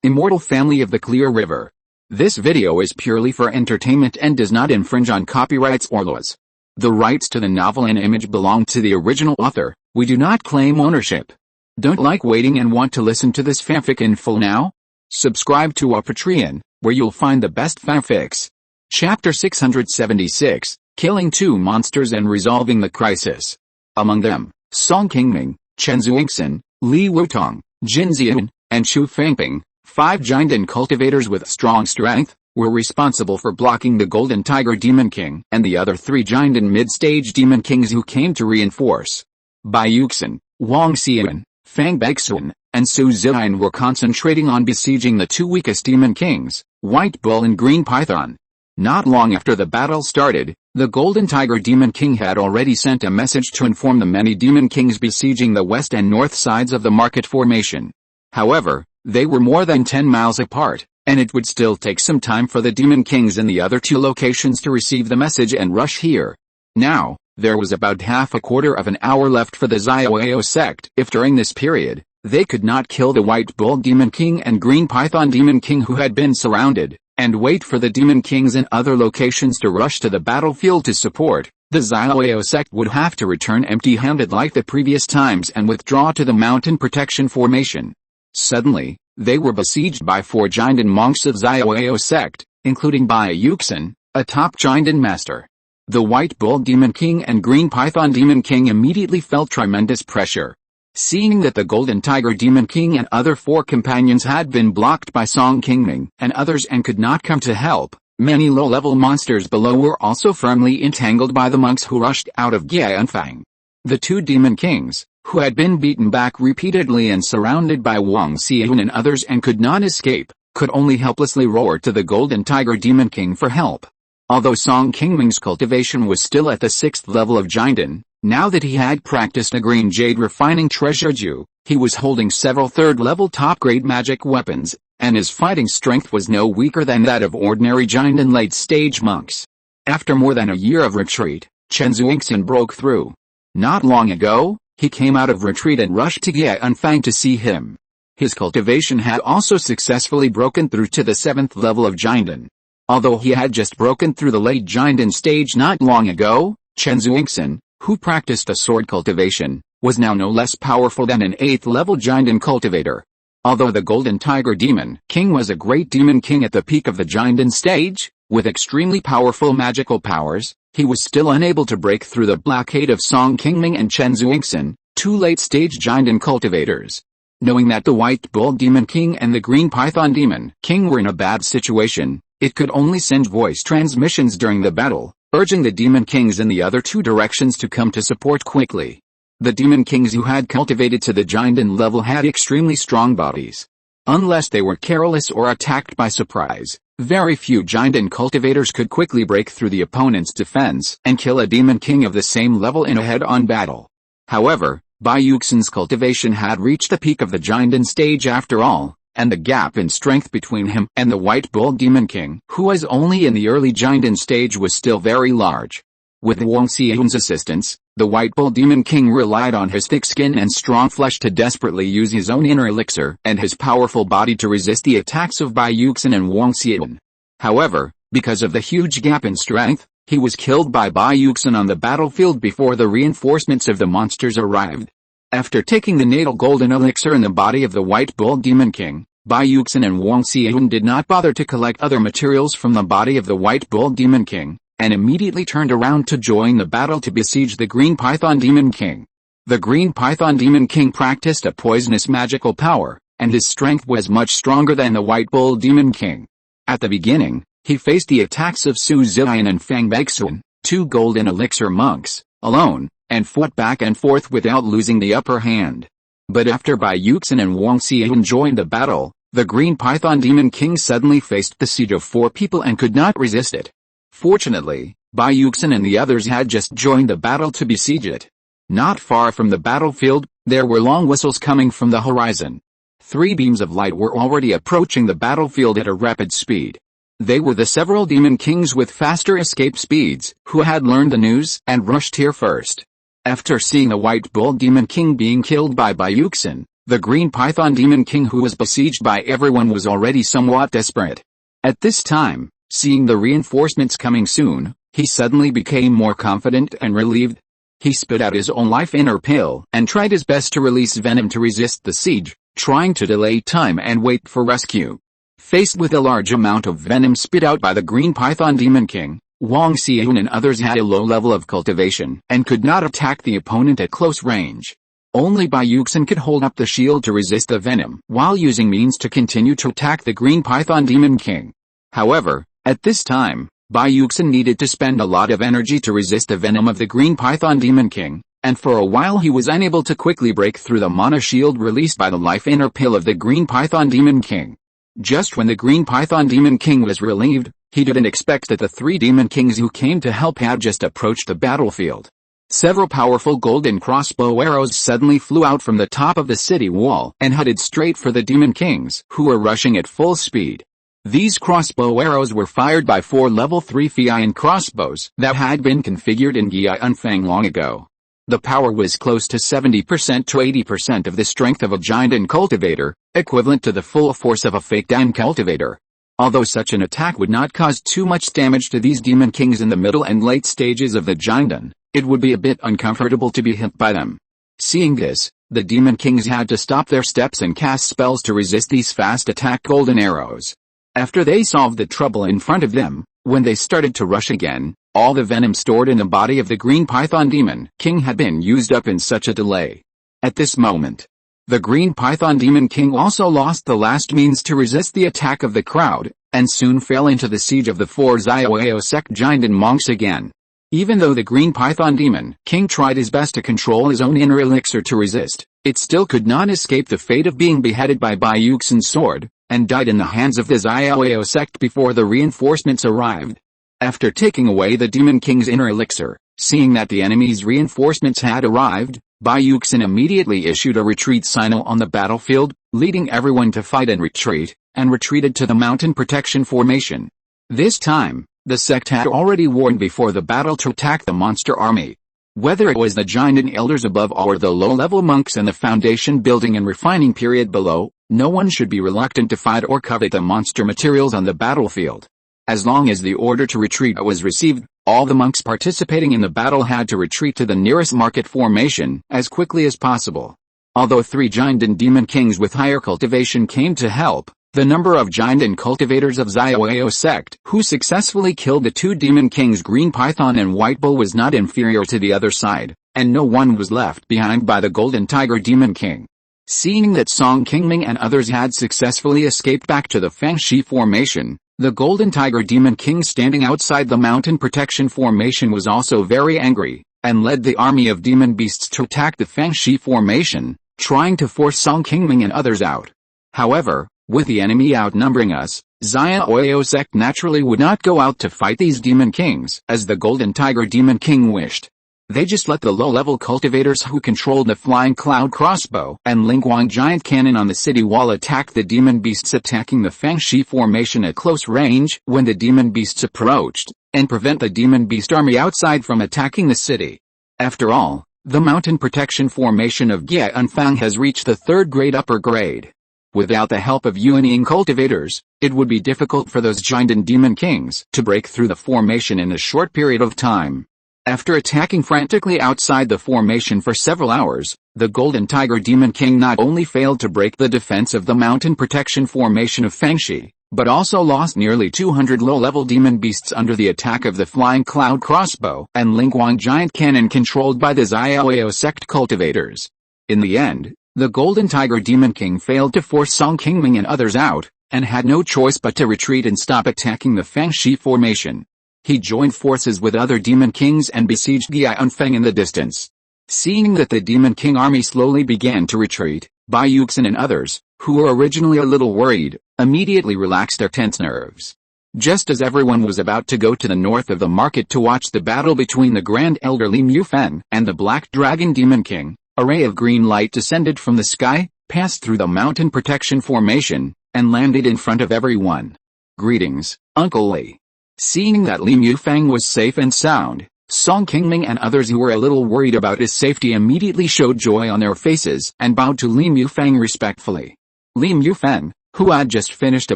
Immortal family of the Clear River. This video is purely for entertainment and does not infringe on copyrights or laws. The rights to the novel and image belong to the original author. We do not claim ownership. Don't like waiting and want to listen to this fanfic in full now? Subscribe to our Patreon, where you'll find the best fanfics. Chapter 676, Killing 2 Monsters and Resolving the Crisis. Among them, Song Qingming, Chen Zuixin, Li Wutong, Jin Xian, and Xu Fangping, 5 giant cultivators with strong strength, were responsible for blocking the Golden Tiger Demon King and the other 3 giant and mid-stage Demon Kings who came to reinforce. Bai Yuxin, Wang Xian, Fang Beixun, and Su Ziyan were concentrating on besieging the 2 weakest Demon Kings, White Bull and Green Python. Not long after the battle started, the Golden Tiger Demon King had already sent a message to inform the many Demon Kings besieging the west and north sides of the market formation. However, they were more than 10 miles apart, and it would still take some time for the Demon Kings in the other 2 locations to receive the message and rush here. Now, there was about half a quarter of an hour left for the Xiaoyao sect. If during this period, they could not kill the White Bull Demon King and Green Python Demon King who had been surrounded, and wait for the Demon Kings in other locations to rush to the battlefield to support, the Xiaoyao sect would have to return empty-handed like the previous times and withdraw to the mountain protection formation. Suddenly, they were besieged by 4 giant monks of Xiaoyao sect, including Bai Yuxin, a top giant master. The White Bull Demon King and Green Python Demon King immediately felt tremendous pressure. Seeing that the Golden Tiger Demon King and other 4 companions had been blocked by Song Qingming and others and could not come to help, many low-level monsters below were also firmly entangled by the monks who rushed out of Gianfang. The 2 Demon Kings, who had been beaten back repeatedly and surrounded by Wang Xian and others and could not escape, could only helplessly roar to the Golden Tiger Demon King for help. Although Song Qingming's cultivation was still at the 6th level of Jinden, now that he had practiced a green jade refining treasure Ju, he was holding several 3rd-level top-grade magic weapons, and his fighting strength was no weaker than that of ordinary giant and late-stage monks. After more than a year of retreat, Chen Zuixin broke through. Not long ago, he came out of retreat and rushed to Gianfang to see him. His cultivation had also successfully broken through to the 7th level of Jinden. Although he had just broken through the late Jinden stage not long ago, Chen Zuixin, who practiced a sword cultivation, was now no less powerful than an 8th-level Jinden cultivator. Although the Golden Tiger Demon King was a great Demon King at the peak of the Jinden stage, with extremely powerful magical powers, he was still unable to break through the blockade of Song Qingming and Chen Zuixin, 2 late-stage Jinden cultivators. Knowing that the White Bull Demon King and the Green Python Demon King were in a bad situation, it could only send voice transmissions during the battle, urging the Demon Kings in the other 2 directions to come to support quickly. The Demon Kings who had cultivated to the Jinden level had extremely strong bodies. Unless they were careless or attacked by surprise, very few Jinden cultivators could quickly break through the opponent's defense and kill a Demon King of the same level in a head-on battle. However, Bai Yuxin's cultivation had reached the peak of the Jinden stage after all, and the gap in strength between him and the White Bull Demon King, who was only in the early Jinden stage, was still very large. With Wang Xian's assistance, the White Bull Demon King relied on his thick skin and strong flesh to desperately use his own inner elixir and his powerful body to resist the attacks of Bai Yuxin and Wang Xian. However, because of the huge gap in strength, he was killed by Bai Yuxin on the battlefield before the reinforcements of the monsters arrived. After taking the natal golden elixir in the body of the White Bull Demon King, Bai Yuxin and Wang Xian did not bother to collect other materials from the body of the White Bull Demon King, and immediately turned around to join the battle to besiege the Green Python Demon King. The Green Python Demon King practiced a poisonous magical power, and his strength was much stronger than the White Bull Demon King. At the beginning, he faced the attacks of Su Ziyan and Fang Beixun, 2 golden elixir monks, alone, and fought back and forth without losing the upper hand. But after Bai Yuxin and Wang Xian joined the battle, the Green Python Demon King suddenly faced the siege of 4 people and could not resist it. Fortunately, Bai Yuxin and the others had just joined the battle to besiege it. Not far from the battlefield, there were long whistles coming from the horizon. 3 beams of light were already approaching the battlefield at a rapid speed. They were the several Demon Kings with faster escape speeds, who had learned the news and rushed here first. After seeing the White Bull Demon King being killed by Bai Yuxin, The Green Python Demon King, who was besieged by everyone, was already somewhat desperate. At this time, seeing the reinforcements coming soon, he suddenly became more confident and relieved. He spit out his own life inner pill and tried his best to release venom to resist the siege, trying to delay time and wait for rescue. Faced with a large amount of venom spit out by the Green Python Demon King, Wang Xian and others had a low level of cultivation and could not attack the opponent at close range. Only Bai Yuxin could hold up the shield to resist the venom while using means to continue to attack the Green Python Demon King. However, at this time, Bai Yuxin needed to spend a lot of energy to resist the venom of the Green Python Demon King, and for a while he was unable to quickly break through the mana shield released by the life inner pill of the Green Python Demon King. Just when the Green Python Demon King was relieved, he didn't expect that the 3 Demon Kings who came to help had just approached the battlefield. Several powerful golden crossbow arrows suddenly flew out from the top of the city wall and headed straight for the Demon Kings, who were rushing at full speed. These crossbow arrows were fired by 4 level 3 Fian crossbows that had been configured in Qi Unfeng long ago. The power was close to 70% to 80% of the strength of a giant cultivator, equivalent to the full force of a fake Dime cultivator. Although such an attack would not cause too much damage to these Demon Kings in the middle and late stages of the Jinden, it would be a bit uncomfortable to be hit by them. Seeing this, the Demon Kings had to stop their steps and cast spells to resist these fast attack golden arrows. After they solved the trouble in front of them, when they started to rush again, all the venom stored in the body of the Green Python Demon King had been used up in such a delay. At this moment, the Green Python Demon King also lost the last means to resist the attack of the crowd, and soon fell into the siege of the 4 Xiaoyao sect Jinden monks again. Even though the Green Python Demon King tried his best to control his own inner elixir to resist, it still could not escape the fate of being beheaded by Bai Yuxin's sword, and died in the hands of the Xiaoyao sect before the reinforcements arrived. After taking away the Demon King's inner elixir, seeing that the enemy's reinforcements had arrived, Bai Yuxin immediately issued a retreat signal on the battlefield, leading everyone to fight and retreated to the mountain protection formation. This time, the sect had already warned before the battle to attack the monster army. Whether it was the Jinden elders above or the low-level monks in the foundation building and refining period below, no one should be reluctant to fight or covet the monster materials on the battlefield. As long as the order to retreat was received, all the monks participating in the battle had to retreat to the nearest market formation as quickly as possible. Although 3 Jinden Demon Kings with higher cultivation came to help, the number of Jinden cultivators of Xiaoyao sect who successfully killed the 2 Demon Kings Green Python and White Bull was not inferior to the other side, and no one was left behind by the Golden Tiger Demon King. Seeing that Song Qingming and others had successfully escaped back to the Fangxi formation, the Golden Tiger Demon King standing outside the mountain protection formation was also very angry, and led the army of demon beasts to attack the Fangxi formation, trying to force Song Qingming and others out. However, with the enemy outnumbering us, Xiaoyao sect naturally would not go out to fight these Demon Kings as the Golden Tiger Demon King wished. They just let the low-level cultivators who controlled the Flying Cloud crossbow and Lingyuan giant cannon on the city wall attack the demon beasts, attacking the Fangxi formation at close range when the demon beasts approached, and prevent the demon beast army outside from attacking the city. After all, the mountain protection formation of Qi Unfeng has reached the 3rd grade upper grade. Without the help of unyielding cultivators, it would be difficult for those Jinden Demon Kings to break through the formation in a short period of time. After attacking frantically outside the formation for several hours, the Golden Tiger Demon King not only failed to break the defense of the mountain protection formation of Fangxi, but also lost nearly 200 low-level demon beasts under the attack of the Flying Cloud crossbow and Lingyuan giant cannon controlled by the Xiaoyao sect cultivators. In the end, the Golden Tiger Demon King failed to force Song Qingming and others out, and had no choice but to retreat and stop attacking the Fangxi formation. He joined forces with other Demon Kings and besieged Qi Unfeng in the distance. Seeing that the Demon King army slowly began to retreat, Bai Yuxin and others, who were originally a little worried, immediately relaxed their tense nerves. Just as everyone was about to go to the north of the market to watch the battle between the Grand Elder Li Mufeng and the Black Dragon Demon King, a ray of green light descended from the sky, passed through the mountain protection formation, and landed in front of everyone. "Greetings, Uncle Li." Seeing that Li Mufeng was safe and sound, Song Qingming and others who were a little worried about his safety immediately showed joy on their faces and bowed to Li Mufang respectfully. Li Mufang, who had just finished a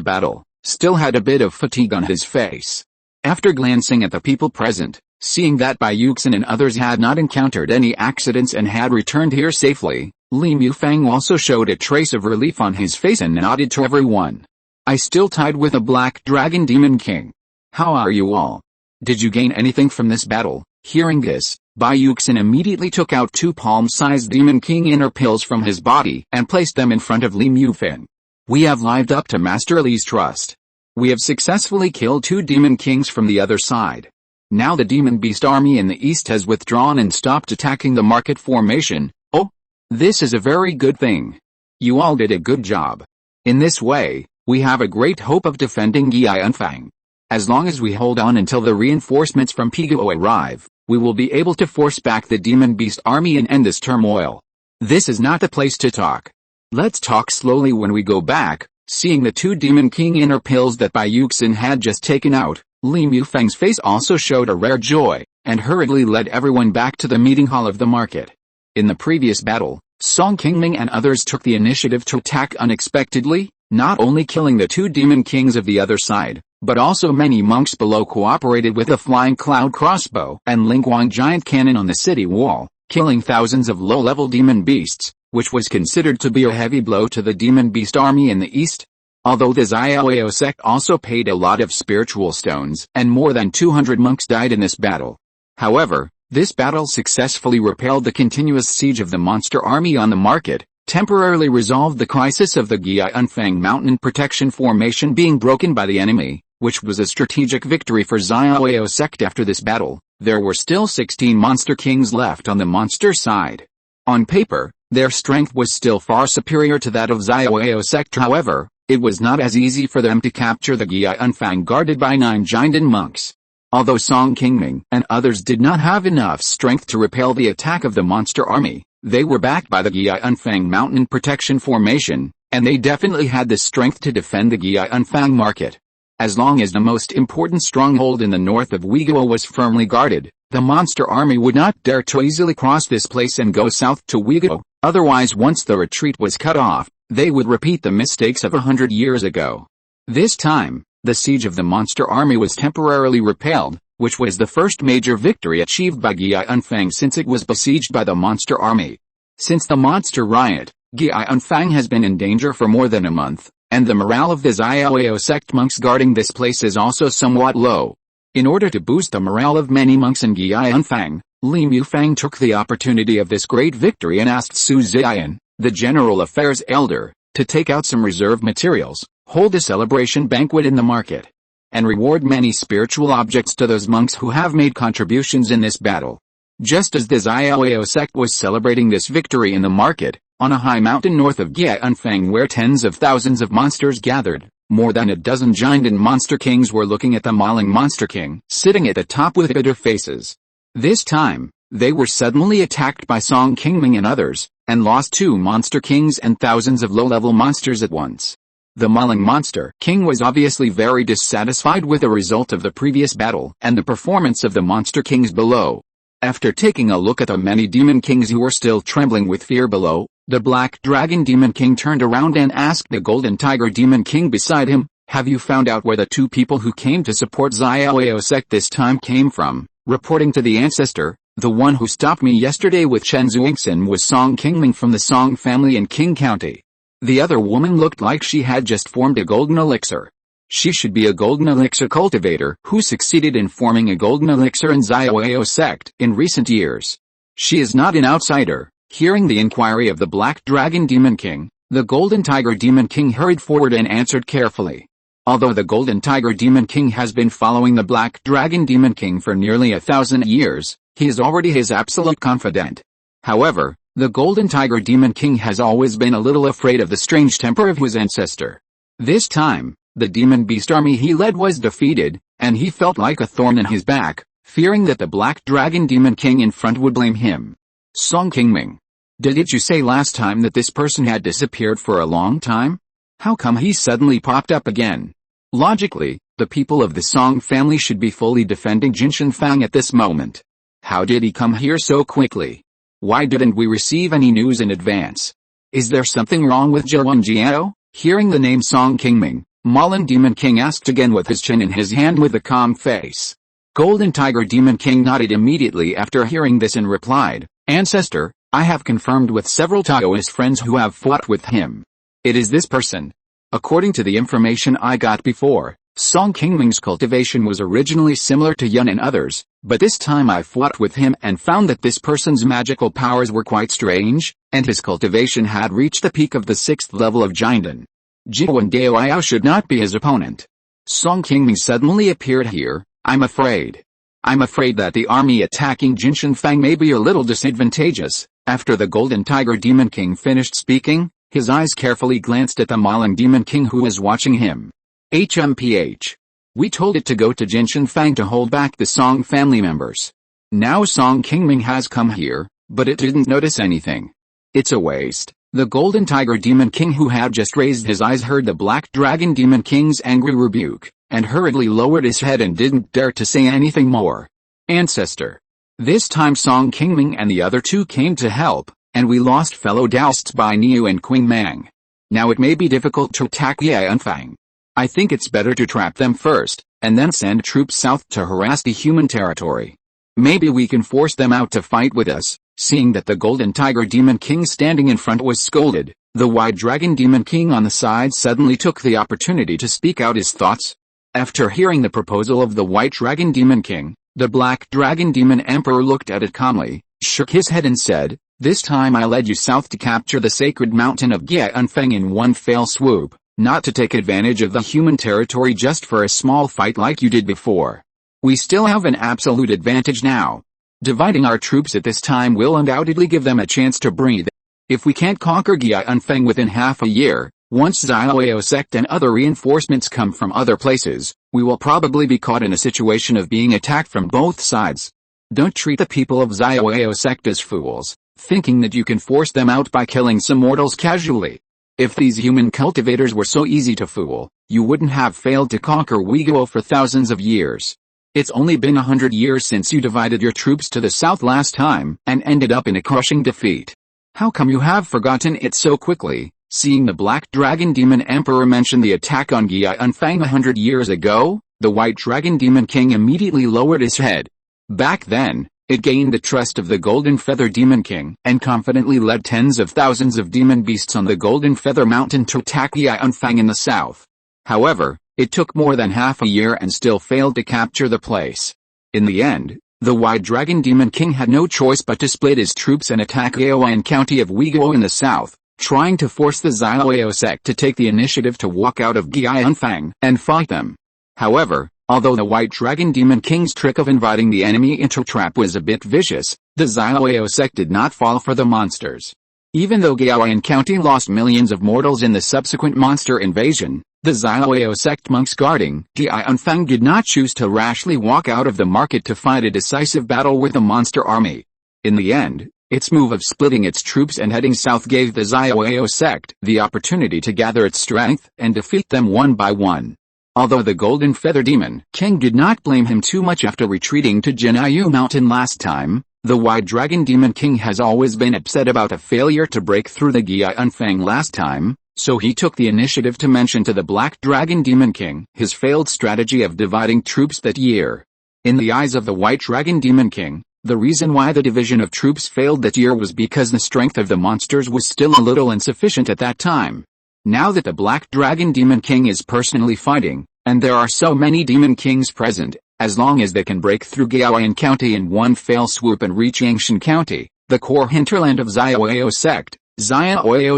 battle, still had a bit of fatigue on his face. After glancing at the people present, seeing that Bai Yuxin and others had not encountered any accidents and had returned here safely, Li Mufang also showed a trace of relief on his face and nodded to everyone. I still tied with a black dragon demon king. How are you all? Did you gain anything from this battle? Hearing this, Bai Yuxin immediately took out 2 palm-sized demon king inner pills from his body and placed them in front of Li Mufang. We have lived up to Master Li's trust. We have successfully killed 2 demon kings from the other side. Now the demon beast army in the east has withdrawn and stopped attacking the market formation. Oh, this is a very good thing. You all did a good job. In this way, we have a great hope of defending Yianfang. As long as we hold on until the reinforcements from Piguo arrive, we will be able to force back the demon beast army and end this turmoil. This is not the place to talk. Let's talk slowly when we go back. Seeing the 2 demon king inner pills that Bai Yuxin had just taken out, Li Mufang's face also showed a rare joy, and hurriedly led everyone back to the meeting hall of the market. In the previous battle, Song Qingming and others took the initiative to attack unexpectedly, not only killing the 2 demon kings of the other side, but also many monks below cooperated with a flying cloud crossbow and Lingyuan giant cannon on the city wall, killing thousands of low-level demon beasts, which was considered to be a heavy blow to the demon beast army in the east. Although the Xiaoyao sect also paid a lot of spiritual stones, and more than 200 monks died in this battle. However, this battle successfully repelled the continuous siege of the monster army on the market, temporarily resolved the crisis of the Yianfang mountain protection formation being broken by the enemy, which was a strategic victory for Xiaoyao sect. After this battle, there were still 16 monster kings left on the monster side. On paper, their strength was still far superior to that of Xiaoyao sect. However, it was not as easy for them to capture the Yianfang guarded by 9 Jinden monks. Although Song Qingming and others did not have enough strength to repel the attack of the monster army, they were backed by the Yianfang mountain protection formation, and they definitely had the strength to defend the Yianfang market. As long as the most important stronghold in the north of Uiguo was firmly guarded, the monster army would not dare to easily cross this place and go south to Uiguo. Otherwise, once the retreat was cut off, they would repeat the mistakes of 100 years ago. This time, the siege of the monster army was temporarily repelled, which was the first major victory achieved by Yianfang since it was besieged by the monster army. Since the monster riot, Yianfang has been in danger for more than a month, and the morale of the Xiaoyao sect monks guarding this place is also somewhat low. In order to boost the morale of many monks in Yianfang, Li Mufang took the opportunity of this great victory and asked Su Ziyan, the general affairs elder, to take out some reserve materials, hold a celebration banquet in the market, and reward many spiritual objects to those monks who have made contributions in this battle. Just as the Xiaoyao sect was celebrating this victory in the market, on a high mountain north of Yianfang where tens of thousands of monsters gathered, more than a dozen Jinden monster kings were looking at the mauling monster king, sitting at the top with bitter faces. This time, they were suddenly attacked by Song Qingming and others, and lost 2 monster kings and thousands of low-level monsters at once. The mauling monster king was obviously very dissatisfied with the result of the previous battle and the performance of the monster kings below. After taking a look at the many demon kings who were still trembling with fear below, the black dragon demon king turned around and asked the golden tiger demon king beside him, "Have you found out where the 2 people who came to support Xiaoyao sect this time came from?" Reporting to the ancestor, "The one who stopped me yesterday with Chen Zuixin was Song Qingming from the Song family in Qing County. The other woman looked like she had just formed a golden elixir. She should be a golden elixir cultivator who succeeded in forming a golden elixir in Xiaoyao sect in recent years. She is not an outsider." Hearing the inquiry of the Black Dragon Demon King, the Golden Tiger Demon King hurried forward and answered carefully. Although the Golden Tiger Demon King has been following the Black Dragon Demon King for nearly 1,000 years, he is already his absolute confidant. However, the Golden Tiger Demon King has always been a little afraid of the strange temper of his ancestor. This time, the demon beast army he led was defeated, and he felt like a thorn in his back, fearing that the Black Dragon Demon King in front would blame him. Song Qingming, didn't you say last time that this person had disappeared for a long time? How come he suddenly popped up again? Logically, the people of the Song family should be fully defending Jinshan Fang at this moment. How did he come here so quickly? Why didn't we receive any news in advance? Is there something wrong with Zhuangjiao? Hearing the name Song Qingming, Malin Demon King asked again with his chin in his hand with a calm face. Golden Tiger Demon King nodded immediately after hearing this and replied, Ancestor, I have confirmed with several Taoist friends who have fought with him. It is this person. According to the information I got before, Song Qingming's cultivation was originally similar to Yun and others, but this time I fought with him and found that this person's magical powers were quite strange, and his cultivation had reached the peak of the 6th level of Jinden. Jiwan Daoyao should not be his opponent. Song Qingming suddenly appeared here. I'm afraid that the army attacking Jinshan Fang may be a little disadvantageous. After the Golden Tiger Demon King finished speaking, his eyes carefully glanced at the Malang Demon King who was watching him. HMPH. We told it to go to Jinshan Fang to hold back the Song family members. Now Song Qingming has come here, but it didn't notice anything. It's a waste. The Golden Tiger Demon King who had just raised his eyes heard the Black Dragon Demon King's angry rebuke, and hurriedly lowered his head and didn't dare to say anything more. Ancestor. This time Song Qingming and the other two came to help, and we lost fellow Taoists by Niu and Qingming. Now it may be difficult to attack Yanfang. I think it's better to trap them first, and then send troops south to harass the human territory. Maybe we can force them out to fight with us. Seeing that the Golden Tiger Demon King standing in front was scolded, the White Dragon Demon King on the side suddenly took the opportunity to speak out his thoughts. After hearing the proposal of the White Dragon Demon King, the Black Dragon Demon Emperor looked at it calmly, shook his head and said, This time I led you south to capture the sacred mountain of Yanfeng in one fell swoop, not to take advantage of the human territory just for a small fight like you did before. We still have an absolute advantage now. Dividing our troops at this time will undoubtedly give them a chance to breathe. If we can't conquer Yanfeng within half a year, once Xiaoyao sect and other reinforcements come from other places, we will probably be caught in a situation of being attacked from both sides. Don't treat the people of Xiaoyao sect as fools, thinking that you can force them out by killing some mortals casually. If these human cultivators were so easy to fool, you wouldn't have failed to conquer Uyghur for thousands of years. It's only been 100 years since you divided your troops to the south last time and ended up in a crushing defeat. How come you have forgotten it so quickly? Seeing the Black Dragon Demon Emperor mention the attack on Yanfeng 100 years ago, the White Dragon Demon King immediately lowered his head. Back then, it gained the trust of the Golden Feather Demon King and confidently led tens of thousands of demon beasts on the Golden Feather Mountain to attack Yanfeng in the south. However, it took more than half a year and still failed to capture the place. In the end, the White Dragon Demon King had no choice but to split his troops and attack Yaoan County of Uyghur in the south, trying to force the Xiaoyao sect to take the initiative to walk out of Yanfeng and fight them. However, although the White Dragon Demon King's trick of inviting the enemy into a trap was a bit vicious, the Xiaoyao sect did not fall for the monsters. Even though Yaoan County lost millions of mortals in the subsequent monster invasion, the Xiaoyao sect monks guarding Yanfeng did not choose to rashly walk out of the market to fight a decisive battle with the monster army. In the end, its move of splitting its troops and heading south gave the Xiaoyao sect the opportunity to gather its strength and defeat them one by one. Although the Golden Feather Demon King did not blame him too much after retreating to Funiu Mountain last time, the White Dragon Demon King has always been upset about a failure to break through the Yanfeng last time, so he took the initiative to mention to the Black Dragon Demon King his failed strategy of dividing troops that year. In the eyes of the White Dragon Demon King, the reason why the division of troops failed that year was because the strength of the monsters was still a little insufficient at that time. Now that the Black Dragon Demon King is personally fighting, and there are so many Demon Kings present, as long as they can break through Yaoan County in one fell swoop and reach Yangshan County, the core hinterland of Xiaoyao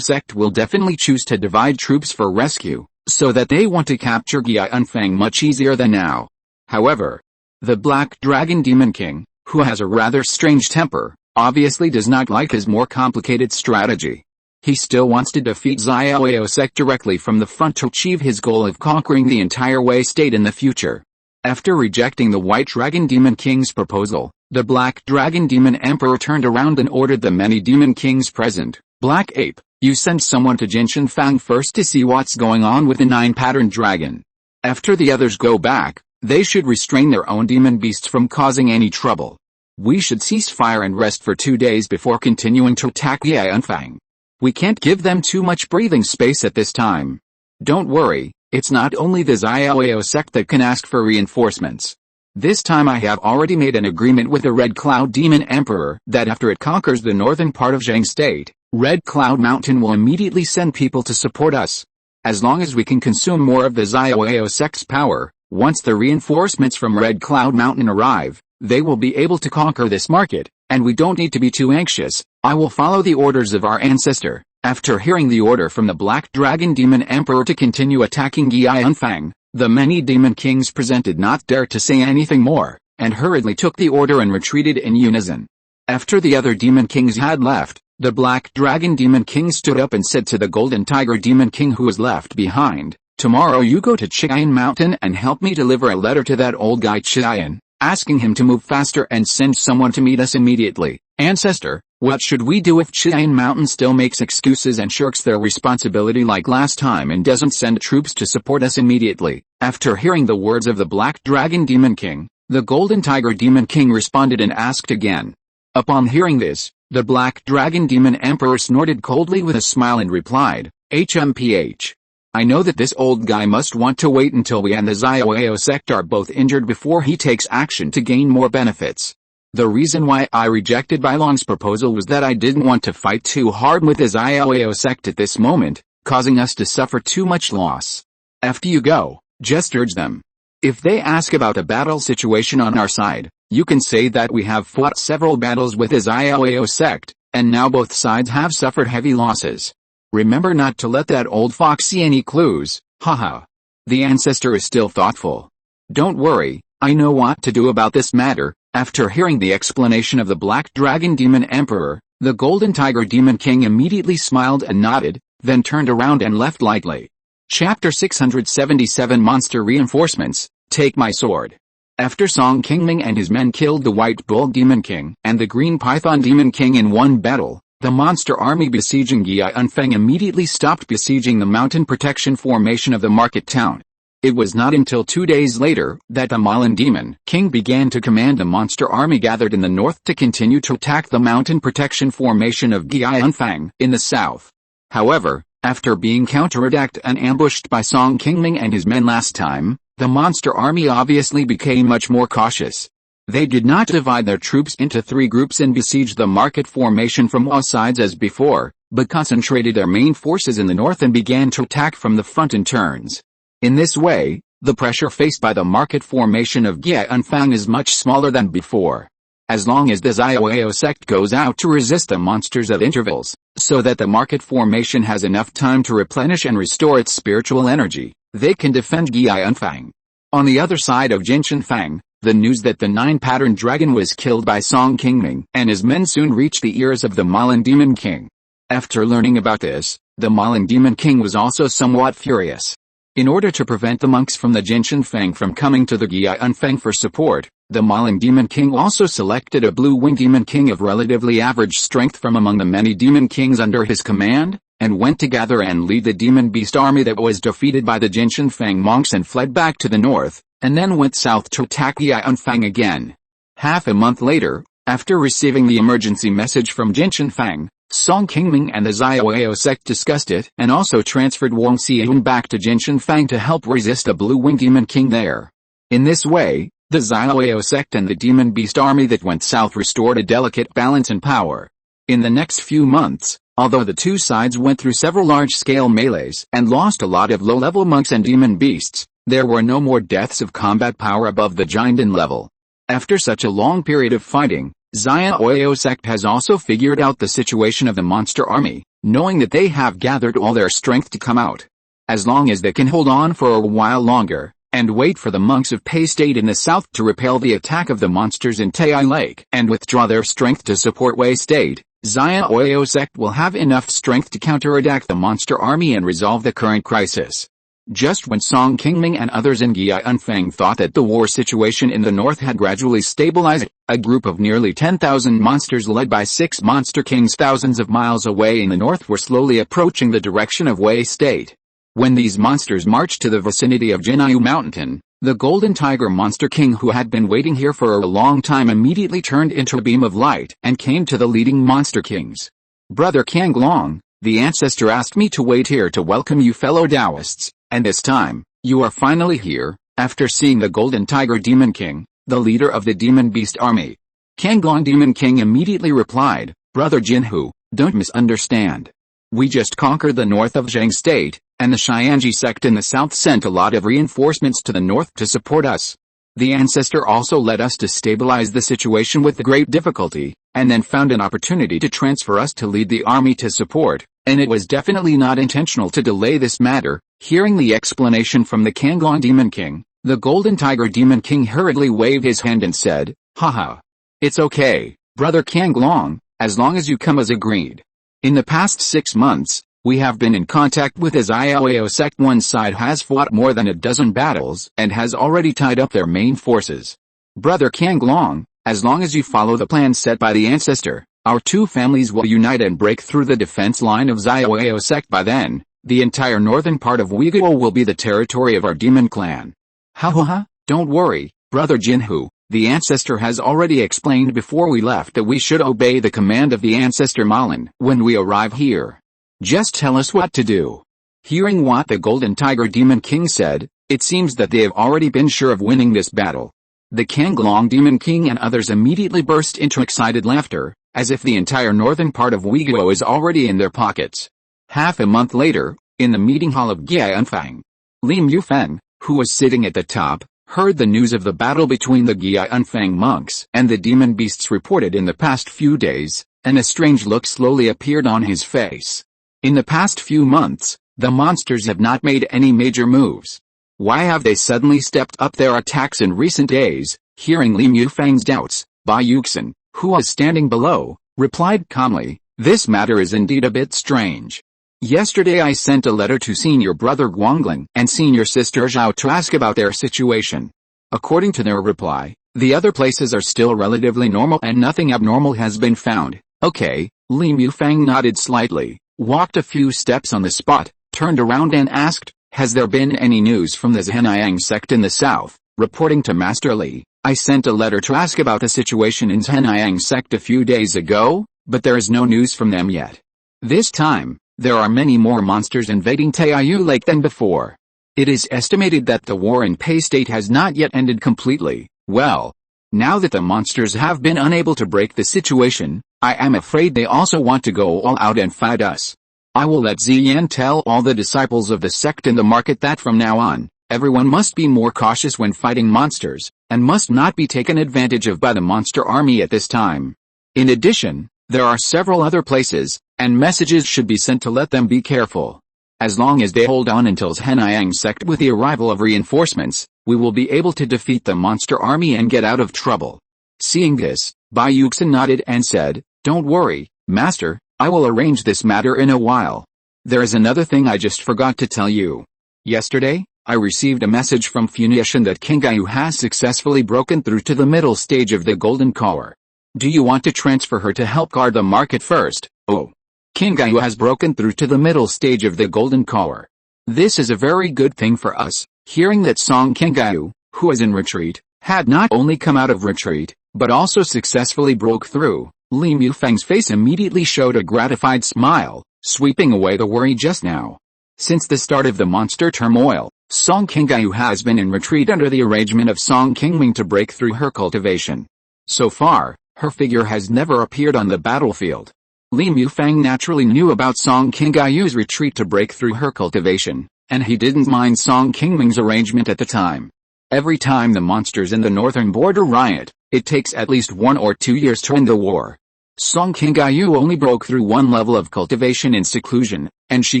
sect will definitely choose to divide troops for rescue, so that they want to capture Yanfeng much easier than now. However, the Black Dragon Demon King, who has a rather strange temper, obviously does not like his more complicated strategy. He still wants to defeat Xiaoyao sect directly from the front to achieve his goal of conquering the entire Wei state in the future. After rejecting the White Dragon Demon King's proposal, the Black Dragon Demon Emperor turned around and ordered the many Demon Kings present, Black Ape, you send someone to Jinshan Fang first to see what's going on with the 9-patterned dragon. After the others go back, they should restrain their own demon beasts from causing any trouble. We should cease fire and rest for 2 days before continuing to attack Yanfang. We can't give them too much breathing space at this time. Don't worry, it's not only the Xiaoyao sect that can ask for reinforcements. This time I have already made an agreement with the Red Cloud Demon Emperor that after it conquers the northern part of Zhang State, Red Cloud Mountain will immediately send people to support us. As long as we can consume more of the Xiaoyao sect's power, once the reinforcements from Red Cloud Mountain arrive, they will be able to conquer this market, and we don't need to be too anxious. I will follow the orders of our ancestor. After hearing the order from the Black Dragon Demon Emperor to continue attacking Yanfang, the many demon kings present did not dare to say anything more, and hurriedly took the order and retreated in unison. After the other demon kings had left, the Black Dragon Demon King stood up and said to the Golden Tiger Demon King who was left behind, "Tomorrow you go to Qingming Mountain and help me deliver a letter to that old guy Qian, asking him to move faster and send someone to meet us immediately." Ancestor, what should we do if Qingming Mountain still makes excuses and shirks their responsibility like last time and doesn't send troops to support us immediately? After hearing the words of the Black Dragon Demon King, the Golden Tiger Demon King responded and asked again. Upon hearing this, the Black Dragon Demon Emperor snorted coldly with a smile and replied, "HMPH. I know that this old guy must want to wait until we and the Xiaoyao sect are both injured before he takes action to gain more benefits. The reason why I rejected Bailong's proposal was that I didn't want to fight too hard with the Xiaoyao sect at this moment, causing us to suffer too much loss. After you go, just urge them. If they ask about a battle situation on our side, you can say that we have fought several battles with the Xiaoyao sect, and now both sides have suffered heavy losses. Remember not to let that old fox see any clues, haha. The ancestor is still thoughtful. Don't worry, I know what to do about this matter." After hearing the explanation of the Black Dragon Demon Emperor, the Golden Tiger Demon King immediately smiled and nodded, then turned around and left lightly. Chapter 677 Monster Reinforcements, Take My Sword. After Song Qingming and his men killed the White Bull Demon King and the Green Python Demon King in one battle, the monster army besieging Yanfang immediately stopped besieging the mountain protection formation of the market town. It was not until 2 days later that the Malin Demon King began to command the monster army gathered in the north to continue to attack the mountain protection formation of Yanfang in the south. However, after being counterattacked and ambushed by Song Qingming and his men last time, the monster army obviously became much more cautious. They did not divide their troops into 3 groups and besiege the market formation from all sides as before, but concentrated their main forces in the north and began to attack from the front in turns. In this way, the pressure faced by the market formation of Yanfang is much smaller than before. As long as the Xiaoyao sect goes out to resist the monsters at intervals, so that the market formation has enough time to replenish and restore its spiritual energy, they can defend Yanfang. On the other side of Jinshanfang, the news that the 9-patterned dragon was killed by Song Qingming and his men soon reached the ears of the Malin Demon King. After learning about this, the Malin Demon King was also somewhat furious. In order to prevent the monks from the Jinshanfang from coming to the Yanfang for support, the Malin Demon King also selected a blue-winged demon king of relatively average strength from among the many demon kings under his command, and went to gather and lead the demon beast army that was defeated by the Jinshanfang monks and fled back to the north, and then went south to attack Yanfang again. Half a month later, after receiving the emergency message from Jinshanfang, Song Qingming and the Xiaoyao sect discussed it and also transferred Wang Xian back to Jinshanfang to help resist a blue-winged demon king there. In this way, the Xiaoyao sect and the demon beast army that went south restored a delicate balance in power. In the next few months, although the two sides went through several large-scale melees and lost a lot of low-level monks and demon beasts, there were no more deaths of combat power above the Jinden level. After such a long period of fighting, Xiaoyao sect has also figured out the situation of the monster army, knowing that they have gathered all their strength to come out. As long as they can hold on for a while longer, and wait for the monks of Pei State in the south to repel the attack of the monsters in Tai Lake and withdraw their strength to support Wei State, Xiaoyao sect will have enough strength to counterattack the monster army and resolve the current crisis. Just when Song Qingming and others in Yanfang thought that the war situation in the north had gradually stabilized, a group of nearly 10,000 monsters led by 6 monster kings thousands of miles away in the north were slowly approaching the direction of Wei State. When these monsters marched to the vicinity of Funiu Mountain, The Golden Tiger Monster King, who had been waiting here for a long time, immediately turned into a beam of light and came to the leading Monster Kings. Brother Kanglong, the ancestor asked me to wait here to welcome you fellow Taoists, and this time, you are finally here, after seeing the Golden Tiger Demon King, the leader of the Demon Beast Army. Kanglong Demon King immediately replied, Brother Jinhu, don't misunderstand. We just conquered the north of Zhang State, and the Xianji sect in the south sent a lot of reinforcements to the north to support us. The ancestor also led us to stabilize the situation with great difficulty, and then found an opportunity to transfer us to lead the army to support, and it was definitely not intentional to delay this matter. Hearing the explanation from the Kanglong Demon King, the Golden Tiger Demon King hurriedly waved his hand and said, Haha. It's okay, Brother Kanglong, as long as you come as agreed. In the past 6 months, we have been in contact with the Xiaoyao sect. One side has fought more than a dozen battles and has already tied up their main forces. Brother Kanglong, as long as you follow the plan set by the ancestor, our two families will unite and break through the defense line of Xiaoyao sect. By then, the entire northern part of Uyghur will be the territory of our demon clan. Ha ha ha, don't worry, Brother Jinhu. The ancestor has already explained before we left that we should obey the command of the ancestor Malin when we arrive here. Just tell us what to do. Hearing what the Golden Tiger Demon King said, it seems that they have already been sure of winning this battle. The Kanglong Demon King and others immediately burst into excited laughter, as if the entire northern part of Uyghur is already in their pockets. Half a month later, in the meeting hall of Gianfang, Li Mufeng, who was sitting at the top, heard the news of the battle between the Gianfang monks and the demon beasts reported in the past few days, and a strange look slowly appeared on his face. In the past few months, the monsters have not made any major moves. Why have they suddenly stepped up their attacks in recent days? Hearing Li Mufeng's doubts, Bai Yuxin, who was standing below, replied calmly, This matter is indeed a bit strange. Yesterday I sent a letter to senior brother Guangling and senior sister Zhao to ask about their situation. According to their reply, the other places are still relatively normal and nothing abnormal has been found. Okay, Li Mufeng nodded slightly, walked a few steps on the spot, turned around and asked, Has there been any news from the Zhenayang sect in the south? Reporting to Master Li, I sent a letter to ask about the situation in Zhenayang sect a few days ago, but there is no news from them yet. This time, there are many more monsters invading Taiyu Lake than before. It is estimated that the war in Pei State has not yet ended completely. Well, now that the monsters have been unable to break the situation, I am afraid they also want to go all out and fight us. I will let Ziyan tell all the disciples of the sect in the market that from now on, everyone must be more cautious when fighting monsters, and must not be taken advantage of by the monster army at this time. In addition, there are several other places, and messages should be sent to let them be careful. As long as they hold on until Zhenayang sect with the arrival of reinforcements, we will be able to defeat the monster army and get out of trouble. Seeing this, Bai Yuxin nodded and said, Don't worry, Master, I will arrange this matter in a while. There is another thing I just forgot to tell you. Yesterday, I received a message from Funiu Mountain that Qingming has successfully broken through to the middle stage of the Golden Collar. Do you want to transfer her to help guard the market first? Oh. Qingming has broken through to the middle stage of the Golden Collar. This is a very good thing for us. Hearing that Song Qingming, who is in retreat, had not only come out of retreat, but also successfully broke through, Li Mufeng's face immediately showed a gratified smile, sweeping away the worry just now. Since the start of the monster turmoil, Song Qingming has been in retreat under the arrangement of Song Qingming to break through her cultivation. So far, her figure has never appeared on the battlefield. Li Mufeng naturally knew about Song Qingming's retreat to break through her cultivation, and he didn't mind Song Qingming's arrangement at the time. Every time the monsters in the northern border riot, it takes at least 1 or 2 years to end the war. Song Qingming only broke through 1 level of cultivation in seclusion, and she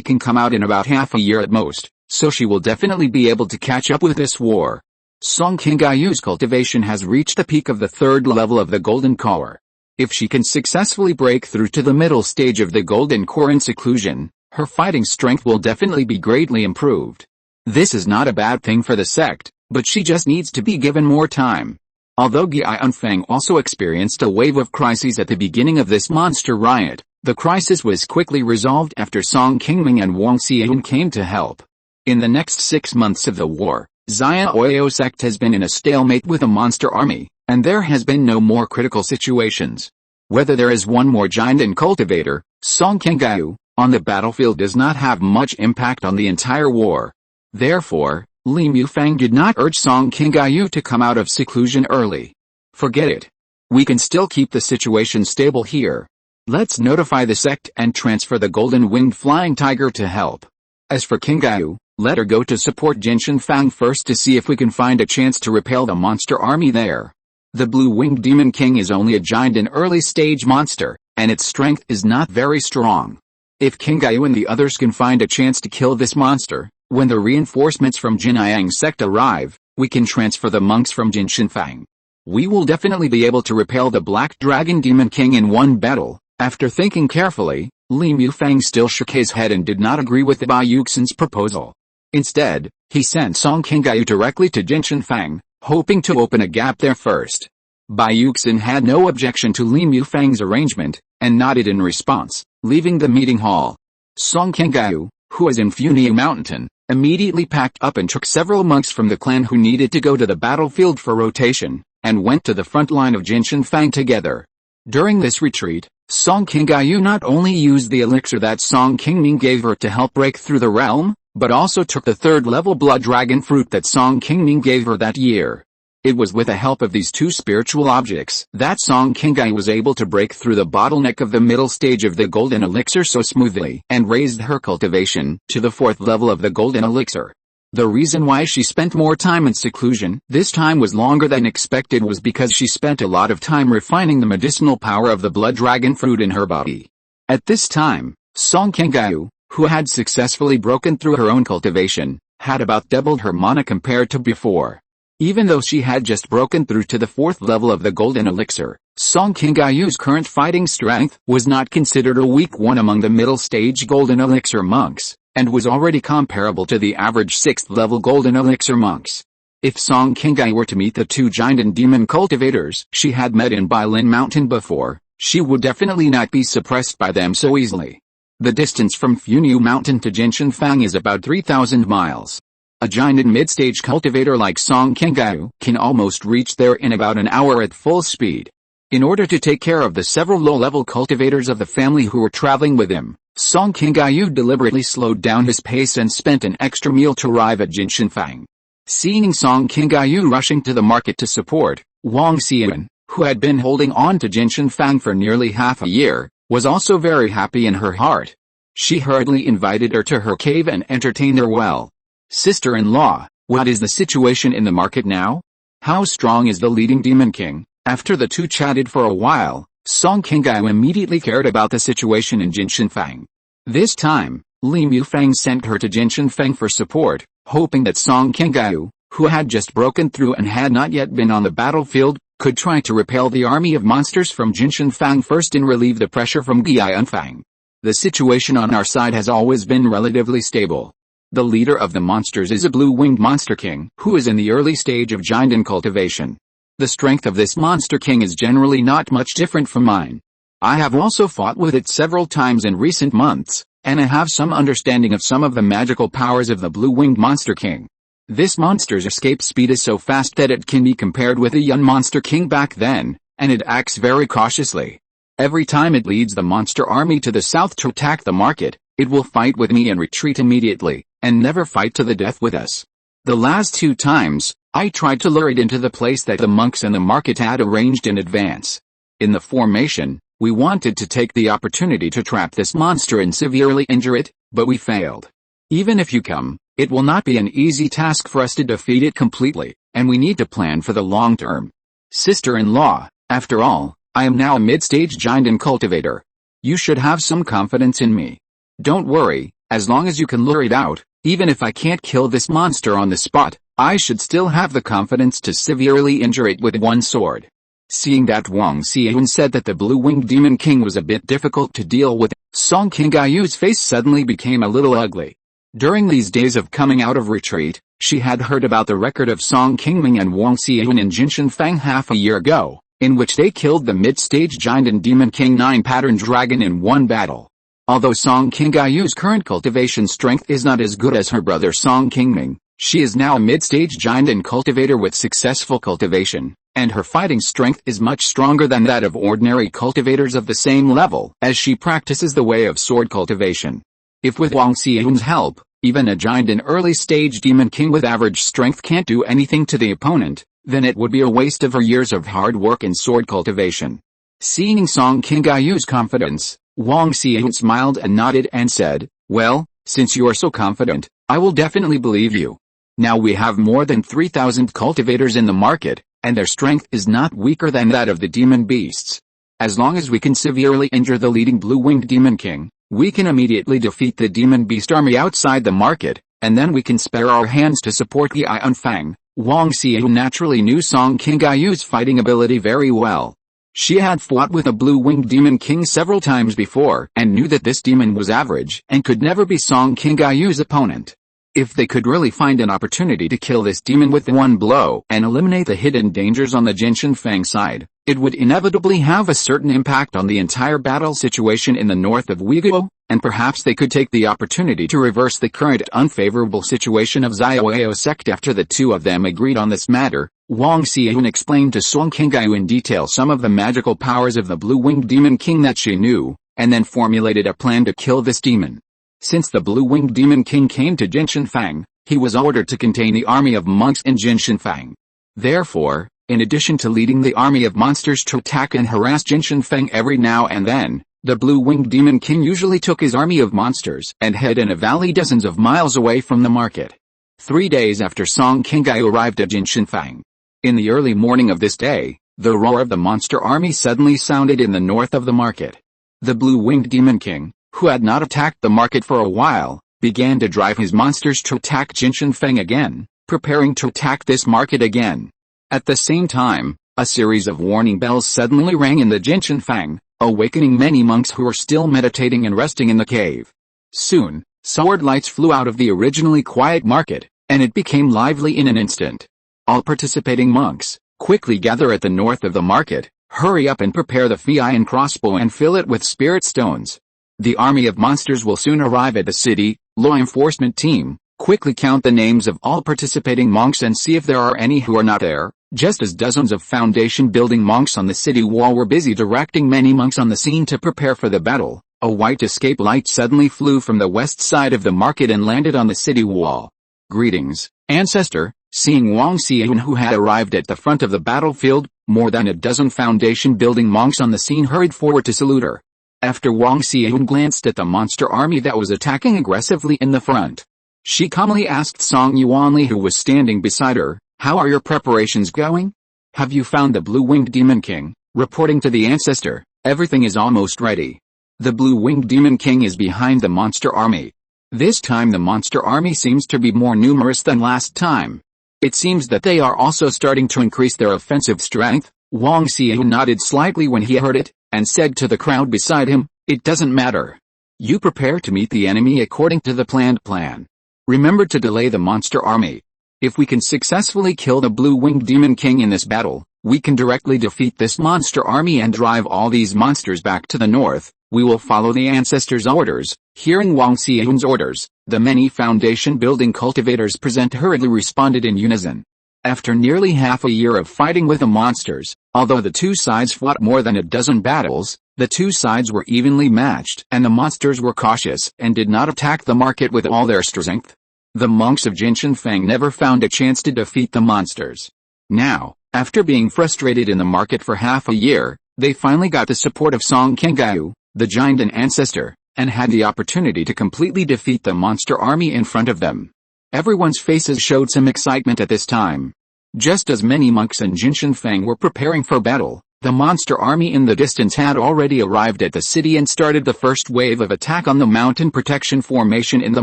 can come out in about half a year at most, so she will definitely be able to catch up with this war. Song Qingming's cultivation has reached the peak of the 3rd level of the Golden Collar. If she can successfully break through to the middle stage of the Golden Core in seclusion, her fighting strength will definitely be greatly improved. This is not a bad thing for the sect, but she just needs to be given more time. Although Gianfang also experienced a wave of crises at the beginning of this monster riot, the crisis was quickly resolved after Song Qingming and Wang Xian came to help. In the next 6 months of the war, Xia Oyo sect has been in a stalemate with a monster army, and there has been no more critical situations. Whether there is one more giant and cultivator, Song Qingyu, on the battlefield does not have much impact on the entire war. Therefore, Li Mufang did not urge Song Qingyu to come out of seclusion early. Forget it. We can still keep the situation stable here. Let's notify the sect and transfer the golden-winged flying tiger to help. As for Qingyu, let her go to support Jinshan Fang first to see if we can find a chance to repel the monster army there. The blue-winged demon king is only a giant and early-stage monster, and its strength is not very strong. If Qingyu and the others can find a chance to kill this monster, when the reinforcements from Jinyang sect arrive, we can transfer the monks from Jinshan Fang. We will definitely be able to repel the Black Dragon Demon King in one battle. After thinking carefully, Li Mufang still shook his head and did not agree with Bai Yuxin's proposal. Instead, he sent Song Qingyu directly to Jinshan Fang, hoping to open a gap there first. Bai Yuxin had no objection to Li Mufang's arrangement, and nodded in response, leaving the meeting hall. Song Qingyu, who was in Funiu Mountain, immediately packed up and took several monks from the clan who needed to go to the battlefield for rotation, and went to the front line of Jinshan Fang together. During this retreat, Song Qingyu not only used the elixir that Song Qingming gave her to help break through the realm, but also took the third-level blood dragon fruit that Song Qingming gave her that year. It was with the help of these two spiritual objects that Song Qingyu was able to break through the bottleneck of the middle stage of the golden elixir so smoothly and raised her cultivation to the 4th level of the golden elixir. The reason why she spent more time in seclusion this time was longer than expected was because she spent a lot of time refining the medicinal power of the blood dragon fruit in her body. At this time, Song Qingyu, who had successfully broken through her own cultivation, had about doubled her mana compared to before. Even though she had just broken through to the 4th level of the golden elixir, Song Qingyu's current fighting strength was not considered a weak one among the middle stage golden elixir monks, and was already comparable to the average 6th level golden elixir monks. If Song Qingyu were to meet the two giant and demon cultivators she had met in Bailin Mountain before, she would definitely not be suppressed by them so easily. The distance from Funiu Mountain to Jinshan Fang is about 3,000 miles. A giant and mid-stage cultivator like Song Qingyu can almost reach there in about an hour at full speed. In order to take care of the several low-level cultivators of the family who were traveling with him, Song Qingyu deliberately slowed down his pace and spent an extra meal to arrive at Jinshan Fang. Seeing Song Qingyu rushing to the market to support, Wang Xian, who had been holding on to Jinshan Fang for nearly half a year, was also very happy in her heart. She hurriedly invited her to her cave and entertained her well. "Sister-in-law, what is the situation in the market now? How strong is the leading demon king?" After the two chatted for a while, Song Qingyu immediately cared about the situation in Jinshan Fang. This time, Li Mufang sent her to Jinshan Fang for support, hoping that Song Qingyu, who had just broken through and had not yet been on the battlefield, could try to repel the army of monsters from Jinshan Fang first and relieve the pressure from Guiyuan Fang. The situation on our side has always been relatively stable. The leader of the monsters is a blue-winged monster king, who is in the early stage of giant in cultivation. The strength of this monster king is generally not much different from mine. I have also fought with it several times in recent months, and I have some understanding of some of the magical powers of the blue-winged monster king. This monster's escape speed is so fast that it can be compared with a young monster king back then, and it acts very cautiously. Every time it leads the monster army to the south to attack the market, it will fight with me and retreat immediately, and never fight to the death with us. The last two times, I tried to lure it into the place that the monks and the market had arranged in advance. In the formation, we wanted to take the opportunity to trap this monster and severely injure it, but we failed. Even if you come, it will not be an easy task for us to defeat it completely, and we need to plan for the long term. Sister-in-law, after all, I am now a mid-stage giant and cultivator. You should have some confidence in me. Don't worry, as long as you can lure it out, even if I can't kill this monster on the spot, I should still have the confidence to severely injure it with one sword. Seeing that Wang Xian said that the blue-winged demon king was a bit difficult to deal with, Song Qingyu's face suddenly became a little ugly. During these days of coming out of retreat, she had heard about the record of Song Qingming and Wang Xian in Jinshan Fang half a year ago, in which they killed the mid-stage giant and demon king 9-pattern dragon in one battle. Although Song Qingyu's current cultivation strength is not as good as her brother Song Qingming, She is now a mid-stage giant and cultivator with successful cultivation, and her fighting strength is much stronger than that of ordinary cultivators of the same level, as she practices the way of sword cultivation. If with Wang Xiyun's help, even a giant and early-stage demon king with average strength can't do anything to the opponent, then it would be a waste of her years of hard work in sword cultivation. Seeing Song Qingyu's confidence, Wang Xiyun smiled and nodded and said, "Well, since you are so confident, I will definitely believe you. Now we have more than 3,000 cultivators in the market, and their strength is not weaker than that of the demon beasts. As long as we can severely injure the leading blue-winged demon king, we can immediately defeat the demon beast army outside the market, and then we can spare our hands to support the Ion Fang." Wang Xiyun naturally knew Song Qingyu's fighting ability very well. She had fought with a blue-winged demon king several times before and knew that this demon was average and could never be Song Qingyu's opponent. If they could really find an opportunity to kill this demon with one blow and eliminate the hidden dangers on the Jinshin Fang side, it would inevitably have a certain impact on the entire battle situation in the north of Uiguo, and perhaps they could take the opportunity to reverse the current unfavorable situation of Xiaoyao sect. After the two of them agreed on this matter, Wang Xiyun explained to Song Qingyu in detail some of the magical powers of the blue-winged demon king that she knew, and then formulated a plan to kill this demon. Since the blue-winged demon king came to Jinshin Fang, he was ordered to contain the army of monks in Jinshin Fang. Therefore, in addition to leading the army of monsters to attack and harass Jinshin Fang every now and then, the blue-winged demon king usually took his army of monsters and hid in a valley dozens of miles away from the market. 3 days after Song Qingyu arrived at Jinshin Fang, in the early morning of this day, the roar of the monster army suddenly sounded in the north of the market. The blue-winged demon king, who had not attacked the market for a while, began to drive his monsters to attack Jinshin Fang again, preparing to attack this market again. At the same time, a series of warning bells suddenly rang in the Jinshin Fang, awakening many monks who were still meditating and resting in the cave. Soon, sword lights flew out of the originally quiet market, and it became lively in an instant. All participating monks, quickly gather at the north of the market, hurry up and prepare the Fian crossbow and fill it with spirit stones. The army of monsters will soon arrive at the city. Law enforcement team, quickly count the names of all participating monks and see if there are any who are not there. Just as dozens of foundation-building monks on the city wall were busy directing many monks on the scene to prepare for the battle, a white escape light suddenly flew from the west side of the market and landed on the city wall. "Greetings, ancestor." Seeing Wang Xiyun, who had arrived at the front of the battlefield, more than a dozen foundation-building monks on the scene hurried forward to salute her. After Wang Xiyun glanced at the monster army that was attacking aggressively in the front, she calmly asked Song Yuanli, who was standing beside her, "How are your preparations going? Have you found the blue-winged demon king?" Reporting to the ancestor, "Everything is almost ready. The blue-winged demon king is behind the monster army. This time the monster army seems to be more numerous than last time. It seems that they are also starting to increase their offensive strength." Wang Xiyun nodded slightly when he heard it, and said to the crowd beside him, "It doesn't matter. You prepare to meet the enemy according to the planned plan. Remember to delay the monster army. If we can successfully kill the blue-winged demon king in this battle, we can directly defeat this monster army and drive all these monsters back to the north. We will follow the ancestors' orders." Hearing Wang Xiyun's orders, the many foundation-building cultivators present hurriedly responded in unison. After nearly half a year of fighting with the monsters, although the two sides fought more than a dozen battles, the two sides were evenly matched and the monsters were cautious and did not attack the market with all their strength. The monks of Jinshin Fang never found a chance to defeat the monsters. Now, after being frustrated in the market for half a year, they finally got the support of Song Qingyu, the giant and ancestor, and had the opportunity to completely defeat the monster army in front of them. Everyone's faces showed some excitement at this time. Just as many monks in Jinshin Fang were preparing for battle, the monster army in the distance had already arrived at the city and started the first wave of attack on the mountain protection formation in the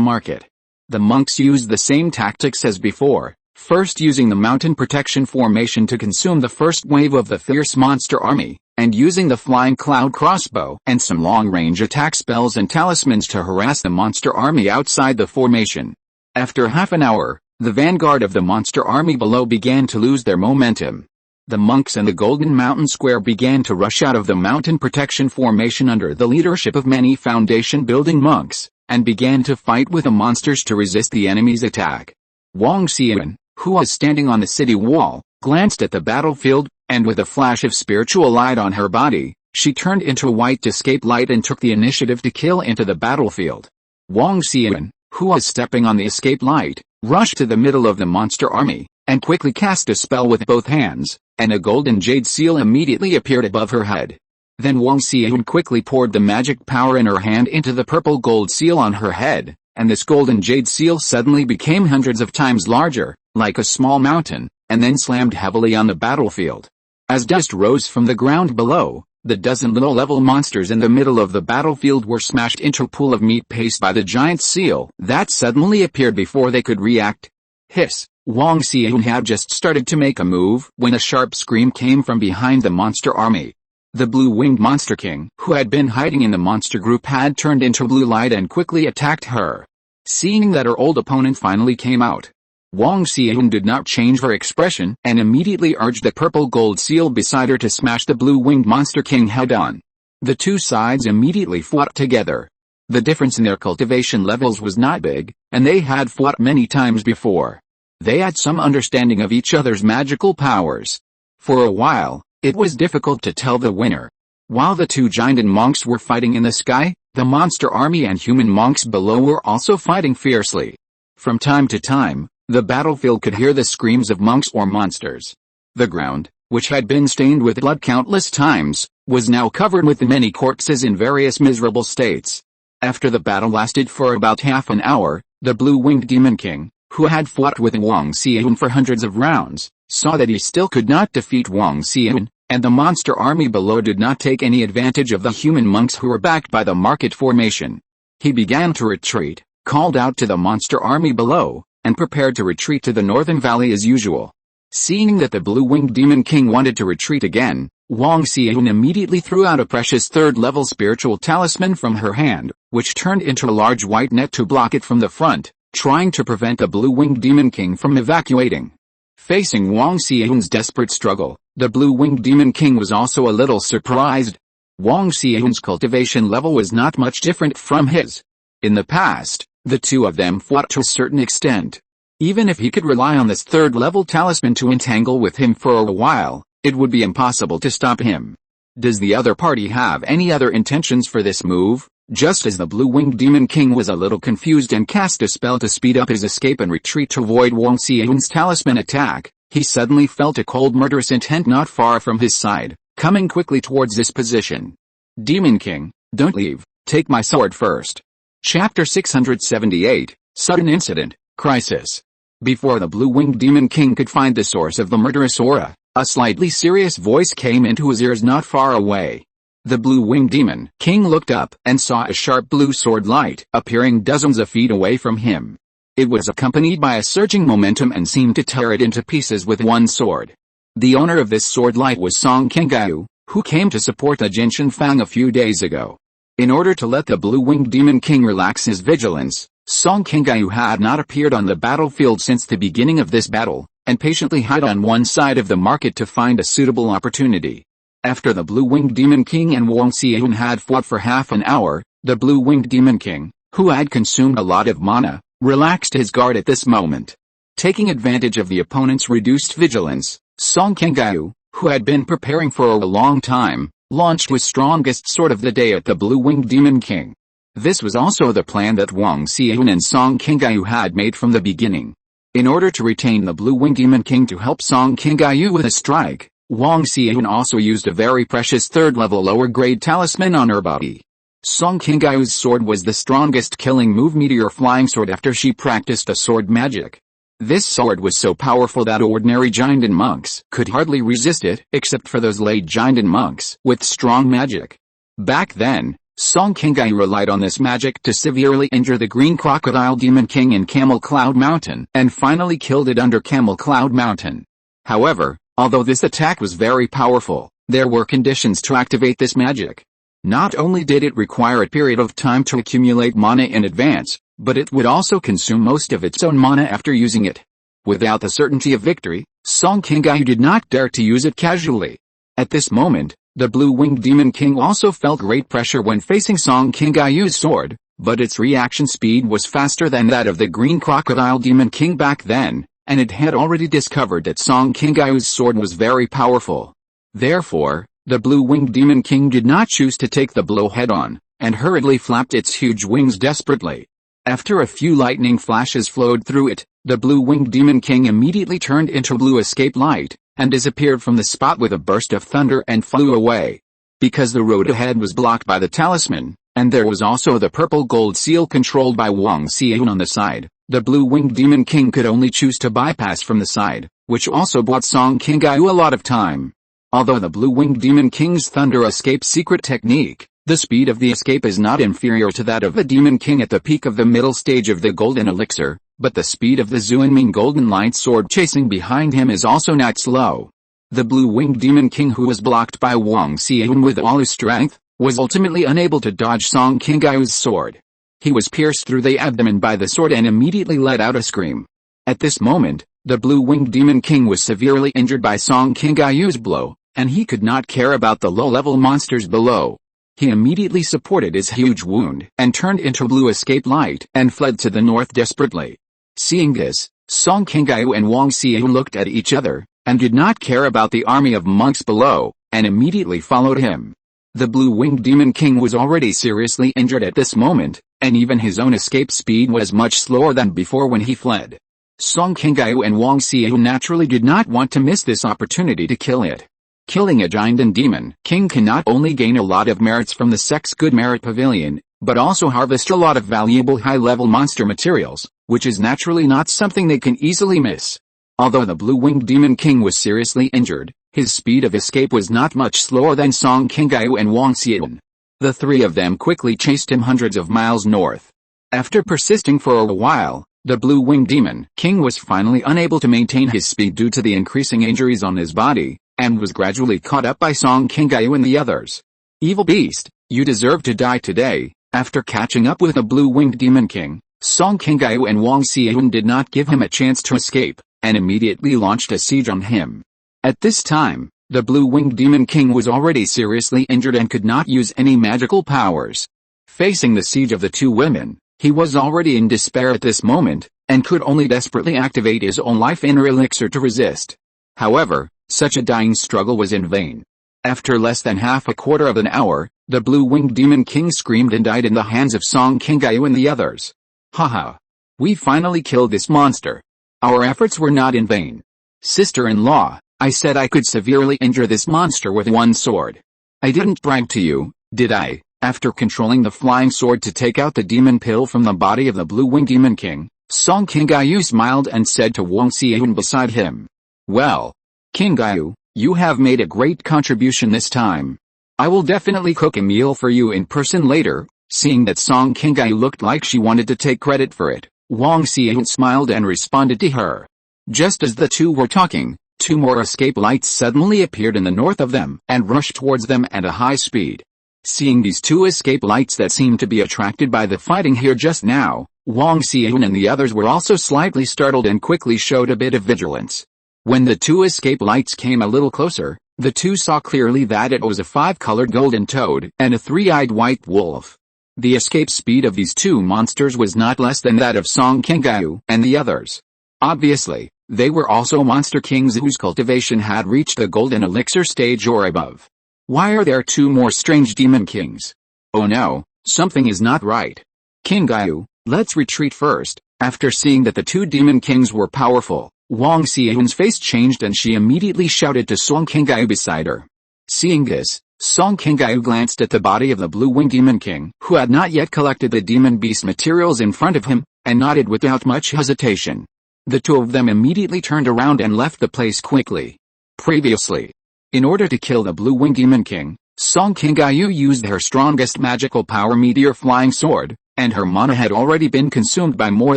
market. The monks used the same tactics as before, first using the mountain protection formation to consume the first wave of the fierce monster army, and using the flying cloud crossbow and some long-range attack spells and talismans to harass the monster army outside the formation. After half an hour, the vanguard of the monster army below began to lose their momentum. The monks in the Golden Mountain Square began to rush out of the mountain protection formation under the leadership of many foundation-building monks, and began to fight with the monsters to resist the enemy's attack. Wang Xian, who was standing on the city wall, glanced at the battlefield, and with a flash of spiritual light on her body, she turned into a white escape light and took the initiative to kill into the battlefield. Wang Xian, who was stepping on the escape light, rushed to the middle of the monster army, and quickly cast a spell with both hands, and a golden jade seal immediately appeared above her head. Then Wang Xian quickly poured the magic power in her hand into the purple gold seal on her head, and this golden jade seal suddenly became hundreds of times larger, like a small mountain, and then slammed heavily on the battlefield. As dust rose from the ground below, the dozen low-level monsters in the middle of the battlefield were smashed into a pool of meat paste by the giant seal that suddenly appeared before they could react. Hiss! Wang Xian had just started to make a move when a sharp scream came from behind the monster army. The blue-winged monster king, who had been hiding in the monster group, had turned into blue light and quickly attacked her. Seeing that her old opponent finally came out, Wang Xian did not change her expression and immediately urged the purple gold seal beside her to smash the blue-winged monster king head-on. The two sides immediately fought together. The difference in their cultivation levels was not big, and they had fought many times before. They had some understanding of each other's magical powers. For a while, it was difficult to tell the winner. While the two giant monks were fighting in the sky, the monster army and human monks below were also fighting fiercely. From time to time, the battlefield could hear the screams of monks or monsters. The ground, which had been stained with blood countless times, was now covered with many corpses in various miserable states. After the battle lasted for about half an hour, the blue-winged demon king, who had fought with Wang Xian for hundreds of rounds, saw that he still could not defeat Wang Xian, and the monster army below did not take any advantage of the human monks who were backed by the market formation. He began to retreat, called out to the monster army below, and prepared to retreat to the northern valley as usual. Seeing that the blue-winged demon king wanted to retreat again, Wang Xian immediately threw out a precious third-level spiritual talisman from her hand, which turned into a large white net to block it from the front, trying to prevent the blue-winged demon king from evacuating. Facing Wang Xian's desperate struggle, the blue-winged demon king was also a little surprised. Wang Xian's cultivation level was not much different from his. In the past, the two of them fought to a certain extent. Even if he could rely on this third-level talisman to entangle with him for a while, it would be impossible to stop him. Does the other party have any other intentions for this move? Just as the blue-winged demon king was a little confused and cast a spell to speed up his escape and retreat to avoid Wang Xian's talisman attack, he suddenly felt a cold murderous intent not far from his side, coming quickly towards this position. Demon King, don't leave, take my sword first. Chapter 678, Sudden Incident, Crisis. Before the blue-winged demon king could find the source of the murderous aura, a slightly serious voice came into his ears not far away. The blue-winged demon king looked up and saw a sharp blue sword light appearing dozens of feet away from him. It was accompanied by a surging momentum and seemed to tear it into pieces with one sword. The owner of this sword light was Song Qingming, who came to support the Jinshan Fang a few days ago. In order to let the blue-winged demon king relax his vigilance, Song Qingming had not appeared on the battlefield since the beginning of this battle, and patiently hid on one side of the market to find a suitable opportunity. After the blue-winged demon king and Wang Xian had fought for half an hour, the blue-winged demon king, who had consumed a lot of mana, relaxed his guard at this moment. Taking advantage of the opponent's reduced vigilance, Song Qingming, who had been preparing for a long time, launched his strongest sword of the day at the blue-winged demon king. This was also the plan that Wang Xian and Song Qingming had made from the beginning. In order to retain the blue-winged demon king to help Song Qingming with a strike, Wang Xian also used a very precious third-level lower-grade talisman on her body. Song Qingming's sword was the strongest killing move meteor flying sword after she practiced a sword magic. This sword was so powerful that ordinary giant monks could hardly resist it, except for those late giant monks with strong magic. Back then, Song Qingming relied on this magic to severely injure the green crocodile demon king in Camel Cloud Mountain and finally killed it under Camel Cloud Mountain. However, although this attack was very powerful, there were conditions to activate this magic. Not only did it require a period of time to accumulate mana in advance, but it would also consume most of its own mana after using it. Without the certainty of victory, Song Qingming did not dare to use it casually. At this moment, the blue-winged demon king also felt great pressure when facing Song Qingming's sword, but its reaction speed was faster than that of the green crocodile demon king back then, and it had already discovered that Song Qingyu's sword was very powerful. Therefore, the blue-winged demon king did not choose to take the blow head-on, and hurriedly flapped its huge wings desperately. After a few lightning flashes flowed through it, the blue-winged demon king immediately turned into blue escape light, and disappeared from the spot with a burst of thunder and flew away. Because the road ahead was blocked by the talisman, and there was also the purple gold seal controlled by Wang Xian on the side, the blue-winged demon king could only choose to bypass from the side, which also bought Song Qingyu a lot of time. Although the blue-winged demon king's thunder escape secret technique, the speed of the escape is not inferior to that of the demon king at the peak of the middle stage of the golden elixir, but the speed of the Qingming golden light sword chasing behind him is also not slow. The blue-winged demon king, who was blocked by Wang Xian with all his strength, was ultimately unable to dodge Song Qingyu's sword. He was pierced through the abdomen by the sword and immediately let out a scream. At this moment, the blue-winged demon king was severely injured by Song Qingyu's blow, and he could not care about the low-level monsters below. He immediately supported his huge wound and turned into blue escape light and fled to the north desperately. Seeing this, Song Qingyu and Wang Xian looked at each other, and did not care about the army of monks below, and immediately followed him. The blue-winged demon king was already seriously injured at this moment, and even his own escape speed was much slower than before when he fled. Song Qingyu and Wang Xian naturally did not want to miss this opportunity to kill it. Killing a giant and demon king can not only gain a lot of merits from the Sex Good Merit Pavilion, but also harvest a lot of valuable high-level monster materials, which is naturally not something they can easily miss. Although the blue-winged demon king was seriously injured, his speed of escape was not much slower than Song Qingyu and Wang Xian. The three of them quickly chased him hundreds of miles north. After persisting for a while, the blue-winged demon king was finally unable to maintain his speed due to the increasing injuries on his body, and was gradually caught up by Song Qingyu and the others. Evil beast, you deserve to die today. After catching up with the blue-winged demon king, Song Qingyu and Wang Xian did not give him a chance to escape, and immediately launched a siege on him. At this time, the blue-winged demon king was already seriously injured and could not use any magical powers. Facing the siege of the two women, he was already in despair at this moment, and could only desperately activate his own life inner elixir to resist. However, such a dying struggle was in vain. After less than half a quarter of an hour, the blue-winged demon king screamed and died in the hands of Song Qingyu and the others. Haha! We finally killed this monster. Our efforts were not in vain. Sister-in-law, I said I could severely injure this monster with one sword. I didn't brag to you, did I? After controlling the flying sword to take out the demon pill from the body of the blue-winged demon king, Song Qingyu smiled and said to Wang Xian beside him. Well, Qingyu, you have made a great contribution this time. I will definitely cook a meal for you in person later. Seeing that Song Qingyu looked like she wanted to take credit for it, Wang Xian smiled and responded to her. Just as the two were talking, two more escape lights suddenly appeared in the north of them and rushed towards them at a high speed. Seeing these two escape lights that seemed to be attracted by the fighting here just now, Wang Xian and the others were also slightly startled and quickly showed a bit of vigilance. When the two escape lights came a little closer, the two saw clearly that it was a five-colored golden toad and a three-eyed white wolf. The escape speed of these two monsters was not less than that of Song Qingyu and the others. Obviously, they were also monster kings whose cultivation had reached the golden elixir stage or above. Why are there two more strange demon kings? Oh no, something is not right. Qingyu, let's retreat first. After seeing that the two demon kings were powerful, Wang Xian's face changed and she immediately shouted to Song Qingyu beside her. Seeing this, Song Qingyu glanced at the body of the blue-winged demon king, who had not yet collected the demon beast materials in front of him, and nodded without much hesitation. The two of them immediately turned around and left the place quickly. Previously, in order to kill the blue-winged demon king, Song Qingyu used her strongest magical power meteor flying sword, and her mana had already been consumed by more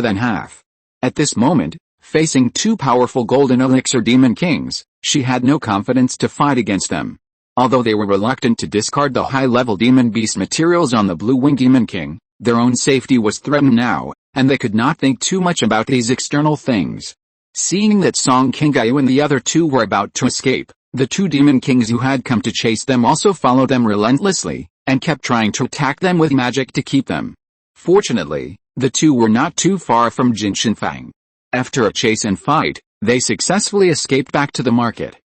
than half. At this moment, facing two powerful golden elixir demon kings, she had no confidence to fight against them. Although they were reluctant to discard the high-level demon beast materials on the blue-winged demon king, their own safety was threatened now, and they could not think too much about these external things. Seeing that Song Qingyu and the other two were about to escape, the two demon kings who had come to chase them also followed them relentlessly, and kept trying to attack them with magic to keep them. Fortunately, the two were not too far from Jin Shinfang. After a chase and fight, they successfully escaped back to the market.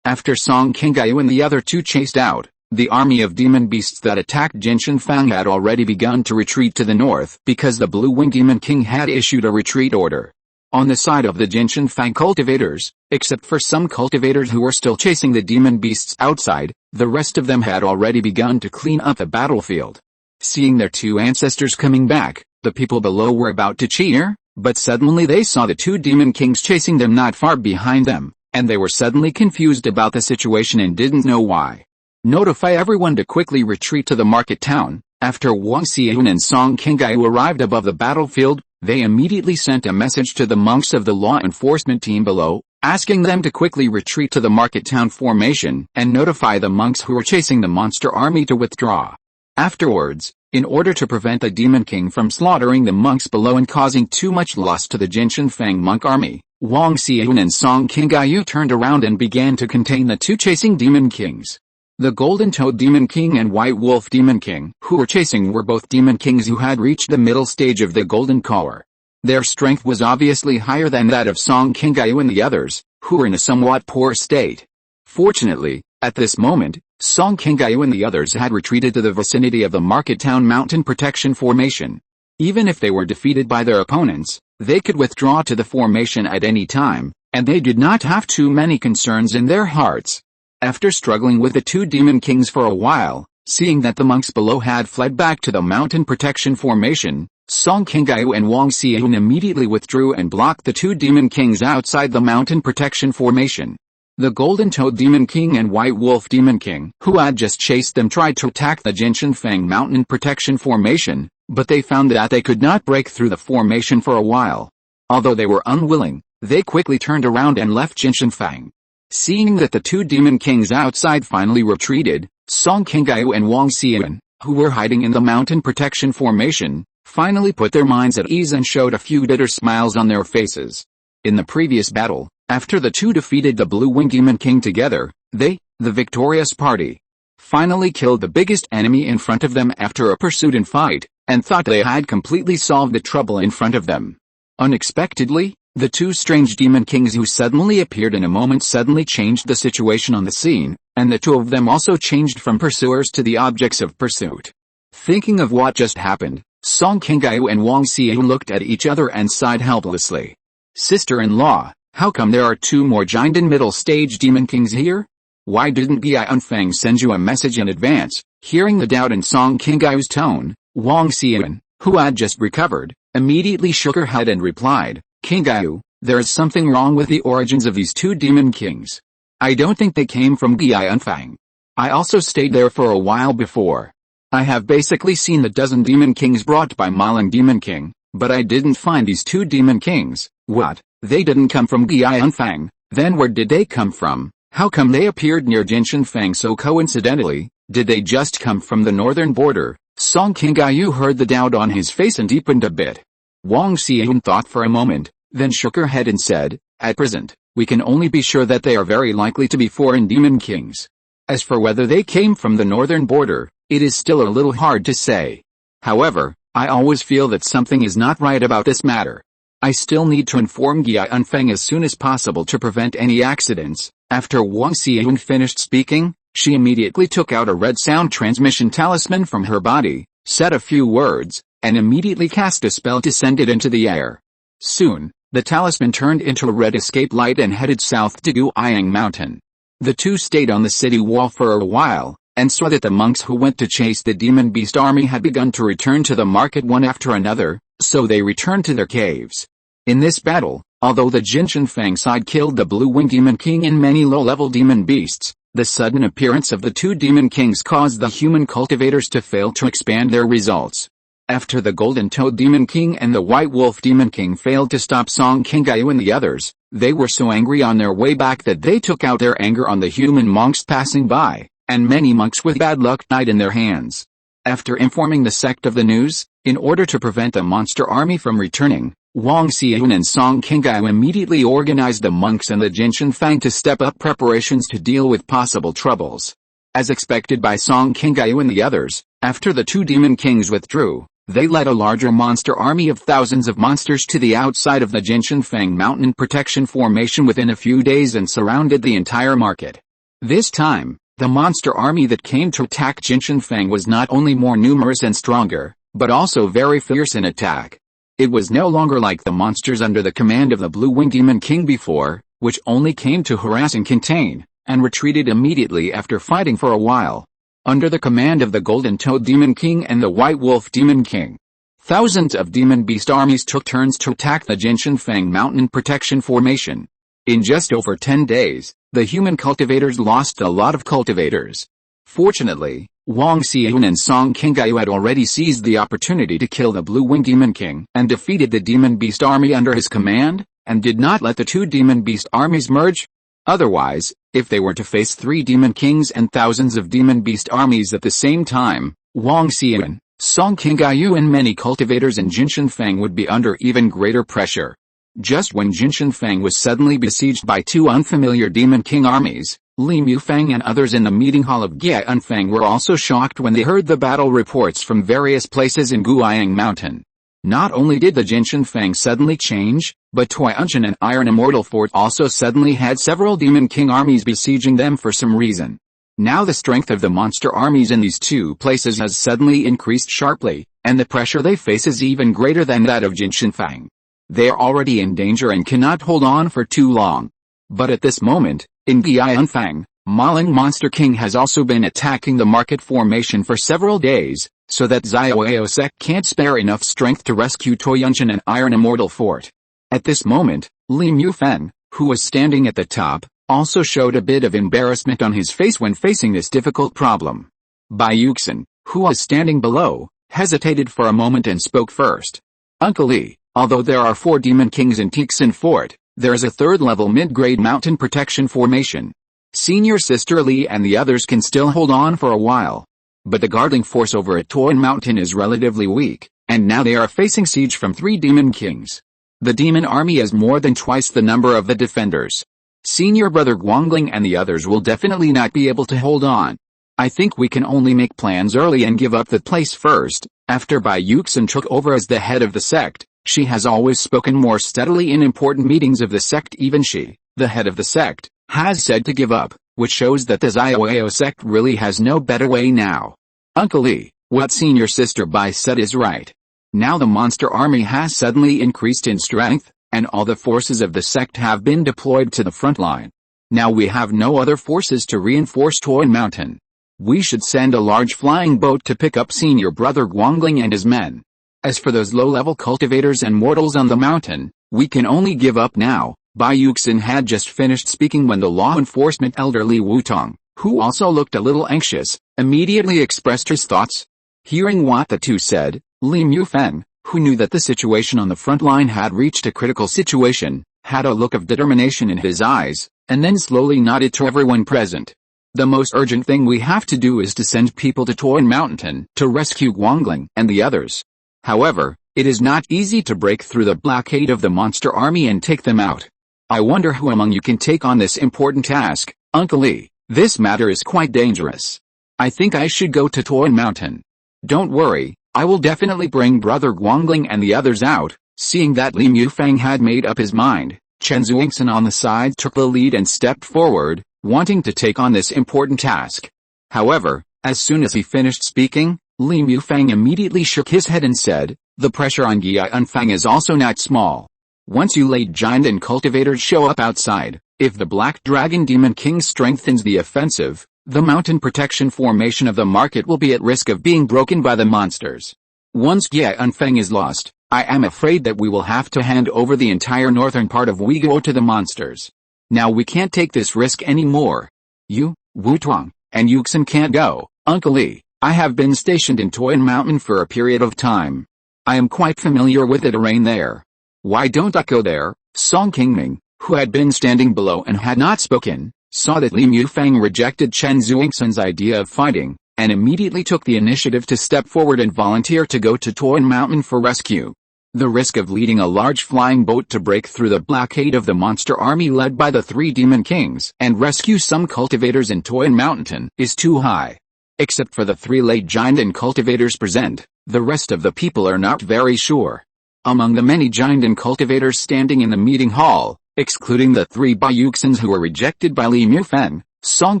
After Song Qingyu and the other two chased out, the army of demon beasts that attacked Jin Shinfang had already begun to retreat to the north because the Blue Wing Demon King had issued a retreat order. On the side of the Jin Shinfang cultivators, except for some cultivators who were still chasing the demon beasts outside, the rest of them had already begun to clean up the battlefield. Seeing their two ancestors coming back, the people below were about to cheer, but suddenly they saw the two demon kings chasing them not far behind them, and they were suddenly confused about the situation and didn't know why. Notify everyone to quickly retreat to the market town. After Wang Xian and Song Qingyu arrived above the battlefield, they immediately sent a message to the monks of the law enforcement team below, asking them to quickly retreat to the market town formation and notify the monks who were chasing the monster army to withdraw. Afterwards, in order to prevent the Demon King from slaughtering the monks below and causing too much loss to the Jin Shinfang monk army, Wang Xian and Song Qingyu turned around and began to contain the two chasing Demon Kings. The Golden Toad Demon King and White Wolf Demon King who were chasing were both Demon Kings who had reached the middle stage of the Golden Collar. Their strength was obviously higher than that of Song Qingyu and the others, who were in a somewhat poor state. Fortunately, at this moment, Song Qingyu and the others had retreated to the vicinity of the Market Town Mountain Protection Formation. Even if they were defeated by their opponents, they could withdraw to the formation at any time, and they did not have too many concerns in their hearts. After struggling with the two Demon Kings for a while, seeing that the monks below had fled back to the Mountain Protection Formation, Song Qingyu and Wang Xian immediately withdrew and blocked the two Demon Kings outside the Mountain Protection Formation. The Golden Toad Demon King and White Wolf Demon King, who had just chased them, tried to attack the Jin Shinfang Mountain Protection Formation, but they found that they could not break through the formation for a while. Although they were unwilling, they quickly turned around and left Jin Shinfang. Seeing that the two Demon Kings outside finally retreated, Song Qingyu and Wang Xian, who were hiding in the Mountain Protection Formation, finally put their minds at ease and showed a few bitter smiles on their faces. In the previous battle, after the two defeated the Blue Wing Demon King together, they, the victorious party, finally killed the biggest enemy in front of them after a pursuit and fight, and thought they had completely solved the trouble in front of them. Unexpectedly, the two strange Demon Kings who suddenly appeared in a moment suddenly changed the situation on the scene, and the two of them also changed from pursuers to the objects of pursuit. Thinking of what just happened, Song Qingyu and Wang Xian looked at each other and sighed helplessly. Sister-in-law, how come there are two more giant and middle-stage Demon Kings here? Why didn't Qi Anfeng send you a message in advance? Hearing the doubt in Song Qingyu's tone, Wang Xian, who had just recovered, immediately shook her head and replied, Qingyu, there is something wrong with the origins of these two Demon Kings. I don't think they came from Qi Anfeng. I also stayed there for a while before. I have basically seen the dozen Demon Kings brought by Maling Demon King, but I didn't find these two Demon Kings. What? They didn't come from Qi Anfeng? Then where did they come from? How come they appeared near Jin Shinfang so coincidentally? Did they just come from the northern border? Song Qingyu heard the doubt on his face and deepened a bit. Wang Xian thought for a moment, then shook her head and said, at present, we can only be sure that they are very likely to be foreign Demon Kings. As for whether they came from the northern border, it is still a little hard to say. However, I always feel that something is not right about this matter. I still need to inform Qi Anfeng as soon as possible to prevent any accidents. After Wang Xian finished speaking, she immediately took out a red sound transmission talisman from her body, said a few words, and immediately cast a spell to send it into the air. Soon, the talisman turned into a red escape light and headed south to Qiyang Mountain. The two stayed on the city wall for a while, and saw that the monks who went to chase the demon beast army had begun to return to the market one after another, so they returned to their caves. In this battle, although the Jin Shinfang side killed the Blue Wing Demon King and many low-level demon beasts, the sudden appearance of the two Demon Kings caused the human cultivators to fail to expand their results. After the Golden Toad Demon King and the White Wolf Demon King failed to stop Song Qingyu and the others, they were so angry on their way back that they took out their anger on the human monks passing by, and many monks with bad luck died in their hands. After informing the sect of the news, in order to prevent the monster army from returning, Wang Xian and Song Qingyu immediately organized the monks and the Jin Shinfang to step up preparations to deal with possible troubles. As expected by Song Qingyu and the others, after the two Demon Kings withdrew, They led a larger monster army of thousands of monsters to the outside of the Jinshanfeng Mountain Protection Formation within a few days and surrounded the entire market. This time, the monster army that came to attack Jinshanfeng was not only more numerous and stronger, but also very fierce in attack. It was no longer like the monsters under the command of the Blue-Winged Demon King before, which only came to harass and contain, and retreated immediately after fighting for a while. Under the command of the Golden Toad Demon King and the White Wolf Demon King, thousands of demon beast armies took turns to attack the Jinshanfeng Mountain Protection Formation. In just over 10 days, the human cultivators lost a lot of cultivators. Fortunately, Wang Xian and Song Qingyu had already seized the opportunity to kill the Blue-Winged Demon King and defeated the demon beast army under his command, and did not let the two demon beast armies merge. Otherwise, if they were to face 3 demon kings and thousands of demon beast armies at the same time, Wang Xian, Song Qingyu and many cultivators in Jinshanfeng would be under even greater pressure. Just when Jinshanfeng was suddenly besieged by 2 unfamiliar demon king armies, Li Mufang and others in the meeting hall of Jianfeng were also shocked when they heard the battle reports from various places in Guiyang Mountain. Not only did the Jinshanfeng suddenly change, but Tuianshan and Iron Immortal Fort also suddenly had several demon king armies besieging them for some reason. Now the strength of the monster armies in these 2 places has suddenly increased sharply, and the pressure they face is even greater than that of Jinshanfeng. They are already in danger and cannot hold on for too long. But at this moment, in Jianfeng, Maling Monster King has also been attacking the market formation for several days, so that Xiaoyao sect can't spare enough strength to rescue Tuianshan and Iron Immortal Fort. At this moment, Li Mufeng, who was standing at the top, also showed a bit of embarrassment on his face when facing this difficult problem. Bai Yuxin, who was standing below, hesitated for a moment and spoke first. Uncle Li, although there are 4 demon kings in Tixin Fort, there is a 3rd-level mid-grade mountain protection formation. Senior Sister Li and the others can still hold on for a while. But the guarding force over at Toin Mountain is relatively weak, and now they are facing siege from 3 demon kings. The demon army is more than twice the number of the defenders. Senior Brother Guangling and the others will definitely not be able to hold on. I think we can only make plans early and give up the place first. After Bai Yuxin took over as the head of the sect, she has always spoken more steadily in important meetings of the sect. Even she, the head of the sect, has said to give up, which shows that the Xiaoyao sect really has no better way now. Uncle Li, what Senior Sister Bai said is right. Now the monster army has suddenly increased in strength, and all the forces of the sect have been deployed to the front line. Now we have no other forces to reinforce Toin Mountain. We should send a large flying boat to pick up Senior Brother Guangling and his men. As for those low-level cultivators and mortals on the mountain, we can only give up now. Bai Yuxin had just finished speaking when the law enforcement elder Li Wutong, who also looked a little anxious, immediately expressed his thoughts. Hearing what the two said, Li Mufeng, who knew that the situation on the front line had reached a critical situation, had a look of determination in his eyes, and then slowly nodded to everyone present. The most urgent thing we have to do is to send people to Toin Mountain to rescue Guangling and the others. However, it is not easy to break through the blockade of the monster army and take them out. I wonder who among you can take on this important task. Uncle Li, this matter is quite dangerous. I think I should go to Toin Mountain. Don't worry, I will definitely bring Brother Guangling and the others out. Seeing that Li Mufeng had made up his mind, Chen Zuixin on the side took the lead and stepped forward, wanting to take on this important task. However, as soon as he finished speaking, Li Mufeng immediately shook his head and said, the pressure on Jianfeng is also not small. Once you late giant and cultivators show up outside, if the Black Dragon Demon King strengthens the offensive, the mountain protection formation of the market will be at risk of being broken by the monsters. Once Jianfeng is lost, I am afraid that we will have to hand over the entire northern part of Uyghur to the monsters. Now we can't take this risk anymore. You, Wutong, and Yuxin can't go. Uncle Li, I have been stationed in Toin Mountain for a period of time. I am quite familiar with the terrain there. Why don't I go there? Song Qingming, who had been standing below and had not spoken, saw that Li Mufeng rejected Chen Zuixin's idea of fighting, and immediately took the initiative to step forward and volunteer to go to Toin Mountain for rescue. The risk of leading a large flying boat to break through the blockade of the monster army led by the 3 demon kings and rescue some cultivators in Toin Mountain is too high. Except for the 3 late giant and cultivators present, The rest of the people are not very sure. Among the many giant and cultivators standing in the meeting hall, excluding the 3 Bayuxians who were rejected by Li Mufeng, Song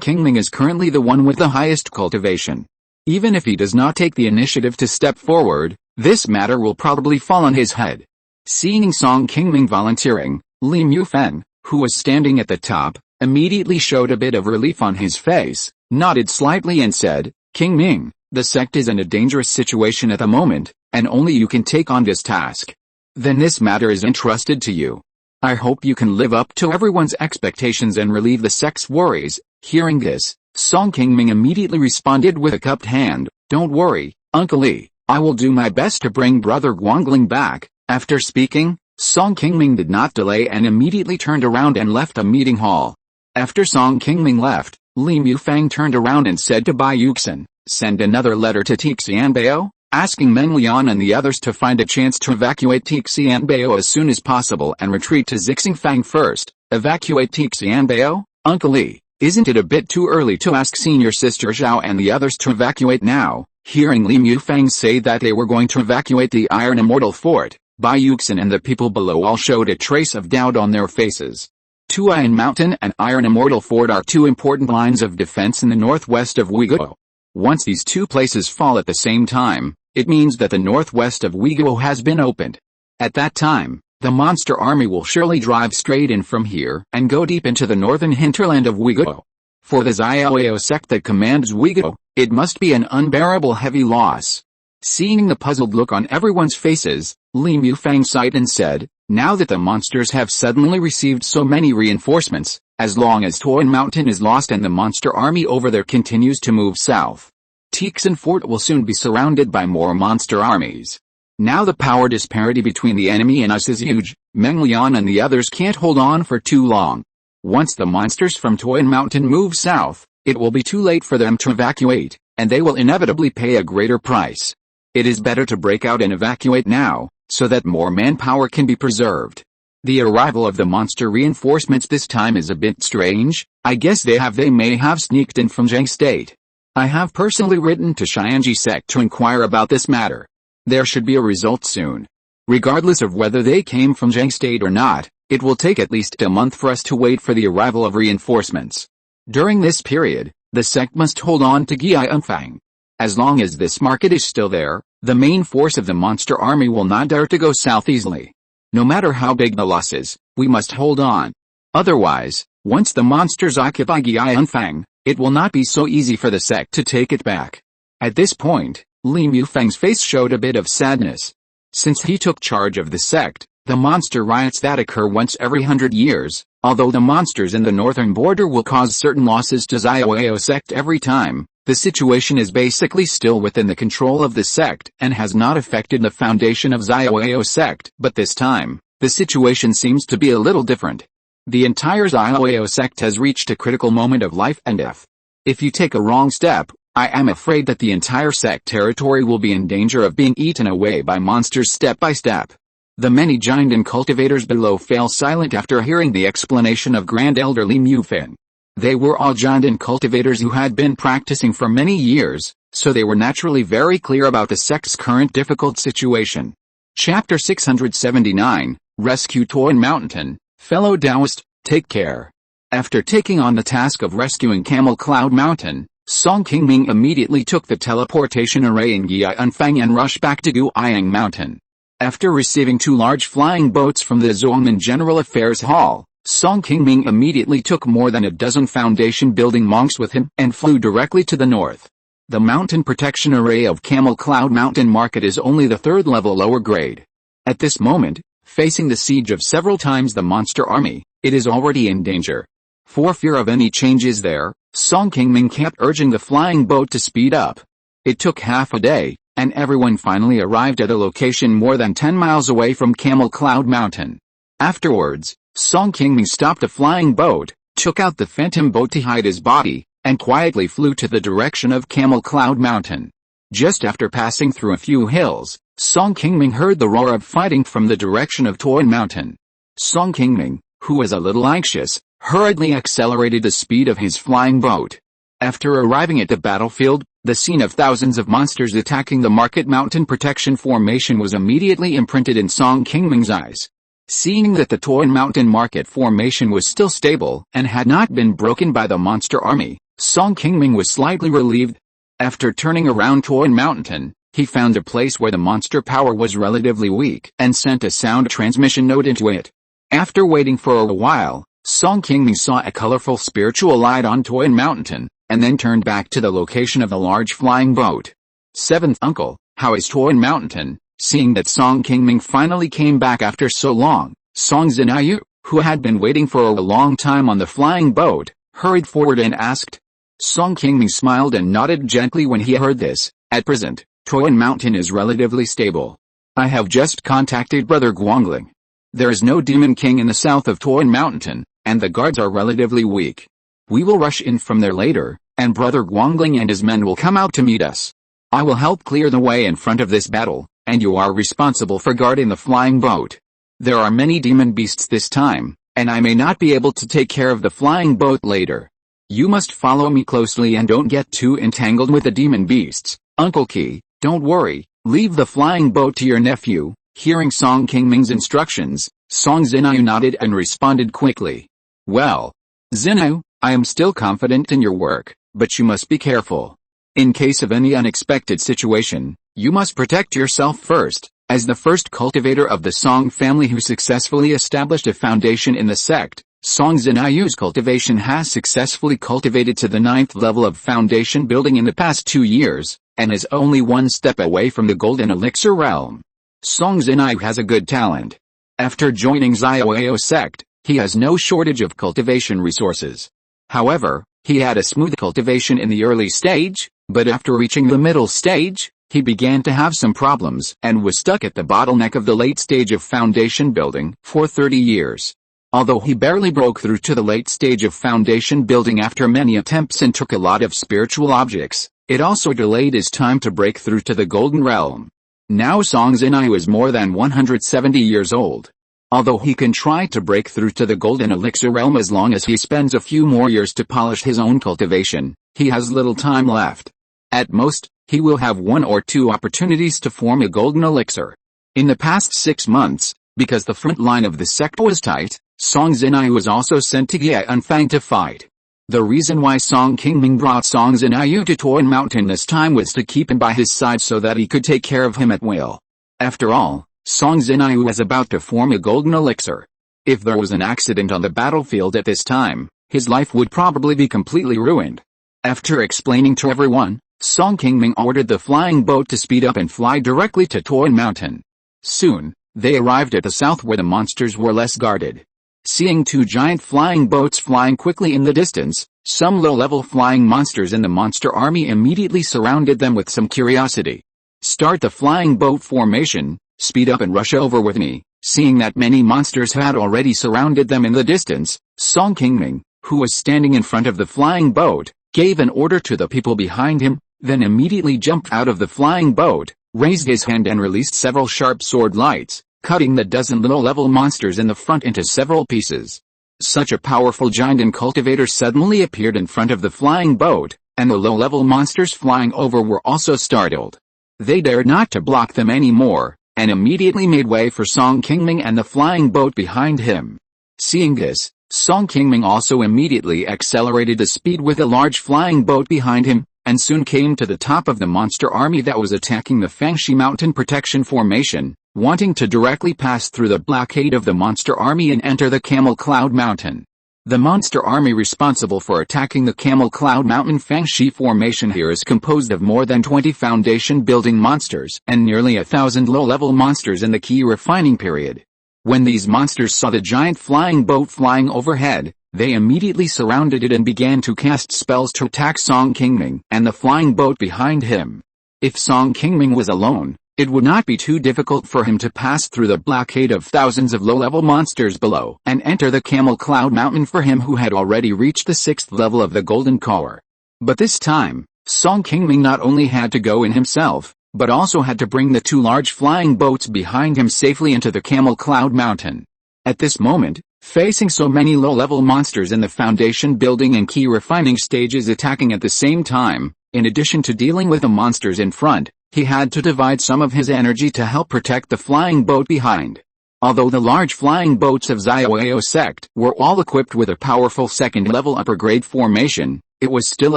Qingming is currently the one with the highest cultivation. Even if he does not take the initiative to step forward, this matter will probably fall on his head. Seeing Song Qingming volunteering, Li Mufeng, who was standing at the top, immediately showed a bit of relief on his face, nodded slightly and said, "Qingming, the sect is in a dangerous situation at the moment, and only you can take on this task. Then this matter is entrusted to you. I hope you can live up to everyone's expectations and relieve the sect's worries." Hearing this, Song Qingming immediately responded with a cupped hand, "Don't worry, Uncle Li, I will do my best to bring Brother Guangling back." After speaking, Song Qingming did not delay and immediately turned around and left the meeting hall. After Song Qingming left, Li Mufeng turned around and said to Bai Yuxin, "Send another letter to Tixianbao, asking Meng Lian and the others to find a chance to evacuate Tixianbao as soon as possible and retreat to Zixingfang first." "Evacuate Tixianbao, Uncle Li? Isn't it a bit too early to ask Senior Sister Zhao and the others to evacuate now?" Hearing Li Mufeng say that they were going to evacuate the Iron Immortal Fort, Bai Yuxin and the people below all showed a trace of doubt on their faces. Qingming Mountain and Iron Immortal Fort are 2 important lines of defense in the northwest of Uiguo. Once these 2 places fall at the same time, it means that the northwest of Uiguo has been opened. At that time, the monster army will surely drive straight in from here and go deep into the northern hinterland of Uiguo. For the Xiaoyao sect that commands Uiguo, it must be an unbearable heavy loss. Seeing the puzzled look on everyone's faces, Li Mufeng sighed and said, "Now that the monsters have suddenly received so many reinforcements, as long as Qingming Mountain is lost and the monster army over there continues to move south, Tixin Fort will soon be surrounded by more monster armies. Now the power disparity between the enemy and us is huge. Meng Lian and the others can't hold on for too long. Once the monsters from Qingming Mountain move south, it will be too late for them to evacuate, and they will inevitably pay a greater price. It is better to break out and evacuate now, so that more manpower can be preserved. The arrival of the monster reinforcements this time is a bit strange. I guess they may have sneaked in from Zhang State. I have personally written to Xianji sect to inquire about this matter. There should be a result soon. Regardless of whether they came from Zhang State or not, it will take at least a month for us to wait for the arrival of reinforcements. During this period, the sect must hold on to Gianfang. As long as this market is still there, the main force of the monster army will not dare to go south easily. No matter how big the losses, we must hold on. Otherwise, once the monsters occupy Gianfang, it will not be so easy for the sect to take it back." At this point, Li Mufeng's face showed a bit of sadness. Since he took charge of the sect, the monster riots that occur once every 100 years, although the monsters in the northern border will cause certain losses to Xiaoyao sect every time, the situation is basically still within the control of the sect and has not affected the foundation of Xiaoyao sect. But this time, the situation seems to be a little different. The entire Xiaoyao sect has reached a critical moment of life and death. If you take a wrong step, I am afraid that the entire sect territory will be in danger of being eaten away by monsters step by step. The many giant and cultivators below fell silent after hearing the explanation of Grand Elder Li Mufeng. They were all giant and cultivators who had been practicing for many years, so they were naturally very clear about the sect's current difficult situation. Chapter 679, Rescue Qingming Mountain. Fellow Taoist, take care. After taking on the task of rescuing Camel Cloud Mountain, Song Qingming immediately took the teleportation array in Gianfang and rushed back to Guiyang Mountain. After receiving 2 large flying boats from the Zhongmen General Affairs Hall, Song Qingming immediately took more than a dozen foundation-building monks with him and flew directly to the north. The mountain protection array of Camel Cloud Mountain Market is only the 3rd level lower grade. At this moment, facing the siege of several times the monster army, it is already in danger. For fear of any changes there, Song Qingming kept urging the flying boat to speed up. It took half a day, and everyone finally arrived at a location more than 10 miles away from Camel Cloud Mountain. Afterwards, Song Qingming stopped the flying boat, took out the phantom boat to hide his body, and quietly flew to the direction of Camel Cloud Mountain. Just after passing through a few hills, Song Qingming heard the roar of fighting from the direction of Qingming Mountain. Song Qingming, who was a little anxious, hurriedly accelerated the speed of his flying boat. After arriving at the battlefield, the scene of thousands of monsters attacking the Market Mountain protection formation was immediately imprinted in Song Qingming's eyes. Seeing that the Qi Mountain market formation was still stable and had not been broken by the monster army, Song Qingming was slightly relieved. After turning around Qi Mountain, he found a place where the monster power was relatively weak and sent a sound transmission node into it. After waiting for a while, Song Qingming saw a colorful spiritual light on Qi Mountain, and then turned back to the location of the large flying boat. Seventh uncle, how is Qi Mountain? Seeing that Song Qingming finally came back after so long, Song Zinayu, who had been waiting for a long time on the flying boat, hurried forward and asked. Song Qingming smiled and nodded gently when he heard this. At present, Qi Mountain is relatively stable. I have just contacted Brother Guangling. There is no demon king in the south of Qi Mountain, and the guards are relatively weak. We will rush in from there later, and Brother Guangling and his men will come out to meet us. I will help clear the way in front of this battle, and you are responsible for guarding the flying boat. There are many demon beasts this time, and I may not be able to take care of the flying boat later. You must follow me closely and don't get too entangled with the demon beasts. Uncle Qi, don't worry, leave the flying boat to your nephew. Hearing Song Qingming's instructions, Song Zinayu nodded and responded quickly. Well, Zinayu, I am still confident in your work, but you must be careful. In case of any unexpected situation, you must protect yourself first. As the first cultivator of the Song family who successfully established a foundation in the sect, Song Zinayu's cultivation has successfully cultivated to the 9th level of foundation building in the past 2 years, and is only one step away from the golden elixir realm. Song Zinayu has a good talent. After joining Xiaoao sect, he has no shortage of cultivation resources. However, he had a smooth cultivation in the early stage, but after reaching the middle stage, he began to have some problems and was stuck at the bottleneck of the late stage of foundation building for 30 years. Although he barely broke through to the late stage of foundation building after many attempts and took a lot of spiritual objects, it also delayed his time to break through to the golden realm. Now Song Zinayu is more than 170 years old. Although he can try to break through to the golden elixir realm as long as he spends a few more years to polish his own cultivation, he has little time left. At most, he will have 1 or 2 opportunities to form a golden elixir. In the past 6 months, because the front line of the sect was tight, Song Zinayu was also sent to Yanfang to fight. The reason why Song Qingming brought Song Zinayu to Qi Mountain this time was to keep him by his side so that he could take care of him at will. After all, Song Zinayu was about to form a golden elixir. If there was an accident on the battlefield at this time, his life would probably be completely ruined. After explaining to everyone, Song Qingming ordered the flying boat to speed up and fly directly to Qi Mountain. Soon, they arrived at the south where the monsters were less guarded. Seeing 2 giant flying boats flying quickly in the distance, some low-level flying monsters in the monster army immediately surrounded them with some curiosity. Start the flying boat formation, speed up and rush over with me. Seeing that many monsters had already surrounded them in the distance, Song Qingming, who was standing in front of the flying boat, gave an order to the people behind him, then immediately jumped out of the flying boat, raised his hand and released several sharp sword lights, cutting the dozen low-level monsters in the front into several pieces. Such a powerful giant and cultivator suddenly appeared in front of the flying boat, and the low-level monsters flying over were also startled. They dared not to block them anymore, and immediately made way for Song Qingming and the flying boat behind him. Seeing this, Song Qingming also immediately accelerated the speed with a large flying boat behind him, and soon came to the top of the monster army that was attacking the Fangxi Mountain protection formation, wanting to directly pass through the blockade of the monster army and enter the Camel Cloud Mountain. The monster army responsible for attacking the Camel Cloud Mountain Fangxi formation here is composed of more than 20 foundation building monsters and nearly 1,000 low-level monsters in the Qi Refining period. When these monsters saw the giant flying boat flying overhead, they immediately surrounded it and began to cast spells to attack Song Qingming and the flying boat behind him. If Song Qingming was alone, it would not be too difficult for him to pass through the blockade of thousands of low-level monsters below and enter the Camel Cloud Mountain for him who had already reached the 6th level of the Golden Core. But this time, Song Qingming not only had to go in himself, but also had to bring the 2 large flying boats behind him safely into the Camel Cloud Mountain. At this moment, Facing so many low-level monsters in the foundation building and Qi refining stages attacking at the same time, in addition to dealing with the monsters in front, he had to divide some of his energy to help protect the flying boat behind. Although the large flying boats of Xiaoyao sect were all equipped with a powerful second-level upper-grade formation, it was still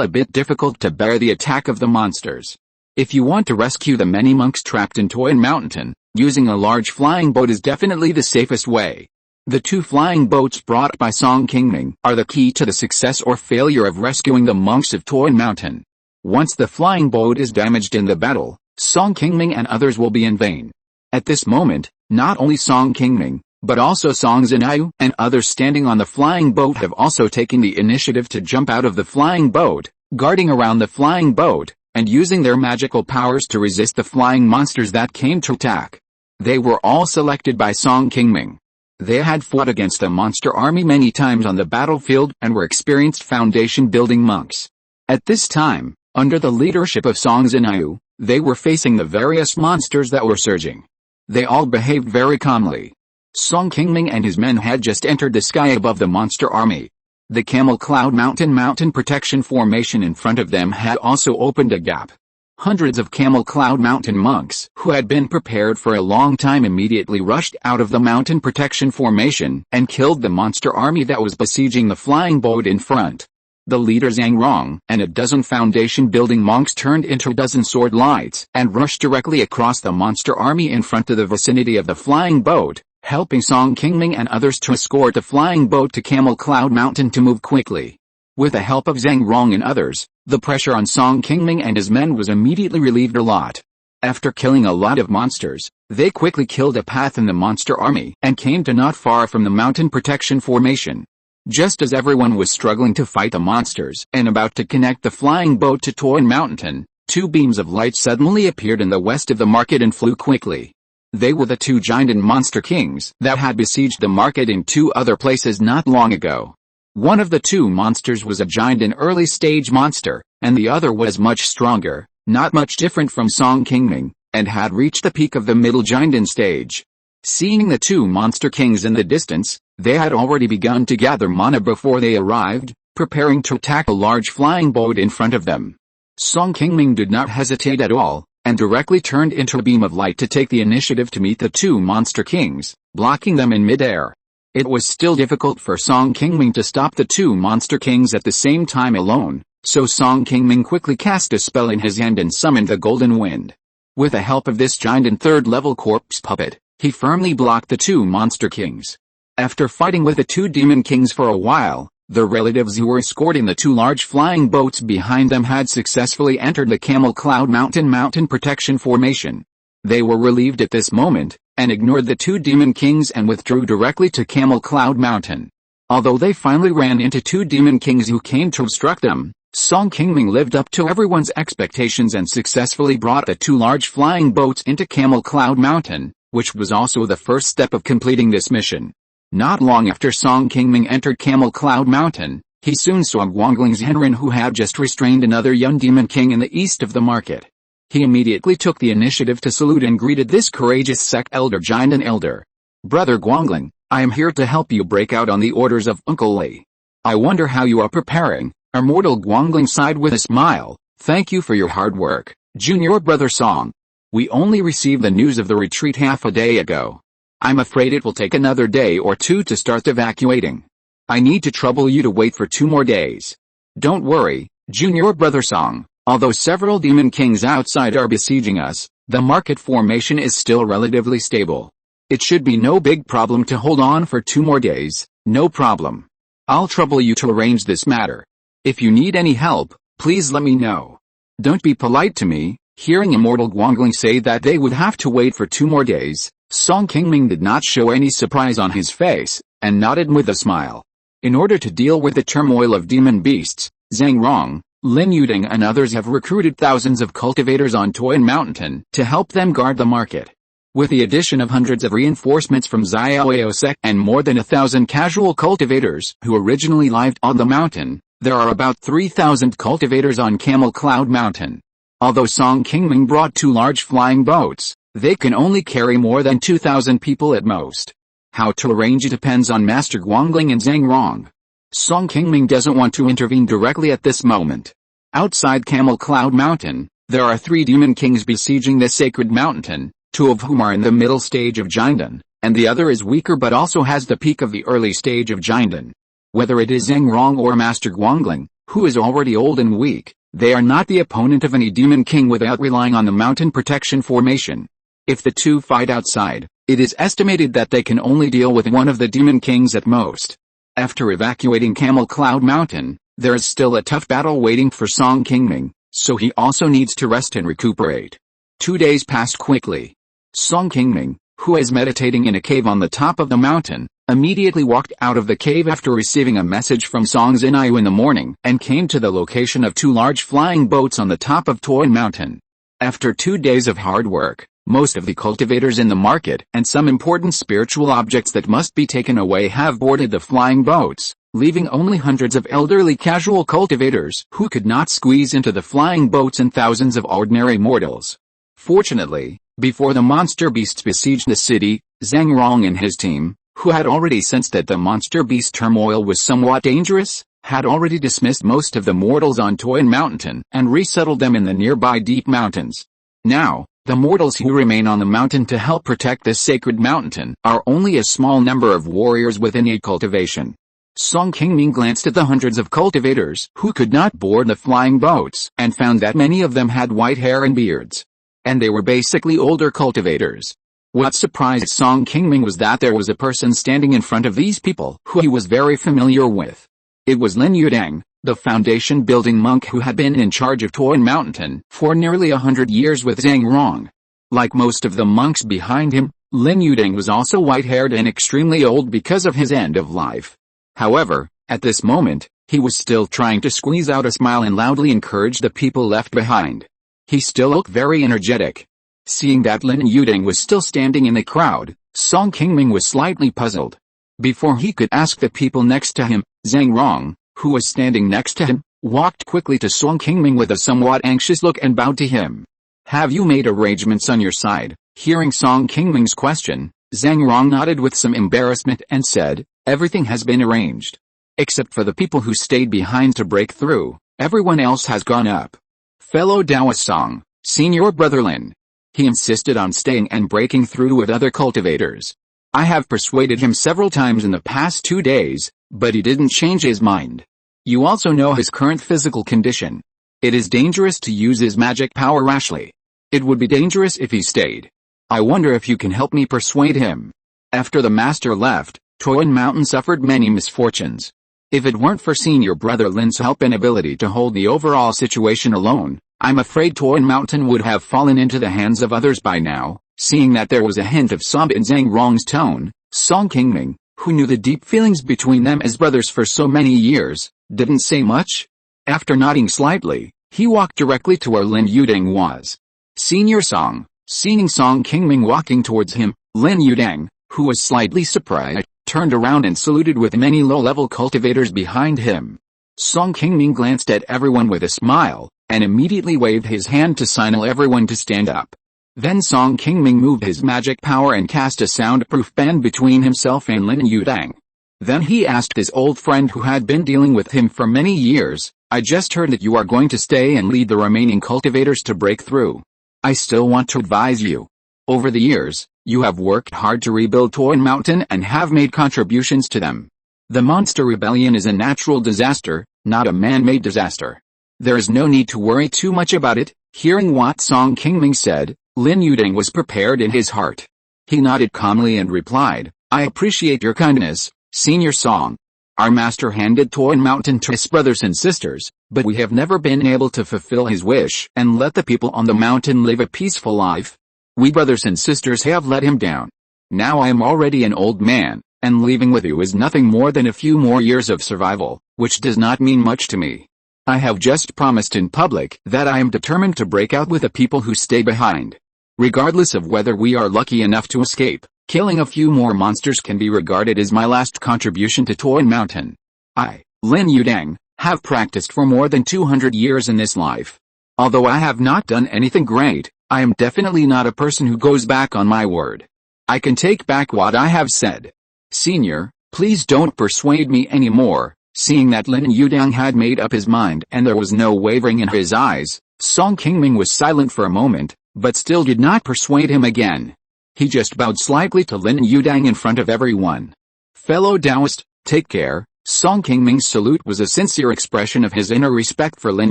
a bit difficult to bear the attack of the monsters. If you want to rescue the many monks trapped in Qi Mountain, using a large flying boat is definitely the safest way. The 2 flying boats brought by Song Qingming are the key to the success or failure of rescuing the monks of Qi Mountain. Once the flying boat is damaged in the battle, Song Qingming and others will be in vain. At this moment, not only Song Qingming, but also Song Zhenyu and others standing on the flying boat have also taken the initiative to jump out of the flying boat, guarding around the flying boat, and using their magical powers to resist the flying monsters that came to attack. They were all selected by Song Qingming. They had fought against the monster army many times on the battlefield and were experienced foundation-building monks. At this time, under the leadership of Song Zhenyu, they were facing the various monsters that were surging. They all behaved very calmly. Song Qingming and his men had just entered the sky above the monster army. The Camel Cloud mountain protection formation in front of them had also opened a gap. Hundreds of Camel Cloud Mountain monks who had been prepared for a long time immediately rushed out of the mountain protection formation and killed the monster army that was besieging the flying boat in front. The leader Zhang Rong and a dozen foundation-building monks turned into a dozen sword lights and rushed directly across the monster army in front of the vicinity of the flying boat, helping Song Qingming and others to escort the flying boat to Camel Cloud Mountain to move quickly. With the help of Zhang Rong and others, the pressure on Song Qingming and his men was immediately relieved a lot. After killing a lot of monsters, they quickly killed a path in the monster army and came to not far from the mountain protection formation. Just as everyone was struggling to fight the monsters and about to connect the flying boat to Qi Mountain, 2 beams of light suddenly appeared in the west of the market and flew quickly. They were the 2 giant monster kings that had besieged the market in 2 other places not long ago. One of the 2 monsters was a giant and early stage monster, and the other was much stronger, not much different from Song Qingming, and had reached the peak of the middle giant in stage. Seeing the 2 monster kings in the distance, they had already begun to gather mana before they arrived, preparing to attack a large flying boat in front of them. Song Qingming did not hesitate at all, and directly turned into a beam of light to take the initiative to meet the 2 monster kings, blocking them in midair. It was still difficult for Song Qingming to stop the 2 monster kings at the same time alone, so Song Qingming quickly cast a spell in his hand and summoned the Golden Wind. With the help of this giant and 3rd-level corpse puppet, he firmly blocked the 2 monster kings. After fighting with the 2 demon kings for a while, the relatives who were escorting the 2 large flying boats behind them had successfully entered the Camel Cloud mountain protection formation. They were relieved at this moment, and ignored the 2 demon kings and withdrew directly to Camel Cloud Mountain. Although they finally ran into 2 demon kings who came to obstruct them, Song Qingming lived up to everyone's expectations and successfully brought the 2 large flying boats into Camel Cloud Mountain, which was also the first step of completing this mission. Not long after Song Qingming entered Camel Cloud Mountain, he soon saw Guangling's Henrin who had just restrained another young demon king in the east of the market. He immediately took the initiative to salute and greeted this courageous sect elder giant and elder. Brother Guangling, I am here to help you break out on the orders of Uncle Li. I wonder how you are preparing. Immortal Guangling sighed with a smile. Thank you for your hard work, Junior Brother Song. We only received the news of the retreat half a day ago. I'm afraid it will take another day or 2 to start evacuating. I need to trouble you to wait for 2 more days. Don't worry, Junior Brother Song. Although several demon kings outside are besieging us, the market formation is still relatively stable. It should be no big problem to hold on for 2 more days, no problem. I'll trouble you to arrange this matter. If you need any help, please let me know. Don't be polite to me. Hearing Immortal Guangling say that they would have to wait for 2 more days, Song Qingming did not show any surprise on his face, and nodded with a smile. In order to deal with the turmoil of demon beasts, Zhang Rong, Lin Yuding and others have recruited thousands of cultivators on Qi Mountain to help them guard the market. With the addition of hundreds of reinforcements from Xiaoyao sect and more than 1,000 casual cultivators who originally lived on the mountain, there are about 3,000 cultivators on Camel Cloud Mountain. Although Song Qingming brought 2 large flying boats, they can only carry more than 2,000 people at most. How to arrange it depends on Master Guangling and Zhang Rong. Song Qingming doesn't want to intervene directly at this moment. Outside Camel Cloud Mountain, there are 3 demon kings besieging this sacred mountain, 2 of whom are in the middle stage of Jinden, and the other is weaker but also has the peak of the early stage of Jinden. Whether it is Zhang Rong or Master Guangling, who is already old and weak, they are not the opponent of any demon king without relying on the mountain protection formation. If the 2 fight outside, it is estimated that they can only deal with one of the demon kings at most. After evacuating Camel Cloud Mountain, there is still a tough battle waiting for Song Qingming, so he also needs to rest and recuperate. 2 days passed quickly. Song Qingming, who is meditating in a cave on the top of the mountain, immediately walked out of the cave after receiving a message from Song Zinayu in the morning and came to the location of 2 large flying boats on the top of Tuan Mountain. After 2 days of hard work, most of the cultivators in the market and some important spiritual objects that must be taken away have boarded the flying boats, leaving only hundreds of elderly casual cultivators who could not squeeze into the flying boats and thousands of ordinary mortals. Fortunately, before the monster beasts besieged the city, Zhang Rong and his team, who had already sensed that the monster beast turmoil was somewhat dangerous, had already dismissed most of the mortals on Tuan Mountain and resettled them in the nearby deep mountains. Now, the mortals who remain on the mountain to help protect this sacred mountain are only a small number of warriors within a cultivation. Song Qingming glanced at the hundreds of cultivators who could not board the flying boats and found that many of them had white hair and beards. And they were basically older cultivators. What surprised Song Qingming was that there was a person standing in front of these people who he was very familiar with. It was Lin Yudang, the foundation building monk who had been in charge of Tuan Mountain for nearly 100 years with Zhang Rong. Like most of the monks behind him, Lin Yudang was also white-haired and extremely old because of his end of life. However, at this moment, he was still trying to squeeze out a smile and loudly encourage the people left behind. He still looked very energetic. Seeing that Lin Yudang was still standing in the crowd, Song Qingming was slightly puzzled. Before he could ask the people next to him, Zhang Rong, who was standing next to him, walked quickly to Song Qingming with a somewhat anxious look and bowed to him. "Have you made arrangements on your side?" Hearing Song Qingming's question, Zhang Rong nodded with some embarrassment and said, "Everything has been arranged. Except for the people who stayed behind to break through, everyone else has gone up." Fellow Taoist Song, Senior Brother Lin. He insisted on staying and breaking through with other cultivators. I have persuaded him several times in the past 2 days, but he didn't change his mind. You also know his current physical condition. It is dangerous to use his magic power rashly. It would be dangerous if he stayed. I wonder if you can help me persuade him. After the master left, Tuan Mountain suffered many misfortunes. If it weren't for Senior Brother Lin's help and ability to hold the overall situation alone, I'm afraid Tuan Mountain would have fallen into the hands of others by now. Seeing that there was a hint of sob in Zhang Rong's tone, Song Qingming, who knew the deep feelings between them as brothers for so many years, didn't say much. After nodding slightly, he walked directly to where Lin Yudang was. Senior Song, seeing Song Qingming walking towards him, Lin Yudang, who was slightly surprised, turned around and saluted with many low-level cultivators behind him. Song Qingming glanced at everyone with a smile, and immediately waved his hand to signal everyone to stand up. Then Song Qingming moved his magic power and cast a soundproof band between himself and Lin Yudang. Then he asked his old friend who had been dealing with him for many years, "I just heard that you are going to stay and lead the remaining cultivators to break through. I still want to advise you. Over the years, you have worked hard to rebuild Tuan Mountain and have made contributions to them. The monster rebellion is a natural disaster, not a man-made disaster. There is no need to worry too much about it." Hearing what Song Qingming said, Lin Yudang was prepared in his heart. He nodded calmly and replied, "I appreciate your kindness, Senior Song. Our master handed Tuan Mountain to his brothers and sisters, but we have never been able to fulfill his wish and let the people on the mountain live a peaceful life. We brothers and sisters have let him down. Now I am already an old man, and leaving with you is nothing more than a few more years of survival, which does not mean much to me. I have just promised in public that I am determined to break out with the people who stay behind. Regardless of whether we are lucky enough to escape, killing a few more monsters can be regarded as my last contribution to Tuan Mountain. I, Lin Yudang, have practiced for more than 200 years in this life. Although I have not done anything great, I am definitely not a person who goes back on my word. I can take back what I have said. Senior, please don't persuade me anymore. Seeing that Lin Yudang had made up his mind and there was no wavering in his eyes, Song Qingming was silent for a moment, but still did not persuade him again. He just bowed slightly to Lin Yudang in front of everyone. Fellow Taoist, take care. Song Qingming's salute was a sincere expression of his inner respect for Lin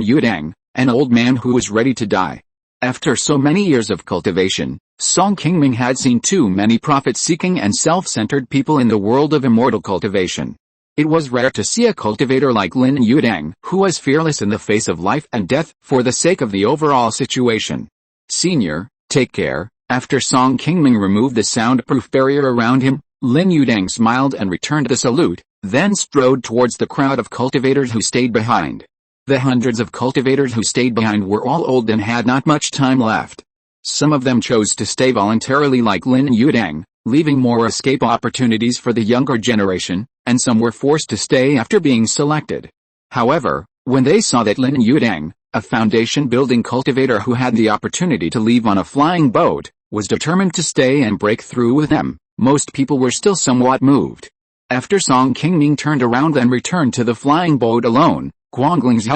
Yudang, an old man who was ready to die. After so many years of cultivation, Song Qingming had seen too many profit-seeking and self-centered people in the world of immortal cultivation. It was rare to see a cultivator like Lin Yudang, who was fearless in the face of life and death for the sake of the overall situation. Senior, take care. After Song Qingming removed the soundproof barrier around him, Lin Yudang smiled and returned the salute, then strode towards the crowd of cultivators who stayed behind. The hundreds of cultivators who stayed behind were all old and had not much time left. Some of them chose to stay voluntarily like Lin Yudang, leaving more escape opportunities for the younger generation, and some were forced to stay after being selected. However, when they saw that Lin Yudang, a foundation-building cultivator who had the opportunity to leave on a flying boat, was determined to stay and break through with them, most people were still somewhat moved. After Song Qingming turned around and returned to the flying boat alone, Guangling's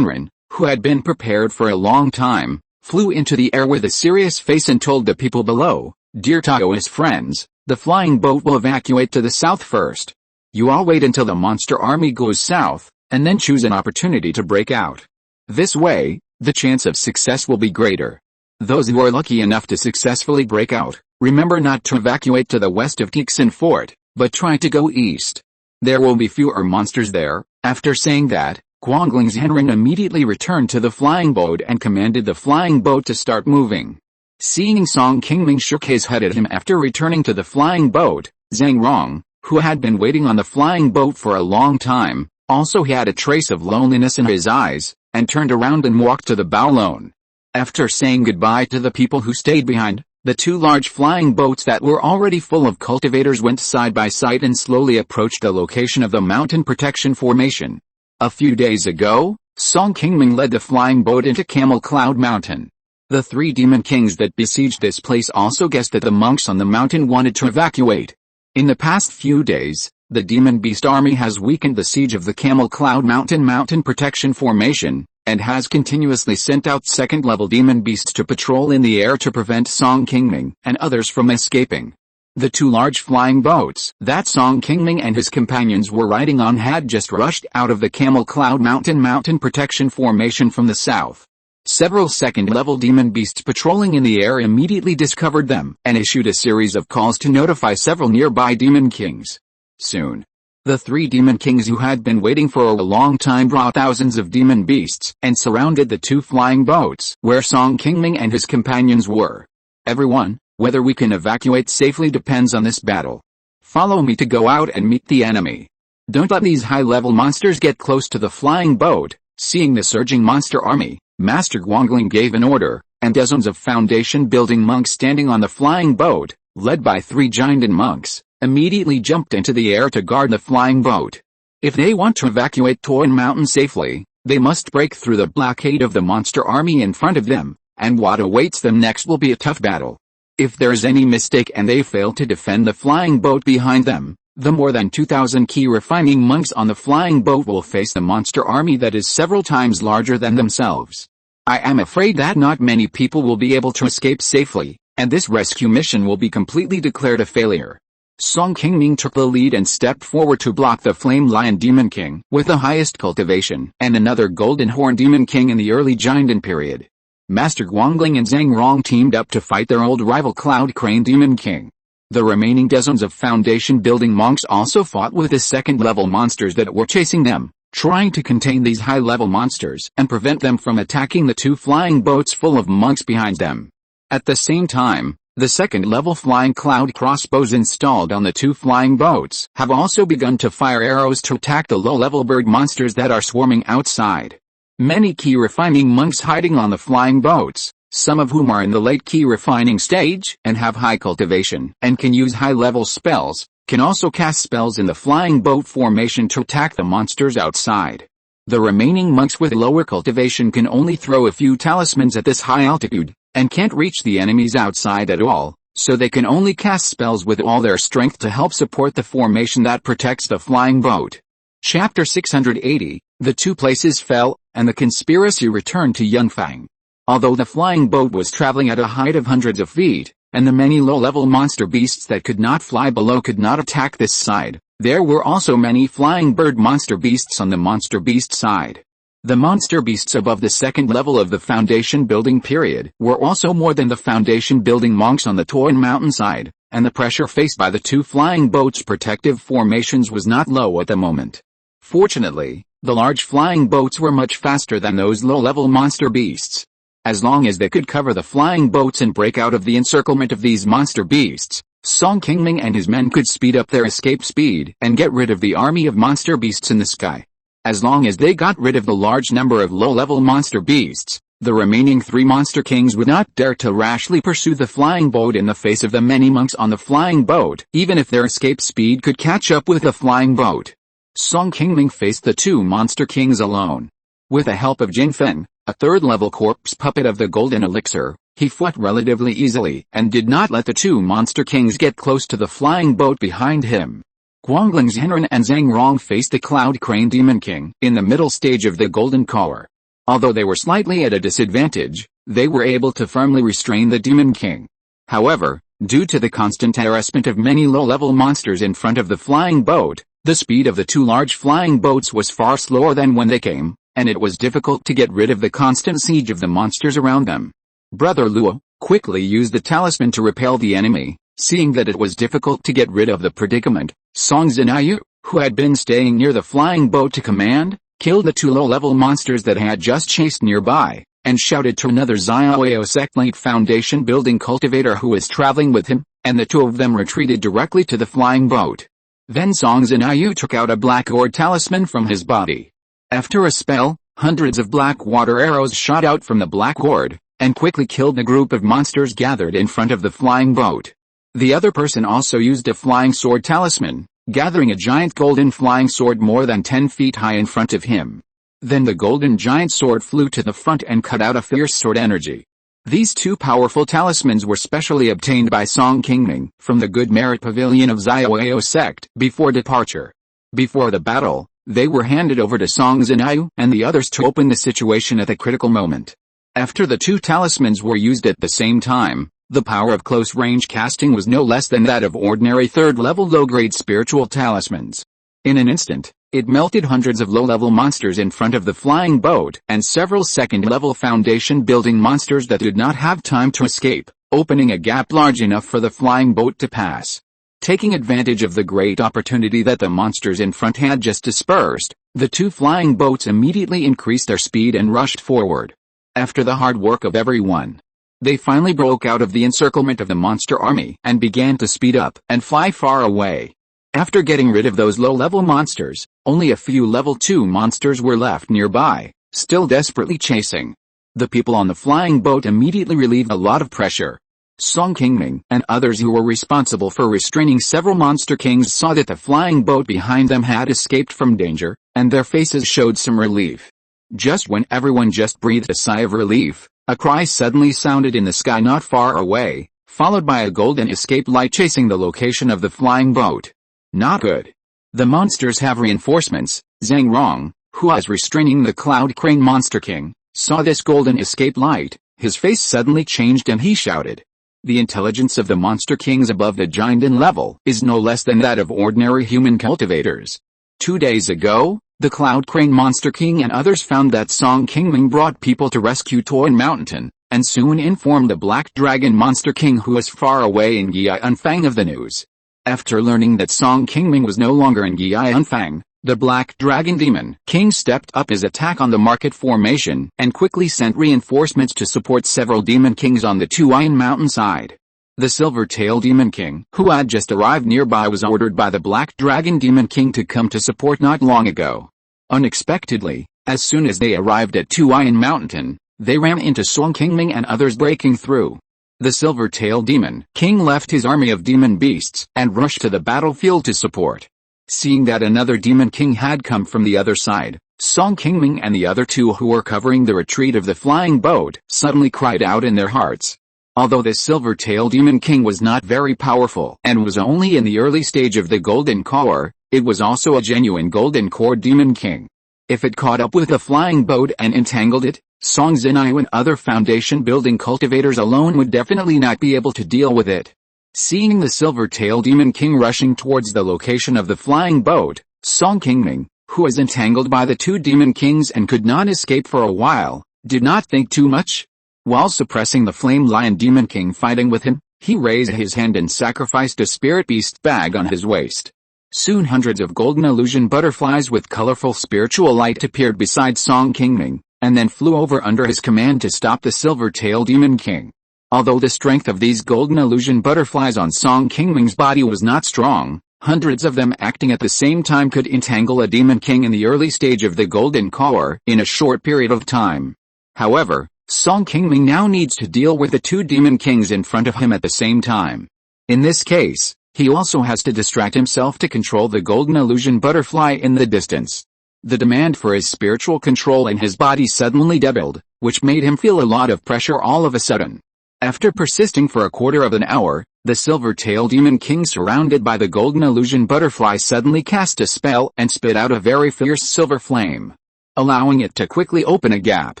who had been prepared for a long time, flew into the air with a serious face and told the people below, "Dear Taoist friends, the flying boat will evacuate to the south first. You all wait until the monster army goes south, and then choose an opportunity to break out. This way, the chance of success will be greater. Those who are lucky enough to successfully break out, remember not to evacuate to the west of Tixin Fort, but try to go east. There will be fewer monsters there." After saying that, Guangling's immediately returned to the flying boat and commanded the flying boat to start moving. Seeing Song Qingming shook his head at him after returning to the flying boat, Zhang Rong, who had been waiting on the flying boat for a long time, also had a trace of loneliness in his eyes, and turned around and walked to the bow alone. After saying goodbye to the people who stayed behind, the two large flying boats that were already full of cultivators went side by side and slowly approached the location of the mountain protection formation. A few days ago, Song Qingming led the flying boat into Camel Cloud Mountain. The three demon kings that besieged this place also guessed that the monks on the mountain wanted to evacuate. In the past few days, the demon beast army has weakened the siege of the Camel Cloud mountain protection formation, and has continuously sent out second-level demon beasts to patrol in the air to prevent Song Qingming and others from escaping. The two large flying boats that Song Qingming and his companions were riding on had just rushed out of the Camel Cloud mountain protection formation from the south. Several second-level demon beasts patrolling in the air immediately discovered them and issued a series of calls to notify several nearby demon kings. Soon, the three demon kings who had been waiting for a long time brought thousands of demon beasts and surrounded the two flying boats where Song Qingming and his companions were. "Everyone, whether we can evacuate safely depends on this battle. Follow me to go out and meet the enemy. Don't let these high-level monsters get close to the flying boat." Seeing the surging monster army, Master Guangling gave an order, and dozens of foundation-building monks standing on the flying boat, led by three giant monks, immediately jumped into the air to guard the flying boat. If they want to evacuate Toin Mountain safely, they must break through the blockade of the monster army in front of them, and what awaits them next will be a tough battle. If there's any mistake and they fail to defend the flying boat behind them, the more than 2,000 Qi Refining monks on the flying boat will face the monster army that is several times larger than themselves. I am afraid that not many people will be able to escape safely, and this rescue mission will be completely declared a failure. Song Qingming took the lead and stepped forward to block the Flame Lion Demon King with the highest cultivation and another Golden Horn Demon King in the early Jinden period. Master Guangling and Zhang Rong teamed up to fight their old rival Cloud Crane Demon King. The remaining dozens of foundation-building monks also fought with the second-level monsters that were chasing them, trying to contain these high-level monsters and prevent them from attacking the two flying boats full of monks behind them. At the same time, the second-level flying cloud crossbows installed on the two flying boats have also begun to fire arrows to attack the low-level bird monsters that are swarming outside. Many Qi Refining monks hiding on the flying boats, some of whom are in the late Qi Refining stage and have high cultivation and can use high-level spells, can also cast spells in the flying boat formation to attack the monsters outside. The remaining monks with lower cultivation can only throw a few talismans at this high altitude, and can't reach the enemies outside at all, so they can only cast spells with all their strength to help support the formation that protects the flying boat. Chapter 680, The Two Places Fell, and the Conspiracy Returned to Yunfang. Although the flying boat was traveling at a height of hundreds of feet, and the many low-level monster beasts that could not fly below could not attack this side, there were also many flying bird monster beasts on the monster beast side. The monster beasts above the second level of the foundation building period were also more than the foundation building monks on the Qi Mountain side, and the pressure faced by the two flying boats' protective formations was not low at the moment. Fortunately, the large flying boats were much faster than those low-level monster beasts. As long as they could cover the flying boats and break out of the encirclement of these monster beasts, Qingming and his men could speed up their escape speed and get rid of the army of monster beasts in the sky. As long as they got rid of the large number of low-level monster beasts, the remaining 3 monster kings would not dare to rashly pursue the flying boat in the face of the many monks on the flying boat, even if their escape speed could catch up with the flying boat. Qingming faced the 2 monster kings alone. With the help of Jinfen, a third-level corpse puppet of the golden elixir, he fought relatively easily and did not let the 2 monster kings get close to the flying boat behind him. Guangling's Zhenren and Zhang Rong faced the Cloud Crane Demon King in the middle stage of the Golden Core. Although they were slightly at a disadvantage, they were able to firmly restrain the Demon King. However, due to the constant harassment of many low-level monsters in front of the flying boat, the speed of the 2 large flying boats was far slower than when they came, and it was difficult to get rid of the constant siege of the monsters around them. Brother Luo quickly used the talisman to repel the enemy. Seeing that it was difficult to get rid of the predicament, Song Zinayu, who had been staying near the flying boat to command, killed the 2 low-level monsters that had just chased nearby, and shouted to another Xiaoyao Sectlate Foundation building cultivator who was traveling with him, and the 2 of them retreated directly to the flying boat. Then Song Zinayu took out a black ore talisman from his body. After a spell, hundreds of black water arrows shot out from the black ore, and quickly killed the group of monsters gathered in front of the flying boat. The other person also used a flying sword talisman, gathering a giant golden flying sword more than 10 feet high in front of him. Then the golden giant sword flew to the front and cut out a fierce sword energy. These 2 powerful talismans were specially obtained by Qingming from the Good Merit Pavilion of Xiaoyao sect before departure. Before the battle, they were handed over to Song Zinayu and the others to open the situation at the critical moment. After the 2 talismans were used at the same time, the power of close-range casting was no less than that of ordinary third-level low-grade spiritual talismans. In an instant, it melted hundreds of low-level monsters in front of the flying boat and several second-level foundation-building monsters that did not have time to escape, opening a gap large enough for the flying boat to pass. Taking advantage of the great opportunity that the monsters in front had just dispersed, the 2 flying boats immediately increased their speed and rushed forward. After the hard work of everyone, they finally broke out of the encirclement of the monster army and began to speed up and fly far away. After getting rid of those low-level monsters, only a few level 2 monsters were left nearby, still desperately chasing. The people on the flying boat immediately relieved a lot of pressure. Qingming and others who were responsible for restraining several monster kings saw that the flying boat behind them had escaped from danger, and their faces showed some relief. Just when everyone just breathed a sigh of relief, a cry suddenly sounded in the sky not far away, followed by a golden escape light chasing the location of the flying boat. Not good. The monsters have reinforcements. Zhang Rong, who was restraining the Cloud Crane Monster King, saw this golden escape light. His face suddenly changed and he shouted. The intelligence of the monster kings above the Jinden level is no less than that of ordinary human cultivators. 2 days ago, the Cloud Crane Monster King and others found that Qingming brought people to rescue Qi Mountain, and soon informed the Black Dragon Monster King who was far away in Yunfang of the news. After learning that Qingming was no longer in Yunfang, the Black Dragon Demon King stepped up his attack on the market formation and quickly sent reinforcements to support several Demon Kings on the Qi Mountain side. The Silver-Tailed Demon King, who had just arrived nearby, was ordered by the Black Dragon Demon King to come to support not long ago. Unexpectedly, as soon as they arrived at Qi Mountain, they ran into Qingming and others breaking through. The Silver-Tailed Demon King left his army of demon beasts and rushed to the battlefield to support. Seeing that another Demon King had come from the other side, Qingming and the other 2 who were covering the retreat of the flying boat suddenly cried out in their hearts. Although the silver-tailed demon king was not very powerful and was only in the early stage of the golden core, it was also a genuine golden core demon king. If it caught up with the flying boat and entangled it, Song Zinyu and other foundation-building cultivators alone would definitely not be able to deal with it. Seeing the silver-tailed demon king rushing towards the location of the flying boat, Song Qingming, who was entangled by the two demon kings and could not escape for a while, did not think too much. While suppressing the flame lion demon king fighting with him, he raised his hand and sacrificed a spirit beast bag on his waist. Soon hundreds of golden illusion butterflies with colorful spiritual light appeared beside Song Qingming, and then flew over under his command to stop the silver-tailed demon king. Although the strength of these golden illusion butterflies on Song Qingming's body was not strong, hundreds of them acting at the same time could entangle a demon king in the early stage of the golden core in a short period of time. However, Song Qingming now needs to deal with the two demon kings in front of him at the same time. In this case, he also has to distract himself to control the golden illusion butterfly in the distance. The demand for his spiritual control in his body suddenly doubled, which made him feel a lot of pressure all of a sudden. After persisting for a quarter of an hour, the silver-tailed demon king surrounded by the golden illusion butterfly suddenly cast a spell and spit out a very fierce silver flame, allowing it to quickly open a gap.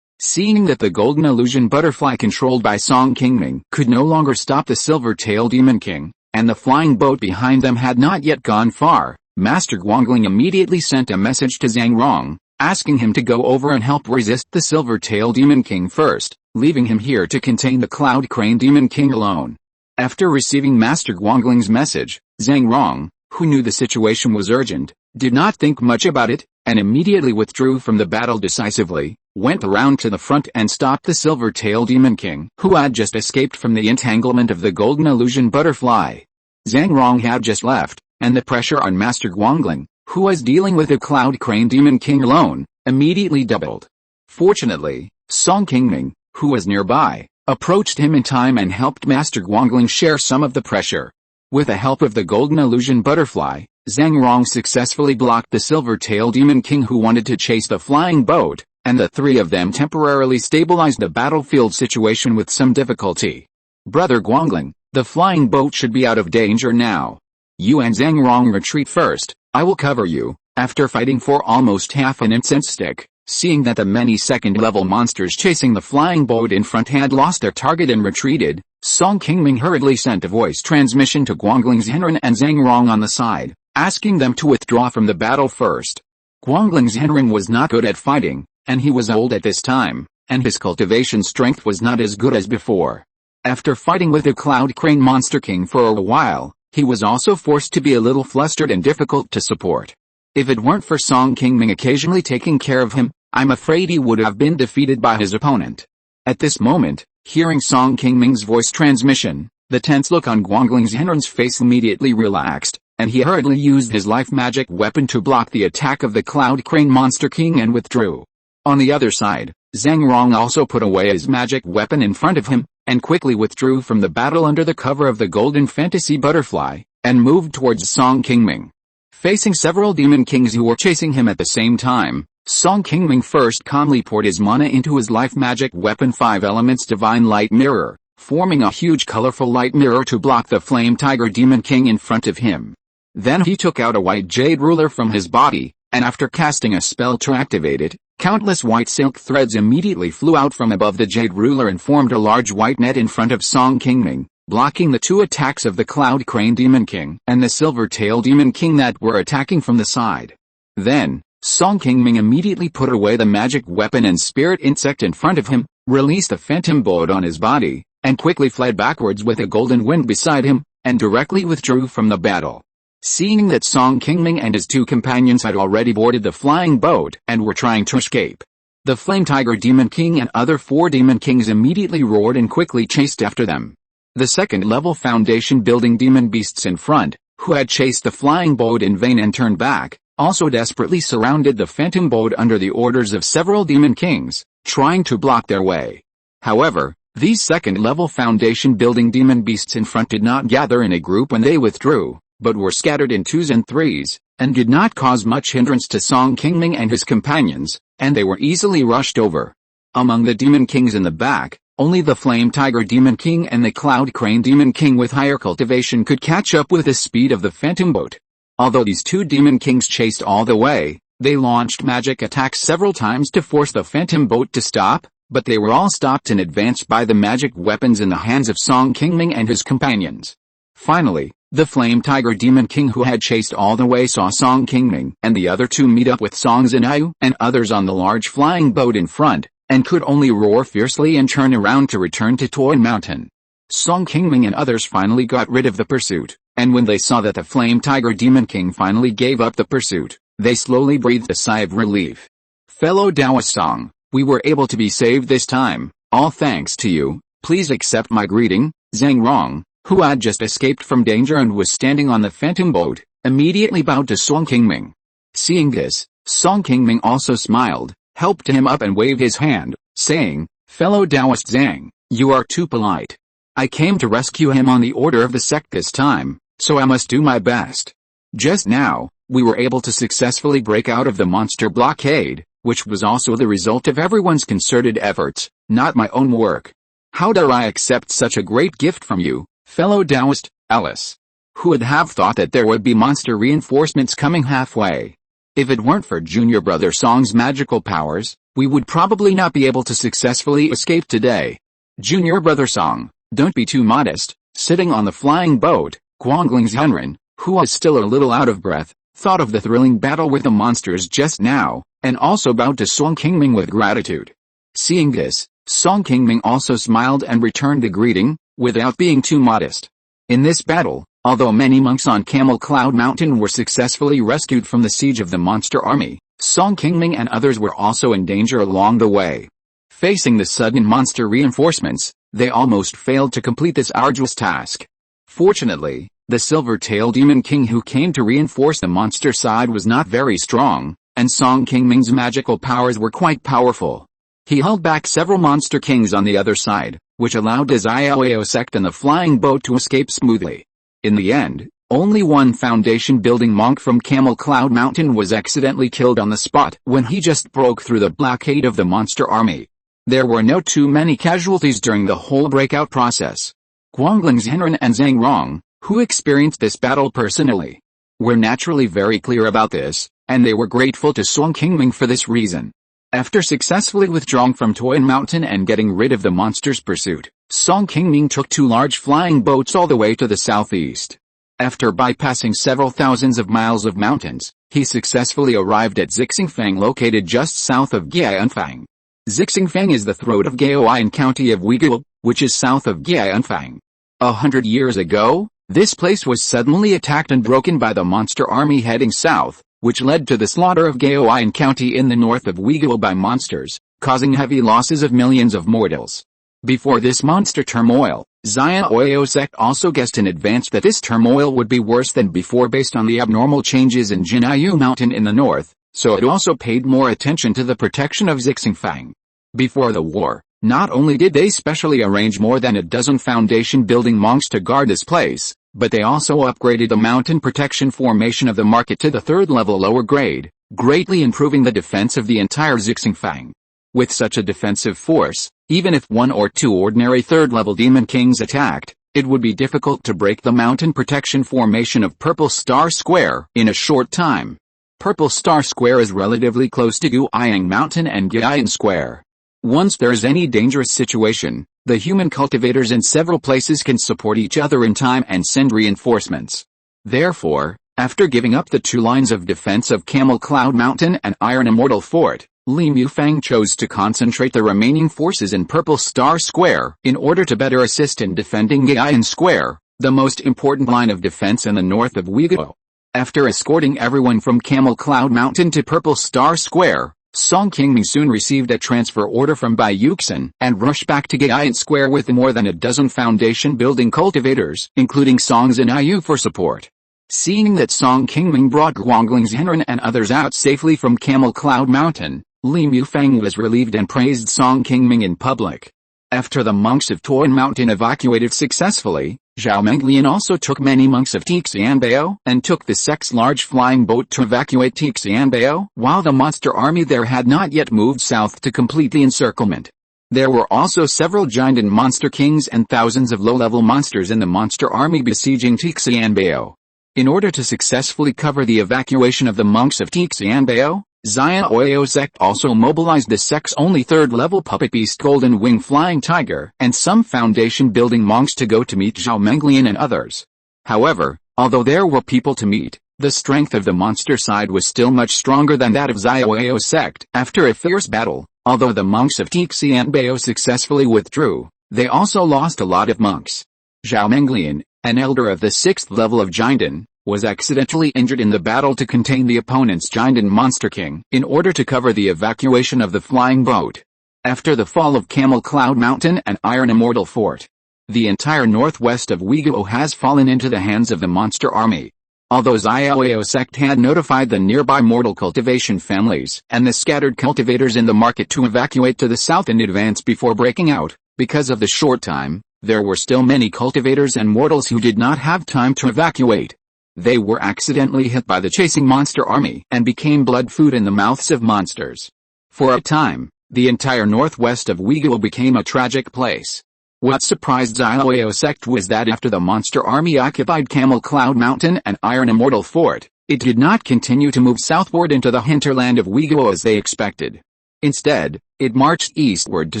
Seeing that the golden illusion butterfly controlled by Song Qingming could no longer stop the silver-tailed demon king, and the flying boat behind them had not yet gone far, Master Guangling immediately sent a message to Zhang Rong, asking him to go over and help resist the silver-tailed demon king first, leaving him here to contain the cloud crane demon king alone. After receiving Master Guangling's message, Zhang Rong, who knew the situation was urgent, did not think much about it, and immediately withdrew from the battle decisively, went around to the front and stopped the silver-tailed demon king, who had just escaped from the entanglement of the golden illusion butterfly. Zhang Rong had just left, and the pressure on Master Guangling, who was dealing with the cloud crane demon king alone, immediately doubled. Fortunately, Song Qingming, who was nearby, approached him in time and helped Master Guangling share some of the pressure. With the help of the golden illusion butterfly, Zhang Rong successfully blocked the silver-tailed demon king who wanted to chase the flying boat, and the three of them temporarily stabilized the battlefield situation with some difficulty. Brother Guangling, the flying boat should be out of danger now. You and Zhang Rong retreat first, I will cover you. After fighting for almost half an incense stick, seeing that the many second-level monsters chasing the flying boat in front had lost their target and retreated, Song Qingming hurriedly sent a voice transmission to Guangling Zhenren and Zhang Rong on the side, asking them to withdraw from the battle first. Guangling Zhenren was not good at fighting, and he was old at this time, and his cultivation strength was not as good as before. After fighting with the Cloud Crane Monster King for a while, he was also forced to be a little flustered and difficult to support. If it weren't for Song Qingming occasionally taking care of him, I'm afraid he would have been defeated by his opponent. At this moment, hearing Song Qingming's voice transmission, the tense look on Guangling Zhenren's face immediately relaxed, and he hurriedly used his life magic weapon to block the attack of the Cloud Crane Monster King and withdrew. On the other side, Zhang Rong also put away his magic weapon in front of him, and quickly withdrew from the battle under the cover of the golden fantasy butterfly, and moved towards Song Qingming. Facing several demon kings who were chasing him at the same time, Song Qingming first calmly poured his mana into his life magic weapon 5 elements divine light mirror, forming a huge colorful light mirror to block the flame tiger demon king in front of him. Then he took out a white jade ruler from his body, and after casting a spell to activate it, countless white silk threads immediately flew out from above the jade ruler and formed a large white net in front of Song Qingming, blocking the two attacks of the Cloud Crane Demon King and the Silver Tail Demon King that were attacking from the side. Then, Song Qingming immediately put away the magic weapon and spirit insect in front of him, released a phantom bolt on his body, and quickly fled backwards with a golden wind beside him, and directly withdrew from the battle. Seeing that Song Qingming and his two companions had already boarded the flying boat and were trying to escape, the Flame Tiger Demon King and other 4 Demon Kings immediately roared and quickly chased after them. The second-level foundation building demon beasts in front, who had chased the flying boat in vain and turned back, also desperately surrounded the phantom boat under the orders of several demon kings, trying to block their way. However, these second-level foundation building demon beasts in front did not gather in a group when they withdrew, but were scattered in 2s and 3s, and did not cause much hindrance to Song Qingming and his companions, and they were easily rushed over. Among the demon kings in the back, Only the Flame Tiger Demon King and the Cloud Crane Demon King with higher cultivation could catch up with the speed of the Phantom Boat. Although these two Demon Kings chased all the way, they launched magic attacks several times to force the Phantom Boat to stop, but they were all stopped in advance by the magic weapons in the hands of Song Qingming and his companions. Finally, the Flame Tiger Demon King who had chased all the way saw Song Qingming and the other two meet up with Song Zinayu and others on the large flying boat in front, and could only roar fiercely and turn around to return to Qi Mountain. Song Qingming and others finally got rid of the pursuit, and when they saw that the Flame Tiger Demon King finally gave up the pursuit, they slowly breathed a sigh of relief. Fellow Taoist Song, we were able to be saved this time, all thanks to you. Please accept my greeting. Zhang Rong, who had just escaped from danger and was standing on the Phantom Boat, immediately bowed to Song Qingming. Seeing this, Song Qingming also smiled, helped him up and waved his hand, saying, "Fellow Taoist Zhang, you are too polite. I came to rescue him on the order of the sect this time, so I must do my best." Just now, we were able to successfully break out of the monster blockade, which was also the result of everyone's concerted efforts, not my own work. How dare I accept such a great gift from you, fellow Taoist, Alice? Who would have thought that there would be monster reinforcements coming halfway? If it weren't for Junior Brother Song's magical powers, we would probably not be able to successfully escape today. Junior Brother Song, don't be too modest. Sitting on the flying boat, Guangling's Hunren, who was still a little out of breath, thought of the thrilling battle with the monsters just now, and also bowed to Song Qingming with gratitude. Seeing this, Song Qingming also smiled and returned the greeting, without being too modest. In this battle, although many monks on Camel Cloud Mountain were successfully rescued from the siege of the monster army, Song Qingming and others were also in danger along the way. Facing the sudden monster reinforcements, they almost failed to complete this arduous task. Fortunately, the Silver-Tail Demon King who came to reinforce the monster side was not very strong, and Song Qingming's magical powers were quite powerful. He held back several monster kings on the other side, which allowed the Xiaoyao sect and the flying boat to escape smoothly. In the end, only one foundation-building monk from Camel Cloud Mountain was accidentally killed on the spot when he just broke through the blockade of the monster army. There were no too many casualties during the whole breakout process. Guanglin Zhenren and Zhang Rong, who experienced this battle personally, were naturally very clear about this, and they were grateful to Song Qingming for this reason. After successfully withdrawing from Qi Mountain and getting rid of the monster's pursuit, Song Qingming took two large flying boats all the way to the southeast. After bypassing several thousands of miles of mountains, he successfully arrived at Xixingfang located just south of Gianfang. Xixingfang is the throat of Gaoan County of Uiguo, which is south of Gianfang. 100 years ago, this place was suddenly attacked and broken by the monster army heading south, which led to the slaughter of Gaoan County in the north of Uiguo by monsters, causing heavy losses of millions of mortals. Before this monster turmoil, Xiaoyao sect also guessed in advance that this turmoil would be worse than before based on the abnormal changes in Funiu Mountain in the north, so it also paid more attention to the protection of Xixingfang. Before the war, not only did they specially arrange more than a dozen foundation-building monks to guard this place, but they also upgraded the mountain protection formation of the market to the third level lower grade, greatly improving the defense of the entire Xixingfang. With such a defensive force, even if one or two ordinary third-level demon kings attacked, it would be difficult to break the mountain protection formation of Purple Star Square in a short time. Purple Star Square is relatively close to Guiyang Mountain and Guiyan Square. Once there is any dangerous situation, the human cultivators in several places can support each other in time and send reinforcements. Therefore, after giving up the two lines of defense of Camel Cloud Mountain and Iron Immortal Fort, Li Mufang chose to concentrate the remaining forces in Purple Star Square in order to better assist in defending Guiyan Square, the most important line of defense in the north of Uiguo. After escorting everyone from Camel Cloud Mountain to Purple Star Square, Song Qingming soon received a transfer order from Bai Yuxin and rushed back to Guiyan Square with more than a dozen foundation-building cultivators, including Song Zinayu for support. Seeing that Song Qingming brought Guanglin Zhenren and others out safely from Camel Cloud Mountain, Li Mufang was relieved and praised Song Qingming in public. After the monks of Qi Mountain evacuated successfully, Zhao Menglian also took many monks of Tixianbao and took the sect's large flying boat to evacuate Tixianbao, while the monster army there had not yet moved south to complete the encirclement. There were also several giant and monster kings and thousands of low-level monsters in the monster army besieging Tixianbao. In order to successfully cover the evacuation of the monks of Tixianbao, Xiaoyao sect also mobilized the sect's only third-level puppet beast Golden Wing Flying Tiger and some foundation-building monks to go to meet Zhao Menglian and others. However, although there were people to meet, the strength of the monster side was still much stronger than that of Xiaoyao sect. After a fierce battle, although the monks of Tixianbao successfully withdrew, they also lost a lot of monks. Zhao Menglian, an elder of the 6th level of Jiandan, was accidentally injured in the battle to contain the opponent's Jiandan monster king in order to cover the evacuation of the flying boat. After the fall of Camel Cloud Mountain and Iron Immortal Fort, the entire northwest of Uyghur has fallen into the hands of the monster army. Although Xiaoyao sect had notified the nearby mortal cultivation families and the scattered cultivators in the market to evacuate to the south in advance before breaking out, because of the short time, there were still many cultivators and mortals who did not have time to evacuate. They were accidentally hit by the chasing monster army and became blood food in the mouths of monsters. For a time, the entire northwest of Uyghur became a tragic place. What surprised Xiaoyao sect was that after the monster army occupied Camel Cloud Mountain and Iron Immortal Fort, it did not continue to move southward into the hinterland of Uyghur as they expected. Instead, it marched eastward to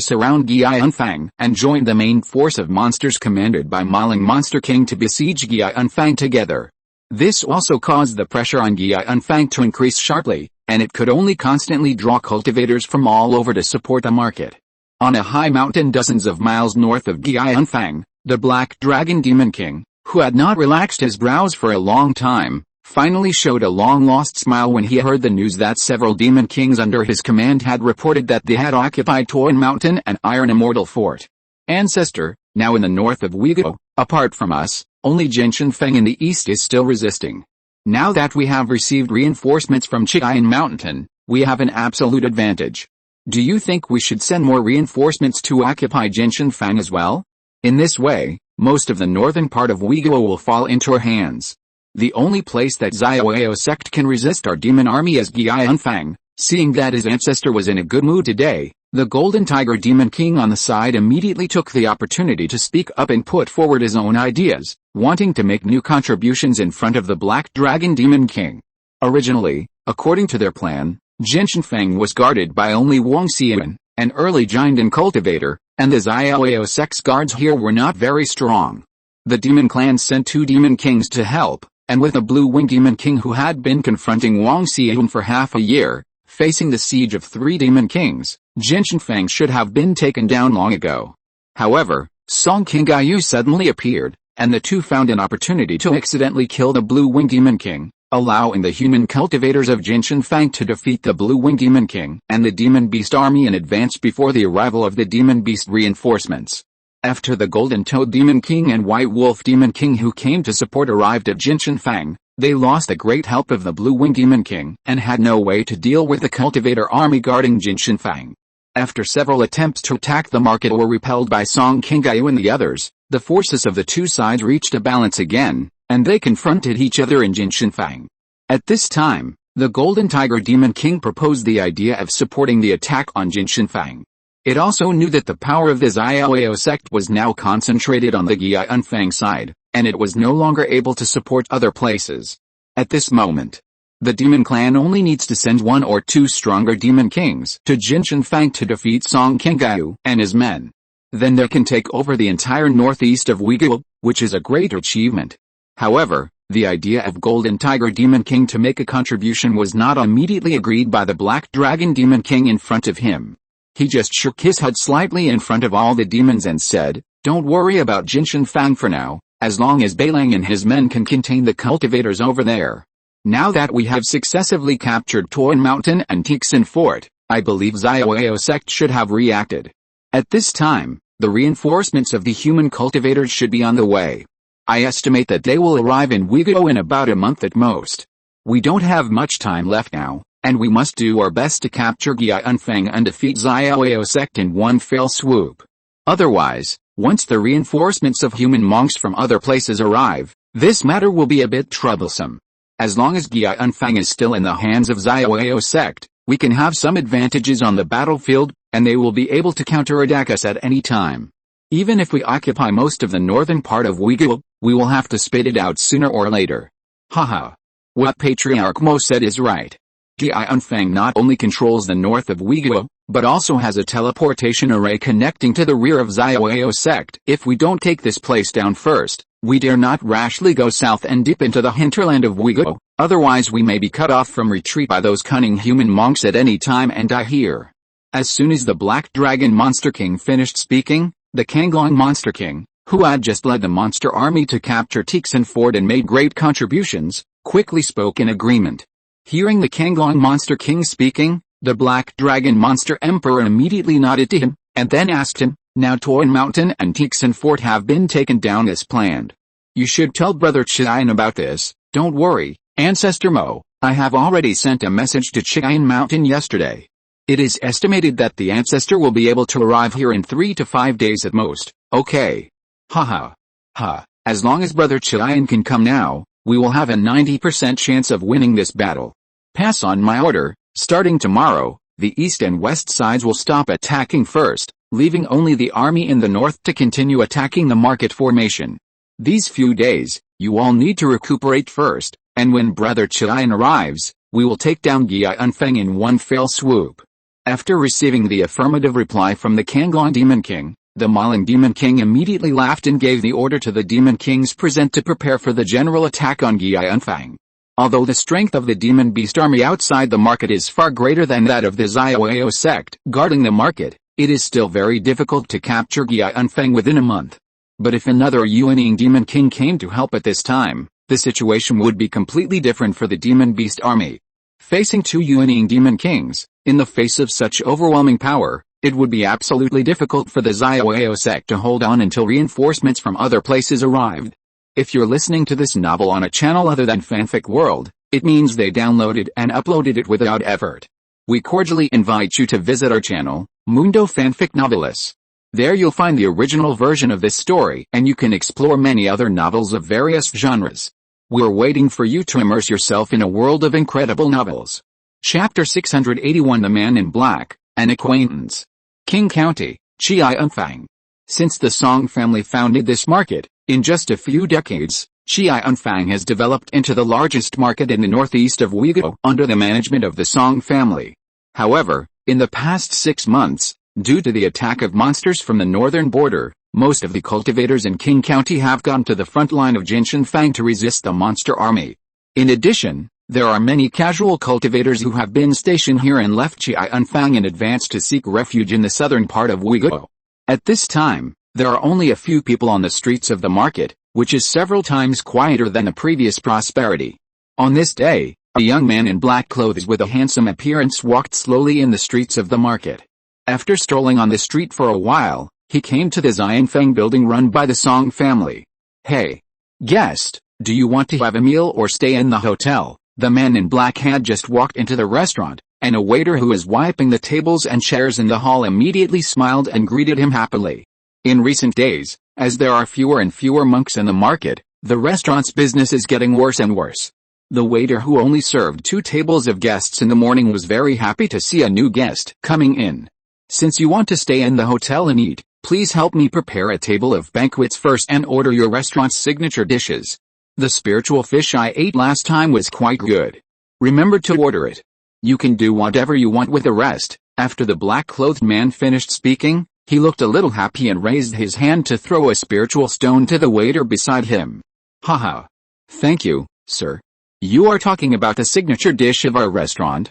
surround Gianfang and joined the main force of monsters commanded by Maling Monster King to besiege Gianfang together. This also caused the pressure on Gianfang to increase sharply, and it could only constantly draw cultivators from all over to support the market. On a high mountain dozens of miles north of Gianfang, the Black Dragon Demon King, who had not relaxed his brows for a long time, finally showed a long-lost smile when he heard the news that several demon kings under his command had reported that they had occupied Funiu Mountain and Iron Immortal Fort. Ancestor, now in the north of Uyghur, apart from us, only Jinshanfeng in the east is still resisting. Now that we have received reinforcements from Qi Mountain, we have an absolute advantage. Do you think we should send more reinforcements to occupy Jinshanfeng as well? In this way, most of the northern part of Uyghur will fall into our hands. The only place that Xiaoyao sect can resist our demon army is Gianfang. Seeing that his ancestor was in a good mood today, the Golden Tiger Demon King on the side immediately took the opportunity to speak up and put forward his own ideas, wanting to make new contributions in front of the Black Dragon Demon King. Originally, according to their plan, Jinshanfeng was guarded by only Wang Xian, an early Jiandan cultivator, and the Xiaoyao sect's guards here were not very strong. The demon clan sent 2 demon kings to help, and with a Blue Wing Demon King who had been confronting Wang Xian for half a year, facing the siege of 3 demon kings, Jinshanfeng should have been taken down long ago. However, Song Qingyu suddenly appeared, and the two found an opportunity to accidentally kill the Blue Wing Demon King, allowing the human cultivators of Jinshanfeng to defeat the Blue Wing Demon King and the Demon Beast army in advance before the arrival of the Demon Beast reinforcements. After the Golden Toad Demon King and White Wolf Demon King who came to support arrived at Jinshanfeng, they lost the great help of the Blue Wing Demon King and had no way to deal with the cultivator army guarding Jinshanfeng. After several attempts to attack the market were repelled by Song Qingyu and the others, the forces of the two sides reached a balance again, and they confronted each other in Jinshanfeng. At this time, the Golden Tiger Demon King proposed the idea of supporting the attack on Jinshanfeng. It also knew that the power of the Xiaoyao sect was now concentrated on the Gianfeng side, and it was no longer able to support other places. At this moment, the demon clan only needs to send 1 or 2 stronger demon kings to Jinshanfeng to defeat Song Qingyu and his men. Then they can take over the entire northeast of Uyghur, which is a great achievement. However, the idea of Golden Tiger Demon King to make a contribution was not immediately agreed by the Black Dragon Demon King in front of him. He just shook his head slightly in front of all the demons and said, "Don't worry about Jinshanfeng for now, as long as Beilang and his men can contain the cultivators over there. Now that we have successively captured Funiu Mountain and Tixin Fort, I believe Xiaoyao sect should have reacted. At this time, the reinforcements of the human cultivators should be on the way. I estimate that they will arrive in Uyghur in about a month at most. We don't have much time left now, and we must do our best to capture Gianfeng and defeat Xiaoyao sect in one fell swoop. Otherwise, once the reinforcements of human monks from other places arrive, this matter will be a bit troublesome. As long as Gianfeng is still in the hands of Xiaoyao sect, we can have some advantages on the battlefield, and they will be able to counterattack us at any time. Even if we occupy most of the northern part of Uyghur, we will have to spit it out sooner or later. Haha. What Patriarch Mo said is right. Qi Anfang not only controls the north of Uyghur, but also has a teleportation array connecting to the rear of Xiaoyao sect. If we don't take this place down first, we dare not rashly go south and dip into the hinterland of Uyghur, otherwise we may be cut off from retreat by those cunning human monks at any time and die here. As soon as the Black Dragon Monster King finished speaking, the Qingming Monster King, who had just led the monster army to capture Tixan Fort and made great contributions, quickly spoke in agreement. Hearing the Qingming Monster King speaking, the Black Dragon Monster Emperor immediately nodded to him, and then asked him, "Now Funiu Mountain and Tixan Fort have been taken down as planned. You should tell Brother Qian about this. Don't worry, Ancestor Mo, I have already sent a message to Funiu Mountain yesterday. It is estimated that the Ancestor will be able to arrive here in 3 to 5 days at most, okay? Haha. Ha. As long as Brother Qian can come now, we will have a 90% chance of winning this battle. Pass on my order, starting tomorrow, the east and west sides will stop attacking first, leaving only the army in the north to continue attacking the market formation. These few days, you all need to recuperate first, and when Brother Qian arrives, we will take down Qi Anfang in one fell swoop." After receiving the affirmative reply from the Qingming Demon King, the Maling Demon King immediately laughed and gave the order to the Demon Kings present to prepare for the general attack on Qi Anfang. Although the strength of the Demon Beast army outside the market is far greater than that of the Xiaoyao sect guarding the market, it is still very difficult to capture Qi Anfang within a month. But if another unyielding Demon King came to help at this time, the situation would be completely different for the Demon Beast army. Facing two unyielding Demon Kings, in the face of such overwhelming power, it would be absolutely difficult for the Xiaoyao sect to hold on until reinforcements from other places arrived. If you're listening to this novel on a channel other than Fanfic World, it means they downloaded and uploaded it without effort. We cordially invite you to visit our channel, Mundo Fanfic Novelists. There you'll find the original version of this story and you can explore many other novels of various genres. We're waiting for you to immerse yourself in a world of incredible novels. Chapter 681 The Man in Black, An Acquaintance. Qing County, Qi Anfang. Since the Song family founded this market, in just a few decades, Qi Anfang has developed into the largest market in the northeast of Uyghur under the management of the Song family. However, in the past 6 months, due to the attack of monsters from the northern border, most of the cultivators in Qing County have gone to the front line of Jinshanfang to resist the monster army. In addition, there are many casual cultivators who have been stationed here and left Qi Anfang in advance to seek refuge in the southern part of Uyghur. At this time, there are only a few people on the streets of the market, which is several times quieter than the previous prosperity. On this day, a young man in black clothes with a handsome appearance walked slowly in the streets of the market. After strolling on the street for a while, he came to the Xianfeng building run by the Song family. "Hey, guest, do you want to have a meal or stay in the hotel?" The man in black had just walked into the restaurant, and a waiter who was wiping the tables and chairs in the hall immediately smiled and greeted him happily. In recent days, as there are fewer and fewer monks in the market, the restaurant's business is getting worse and worse. The waiter who only served 2 tables of guests in the morning was very happy to see a new guest coming in. "Since you want to stay in the hotel and eat, please help me prepare a table of banquets first and order your restaurant's signature dishes. The spiritual fish I ate last time was quite good. Remember to order it. You can do whatever you want with the rest." After the black-clothed man finished speaking, he looked a little happy and raised his hand to throw a spiritual stone to the waiter beside him. "Haha. Thank you, sir. You are talking about the signature dish of our restaurant,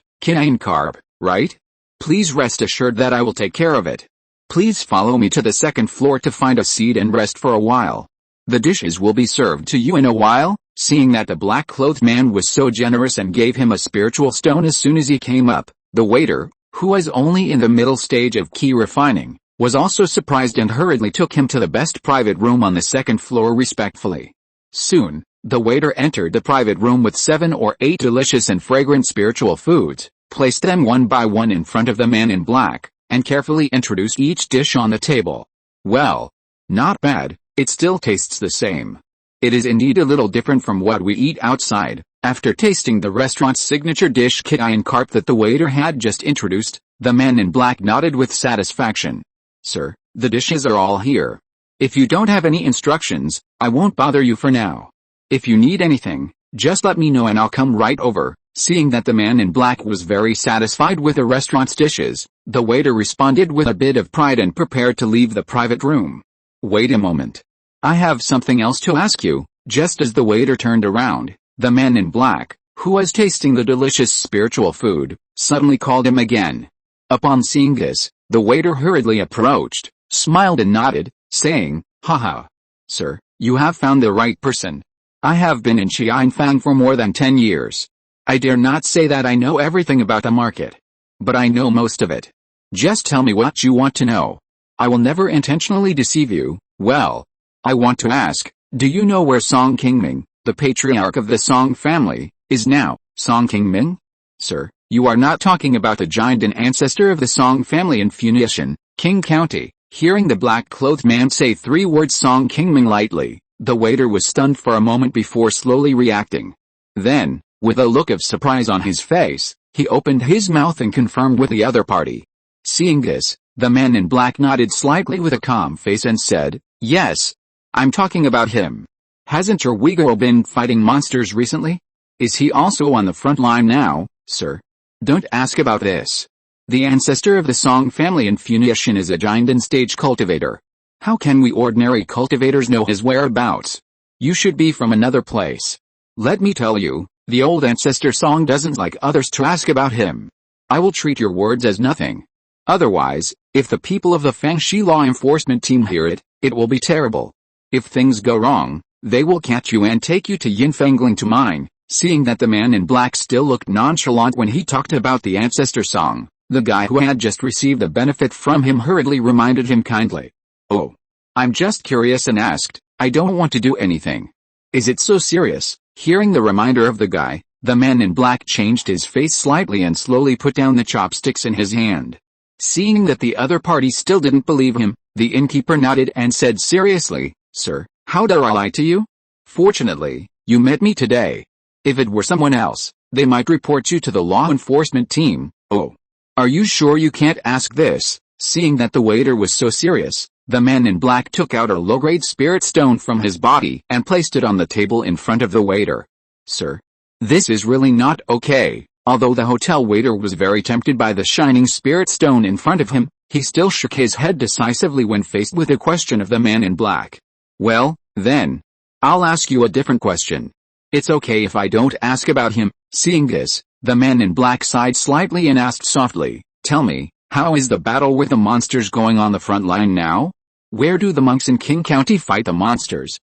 carve, right? Please rest assured that I will take care of it. Please follow me to the second floor to find a seat and rest for a while. The dishes will be served to you in a while." Seeing that the black-clothed man was so generous and gave him a spiritual stone as soon as he came up, the waiter, who was only in the middle stage of Qi Refining, was also surprised and hurriedly took him to the best private room on the second floor respectfully. Soon, the waiter entered the private room with 7 or 8 delicious and fragrant spiritual foods, placed them one by one in front of the man in black, and carefully introduced each dish on the table. "Well, not bad, it still tastes the same. It is indeed a little different from what we eat outside. After tasting the restaurant's signature dish Qi carve that the waiter had just introduced, the man in black nodded with satisfaction. Sir, the dishes are all here. If you don't have any instructions, I won't bother you for now. If you need anything, just let me know and I'll come right over. Seeing that the man in black was very satisfied with the restaurant's dishes, the waiter responded with a bit of pride and prepared to leave the private room. Wait a moment. I have something else to ask you. Just as the waiter turned around, the man in black, who was tasting the delicious spiritual food, suddenly called him again. Upon seeing this, the waiter hurriedly approached, smiled and nodded, saying, "Haha. Sir, you have found the right person. I have been in Qingming for more than 10 years. I dare not say that I know everything about the market. But I know most of it. Just tell me what you want to know. I will never intentionally deceive you." Well, I want to ask, do you know where Song Qingming, the patriarch of the Song family, is now? Song Qingming? Sir, you are not talking about the giant and ancestor of the Song family in Funiu Mountain, Qing County. Hearing the black-clothed man say 3 words Song Qingming lightly, the waiter was stunned for a moment before slowly reacting. Then, with a look of surprise on his face, he opened his mouth and confirmed with the other party. Seeing this, the man in black nodded slightly with a calm face and said, "Yes. I'm talking about him. Hasn't your wee girl been fighting monsters recently? Is he also on the front line now, sir? Don't ask about this. The ancestor of the Song family in Funiu Mountain is a giant and stage cultivator. How can we ordinary cultivators know his whereabouts? You should be from another place. Let me tell you, the old ancestor Song doesn't like others to ask about him. I will treat your words as nothing. Otherwise, if the people of the Fangxi law enforcement team hear it, it will be terrible. If things go wrong, they will catch you and take you to Yinfangling to mine." Seeing that the man in black still looked nonchalant when he talked about the ancestor Song, the guy who had just received a benefit from him hurriedly reminded him kindly. "Oh. I'm just curious and asked. I don't want to do anything. Is it so serious?" Hearing the reminder of the guy, the man in black changed his face slightly and slowly put down the chopsticks in his hand. Seeing that the other party still didn't believe him, the innkeeper nodded and said seriously, "Sir, how dare I lie to you? Fortunately, you met me today. If it were someone else, they might report you to the law enforcement team." "Oh. Are you sure you can't ask this?" Seeing that the waiter was so serious, the man in black took out a low-grade spirit stone from his body and placed it on the table in front of the waiter. "Sir, this is really not okay." Although the hotel waiter was very tempted by the shining spirit stone in front of him, he still shook his head decisively when faced with a question of the man in black. "Well, then, I'll ask you a different question. It's okay if I don't ask about him." Seeing this, the man in black sighed slightly and asked softly, "Tell me, how is the battle with the monsters going on the front line now? Where do the monks in Qing County fight the monsters?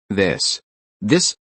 This,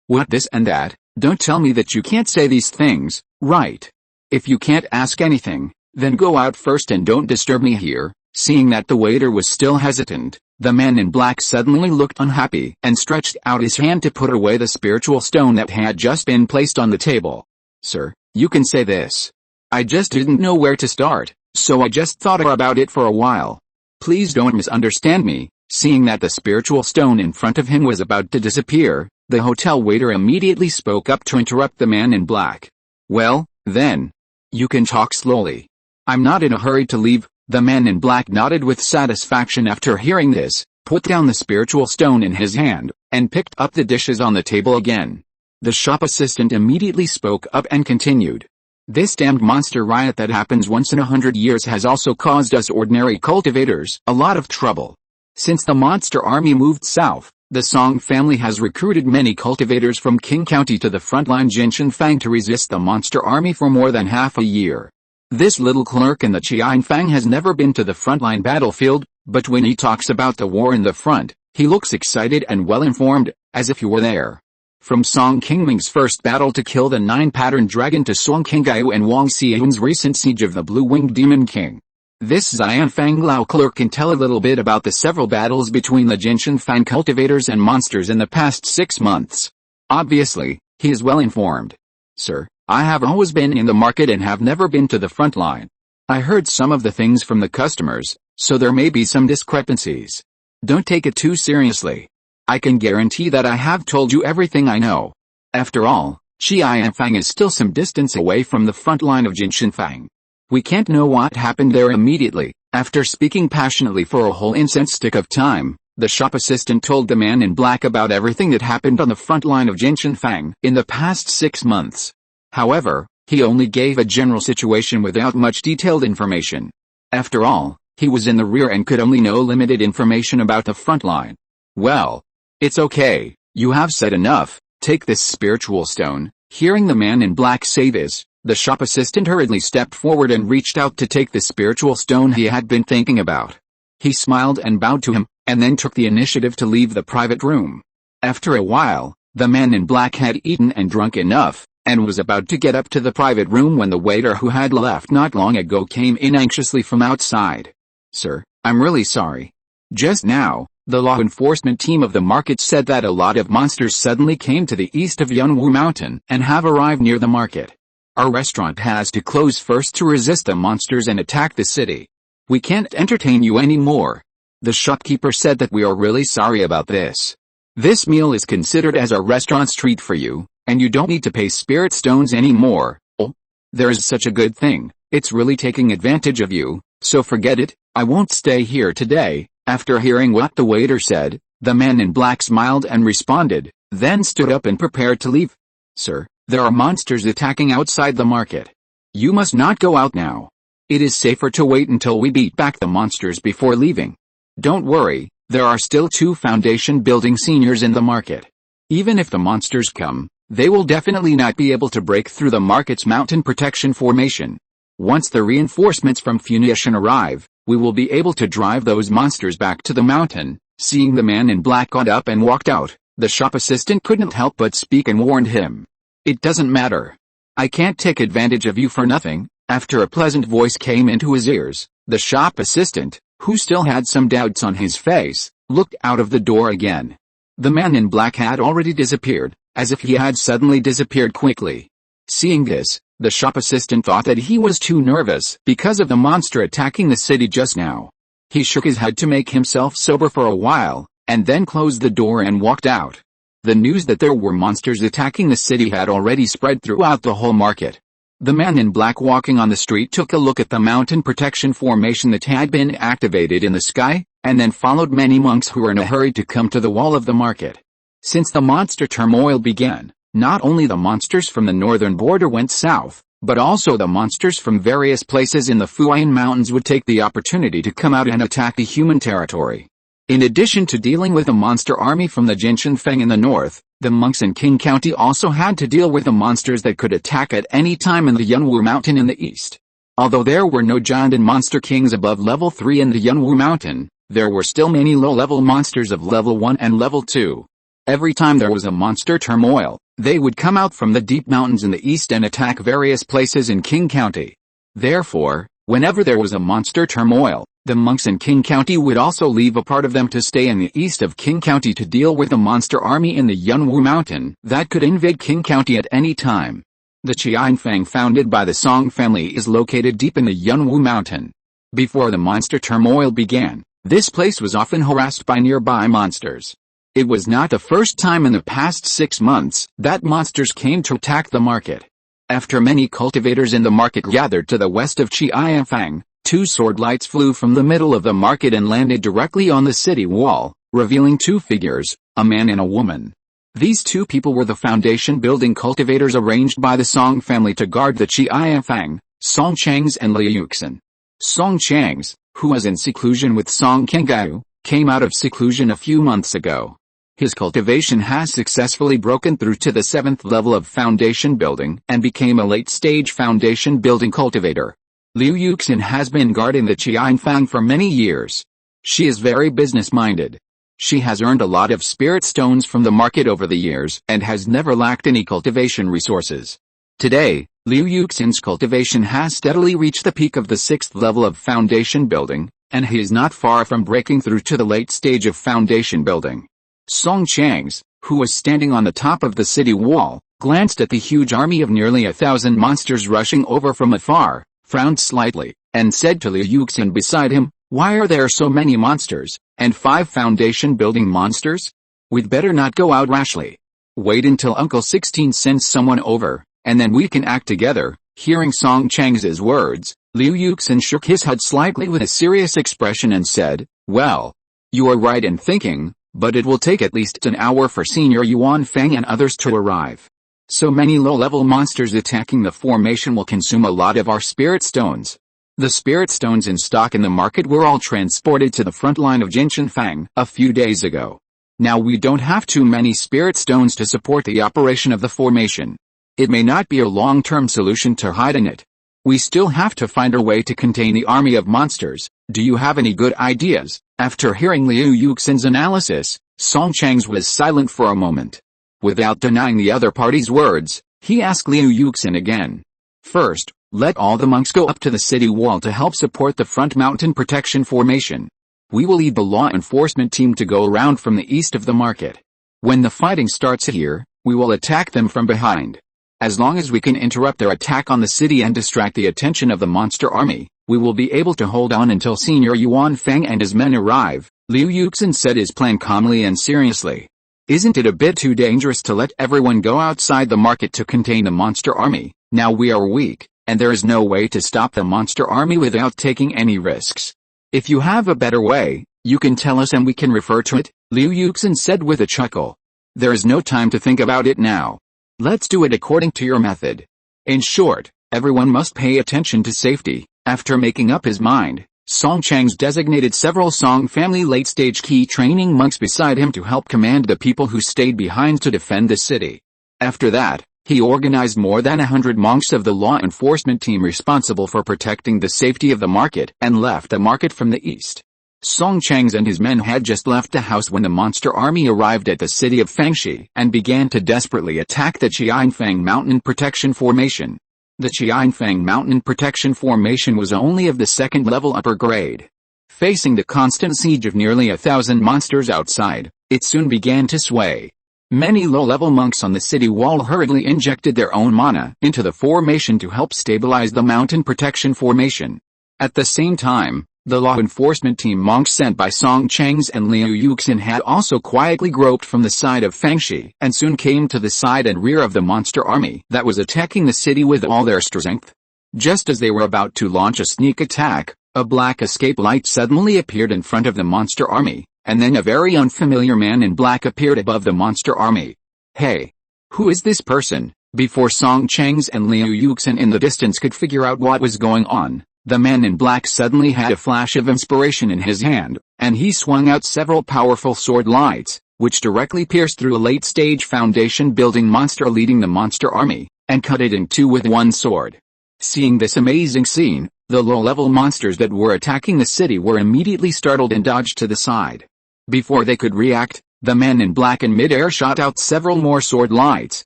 what this and that. Don't tell me that you can't say these things, right? If you can't ask anything, then go out first and don't disturb me here." Seeing that the waiter was still hesitant, the man in black suddenly looked unhappy and stretched out his hand to put away the spiritual stone that had just been placed on the table. "Sir, you can say this. I just didn't know where to start, so I just thought about it for a while. Please don't misunderstand me." Seeing that the spiritual stone in front of him was about to disappear, the hotel waiter immediately spoke up to interrupt the man in black. "Well, then, you can talk slowly. I'm not in a hurry to leave." The man in black nodded with satisfaction after hearing this, put down the spiritual stone in his hand, and picked up the dishes on the table again. The shop assistant immediately spoke up and continued. "This damned monster riot that happens once in 100 years has also caused us ordinary cultivators a lot of trouble. Since the monster army moved south, the Song family has recruited many cultivators from Qing County to the frontline Jinshanfang to resist the monster army for more than half a year. This little clerk in the Qingming has never been to the frontline battlefield, but when he talks about the war in the front, he looks excited and well-informed, as if he were there. From Song Qingming's first battle to kill the 9-pattern dragon to Song Qingyu and Wang Xian's recent siege of the Blue-Winged Demon King. This Xianfang Lao clerk can tell a little bit about the several battles between the Jinshanfang cultivators and monsters in the past 6 months. Obviously, he is well-informed. "Sir, I have always been in the market and have never been to the front line. I heard some of the things from the customers, so there may be some discrepancies. Don't take it too seriously. I can guarantee that I have told you everything I know. After all, Qianfang is still some distance away from the front line of Jinshanfang. We can't know what happened there immediately." After speaking passionately for a whole incense stick of time, the shop assistant told the man in black about everything that happened on the front line of Jinshanfang in the past 6 months. However, he only gave a general situation without much detailed information. After all, he was in the rear and could only know limited information about the front line. "Well, it's okay, you have said enough, take this spiritual stone." Hearing the man in black say this, the shop assistant hurriedly stepped forward and reached out to take the spiritual stone he had been thinking about. He smiled and bowed to him, and then took the initiative to leave the private room. After a while, the man in black had eaten and drunk enough, and was about to get up to the private room when the waiter who had left not long ago came in anxiously from outside. "Sir, I'm really sorry. Just now, the law enforcement team of the market said that a lot of monsters suddenly came to the east of Funiu Mountain and have arrived near the market. Our restaurant has to close first to resist the monsters and attack the city. We can't entertain you anymore. The shopkeeper said that we are really sorry about this. This meal is considered as our restaurant's treat for you, and you don't need to pay spirit stones anymore." "Oh, there is such a good thing. It's really taking advantage of you, so forget it. I won't stay here today." After hearing what the waiter said, the man in black smiled and responded, then stood up and prepared to leave. "Sir, there are monsters attacking outside the market. You must not go out now. It is safer to wait until we beat back the monsters before leaving. Don't worry, there are still 2 foundation building seniors in the market. Even if the monsters come, they will definitely not be able to break through the market's mountain protection formation. Once the reinforcements from Funiu arrive, we will be able to drive those monsters back to the mountain." Seeing the man in black got up and walked out, the shop assistant couldn't help but speak and warned him. "It doesn't matter. I can't take advantage of you for nothing." After a pleasant voice came into his ears, the shop assistant, who still had some doubts on his face, looked out of the door again. The man in black had already disappeared, as if he had suddenly disappeared quickly. Seeing this, the shop assistant thought that he was too nervous because of the monster attacking the city just now. He shook his head to make himself sober for a while, and then closed the door and walked out. The news that there were monsters attacking the city had already spread throughout the whole market. The man in black walking on the street took a look at the mountain protection formation that had been activated in the sky, and then followed many monks who were in a hurry to come to the wall of the market. Since the monster turmoil began, not only the monsters from the northern border went south, but also the monsters from various places in the Funiu Mountains would take the opportunity to come out and attack the human territory. In addition to dealing with the monster army from the Jinshanfeng in the north, the monks in Qing County also had to deal with the monsters that could attack at any time in the Funiu Mountain in the east. Although there were no giant and monster kings above level 3 in the Funiu Mountain, there were still many low-level monsters of level 1 and level 2. Every time there was a monster turmoil, they would come out from the deep mountains in the east and attack various places in Qing County. Therefore, whenever there was a monster turmoil, the monks in Qing County would also leave a part of them to stay in the east of Qing County to deal with the monster army in the Funiu Mountain that could invade Qing County at any time. The Qianfang founded by the Song family is located deep in the Funiu Mountain. Before the monster turmoil began, this place was often harassed by nearby monsters. It was not the first time in the past 6 months that monsters came to attack the market. After many cultivators in the market gathered to the west of Qianfang, 2 sword lights flew from the middle of the market and landed directly on the city wall, revealing 2 figures, a man and a woman. These 2 people were the foundation building cultivators arranged by the Song family to guard the Qianfang, Song Changs and Liuxin. Song Changs, who was in seclusion with Song Kenggao, came out of seclusion a few months ago. His cultivation has successfully broken through to the 7th level of foundation building and became a late-stage foundation building cultivator. Liu Yuxin has been guarding the Qianfang for many years. She is very business-minded. She has earned a lot of spirit stones from the market over the years and has never lacked any cultivation resources. Today, Liu Yuxin's cultivation has steadily reached the peak of the 6th level of foundation building, and he is not far from breaking through to the late stage of foundation building. Song Changs, who was standing on the top of the city wall, glanced at the huge army of nearly 1,000 monsters rushing over from afar, frowned slightly, and said to Liu Yuxin beside him, "Why are there so many monsters, and 5 foundation building monsters? We'd better not go out rashly. Wait until Uncle 16 sends someone over, and then we can act together." Hearing Song Chang's words, Liu Yuxin shook his head slightly with a serious expression and said, "Well, you are right in thinking, but it will take at least an hour for Senior Yuan Fang and others to arrive. So many low-level monsters attacking the formation will consume a lot of our spirit stones." The spirit stones in stock in the market were all transported to the front line of Jinshanfang a few days ago. Now we don't have too many spirit stones to support the operation of the formation. It may not be a long-term solution to hide in it. We still have to find a way to contain the army of monsters. Do you have any good ideas? After hearing Liu Yuxin's analysis, Song Chang's was silent for a moment. Without denying the other party's words, he asked Liu Yuxin again. "First, let all the monks go up to the city wall to help support the front mountain protection formation. We will lead the law enforcement team to go around from the east of the market. When the fighting starts here, we will attack them from behind. As long as we can interrupt their attack on the city and distract the attention of the monster army, we will be able to hold on until Senior Yuan Fang and his men arrive." Liu Yuxin said his plan calmly and seriously. "Isn't it a bit too dangerous to let everyone go outside the market to contain the monster army? Now we are weak, and there is no way to stop the monster army without taking any risks. If you have a better way, you can tell us and we can refer to it," Liu Yuxin said with a chuckle. "There is no time to think about it now. Let's do it according to your method. In short, everyone must pay attention to safety." After making up his mind, Song Chang's designated several Song family late-stage key training monks beside him to help command the people who stayed behind to defend the city. After that, he organized more than 100 monks of the law enforcement team responsible for protecting the safety of the market and left the market from the east. Song Chang's and his men had just left the house when the monster army arrived at the city of Fangxi and began to desperately attack the Qingming Mountain Protection Formation. The Qingming Mountain Protection Formation was only of the second-level upper grade. Facing the constant siege of nearly 1,000 monsters outside, it soon began to sway. Many low-level monks on the city wall hurriedly injected their own mana into the formation to help stabilize the mountain protection formation. At the same time, the law enforcement team monks sent by Song Chang's and Liu Yuxin had also quietly groped from the side of Fangxi and soon came to the side and rear of the monster army that was attacking the city with all their strength. Just as they were about to launch a sneak attack, a black escape light suddenly appeared in front of the monster army, and then a very unfamiliar man in black appeared above the monster army. "Hey! Who is this person?" Before Song Chang's and Liu Yuxin in the distance could figure out what was going on, the man in black suddenly had a flash of inspiration in his hand, and he swung out several powerful sword lights, which directly pierced through a late-stage foundation-building monster leading the monster army, and cut it in two with one sword. Seeing this amazing scene, the low-level monsters that were attacking the city were immediately startled and dodged to the side. Before they could react, the man in black in mid-air shot out several more sword lights,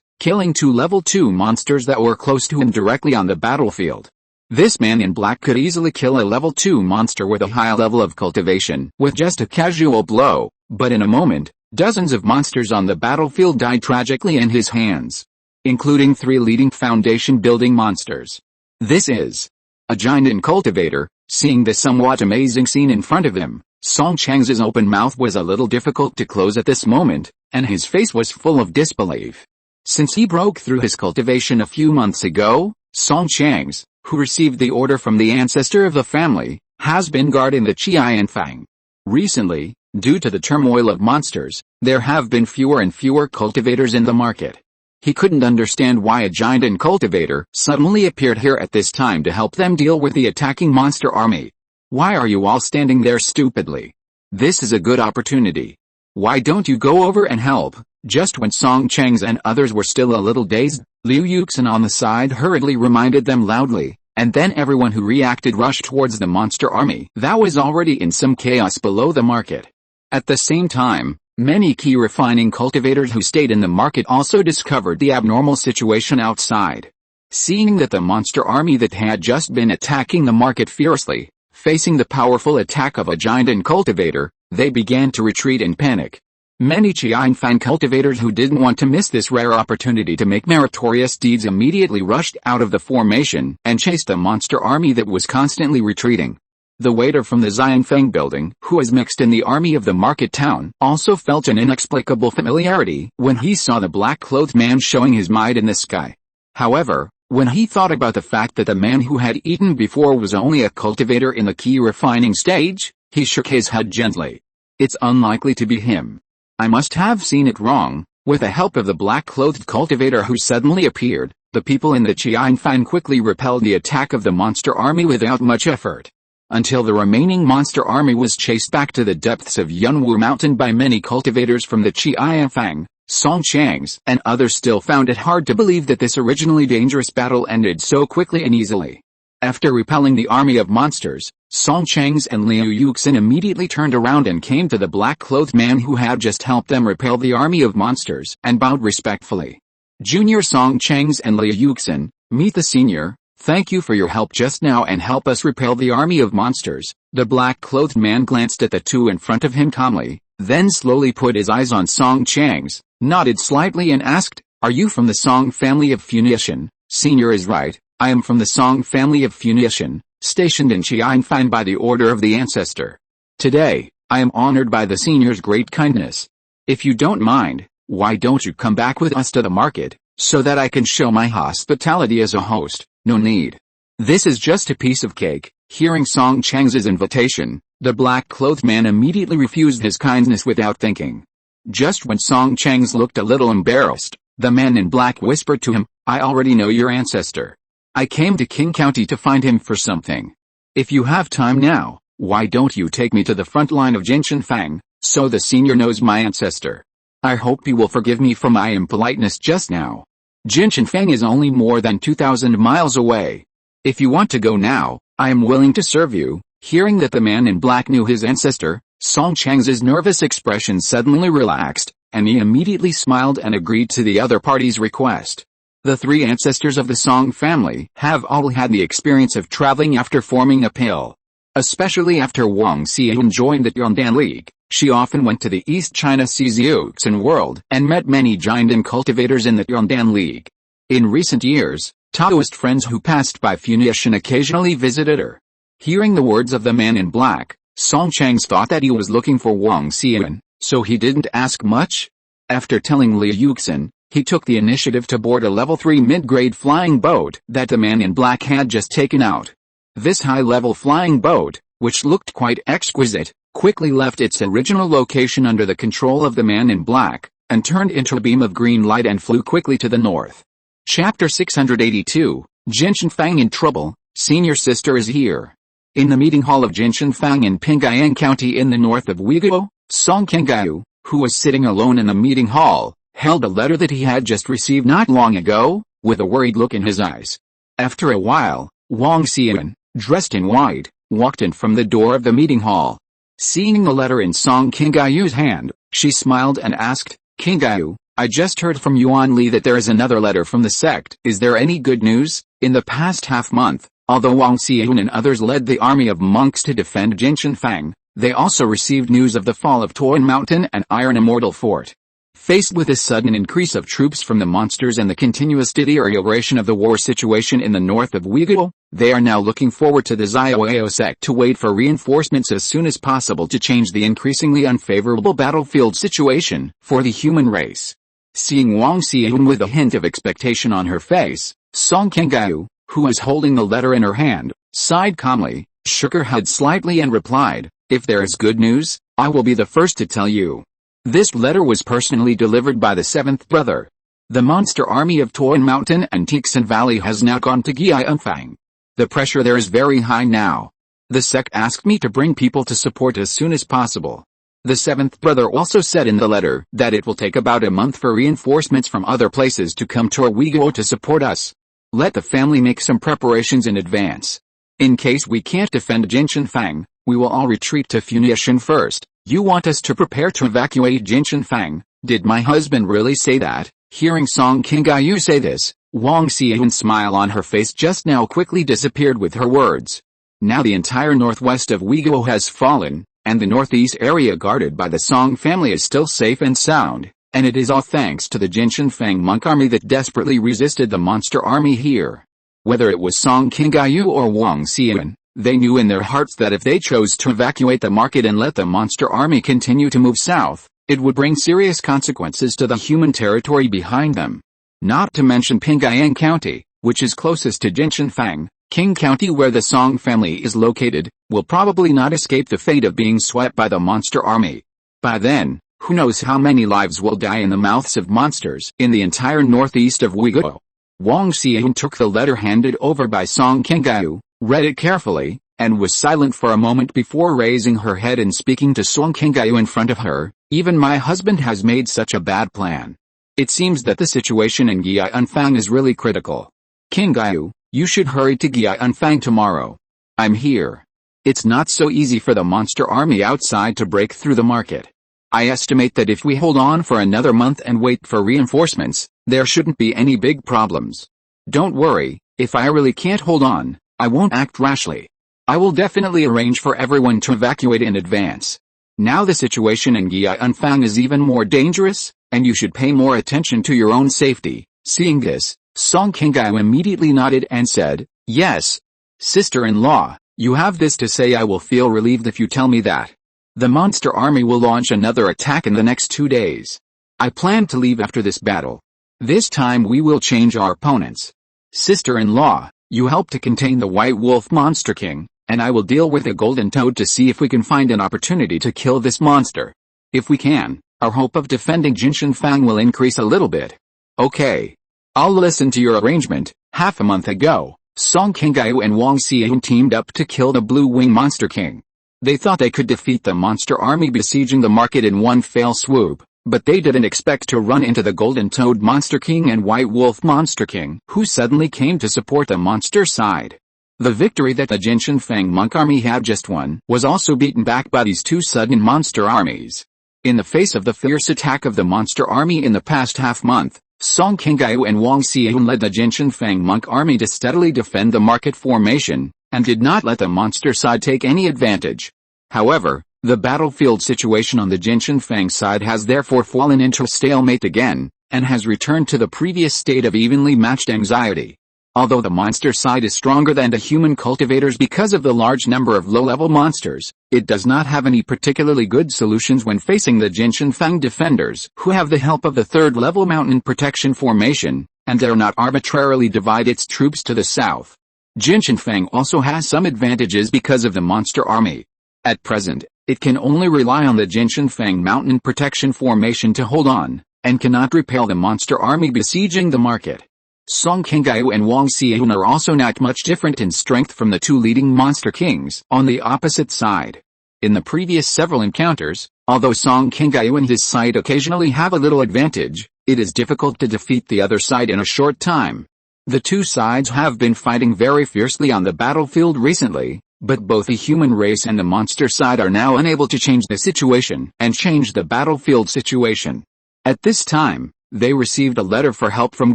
killing two level 2 monsters that were close to him directly on the battlefield. This man in black could easily kill a level 2 monster with a high level of cultivation with just a casual blow, but in a moment, dozens of monsters on the battlefield died tragically in his hands, including 3 leading foundation-building monsters. This is a giant cultivator. Seeing this somewhat amazing scene in front of him, Song Chang's open mouth was a little difficult to close at this moment, and his face was full of disbelief. Since he broke through his cultivation a few months ago, Song Chang's, who received the order from the ancestor of the family, has been guarding the Qingming. Recently, due to the turmoil of monsters, there have been fewer and fewer cultivators in the market. He couldn't understand why a giant cultivator suddenly appeared here at this time to help them deal with the attacking monster army. Why are you all standing there stupidly? This is a good opportunity. Why don't you go over and help? Just when Song Chang's and others were still a little dazed, Liu Yuxin on the side hurriedly reminded them loudly, and then everyone who reacted rushed towards the monster army that was already in some chaos below the market. At the same time, many key refining cultivators who stayed in the market also discovered the abnormal situation outside. Seeing that the monster army that had just been attacking the market fiercely, facing the powerful attack of a giant cultivator, they began to retreat in panic. Many Qingming cultivators who didn't want to miss this rare opportunity to make meritorious deeds immediately rushed out of the formation and chased the monster army that was constantly retreating. The waiter from the Xianfeng building, who was mixed in the army of the market town, also felt an inexplicable familiarity when he saw the black-clothed man showing his might in the sky. However, when he thought about the fact that the man who had eaten before was only a cultivator in the Qi refining stage, he shook his head gently. It's unlikely to be him. I must have seen it wrong. With the help of the black-clothed cultivator who suddenly appeared, the people in the Qianfan quickly repelled the attack of the monster army without much effort. Until the remaining monster army was chased back to the depths of Funiu Mountain by many cultivators from the Qianfang, Songchangs, and others still found it hard to believe that this originally dangerous battle ended so quickly and easily. After repelling the army of monsters, Songchangs and Liu Yuxin immediately turned around and came to the black-clothed man who had just helped them repel the army of monsters and bowed respectfully. Junior Songchangs and Liu Yuxin, meet the senior. Thank you for your help just now and help us repel the army of monsters. The black-clothed man glanced at the two in front of him calmly, then slowly put his eyes on Songchangs, nodded slightly and asked, "Are you from the Song family of Funiu? Senior is right, I am from the Song family of Funiu, stationed in Qianfan by the order of the ancestor. Today, I am honored by the senior's great kindness. If you don't mind, why don't you come back with us to the market, so that I can show my hospitality as a host?" "No need. This is just a piece of cake." Hearing Songchangs' invitation, the black-clothed man immediately refused his kindness without thinking. Just when Songchangs looked a little embarrassed, the man in black whispered to him, "I already know your ancestor. I came to Qing County to find him for something. If you have time now, why don't you take me to the front line of Jinshanfang, so the senior knows my ancestor? I hope he will forgive me for my impoliteness just now. Jinshanfang is only more than 2,000 miles away. If you want to go now, I am willing to serve you." Hearing that the man in black knew his ancestor, Songchangs' nervous expression suddenly relaxed, and he immediately smiled and agreed to the other party's request. The three ancestors of the Song family have all had the experience of traveling after forming a pill. Especially after Wang Xian joined the Yondan League, she often went to the East China Xiuxian world and met many giant and cultivators in the Yondan League. In recent years, Taoist friends who passed by Funiu occasionally visited her. Hearing the words of the man in black, Songchangs thought that he was looking for Wang Xian, so he didn't ask much. After telling Liu Yuxin, he took the initiative to board a level 3 mid-grade flying boat that the man in black had just taken out. This high-level flying boat, which looked quite exquisite, quickly left its original location under the control of the man in black, and turned into a beam of green light and flew quickly to the north. Chapter 682, Jinshanfang in Trouble, Senior Sister is Here. In the meeting hall of Jinshanfang in Pingyang County in the north of Uiguo, Song Kengyu, who was sitting alone in the meeting hall, held a letter that he had just received not long ago, with a worried look in his eyes. After a while, Wang Xian, dressed in white, walked in from the door of the meeting hall. Seeing the letter in Song Kingyu's hand, she smiled and asked, "Kingyu, I just heard from Yuan Li that there is another letter from the sect. Is there any good news?" In the past half-month, although Wang Xian and others led the army of monks to defend Jinshanfang, they also received news of the fall of Funiu Mountain and Iron Immortal Fort. Faced with a sudden increase of troops from the monsters and the continuous deterioration of the war situation in the north of Uiguo, they are now looking forward to the Xiaoao sect to wait for reinforcements as soon as possible to change the increasingly unfavorable battlefield situation for the human race. Seeing Wang Xian with a hint of expectation on her face, Song Kengyu, who was holding the letter in her hand, sighed calmly, shook her head slightly and replied, "If there is good news, I will be the first to tell you. This letter was personally delivered by the seventh brother. The monster army of Funiu Mountain and Tixan Valley has now gone to Qianfang. The pressure there is very high now. The sect asked me to bring people to support as soon as possible." The seventh brother also said in the letter that it will take about a month for reinforcements from other places to come to Uiguo to support us. Let the family make some preparations in advance. In case we can't defend Jinshanfang, we will all retreat to Funiu first. You want us to prepare to evacuate Jinshanfang? Did my husband really say that? Hearing Song Kengyu say this, Wang Xian's smile on her face just now quickly disappeared with her words. Now the entire northwest of Uiguo has fallen, and the northeast area guarded by the Song family is still safe and sound, and it is all thanks to the Jinshanfang monk army that desperately resisted the monster army here. Whether it was Song Kengyu or Wang Xian, They knew in their hearts that if they chose to evacuate the market and let the monster army continue to move south, it would bring serious consequences to the human territory behind them. Not to mention Pingyan County, which is closest to Jinshanfang, Qing County where the Song family is located, will probably not escape the fate of being swept by the monster army. By then, who knows how many lives will die in the mouths of monsters in the entire northeast of Uyghur. Wang Xian took the letter handed over by Song Qingyu, read it carefully, and was silent for a moment before raising her head and speaking to Song Qingyu in front of her. Even my husband has made such a bad plan. It seems that the situation in Gianfang is really critical. Qingyu, you should hurry to Gianfang tomorrow. I'm here. It's not so easy for the monster army outside to break through the market. I estimate that if we hold on for another month and wait for reinforcements, there shouldn't be any big problems. Don't worry, if I really can't hold on, I won't act rashly. I will definitely arrange for everyone to evacuate in advance. Now the situation in Gianfang is even more dangerous, and you should pay more attention to your own safety. Seeing this, Song Qingyu immediately nodded and said, yes. Sister-in-law, you have this to say. I will feel relieved if you tell me that. The monster army will launch another attack in the next 2 days. I plan to leave after this battle. This time we will change our opponents. Sister-in-law, you help to contain the White Wolf Monster King, and I will deal with the Golden Toad to see if we can find an opportunity to kill this monster. If we can, our hope of defending Jinshanfang will increase a little bit. Okay. I'll listen to your arrangement. Half a month ago, Song Qingyu and Wang Xian teamed up to kill the Blue Wing Monster King. They thought they could defeat the monster army besieging the market in one fell swoop, but they didn't expect to run into the Golden Toad Monster King and White Wolf Monster King, who suddenly came to support the monster side. The victory that the Jinshanfang monk army had just won was also beaten back by these two sudden monster armies. In the face of the fierce attack of the monster army in the past half-month, Song Qingyu and Wang Xian led the Jinshanfang monk army to steadily defend the market formation, and did not let the monster side take any advantage. However, the battlefield situation on the Jinshanfang side has therefore fallen into a stalemate again, and has returned to the previous state of evenly matched anxiety. Although the monster side is stronger than the human cultivators because of the large number of low-level monsters, it does not have any particularly good solutions when facing the Jinshanfang defenders, who have the help of the third-level mountain protection formation, and dare not arbitrarily divide its troops to the south. Jinshanfang also has some advantages because of the monster army. At present, it can only rely on the Jinshanfang mountain protection formation to hold on, and cannot repel the monster army besieging the market. Song Qingyu and Wang Xian are also not much different in strength from the two leading monster kings on the opposite side. In the previous several encounters, although Song Qingyu and his side occasionally have a little advantage, it is difficult to defeat the other side in a short time. The two sides have been fighting very fiercely on the battlefield recently, but both the human race and the monster side are now unable to change the situation and change the battlefield situation. At this time, they received a letter for help from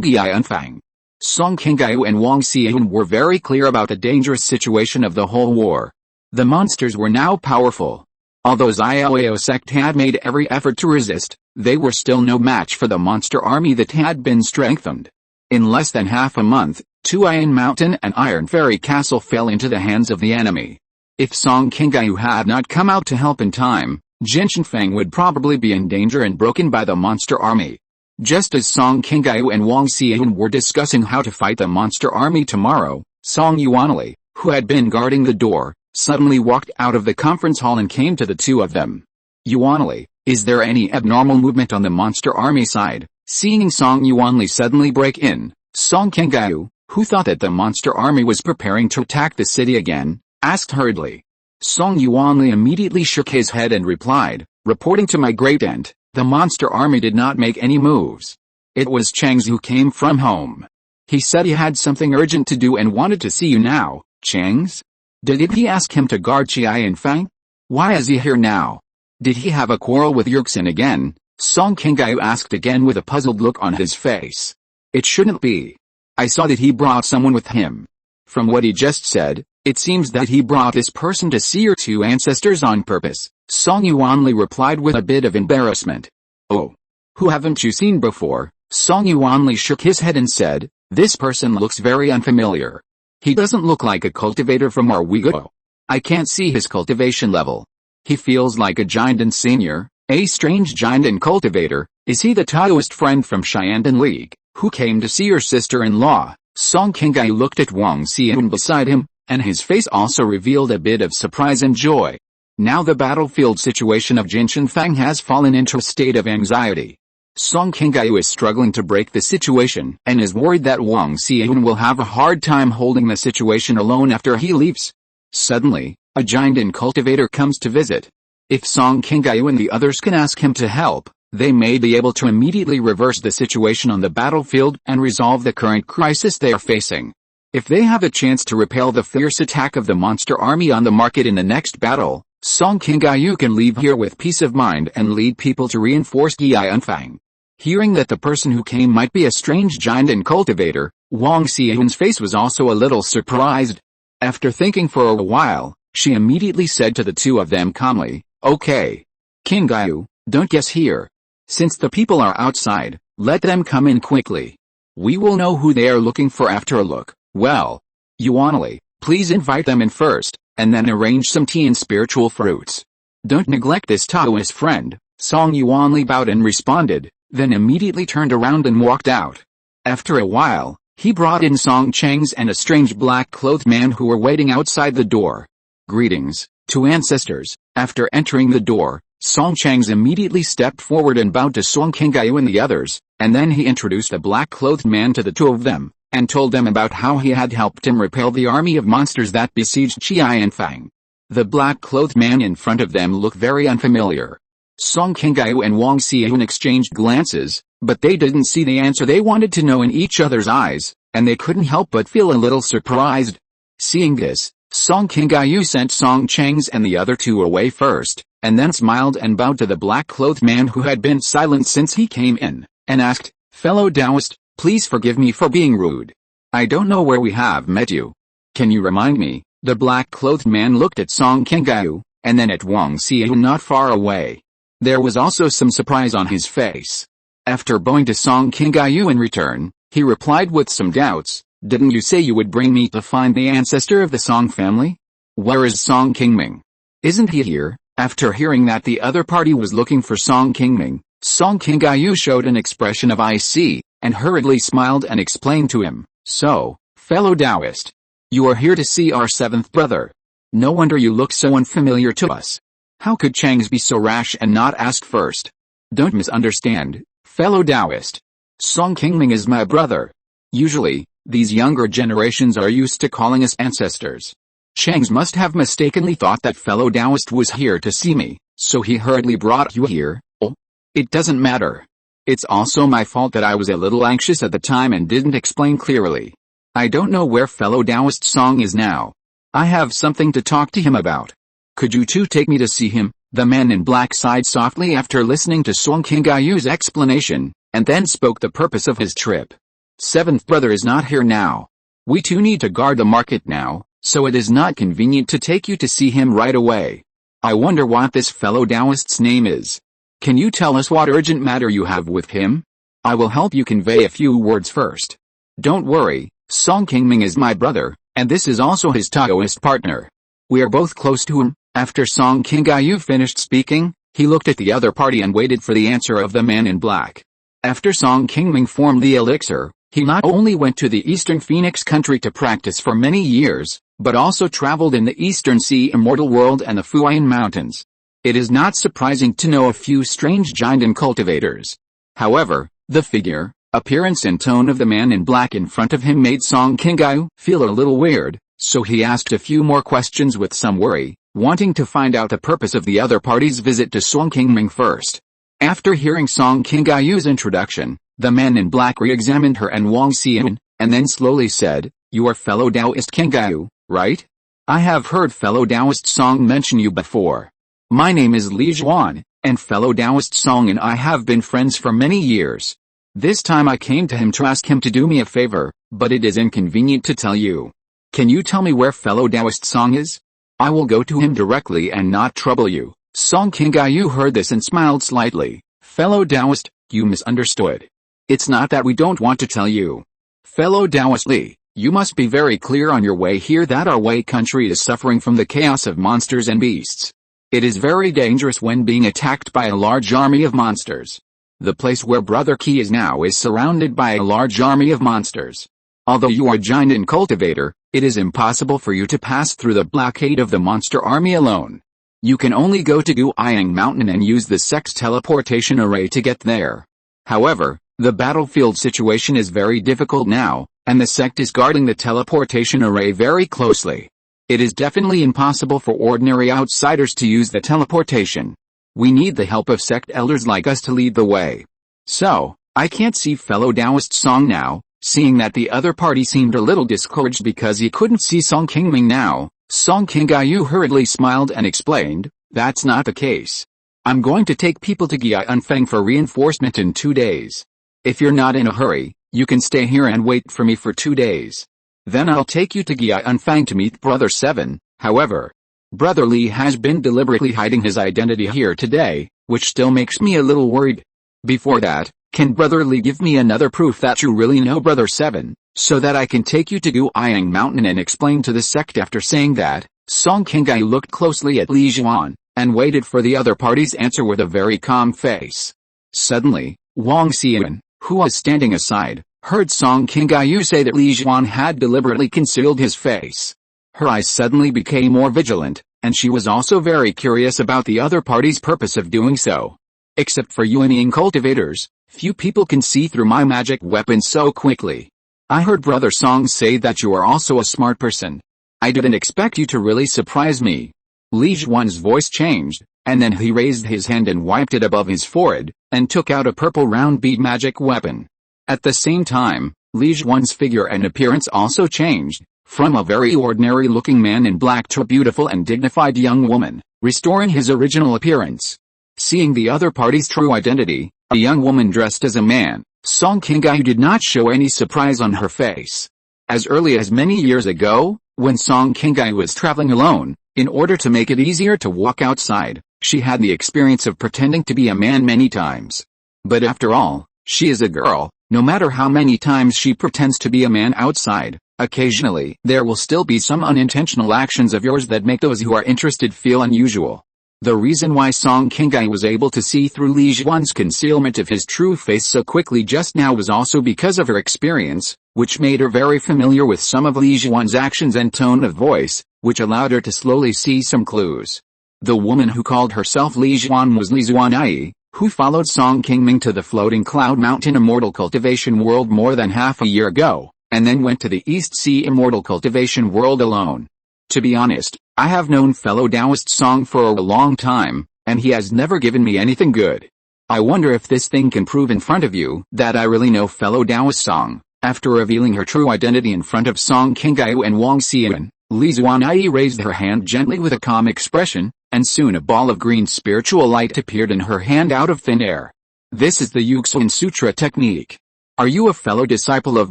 Gianfang. Song Qingyu and Wang Xian were very clear about the dangerous situation of the whole war. The monsters were now powerful. Although Xiaolao sect had made every effort to resist, they were still no match for the monster army that had been strengthened. In less than half a month, Qingming Mountain and Iron Fairy Castle fell into the hands of the enemy. If Song Qingyu had not come out to help in time, Jinshanfang would probably be in danger and broken by the monster army. Just as Song Qingyu and Wang Xian were discussing how to fight the monster army tomorrow, Song Yuanli, who had been guarding the door, suddenly walked out of the conference hall and came to the two of them. Yuanli, is there any abnormal movement on the monster army side? Seeing Song Yuanli suddenly break in, Song Qingyu, who thought that the monster army was preparing to attack the city again, asked hurriedly. Song Yuanli immediately shook his head and replied, reporting to my great aunt, the monster army did not make any moves. It was Chang's who came from home. He said he had something urgent to do and wanted to see you now. Chang's? Did he ask him to guard Jianfang? Why is he here now? Did he have a quarrel with Yurxin again? Song Qingyu asked again with a puzzled look on his face. It shouldn't be. I saw that he brought someone with him. From what he just said, it seems that he brought this person to see your two ancestors on purpose. Song Yuanli replied with a bit of embarrassment. Oh. Who haven't you seen before? Song Yuanli shook his head and said, this person looks very unfamiliar. He doesn't look like a cultivator from where we go. I can't see his cultivation level. He feels like a giant and senior, a strange giant and cultivator. Is he the Taoist friend from Shandong League, who came to see your sister-in-law? Song Qingyu looked at Wang Xian beside him, and his face also revealed a bit of surprise and joy. Now the battlefield situation of Jinshan Fang has fallen into a state of anxiety. Song Qingyu is struggling to break the situation and is worried that Wang Xian will have a hard time holding the situation alone after he leaves. Suddenly, a giant and cultivator comes to visit. If Song Qingyu and the others can ask him to help, they may be able to immediately reverse the situation on the battlefield and resolve the current crisis they are facing. If they have a chance to repel the fierce attack of the monster army on the market in the next battle, Song Qingyu can leave here with peace of mind and lead people to reinforce Yianfang. Hearing that the person who came might be a strange giant and cultivator, Wang Xian's face was also a little surprised. After thinking for a while, she immediately said to the two of them calmly, "Okay. Qingyu, don't guess here. Since the people are outside, let them come in quickly. We will know who they are looking for after a look. Well, Yuanli, please invite them in first, and then arrange some tea and spiritual fruits. Don't neglect this Taoist friend." Song Yuanli bowed and responded, then immediately turned around and walked out. After a while, he brought in Song Chang's and a strange black-clothed man who were waiting outside the door. "Greetings, two ancestors." After entering the door, Song Chang's immediately stepped forward and bowed to Song Qingyu and the others, and then he introduced the black-clothed man to the two of them, and told them about how he had helped him repel the army of monsters that besieged Qianfang. The black-clothed man in front of them looked very unfamiliar. Song Qingyu and Wang Xian exchanged glances, but they didn't see the answer they wanted to know in each other's eyes, and they couldn't help but feel a little surprised. Seeing this, Song Qingyu sent Song Chang's and the other two away first, and then smiled and bowed to the black-clothed man who had been silent since he came in, and asked, "Fellow Taoist, please forgive me for being rude. I don't know where we have met you. Can you remind me?" The black-clothed man looked at Song Qingyu, and then at Wang Xian not far away. There was also some surprise on his face. After bowing to Song Qingyu in return, he replied with some doubts, "Didn't you say you would bring me to find the ancestor of the Song family? Where is Song Qingming? Isn't he here?" After hearing that the other party was looking for Song Qingming, Song Qingyu showed an expression of "I see," and hurriedly smiled and explained to him, "So, fellow Taoist, you are here to see our seventh brother. No wonder you look so unfamiliar to us. How could Changs be so rash and not ask first? Don't misunderstand, fellow Taoist. Song Qingming is my brother. Usually, these younger generations are used to calling us ancestors. Changs must have mistakenly thought that fellow Taoist was here to see me, so he hurriedly brought you here." "Oh, it doesn't matter. It's also my fault that I was a little anxious at the time and didn't explain clearly. I don't know where fellow Taoist Song is now. I have something to talk to him about. Could you two take me to see him?" The man in black sighed softly after listening to Song Qingyu's explanation, and then spoke the purpose of his trip. "Seventh brother is not here now. We too need to guard the market now, so it is not convenient to take you to see him right away. I wonder what this fellow Taoist's name is. Can you tell us what urgent matter you have with him? I will help you convey a few words first. Don't worry, Song Qingming is my brother, and this is also his Taoist partner. We are both close to him." After Song Qingyu finished speaking, he looked at the other party and waited for the answer of the man in black. After Song Qingming formed the elixir, he not only went to the Eastern Phoenix country to practice for many years, but also traveled in the Eastern Sea Immortal world and the Funiu Mountains. It is not surprising to know a few strange giant and cultivators. However, the figure, appearance and tone of the man in black in front of him made Song Qingyu feel a little weird, so he asked a few more questions with some worry, wanting to find out the purpose of the other party's visit to Song Qingming first. After hearing Song Qingyu's introduction, the man in black re-examined her and Wang Xian, and then slowly said, "You are fellow Taoist Qingyu, right? I have heard fellow Taoist Song mention you before. My name is Li Zhuan, and fellow Taoist Song and I have been friends for many years. This time I came to him to ask him to do me a favor, but it is inconvenient to tell you. Can you tell me where fellow Taoist Song is? I will go to him directly and not trouble you." Song Qingyu heard this and smiled slightly. "Fellow Taoist, you misunderstood. It's not that we don't want to tell you. Fellow Taoist Li, You must be very clear on your way here that our way country is suffering from the chaos of monsters and beasts. It is very dangerous when being attacked by a large army of monsters. The place where Brother Qi is now is surrounded by a large army of monsters. Although you are giant and cultivator, it is impossible for you to pass through the blockade of the monster army alone. You can only go to Qingming Mountain and use the sect's teleportation array to get there. However, the battlefield situation is very difficult now, and the sect is guarding the teleportation array very closely. It is definitely impossible for ordinary outsiders to use the teleportation. We need the help of sect elders like us to lead the way. So, I can't see fellow Taoist Song now. Seeing that the other party seemed a little discouraged because he couldn't see Song Qingming now, Song Qingyu hurriedly smiled and explained, "That's not the case. I'm going to take people to Jianfeng for reinforcement in 2 days. If you're not in a hurry, you can stay here and wait for me for 2 days. Then I'll take you to Jianfeng to meet Brother 7, however. Brother Li has been deliberately hiding his identity here today, which still makes me a little worried. Before that, can Brother Li give me another proof that you really know Brother 7, so that I can take you to Qingming Mountain and explain to the sect?" After saying that, Song Qingyu looked closely at Li Zhuan, and waited for the other party's answer with a very calm face. Suddenly, Wang Xian, who was standing aside, heard Song Qingyu say that Li Zhuan had deliberately concealed his face. Her eyes suddenly became more vigilant, and she was also very curious about the other party's purpose of doing so. "Except for unyielding cultivators, few people can see through my magic weapon so quickly. I heard Brother Song say that you are also a smart person. I didn't expect you to really surprise me." Li Zhuan's voice changed, and then he raised his hand and wiped it above his forehead, and took out a purple round bead magic weapon. At the same time, Li Zhuan's figure and appearance also changed, from a very ordinary-looking man in black to a beautiful and dignified young woman, restoring his original appearance. Seeing the other party's true identity, a young woman dressed as a man, Song Qingyu did not show any surprise on her face. As early as many years ago, when Song Qingyu was traveling alone, in order to make it easier to walk outside, she had the experience of pretending to be a man many times. But after all, she is a girl. No matter how many times she pretends to be a man outside, occasionally there will still be some unintentional actions of yours that make those who are interested feel unusual. The reason why Song Qingyu was able to see through Li Zhuan's concealment of his true face so quickly just now was also because of her experience, which made her very familiar with some of Li Zhuan's actions and tone of voice, which allowed her to slowly see some clues. The woman who called herself Li Zhuan was Li Zhuanyi, who followed Song Qingming to the floating cloud mountain Immortal Cultivation World more than half a year ago, and then went to the East Sea Immortal Cultivation World alone. To be honest, I have known fellow Taoist Song for a long time, and he has never given me anything good. I wonder if this thing can prove in front of you that I really know fellow Taoist Song. After revealing her true identity in front of Song Qingyu and Wang Xian, Li Zhuanyi raised her hand gently with a calm expression, and soon a ball of green spiritual light appeared in her hand out of thin air. "This is the Yuxin Sutra technique. Are you a fellow disciple of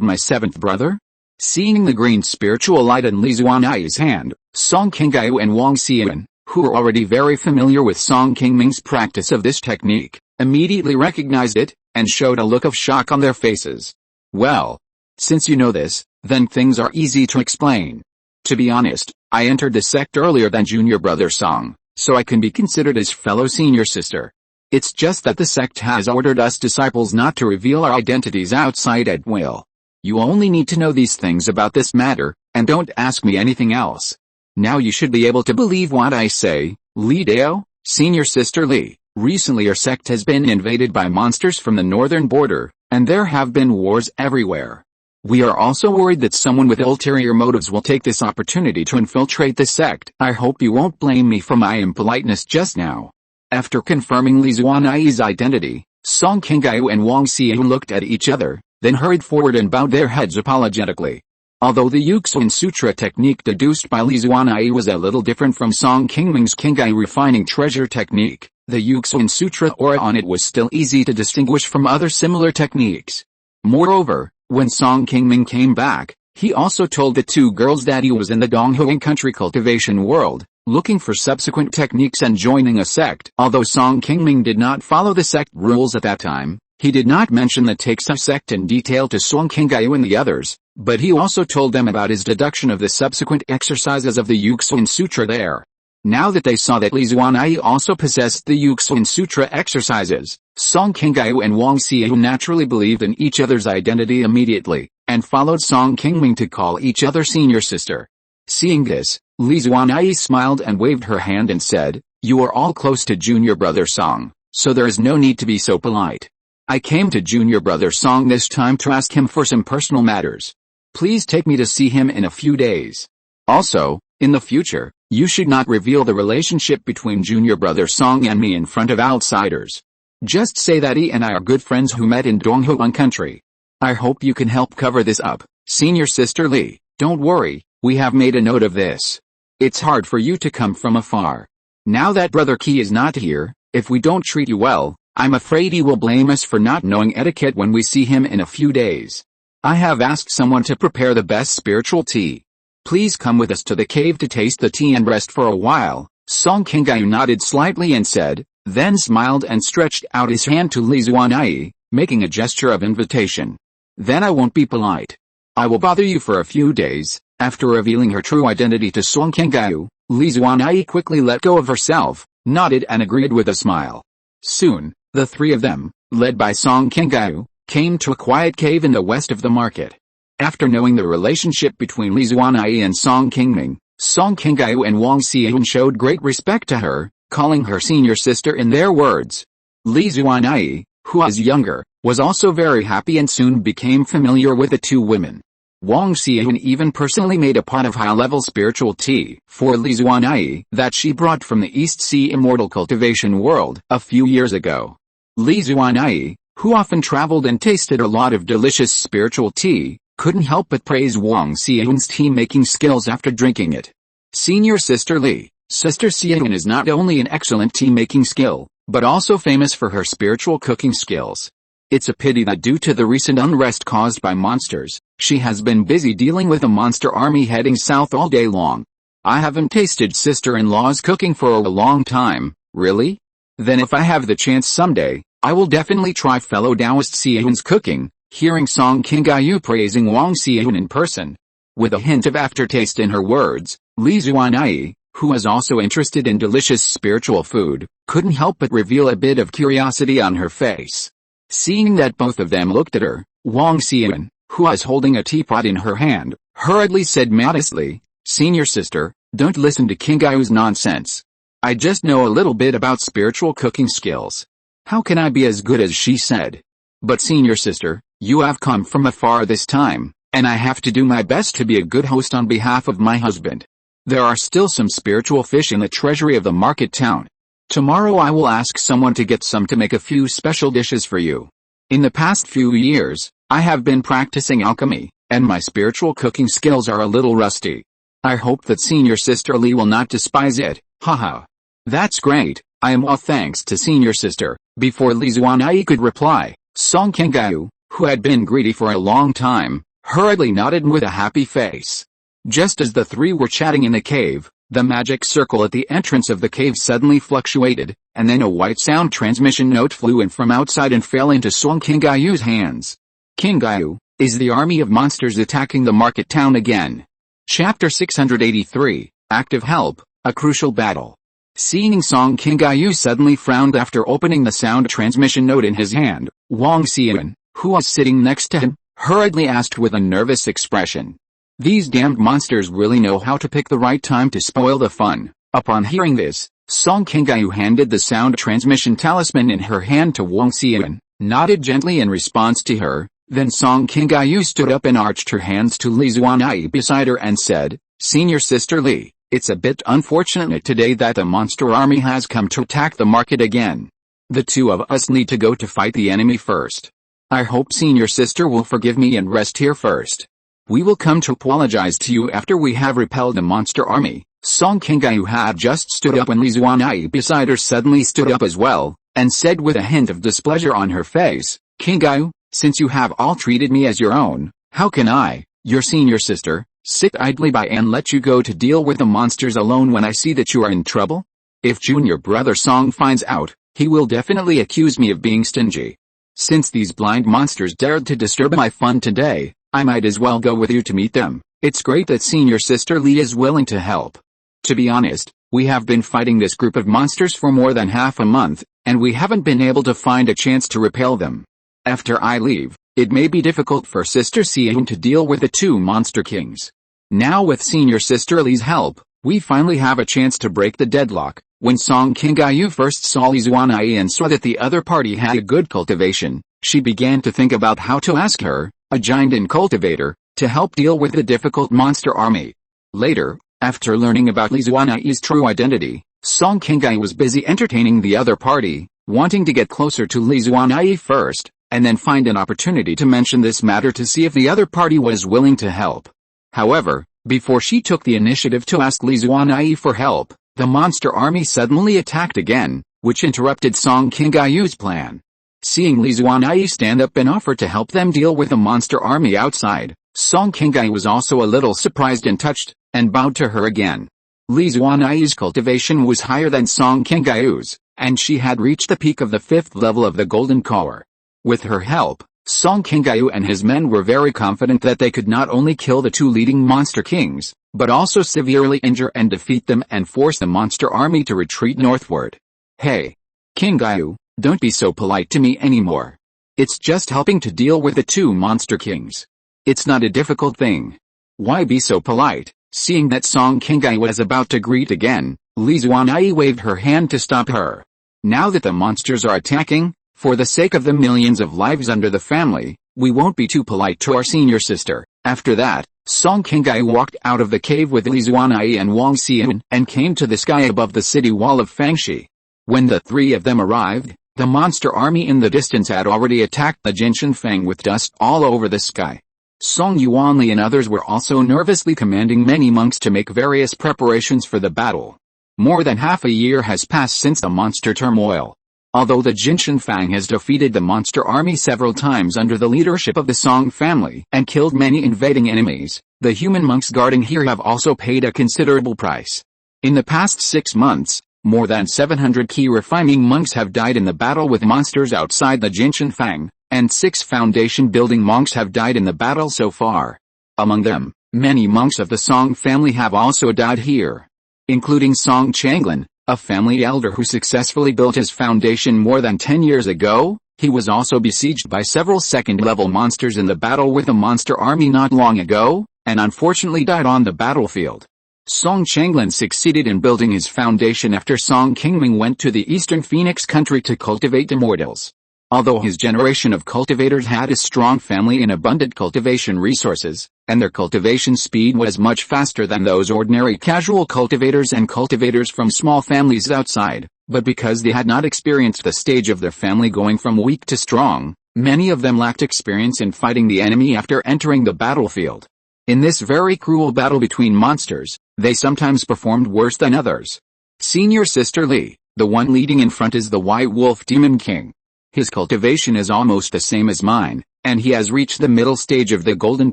my seventh brother?" Seeing the green spiritual light in Li Zhuanyi's hand, Song Qingyu and Wang Xian, who were already very familiar with Song Qingming's practice of this technique, immediately recognized it, and showed a look of shock on their faces. "Well, since you know this, then things are easy to explain. To be honest, I entered the sect earlier than junior brother Song, so I can be considered as fellow senior sister. It's just that the sect has ordered us disciples not to reveal our identities outside at will. You only need to know these things about this matter, and don't ask me anything else. Now you should be able to believe what I say, Li Dao, senior sister Li. Recently our sect has been invaded by monsters from the northern border, and there have been wars everywhere. We are also worried that someone with ulterior motives will take this opportunity to infiltrate the sect. I hope you won't blame me for my impoliteness just now." After confirming Li Zhuanyi's identity, Song Qingyu and Wang Xian looked at each other, then hurried forward and bowed their heads apologetically. Although the Yuxin Sutra technique deduced by Li Zhuanyi was a little different from Song Qingming's Qi Refining treasure technique, the Yuxin Sutra aura on it was still easy to distinguish from other similar techniques. Moreover, when Song Qingming came back, he also told the two girls that he was in the Donghuang country cultivation world, looking for subsequent techniques and joining a sect. Although Song Qingming did not follow the sect rules at that time, he did not mention the Taixia sect in detail to Song Qingyu and the others, But he also told them about his deduction of the subsequent exercises of the Yuxuan Sutra there. Now that they saw that Li Zuanai also possessed the Yuxuan Sutra exercises, Song Qingyu and Wang Xiu naturally believed in each other's identity immediately, and followed Song Qingming to call each other senior sister. Seeing this, Li Zuanai smiled and waved her hand and said, "You are all close to junior brother Song, so there is no need to be so polite. I came to junior brother Song this time to ask him for some personal matters. Please take me to see him in a few days. Also, in the future, you should not reveal the relationship between junior brother Song and me in front of outsiders. Just say that he and I are good friends who met in Donghuan country. I hope you can help cover this up, senior sister Li. Don't worry, we have made a note of this. It's hard for you to come from afar. Now that brother Qi is not here, if we don't treat you well, I'm afraid he will blame us for not knowing etiquette when we see him in a few days. I have asked someone to prepare the best spiritual tea. Please come with us to the cave to taste the tea and rest for a while." Song Qingyu nodded slightly and said, then smiled and stretched out his hand to Li Zuanai, making a gesture of invitation. "Then I won't be polite. I will bother you for a few days." After revealing her true identity to Song Qingyu, Li Zuanai quickly let go of herself, nodded and agreed with a smile. Soon, the three of them, led by Song Qingyu, came to a quiet cave in the west of the market. After knowing the relationship between Li Zuanai and Song Qingming, Song Qingyu and Wang Xiu showed great respect to her, calling her senior sister in their words. Li Zuanai, who was younger, was also very happy and soon became familiar with the two women. Wang Xiu even personally made a pot of high-level spiritual tea for Li Zuanai that she brought from the East Sea Immortal Cultivation world a few years ago. Li Zuanai, who often traveled and tasted a lot of delicious spiritual tea, couldn't help but praise Wang Xiu's tea-making skills after drinking it. Senior sister Li, Sister Xian is not only an excellent tea-making skill, but also famous for her spiritual cooking skills. It's a pity that due to the recent unrest caused by monsters, she has been busy dealing with a monster army heading south all day long. I haven't tasted sister-in-law's cooking for a long time. Really? Then if I have the chance someday, I will definitely try fellow Taoist Xian's cooking. Hearing Song Qingyu praising Wang Xiu in person, with a hint of aftertaste in her words, Li Zuanai, who was also interested in delicious spiritual food, couldn't help but reveal a bit of curiosity on her face. Seeing that both of them looked at her, Wang Xiu, who was holding a teapot in her hand, hurriedly said modestly, "Senior sister, don't listen to Qingyu's nonsense. I just know a little bit about spiritual cooking skills. How can I be as good as she said? But senior sister, you have come from afar this time, and I have to do my best to be a good host on behalf of my husband. There are still some spiritual fish in the treasury of the market town. Tomorrow I will ask someone to get some to make a few special dishes for you. In the past few years, I have been practicing alchemy, and my spiritual cooking skills are a little rusty. I hope that senior sister Li will not despise it." Haha. "That's great, I am all thanks to senior sister." Before Li Zuanai could reply, Song Qingyu, who had been greedy for a long time, hurriedly nodded with a happy face. Just as the three were chatting in the cave, the magic circle at the entrance of the cave suddenly fluctuated, and then a white sound transmission note flew in from outside and fell into Song Qingyu's hands. "Qingyu, is the army of monsters attacking the market town again?" Chapter 683, Active Help, A Crucial Battle. Seeing Song Qingyu suddenly frowned after opening the sound transmission note in his hand, Wang Xiu, who was sitting next to him, hurriedly asked with a nervous expression. "These damned monsters really know how to pick the right time to spoil the fun." Upon hearing this, Song Qingyu handed the sound transmission talisman in her hand to Wang Xiu, nodded gently in response to her, then Song Qingyu stood up and arched her hands to Li Zuanai beside her and said, "Senior sister Li, it's a bit unfortunate today that the monster army has come to attack the market again. The two of us need to go to fight the enemy first. I hope senior sister will forgive me and rest here first. We will come to apologize to you after we have repelled the monster army." Song Qingyu had just stood up when Li Zuanai beside her suddenly stood up as well, and said with a hint of displeasure on her face, "Qingyu, since you have all treated me as your own, how can I, your senior sister, sit idly by and let you go to deal with the monsters alone when I see that you are in trouble? If junior brother Song finds out, he will definitely accuse me of being stingy. Since these blind monsters dared to disturb my fun today, I might as well go with you to meet them. It's great that senior sister Li is willing to help. To be honest, we have been fighting this group of monsters for more than half a month, and we haven't been able to find a chance to repel them. After I leave, it may be difficult for Sister Xian to deal with the two monster kings. Now with senior sister Li's help, we finally have a chance to break the deadlock. When Song Qingyu first saw Li Zuanai and saw that the other party had a good cultivation, she began to think about how to ask her, a giant and cultivator, to help deal with the difficult monster army. Later, after learning about Li Zuanai's true identity, Song Qingyu was busy entertaining the other party, wanting to get closer to Li Zuanai first, and then find an opportunity to mention this matter to see if the other party was willing to help. However, before she took the initiative to ask Li Zuanai for help, the monster army suddenly attacked again, which interrupted Song Qingyu's plan. Seeing Li Zuanai stand up and offer to help them deal with the monster army outside, Song Qingyu was also a little surprised and touched, and bowed to her again. Li Zuanai's cultivation was higher than Song Qingyu's, and she had reached the peak of the 5th level of the Golden Core. With her help, Song Qingyu and his men were very confident that they could not only kill the two leading monster kings, but also severely injure and defeat them and force the monster army to retreat northward. Hey, Qingyu, don't be so polite to me anymore. It's just helping to deal with the two monster kings. It's not a difficult thing. Why be so polite? Seeing that Song Qingyu was about to greet again, Li Zuanai waved her hand to stop her. Now that the monsters are attacking, for the sake of the millions of lives under the family, we won't be too polite to our senior sister. After that, Song Qingyu walked out of the cave with Li Zuanai and Wang Xian and came to the sky above the city wall of Fangxi. When the three of them arrived, the monster army in the distance had already attacked the Jinshan Fang with dust all over the sky. Song Yuanli and others were also nervously commanding many monks to make various preparations for the battle. More than half a year has passed since the monster turmoil. Although the Jinshan Fang has defeated the monster army several times under the leadership of the Song family and killed many invading enemies, the human monks guarding here have also paid a considerable price. In the past 6 months, more than 700 Qi Refining monks have died in the battle with monsters outside the Jinshan Fang, and 6 foundation building monks have died in the battle so far. Among them, many monks of the Song family have also died here, including Song Changlin, a family elder who successfully built his foundation more than 10 years ago. He was also besieged by several second-level monsters in the battle with the monster army not long ago, and unfortunately died on the battlefield. Song Changlin succeeded in building his foundation after Song Qingming went to the eastern Phoenix country to cultivate immortals. Although his generation of cultivators had a strong family and abundant cultivation resources, and their cultivation speed was much faster than those ordinary casual cultivators and cultivators from small families outside, but because they had not experienced the stage of their family going from weak to strong, many of them lacked experience in fighting the enemy after entering the battlefield. In this very cruel battle between monsters, they sometimes performed worse than others. Senior Sister Li, the one leading in front, is the White Wolf Demon King. His cultivation is almost the same as mine, and he has reached the middle stage of the Golden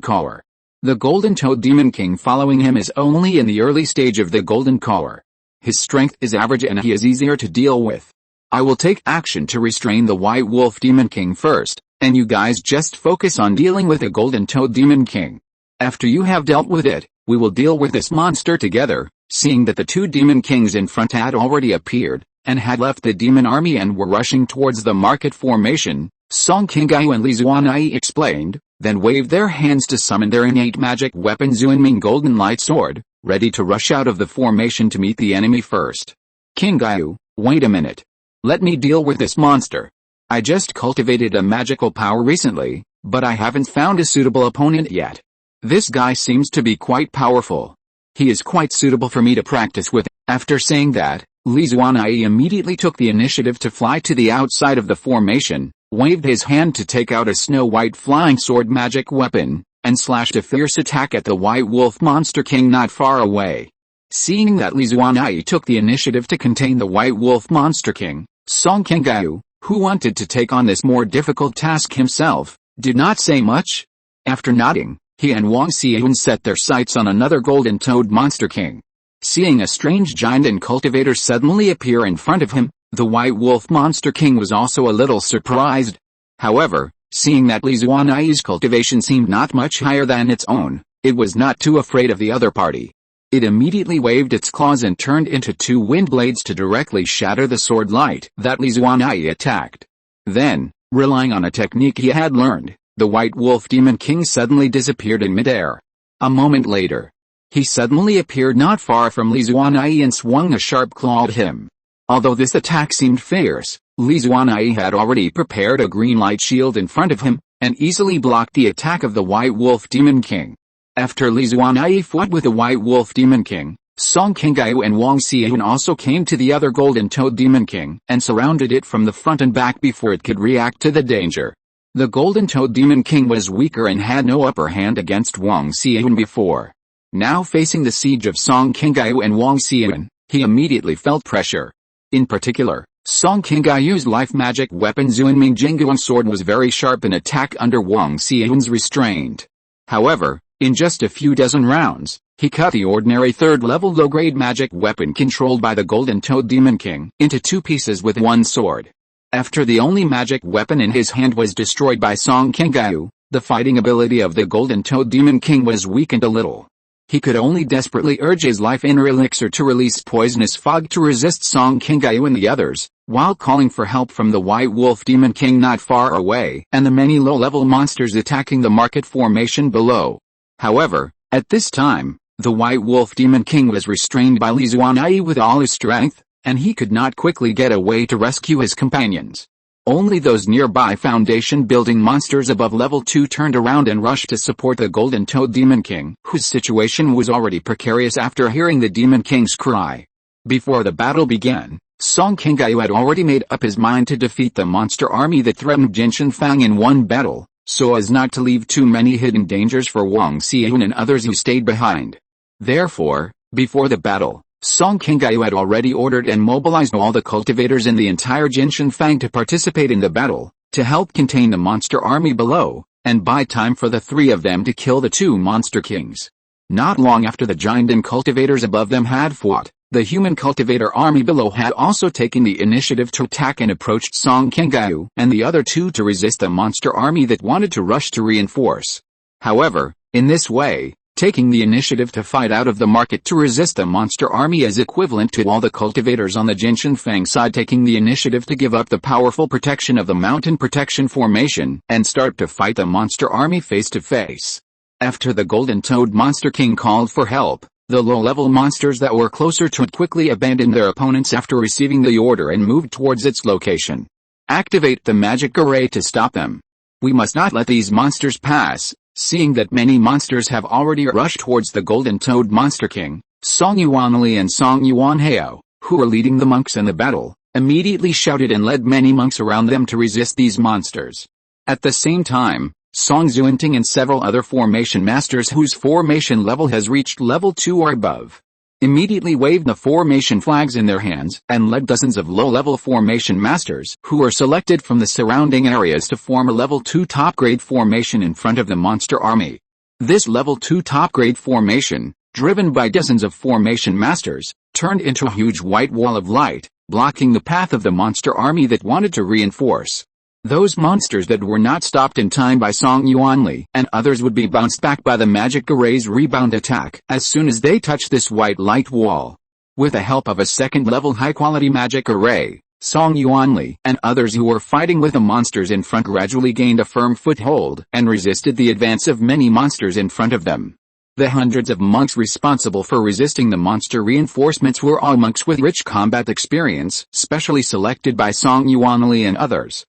Core. The Golden Toad Demon King following him is only in the early stage of the Golden Core. His strength is average and he is easier to deal with. I will take action to restrain the White Wolf Demon King first, and you guys just focus on dealing with the Golden Toad Demon King. After you have dealt with it, we will deal with this monster together. Seeing that the two Demon Kings in front had already appeared, and had left the demon army and were rushing towards the market formation, Song Qingyu and Li Zuanai explained, then waved their hands to summon their innate magic weapon Qingming Golden Light Sword, ready to rush out of the formation to meet the enemy first. Qingyu, wait a minute. Let me deal with this monster. I just cultivated a magical power recently, but I haven't found a suitable opponent yet. This guy seems to be quite powerful. He is quite suitable for me to practice with. After saying that, Li Zuanai immediately took the initiative to fly to the outside of the formation, waved his hand to take out a snow-white flying sword magic weapon, and slashed a fierce attack at the White Wolf Monster King not far away. Seeing that Li Zuanai took the initiative to contain the White Wolf Monster King, Song Qingyu, who wanted to take on this more difficult task himself, did not say much. After nodding, he and Wang Xian set their sights on another Golden Toad Monster King. Seeing a strange giant and cultivator suddenly appear in front of him, the White Wolf Monster King was also a little surprised. However, Seeing that Li Zuanyi's cultivation seemed not much higher than its own, it was not too afraid of the other party. It immediately waved its claws and turned into two wind blades to directly shatter the sword light that Li Zuanyi attacked. Then, relying on a technique he had learned, the White Wolf Demon King suddenly disappeared in midair. A moment later, he suddenly appeared not far from Li Zuanyi and swung a sharp claw at him. Although this attack seemed fierce, Li Zuanyi had already prepared a green light shield in front of him, and easily blocked the attack of the White Wolf Demon King. After Li Zuanyi fought with the White Wolf Demon King, Song Qingming and Wang Xian also came to the other Golden Toad Demon King and surrounded it from the front and back before it could react to the danger. The Golden Toad Demon King was weaker and had no upper hand against Wang Xian before. Now facing the siege of Song Qingming and Wang Xian, he immediately felt pressure. In particular, Song Qingming's life magic weapon Qingming Jingyuan sword was very sharp in attack under Wang Xian's restraint. However, in just a few dozen rounds, he cut the ordinary third-level low-grade magic weapon controlled by the Golden Toad Demon King into two pieces with one sword. After the only magic weapon in his hand was destroyed by Song Qingming, the fighting ability of the Golden Toad Demon King was weakened a little. He could only desperately urge his life inner elixir to release poisonous fog to resist Song Qingming and the others, while calling for help from the White Wolf Demon King not far away and the many low-level monsters attacking the market formation below. However, at this time, the White Wolf Demon King was restrained by Li Zuanyi with all his strength, and he could not quickly get away to rescue his companions. Only those nearby foundation-building monsters above level 2 turned around and rushed to support the Golden Toad Demon King, whose situation was already precarious after hearing the Demon King's cry. Before the battle began, Song Qingming had already made up his mind to defeat the monster army that threatened Jinshan Fang in one battle, so as not to leave too many hidden dangers for Wang Xian and others who stayed behind. Therefore, before the battle, Song Qingming had already ordered and mobilized all the cultivators in the entire Jinshan Fang to participate in the battle, to help contain the monster army below, and buy time for the three of them to kill the two monster kings. Not long after the giant and cultivators above them had fought, the human cultivator army below had also taken the initiative to attack and approached Song Qingming and the other two to resist the monster army that wanted to rush to reinforce. However, in this way, taking the initiative to fight out of the market to resist the monster army is equivalent to all the cultivators on the Jinshan Fang side taking the initiative to give up the powerful protection of the mountain protection formation and start to fight the monster army face to face. After the Golden Toad Monster King called for help, the low-level monsters that were closer to it quickly abandoned their opponents after receiving the order and moved towards its location. Activate the magic array to stop them. We must not let these monsters pass. Seeing that many monsters have already rushed towards the Golden Toad Monster King, Song Yuanli and Song Yuanhao, who were leading the monks in the battle, immediately shouted and led many monks around them to resist these monsters. At the same time, Song Xuanting and several other formation masters whose formation level has reached level 2 or above, immediately waved the formation flags in their hands and led dozens of low-level formation masters who were selected from the surrounding areas to form a level 2 top-grade formation in front of the monster army. This level 2 top-grade formation, driven by dozens of formation masters, turned into a huge white wall of light, blocking the path of the monster army that wanted to reinforce. Those monsters that were not stopped in time by Song Yuanli and others would be bounced back by the magic array's rebound attack as soon as they touched this white light wall. With the help of a second-level high-quality magic array, Song Yuanli and others who were fighting with the monsters in front gradually gained a firm foothold and resisted the advance of many monsters in front of them. The hundreds of monks responsible for resisting the monster reinforcements were all monks with rich combat experience, specially selected by Song Yuanli and others.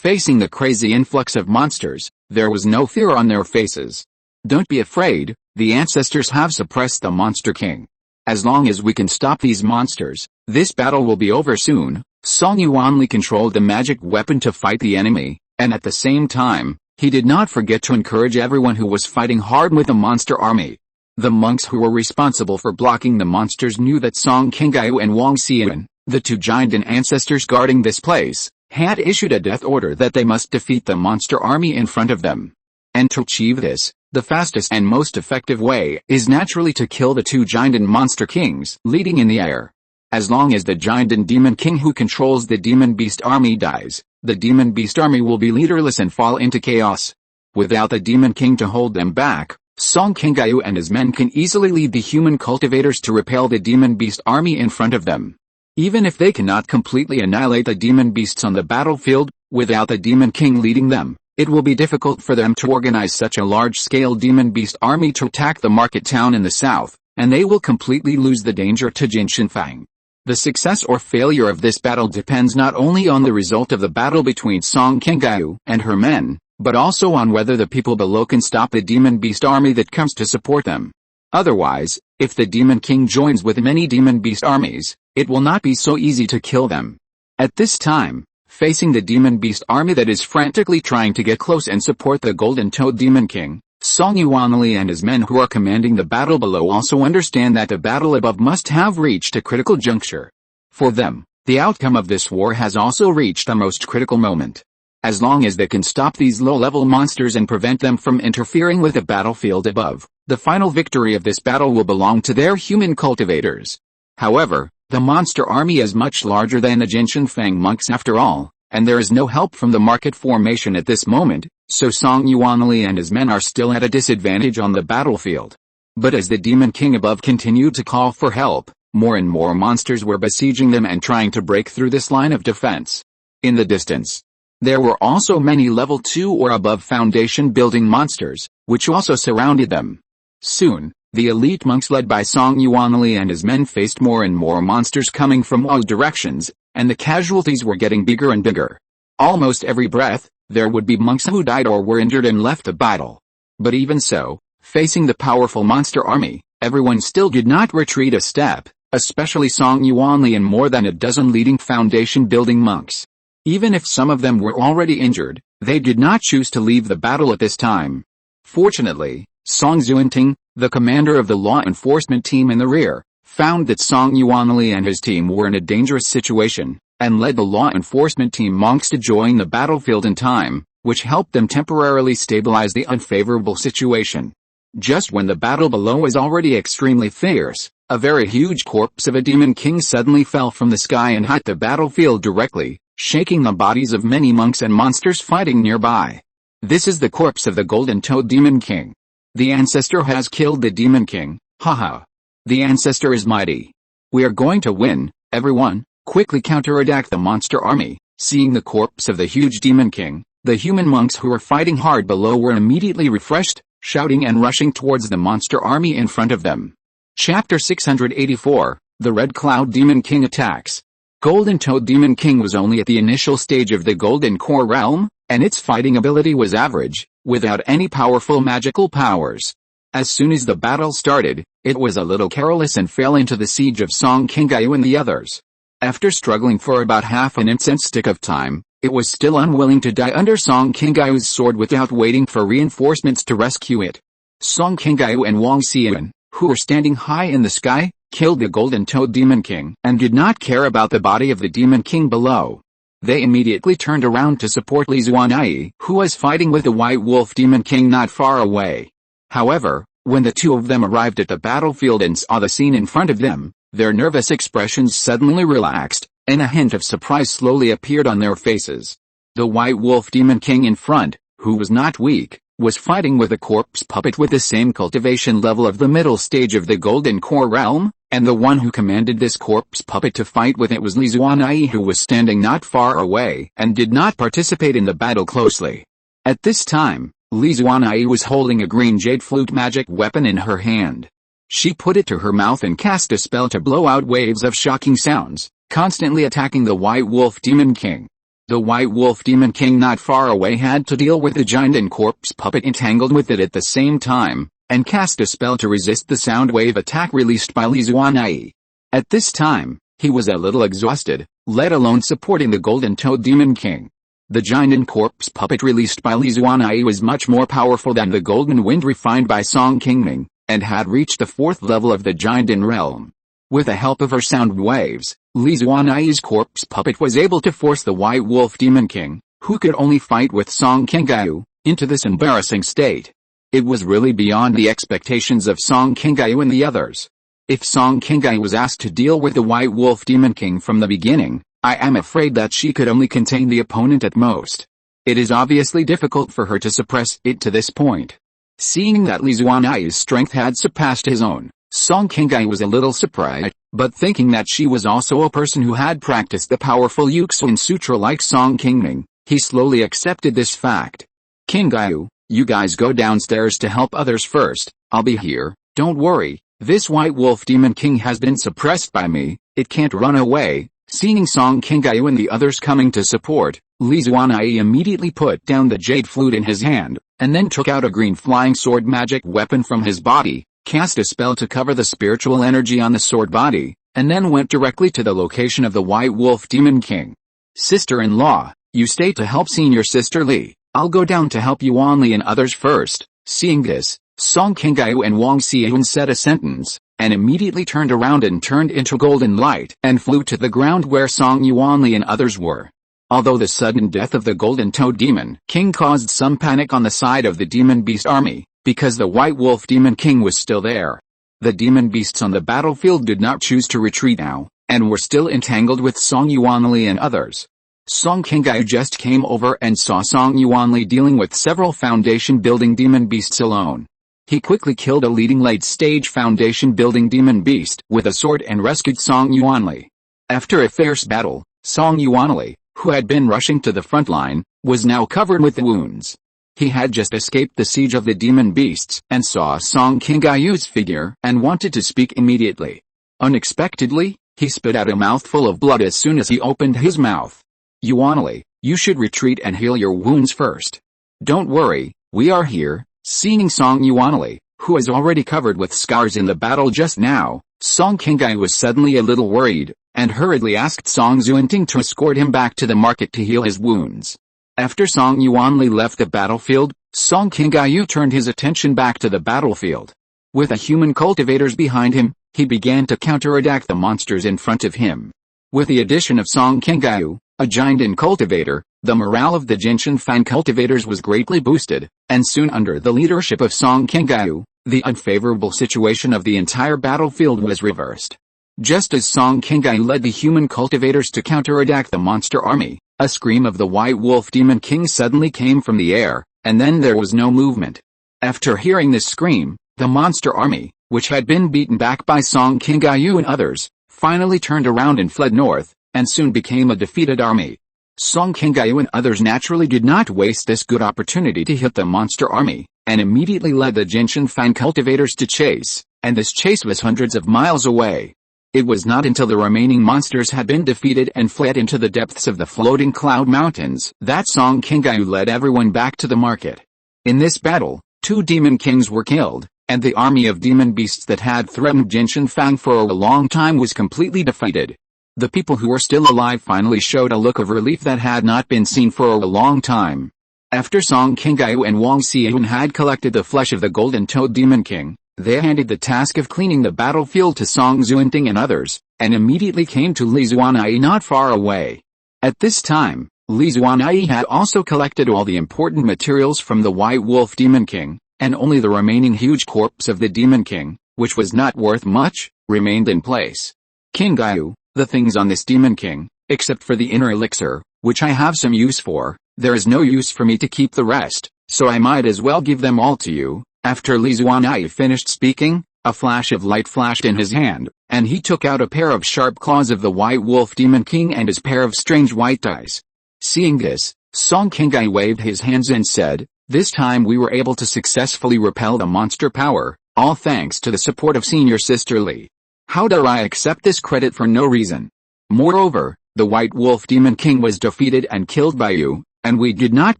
Facing the crazy influx of monsters, there was no fear on their faces. Don't be afraid, the ancestors have suppressed the Monster King. As long as we can stop these monsters, this battle will be over soon. Song Yuanli controlled the magic weapon to fight the enemy, and at the same time, he did not forget to encourage everyone who was fighting hard with the monster army. The monks who were responsible for blocking the monsters knew that Song Qingming and Wang Xian, the two giant ancestors guarding this place, had issued a death order that they must defeat the monster army in front of them. And to achieve this, the fastest and most effective way is naturally to kill the two giant monster kings leading in the air. As long as the giant and demon king who controls the demon beast army dies, the demon beast army will be leaderless and fall into chaos. Without the demon king to hold them back, Song Qingming and his men can easily lead the human cultivators to repel the demon beast army in front of them. Even if they cannot completely annihilate the demon beasts on the battlefield, without the demon king leading them, it will be difficult for them to organize such a large-scale demon beast army to attack the market town in the south, and they will completely lose the danger to Jin Shinfang. The success or failure of this battle depends not only on the result of the battle between Song Qingming and her men, but also on whether the people below can stop the demon beast army that comes to support them. Otherwise, if the demon king joins with many demon beast armies, it will not be so easy to kill them. At this time, facing the demon beast army that is frantically trying to get close and support the golden toad demon king, Song Yuanli and his men who are commanding the battle below also understand that the battle above must have reached a critical juncture. For them, the outcome of this war has also reached a most critical moment. As long as they can stop these low-level monsters and prevent them from interfering with the battlefield above, the final victory of this battle will belong to their human cultivators. However, the monster army is much larger than the Jin Shinfang monks after all, and there is no help from the market formation at this moment, so Song Yuanli and his men are still at a disadvantage on the battlefield. But as the demon king above continued to call for help, more and more monsters were besieging them and trying to break through this line of defense. In the distance, there were also many level 2 or above foundation building monsters, which also surrounded them. Soon, the elite monks led by Song Yuanli and his men faced more and more monsters coming from all directions, and the casualties were getting bigger and bigger. Almost every breath, there would be monks who died or were injured and left the battle. But even so, facing the powerful monster army, everyone still did not retreat a step, especially Song Yuanli and more than a dozen leading foundation building monks. Even if some of them were already injured, they did not choose to leave the battle at this time. Fortunately, Song Zuanting, the commander of the law enforcement team in the rear, found that Song Yuanli and his team were in a dangerous situation, and led the law enforcement team monks to join the battlefield in time, which helped them temporarily stabilize the unfavorable situation. Just when the battle below was already extremely fierce, a very huge corpse of a demon king suddenly fell from the sky and hit the battlefield directly, shaking the bodies of many monks and monsters fighting nearby. This is the corpse of the golden toad demon king. The ancestor has killed the demon king, haha. The ancestor is mighty. We are going to win, everyone, quickly counterattack the monster army. Seeing the corpse of the huge demon king, the human monks who were fighting hard below were immediately refreshed, shouting and rushing towards the monster army in front of them. Chapter 684, The Red Cloud Demon King Attacks. Golden Toad Demon King was only at the initial stage of the Golden Core realm, and its fighting ability was average, without any powerful magical powers. As soon as the battle started, it was a little careless and fell into the siege of Song Qingming and the others. After struggling for about half an incense stick of time, it was still unwilling to die under Song Qingming's sword without waiting for reinforcements to rescue it. Song Qingming and Wang Xian, who were standing high in the sky, killed the Golden Toad Demon King and did not care about the body of the Demon King below. They immediately turned around to support Li Zuanai, who was fighting with the White Wolf Demon King not far away. However, when the two of them arrived at the battlefield and saw the scene in front of them, their nervous expressions suddenly relaxed, and a hint of surprise slowly appeared on their faces. The White Wolf Demon King in front, who was not weak, was fighting with a corpse puppet with the same cultivation level of the middle stage of the Golden Core realm, and the one who commanded this corpse puppet to fight with it was Li Zuanai, who was standing not far away and did not participate in the battle closely. At this time, Li Zuanai was holding a green jade flute magic weapon in her hand. She put it to her mouth and cast a spell to blow out waves of shocking sounds, constantly attacking the White Wolf Demon King. The White Wolf Demon King not far away had to deal with the giant and corpse puppet entangled with it at the same time, and cast a spell to resist the sound wave attack released by Li Zuanai. At this time, he was a little exhausted, let alone supporting the Golden Toad Demon King. The giant and corpse puppet released by Li Zuanai was much more powerful than the Golden Wind refined by Song Qingming, and had reached the 4th level of the giant in realm. With the help of her sound waves, Li Zuanai's corpse puppet was able to force the White Wolf Demon King, who could only fight with Song Qingming, into this embarrassing state. It was really beyond the expectations of Song Qingming and the others. If Song Qingming was asked to deal with the White Wolf Demon King from the beginning, I am afraid that she could only contain the opponent at most. It is obviously difficult for her to suppress it to this point. Seeing that Li Zuanai's strength had surpassed his own, Song Qingming was a little surprised, but thinking that she was also a person who had practiced the powerful Yuxuan Sutra like Song Qingming, he slowly accepted this fact. Qingming, you guys go downstairs to help others first, I'll be here, don't worry, this White Wolf Demon King has been suppressed by me, it can't run away. Seeing Song Qingming and the others coming to support, Li Zuanai immediately put down the jade flute in his hand, and then took out a green flying sword magic weapon from his body, cast a spell to cover the spiritual energy on the sword body, and then went directly to the location of the White Wolf Demon King. Sister-in-law, you stay to help senior sister Li, I'll go down to help Yuan Li and others first. Seeing this, Song Qingming and Wang Xian said a sentence, and immediately turned around and turned into golden light and flew to the ground where Song Yuanli and others were. Although the sudden death of the Golden Toad Demon King caused some panic on the side of the Demon Beast army, because the White Wolf Demon King was still there. The Demon Beasts on the battlefield did not choose to retreat now, and were still entangled with Song Yuanli and others. Song Qingming just came over and saw Song Yuanli dealing with several foundation-building Demon Beasts alone. He quickly killed a leading late-stage foundation-building demon beast with a sword and rescued Song Yuanli. After a fierce battle, Song Yuanli, who had been rushing to the front line, was now covered with wounds. He had just escaped the siege of the demon beasts and saw Song Qingming's figure and wanted to speak immediately. Unexpectedly, he spit out a mouthful of blood as soon as he opened his mouth. Yuanli, you should retreat and heal your wounds first. Don't worry, we are here. Seeing Song Yuanli, who was already covered with scars in the battle just now, Song Qingming was suddenly a little worried, and hurriedly asked Song Zuanting to escort him back to the market to heal his wounds. After Song Yuanli left the battlefield, Song Qingming turned his attention back to the battlefield. With the human cultivators behind him, he began to counterattack the monsters in front of him. With the addition of Song Qingming, a giant and cultivator, the morale of the Jinshan Fan cultivators was greatly boosted, and soon under the leadership of Song Qingming, the unfavorable situation of the entire battlefield was reversed. Just as Song Qingming led the human cultivators to counterattack the monster army, a scream of the White Wolf Demon King suddenly came from the air, and then there was no movement. After hearing this scream, the monster army, which had been beaten back by Song Qingming and others, finally turned around and fled north, and soon became a defeated army. Song Qingming and others naturally did not waste this good opportunity to hit the monster army, and immediately led the Jinshan Fan cultivators to chase, and this chase was hundreds of miles away. It was not until the remaining monsters had been defeated and fled into the depths of the floating cloud mountains that Song Qingming led everyone back to the market. In this battle, 2 demon kings were killed, and the army of demon beasts that had threatened Jinshan Fan for a long time was completely defeated. The people who were still alive finally showed a look of relief that had not been seen for a long time. After Song Qingming and Wang Xian had collected the flesh of the Golden Toad Demon King, they handed the task of cleaning the battlefield to Song Zuanting and others, and immediately came to Li Zuanai not far away. At this time, Li Zuanai had also collected all the important materials from the White Wolf Demon King, and only the remaining huge corpse of the Demon King, which was not worth much, remained in place. Qingming, the things on this Demon King, except for the inner elixir, which I have some use for, there is no use for me to keep the rest, so I might as well give them all to you. After Li Zuanai finished speaking, a flash of light flashed in his hand, and he took out a pair of sharp claws of the White Wolf Demon King and his pair of strange white eyes. Seeing this, Song Qingming waved his hands and said, "This time we were able to successfully repel the monster power, all thanks to the support of senior sister Li. How dare I accept this credit for no reason? Moreover, the White Wolf Demon King was defeated and killed by you, and we did not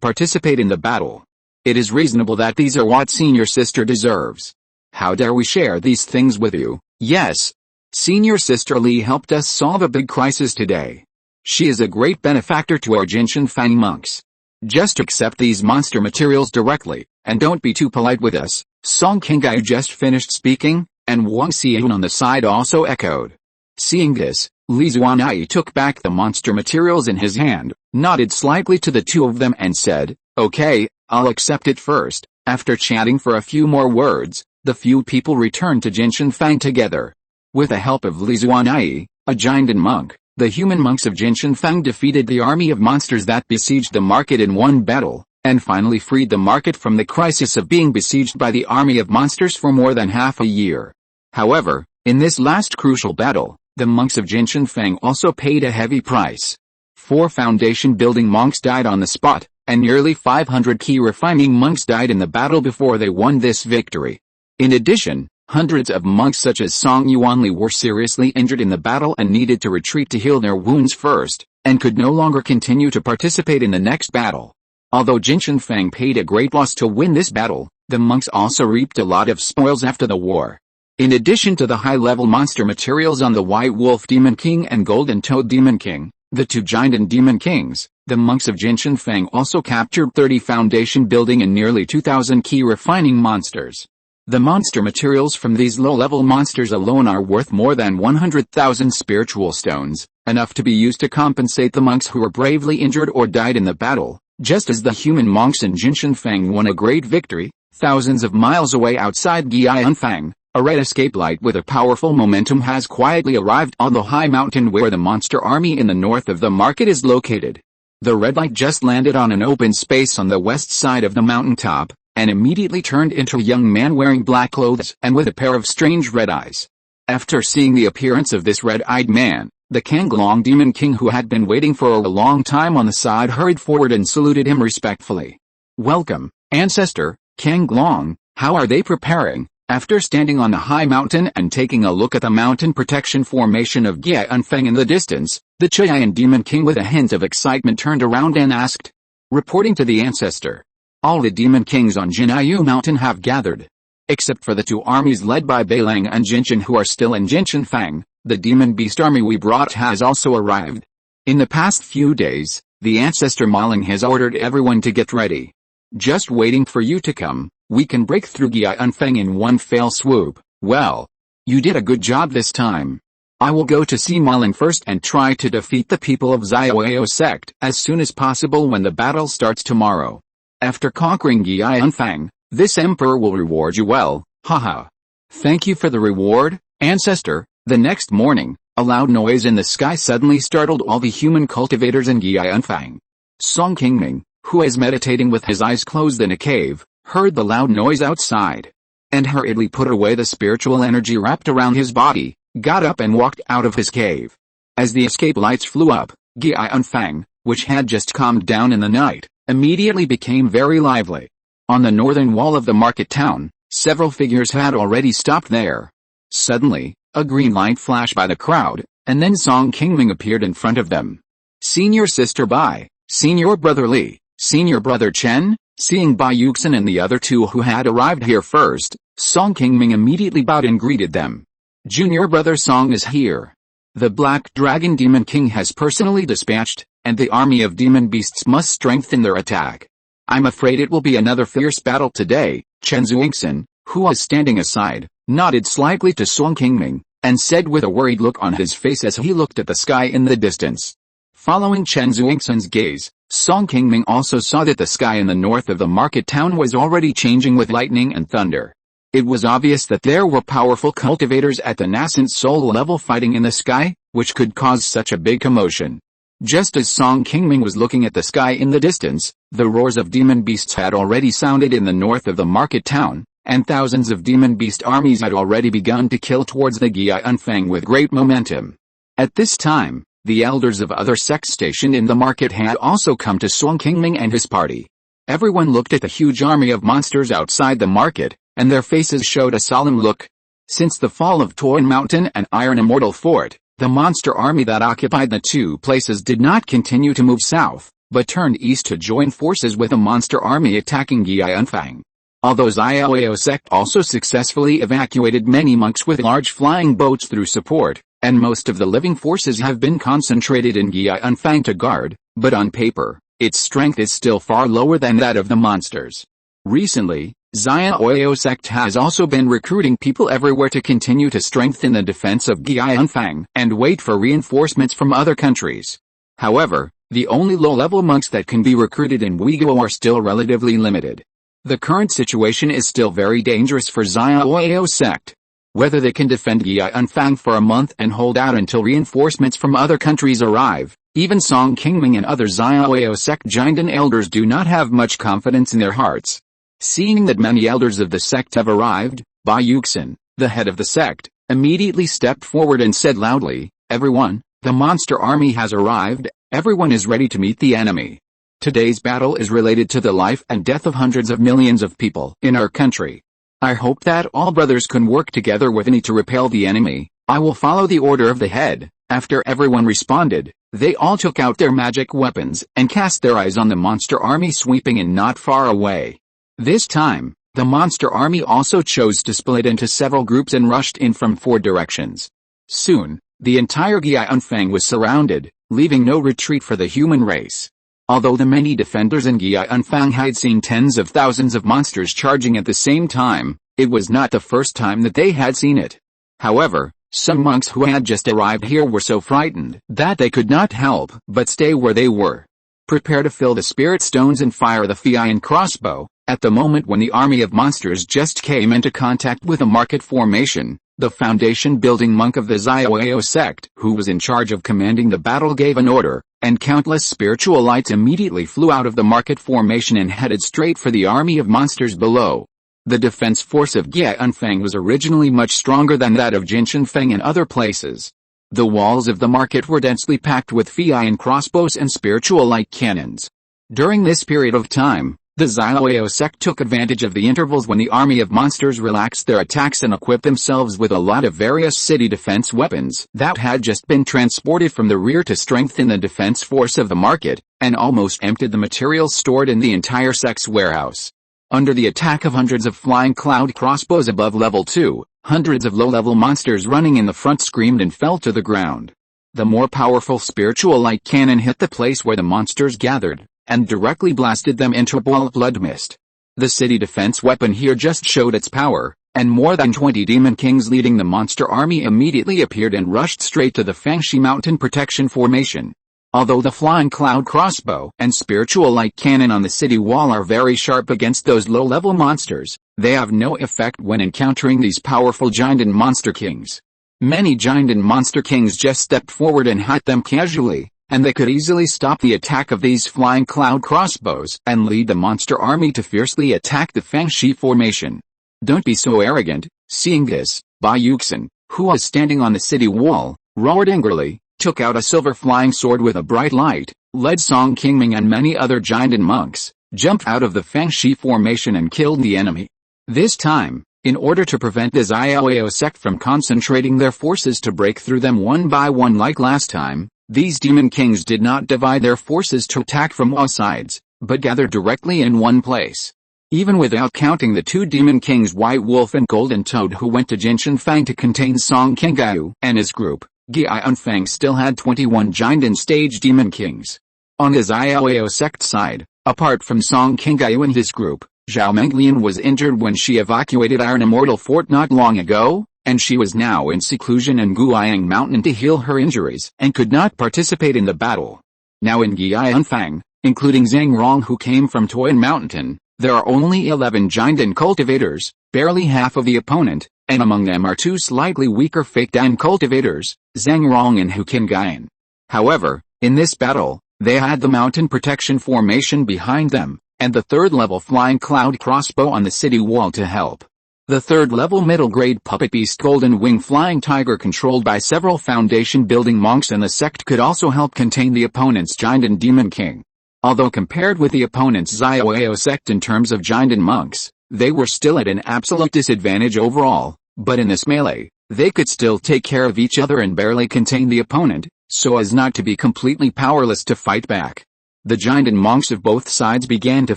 participate in the battle. It is reasonable that these are what senior sister deserves. How dare we share these things with you? Yes. Senior sister Li helped us solve a big crisis today. She is a great benefactor to our Jinshan Fan monks. Just accept these monster materials directly, and don't be too polite with us." Song Qingming just finished speaking, and Wang Xian on the side also echoed. Seeing this, Li Zuanai took back the monster materials in his hand, nodded slightly to the 2 of them and said, "Okay, I'll accept it first." After chatting for a few more words, the few people returned to Jinshan Fan together. With the help of Li Zuanyi, a giant and monk, the human monks of Jinshanfang defeated the army of monsters that besieged the market in one battle, and finally freed the market from the crisis of being besieged by the army of monsters for more than half a year. However, in this last crucial battle, the monks of Jinshanfang also paid a heavy price. 4 foundation-building monks died on the spot, and nearly 500 Qi Refining monks died in the battle before they won this victory. In addition, hundreds of monks such as Song Yuanli were seriously injured in the battle and needed to retreat to heal their wounds first, and could no longer continue to participate in the next battle. Although Jinshanfang paid a great loss to win this battle, the monks also reaped a lot of spoils after the war. In addition to the high-level monster materials on the White Wolf Demon King and Golden Toad Demon King, the 2 giant and demon kings, the monks of Jinshanfang also captured 30 foundation building and nearly 2,000 Qi Refining monsters. The monster materials from these low-level monsters alone are worth more than 100,000 spiritual stones, enough to be used to compensate the monks who were bravely injured or died in the battle. Just as the human monks in Jinshanfang won a great victory, thousands of miles away outside Gianfang, a red escape light with a powerful momentum has quietly arrived on the high mountain where the monster army in the north of the market is located. The red light just landed on an open space on the west side of the mountaintop, and immediately turned into a young man wearing black clothes and with a pair of strange red eyes. After seeing the appearance of this red-eyed man, the Kanglong Demon King, who had been waiting for a long time on the side, hurried forward and saluted him respectfully. "Welcome, ancestor, Kanglong." How are they preparing? After standing on the high mountain and taking a look at the mountain protection formation of Gianfeng in the distance, the Chiyan Demon King with a hint of excitement turned around and asked. Reporting to the ancestor. All the demon kings on Funiu Mountain have gathered. Except for the 2 armies led by Beilang and Jinshan who are still in Jinshanfang, the demon beast army we brought has also arrived. In the past few days, the ancestor Maling has ordered everyone to get ready. Just waiting for you to come. We can break through Gianfeng in one fell swoop. Well, you did a good job this time. I will go to see Maling first and try to defeat the people of Xiaoyao sect as soon as possible when the battle starts tomorrow. After conquering Gianfeng, this emperor will reward you well, haha. Thank you for the reward, ancestor. The next morning, a loud noise in the sky suddenly startled all the human cultivators in Gianfeng. Song Qingming, who is meditating with his eyes closed in a cave, heard the loud noise outside, and hurriedly put away the spiritual energy wrapped around his body, got up and walked out of his cave. As the escape lights flew up, Gianfeng, which had just calmed down in the night, immediately became very lively. On the northern wall of the market town, several figures had already stopped there. Suddenly, a green light flashed by the crowd, and then Song Qingming appeared in front of them. Senior sister Bai, senior brother Li, senior brother Chen. Seeing Bai Yuxin and the other 2 who had arrived here first, Song Qingming immediately bowed and greeted them. Junior brother Song is here. The Black Dragon Demon King has personally dispatched, and the army of demon beasts must strengthen their attack. I'm afraid it will be another fierce battle today. Chen Zuixin, who was standing aside, nodded slightly to Song Qingming, and said with a worried look on his face as he looked at the sky in the distance. Following Chen Zuixin's gaze, Song Qingming also saw that the sky in the north of the market town was already changing with lightning and thunder. It was obvious that there were powerful cultivators at the nascent soul level fighting in the sky, which could cause such a big commotion. Just as Song Qingming was looking at the sky in the distance, the roars of demon beasts had already sounded in the north of the market town, and thousands of demon beast armies had already begun to kill towards the Gianfeng with great momentum. At this time, the elders of other sects stationed in the market had also come to Song Qingming and his party. Everyone looked at the huge army of monsters outside the market, and their faces showed a solemn look. Since the fall of Qi Mountain and Iron Immortal Fort, the monster army that occupied the 2 places did not continue to move south, but turned east to join forces with a monster army attacking Gianfeng. Although Xiaoyao sect also successfully evacuated many monks with large flying boats through support, and most of the living forces have been concentrated in Gianfeng to guard, but on paper, its strength is still far lower than that of the monsters. Recently, Xiaoyao sect has also been recruiting people everywhere to continue to strengthen the defense of Gianfeng and wait for reinforcements from other countries. However, the only low-level monks that can be recruited in Uyghur are still relatively limited. The current situation is still very dangerous for Xiaoyao sect. whether they can defend Yunfang for a month and hold out until reinforcements from other countries arrive. Even Song Qingming and other Xiaoyao sect Jinden elders do not have much confidence in their hearts. Seeing that many elders of the sect have arrived, Bai Yuxin, the head of the sect, immediately stepped forward and said loudly, "Everyone, the monster army has arrived, everyone is ready to meet the enemy. Today's battle is related to the life and death of hundreds of millions of people in our country. I hope that all brothers can work together with me to repel the enemy. I will follow the order of the head." After everyone responded, they all took out their magic weapons and cast their eyes on the monster army sweeping in not far away. This time, the monster army also chose to split into several groups and rushed in from 4 directions. Soon, the entire Yunfang was surrounded, leaving no retreat for the human race. Although the many defenders in Yunfang had seen tens of thousands of monsters charging at the same time, it was not the first time that they had seen it. However, some monks who had just arrived here were so frightened that they could not help but stay where they were. Prepare to fill the spirit stones and fire the Fian crossbow. At the moment when the army of monsters just came into contact with a market formation, the foundation-building monk of the Xiaoyao sect, who was in charge of commanding the battle, gave an order, and countless spiritual lights immediately flew out of the market formation and headed straight for the army of monsters below. The defense force of Yunfang was originally much stronger than that of Jinshanfeng and other places. The walls of the market were densely packed with Fian crossbows and spiritual light cannons. During this period of time, the Xiaoyao sect took advantage of the intervals when the army of monsters relaxed their attacks and equipped themselves with a lot of various city defense weapons that had just been transported from the rear to strengthen the defense force of the market, and almost emptied the materials stored in the entire sect's warehouse. Under the attack of hundreds of flying cloud crossbows above level 2, hundreds of low-level monsters running in the front screamed and fell to the ground. The more powerful spiritual light cannon hit the place where the monsters gathered, and directly blasted them into a ball of blood mist. The city defense weapon here just showed its power, and more than 20 demon kings leading the monster army immediately appeared and rushed straight to the Funiu Mountain protection formation. Although the flying cloud crossbow and spiritual light cannon on the city wall are very sharp against those low-level monsters, they have no effect when encountering these powerful Jinden monster kings. Many Jinden monster kings just stepped forward and hit them casually, and they could easily stop the attack of these flying cloud crossbows and lead the monster army to fiercely attack the Fangshi formation. Don't be so arrogant. Seeing this, Bai Yuxin, who was standing on the city wall, roared angrily, took out a silver flying sword with a bright light, led Song Qingming and many other Jinden monks, jumped out of the Fangshi formation and killed the enemy. This time, in order to prevent the Xiaoyao sect from concentrating their forces to break through them one by one like last time, these demon kings did not divide their forces to attack from all sides, but gathered directly in one place. Even without counting the 2 demon kings White Wolf and Golden Toad who went to Jinshanfang to contain Song Qingming and his group, Yunfang still had 21 Jinden stage demon kings. On the Xiaoyao sect side, apart from Song Qingming and his group, Zhao Menglian was injured when she evacuated Iron Immortal Fort not long ago, and she was now in seclusion in Qingming Mountain to heal her injuries and could not participate in the battle. Now in Yunfang, including Zhang Rong who came from Toyin Mountain, there are only 11 Jinden cultivators, barely half of the opponent, and among them are 2 slightly weaker fake Dan cultivators, Zhang Rong and Hu Qinggayan. However, in this battle, they had the mountain protection formation behind them, and the 3rd-level flying cloud crossbow on the city wall to help. The 3rd-level middle-grade puppet beast Golden Wing Flying Tiger controlled by several foundation-building monks in the sect could also help contain the opponent's Jinden Demon King. Although compared with the opponent's Xiaoyao sect in terms of Jinden monks, they were still at an absolute disadvantage overall, but in this melee, they could still take care of each other and barely contain the opponent, so as not to be completely powerless to fight back. The Jinden monks of both sides began to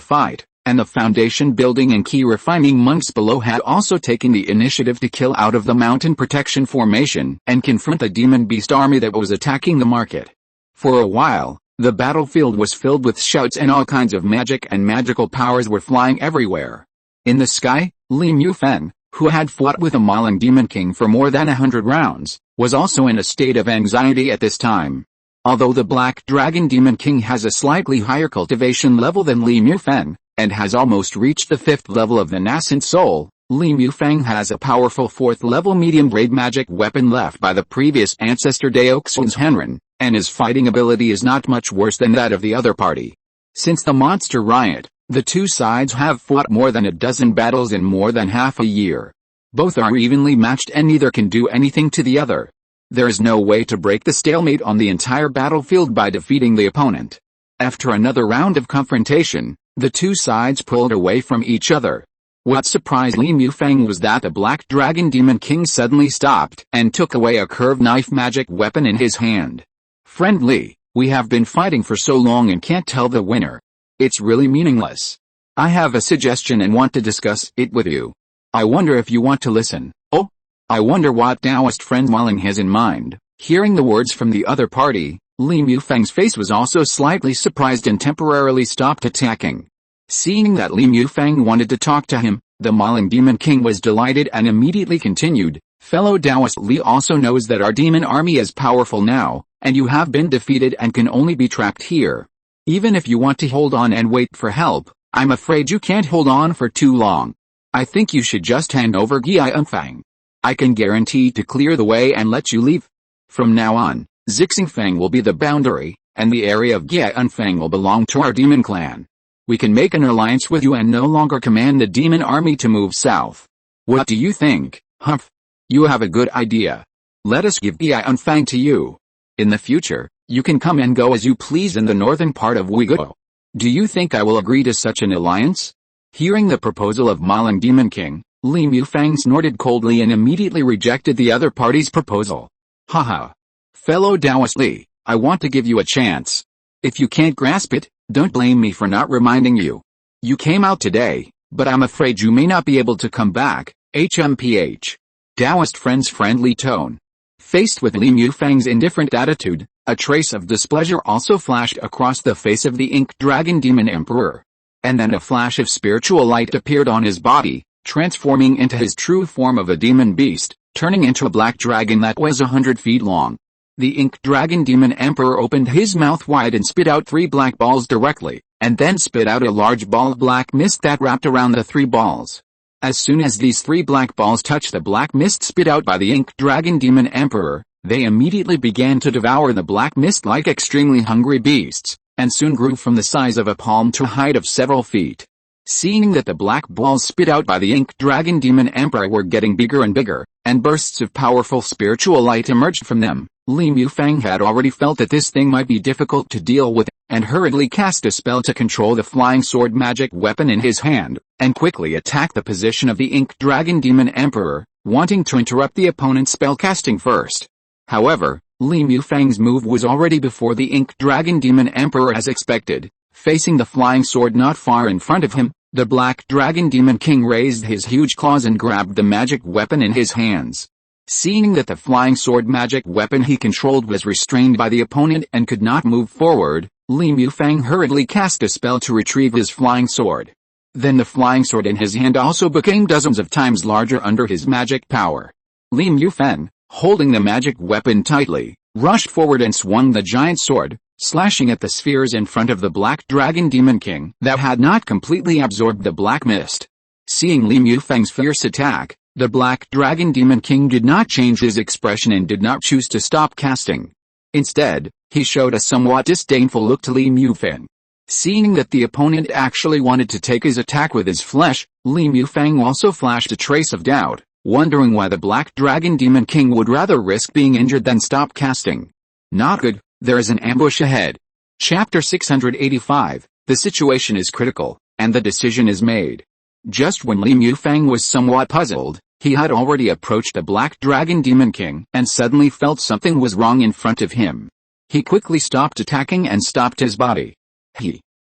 fight, and the foundation building and Qi Refining monks below had also taken the initiative to kill out of the mountain protection formation and confront the demon beast army that was attacking the market. For a while, the battlefield was filled with shouts and all kinds of magic and magical powers were flying everywhere. In the sky, Li Mufeng, who had fought with a Malang Demon King for more than 100 rounds, was also in a state of anxiety at this time. Although the Black Dragon Demon King has a slightly higher cultivation level than Li Mufeng, and has almost reached the 5th level of the Nascent Soul, Li Mufeng has a powerful 4th-level medium-grade magic weapon left by the previous ancestor Daoxun's Henren, and his fighting ability is not much worse than that of the other party. Since the monster riot, the two sides have fought more than a dozen battles in more than half a year. Both are evenly matched and neither can do anything to the other. There is no way to break the stalemate on the entire battlefield by defeating the opponent. After another round of confrontation, the two sides pulled away from each other. What surprised Li Mufeng was that the Black Dragon Demon King suddenly stopped and took away a curved knife magic weapon in his hand. "Friend Li, we have been fighting for so long and can't tell the winner. It's really meaningless. I have a suggestion and want to discuss it with you. I wonder if you want to listen." "Oh? I wonder what Taoist friend Maling has in mind." Hearing the words from the other party, Li Mufeng's face was also slightly surprised and temporarily stopped attacking. Seeing that Li Mufeng wanted to talk to him, the Maling Demon King was delighted and immediately continued, "Fellow Taoist Li also knows that our demon army is powerful now, and you have been defeated and can only be trapped here. Even if you want to hold on and wait for help, I'm afraid you can't hold on for too long. I think you should just hand over Qi Unfang. I can guarantee to clear the way and let you leave. From now on, Zixingfang will be the boundary, and the area of Qi Unfang will belong to our demon clan. We can make an alliance with you and no longer command the demon army to move south. What do you think?" "Humph. You have a good idea. Let us give Qi Unfang to you. In the future, you can come and go as you please in the northern part of Uyghur. Do you think I will agree to such an alliance?" Hearing the proposal of Maling Demon King, Li Mufeng snorted coldly and immediately rejected the other party's proposal. "Haha. Fellow Taoist Li, I want to give you a chance. If you can't grasp it, don't blame me for not reminding you. You came out today, but I'm afraid you may not be able to come back." HMPH. Taoist friend's friendly tone. Faced with Li Mufeng's indifferent attitude, a trace of displeasure also flashed across the face of the Ink Dragon Demon Emperor. And then a flash of spiritual light appeared on his body, transforming into his true form of a demon beast, turning into a black dragon that was 100 feet long. The Ink Dragon Demon Emperor opened his mouth wide and spit out 3 black balls directly, and then spit out a large ball of black mist that wrapped around the 3 balls. As soon as these 3 black balls touched the black mist spit out by the Ink Dragon Demon Emperor, they immediately began to devour the black mist like extremely hungry beasts, and soon grew from the size of a palm to a height of several feet. Seeing that the black balls spit out by the Ink Dragon Demon Emperor were getting bigger and bigger, and bursts of powerful spiritual light emerged from them, Li Mufeng had already felt that this thing might be difficult to deal with, and hurriedly cast a spell to control the flying sword magic weapon in his hand, and quickly attacked the position of the Ink Dragon Demon Emperor, wanting to interrupt the opponent's spellcasting first. However, Li Mufeng's move was already before the Ink Dragon Demon Emperor as expected. Facing the flying sword not far in front of him, the Black Dragon Demon King raised his huge claws and grabbed the magic weapon in his hands. Seeing that the flying sword magic weapon he controlled was restrained by the opponent and could not move forward, Li Mufeng hurriedly cast a spell to retrieve his flying sword. Then the flying sword in his hand also became dozens of times larger under his magic power. Li Mufeng, holding the magic weapon tightly, rushed forward and swung the giant sword, slashing at the spheres in front of the Black Dragon Demon King that had not completely absorbed the black mist. Seeing Li Mufeng's fierce attack, the Black Dragon Demon King did not change his expression and did not choose to stop casting. Instead, he showed a somewhat disdainful look to Li Mufeng. Seeing that the opponent actually wanted to take his attack with his flesh, Li Mufeng also flashed a trace of doubt, wondering why the Black Dragon Demon King would rather risk being injured than stop casting. Not good, there is an ambush ahead. Chapter 685, the situation is critical, and the decision is made. Just when Li Mufeng was somewhat puzzled, he had already approached the Black Dragon Demon King and suddenly felt something was wrong in front of him. He quickly stopped attacking and stopped his body.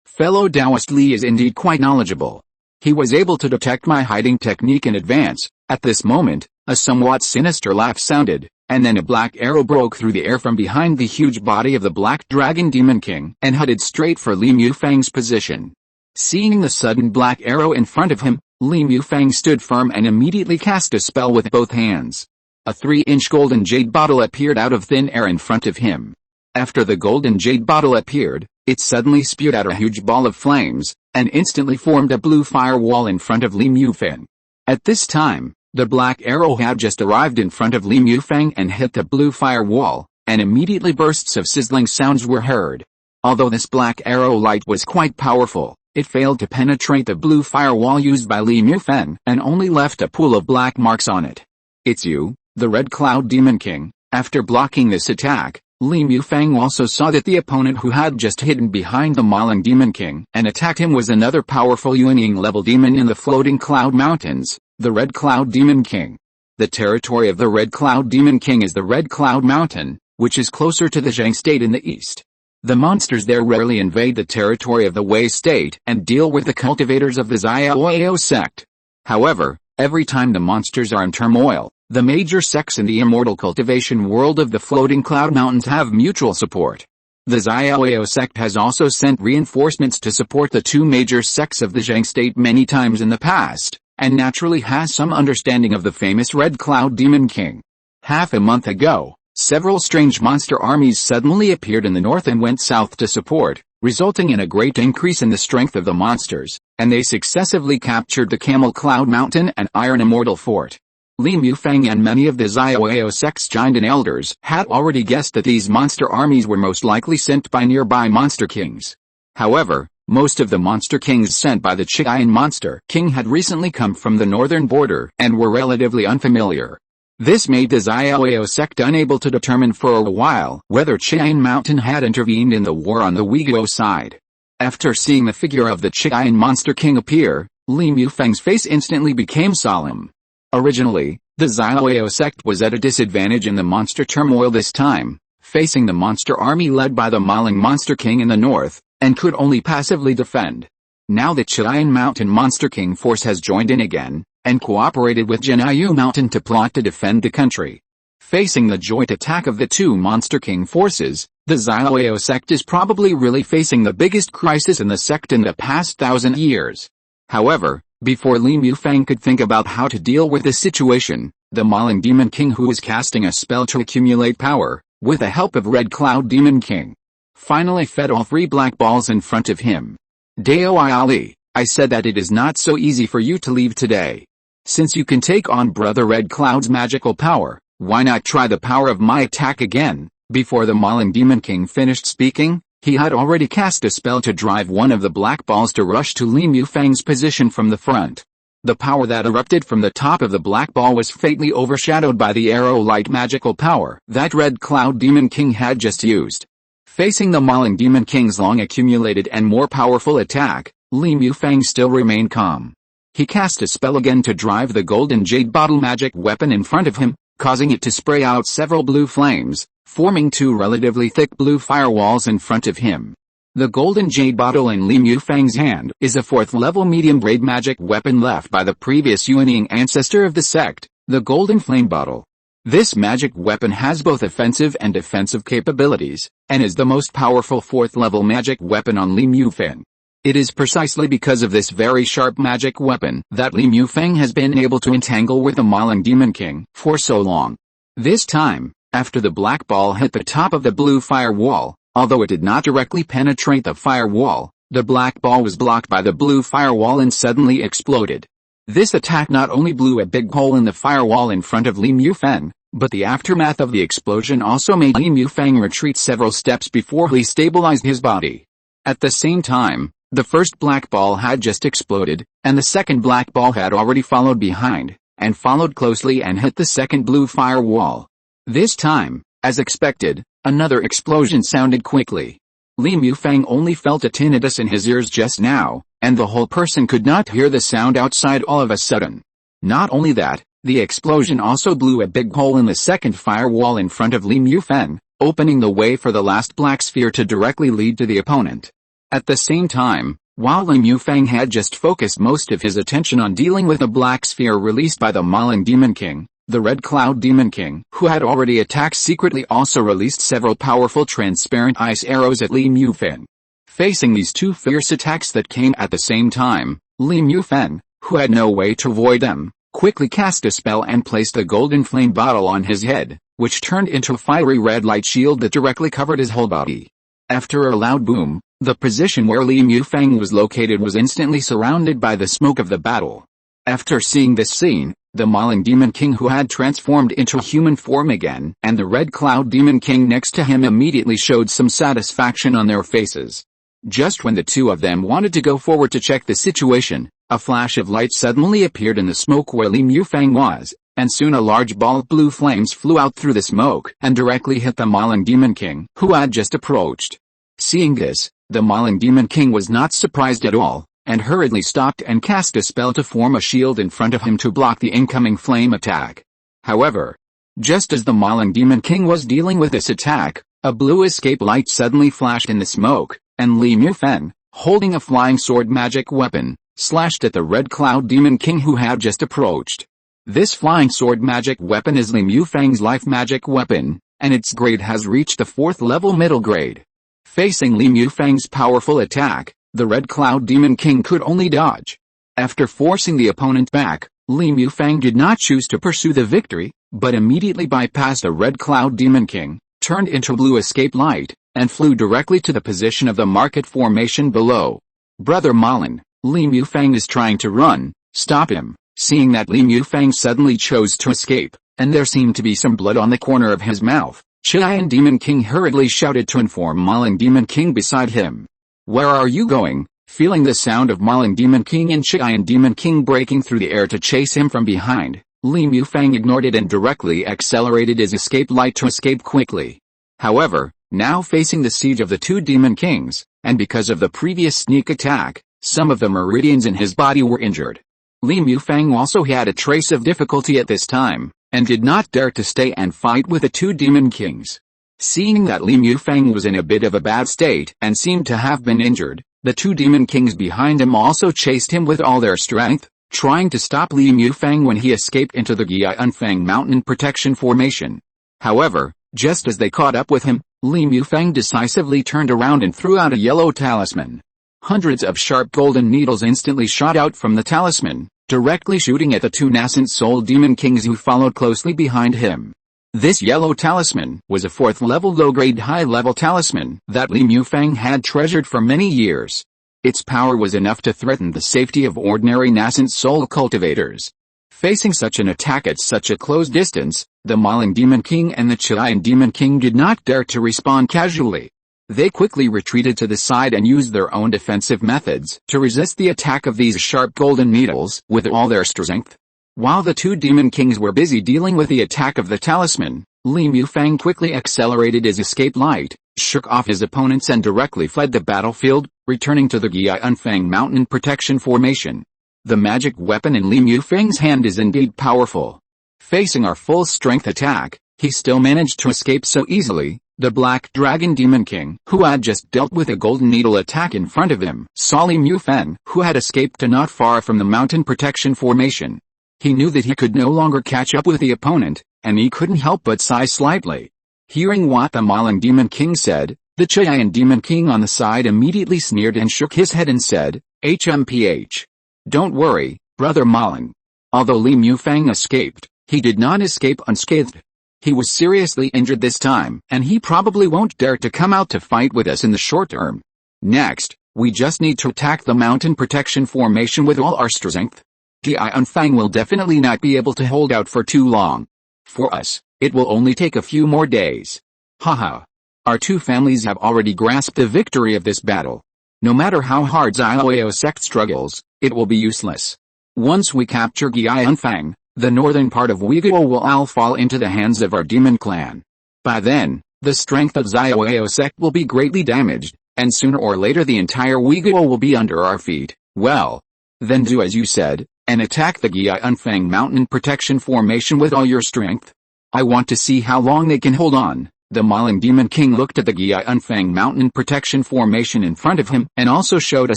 Fellow Taoist Li is indeed quite knowledgeable. He was able to detect my hiding technique in advance. At this moment, a somewhat sinister laugh sounded, and then a black arrow broke through the air from behind the huge body of the Black Dragon Demon King and headed straight for Li Mufeng's position. Seeing the sudden black arrow in front of him, Li Mufeng stood firm and immediately cast a spell with both hands. A 3-inch golden jade bottle appeared out of thin air in front of him. After the golden jade bottle appeared, it suddenly spewed out a huge ball of flames, and instantly formed a blue firewall in front of Li Mufeng. At this time, the black arrow had just arrived in front of Li Mufang and hit the blue fire wall, and immediately bursts of sizzling sounds were heard. Although this black arrow light was quite powerful, it failed to penetrate the blue firewall used by Li Mufang and only left a pool of black marks on it. "It's you, the Red Cloud Demon King." After blocking this attack, Li Mufang also saw that the opponent who had just hidden behind the Mauling Demon King and attacked him was another powerful Yuanying level demon in the floating cloud mountains, the Red Cloud Demon King. The territory of the Red Cloud Demon King is the Red Cloud Mountain, which is closer to the Zhang state in the east. The monsters there rarely invade the territory of the Wei state and deal with the cultivators of the Xiaoyao sect. However, every time the monsters are in turmoil, the major sects in the immortal cultivation world of the floating cloud mountains have mutual support. The Xiaoyao sect has also sent reinforcements to support the two major sects of the Zhang state many times in the past, and naturally has some understanding of the famous Red Cloud Demon King. Half a month ago, several strange monster armies suddenly appeared in the north and went south to support, resulting in a great increase in the strength of the monsters, and they successively captured the Camel Cloud Mountain and Iron Immortal Fort. Li Mufang and many of the Xiaoyao sect's giant and elders had already guessed that these monster armies were most likely sent by nearby monster kings. However, most of the monster kings sent by the Qingming monster king had recently come from the northern border and were relatively unfamiliar. This made the Xiaoyao sect unable to determine for a while whether Qingming Mountain had intervened in the war on the Uyghur side. After seeing the figure of the Qingming monster king appear, Li Mufang's face instantly became solemn. Originally, the Xiaoyao sect was at a disadvantage in the monster turmoil this time, facing the monster army led by the Mauling monster king in the north, and could only passively defend. Now the Qingming Mountain monster king force has joined in again, and cooperated with Funiu Mountain to plot to defend the country. Facing the joint attack of the two monster king forces, the Xiaoyao sect is probably really facing the biggest crisis in the sect in the past 1,000 years. However, before Li Mufang could think about how to deal with the situation, the Mauling Demon King, who was casting a spell to accumulate power, with the help of Red Cloud Demon King, finally fed all three black balls in front of him. "Dao Ali, I said that it is not so easy for you to leave today. Since you can take on Brother Red Cloud's magical power, why not try the power of my attack again?" Before the Mauling Demon King finished speaking, he had already cast a spell to drive one of the black balls to rush to Li Mufang's position from the front. The power that erupted from the top of the black ball was fatally overshadowed by the arrow-like magical power that Red Cloud Demon King had just used. Facing the Mauling Demon King's long-accumulated and more powerful attack, Li Mufang still remained calm. He cast a spell again to drive the golden jade bottle magic weapon in front of him, causing it to spray out several blue flames, forming two relatively thick blue firewalls in front of him. The golden jade bottle in Li Mufang's hand is a 4th-level medium-grade magic weapon left by the previous Yuanying ancestor of the sect, the golden flame bottle. This magic weapon has both offensive and defensive capabilities, and is the most powerful 4th-level magic weapon on Li Mufang. It is precisely because of this very sharp magic weapon that Li Mufang has been able to entangle with the Mauling Demon King for so long. This time, after the black ball hit the top of the blue firewall, although it did not directly penetrate the firewall, the black ball was blocked by the blue firewall and suddenly exploded. This attack not only blew a big hole in the firewall in front of Li Mufang, but the aftermath of the explosion also made Li Mufang retreat several steps before he stabilized his body. At the same time, the first black ball had just exploded, and the second black ball had already followed behind, and followed closely and hit the second blue firewall. This time, as expected, another explosion sounded quickly. Li Mufang only felt a tinnitus in his ears just now, and the whole person could not hear the sound outside all of a sudden. Not only that, the explosion also blew a big hole in the second firewall in front of Li Mufang, opening the way for the last black sphere to directly lead to the opponent. At the same time, while Li Mufang had just focused most of his attention on dealing with the black sphere released by the Mauling Demon King, the Red Cloud Demon King, who had already attacked secretly, also released several powerful transparent ice arrows at Li Mufang. Facing these two fierce attacks that came at the same time, Li Mufang, who had no way to avoid them, quickly cast a spell and placed a golden flame bottle on his head, which turned into a fiery red light shield that directly covered his whole body. After a loud boom, the position where Li Mufang was located was instantly surrounded by the smoke of the battle. After seeing this scene, the Mauling Demon King, who had transformed into human form again, and the Red Cloud Demon King next to him immediately showed some satisfaction on their faces. Just when the two of them wanted to go forward to check the situation, a flash of light suddenly appeared in the smoke where Li Mufang was, and soon a large ball of blue flames flew out through the smoke and directly hit the Mauling Demon King, who had just approached. Seeing this, the Mauling Demon King was not surprised at all, and hurriedly stopped and cast a spell to form a shield in front of him to block the incoming flame attack. However, just as the Mauling Demon King was dealing with this attack, a blue escape light suddenly flashed in the smoke, and Li Mufang, holding a flying sword magic weapon, slashed at the Red Cloud Demon King who had just approached. This flying sword magic weapon is Li Mufang's life magic weapon, and its grade has reached the 4th level middle grade. Facing Li Mufang's powerful attack, the Red Cloud Demon King could only dodge. After forcing the opponent back, Li Mufang did not choose to pursue the victory, but immediately bypassed the Red Cloud Demon King, turned into blue escape light, and flew directly to the position of the market formation below. Brother Malin, Li Mufang is trying to run, stop him. Seeing that Li Mufang suddenly chose to escape, and there seemed to be some blood on the corner of his mouth, Qi Demon King hurriedly shouted to inform Mauling Demon King beside him. Where are you going? Feeling the sound of Mauling Demon King and Qi Demon King breaking through the air to chase him from behind, Li Mufang ignored it and directly accelerated his escape light to escape quickly. However, now facing the siege of the two Demon Kings, and because of the previous sneak attack, some of the meridians in his body were injured. Li Mufang also had a trace of difficulty at this time, and did not dare to stay and fight with the two Demon Kings. Seeing that Li Mufang was in a bit of a bad state and seemed to have been injured, the two Demon Kings behind him also chased him with all their strength, trying to stop Li Mufang when he escaped into the Qi Mountain protection formation. However, just as they caught up with him, Li Mufang decisively turned around and threw out a yellow talisman. Hundreds of sharp golden needles instantly shot out from the talisman, directly shooting at the two nascent soul Demon Kings who followed closely behind him. This yellow talisman was a 4th level low-grade high-level talisman that Li Mufang had treasured for many years. Its power was enough to threaten the safety of ordinary nascent soul cultivators. Facing such an attack at such a close distance, the Mauling Demon King and the Qi Demon King did not dare to respond casually. They quickly retreated to the side and used their own defensive methods to resist the attack of these sharp golden needles with all their strength. While the two Demon Kings were busy dealing with the attack of the talisman, Li Mufang quickly accelerated his escape light, shook off his opponents and directly fled the battlefield, returning to the Qingming Mountain protection formation. The magic weapon in Li Mufang's hand is indeed powerful. Facing our full strength attack, he still managed to escape so easily. The Black Dragon Demon King, who had just dealt with a golden needle attack in front of him, saw Li Mufang, who had escaped to not far from the mountain protection formation. He knew that he could no longer catch up with the opponent, and he couldn't help but sigh slightly. Hearing what the Mauling Demon King said, the Qi Demon King on the side immediately sneered and shook his head and said, "HMPH. Don't worry, Brother Mauling." Although Li Mufang escaped, he did not escape unscathed. He was seriously injured this time, and he probably won't dare to come out to fight with us in the short term. Next, we just need to attack the mountain protection formation with all our strength. Qingming will definitely not be able to hold out for too long. For us, it will only take a few more days. Haha. Our two families have already grasped the victory of this battle. No matter how hard Xiaoyao sect struggles, it will be useless. Once we capture Qingming, the northern part of Uyghur will all fall into the hands of our demon clan. By then, the strength of Xiaoyao sect will be greatly damaged, and sooner or later the entire Uyghur will be under our feet. Well, then do as you said, and attack the Qingming Mountain protection formation with all your strength. I want to see how long they can hold on. The Mauling Demon King looked at the Qingming Mountain protection formation in front of him and also showed a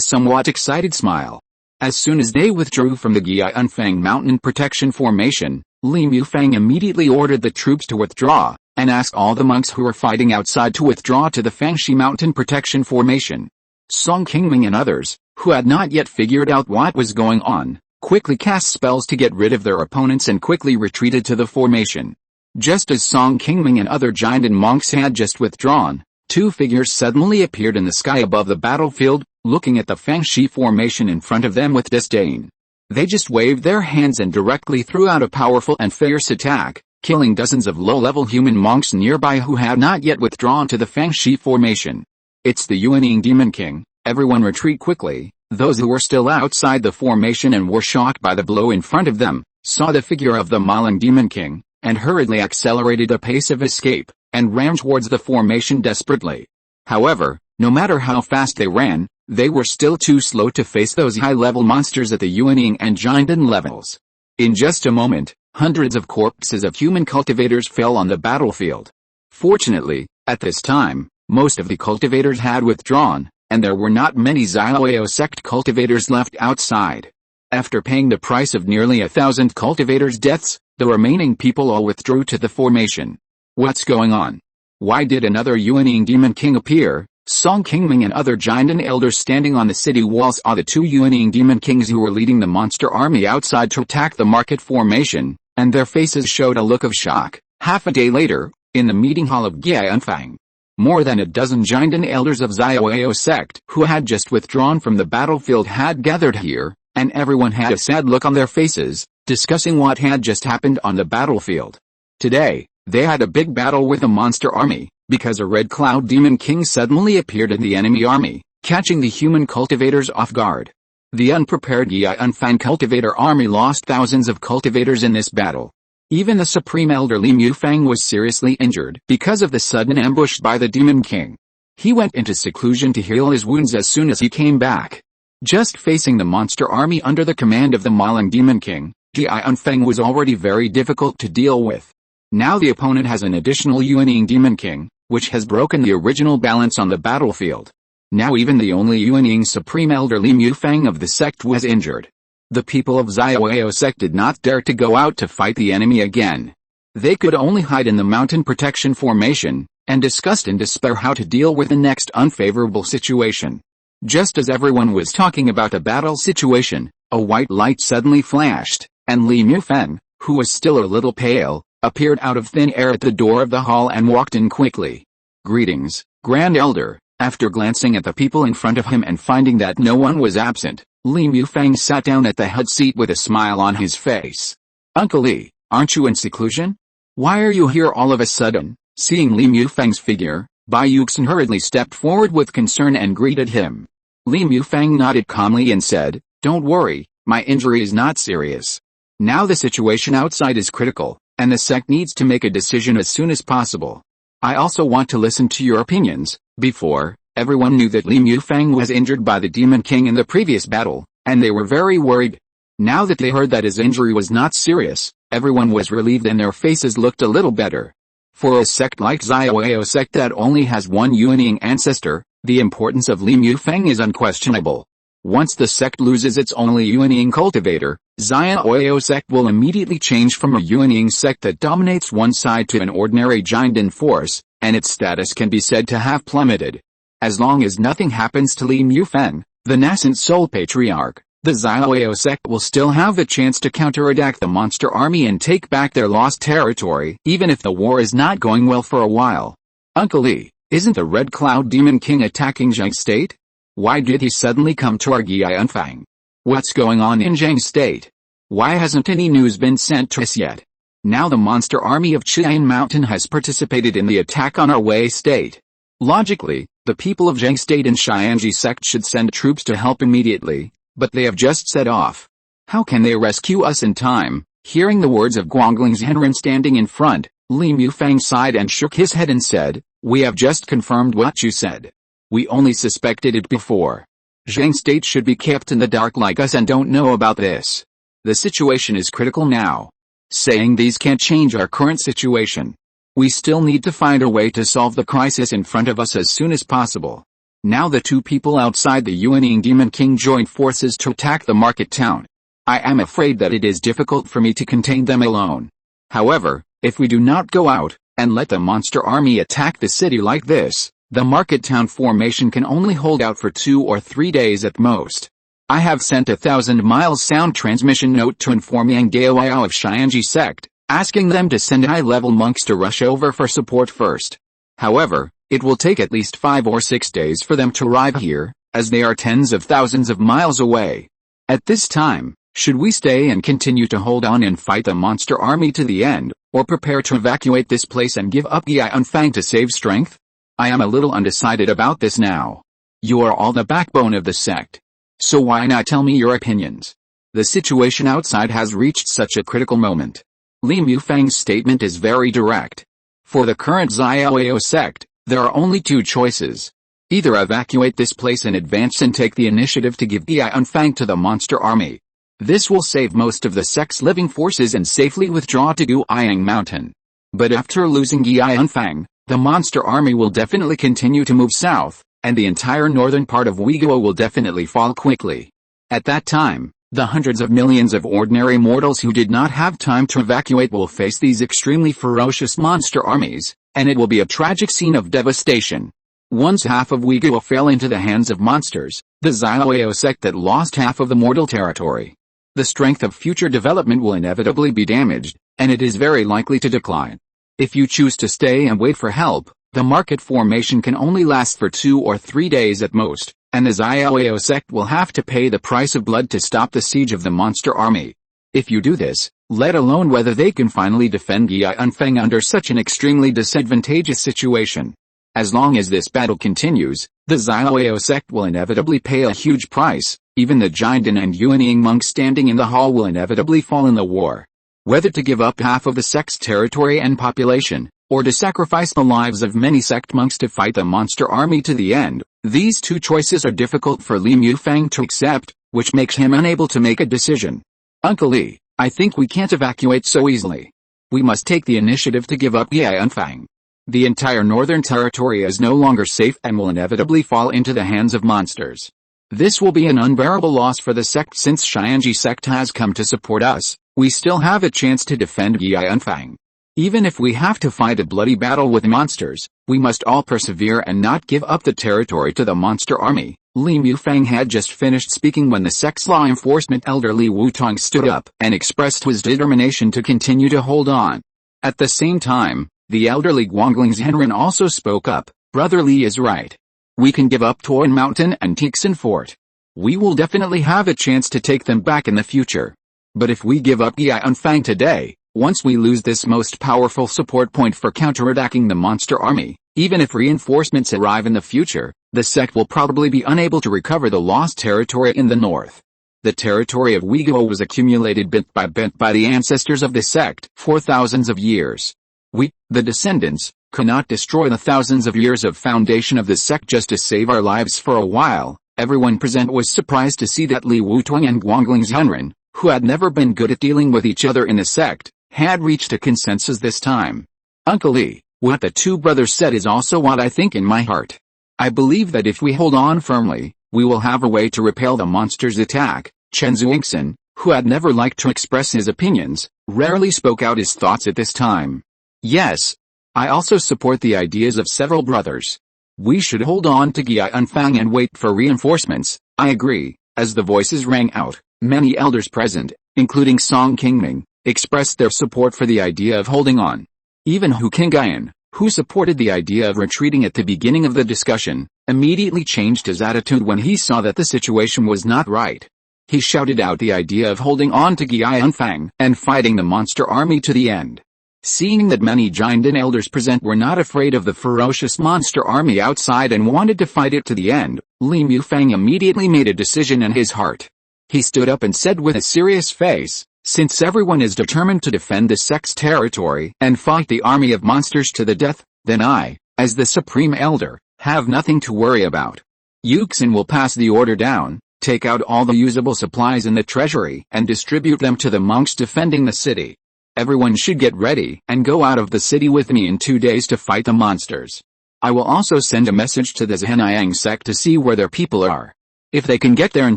somewhat excited smile. As soon as they withdrew from the Qingming Mountain protection formation, Li Mufang immediately ordered the troops to withdraw, and asked all the monks who were fighting outside to withdraw to the Fangxi Mountain protection formation. Song Qingming and others, who had not yet figured out what was going on, quickly cast spells to get rid of their opponents and quickly retreated to the formation. Just as Song Qingming and other giant monks had just withdrawn, two figures suddenly appeared in the sky above the battlefield, looking at the Fangxi formation in front of them with disdain. They just waved their hands and directly threw out a powerful and fierce attack, killing dozens of low-level human monks nearby who had not yet withdrawn to the Fangshi formation. It's the Unyielding Demon King. Everyone retreat quickly. Those who were still outside the formation and were shocked by the blow in front of them, saw the figure of the Unyielding Demon King, and hurriedly accelerated a pace of escape, and ran towards the formation desperately. However, no matter how fast they ran, they were still too slow to face those high-level monsters at the Unyielding and Jinden levels. In just a moment, hundreds of corpses of human cultivators fell on the battlefield. Fortunately, at this time, most of the cultivators had withdrawn, and there were not many Xiaoyao sect cultivators left outside. After paying the price of nearly 1,000 cultivators' deaths, the remaining people all withdrew to the formation. What's going on? Why did another Unyielding Demon King appear? Song Qingming and other Jinden elders standing on the city walls saw the two Unyielding Demon Kings who were leading the monster army outside to attack the market formation, and their faces showed a look of shock. Half a day later, in the meeting hall of Gianfang, more than a dozen Jinden elders of Xiaoyao sect who had just withdrawn from the battlefield had gathered here, and everyone had a sad look on their faces, discussing what had just happened on the battlefield. Today, they had a big battle with a monster army, because a red cloud demon king suddenly appeared in the enemy army, catching the human cultivators off guard. The unprepared Yianfang cultivator army lost thousands of cultivators in this battle. Even the supreme elder Li Mufang was seriously injured because of the sudden ambush by the demon king. He went into seclusion to heal his wounds as soon as he came back. Just facing the monster army under the command of the Unyielding Demon King, Yianfang was already very difficult to deal with. Now the opponent has an additional Unyielding Demon King, which has broken the original balance on the battlefield. Now even the only Unyielding Supreme Elder Li Mufang of the sect was injured. The people of Xiaoyao sect did not dare to go out to fight the enemy again. They could only hide in the mountain protection formation, and discussed in despair how to deal with the next unfavorable situation. Just as everyone was talking about a battle situation, a white light suddenly flashed, and Li Mufang, who was still a little pale, appeared out of thin air at the door of the hall and walked in quickly. "Greetings, Grand Elder." After glancing at the people in front of him and finding that no one was absent, Li Mufang sat down at the head seat with a smile on his face. "Uncle Li, aren't you in seclusion? Why are you here all of a sudden?" Seeing Li Mufang's figure, Bai Yuxin hurriedly stepped forward with concern and greeted him. Li Mufang nodded calmly and said, "Don't worry, my injury is not serious. Now the situation outside is critical, and the sect needs to make a decision as soon as possible. I also want to listen to your opinions." Before, everyone knew that Li Mufang was injured by the Demon King in the previous battle, and they were very worried. Now that they heard that his injury was not serious, everyone was relieved and their faces looked a little better. For a sect like Xiaoyao sect that only has one Unyielding ancestor, the importance of Li Mufang is unquestionable. Once the sect loses its only Unyielding cultivator, Xiaoyao sect will immediately change from a Unyielding sect that dominates one side to an ordinary Jinden force, and its status can be said to have plummeted. As long as nothing happens to Li Mufang, the nascent sole patriarch, the Xiaoyao sect will still have the chance to counterattack the monster army and take back their lost territory, even if the war is not going well for a while. "Uncle Li, isn't the Red Cloud Demon King attacking Zhang State? Why did he suddenly come to our Gianfang? What's going on in Zhang State? Why hasn't any news been sent to us yet? Now the monster army of Funiu Mountain has participated in the attack on our Wei State. Logically, the people of Zhang State and Xianji sect should send troops to help immediately, but they have just set off. How can they rescue us in time?" Hearing the words of Guangling's Henren standing in front, Li Mufang sighed and shook his head and said, "We have just confirmed what you said. We only suspected it before. Zhang State should be kept in the dark like us and don't know about this. The situation is critical now. Saying these can't change our current situation. We still need to find a way to solve the crisis in front of us as soon as possible." Now the two people outside the Unyielding Demon King joined forces to attack the market town. "I am afraid that it is difficult for me to contain them alone. However, if we do not go out, and let the monster army attack the city like this, the market town formation can only hold out for 2 or 3 days at most. I have sent a 1,000-mile sound transmission note to inform Yang Gaoyao of Xianji sect, asking them to send high-level monks to rush over for support first. However, it will take at least 5 or 6 days for them to arrive here, as they are tens of thousands of miles away." At this time, Should we stay and continue to hold on and fight the monster army to the end, or prepare to evacuate this place and give up Yanfang to save strength? I am a little undecided about this now. You are all the backbone of the sect. So why not tell me your opinions? The situation outside has reached such a critical moment. Li Mufang's statement is very direct. For the current Xiaoyao sect, there are only two choices. Either evacuate this place in advance and take the initiative to give Yanfang to the monster army. This will save most of the sect's living forces and safely withdraw to Qingming Mountain. But after losing Yanfang, the monster army will definitely continue to move south, and the entire northern part of Uyghur will definitely fall quickly. At that time, the hundreds of millions of ordinary mortals who did not have time to evacuate will face these extremely ferocious monster armies, and it will be a tragic scene of devastation. Once half of Uyghur fell into the hands of monsters, the Xiaoyao sect that lost half of the mortal territory. The strength of future development will inevitably be damaged, and it is very likely to decline. If you choose to stay and wait for help, the market formation can only last for 2 or 3 days at most, and the Xiaoyao sect will have to pay the price of blood to stop the siege of the monster army. If you do this, let alone whether they can finally defend Yanfeng under such an extremely disadvantageous situation. As long as this battle continues, the Xiaoyao sect will inevitably pay a huge price. Even the Jinden and Yuanying monks standing in the hall will inevitably fall in the war. Whether to give up half of the sect's territory and population, or to sacrifice the lives of many sect monks to fight the monster army to the end, these two choices are difficult for Li Mufang to accept, which makes him unable to make a decision. Uncle Li, I think we can't evacuate so easily. We must take the initiative to give up Yanfang. The entire northern territory is no longer safe and will inevitably fall into the hands of monsters. This will be an unbearable loss for the sect since Xianji sect has come to support us. We still have a chance to defend Yanfang. Even if we have to fight a bloody battle with monsters, we must all persevere and not give up the territory to the monster army. Li Mufang had just finished speaking when the sect's law enforcement elder Li Wutong stood up and expressed his determination to continue to hold on. At the same time, the elderly Guangling's Henren also spoke up. Brother Li is right. We can give up Tuan Mountain and Tixin Fort. We will definitely have a chance to take them back in the future. But if we give up Yanfang today, once we lose this most powerful support point for counterattacking the monster army, even if reinforcements arrive in the future, the sect will probably be unable to recover the lost territory in the north. The territory of Uyghur was accumulated bit by the ancestors of the sect for thousands of years. We, the descendants, cannot destroy the thousands of years of foundation of the sect just to save our lives for a while. Everyone present was surprised to see that Li Wutong and Guangling's Henren, who had never been good at dealing with each other in the sect, had reached a consensus this time. Uncle Li, what the two brothers said is also what I think in my heart. I believe that if we hold on firmly, we will have a way to repel the monster's attack. Chen Zuixin, who had never liked to express his opinions, rarely spoke out his thoughts at this time. Yes. I also support the ideas of several brothers. We should hold on to Yanfang and wait for reinforcements. I agree. As the voices rang out, many elders present, including Song Qingming, expressed their support for the idea of holding on. Even Hu Qingyan, who supported the idea of retreating at the beginning of the discussion, immediately changed his attitude when he saw that the situation was not right. He shouted out the idea of holding on to Yanfang and fighting the monster army to the end. Seeing that many Jinden elders present were not afraid of the ferocious monster army outside and wanted to fight it to the end, Li Mufang immediately made a decision in his heart. He stood up and said with a serious face, since everyone is determined to defend the sect's territory and fight the army of monsters to the death, then I, as the supreme elder, have nothing to worry about. Yuxin will pass the order down, take out all the usable supplies in the treasury and distribute them to the monks defending the city. Everyone should get ready and go out of the city with me in 2 days to fight the monsters. I will also send a message to the Zhenyang sect to see where their people are. If they can get there in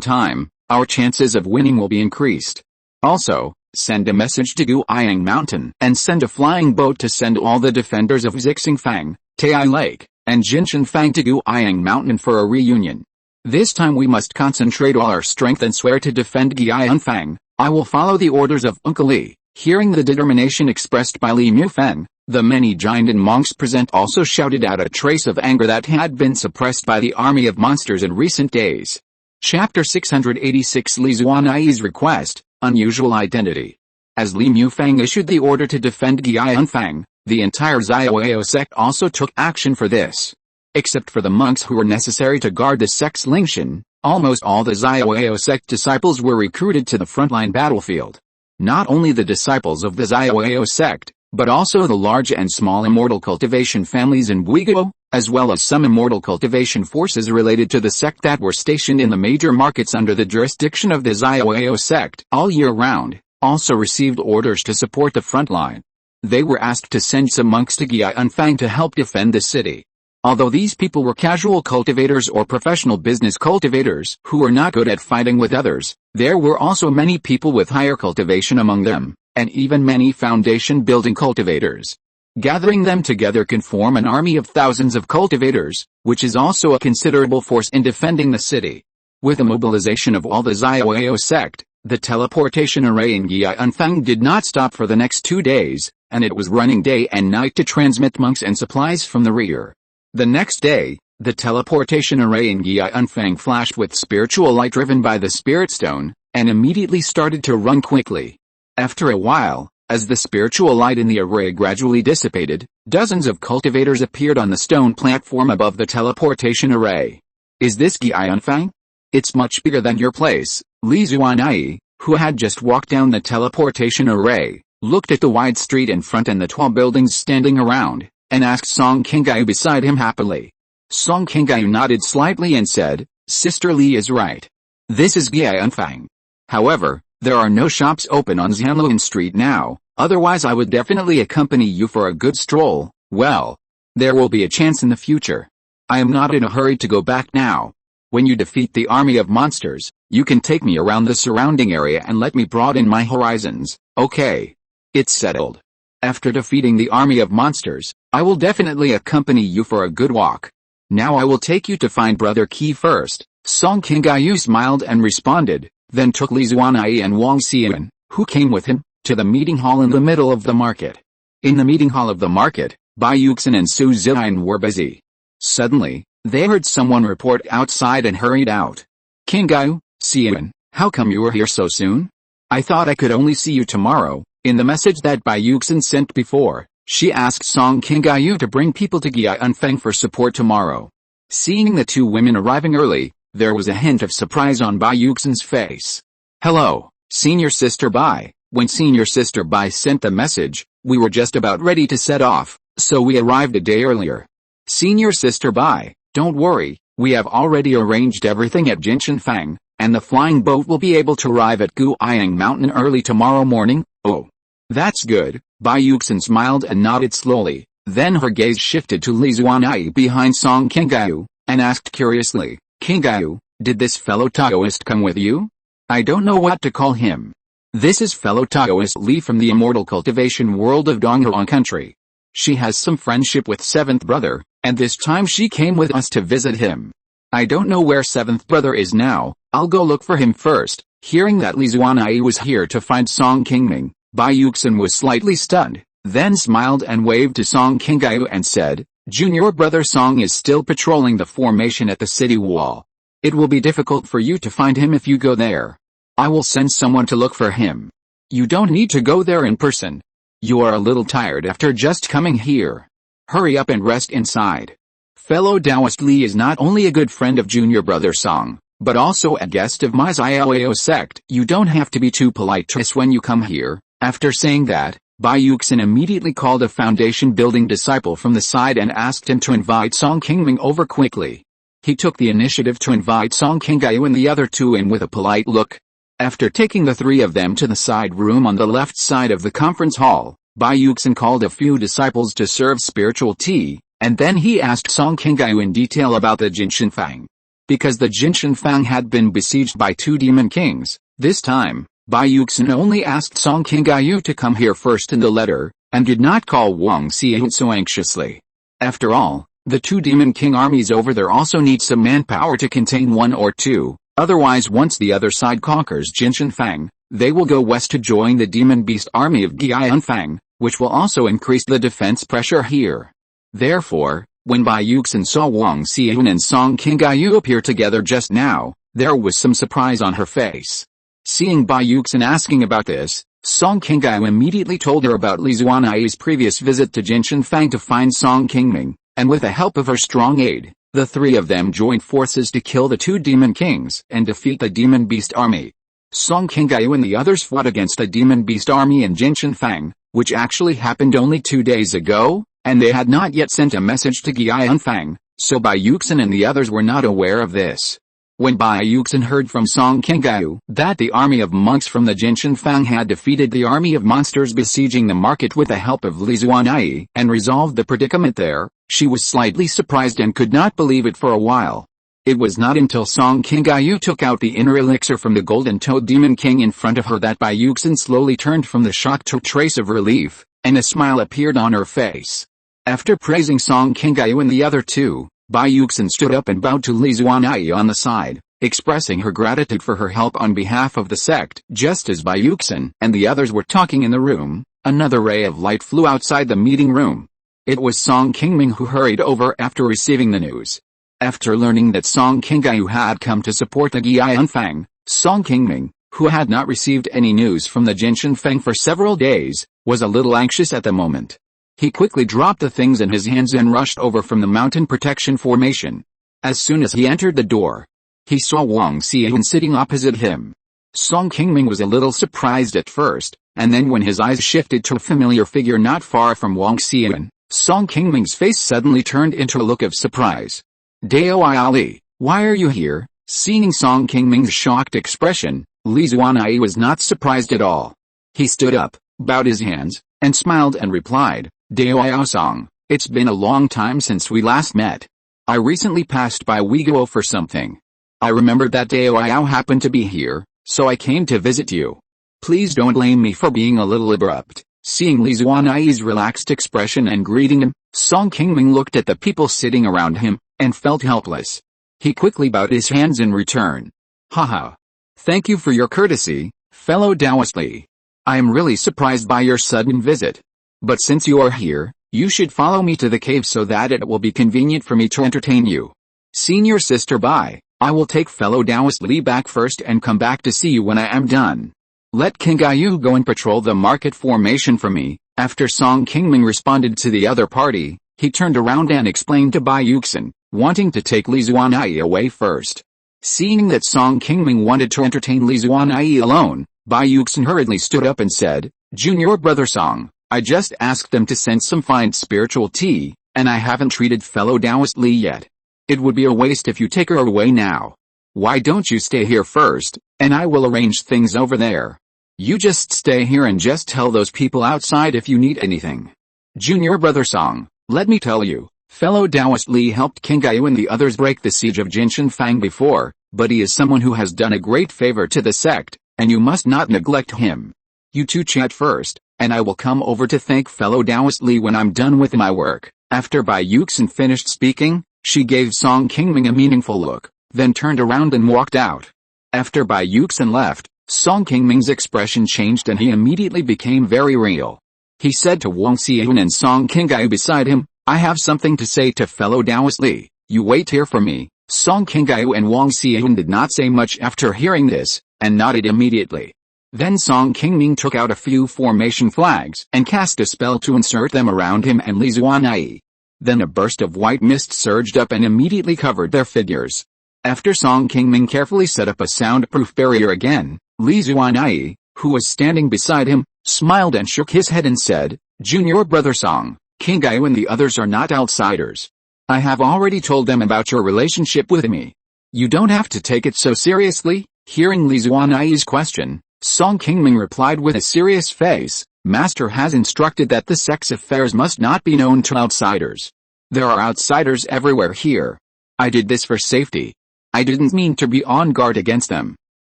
time, our chances of winning will be increased. Also, send a message to Qingming Mountain and send a flying boat to send all the defenders of Xixingfang, Tai Lake, and Jinshanfang to Qingming Mountain for a reunion. This time we must concentrate all our strength and swear to defend Yanfang. I will follow the orders of Uncle Li. Hearing the determination expressed by Li Mufang, the many Jinden monks present also shouted out a trace of anger that had been suppressed by the army of monsters in recent days. Chapter 686 Li Zuanai's request. Unusual identity. As Li Mufang issued the order to defend Gianfang, the entire Xiaoao sect also took action for this. Except for the monks who were necessary to guard the sect's Lingshan, almost all the Xiaoao sect disciples were recruited to the frontline battlefield. Not only the disciples of the Xiaoao sect, but also the large and small immortal cultivation families in Guiguo, as well as some immortal cultivation forces related to the sect that were stationed in the major markets under the jurisdiction of the Xiaoao sect all year round, also received orders to support the front line. They were asked to send some monks to Gianfang to help defend the city. Although these people were casual cultivators or professional business cultivators who were not good at fighting with others, there were also many people with higher cultivation among them, and even many foundation-building cultivators. Gathering them together can form an army of thousands of cultivators, which is also a considerable force in defending the city. With the mobilization of all the Xiaoao sect, the teleportation array in Gianfang did not stop for the next 2 days, and it was running day and night to transmit monks and supplies from the rear. The next day, the teleportation array in Gianfang flashed with spiritual light driven by the Spirit Stone, and immediately started to run quickly. After a while, as the spiritual light in the array gradually dissipated, dozens of cultivators appeared on the stone platform above the teleportation array. Is this Gianfang? It's much bigger than your place. Li Zuanai, who had just walked down the teleportation array, looked at the wide street in front and the tall buildings standing around, and asked Song Qingming beside him happily. Song Qingming nodded slightly and said, Sister Li is right. This is Gianfang. However, there are no shops open on Xianluan Street now, otherwise I would definitely accompany you for a good stroll. Well, there will be a chance in the future. I am not in a hurry to go back now. When you defeat the army of monsters, you can take me around the surrounding area and let me broaden my horizons, okay? It's settled. After defeating the army of monsters, I will definitely accompany you for a good walk. Now I will take you to find Brother Qi first. Song Qingming smiled and responded, then took Li Zuanai and Wang Xian, who came with him, to the meeting hall in the middle of the market. In the meeting hall of the market, Bai Yuxin and Su Ziyan were busy. Suddenly, they heard someone report outside and hurried out. Qingming, Xian, how come you were here so soon? I thought I could only see you tomorrow. In the message that Bai Yuxin sent before, she asked Song Qingming to bring people to Gianfang for support tomorrow. Seeing the two women arriving early, there was a hint of surprise on Bai Yuxin's face. Hello, Senior Sister Bai. When Senior Sister Bai sent the message, we were just about ready to set off, so we arrived a day earlier. Senior Sister Bai, don't worry, we have already arranged everything at Jinshanfang, and the flying boat will be able to arrive at Qiyang Mountain early tomorrow morning. Oh, that's good. Bai Yuxin smiled and nodded slowly, then her gaze shifted to Li Zuanai behind Song Qingming, and asked curiously, Qingming, did this fellow Taoist come with you? I don't know what to call him. This is fellow Taoist Li from the immortal cultivation world of Donghuang country. She has some friendship with Seventh Brother, and this time she came with us to visit him. I don't know where Seventh Brother is now, I'll go look for him first. Hearing that Li Zuanai was here to find Song Qingming, Bai Yuxin was slightly stunned, then smiled and waved to Song Qingming and said, Junior Brother Song is still patrolling the formation at the city wall. It will be difficult for you to find him if you go there. I will send someone to look for him. You don't need to go there in person. You are a little tired after just coming here. Hurry up and rest inside. Fellow Taoist Li is not only a good friend of Junior Brother Song, but also a guest of my Xiaoao sect. You don't have to be too polite when you come here. After saying that, Bai Yuxin immediately called a foundation-building disciple from the side and asked him to invite Song Qingming over quickly. He took the initiative to invite Song Qingming and the other two in with a polite look. After taking the three of them to the side room on the left side of the conference hall, Bai Yuxin called a few disciples to serve spiritual tea, and then he asked Song Qingming in detail about the Jinshanfang. Because the Jinshanfang had been besieged by two demon kings, this time, Bai Yuxin only asked Song Qingming to come here first in the letter, and did not call Wang Xian so anxiously. After all, the two demon king armies over there also need some manpower to contain one or two, otherwise once the other side conquers Jinshanfang, they will go west to join the demon beast army of Gianfang, which will also increase the defense pressure here. Therefore, when Bai Yuxin saw Wang Xian and Song Qingming appear together just now, there was some surprise on her face. Seeing Bai Yuxin asking about this, Song Qingming immediately told her about Li Zuanai's previous visit to Jinshanfang to find Song Qingming, and with the help of her strong aide, the three of them joined forces to kill the two demon kings and defeat the demon beast army. Song Qingming and the others fought against the demon beast army in Jinshanfang, which actually happened only 2 days ago, and they had not yet sent a message to Qianfang, so Bai Yuxin and the others were not aware of this. When Bai Yuxin heard from Song Qingming that the army of monks from the Jinshanfang had defeated the army of monsters besieging the market with the help of Li Zuanai and resolved the predicament there, she was slightly surprised and could not believe it for a while. It was not until Song Qingming took out the inner elixir from the golden-toed demon king in front of her that Bai Yuxin slowly turned from the shock to a trace of relief, and a smile appeared on her face. After praising Song Qingming and the other two, Bai Yuxin stood up and bowed to Li Zuanai on the side, expressing her gratitude for her help on behalf of the sect. Just as Bai Yuxin and the others were talking in the room, another ray of light flew outside the meeting room. It was Song Qingming who hurried over after receiving the news. After learning that Song Qingming had come to support the Qianfang, Song Qingming, who had not received any news from the Jinshanfang for several days, was a little anxious at the moment. He quickly dropped the things in his hands and rushed over from the mountain protection formation. As soon as he entered the door, he saw Wang Xian sitting opposite him. Song Qingming was a little surprised at first, and then when his eyes shifted to a familiar figure not far from Wang Xian, Song Qingming's face suddenly turned into a look of surprise. "Dao Ali, why are you here?" Seeing Song Qingming's shocked expression, Li Zuanai was not surprised at all. He stood up, bowed his hands, and smiled and replied, "Dao Song, it's been a long time since we last met. I recently passed by Weiguo for something. I remembered that Dao happened to be here, so I came to visit you. Please don't blame me for being a little abrupt." Seeing Li Zuanai's relaxed expression and greeting him, Song Qingming looked at the people sitting around him, and felt helpless. He quickly bowed his hands in return. "Haha. Thank you for your courtesy, fellow Taoist Li. I am really surprised by your sudden visit. But since you are here, you should follow me to the cave so that it will be convenient for me to entertain you. Senior Sister Bai, I will take fellow Taoist Li back first and come back to see you when I am done. Let Qingming go and patrol the market formation for me." After Song Qingming responded to the other party, he turned around and explained to Bai Yuxin, wanting to take Li Zuanai away first. Seeing that Song Qingming wanted to entertain Li Zuanai alone, Bai Yuxin hurriedly stood up and said, "Junior brother Song, I just asked them to send some fine spiritual tea, and I haven't treated fellow Taoist Li yet. It would be a waste if you take her away now. Why don't you stay here first, and I will arrange things over there. You just stay here and just tell those people outside if you need anything." Junior brother Song, let me tell you, fellow Taoist Li helped Qingming and the others break the siege of Jinshanfang before, but he is someone who has done a great favor to the sect, and you must not neglect him. You two chat first, and I will come over to thank fellow Taoist Li when I'm done with my work. After Bai Yuxin finished speaking, she gave Song Qingming a meaningful look, then turned around and walked out. After Bai Yuxin left, Song Qingming's expression changed and he immediately became very real. He said to Wang Xian and Song Qingming beside him, "I have something to say to fellow Taoist Li. You wait here for me." Song Qingming and Wang Xian did not say much after hearing this, and nodded immediately. Then Song Qingming took out a few formation flags and cast a spell to insert them around him and Li Zuanai. Then a burst of white mist surged up and immediately covered their figures. After Song Qingming carefully set up a soundproof barrier again, Li Zuanai, who was standing beside him, smiled and shook his head and said, "Junior brother Song, Qingming and the others are not outsiders. I have already told them about your relationship with me. You don't have to take it so seriously." Hearing Li Zuanai's question, Song Qingming replied with a serious face, "Master has instructed that the sect's affairs must not be known to outsiders. There are outsiders everywhere here. I did this for safety. I didn't mean to be on guard against them.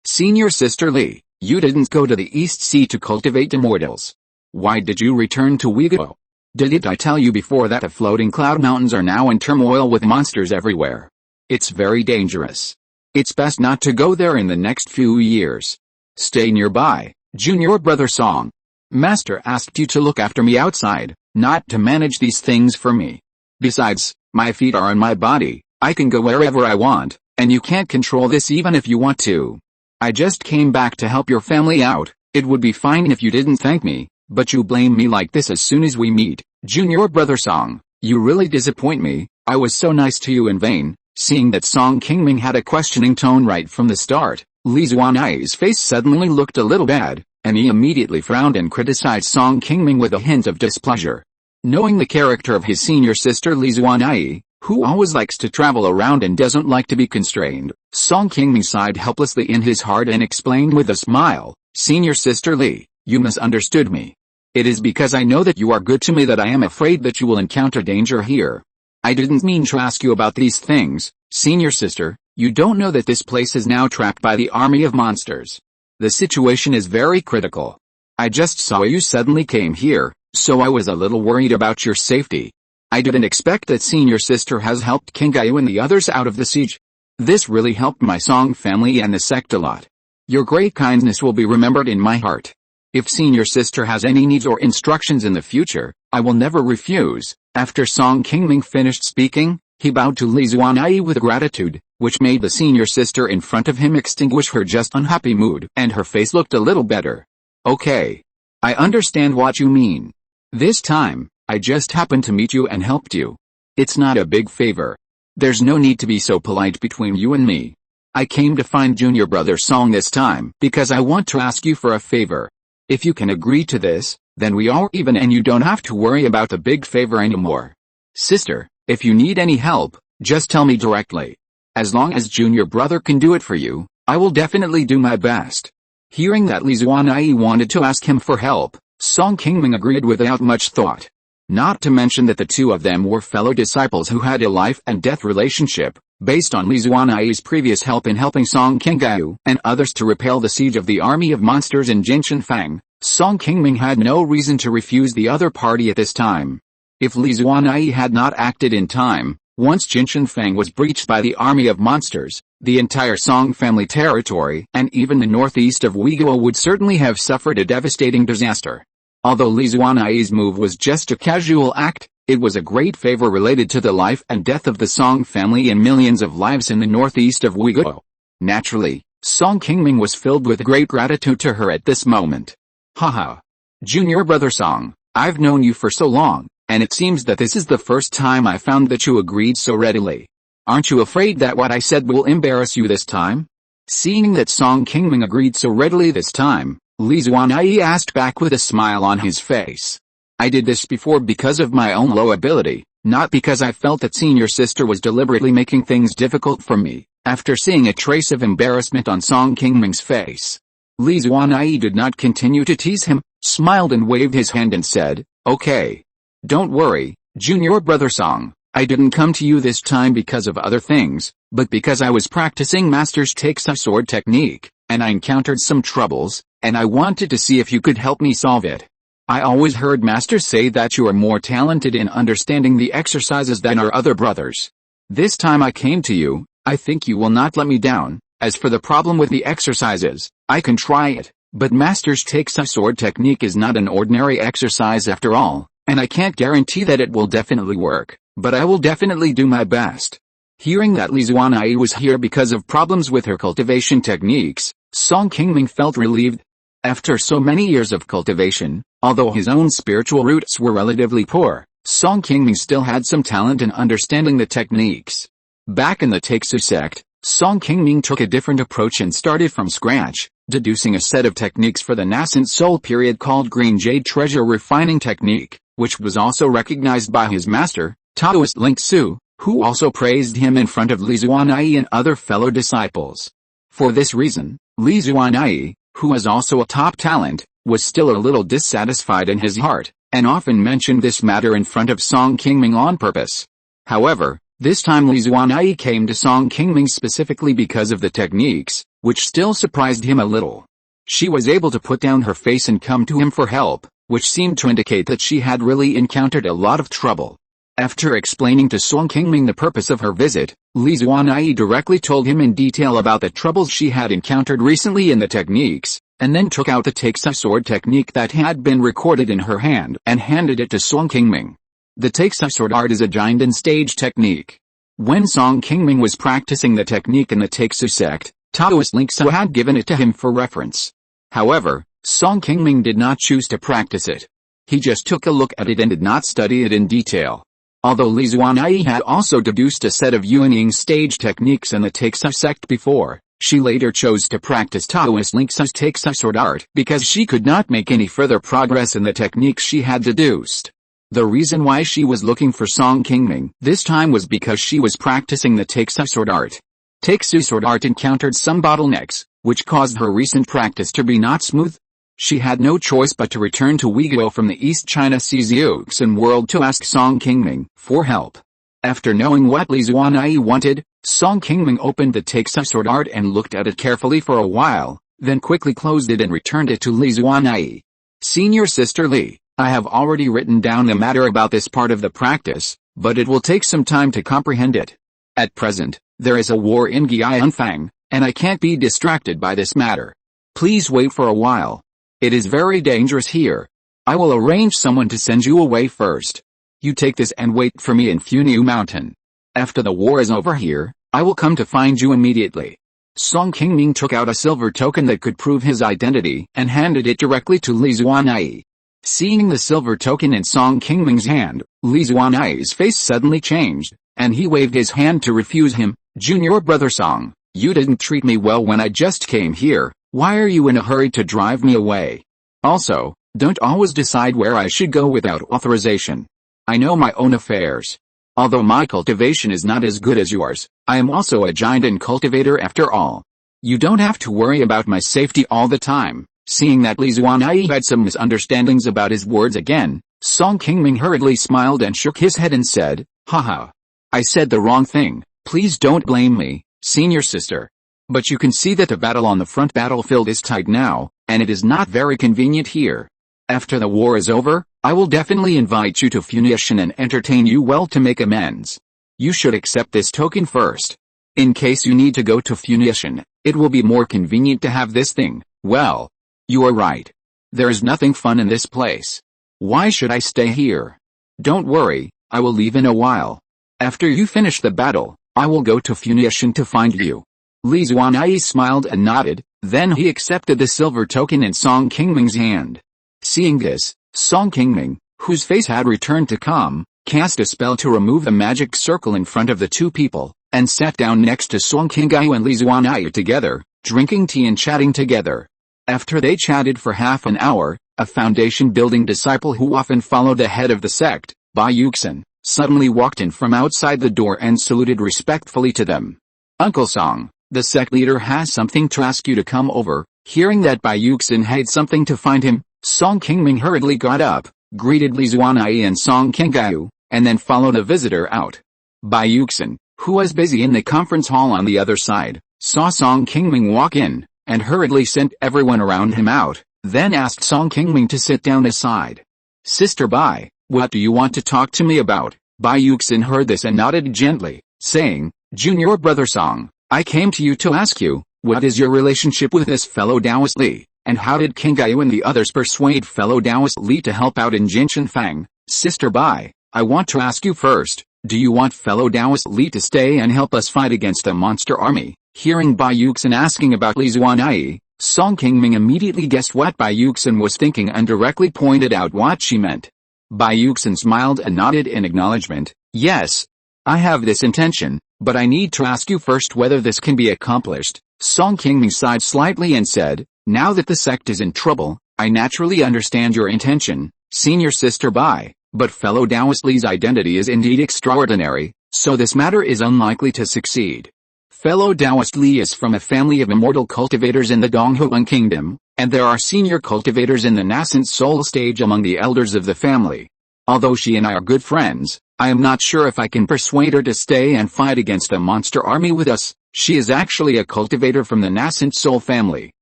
Senior Sister Li, you didn't go to the East Sea to cultivate immortals. Why did you return to Weiguo? Didn't I tell you before that the floating cloud mountains are now in turmoil with monsters everywhere? It's very dangerous. It's best not to go there in the next few years. Stay nearby, Junior brother Song. Master asked you to look after me outside, not to manage these things for me. Besides, my feet are on my body, I can go wherever I want, and you can't control this even if you want to." I just came back to help your family out. It would be fine if you didn't thank me, but you blame me like this as soon as we meet. Junior brother Song, you really disappoint me. I was so nice to you in vain. Seeing that Song Qingming had a questioning tone right from the start, Li Zuanai's face suddenly looked a little bad, and he immediately frowned and criticized Song Qingming with a hint of displeasure. Knowing the character of his senior sister Li Zuanai, who always likes to travel around and doesn't like to be constrained, Song Qingming sighed helplessly in his heart and explained with a smile, "Senior sister Li, you misunderstood me. It is because I know that you are good to me that I am afraid that you will encounter danger here. I didn't mean to ask you about these things, senior sister. You don't know that this place is now trapped by the army of monsters. The situation is very critical. I just saw you suddenly came here, so I was a little worried about your safety. I didn't expect that senior sister has helped Qingming and the others out of the siege. This really helped my Song family and the sect a lot. Your great kindness will be remembered in my heart. If senior sister has any needs or instructions in the future, I will never refuse." After Song Qingming finished speaking, he bowed to Li Zuanai with gratitude, which made the senior sister in front of him extinguish her just unhappy mood, and her face looked a little better. "Okay. I understand what you mean. This time, I just happened to meet you and helped you. It's not a big favor. There's no need to be so polite between you and me. I came to find junior brother Song this time because I want to ask you for a favor. If you can agree to this, then we are even and you don't have to worry about the big favor anymore. Sister, if you need any help, just tell me directly. As long as junior brother can do it for you, I will definitely do my best." Hearing that Li Zuanai wanted to ask him for help, Song Qingming agreed without much thought. Not to mention that the two of them were fellow disciples who had a life and death relationship, based on Li Zuanai's previous help in helping Song Qingming and others to repel the siege of the army of monsters in Jinshanfang. Song Qingming had no reason to refuse the other party at this time. If Li Zuanai had not acted in time, once Jinshanfang was breached by the army of monsters, the entire Song family territory and even the northeast of Uyghur would certainly have suffered a devastating disaster. Although Li Zuanai's move was just a casual act, it was a great favor related to the life and death of the Song family and millions of lives in the northeast of Uyghur. Naturally, Song Qingming was filled with great gratitude to her at this moment. "Haha. Junior brother Song, I've known you for so long, and it seems that this is the first time I found that you agreed so readily. Aren't you afraid that what I said will embarrass you this time?" Seeing that Song Qingming agreed so readily this time, Li Zuanai asked back with a smile on his face. "I did this before because of my own low ability, not because I felt that senior sister was deliberately making things difficult for me." After seeing a trace of embarrassment on Song Qingming's face, Li Zuanai did not continue to tease him, smiled and waved his hand and said, "Okay. Don't worry, junior brother Song, I didn't come to you this time because of other things, but because I was practicing Master's Takes a Sword technique, and I encountered some troubles, and I wanted to see if you could help me solve it. I always heard Master say that you are more talented in understanding the exercises than our other brothers. This time I came to you, I think you will not let me down. As for the problem with the exercises, I can try it, but Master's Takes a Sword technique is not an ordinary exercise after all, and I can't guarantee that it will definitely work, but I will definitely do my best." Hearing that Li Zuanai was here because of problems with her cultivation techniques, Song Qingming felt relieved. After so many years of cultivation, although his own spiritual roots were relatively poor, Song Qingming still had some talent in understanding the techniques. Back in the Takesu sect, Song Qingming took a different approach and started from scratch, deducing a set of techniques for the nascent soul period called Green Jade Treasure Refining Technique, which was also recognized by his master, Taoist Link Su, who also praised him in front of Li Zuanai and other fellow disciples. For this reason, Li Zuanai, who is also a top talent, was still a little dissatisfied in his heart, and often mentioned this matter in front of Song Qingming on purpose. However, this time Li Zuanai came to Song Qingming specifically because of the techniques, which still surprised him a little. She was able to put down her face and come to him for help, which seemed to indicate that she had really encountered a lot of trouble. After explaining to Song Qingming the purpose of her visit, Li Zuanai directly told him in detail about the troubles she had encountered recently in the techniques, and then took out the Takes a Sword technique that had been recorded in her hand and handed it to Song Qingming. The Takes a Sword art is a Jinden stage technique. When Song Qingming was practicing the technique in the Takesu sect, Taoist Lingyuan had given it to him for reference. However, Song Qingming did not choose to practice it. He just took a look at it and did not study it in detail. Although Li Zuanyi had also deduced a set of Yuanying stage techniques in the Taixia sect before, she later chose to practice Taoist Lingyuan's Taixia sword art because she could not make any further progress in the techniques she had deduced. The reason why she was looking for Song Qingming this time was because she was practicing the Taixia sword art. Taixia sword art encountered some bottlenecks, which caused her recent practice to be not smooth. She had no choice but to return to Uyghur from the East China Sea's Yuxin world to ask Song Qingming for help. After knowing what Li Zuanyi wanted, Song Qingming opened the Taixia sword art and looked at it carefully for a while, then quickly closed it and returned it to Li Zuanyi. Senior Sister Li, I have already written down the matter about this part of the practice, but it will take some time to comprehend it. At present, there is a war in Gianfang, and I can't be distracted by this matter. Please wait for a while. It is very dangerous here. I will arrange someone to send you away first. You take this and wait for me in Funiu Mountain. After the war is over here, I will come to find you immediately. Song Qingming took out a silver token that could prove his identity and handed it directly to Li Zuanyi. Seeing the silver token in Song Qingming's hand, Li Zuanyi's face suddenly changed, and he waved his hand to refuse him. Junior brother Song, you didn't treat me well when I just came here. Why are you in a hurry to drive me away? Also, don't always decide where I should go without authorization. I know my own affairs. Although my cultivation is not as good as yours, I am also a giant and cultivator after all. You don't have to worry about my safety all the time. Seeing that Li Zuanyi had some misunderstandings about his words again, Song Qingming hurriedly smiled and shook his head and said, Haha. I said the wrong thing, please don't blame me, senior sister. But you can see that the battle on the front battlefield is tight now, and it is not very convenient here. After the war is over, I will definitely invite you to Funiu and entertain you well to make amends. You should accept this token first. In case you need to go to Funiu, it will be more convenient to have this thing. Well, you are right. There is nothing fun in this place. Why should I stay here? Don't worry, I will leave in a while. After you finish the battle, I will go to Funiu to find you. Li Zuanyi smiled and nodded, then he accepted the silver token in Song Qingming's hand. Seeing this, Song Qingming, whose face had returned to calm, cast a spell to remove the magic circle in front of the two people, and sat down next to Song Qingming and Li Zuanyi together, drinking tea and chatting together. After they chatted for half an hour, a foundation-building disciple who often followed the head of the sect, Bai Yuxin, suddenly walked in from outside the door and saluted respectfully to them. Uncle Song, the sect leader has something to ask you to come over. Hearing that Bai Yuxin had something to find him, Song Qingming hurriedly got up, greeted Li Zuanyi and Song Qingming, and then followed the visitor out. Bai Yuxin, who was busy in the conference hall on the other side, saw Song Qingming walk in, and hurriedly sent everyone around him out, then asked Song Qingming to sit down aside. Sister Bai, what do you want to talk to me about? Bai Yuxin heard this and nodded gently, saying, Junior brother Song, I came to you to ask you, what is your relationship with this fellow Taoist Li, and how did Qingming and the others persuade fellow Taoist Li to help out in Jinqianfang? Sister Bai, I want to ask you first, do you want fellow Taoist Li to stay and help us fight against the monster army? Hearing Bai Yuxin asking about Li Zuanyi, Song Qingming immediately guessed what Bai Yuxin was thinking and directly pointed out what she meant. Bai Yuxin smiled and nodded in acknowledgement. Yes, I have this intention, but I need to ask you first whether this can be accomplished. Song Qingming sighed slightly and said, now that the sect is in trouble, I naturally understand your intention, senior sister Bai, but fellow Taoist Li's identity is indeed extraordinary, so this matter is unlikely to succeed. Fellow Taoist Li is from a family of immortal cultivators in the Donghuang Kingdom, and there are senior cultivators in the nascent soul stage among the elders of the family. Although she and I are good friends, I am not sure if I can persuade her to stay and fight against the monster army with us. She is actually a cultivator from the nascent soul family.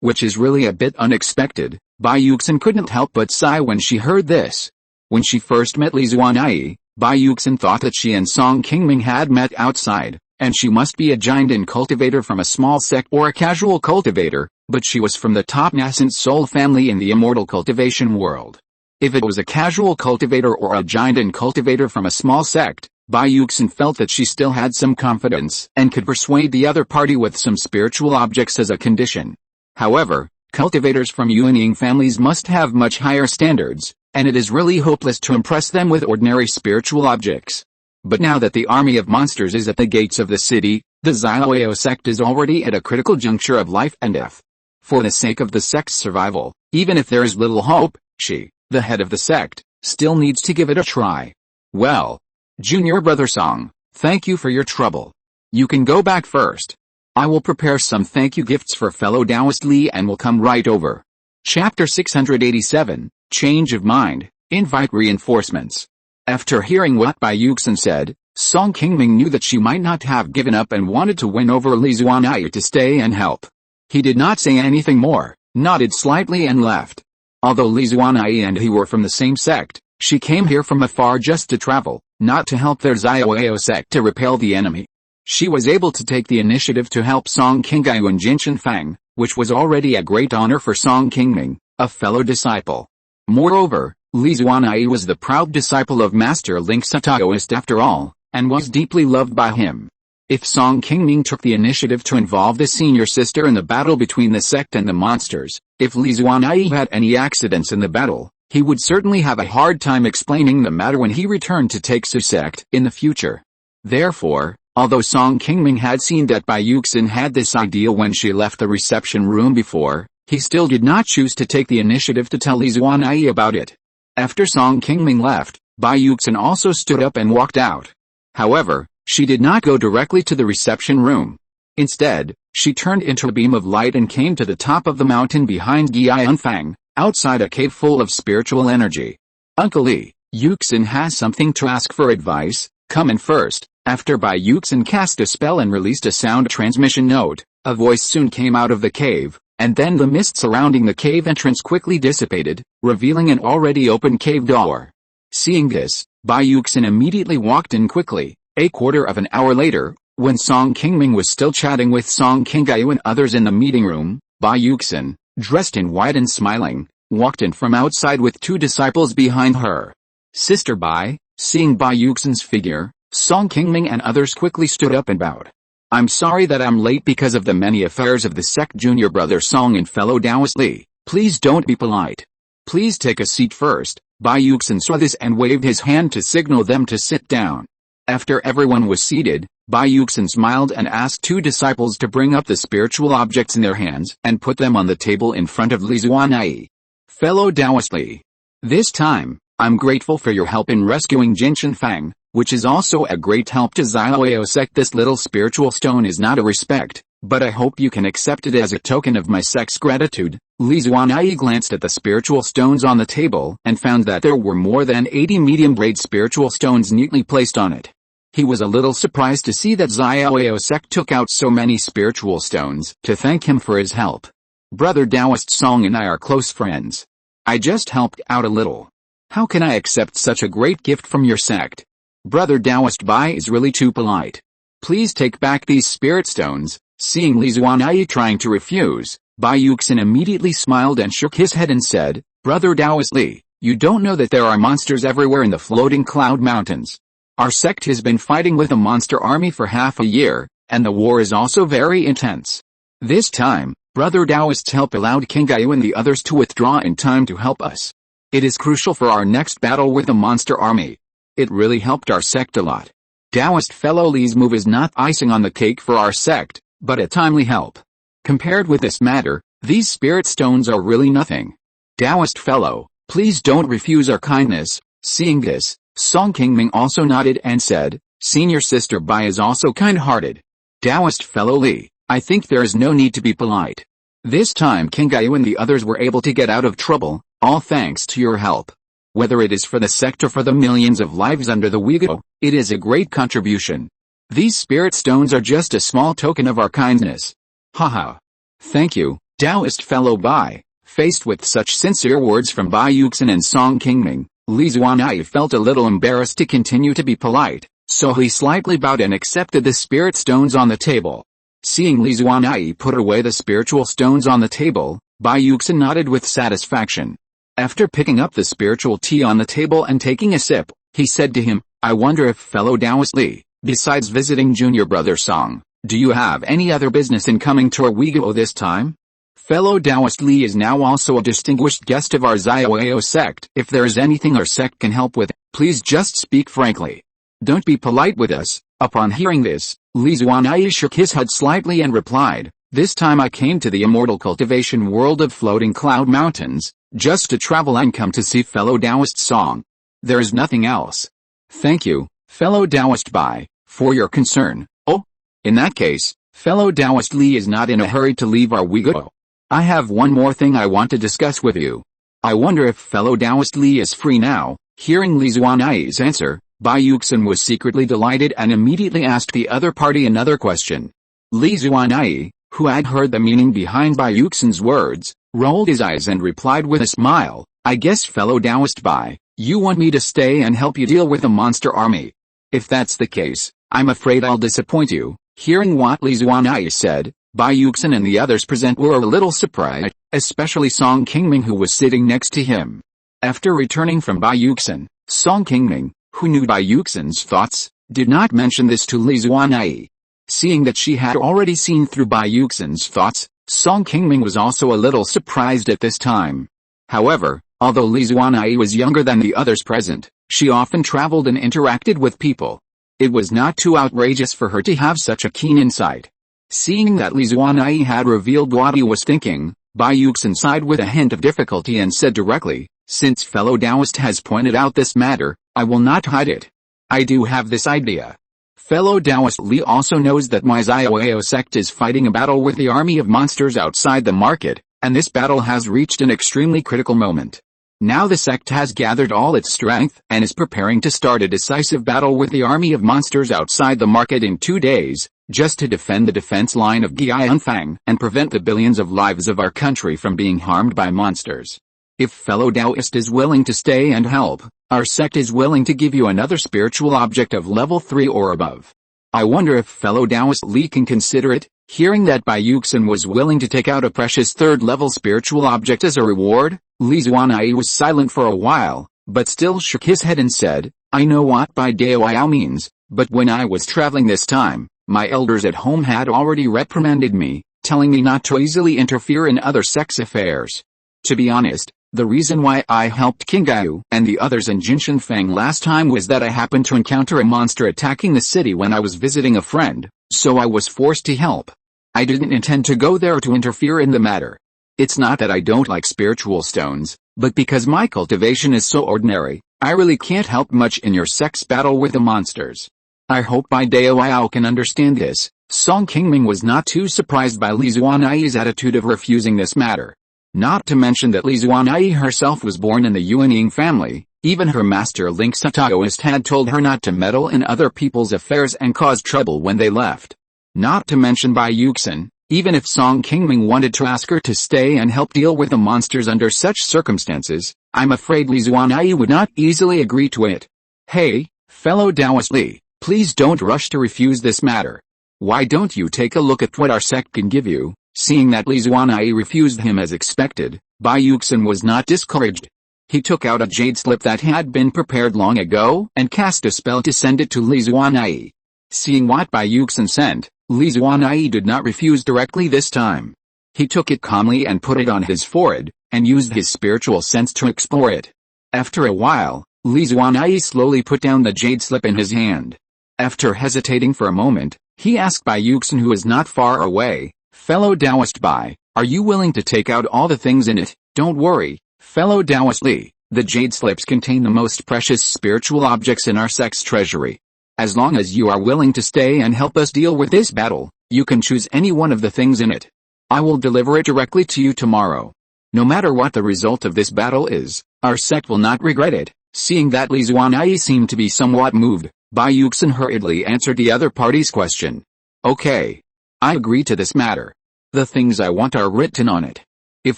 Which is really a bit unexpected. Bai Yuxin couldn't help but sigh when she heard this. When she first met Li Zuanyi, Bai Yuxin thought that she and Song Qingming had met outside, and she must be a giant and cultivator from a small sect or a casual cultivator, but she was from the top nascent soul family in the immortal cultivation world. If it was a casual cultivator or a giant and cultivator from a small sect, Bai Yuxin felt that she still had some confidence and could persuade the other party with some spiritual objects as a condition. However, cultivators from Yuanying families must have much higher standards, and it is really hopeless to impress them with ordinary spiritual objects. But now that the army of monsters is at the gates of the city, the Xiaoyao sect is already at a critical juncture of life and death. For the sake of the sect's survival, even if there is little hope, she, the head of the sect, still needs to give it a try. Well, Junior Brother Song, thank you for your trouble. You can go back first. I will prepare some thank you gifts for fellow Taoist Li and will come right over. Chapter 687, Change of Mind, Invite Reinforcements. After hearing what Bai Yuxin said, Song Qingming knew that she might not have given up and wanted to win over Li Zuanai to stay and help. He did not say anything more, nodded slightly and left. Although Li Zuanai and he were from the same sect, she came here from afar just to travel, not to help their Xiaoyao sect to repel the enemy. She was able to take the initiative to help Song Qingming and Jinshan Fang, which was already a great honor for Song Qingming, a fellow disciple. Moreover, Li Zuanai was the proud disciple of Master Link's Taoist after all, and was deeply loved by him. If Song Qingming took the initiative to involve the senior sister in the battle between the sect and the monsters, if Li Zuanai had any accidents in the battle, he would certainly have a hard time explaining the matter when he returned to Taixu sect in the future. Therefore, although Song Qingming had seen that Bai Yuxin had this idea when she left the reception room before, he still did not choose to take the initiative to tell Li Zuanai about it. After Song Qingming left, Bai Yuxin also stood up and walked out. However, she did not go directly to the reception room. Instead, she turned into a beam of light and came to the top of the mountain behind Gianfang, outside a cave full of spiritual energy. Uncle Li, Yuxin has something to ask for advice, come in first. After Bai Yuxin cast a spell and released a sound transmission note, a voice soon came out of the cave, and then the mist surrounding the cave entrance quickly dissipated, revealing an already open cave door. Seeing this, Bai Yuxin immediately walked in quickly. A quarter of an hour later, when Song Qingming was still chatting with Song Qingming and others in the meeting room, Bai Yuxin, dressed in white and smiling, walked in from outside with two disciples behind her. Sister Bai, seeing Bai Yuxin's figure, Song Qingming and others quickly stood up and bowed. I'm sorry that I'm late because of the many affairs of the sect. Junior Brother Song and fellow Taoist Li, please don't be polite. Please take a seat first. Bai Yuxin saw this and waved his hand to signal them to sit down. After everyone was seated, Bai Yuxin smiled and asked two disciples to bring up the spiritual objects in their hands and put them on the table in front of Li Zuanai. Fellow Taoist Li, this time, I'm grateful for your help in rescuing Jinshan Fang, which is also a great help to Xiaoyao sect. This little spiritual stone is not a respect, but I hope you can accept it as a token of my sect's gratitude. Li Zuanai glanced at the spiritual stones on the table and found that there were more than 80 medium-grade spiritual stones neatly placed on it. He was a little surprised to see that Xiaoyao sect took out so many spiritual stones to thank him for his help. Brother Taoist Song and I are close friends. I just helped out a little. How can I accept such a great gift from your sect? Brother Taoist Bai is really too polite. Please take back these spirit stones. Seeing Li Zuanai trying to refuse, Bai Yuxin immediately smiled and shook his head and said, Brother Taoist Li, you don't know that there are monsters everywhere in the floating cloud mountains. Our sect has been fighting with a monster army for half a year, and the war is also very intense. This time, Brother Taoist's help allowed Qingming and the others to withdraw in time to help us. It is crucial for our next battle with the monster army. It really helped our sect a lot. Taoist fellow Li's move is not icing on the cake for our sect, but a timely help. Compared with this matter, these spirit stones are really nothing. Taoist fellow, please don't refuse our kindness. Seeing this, Song Qingming also nodded and said, Senior Sister Bai is also kind-hearted. Taoist fellow Li, I think there is no need to be polite. This time Qingming and the others were able to get out of trouble, all thanks to your help. Whether it is for the sect or for the millions of lives under the Uyghur, it is a great contribution. These spirit stones are just a small token of our kindness. Haha. Thank you, Taoist fellow Bai. Faced with such sincere words from Bai Yuxin and Song Qingming, Li Zuanai felt a little embarrassed to continue to be polite, so he slightly bowed and accepted the spirit stones on the table. Seeing Li Zuanai put away the spiritual stones on the table, Bai Yuxin nodded with satisfaction. After picking up the spiritual tea on the table and taking a sip, he said to him, I wonder if fellow Taoist Li, besides visiting junior brother Song, do you have any other business in coming to Ouigo this time? Fellow Taoist Li is now also a distinguished guest of our Xiaoao sect. If there is anything our sect can help with, please just speak frankly. Don't be polite with us. Upon hearing this, Li Zuanai shook his head slightly and replied, this time I came to the immortal cultivation world of floating cloud mountains, just to travel and come to see fellow Taoist Song. There is nothing else. Thank you, fellow Taoist Bai, for your concern. Oh, in that case, fellow Taoist Li is not in a hurry to leave our Ouigo. I have one more thing I want to discuss with you. I wonder if fellow Taoist Li is free now. Hearing Li Zuanai's answer, Bai Yuxin was secretly delighted and immediately asked the other party another question. Li Zuanai, who had heard the meaning behind Bai Yuxin's words, rolled his eyes and replied with a smile, I guess fellow Taoist Bai, you want me to stay and help you deal with the monster army. If that's the case, I'm afraid I'll disappoint you. Hearing what Li Zuanai said, Bai Yuxin and the others present were a little surprised, especially Song Qingming who was sitting next to him. After returning from Bai Yuxin, Song Qingming, who knew Bai Yuxin's thoughts, did not mention this to Li Zuanai. Seeing that she had already seen through Bai Yuxin's thoughts, Song Qingming was also a little surprised at this time. However, although Li Zuanai was younger than the others present, she often traveled and interacted with people. It was not too outrageous for her to have such a keen insight. Seeing that Li Zuanai had revealed what he was thinking, Bai Yuxin sighed with a hint of difficulty and said directly, since fellow Taoist has pointed out this matter, I will not hide it. I do have this idea. Fellow Taoist Li also knows that my Xiaoao sect is fighting a battle with the army of monsters outside the market, and this battle has reached an extremely critical moment. Now the sect has gathered all its strength and is preparing to start a decisive battle with the army of monsters outside the market in 2 days, just to defend the defense line of Gianfang and prevent the billions of lives of our country from being harmed by monsters. If fellow Taoist is willing to stay and help, our sect is willing to give you another spiritual object of level 3 or above. I wonder if fellow Taoist Li can consider it. Hearing that Bai Yuxin was willing to take out a precious 3rd level spiritual object as a reward, Li Zuanai was silent for a while, but still shook his head and said, I know what Bai Daoyao means, but when I was traveling this time, my elders at home had already reprimanded me, telling me not to easily interfere in other sects' affairs. To be honest, the reason why I helped King Gaiu and the others in Jinshanfang last time was that I happened to encounter a monster attacking the city when I was visiting a friend, so I was forced to help. I didn't intend to go there to interfere in the matter. It's not that I don't like spiritual stones, but because my cultivation is so ordinary, I really can't help much in your sect's battle with the monsters. I hope Bai Daoyao can understand this. Song Qingming was not too surprised by Li Zuanai's attitude of refusing this matter. Not to mention that Li Zuanai herself was born in the Yuanying family, even her master Link Taoist had told her not to meddle in other people's affairs and cause trouble when they left. Not to mention Bai Yuxin, even if Song Qingming wanted to ask her to stay and help deal with the monsters under such circumstances, I'm afraid Li Zuanai would not easily agree to it. Hey, fellow Taoist Li, please don't rush to refuse this matter. Why don't you take a look at what our sect can give you? Seeing that Li Zuanai refused him as expected, Bai Yuxin was not discouraged. He took out a jade slip that had been prepared long ago and cast a spell to send it to Li Zuanai. Seeing what Bai Yuxin sent, Li Zuanai did not refuse directly this time. He took it calmly and put it on his forehead, and used his spiritual sense to explore it. After a while, Li Zuanai slowly put down the jade slip in his hand. After hesitating for a moment, he asked Bai Yuxin, who is not far away, fellow Taoist Bai, are you willing to take out all the things in it? Don't worry, fellow Taoist Li, the jade slips contain the most precious spiritual objects in our sect's treasury. As long as you are willing to stay and help us deal with this battle, you can choose any one of the things in it. I will deliver it directly to you tomorrow. No matter what the result of this battle is, our sect will not regret it. Seeing that Li Zuanai seemed to be somewhat moved, Bai Yuxin hurriedly answered the other party's question. Okay. I agree to this matter. The things I want are written on it. If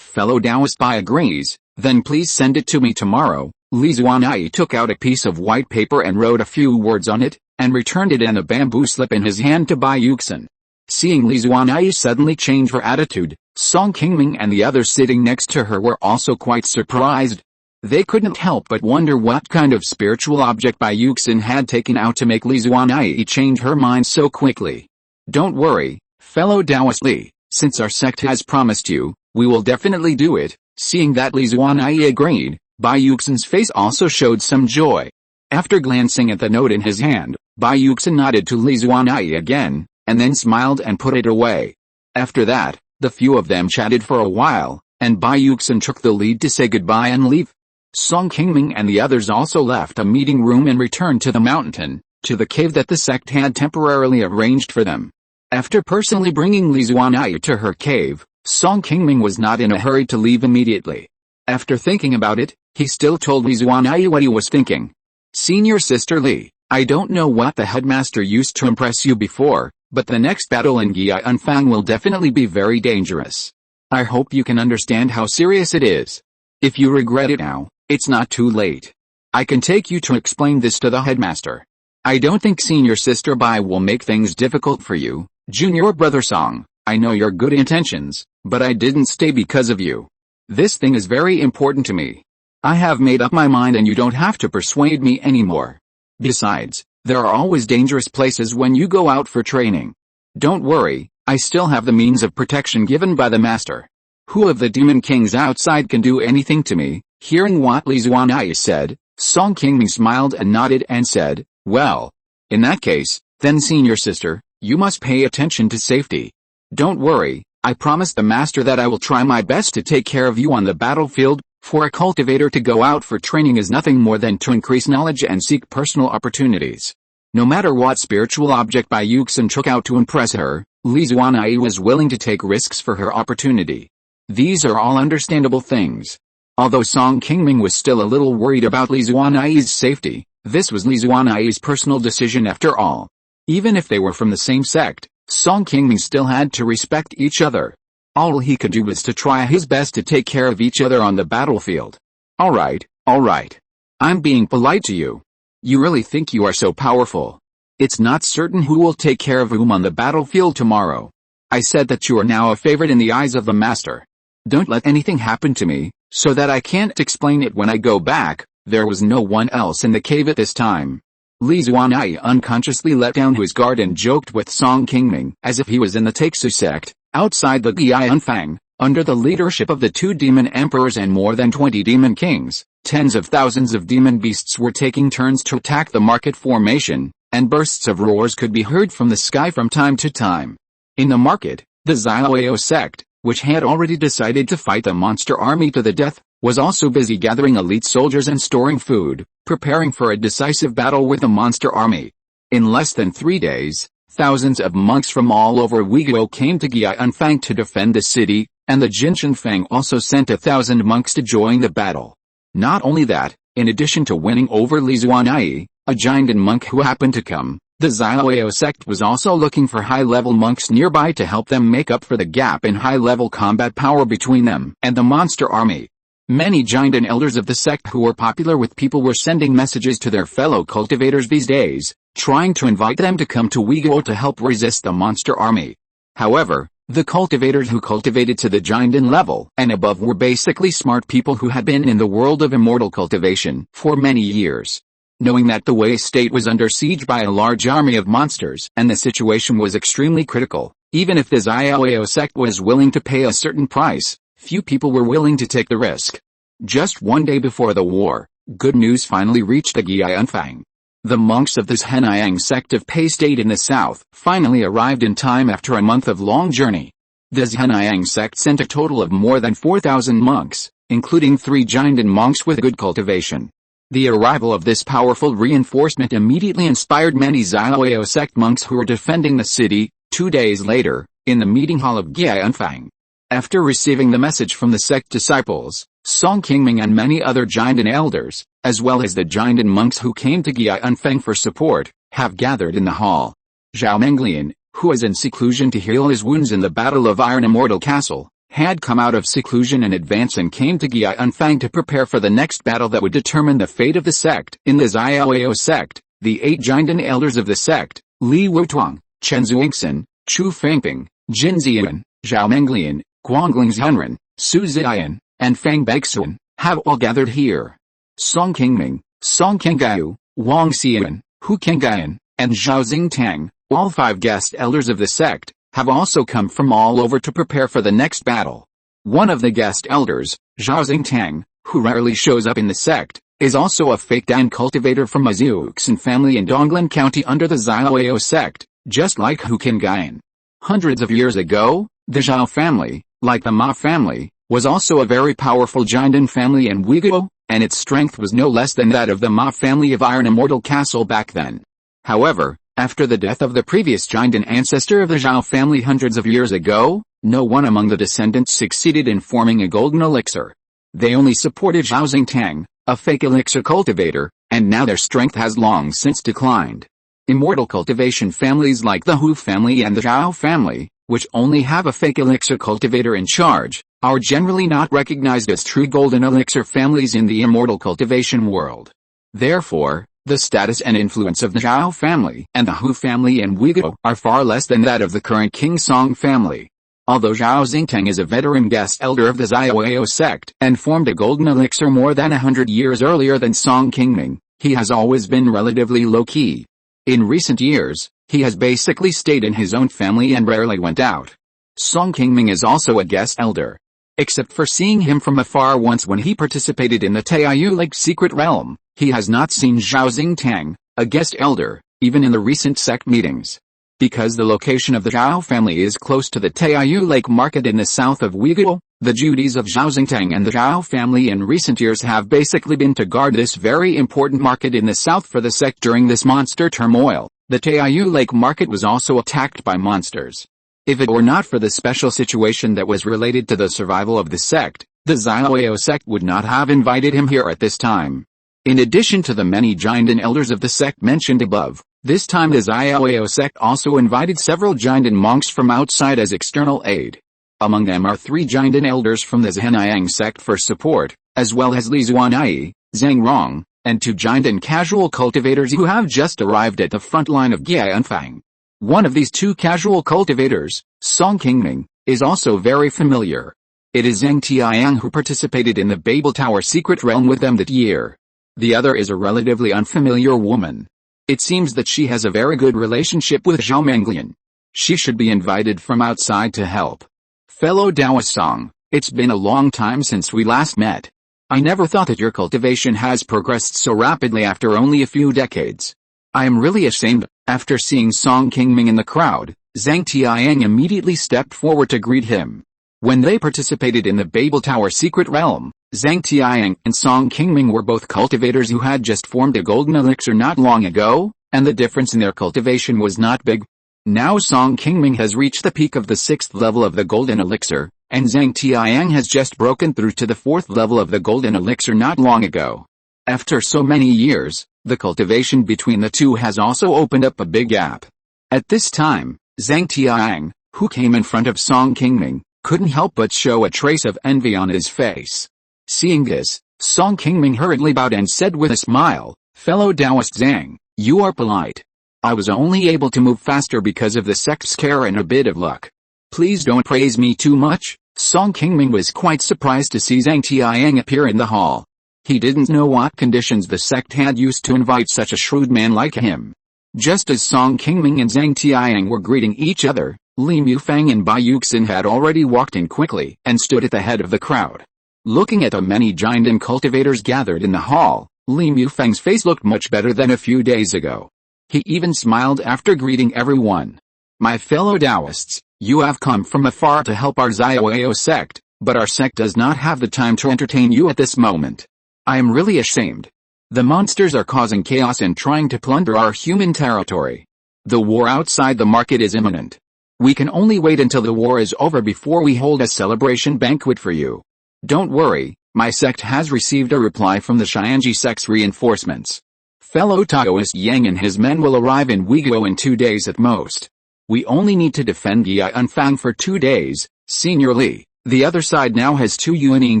fellow Taoist Bai agrees, then please send it to me tomorrow. Li Zuanai took out a piece of white paper and wrote a few words on it, and returned it in a bamboo slip in his hand to Bai Yuxin. Seeing Li Zuanai suddenly change her attitude, Song Qingming and the others sitting next to her were also quite surprised. They couldn't help but wonder what kind of spiritual object Bai Yuxin had taken out to make Li Zuanai change her mind so quickly. Don't worry, fellow Taoist Li, since our sect has promised you, we will definitely do it. Seeing that Li Zuanai agreed, Bai Yuxin's face also showed some joy. After glancing at the note in his hand, Bai Yuxin nodded to Li Zuanai again, and then smiled and put it away. After that, the few of them chatted for a while, and Bai Yuxin took the lead to say goodbye and leave. Song Qingming and the others also left a meeting room and returned to the mountain, to the cave that the sect had temporarily arranged for them. After personally bringing Li Zuanai to her cave, Song Qingming was not in a hurry to leave immediately. After thinking about it, he still told Li Zuanai what he was thinking. Senior Sister Li, I don't know what the headmaster used to impress you before, but the next battle in Gianfang will definitely be very dangerous. I hope you can understand how serious it is. If you regret it now, it's not too late. I can take you to explain this to the headmaster. I don't think Senior Sister Bai will make things difficult for you. Junior Brother Song, I know your good intentions, but I didn't stay because of you. This thing is very important to me. I have made up my mind and you don't have to persuade me anymore. Besides, there are always dangerous places when you go out for training. Don't worry, I still have the means of protection given by the master. Who of the demon kings outside can do anything to me? Hearing what Li Zuanai said, Song Qingming smiled and nodded and said, well, in that case, then Senior Sister, you must pay attention to safety. Don't worry, I promise the master that I will try my best to take care of you on the battlefield. For a cultivator to go out for training is nothing more than to increase knowledge and seek personal opportunities. No matter what spiritual object Bai Yuxin took out to impress her, Li Zuanai was willing to take risks for her opportunity. These are all understandable things. Although Song Qingming was still a little worried about Li Zuanai's safety, this was Li Zuanai's personal decision after all. Even if they were from the same sect, Song Qingming still had to respect each other. All he could do was to try his best to take care of each other on the battlefield. Alright. I'm being polite to you. You really think you are so powerful. It's not certain who will take care of whom on the battlefield tomorrow. I said that you are now a favorite in the eyes of the master. Don't let anything happen to me, so that I can't explain it when I go back. There was no one else in the cave at this time. Li Zuanai unconsciously let down his guard and joked with Song Qingming as if he was in the Taixu sect, outside the Gianfang, under the leadership of the 2 demon emperors and more than 20 demon kings. Tens of thousands of demon beasts were taking turns to attack the market formation, and bursts of roars could be heard from the sky from time to time. In the market, the Xiaoyao sect, which had already decided to fight the monster army to the death, was also busy gathering elite soldiers and storing food, preparing for a decisive battle with the monster army. In less than 3 days, thousands of monks from all over Uyghur came to Gianfang to defend the city, and the Jinshanfang also sent 1,000 monks to join the battle. Not only that, in addition to winning over Li Zuanai, a giant monk who happened to come, the Xiaoyao sect was also looking for high-level monks nearby to help them make up for the gap in high-level combat power between them and the monster army. Many giant and elders of the sect who were popular with people were sending messages to their fellow cultivators these days, trying to invite them to come to Uyghur to help resist the monster army. However, the cultivators who cultivated to the Jinden level and above were basically smart people who had been in the world of immortal cultivation for many years. Knowing that the Wei state was under siege by a large army of monsters and the situation was extremely critical, even if the Xiaoyao sect was willing to pay a certain price, few people were willing to take the risk. Just 1 day before the war, good news finally reached the Gianfang. The monks of the Zhenayang sect of Pei State in the south finally arrived in time after a month of long journey. The Zhenayang sect sent a total of more than 4,000 monks, including 3 Jinden monks with good cultivation. The arrival of this powerful reinforcement immediately inspired many Xiaoyao sect monks who were defending the city. 2 days later, in the meeting hall of Gianfang, after receiving the message from the sect disciples, Song Qingming and many other Jinden elders, as well as the Jinden monks who came to Gianfang for support, have gathered in the hall. Zhao Menglian, who was in seclusion to heal his wounds in the Battle of Iron Immortal Castle, had come out of seclusion in advance and came to Gianfang to prepare for the next battle that would determine the fate of the sect. In the Xiaoyao sect, the 8 Jinden elders of the sect, Li Wutuang, Chen Zuixin, Chu Fangping, Jin Ziyan, Zhao Menglian, Guangling Zhenren, Su Ziyan, and Fang Bexun, have all gathered here. Song Qingming, Song Qinggao, Wang Xian, Hu Qingyan, and Zhao Xingtang, all 5 guest elders of the sect, have also come from all over to prepare for the next battle. One of the guest elders, Zhao Xingtang, who rarely shows up in the sect, is also a fake Dan cultivator from a Xuxin family in Donglan County under the Xiaoyao sect, just like Hu Qingyan. Hundreds of years ago, the Zhao family, like the Ma family, was also a very powerful Jinden family in Uyghur, and its strength was no less than that of the Ma family of Iron Immortal Castle back then. However, after the death of the previous Jinden ancestor of the Zhao family hundreds of years ago, no one among the descendants succeeded in forming a golden elixir. They only supported Zhao Xingtang, a fake elixir cultivator, and now their strength has long since declined. Immortal cultivation families like the Hu family and the Zhao family, which only have a fake elixir cultivator in charge, are generally not recognized as true golden elixir families in the immortal cultivation world. Therefore, the status and influence of the Zhao family and the Hu family in Uyghur are far less than that of the current King Song family. Although Zhao Xingtang is a veteran guest elder of the Xiaoyao sect and formed a golden elixir more than 100 years earlier than Song Qingming, he has always been relatively low-key. In recent years, he has basically stayed in his own family and rarely went out. Song Qingming is also a guest elder. Except for seeing him from afar once when he participated in the Taiyu Lake Secret Realm, he has not seen Zhao Xingtang, a guest elder, even in the recent sect meetings. Because the location of the Zhao family is close to the Taiyu Lake Market in the south of Uyghur, the duties of Zhao Xingtang and the Zhao family in recent years have basically been to guard this very important market in the south for the sect during this monster turmoil. The Taiyu Lake Market was also attacked by monsters. If it were not for the special situation that was related to the survival of the sect, the Xiaoyao sect would not have invited him here at this time. In addition to the many Jinden elders of the sect mentioned above, this time the Xiaoyao sect also invited several Jinden monks from outside as external aid. Among them are 3 Jinden elders from the Zhenayang sect for support, as well as Li Zuanai, Zhang Rong, and 2 Jinden casual cultivators who have just arrived at the front line of Gianfang. One of these 2 casual cultivators, Song Qingming, is also very familiar. It is Zhang Tianyang who participated in the Babel Tower secret realm with them that year. The other is a relatively unfamiliar woman. It seems that she has a very good relationship with Zhao Menglian. She should be invited from outside to help. Fellow Taoist Song, it's been a long time since we last met. I never thought that your cultivation has progressed so rapidly after only a few decades. I am really ashamed. After seeing Song Qingming in the crowd, Zhang Tianyang immediately stepped forward to greet him. When they participated in the Babel Tower secret realm, Zhang Tianyang and Song Qingming were both cultivators who had just formed a golden elixir not long ago, and the difference in their cultivation was not big. Now Song Qingming has reached the peak of the 6th level of the golden elixir, and Zhang Tianyang has just broken through to the 4th level of the golden elixir not long ago. After so many years, the cultivation between the two has also opened up a big gap. At this time, Zhang Tianyang, who came in front of Song Qingming, couldn't help but show a trace of envy on his face. Seeing this, Song Qingming hurriedly bowed and said with a smile, "Fellow Taoist Zhang, you are polite. I was only able to move faster because of the sect's care and a bit of luck. Please don't praise me too much." Song Qingming was quite surprised to see Zhang Tianyang appear in the hall. He didn't know what conditions the sect had used to invite such a shrewd man like him. Just as Song Qingming and Zhang Tianyang were greeting each other, Li Mufang and Bai Yuxin had already walked in quickly and stood at the head of the crowd. Looking at the many Jinden cultivators gathered in the hall, Li Mufang's face looked much better than a few days ago. He even smiled after greeting everyone. "My fellow Taoists, you have come from afar to help our Xiaoyao sect, but our sect does not have the time to entertain you at this moment. I am really ashamed. The monsters are causing chaos and trying to plunder our human territory. The war outside the market is imminent. We can only wait until the war is over before we hold a celebration banquet for you. Don't worry, my sect has received a reply from the Xianji sect's reinforcements. Fellow Taoist Yang and his men will arrive in Uyghur in 2 days at most. We only need to defend Gianfang for 2 days, Senior Li. The other side now has 2 Yuanying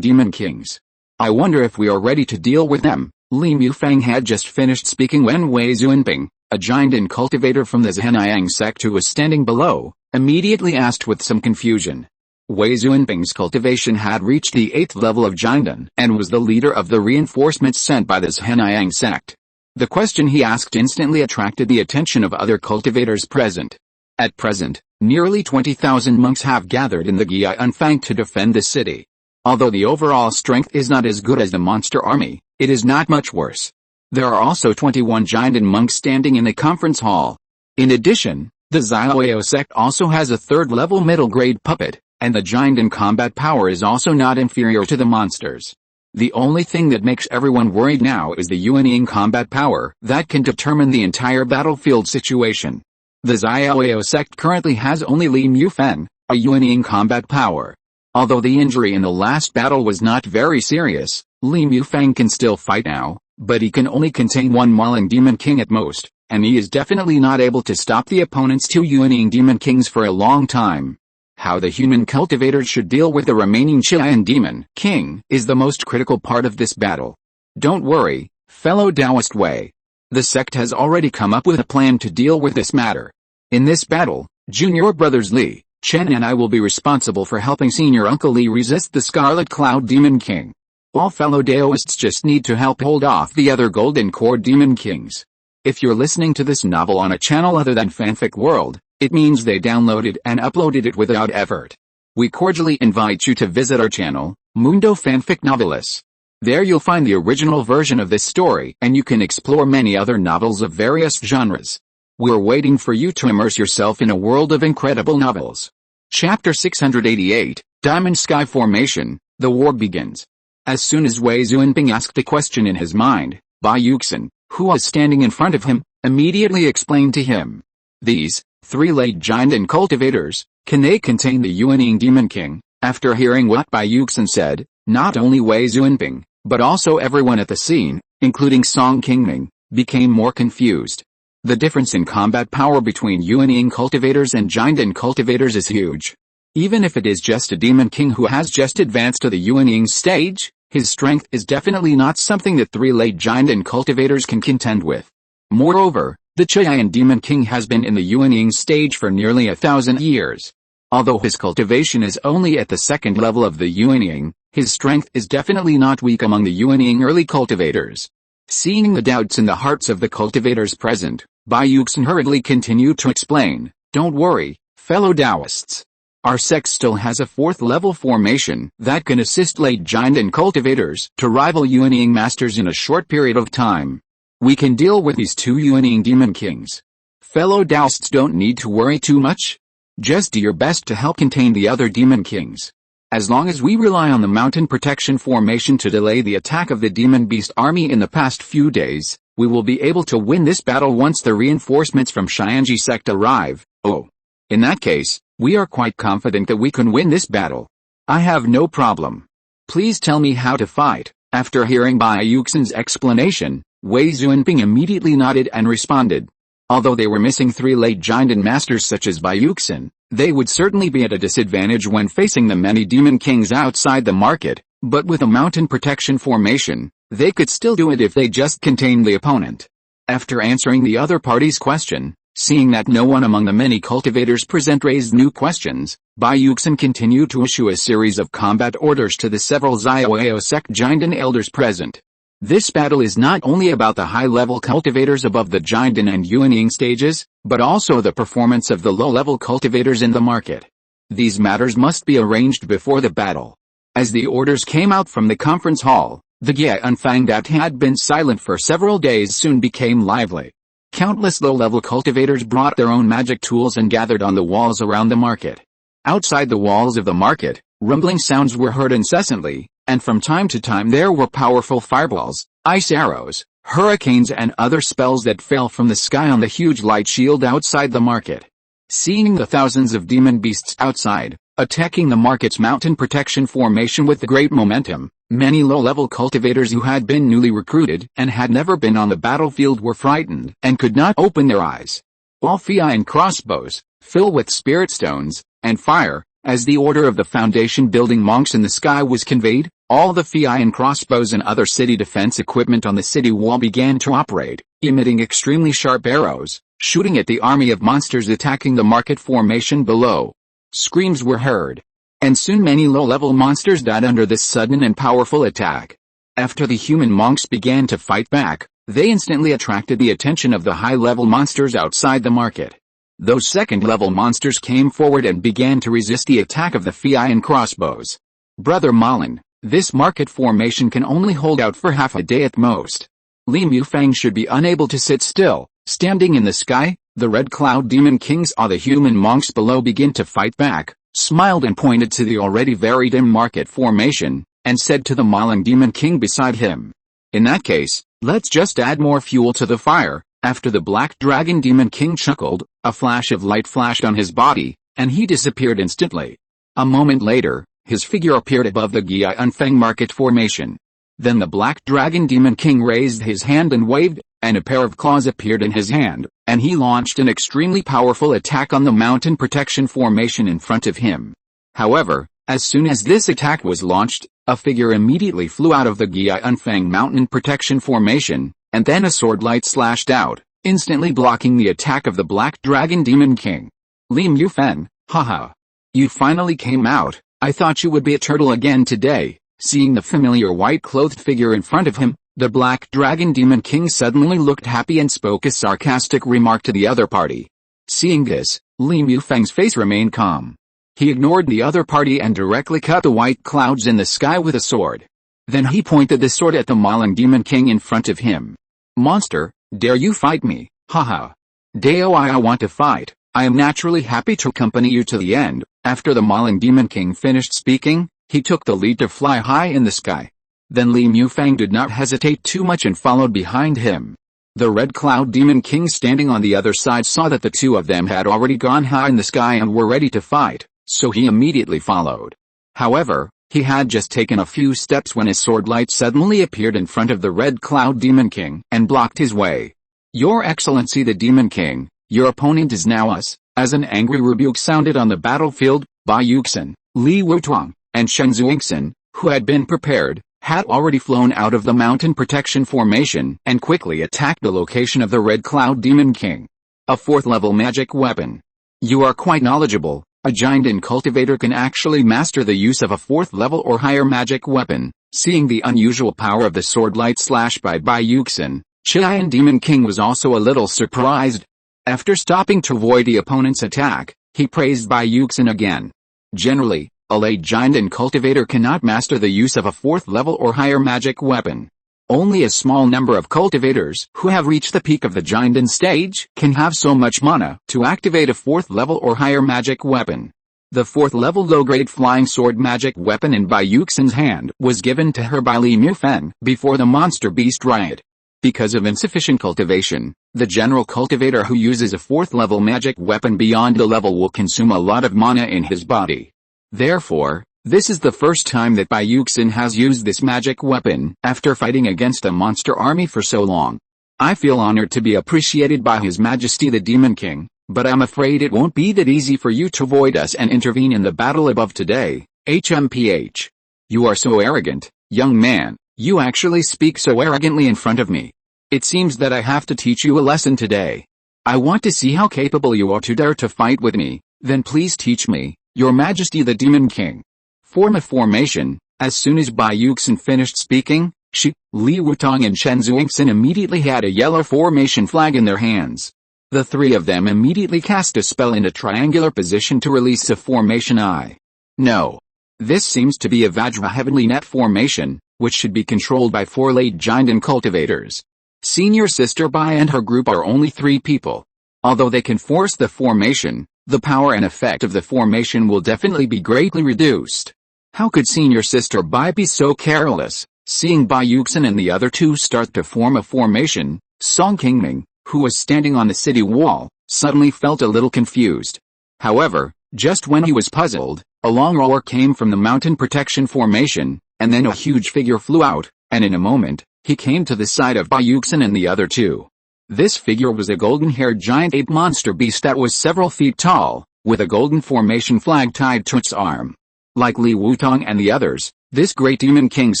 demon kings. I wonder if we are ready to deal with them." Li Mufang had just finished speaking when Wei Zuanping, a Jinden cultivator from the Zhenayang sect who was standing below, immediately asked with some confusion. Wei Xuanbing's cultivation had reached the 8th level of Jiandan and was the leader of the reinforcements sent by the Zhenayang sect. The question he asked instantly attracted the attention of other cultivators present. At present, nearly 20,000 monks have gathered in the Qi Anfang to defend the city. Although the overall strength is not as good as the monster army, it is not much worse. There are also 21 Jiandan monks standing in the conference hall. In addition, the Xiaoyao sect also has a 3rd-level middle-grade puppet, and the Jiandan combat power is also not inferior to the monsters. The only thing that makes everyone worried now is the unyielding combat power that can determine the entire battlefield situation. The Xiaoyao sect currently has only Li Mufeng, a unyielding combat power. Although the injury in the last battle was not very serious, Li Mufeng can still fight now, but he can only contain one Mauling Demon King at most, and he is definitely not able to stop the opponent's 2 unyielding Demon Kings for a long time. How the human cultivators should deal with the remaining Qian Demon King is the most critical part of this battle. Don't worry, fellow Taoist Wei. The sect has already come up with a plan to deal with this matter. In this battle, junior brothers Li, Chen and I will be responsible for helping senior uncle Li resist the Scarlet Cloud Demon King. All fellow Daoists just need to help hold off the other Golden Core Demon Kings. If you're listening to this novel on a channel other than Fanfic World, it means they downloaded and uploaded it without effort. We cordially invite you to visit our channel, Mundo Fanfic Novelis. There you'll find the original version of this story and you can explore many other novels of various genres. We're waiting for you to immerse yourself in a world of incredible novels. Chapter 688, Diamond Sky Formation, the war begins. As soon as Wei Xuanbing asked a question in his mind, Bai Yuxin, who was standing in front of him, immediately explained to him. These 3 late Jiandan cultivators, can they contain the unyielding Demon King? After hearing what Bai Yuxin said, not only Wei Xuanbing, but also everyone at the scene, including Song Qingming, became more confused. The difference in combat power between unyielding cultivators and Jiandan cultivators is huge. Even if it is just a Demon King who has just advanced to the unyielding stage, his strength is definitely not something that 3 late Jiandan cultivators can contend with. Moreover, the Qian Demon King has been in the unyielding stage for nearly 1,000 years. Although his cultivation is only at the 2nd level of the unyielding, his strength is definitely not weak among the unyielding early cultivators. Seeing the doubts in the hearts of the cultivators present, Bai Yuxin hurriedly continued to explain, don't worry, fellow Taoists. Our sect still has a 4th-level formation that can assist late Jiandan cultivators to rival unyielding masters in a short period of time. We can deal with these 2 unyielding Demon Kings. Fellow Taoists don't need to worry too much. Just do your best to help contain the other Demon Kings. As long as we rely on the mountain protection formation to delay the attack of the Demon Beast army in the past few days, we will be able to win this battle once the reinforcements from Xianji sect arrive. Oh. In that case, we are quite confident that we can win this battle. I have no problem. Please tell me how to fight. After hearing Bai Yuxin's explanation, Wei Xuanbing immediately nodded and responded. Although they were missing 3 late Jiandan masters such as Bai Yuxin, they would certainly be at a disadvantage when facing the many Demon Kings outside the market, but with a mountain protection formation, they could still do it if they just contained the opponent. After answering the other party's question, seeing that no one among the many cultivators present raised new questions, Bai Yuxin continued to issue a series of combat orders to the several Xiaoyao sect Jiandan elders present. This battle is not only about the high-level cultivators above the Jiandan and unyielding stages, but also the performance of the low-level cultivators in the market. These matters must be arranged before the battle. As the orders came out from the conference hall, the Qi Anfang that had been silent for several days soon became lively. Countless low-level cultivators brought their own magic tools and gathered on the walls around the market. Outside the walls of the market, rumbling sounds were heard incessantly, and from time to time there were powerful fireballs, ice arrows, hurricanes and other spells that fell from the sky on the huge light shield outside the market. Seeing the thousands of demon beasts outside, attacking the market's mountain protection formation with great momentum, many low-level cultivators who had been newly recruited and had never been on the battlefield were frightened and could not open their eyes. All Fii and crossbows, filled with spirit stones, and fire, as the order of the foundation building monks in the sky was conveyed, all the Fii and crossbows and other city defense equipment on the city wall began to operate, emitting extremely sharp arrows, shooting at the army of monsters attacking the market formation below. Screams were heard. and soon many low-level monsters died under this sudden and powerful attack. After the human monks began to fight back, they instantly attracted the attention of the high-level monsters outside the market. Those second-level monsters came forward and began to resist the attack of the Fei and crossbows. Brother Malin, this market formation can only hold out for half a day at most. Li Mufang should be unable to sit still. Standing in the sky, the Red Cloud Demon King saw the human monks below begin to fight back, smiled and pointed to the already very dim market formation, and said to the Malin Demon King beside him, "In that case, let's just add more fuel to the fire." After the Black Dragon Demon King chuckled, a flash of light flashed on his body, and he disappeared instantly. A moment later, his figure appeared above the Qi Unfeng market formation. Then the Black Dragon Demon King raised his hand and waved, and a pair of claws appeared in his hand, and he launched an extremely powerful attack on the mountain protection formation in front of him. However, as soon as this attack was launched, a figure immediately flew out of the Qi Unfeng mountain protection formation, and then a sword light slashed out, instantly blocking the attack of the Black Dragon Demon King. Li Mufeng, haha. You finally came out. I thought you would be a turtle again today. Seeing the familiar white-clothed figure in front of him, the Black Dragon Demon King suddenly looked happy and spoke a sarcastic remark to the other party. Seeing this, Li Mufeng's face remained calm. He ignored the other party and directly cut the white clouds in the sky with a sword. Then he pointed the sword at the Malin Demon King in front of him. Monster, dare you fight me? Haha. Dao I want to fight. I am naturally happy to accompany you to the end. After the Malin Demon King finished speaking, he took the lead to fly high in the sky. Then Li Mufeng did not hesitate too much and followed behind him. The Red Cloud Demon King standing on the other side saw that the two of them had already gone high in the sky and were ready to fight, so he immediately followed. However, he had just taken a few steps when a sword light suddenly appeared in front of the Red Cloud Demon King and blocked his way. Your Excellency the Demon King, your opponent is now us. As an angry rebuke sounded on the battlefield, Bai Yuxin, Li Wutuang, and Shen Zuixin, who had been prepared, had already flown out of the mountain protection formation and quickly attacked the location of the Red Cloud Demon King. A fourth-level magic weapon. You are quite knowledgeable. A giant and cultivator can actually master the use of a fourth-level or higher magic weapon. Seeing the unusual power of the sword light slash by Bai Yuxin, Qian Demon King was also a little surprised. After stopping to avoid the opponent's attack, he praised Bai Yuxin again. Generally, a late giant and cultivator cannot master the use of a fourth-level or higher magic weapon. Only a small number of cultivators who have reached the peak of the Jinden stage can have so much mana to activate a fourth-level or higher magic weapon. The fourth-level low-grade flying sword magic weapon in Bai Yuxin's hand was given to her by Li Mufeng before the monster beast riot. Because of insufficient cultivation, the general cultivator who uses a fourth-level magic weapon beyond the level will consume a lot of mana in his body. Therefore, this is the first time that Bai Yuxin has used this magic weapon after fighting against a monster army for so long. I feel honored to be appreciated by His Majesty the Demon King, but I'm afraid it won't be that easy for you to avoid us and intervene in the battle above today. HMPH. You are so arrogant, young man. You actually speak so arrogantly in front of me. It seems that I have to teach you a lesson today. I want to see how capable you are to dare to fight with me. Then please teach me, Your Majesty the Demon King. Form a formation. As soon as Bai Yuxin finished speaking, Shi, Li Wutong and Shen Zuixin immediately had a yellow formation flag in their hands. The three of them immediately cast a spell in a triangular position to release a formation I. No. This seems to be a Vajra Heavenly Net formation, which should be controlled by 4 late giant and cultivators. Senior Sister Bai and her group are only 3 people. Although they can force the formation, the power and effect of the formation will definitely be greatly reduced. How could Senior Sister Bai be so careless? Seeing Bai Yuxin and the other 2 start to form a formation, Song Qingming, who was standing on the city wall, suddenly felt a little confused. However, just when he was puzzled, a long roar came from the mountain protection formation, and then a huge figure flew out, and in a moment, he came to the side of Bai Yuxin and the other 2. This figure was a golden-haired giant ape monster beast that was several feet tall, with a golden formation flag tied to its arm. Like Li Wutong and the others, this great Demon King's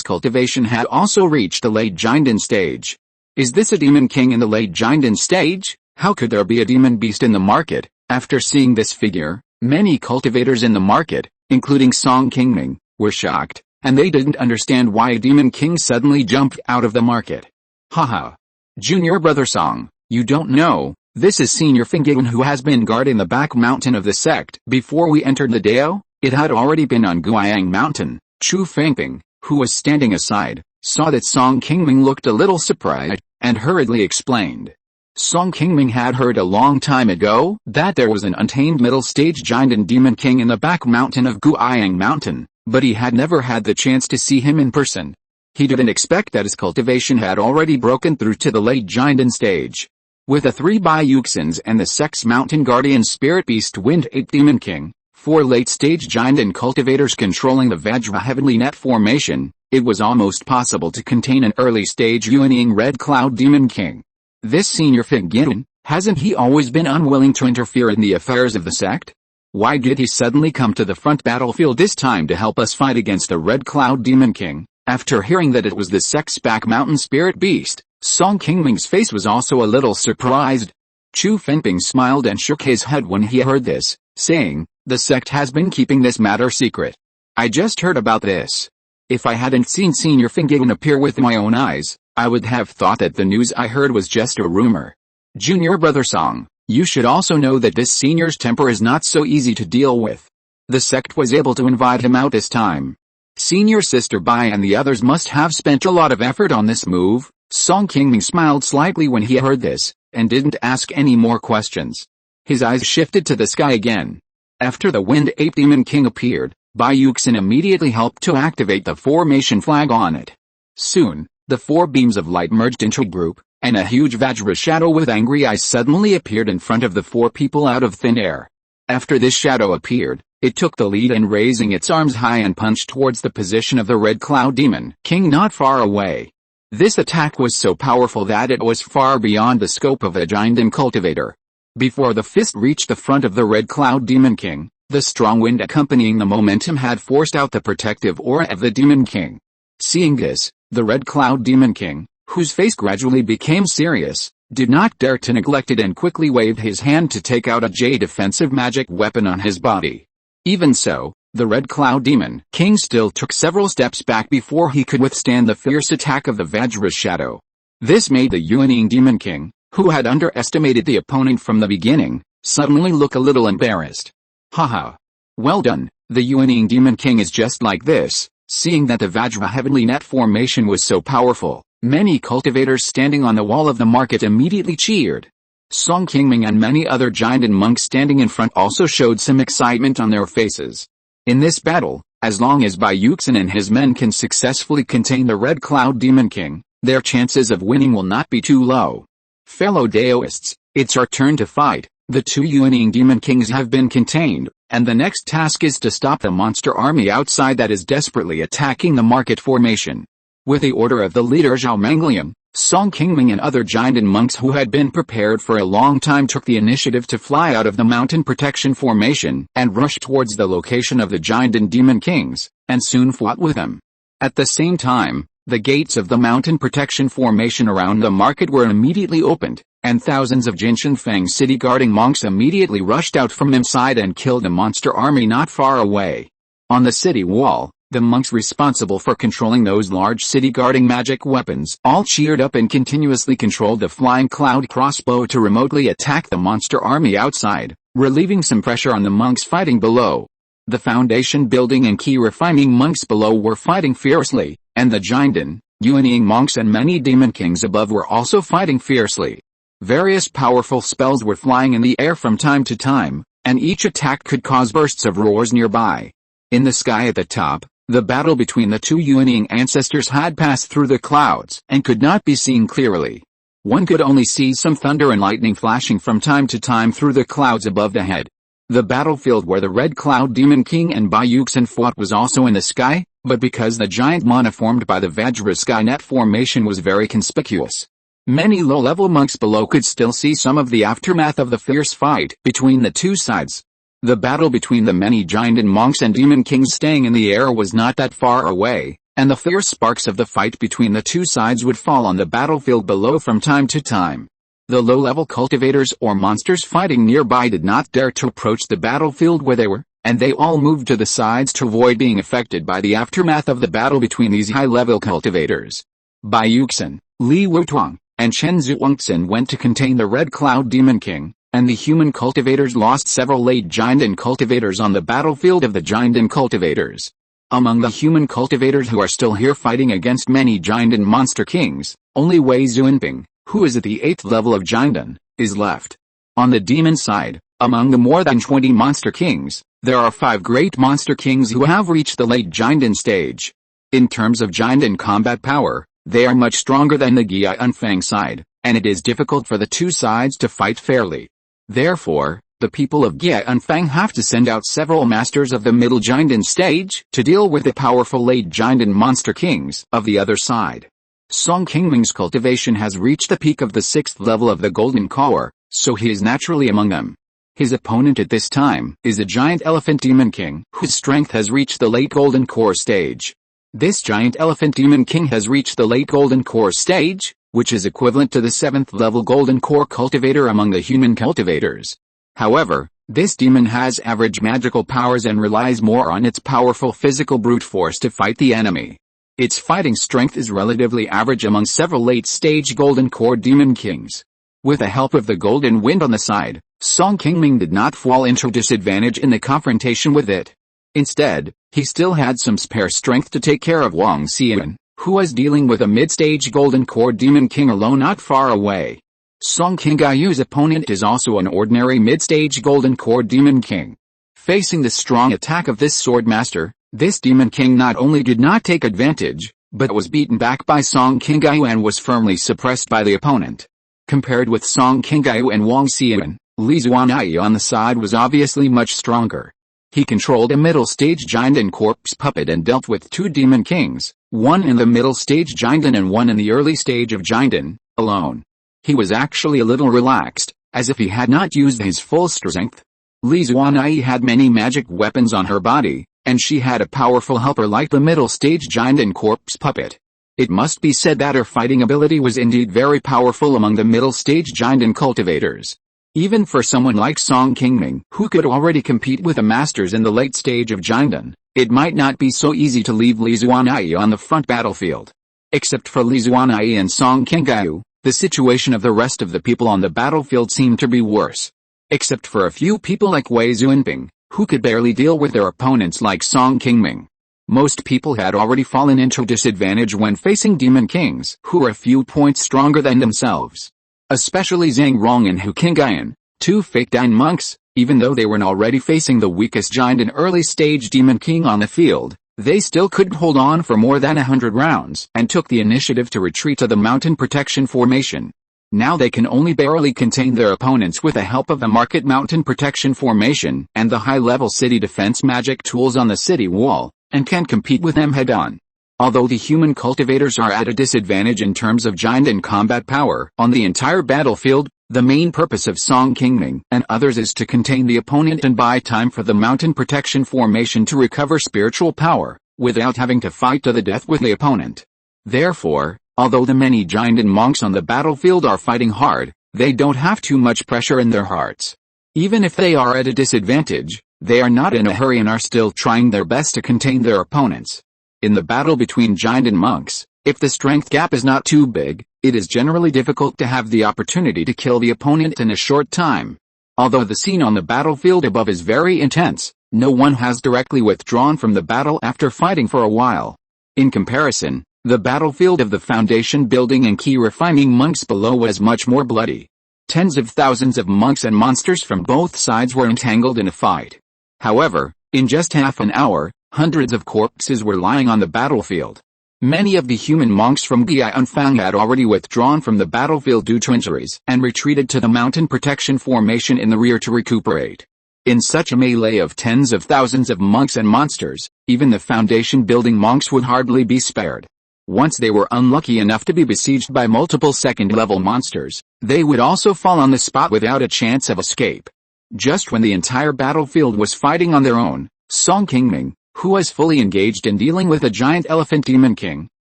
cultivation had also reached the late Jinden stage. Is this a Demon King in the late Jinden stage? How could there be a demon beast in the market? After seeing this figure, many cultivators in the market, including Song Qingming, were shocked, and they didn't understand why a demon king suddenly jumped out of the market. Haha. Junior brother Song, you don't know, this is Senior Funiu who has been guarding the back mountain of the sect. Before we entered the Dao, it had already been on Guiyang Mountain. Chu Fengping, who was standing aside, saw that Song Qingming looked a little surprised, and hurriedly explained. Song Qingming had heard a long time ago that there was an untamed middle-stage giant and demon king in the back mountain of Guiyang Mountain, but he had never had the chance to see him in person. He didn't expect that his cultivation had already broken through to the late giant stage. With the 3 Baiuxins and the Sect's mountain guardian spirit beast Wind Ape Demon King, 4 late-stage giant and cultivators controlling the Vajra Heavenly Net formation, it was almost possible to contain an early-stage unyielding Red Cloud Demon King. This Senior Funiu, hasn't he always been unwilling to interfere in the affairs of the sect? Why did he suddenly come to the front battlefield this time to help us fight against the Red Cloud Demon King? After hearing that it was the sect's back mountain spirit beast, Song Qingming's face was also a little surprised. Chu Fengping smiled and shook his head when he heard this, saying, the sect has been keeping this matter secret. I just heard about this. If I hadn't seen Senior Funiu appear with my own eyes, I would have thought that the news I heard was just a rumor. Junior brother Song, you should also know that this senior's temper is not so easy to deal with. The sect was able to invite him out this time. Senior sister Bai and the others must have spent a lot of effort on this move. Song Qingming smiled slightly when he heard this, and didn't ask any more questions. His eyes shifted to the sky again. After the Wind Ape Demon King appeared, Baiuxin immediately helped to activate the formation flag on it. Soon, the 4 beams of light merged into a group, and a huge Vajra shadow with angry eyes suddenly appeared in front of the 4 people out of thin air. After this shadow appeared, it took the lead in raising its arms high and punched towards the position of the Red Cloud Demon King not far away. This attack was so powerful that it was far beyond the scope of a giant and cultivator. Before the fist reached the front of the Red Cloud Demon King, the strong wind accompanying the momentum had forced out the protective aura of the Demon King. Seeing this, the Red Cloud Demon King, whose face gradually became serious, did not dare to neglect it and quickly waved his hand to take out a jade defensive magic weapon on his body. Even so, the Red Cloud Demon King still took several steps back before he could withstand the fierce attack of the Vajra Shadow. This made the unyielding Demon King, who had underestimated the opponent from the beginning, suddenly look a little embarrassed. Haha. Well done, the unyielding Demon King is just like this. Seeing that the Vajra Heavenly Net formation was so powerful, many cultivators standing on the wall of the market immediately cheered. Song Qingming and many other giant and monks standing in front also showed some excitement on their faces. In this battle, as long as Baiuxin and his men can successfully contain the Red Cloud Demon King, their chances of winning will not be too low. Fellow Daoists, it's our turn to fight. The 2 unyielding Demon Kings have been contained, and the next task is to stop the monster army outside that is desperately attacking the market formation. With the order of the leader Zhao Manglian, Song Qingming and other giant and monks who had been prepared for a long time took the initiative to fly out of the mountain protection formation and rush towards the location of the giant and demon kings, and soon fought with them. At the same time, the gates of the mountain protection formation around the market were immediately opened, and thousands of Jinshan Feng city guarding monks immediately rushed out from inside and killed the monster army not far away. On the city wall, the monks responsible for controlling those large city guarding magic weapons all cheered up and continuously controlled the flying cloud crossbow to remotely attack the monster army outside, relieving some pressure on the monks fighting below. The foundation building and Qi Refining monks below were fighting fiercely, and the Jindan, unyielding monks and many demon kings above were also fighting fiercely. Various powerful spells were flying in the air from time to time, and each attack could cause bursts of roars nearby. In the sky at the top, the battle between the 2 unyielding ancestors had passed through the clouds and could not be seen clearly. One could only see some thunder and lightning flashing from time to time through the clouds above the head. The battlefield where the Red Cloud Demon King and Baiuxin fought was also in the sky, but because the giant mana formed by the Vajra Skynet formation was very conspicuous, many low-level monks below could still see some of the aftermath of the fierce fight between the 2 sides. The battle between the many giant and monks and demon kings staying in the air was not that far away, and the fierce sparks of the fight between the 2 sides would fall on the battlefield below from time to time. The low-level cultivators or monsters fighting nearby did not dare to approach the battlefield where they were, and they all moved to the sides to avoid being affected by the aftermath of the battle between these high-level cultivators. Bai Yuxin, Li Wutuang, and Chen Zuongtsen went to contain the Red Cloud Demon King, and the human cultivators lost several late Jiandan cultivators on the battlefield of the Jiandan cultivators. Among the human cultivators who are still here fighting against many Jiandan monster kings, only Wei Xuanping, who is at the 8th level of Jiandan, is left. On the demon side, among the more than 20 monster kings, there are 5 great monster kings who have reached the late Jiandan stage. In terms of Jiandan combat power, they are much stronger than the Gia Unfang side, and it is difficult for the two sides to fight fairly. Therefore, the people of Gia Unfang have to send out several masters of the middle Jiandan stage to deal with the powerful late Jiandan monster kings of the other side. Song Qingming's cultivation has reached the peak of the 6th level of the Golden Core, so he is naturally among them. His opponent at this time is a giant elephant demon king whose strength has reached the late Golden Core stage. This giant elephant demon king has reached the late Golden Core stage, which is equivalent to the 7th level Golden Core cultivator among the human cultivators. However, this demon has average magical powers and relies more on its powerful physical brute force to fight the enemy. Its fighting strength is relatively average among several late-stage Golden Core demon kings. With the help of the Golden Wind on the side, Song Qingming did not fall into disadvantage in the confrontation with it. Instead, he still had some spare strength to take care of Wang Xian, who was dealing with a mid-stage Golden Core demon king alone not far away. Song Qingyu's opponent is also an ordinary mid-stage Golden Core demon king. Facing the strong attack of this sword master, this demon king not only did not take advantage, but was beaten back by Song Qingyu and was firmly suppressed by the opponent. Compared with Song Qingyu and Wang Xian, Li Zuanyi on the side was obviously much stronger. He controlled a middle-stage Jiandan corpse puppet and dealt with 2 demon kings, one in the middle-stage Jiandan and one in the early stage of Jiandan, alone. He was actually a little relaxed, as if he had not used his full strength. Li Zuanyi had many magic weapons on her body, and she had a powerful helper like the middle-stage Jiandan corpse puppet. It must be said that her fighting ability was indeed very powerful among the middle-stage Jiandan cultivators. Even for someone like Song Qingming, who could already compete with the masters in the late stage of Jiandan, it might not be so easy to leave Li Zuanyi on the front battlefield. Except for Li Zuanyi and Song Qingyu, the situation of the rest of the people on the battlefield seemed to be worse. Except for a few people like Wei Xuanping, who could barely deal with their opponents like Song Qingming. Most people had already fallen into disadvantage when facing demon kings who were a few points stronger than themselves. Especially Zhang Rong and Hu Qingyan, 2 fake Dan monks, even though they were already facing the weakest giant and early-stage demon king on the field, they still couldn't hold on for more than 100 rounds and took the initiative to retreat to the mountain protection formation. Now they can only barely contain their opponents with the help of the market mountain protection formation and the high-level city defense magic tools on the city wall, and can compete with them head-on. Although the human cultivators are at a disadvantage in terms of Jiandan combat power on the entire battlefield, the main purpose of Song Qingming and others is to contain the opponent and buy time for the mountain protection formation to recover spiritual power, without having to fight to the death with the opponent. Therefore, although the many Jiandan monks on the battlefield are fighting hard, they don't have too much pressure in their hearts. Even if they are at a disadvantage, they are not in a hurry and are still trying their best to contain their opponents. In the battle between Jiandan monks, if the strength gap is not too big, it is generally difficult to have the opportunity to kill the opponent in a short time. Although the scene on the battlefield above is very intense, no one has directly withdrawn from the battle after fighting for a while. In comparison, the battlefield of the Foundation building and Qi Refining monks below was much more bloody. Tens of thousands of monks and monsters from both sides were entangled in a fight. However, in just half an hour, hundreds of corpses were lying on the battlefield. Many of the human monks from Gianfang had already withdrawn from the battlefield due to injuries and retreated to the mountain protection formation in the rear to recuperate. In such a melee of tens of thousands of monks and monsters, even the Foundation building monks would hardly be spared. Once they were unlucky enough to be besieged by multiple second-level monsters, they would also fall on the spot without a chance of escape. Just when the entire battlefield was fighting on their own, Song Qingming, who was fully engaged in dealing with a giant elephant demon king,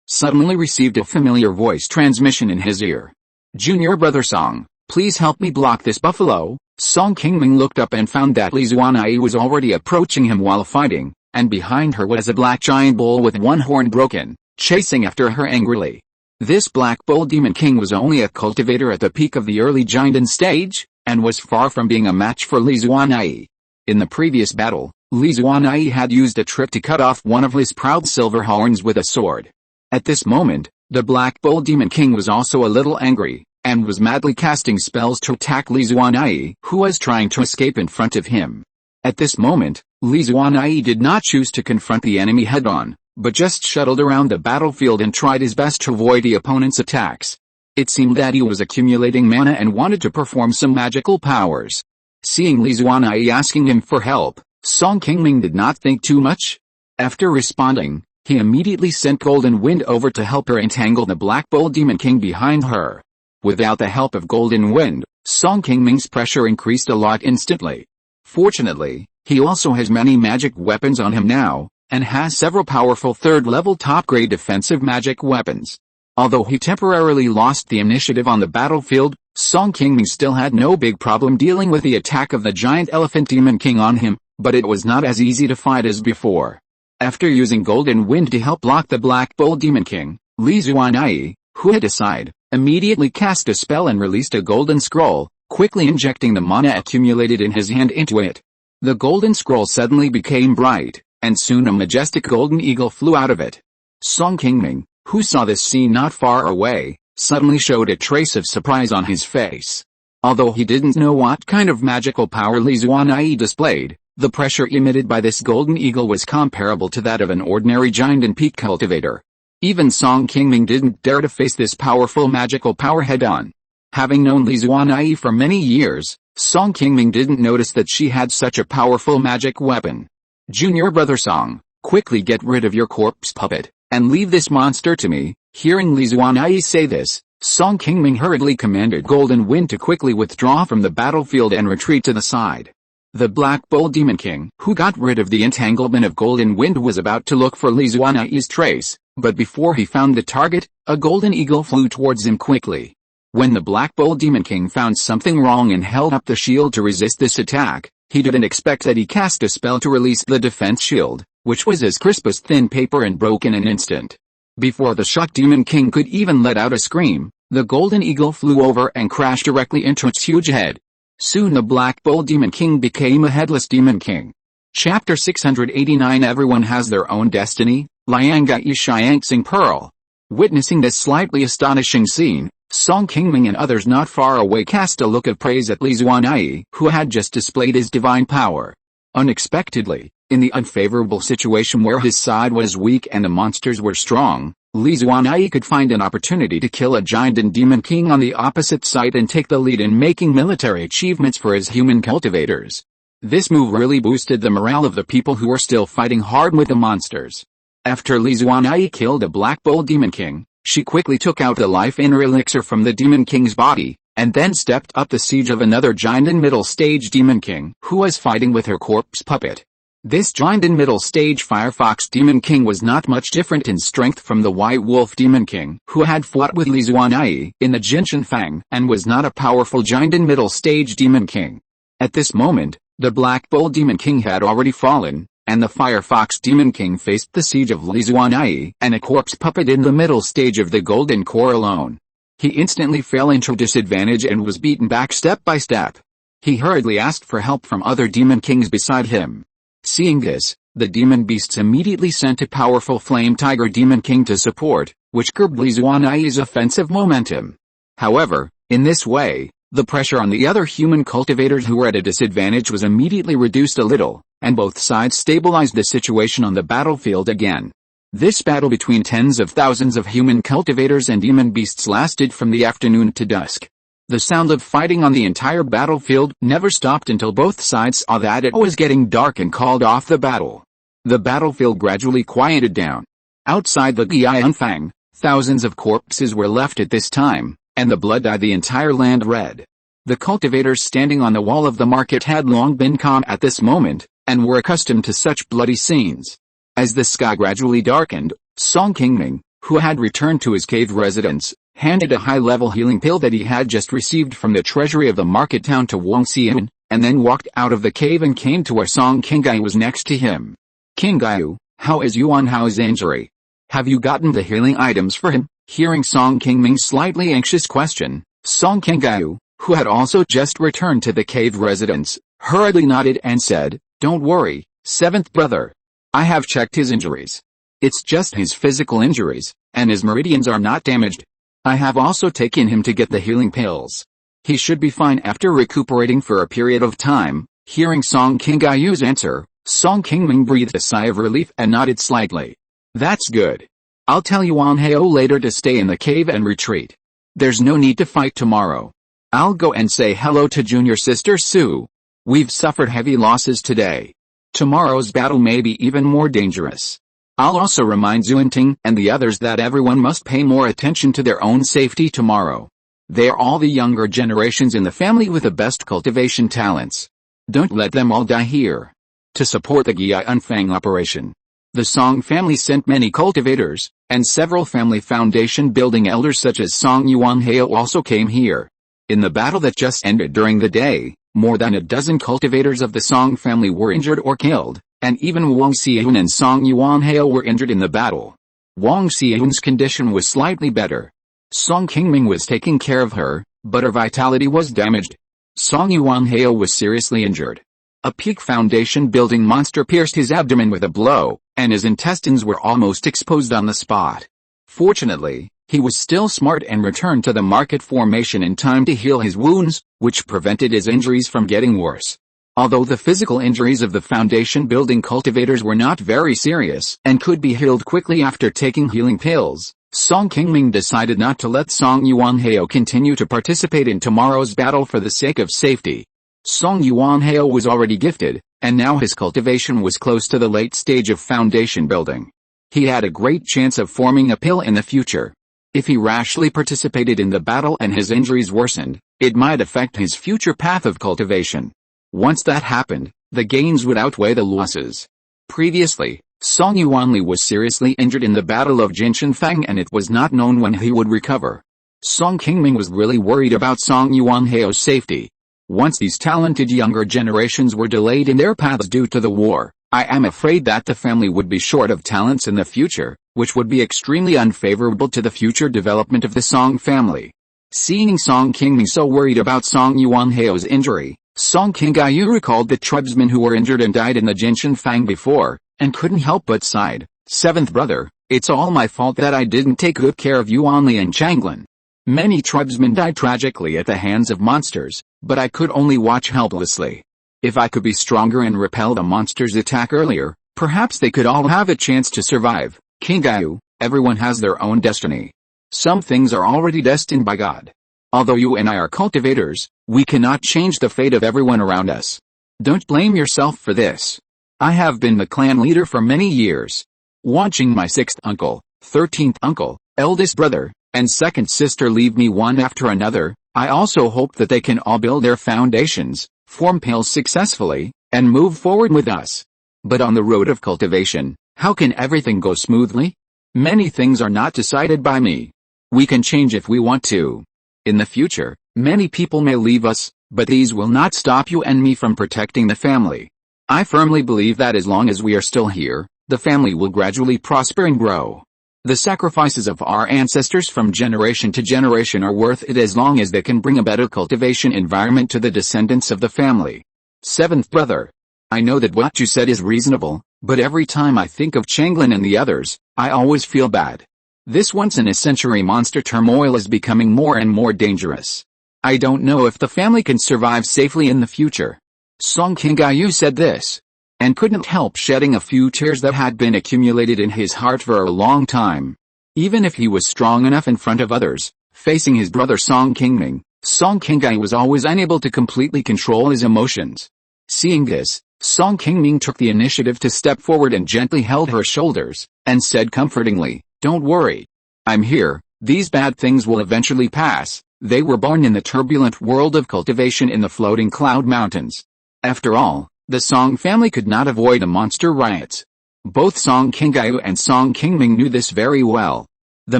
suddenly received a familiar voice transmission in his ear. "Junior brother Song, Please help me block this buffalo." Song Qingming looked up and found that Li Zuanai was already approaching him while fighting, and behind her was a black giant bull with one horn broken, chasing after her angrily. This black bull demon king was only a cultivator at the peak of the early Jinden stage, and was far from being a match for Li Zuanai. In the previous battle, Li Zuanai had used a trick to cut off one of his proud silver horns with a sword. At this moment, the black bull demon king was also a little angry, and was madly casting spells to attack Li Zuanai, who was trying to escape in front of him. At this moment, Li Zuanai did not choose to confront the enemy head-on, but just shuttled around the battlefield and tried his best to avoid the opponent's attacks. It seemed that he was accumulating mana and wanted to perform some magical powers. Seeing Li Zuanai asking him for help, Song Qingming did not think too much. After responding, he immediately sent Golden Wind over to help her entangle the Black Bull Demon King behind her. Without the help of Golden Wind, Song Qingming's pressure increased a lot instantly. Fortunately, he also has many magic weapons on him now, and has several powerful third-level top-grade defensive magic weapons. Although he temporarily lost the initiative on the battlefield, Song Qingming still had no big problem dealing with the attack of the giant elephant demon king on him, but it was not as easy to fight as before. After using Golden Wind to help block the Black Bull Demon King, Li Zuanai, who had decided, immediately cast a spell and released a golden scroll, quickly injecting the mana accumulated in his hand into it. The golden scroll suddenly became bright, and soon a majestic golden eagle flew out of it. Song Qingming, who saw this scene not far away, suddenly showed a trace of surprise on his face. Although he didn't know what kind of magical power Li Zuanai displayed, the pressure emitted by this golden eagle was comparable to that of an ordinary giant and peak cultivator. Even Song Qingming didn't dare to face this powerful magical power head-on. Having known Li Zuanai for many years, Song Qingming didn't notice that she had such a powerful magic weapon. "Junior brother Song, quickly get rid of your corpse puppet, and leave this monster to me." Hearing Li Zuanai say this, Song Qingming hurriedly commanded Golden Wind to quickly withdraw from the battlefield and retreat to the side. The Black Bull Demon King, who got rid of the entanglement of Golden Wind, was about to look for Li Zuanai's trace, but before he found the target, a golden eagle flew towards him quickly. When the Black Bull Demon King found something wrong and held up the shield to resist this attack, he didn't expect that he cast a spell to release the defense shield, which was as crisp as thin paper and broke in an instant. Before the shocked Demon King could even let out a scream, the golden eagle flew over and crashed directly into its huge head. Soon the Black Bull Demon King became a headless Demon King. Chapter 689. Everyone has their own destiny. Lianga Yishiangsing Pearl. Witnessing this slightly astonishing scene, Song Qingming and others not far away cast a look of praise at Li Zuanai, who had just displayed his divine power. Unexpectedly, in the unfavorable situation where his side was weak and the monsters were strong, Li Zuanai could find an opportunity to kill a giant and demon king on the opposite side and take the lead in making military achievements for his human cultivators. This move really boosted the morale of the people who were still fighting hard with the monsters. After Li Zuanai killed a Black Bull Demon King, she quickly took out the life inner elixir from the Demon King's body, and then stepped up the siege of another giant and middle stage Demon King, who was fighting with her corpse puppet. This giant and middle stage Firefox Demon King was not much different in strength from the White Wolf Demon King, who had fought with Li Zuanai in the Jinshan Fang, and was not a powerful giant and middle stage Demon King. At this moment, the Black Bull Demon King had already fallen, and the Firefox Demon King faced the siege of Li Zuanai and a corpse puppet in the middle stage of the Golden Core alone. He instantly fell into disadvantage and was beaten back step by step. He hurriedly asked for help from other Demon Kings beside him. Seeing this, the demon beasts immediately sent a powerful Flame Tiger Demon King to support, which curbed Li Zuanai's offensive momentum. However, in this way, the pressure on the other human cultivators who were at a disadvantage was immediately reduced a little, and both sides stabilized the situation on the battlefield again. This battle between tens of thousands of human cultivators and demon beasts lasted from the afternoon to dusk. The sound of fighting on the entire battlefield never stopped until both sides saw that it was getting dark and called off the battle. The battlefield gradually quieted down. Outside the Lianfang, thousands of corpses were left at this time, and the blood dyed the entire land red. The cultivators standing on the wall of the market had long been calm at this moment, and were accustomed to such bloody scenes. As the sky gradually darkened, Song Qingming, who had returned to his cave residence, handed a high-level healing pill that he had just received from the treasury of the market town to Wang Xian, and then walked out of the cave and came to where Song Qinggai was next to him. "Qinggai, how is Yuan Hao's injury? Have you gotten the healing items for him?" Hearing Song Qingming's slightly anxious question, Song Qinggai, who had also just returned to the cave residence, hurriedly nodded and said, "Don't worry, seventh brother. I have checked his injuries. It's just his physical injuries, and his meridians are not damaged. I have also taken him to get the healing pills. He should be fine after recuperating for a period of time." Hearing Song Qinggai's answer, Song Qingming breathed a sigh of relief and nodded slightly. "That's good. I'll tell Yuan Hao later to stay in the cave and retreat. There's no need to fight tomorrow. I'll go and say hello to junior sister Su. We've suffered heavy losses today. Tomorrow's battle may be even more dangerous. I'll also remind Zuanting and the others that everyone must pay more attention to their own safety tomorrow. They're all the younger generations in the family with the best cultivation talents. Don't let them all die here." To support the Qi Unfang operation, the Song family sent many cultivators, and several family foundation building elders such as Song Yuan Hao also came here. In the battle that just ended during the day, more than a dozen cultivators of the Song family were injured or killed, and even Wang Xian and Song Yuan Hao were injured in the battle. Wang Xian's condition was slightly better. Song Qingming was taking care of her, but her vitality was damaged. Song Yuan Hao was seriously injured. A peak foundation building monster pierced his abdomen with a blow, and his intestines were almost exposed on the spot. Fortunately, he was still smart and returned to the market formation in time to heal his wounds, which prevented his injuries from getting worse. Although the physical injuries of the foundation building cultivators were not very serious and could be healed quickly after taking healing pills, Song Qingming decided not to let Song Yuan Hao continue to participate in tomorrow's battle for the sake of safety. Song Yuan Hao was already gifted, and now his cultivation was close to the late stage of foundation building. He had a great chance of forming a pill in the future. If he rashly participated in the battle and his injuries worsened, it might affect his future path of cultivation. Once that happened, the gains would outweigh the losses. Previously, Song Yuanli was seriously injured in the Battle of Jinshanfang and it was not known when he would recover. Song Qingming was really worried about Song Yuan Hao's safety. Once these talented younger generations were delayed in their paths due to the war, I am afraid that the family would be short of talents in the future, which would be extremely unfavorable to the future development of the Song family. Seeing Song Qingming so worried about Song Yuan Hao's injury, Song Qinggai recalled the tribesmen who were injured and died in the Jinshanfang before, and couldn't help but sighed. "Seventh brother, it's all my fault that I didn't take good care of Yuanli and Changlin. Many tribesmen died tragically at the hands of monsters, but I could only watch helplessly. If I could be stronger and repel the monster's attack earlier, perhaps they could all have a chance to survive." Qinggai, everyone has their own destiny. Some things are already destined by God. Although you and I are cultivators, we cannot change the fate of everyone around us. Don't blame yourself for this. I have been the clan leader for many years. Watching my 6th uncle, 13th uncle, eldest brother, and second sister leave me one after another, I also hope that they can all build their foundations, form pills successfully, and move forward with us. But on the road of cultivation, how can everything go smoothly? Many things are not decided by me. We can change if we want to. In the future, many people may leave us, but these will not stop you and me from protecting the family. I firmly believe that as long as we are still here, the family will gradually prosper and grow. The sacrifices of our ancestors from generation to generation are worth it as long as they can bring a better cultivation environment to the descendants of the family. Seventh brother, I know that what you said is reasonable, but every time I think of Changlin and the others, I always feel bad. This once-in-a-century monster turmoil is becoming more and more dangerous. I don't know if the family can survive safely in the future. Song Qinggai said this, and couldn't help shedding a few tears that had been accumulated in his heart for a long time. Even if he was strong enough in front of others, facing his brother Song Qingming, Song Qinggai was always unable to completely control his emotions. Seeing this, Song Qingming took the initiative to step forward and gently held her shoulders, and said comfortingly, "Don't worry. I'm here, these bad things will eventually pass." They were born in the turbulent world of cultivation in the floating cloud mountains. After all, the Song family could not avoid the monster riots. Both Song Qinggai and Song Qingming knew this very well. The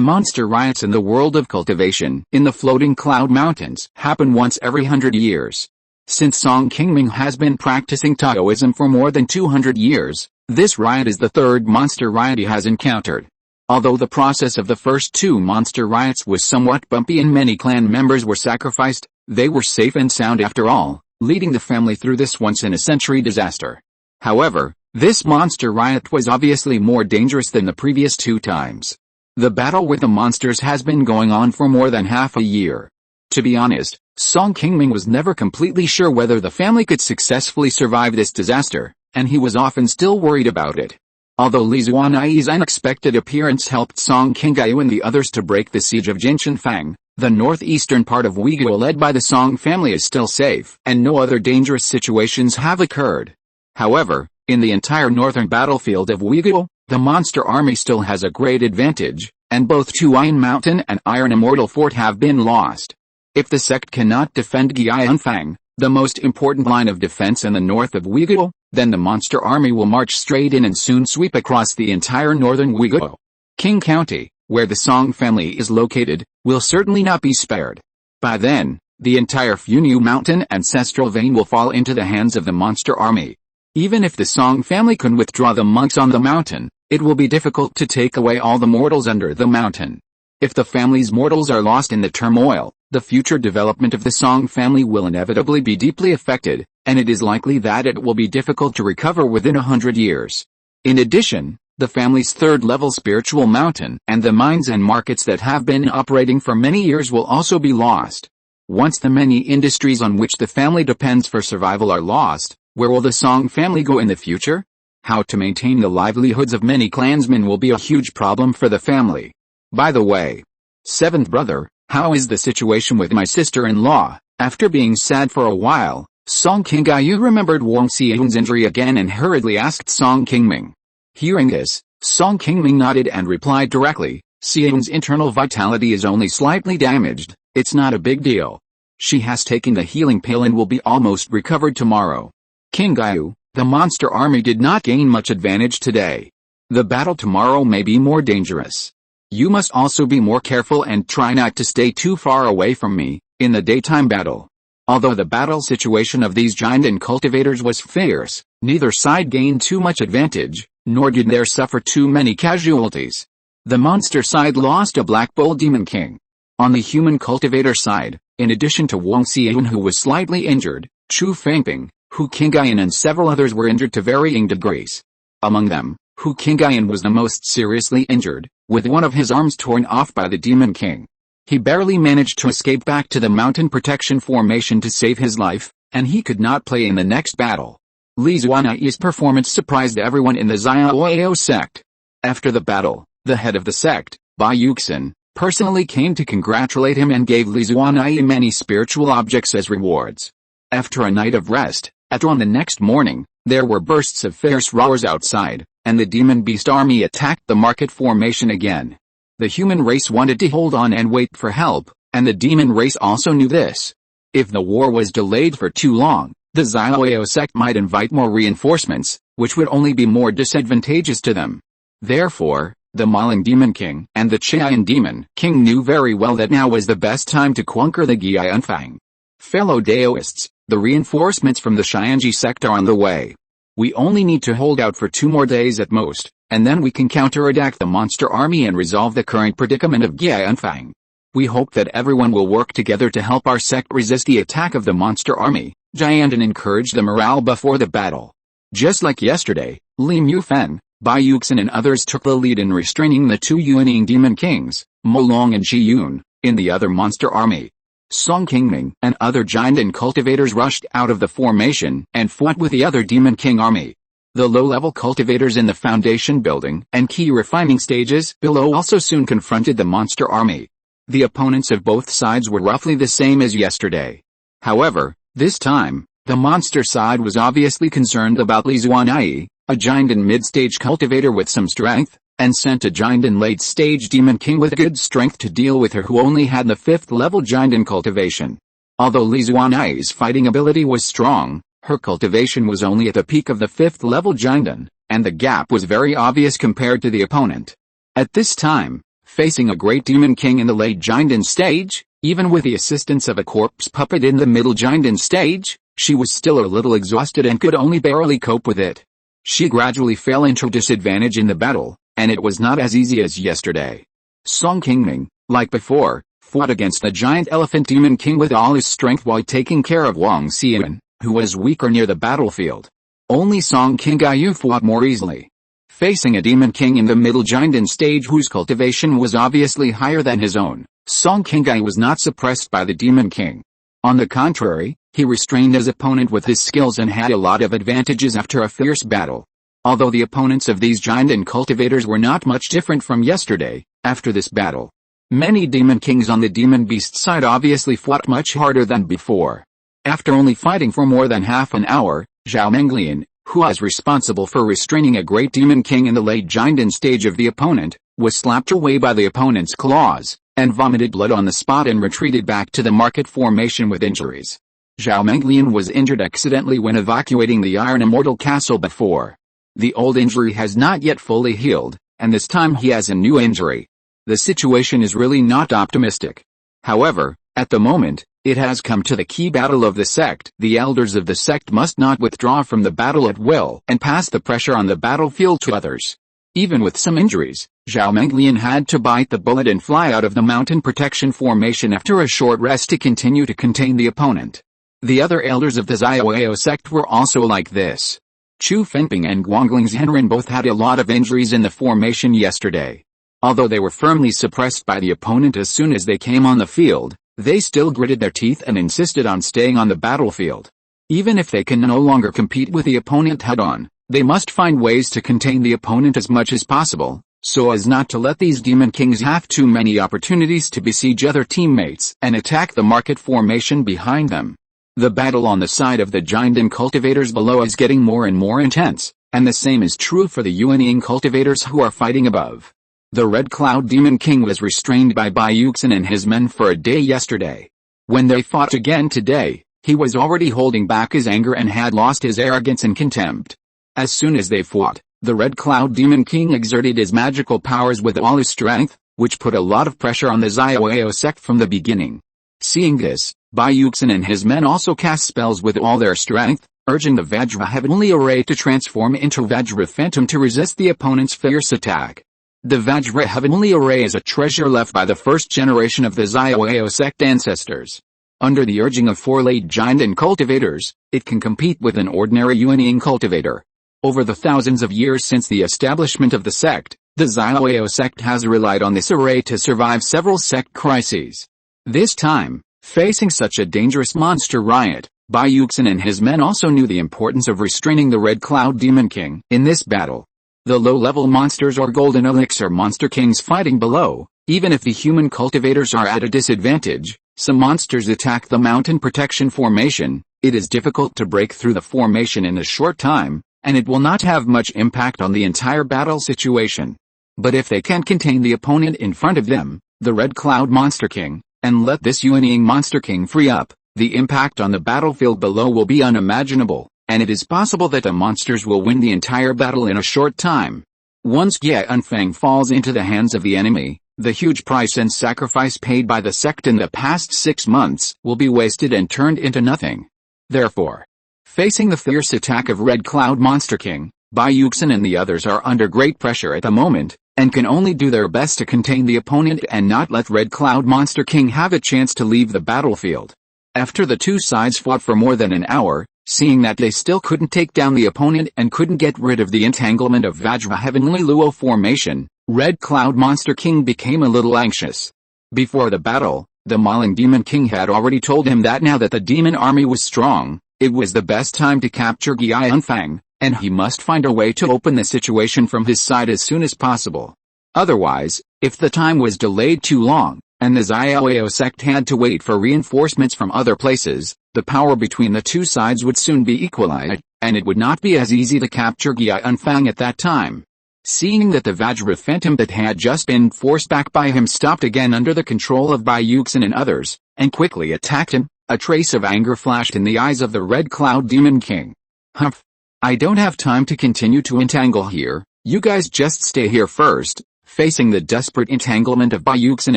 monster riots in the world of cultivation, in the floating cloud mountains, happen once every 100 years. Since Song Qingming has been practicing Taoism for more than 200 years, this riot is the third monster riot he has encountered. Although the process of the first two monster riots was somewhat bumpy and many clan members were sacrificed, they were safe and sound after all, leading the family through this once-in-a-century disaster. However, this monster riot was obviously more dangerous than the previous two times. The battle with the monsters has been going on for more than half a year. To be honest, Song Qingming was never completely sure whether the family could successfully survive this disaster, and he was often still worried about it. Although Li Zuanai's unexpected appearance helped Song Qingyu and the others to break the siege of Jinshanfang, the northeastern part of Uiguo led by the Song family is still safe, and no other dangerous situations have occurred. However, in the entire northern battlefield of Uiguo, the monster army still has a great advantage, and both Funiu Mountain and Iron Immortal Fort have been lost. If the sect cannot defend Jianfang, the most important line of defense in the north of Uiguo, then the monster army will march straight in and soon sweep across the entire northern Uiguo. Qing County, where the Song family is located, will certainly not be spared. By then, the entire Funiu Mountain ancestral vein will fall into the hands of the monster army. Even if the Song family can withdraw the monks on the mountain, it will be difficult to take away all the mortals under the mountain. If the family's mortals are lost in the turmoil, the future development of the Song family will inevitably be deeply affected, and it is likely that it will be difficult to recover within 100 years. In addition, the family's third-level spiritual mountain and the mines and markets that have been operating for many years will also be lost. Once the many industries on which the family depends for survival are lost, where will the Song family go in the future? How to maintain the livelihoods of many clansmen will be a huge problem for the family. By the way, seventh brother, how is the situation with my sister-in-law? After being sad for a while, Song Qingyu remembered Wang Xian's injury again and hurriedly asked Song Qingming. Hearing this, Song Qingming nodded and replied directly, Xian's internal vitality is only slightly damaged, it's not a big deal. She has taken the healing pill and will be almost recovered tomorrow. Qingyu, the monster army did not gain much advantage today. The battle tomorrow may be more dangerous. You must also be more careful and try not to stay too far away from me, in the daytime battle. Although the battle situation of these giant and cultivators was fierce, neither side gained too much advantage, nor did there suffer too many casualties. The monster side lost a Black Bull Demon King. On the human cultivator side, in addition to Wang Xian who was slightly injured, Chu Fangping, Hu Qingyan and several others were injured to varying degrees. Among them, Hu Qingyan was the most seriously injured, with one of his arms torn off by the Demon King. He barely managed to escape back to the mountain protection formation to save his life, and he could not play in the next battle. Li Zuanai's performance surprised everyone in the Xiaoyao sect. After the battle, the head of the sect, Bai Yuxin, personally came to congratulate him and gave Li Zuanai many spiritual objects as rewards. After a night of rest, at dawn the next morning, there were bursts of fierce roars outside, and the demon beast army attacked the market formation again. The human race wanted to hold on and wait for help, and the demon race also knew this. If the war was delayed for too long, the Xiaoyao sect might invite more reinforcements, which would only be more disadvantageous to them. Therefore, the Maling Demon King and the Qian Demon King knew very well that now was the best time to conquer the Jianfang. Fellow Daoists, the reinforcements from the Xianji sect are on the way. We only need to hold out for 2 more days at most, and then we can counterattack the monster army and resolve the current predicament of Jianfang. We hope that everyone will work together to help our sect resist the attack of the monster army. Jiandan encouraged the morale before the battle. Just like yesterday, Li Mufen, Bai Yuxin and others took the lead in restraining the 2 Yuaning demon kings, Molong and Qiyun, in the other monster army. Song Qingming and other giant and cultivators rushed out of the formation and fought with the other Demon King army. The low-level cultivators in the foundation building and Qi refining stages below also soon confronted the monster army. The opponents of both sides were roughly the same as yesterday. However, this time, the monster side was obviously concerned about Li Zuanai, a giant and mid-stage cultivator with some strength, and sent a giant and late-stage demon king with good strength to deal with her who only had the 5th level giant in cultivation. Although Li Zuanai's fighting ability was strong, her cultivation was only at the peak of the 5th level giant, and the gap was very obvious compared to the opponent. At this time, Facing a great demon king in the late Jinden stage, even with the assistance of a corpse puppet in the middle Jinden stage, she was still a little exhausted and could only barely cope with it. She gradually fell into disadvantage in the battle, and it was not as easy as yesterday. Song Qingming, like before, fought against the giant elephant demon king with all his strength while taking care of Wang Xian, who was weaker near the battlefield. Only Song Qingyu fought more easily. Facing a demon king in the middle Jinden stage whose cultivation was obviously higher than his own, Song Qingyu was not suppressed by the demon king. On the contrary, he restrained his opponent with his skills and had a lot of advantages after a fierce battle. Although the opponents of these Jinden cultivators were not much different from yesterday, after this battle, many demon kings on the demon beast side obviously fought much harder than before. After only fighting for more than half an hour, Zhao Menglian, who was responsible for restraining a great demon king in the late Jinden stage of the opponent, was slapped away by the opponent's claws, and vomited blood on the spot and retreated back to the market formation with injuries. Zhao Menglian was injured accidentally when evacuating the Iron Immortal castle before. The old injury has not yet fully healed, and this time he has a new injury. The situation is really not optimistic. However, at the moment, it has come to the key battle of the sect. The elders of the sect must not withdraw from the battle at will and pass the pressure on the battlefield to others. Even with some injuries, Zhao Menglian had to bite the bullet and fly out of the mountain protection formation after a short rest to continue to contain the opponent. The other elders of the Xiaoyao sect were also like this. Chu Fengping and Guangling Zhenren both had a lot of injuries in the formation yesterday. Although they were firmly suppressed by the opponent as soon as they came on the field, they still gritted their teeth and insisted on staying on the battlefield. Even if they can no longer compete with the opponent head-on, they must find ways to contain the opponent as much as possible, so as not to let these demon kings have too many opportunities to besiege other teammates and attack the market formation behind them. The battle on the side of the Jinden cultivators below is getting more and more intense, and the same is true for the unyielding cultivators who are fighting above. The Red Cloud Demon King was restrained by Bai Yuxin and his men for a day yesterday. When they fought again today, he was already holding back his anger and had lost his arrogance and contempt. As soon as they fought, the Red Cloud Demon King exerted his magical powers with all his strength, which put a lot of pressure on the Xiaoyao sect from the beginning. Seeing this, Bai Yuxin and his men also cast spells with all their strength, urging the Vajra Heavenly Array to transform into Vajra Phantom to resist the opponent's fierce attack. The Vajra Heavenly Array is a treasure left by the first generation of the Xiaoyao sect ancestors. Under the urging of 4 late Jinden cultivators, it can compete with an ordinary unyielding cultivator. Over the thousands of years since the establishment of the sect, the Xiaoyao sect has relied on this array to survive several sect crises. This time, facing such a dangerous monster riot, Bai Yuxin and his men also knew the importance of restraining the Red Cloud Demon King in this battle. The low-level monsters or golden elixir monster kings fighting below, even if the human cultivators are at a disadvantage, some monsters attack the mountain protection formation. It is difficult to break through the formation in a short time, and it will not have much impact on the entire battle situation. But if they can contain the opponent in front of them, the Red Cloud Monster King, and let this unyielding Monster King free up, the impact on the battlefield below will be unimaginable, and it is possible that the monsters will win the entire battle in a short time. Once Ye Unfang falls into the hands of the enemy, the huge price and sacrifice paid by the sect in the past 6 months will be wasted and turned into nothing. Therefore, facing the fierce attack of Red Cloud Monster King, Bai Yuxin and the others are under great pressure at the moment, and can only do their best to contain the opponent and not let Red Cloud Monster King have a chance to leave the battlefield. After the two sides fought for more than an hour, seeing that they still couldn't take down the opponent and couldn't get rid of the entanglement of Vajra Heavenly Luo formation, Red Cloud Monster King became a little anxious. Before the battle, the Mauling Demon King had already told him that now that the demon army was strong, it was the best time to capture Yi Unfang, and he must find a way to open the situation from his side as soon as possible. Otherwise, if the time was delayed too long, and the Xiaoyao sect had to wait for reinforcements from other places, the power between the two sides would soon be equalized, and it would not be as easy to capture Yi Unfang at that time. Seeing that the Vajra Phantom that had just been forced back by him stopped again under the control of Bai Yuxin and others, and quickly attacked him, a trace of anger flashed in the eyes of the Red Cloud Demon King. Humph! I don't have time to continue to entangle here, you guys just stay here first. Facing the desperate entanglement of Bayuxin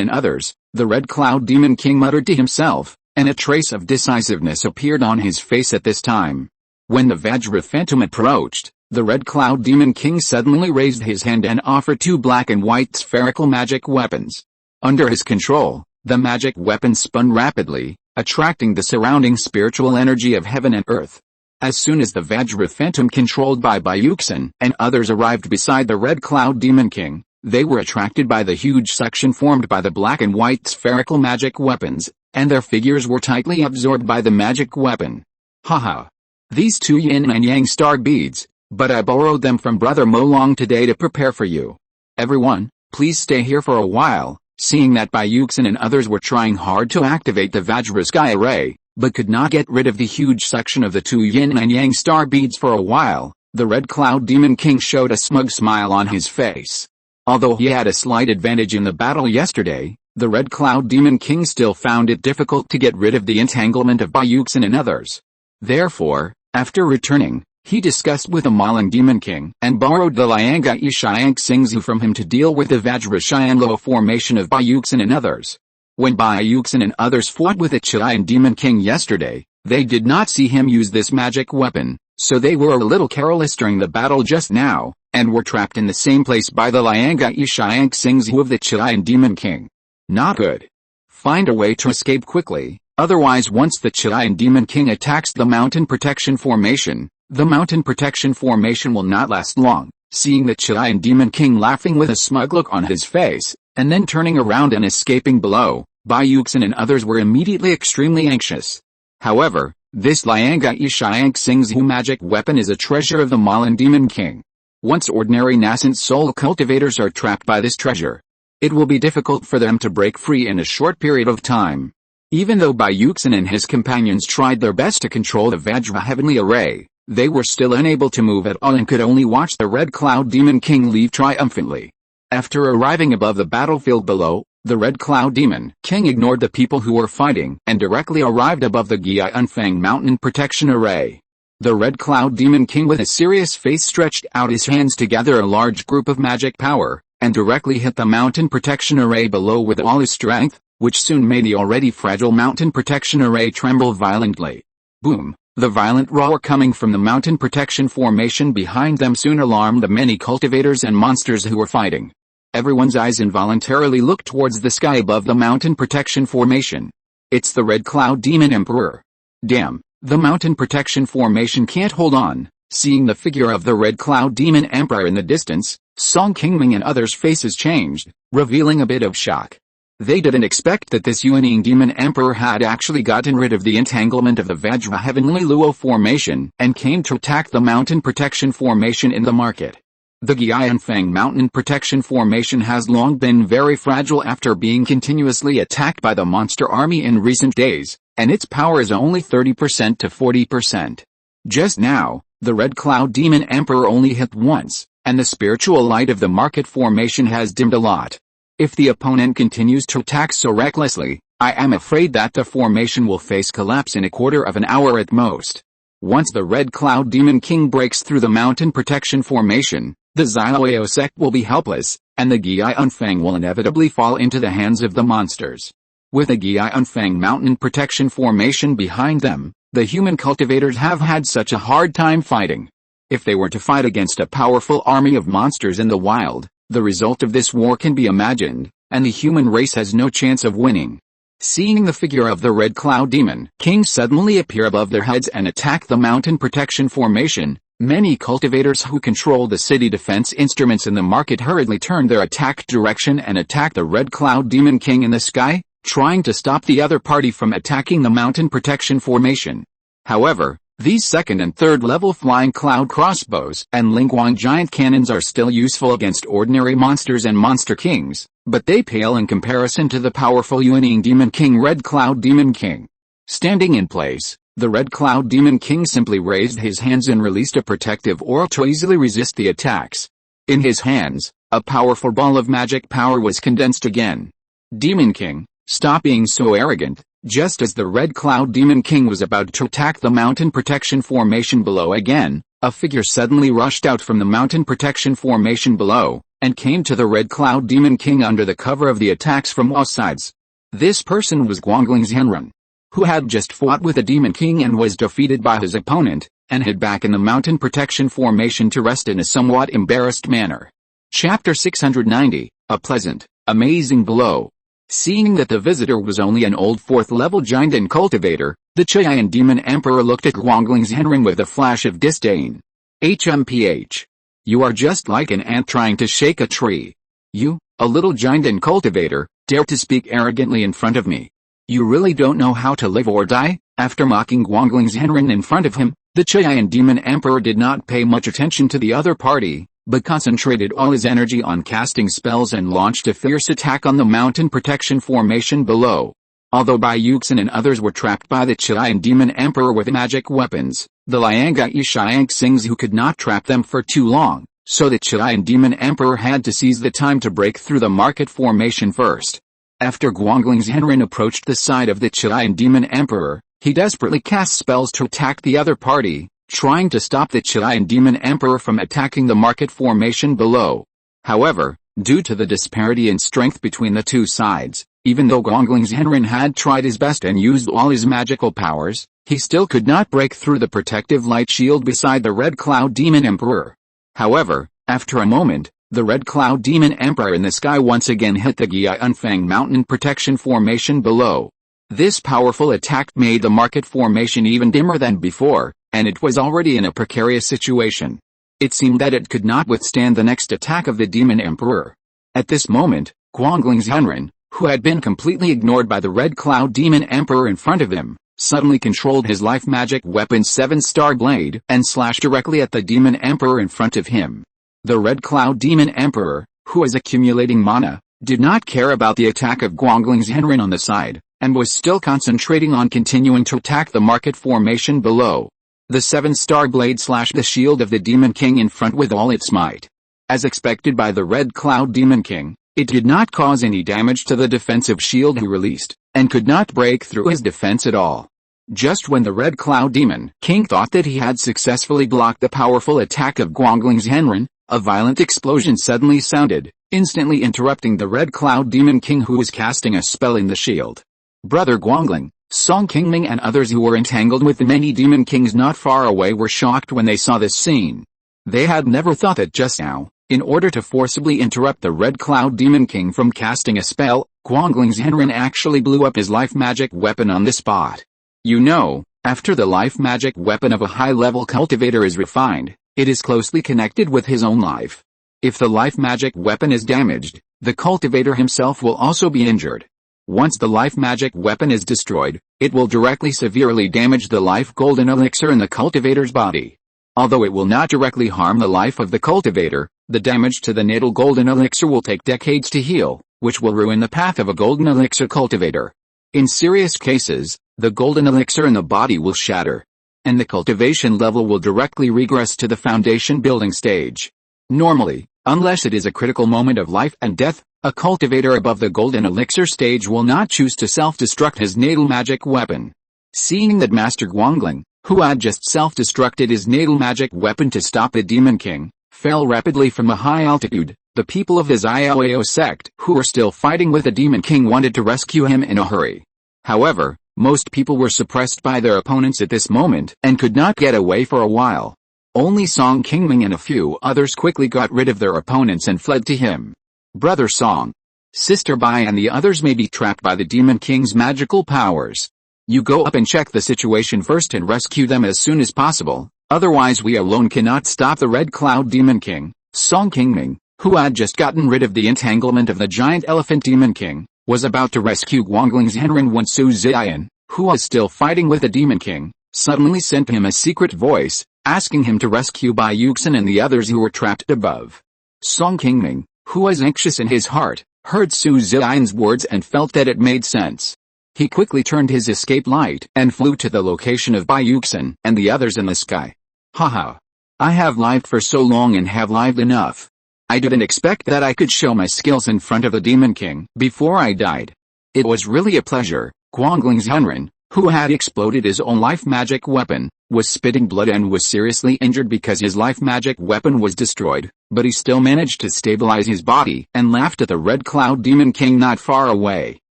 and others, the Red Cloud Demon King muttered to himself, and a trace of decisiveness appeared on his face at this time. When the Vajra Phantom approached, the Red Cloud Demon King suddenly raised his hand and offered 2 black and white spherical magic weapons. Under his control, the magic weapons spun rapidly, attracting the surrounding spiritual energy of heaven and earth. As soon as the Vajra Phantom controlled by Bayuxin and others arrived beside the Red Cloud Demon King, they were attracted by the huge suction formed by the black and white spherical magic weapons, and their figures were tightly absorbed by the magic weapon. Haha. These 2 yin and yang star beads, but I borrowed them from Brother Molong today to prepare for you. Everyone, please stay here for a while. Seeing that Bayuxin and others were trying hard to activate the Vajra Sky Array, but could not get rid of the huge suction of the 2 yin and yang star beads for a while, the Red Cloud Demon King showed a smug smile on his face. Although he had a slight advantage in the battle yesterday, the Red Cloud Demon King still found it difficult to get rid of the entanglement of Bayuxin and others. Therefore, after returning, he discussed with the Malang Demon King and borrowed the Lianga Ishiang Xingzu from him to deal with the Vajra Xianluo formation of Bayuxin and others. When Bayuxin and others fought with the Chilean Demon King yesterday, they did not see him use this magic weapon, so they were a little careless during the battle just now, and were trapped in the same place by the Lianga Ishiang Xingzu of the Chilean Demon King. Not good. Find a way to escape quickly, otherwise once the Chilean Demon King attacks the Mountain Protection Formation, the Mountain Protection Formation will not last long. Seeing the Chilean Demon King laughing with a smug look on his face, and then turning around and escaping below, Bayuxin and others were immediately extremely anxious. However, this Lianga Ishiang Xingzu magic weapon is a treasure of the Malan Demon King. Once ordinary nascent soul cultivators are trapped by this treasure, it will be difficult for them to break free in a short period of time. Even though Bayuxin and his companions tried their best to control the Vajra Heavenly Array, they were still unable to move at all and could only watch the Red Cloud Demon King leave triumphantly. After arriving above the battlefield below, the Red Cloud Demon King ignored the people who were fighting and directly arrived above the Qingming Mountain Protection Array. The Red Cloud Demon King with a serious face stretched out his hands to gather a large group of magic power, and directly hit the Mountain Protection Array below with all his strength, which soon made the already fragile Mountain Protection Array tremble violently. Boom! The violent roar coming from the Mountain Protection Formation behind them soon alarmed the many cultivators and monsters who were fighting. Everyone's eyes involuntarily looked towards the sky above the Mountain Protection Formation. It's the Red Cloud Demon Emperor. Damn, the Mountain Protection Formation can't hold on. Seeing the figure of the Red Cloud Demon Emperor in the distance, Song Qingming and others' faces changed, revealing a bit of shock. They didn't expect that this Yuanying Demon Emperor had actually gotten rid of the entanglement of the Vajra Heavenly Luo Formation and came to attack the Mountain Protection Formation in the market. The Qingming Mountain Protection Formation has long been very fragile after being continuously attacked by the monster army in recent days, and its power is only 30% to 40%. Just now, the Red Cloud Demon Emperor only hit once, and the spiritual light of the market formation has dimmed a lot. If the opponent continues to attack so recklessly, I am afraid that the formation will face collapse in a quarter of an hour at most. Once the Red Cloud Demon King breaks through the Mountain Protection Formation, the Xiaoyao sect will be helpless, and the Qingming will inevitably fall into the hands of the monsters. With the Qingming Mountain Protection Formation behind them, the human cultivators have had such a hard time fighting. If they were to fight against a powerful army of monsters in the wild, the result of this war can be imagined, and the human race has no chance of winning. Seeing the figure of the Red Cloud Demon King suddenly appear above their heads and attack the Mountain Protection Formation, many cultivators who control the city defense instruments in the market hurriedly turned their attack direction and attacked the Red Cloud Demon King in the sky, trying to stop the other party from attacking the Mountain Protection Formation. However, these second and third level flying cloud crossbows and Lingyuan giant cannons are still useful against ordinary monsters and monster kings, but they pale in comparison to the powerful Yuanying Demon King Red Cloud Demon King. Standing in place, the Red Cloud Demon King simply raised his hands and released a protective aura to easily resist the attacks. In his hands, a powerful ball of magic power was condensed again. Demon King, stop being so arrogant. Just as the Red Cloud Demon King was about to attack the Mountain Protection Formation below again, a figure suddenly rushed out from the Mountain Protection Formation below, and came to the Red Cloud Demon King under the cover of the attacks from all sides. This person was Guangling's Henren, who had just fought with the Demon King and was defeated by his opponent, and hid back in the mountain protection formation to rest in a somewhat embarrassed manner. Chapter 690, A Pleasant, Amazing Blow. Seeing that the visitor was only an old 4th-level giant and cultivator, the Qian Demon Emperor looked at Guangling's Henren with a flash of disdain. HMPH. You are just like an ant trying to shake a tree. You, a little giant and cultivator, dare to speak arrogantly in front of me. You really don't know how to live or die? After mocking Guangling's Henren in front of him, the Qian Demon Emperor did not pay much attention to the other party, but concentrated all his energy on casting spells and launched a fierce attack on the mountain protection formation below. Although Bai Yuxin and others were trapped by the Qian Demon Emperor with magic weapons, the Liangai Xiangxings who could not trap them for too long, so the Qian Demon Emperor had to seize the time to break through the market formation first. After Guangling's Henren approached the side of the Qian Demon Emperor, he desperately cast spells to attack the other party, trying to stop the Qian Demon Emperor from attacking the market formation below. However, due to the disparity in strength between the two sides, even though Guangling's Henren had tried his best and used all his magical powers, he still could not break through the protective light shield beside the Red Cloud Demon Emperor. However, after a moment, the Red Cloud Demon Emperor in the sky once again hit the Qingming Mountain protection formation below. This powerful attack made the market formation even dimmer than before, and it was already in a precarious situation. It seemed that it could not withstand the next attack of the Demon Emperor. At this moment, Guangling's Henren, who had been completely ignored by the Red Cloud Demon Emperor in front of him, suddenly controlled his life magic weapon 7-star blade and slashed directly at the Demon Emperor in front of him. The Red Cloud Demon Emperor, who was accumulating mana, did not care about the attack of Guangling's Henren on the side, and was still concentrating on continuing to attack the market formation below. The 7-star blade slashed the shield of the Demon King in front with all its might. As expected by the Red Cloud Demon King, it did not cause any damage to the defensive shield he released, and could not break through his defense at all. Just when the Red Cloud Demon King thought that he had successfully blocked the powerful attack of Guangling's Henren, a violent explosion suddenly sounded, instantly interrupting the Red Cloud Demon King who was casting a spell in the shield. Brother Guangling, Song Qingming and others who were entangled with the many Demon Kings not far away were shocked when they saw this scene. They had never thought that just now, in order to forcibly interrupt the Red Cloud Demon King from casting a spell, Guangling's Henren actually blew up his life magic weapon on the spot. You know, after the life magic weapon of a high-level cultivator is refined, it is closely connected with his own life. If the life magic weapon is damaged, the cultivator himself will also be injured. Once the life magic weapon is destroyed, it will directly severely damage the life golden elixir in the cultivator's body. Although it will not directly harm the life of the cultivator, the damage to the natal golden elixir will take decades to heal, which will ruin the path of a golden elixir cultivator. In serious cases, the golden elixir in the body will shatter, and the cultivation level will directly regress to the foundation building stage. Normally, unless it is a critical moment of life and death, a cultivator above the golden elixir stage will not choose to self-destruct his natal magic weapon. Seeing that Master Guangling, who had just self-destructed his natal magic weapon to stop the Demon King, fell rapidly from a high altitude, the people of the Xiaoyao sect who were still fighting with the Demon King wanted to rescue him in a hurry. However, most people were suppressed by their opponents at this moment and could not get away for a while. Only Song Qingming and a few others quickly got rid of their opponents and fled to him. Brother Song, Sister Bai and the others may be trapped by the Demon King's magical powers. You go up and check the situation first and rescue them as soon as possible, otherwise we alone cannot stop the Red Cloud Demon King. Song Qingming, who had just gotten rid of the entanglement of the giant elephant Demon King, was about to rescue Guangling's Henren when Su Ziyan, who was still fighting with the Demon King, suddenly sent him a secret voice, asking him to rescue Bai Yuxin and the others who were trapped above. Song Qingming, who was anxious in his heart, heard Su Ziyan's words and felt that it made sense. He quickly turned his escape light and flew to the location of Bai Yuxin and the others in the sky. Haha. I have lived for so long and have lived enough. I didn't expect that I could show my skills in front of the Demon King before I died. It was really a pleasure. Guangling's Henren, who had exploded his own life magic weapon, was spitting blood and was seriously injured because his life magic weapon was destroyed, but he still managed to stabilize his body and laughed at the Red Cloud Demon King not far away.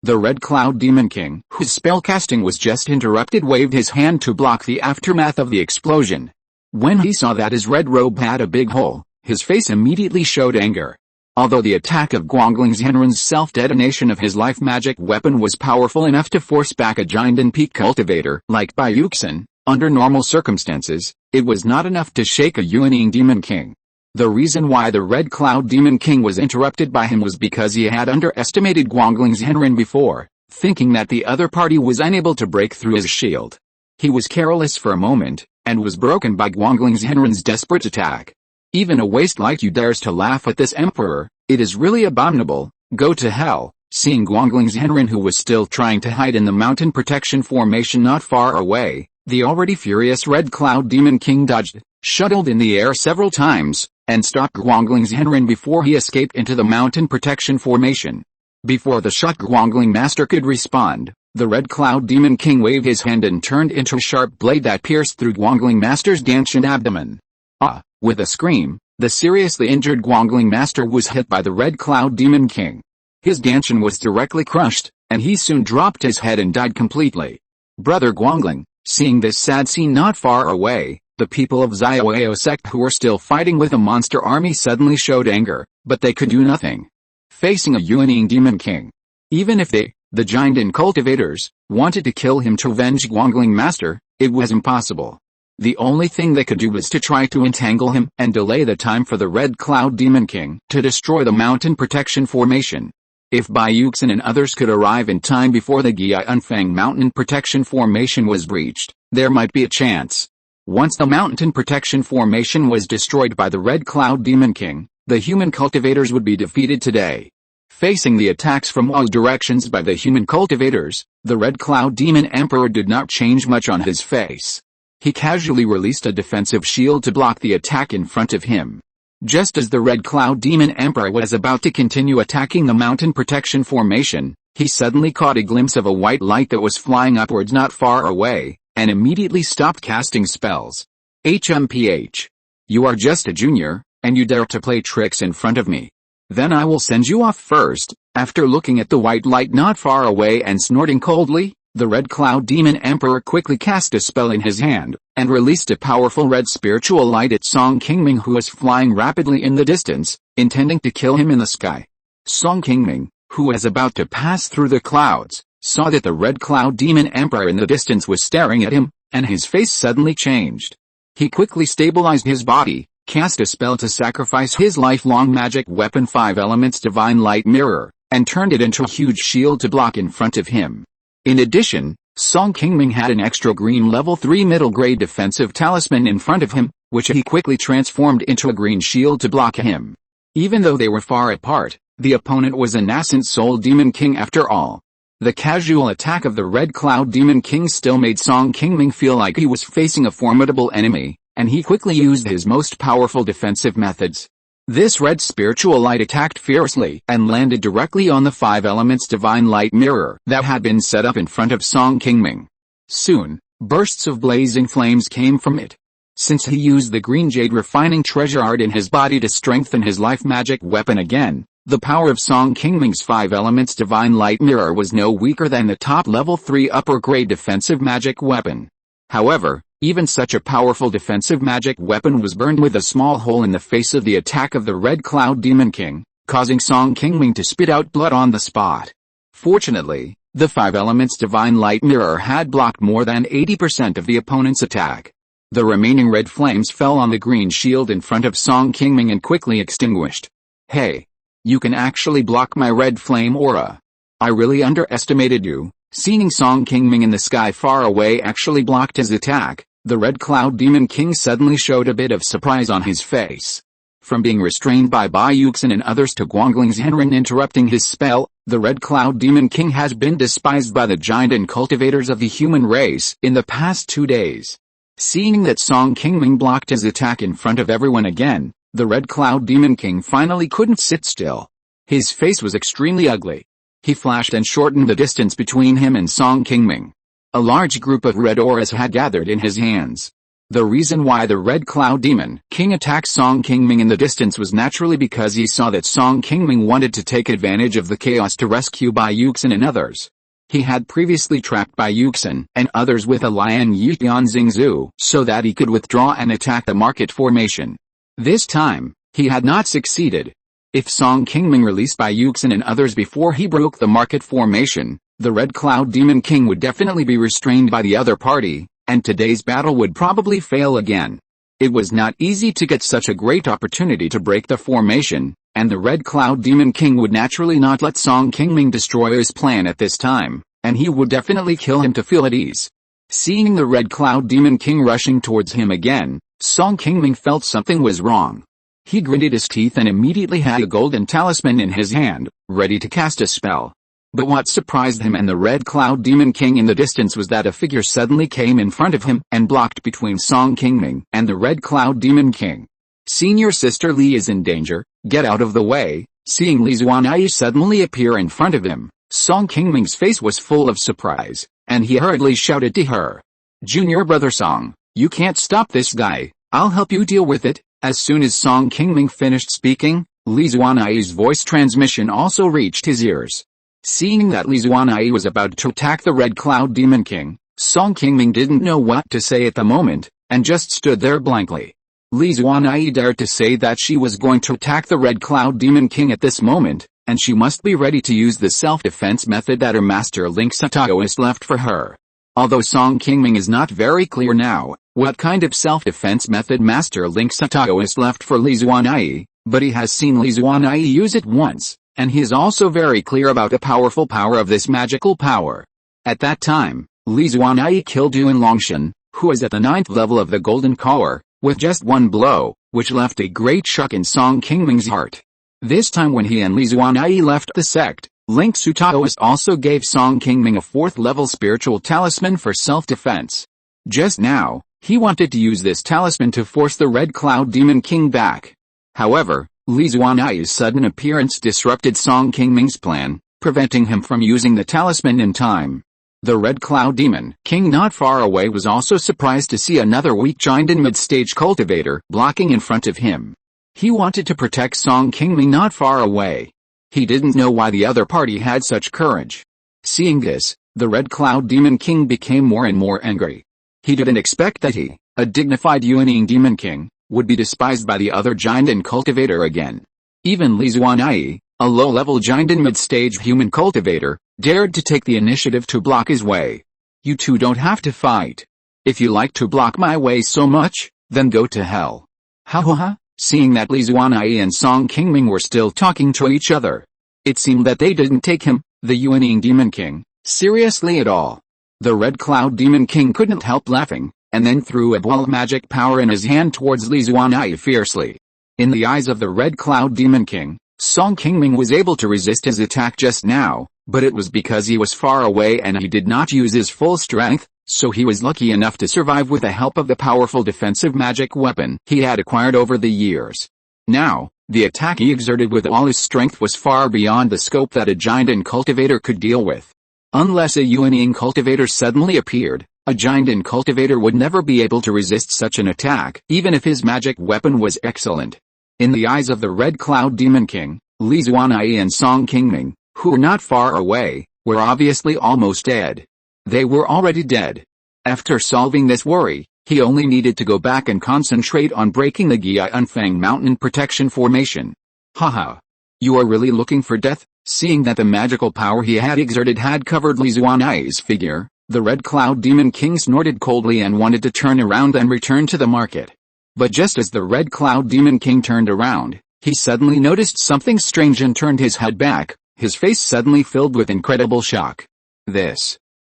The Red Cloud Demon King, whose spellcasting was just interrupted, waved his hand to block the aftermath of the explosion. When he saw that his red robe had a big hole, his face immediately showed anger. Although the attack of Guangling's self-detonation of his life magic weapon was powerful enough to force back a giant peak cultivator like Bayuxin, under normal circumstances, it was not enough to shake a Yuanying Demon King. The reason why the Red Cloud Demon King was interrupted by him was because he had underestimated Guangling's before, thinking that the other party was unable to break through his shield. He was careless for a moment, and was broken by Guangling's desperate attack. Even a waste like you dares to laugh at this emperor, it is really abominable, go to hell. Seeing Guangling's who was still trying to hide in the mountain protection formation not far away, the already furious Red Cloud Demon King dodged, shuttled in the air several times, and stopped Guangling's before he escaped into the mountain protection formation. Before the shocked Guangling master could respond, the Red Cloud Demon King waved his hand and turned into a sharp blade that pierced through Guangling master's Danshan abdomen. Ah! With a scream, the seriously injured Guangling master was hit by the Red Cloud Demon King. His Danshan was directly crushed, and he soon dropped his head and died completely. Brother Guangling, seeing this sad scene not far away, the people of Xiaoyao sect who were still fighting with a monster army suddenly showed anger, but they could do nothing. Facing a Yuanying Demon King. Even if they, the giant cultivators, wanted to kill him to avenge Guangling master, it was impossible. The only thing they could do was to try to entangle him and delay the time for the Red Cloud Demon King to destroy the mountain protection formation. If Bayuxin and others could arrive in time before the Gianfeng mountain protection formation was breached, there might be a chance. Once the mountain protection formation was destroyed by the Red Cloud Demon King, the human cultivators would be defeated today. Facing the attacks from all directions by the human cultivators, the Red Cloud Demon Emperor did not change much on his face. He casually released a defensive shield to block the attack in front of him. Just as the Red Cloud Demon Emperor was about to continue attacking the mountain protection formation, he suddenly caught a glimpse of a white light that was flying upwards not far away, and immediately stopped casting spells. HMPH. You are just a junior, and you dare to play tricks in front of me. Then I will send you off first. After looking at the white light not far away and snorting coldly, the Red Cloud Demon Emperor quickly cast a spell in his hand, and released a powerful red spiritual light at Song Qingming, who was flying rapidly in the distance, intending to kill him in the sky. Song Qingming, who was about to pass through the clouds, saw that the Red Cloud Demon Emperor in the distance was staring at him, and his face suddenly changed. He quickly stabilized his body, cast a spell to sacrifice his lifelong magic weapon 5 Elements Divine Light Mirror, and turned it into a huge shield to block in front of him. In addition, Song Qingming had an extra green level 3 middle grade defensive talisman in front of him, which he quickly transformed into a green shield to block him. Even though they were far apart, the opponent was a nascent soul demon king after all. The casual attack of the Red Cloud Demon King still made Song Qingming feel like he was facing a formidable enemy, and he quickly used his most powerful defensive methods. This red spiritual light attacked fiercely and landed directly on the 5 Elements Divine Light Mirror that had been set up in front of Song Qingming. Soon, bursts of blazing flames came from it. Since he used the green jade refining treasure art in his body to strengthen his life magic weapon again, the power of Song Qingming's 5 Elements Divine Light Mirror was no weaker than the top level 3 upper grade defensive magic weapon. However, even such a powerful defensive magic weapon was burned with a small hole in the face of the attack of the Red Cloud Demon King, causing Song Qingming to spit out blood on the spot. Fortunately, the 5 Elements Divine Light Mirror had blocked more than 80% of the opponent's attack. The remaining red flames fell on the green shield in front of Song Qingming and quickly extinguished. Hey! You can actually block my red flame aura. I really underestimated you. Seeing Song Qingming in the sky far away actually blocked his attack, the Red Cloud Demon King suddenly showed a bit of surprise on his face. From being restrained by Bayuxin and others to Guangling's interrupting his spell, the Red Cloud Demon King has been despised by the giant and cultivators of the human race in the past 2 days. Seeing that Song Qingming blocked his attack in front of everyone again, the Red Cloud Demon King finally couldn't sit still. His face was extremely ugly. He flashed and shortened the distance between him and Song Qingming. A large group of red auras had gathered in his hands. The reason why the Red Cloud Demon King attacked Song Qingming in the distance was naturally because he saw that Song Qingming wanted to take advantage of the chaos to rescue Bai Yuxin and others. He had previously trapped Bai Yuxin and others with a Lian Yixian Xingzu so that he could withdraw and attack the market formation. This time, he had not succeeded. If Song Qingming released Bai Yuxin and others before he broke the market formation, the Red Cloud Demon King would definitely be restrained by the other party, and today's battle would probably fail again. It was not easy to get such a great opportunity to break the formation, and the Red Cloud Demon King would naturally not let Song Qingming destroy his plan at this time, and he would definitely kill him to feel at ease. Seeing the Red Cloud Demon King rushing towards him again, Song Qingming felt something was wrong. He gritted his teeth and immediately had a golden talisman in his hand, ready to cast a spell. But what surprised him and the Red Cloud Demon King in the distance was that a figure suddenly came in front of him and blocked between Song Qingming and the Red Cloud Demon King. "Senior sister Li is in danger, get out of the way." Seeing Li Zuanai suddenly appear in front of him, Song Qingming's face was full of surprise, and he hurriedly shouted to her, "Junior brother Song, you can't stop this guy, I'll help you deal with it." As soon as Song Qingming finished speaking, Li Zuanai's voice transmission also reached his ears. Seeing that Li Zuanai was about to attack the Red Cloud Demon King, Song Qingming didn't know what to say at the moment, and just stood there blankly. Li Zuanai dared to say that she was going to attack the Red Cloud Demon King at this moment, and she must be ready to use the self-defense method that her master Link Sataoist left for her. Although Song Qingming is not very clear now what kind of self-defense method Master Link Sataoist left for Li Zuanai, but he has seen Li Zuanai use it once, and he is also very clear about the powerful power of this magical power. At that time, Li Zuanai killed Yuan Longshan, who was at the 9th level of the Golden Core, with just one blow, which left a great shock in Song Qingming's heart. This time when he and Li Zuanai left the sect, Link Sutaoist also gave Song Qingming a 4th level spiritual talisman for self-defense. Just now, he wanted to use this talisman to force the Red Cloud Demon King back. However, Li Zuanai's sudden appearance disrupted Song Qingming's plan, preventing him from using the talisman in time. The Red Cloud Demon King not far away was also surprised to see another weak giant and mid-stage cultivator blocking in front of him. He wanted to protect Song Qingming not far away. He didn't know why the other party had such courage. Seeing this, the Red Cloud Demon King became more and more angry. He didn't expect that he, a dignified Yuaning Demon King, would be despised by the other giant and cultivator again. Even Li Zuanai, a low-level giant and mid-stage human cultivator, dared to take the initiative to block his way. "You two don't have to fight. If you like to block my way so much, then go to hell." Ha ha ha. Seeing that Li Zuanai and Song Qingming were still talking to each other, it seemed that they didn't take him, the Yuaning Demon King, seriously at all. The Red Cloud Demon King couldn't help laughing, and then threw a ball of magic power in his hand towards Li Zuanai fiercely. In the eyes of the Red Cloud Demon King, Song Qingming was able to resist his attack just now, but it was because he was far away and he did not use his full strength, so he was lucky enough to survive with the help of the powerful defensive magic weapon he had acquired over the years. Now, the attack he exerted with all his strength was far beyond the scope that a giant and cultivator could deal with. Unless a Yuaning cultivator suddenly appeared, a giant and cultivator would never be able to resist such an attack, even if his magic weapon was excellent. In the eyes of the Red Cloud Demon King, Li Zuanai and Song Qingming, who were not far away, were obviously almost dead. They were already dead. After solving this worry, he only needed to go back and concentrate on breaking the Qi Mountain protection formation. Haha. You are really looking for death? Seeing that the magical power he had exerted had covered Li Zuanai's figure, the Red Cloud Demon King snorted coldly and wanted to turn around and return to the market. But just as the Red Cloud Demon King turned around, he suddenly noticed something strange and turned his head back, his face suddenly filled with incredible shock.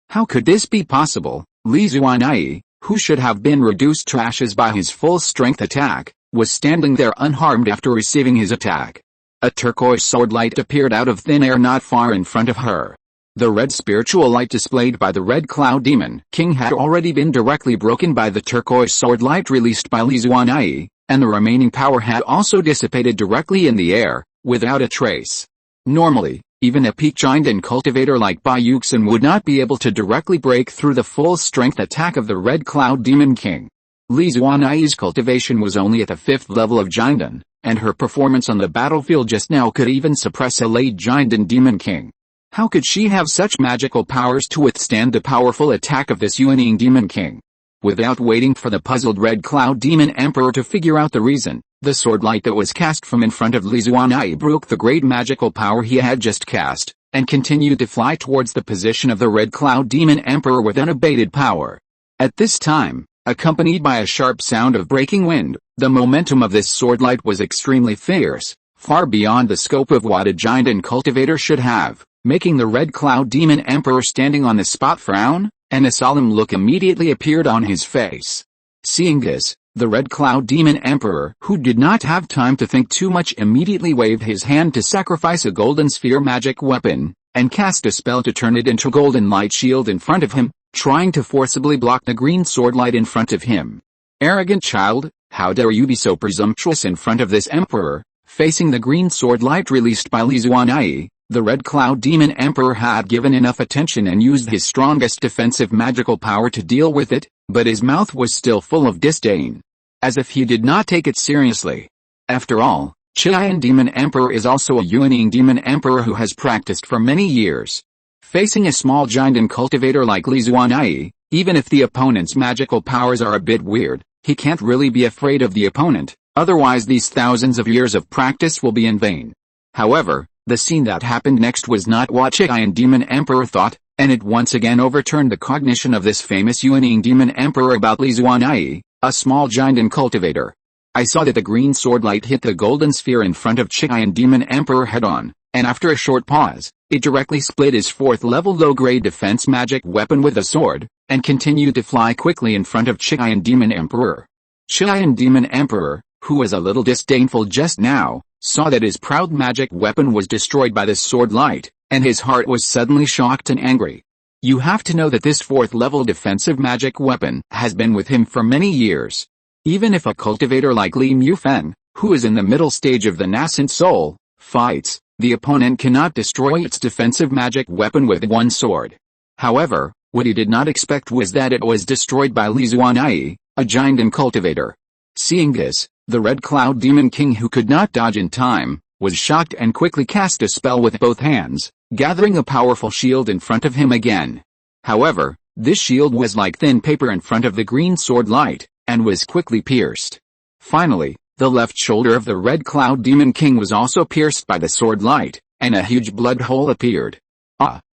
How could this be possible? Li Zuanai, who should have been reduced to ashes by his full strength attack, was standing there unharmed after receiving his attack. A turquoise sword light appeared out of thin air not far in front of her. The red spiritual light displayed by the Red Cloud Demon King had already been directly broken by the turquoise sword light released by Li Zuanai, and the remaining power had also dissipated directly in the air, without a trace. Normally, Even a peak giant and cultivator like Bai Yuxin would not be able to directly break through the full-strength attack of the Red Cloud Demon King. Li Xuanai's cultivation was only at the 5th level of Jiandan, and her performance on the battlefield just now could even suppress a late Jiandan Demon King. How could she have such magical powers to withstand the powerful attack of this unyielding Demon King? Without waiting for the puzzled Red Cloud Demon Emperor to figure out the reason, the sword light that was cast from in front of Li Xuanai broke the great magical power he had just cast, and continued to fly towards the position of the Red Cloud Demon Emperor with unabated power. At this time, accompanied by a sharp sound of breaking wind, the momentum of this sword light was extremely fierce, far beyond the scope of what a giant and cultivator should have, making the Red Cloud Demon Emperor standing on the spot frown, and a solemn look immediately appeared on his face. Seeing this, the Red Cloud Demon Emperor, who did not have time to think too much, immediately waved his hand to sacrifice a golden sphere magic weapon, and cast a spell to turn it into a golden light shield in front of him, trying to forcibly block the green sword light in front of him. Arrogant child, how dare you be so presumptuous in front of this emperor? Facing the green sword light released by Li Xuanai, the Red Cloud Demon Emperor had given enough attention and used his strongest defensive magical power to deal with it, but his mouth was still full of disdain, as if he did not take it seriously. After all, Qian Demon Emperor is also a unyielding Demon Emperor who has practiced for many years. Facing a small giant and cultivator like Li Xuanai, even if the opponent's magical powers are a bit weird, he can't really be afraid of the opponent, otherwise these thousands of years of practice will be in vain. However, the scene that happened next was not what Qian Demon Emperor thought, and it once again overturned the cognition of this famous unyielding Demon Emperor about Li Xuanai, a small giant and cultivator. I saw that the green sword light hit the golden sphere in front of Qian Demon Emperor head-on, and after a short pause, it directly split his 4th level low-grade defense magic weapon with a sword, and continued to fly quickly in front of Qian Demon Emperor. Qian Demon Emperor, who was a little disdainful just now, saw that his proud magic weapon was destroyed by this sword light, and his heart was suddenly shocked and angry. You have to know that this 4th level defensive magic weapon has been with him for many years. Even if a cultivator like Li Mufeng, who is in the middle stage of the nascent soul, fights, the opponent cannot destroy its defensive magic weapon with one sword. However, what he did not expect was that it was destroyed by Li Xuanai, a giant and cultivator. Seeing this, the Red Cloud Demon King, who could not dodge in time, was shocked and quickly cast a spell with both hands, gathering a powerful shield in front of him again. However, this shield was like thin paper in front of the green sword light, and was quickly pierced. Finally, the left shoulder of the Red Cloud Demon King was also pierced by the sword light, and a huge blood hole appeared.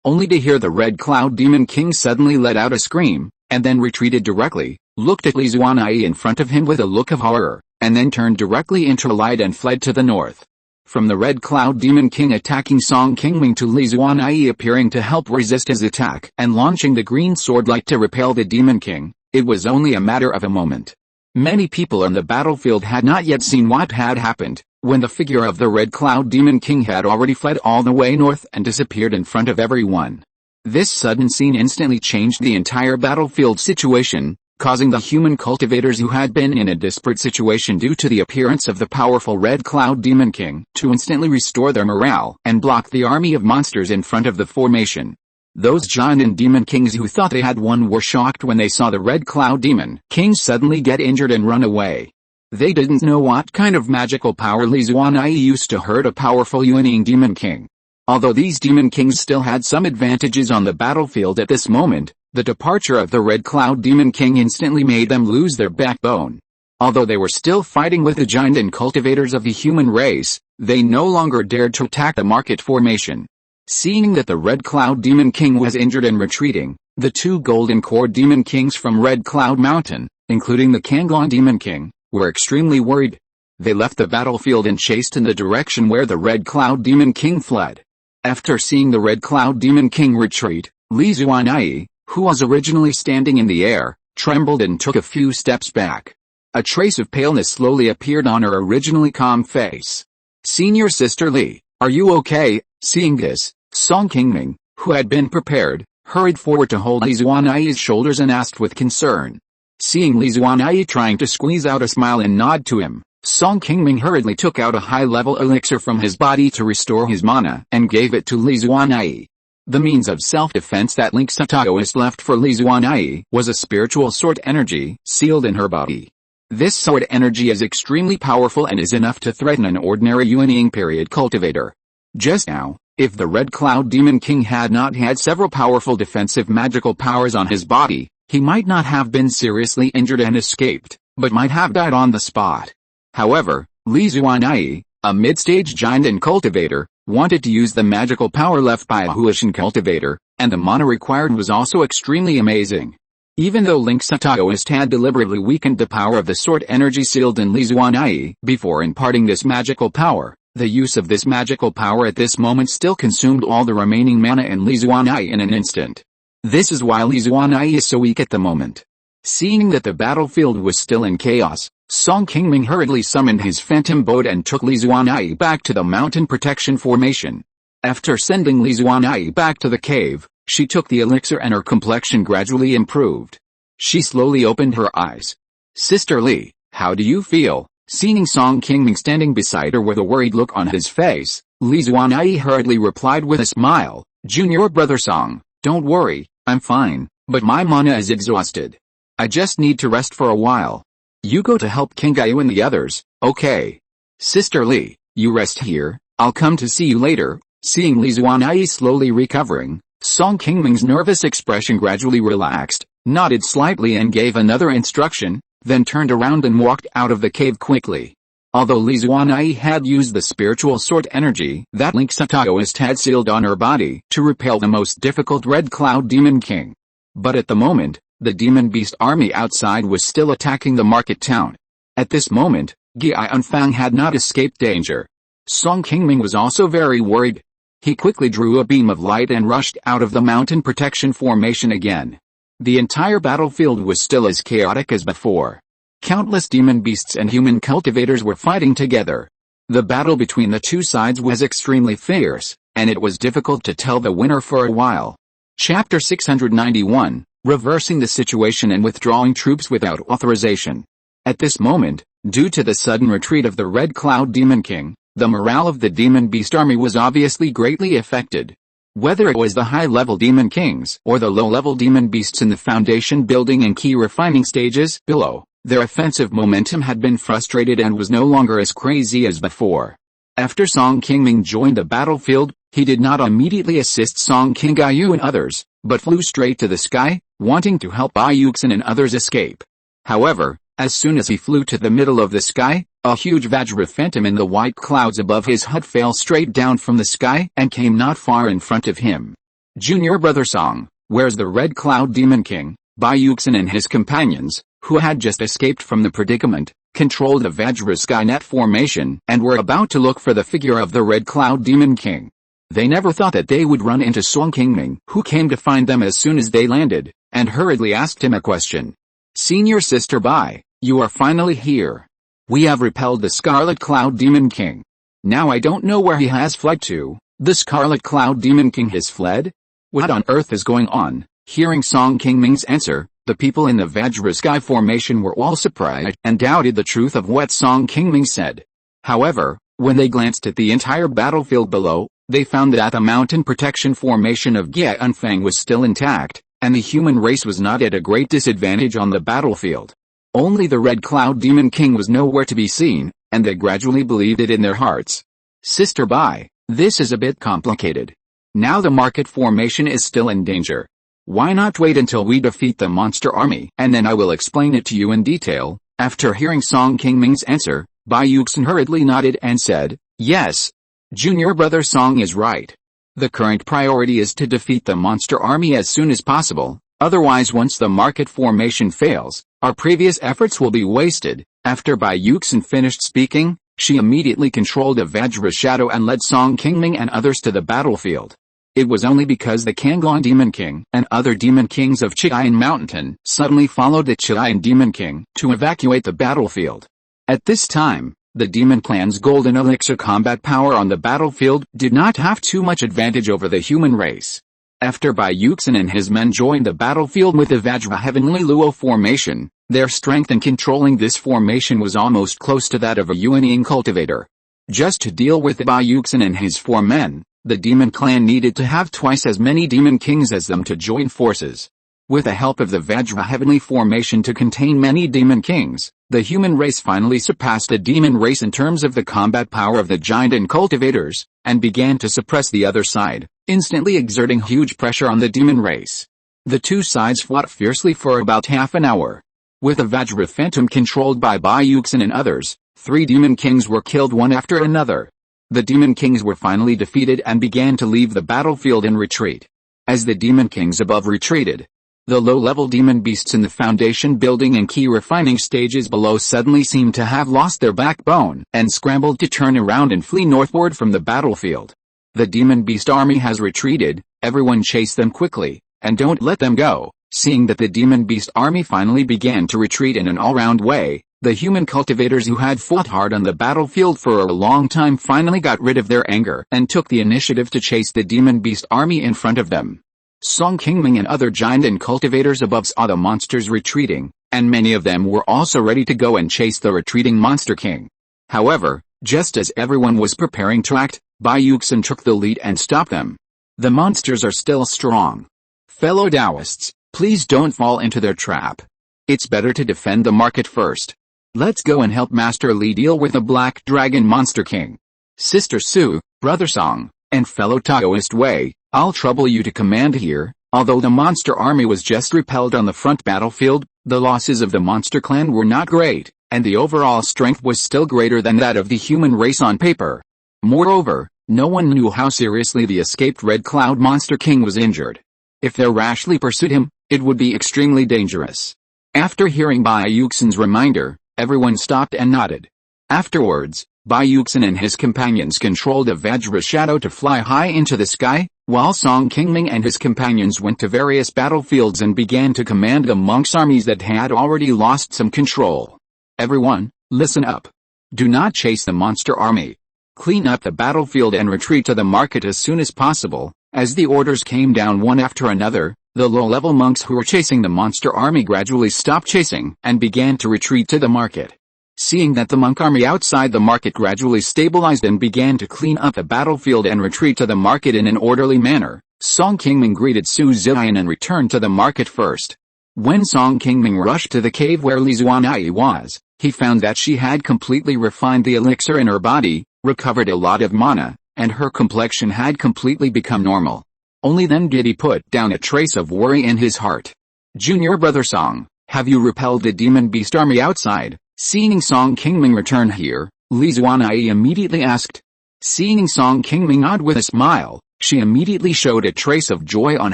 Only to hear the Red Cloud Demon King suddenly let out a scream, and then retreated directly, looked at Li Xuanai in front of him with a look of horror, and then turned directly into light and fled to the north. From the Red Cloud Demon King attacking Song Qingming to Li Xuanai appearing to help resist his attack and launching the green sword light to repel the Demon King, it was only a matter of a moment. Many people on the battlefield had not yet seen what had happened, when the figure of the Red Cloud Demon King had already fled all the way north and disappeared in front of everyone. This sudden scene instantly changed the entire battlefield situation, causing the human cultivators who had been in a desperate situation due to the appearance of the powerful Red Cloud Demon King to instantly restore their morale and block the army of monsters in front of the formation. Those giant and demon kings who thought they had won were shocked when they saw the Red Cloud Demon King suddenly get injured and run away. They didn't know what kind of magical power Li Xuanai used to hurt a powerful unyielding Demon King. Although these Demon Kings still had some advantages on the battlefield at this moment, the departure of the Red Cloud Demon King instantly made them lose their backbone. Although they were still fighting with the giant and cultivators of the human race, they no longer dared to attack the market formation. Seeing that the Red Cloud Demon King was injured and retreating, the 2 Golden Core Demon Kings from Red Cloud Mountain, including the Qingming Demon King, were extremely worried. They left the battlefield and chased in the direction where the Red Cloud Demon King fled. After seeing the Red Cloud Demon King retreat, Li Xuanai, who was originally standing in the air, trembled and took a few steps back. A trace of paleness slowly appeared on her originally calm face. "Senior Sister Li, are you okay?" Seeing this, Song Qingming, who had been prepared, hurried forward to hold Li Xuanai's shoulders and asked with concern. Seeing Li Xuanai trying to squeeze out a smile and nod to him, Song Qingming hurriedly took out a high-level elixir from his body to restore his mana and gave it to Li Zuanai. The means of self-defense that Linksa Taoist left for Li Zuanai was a spiritual sword energy sealed in her body. This sword energy is extremely powerful and is enough to threaten an ordinary Yuanying period cultivator. Just now, if the Red Cloud Demon King had not had several powerful defensive magical powers on his body, he might not have been seriously injured and escaped, but might have died on the spot. However, Li Zuanai, a mid-stage giant and cultivator, wanted to use the magical power left by a Huashan cultivator, and the mana required was also extremely amazing. Even though Linksa Taoist had deliberately weakened the power of the sword energy sealed in Li Zuanai before imparting this magical power, the use of this magical power at this moment still consumed all the remaining mana in Li Zuanai in an instant. This is why Li Zuanai is so weak at the moment. Seeing that the battlefield was still in chaos, Song Qingming hurriedly summoned his phantom boat and took Li Zuanai back to the mountain protection formation. After sending Li Zuanai back to the cave, she took the elixir and her complexion gradually improved. She slowly opened her eyes. "Sister Li, how do you feel?" Seeing Song Qingming standing beside her with a worried look on his face, Li Zuanai hurriedly replied with a smile, "Junior brother Song, don't worry, I'm fine, but my mana is exhausted. I just need to rest for a while. You go to help King Gayu and the others, okay? Sister Li, you rest here, I'll come to see you later." Seeing Li Zuanai slowly recovering, Song Qingming's nervous expression gradually relaxed, nodded slightly and gave another instruction, then turned around and walked out of the cave quickly. Although Li Zuanai had used the spiritual sword energy that Linksa Taoist had sealed on her body to repel the most difficult Red Cloud Demon King. But at the moment, the demon beast army outside was still attacking the market town. At this moment, Qi Anfang had not escaped danger. Song Qingming was also very worried. He quickly drew a beam of light and rushed out of the mountain protection formation again. The entire battlefield was still as chaotic as before. Countless demon beasts and human cultivators were fighting together. The battle between the two sides was extremely fierce, and it was difficult to tell the winner for a while. Chapter 691, Reversing the Situation and Withdrawing Troops Without Authorization. At this moment, due to the sudden retreat of the Red Cloud Demon King, the morale of the demon beast army was obviously greatly affected. Whether it was the high-level demon kings or the low-level demon beasts in the foundation building and Qi refining stages below, their offensive momentum had been frustrated and was no longer as crazy as before. After Song Qingming joined the battlefield, he did not immediately assist Song King Gayu and others, but flew straight to the sky, wanting to help Bayuxin and others escape. However, as soon as he flew to the middle of the sky, a huge Vajra phantom in the white clouds above his hut fell straight down from the sky and came not far in front of him. "Junior brother Song, where's the Red Cloud Demon King?" Bayuxin and his companions, who had just escaped from the predicament, controlled the Vajra Skynet formation and were about to look for the figure of the Red Cloud Demon King. They never thought that they would run into Song Qingming, who came to find them as soon as they landed, and hurriedly asked him a question. "Senior Sister Bai, you are finally here. We have repelled the Scarlet Cloud Demon King. Now I don't know where he has fled to." "The Scarlet Cloud Demon King has fled? What on earth is going on?" Hearing Song Qingming's answer, the people in the Vajra Sky formation were all surprised and doubted the truth of what Song Qingming said. However, when they glanced at the entire battlefield below, they found that the mountain protection formation of Qi Anfang was still intact, and the human race was not at a great disadvantage on the battlefield. Only the Red Cloud Demon King was nowhere to be seen, and they gradually believed it in their hearts. "Sister Bai, this is a bit complicated. Now the market formation is still in danger. Why not wait until we defeat the monster army, and then I will explain it to you in detail?" After hearing Song Qingming's answer, Bayuxin hurriedly nodded and said, "Yes. Junior brother Song is right. The current priority is to defeat the monster army as soon as possible, otherwise once the market formation fails, our previous efforts will be wasted." After Bayuxin finished speaking, she immediately controlled a Vajra shadow and led Song Qingming and others to the battlefield. It was only because the Qingming Demon King and other demon kings of Qi Mountain suddenly followed the Qi Demon King to evacuate the battlefield. At this time, the demon clan's golden elixir combat power on the battlefield did not have too much advantage over the human race. After Bayuxin and his men joined the battlefield with the Vajra Heavenly Luo formation, Their strength in controlling this formation was almost close to that of a unyielding cultivator. Just to deal with Bayuxin and his 4 men, the demon clan needed to have twice as many demon kings as them to join forces. With the help of the Vajra heavenly formation to contain many demon kings, the human race finally surpassed the demon race in terms of the combat power of the giant and cultivators, and began to suppress the other side, instantly exerting huge pressure on the demon race. The two sides fought fiercely for about half an hour. With the Vajra phantom controlled by Bayuxin and others, 3 demon kings were killed one after another. The demon kings were finally defeated and began to leave the battlefield in retreat. As the demon kings above retreated, the low-level demon beasts in the foundation building and Qi refining stages below suddenly seemed to have lost their backbone and scrambled to turn around and flee northward from the battlefield. The demon beast army has retreated, everyone chase them quickly, and don't let them go. Seeing that the demon beast army finally began to retreat in an all-round way, the human cultivators who had fought hard on the battlefield for a long time finally got rid of their anger and took the initiative to chase the demon beast army in front of them. Qingming and other giant and cultivators above saw the monsters retreating, and many of them were also ready to go and chase the retreating monster king. However, just as everyone was preparing to act, Bayuxin took the lead and stopped them. The monsters are still strong. Fellow Taoists, please don't fall into their trap. It's better to defend the market first. Let's go and help Master Li deal with the Black Dragon Monster King. Sister Su, Brother Song, and fellow Taoist Wei, I'll trouble you to command here. Although the monster army was just repelled on the front battlefield, the losses of the monster clan were not great, and the overall strength was still greater than that of the human race on paper. Moreover, no one knew how seriously the escaped Red Cloud Monster King was injured. If they rashly pursued him, it would be extremely dangerous. After hearing Bayuxin's reminder, everyone stopped and nodded. Afterwards, Bayuxin and his companions controlled a Vajra shadow to fly high into the sky, while Qingming and his companions went to various battlefields and began to command the monks' armies that had already lost some control. Everyone, listen up. Do not chase the monster army. Clean up the battlefield and retreat to the market as soon as possible. As the orders came down one after another, the low-level monks who were chasing the monster army gradually stopped chasing and began to retreat to the market. Seeing that the monk army outside the market gradually stabilized and began to clean up the battlefield and retreat to the market in an orderly manner, Qingming greeted Su Ziyan and returned to the market first. When Qingming rushed to the cave where Li Zuanai was, he found that she had completely refined the elixir in her body, recovered a lot of mana, and her complexion had completely become normal. Only then did he put down a trace of worry in his heart. Junior Brother Song, have you repelled the demon beast army outside? Seeing Qingming return here, Li Zuanai immediately asked. Seeing Qingming nod with a smile, she immediately showed a trace of joy on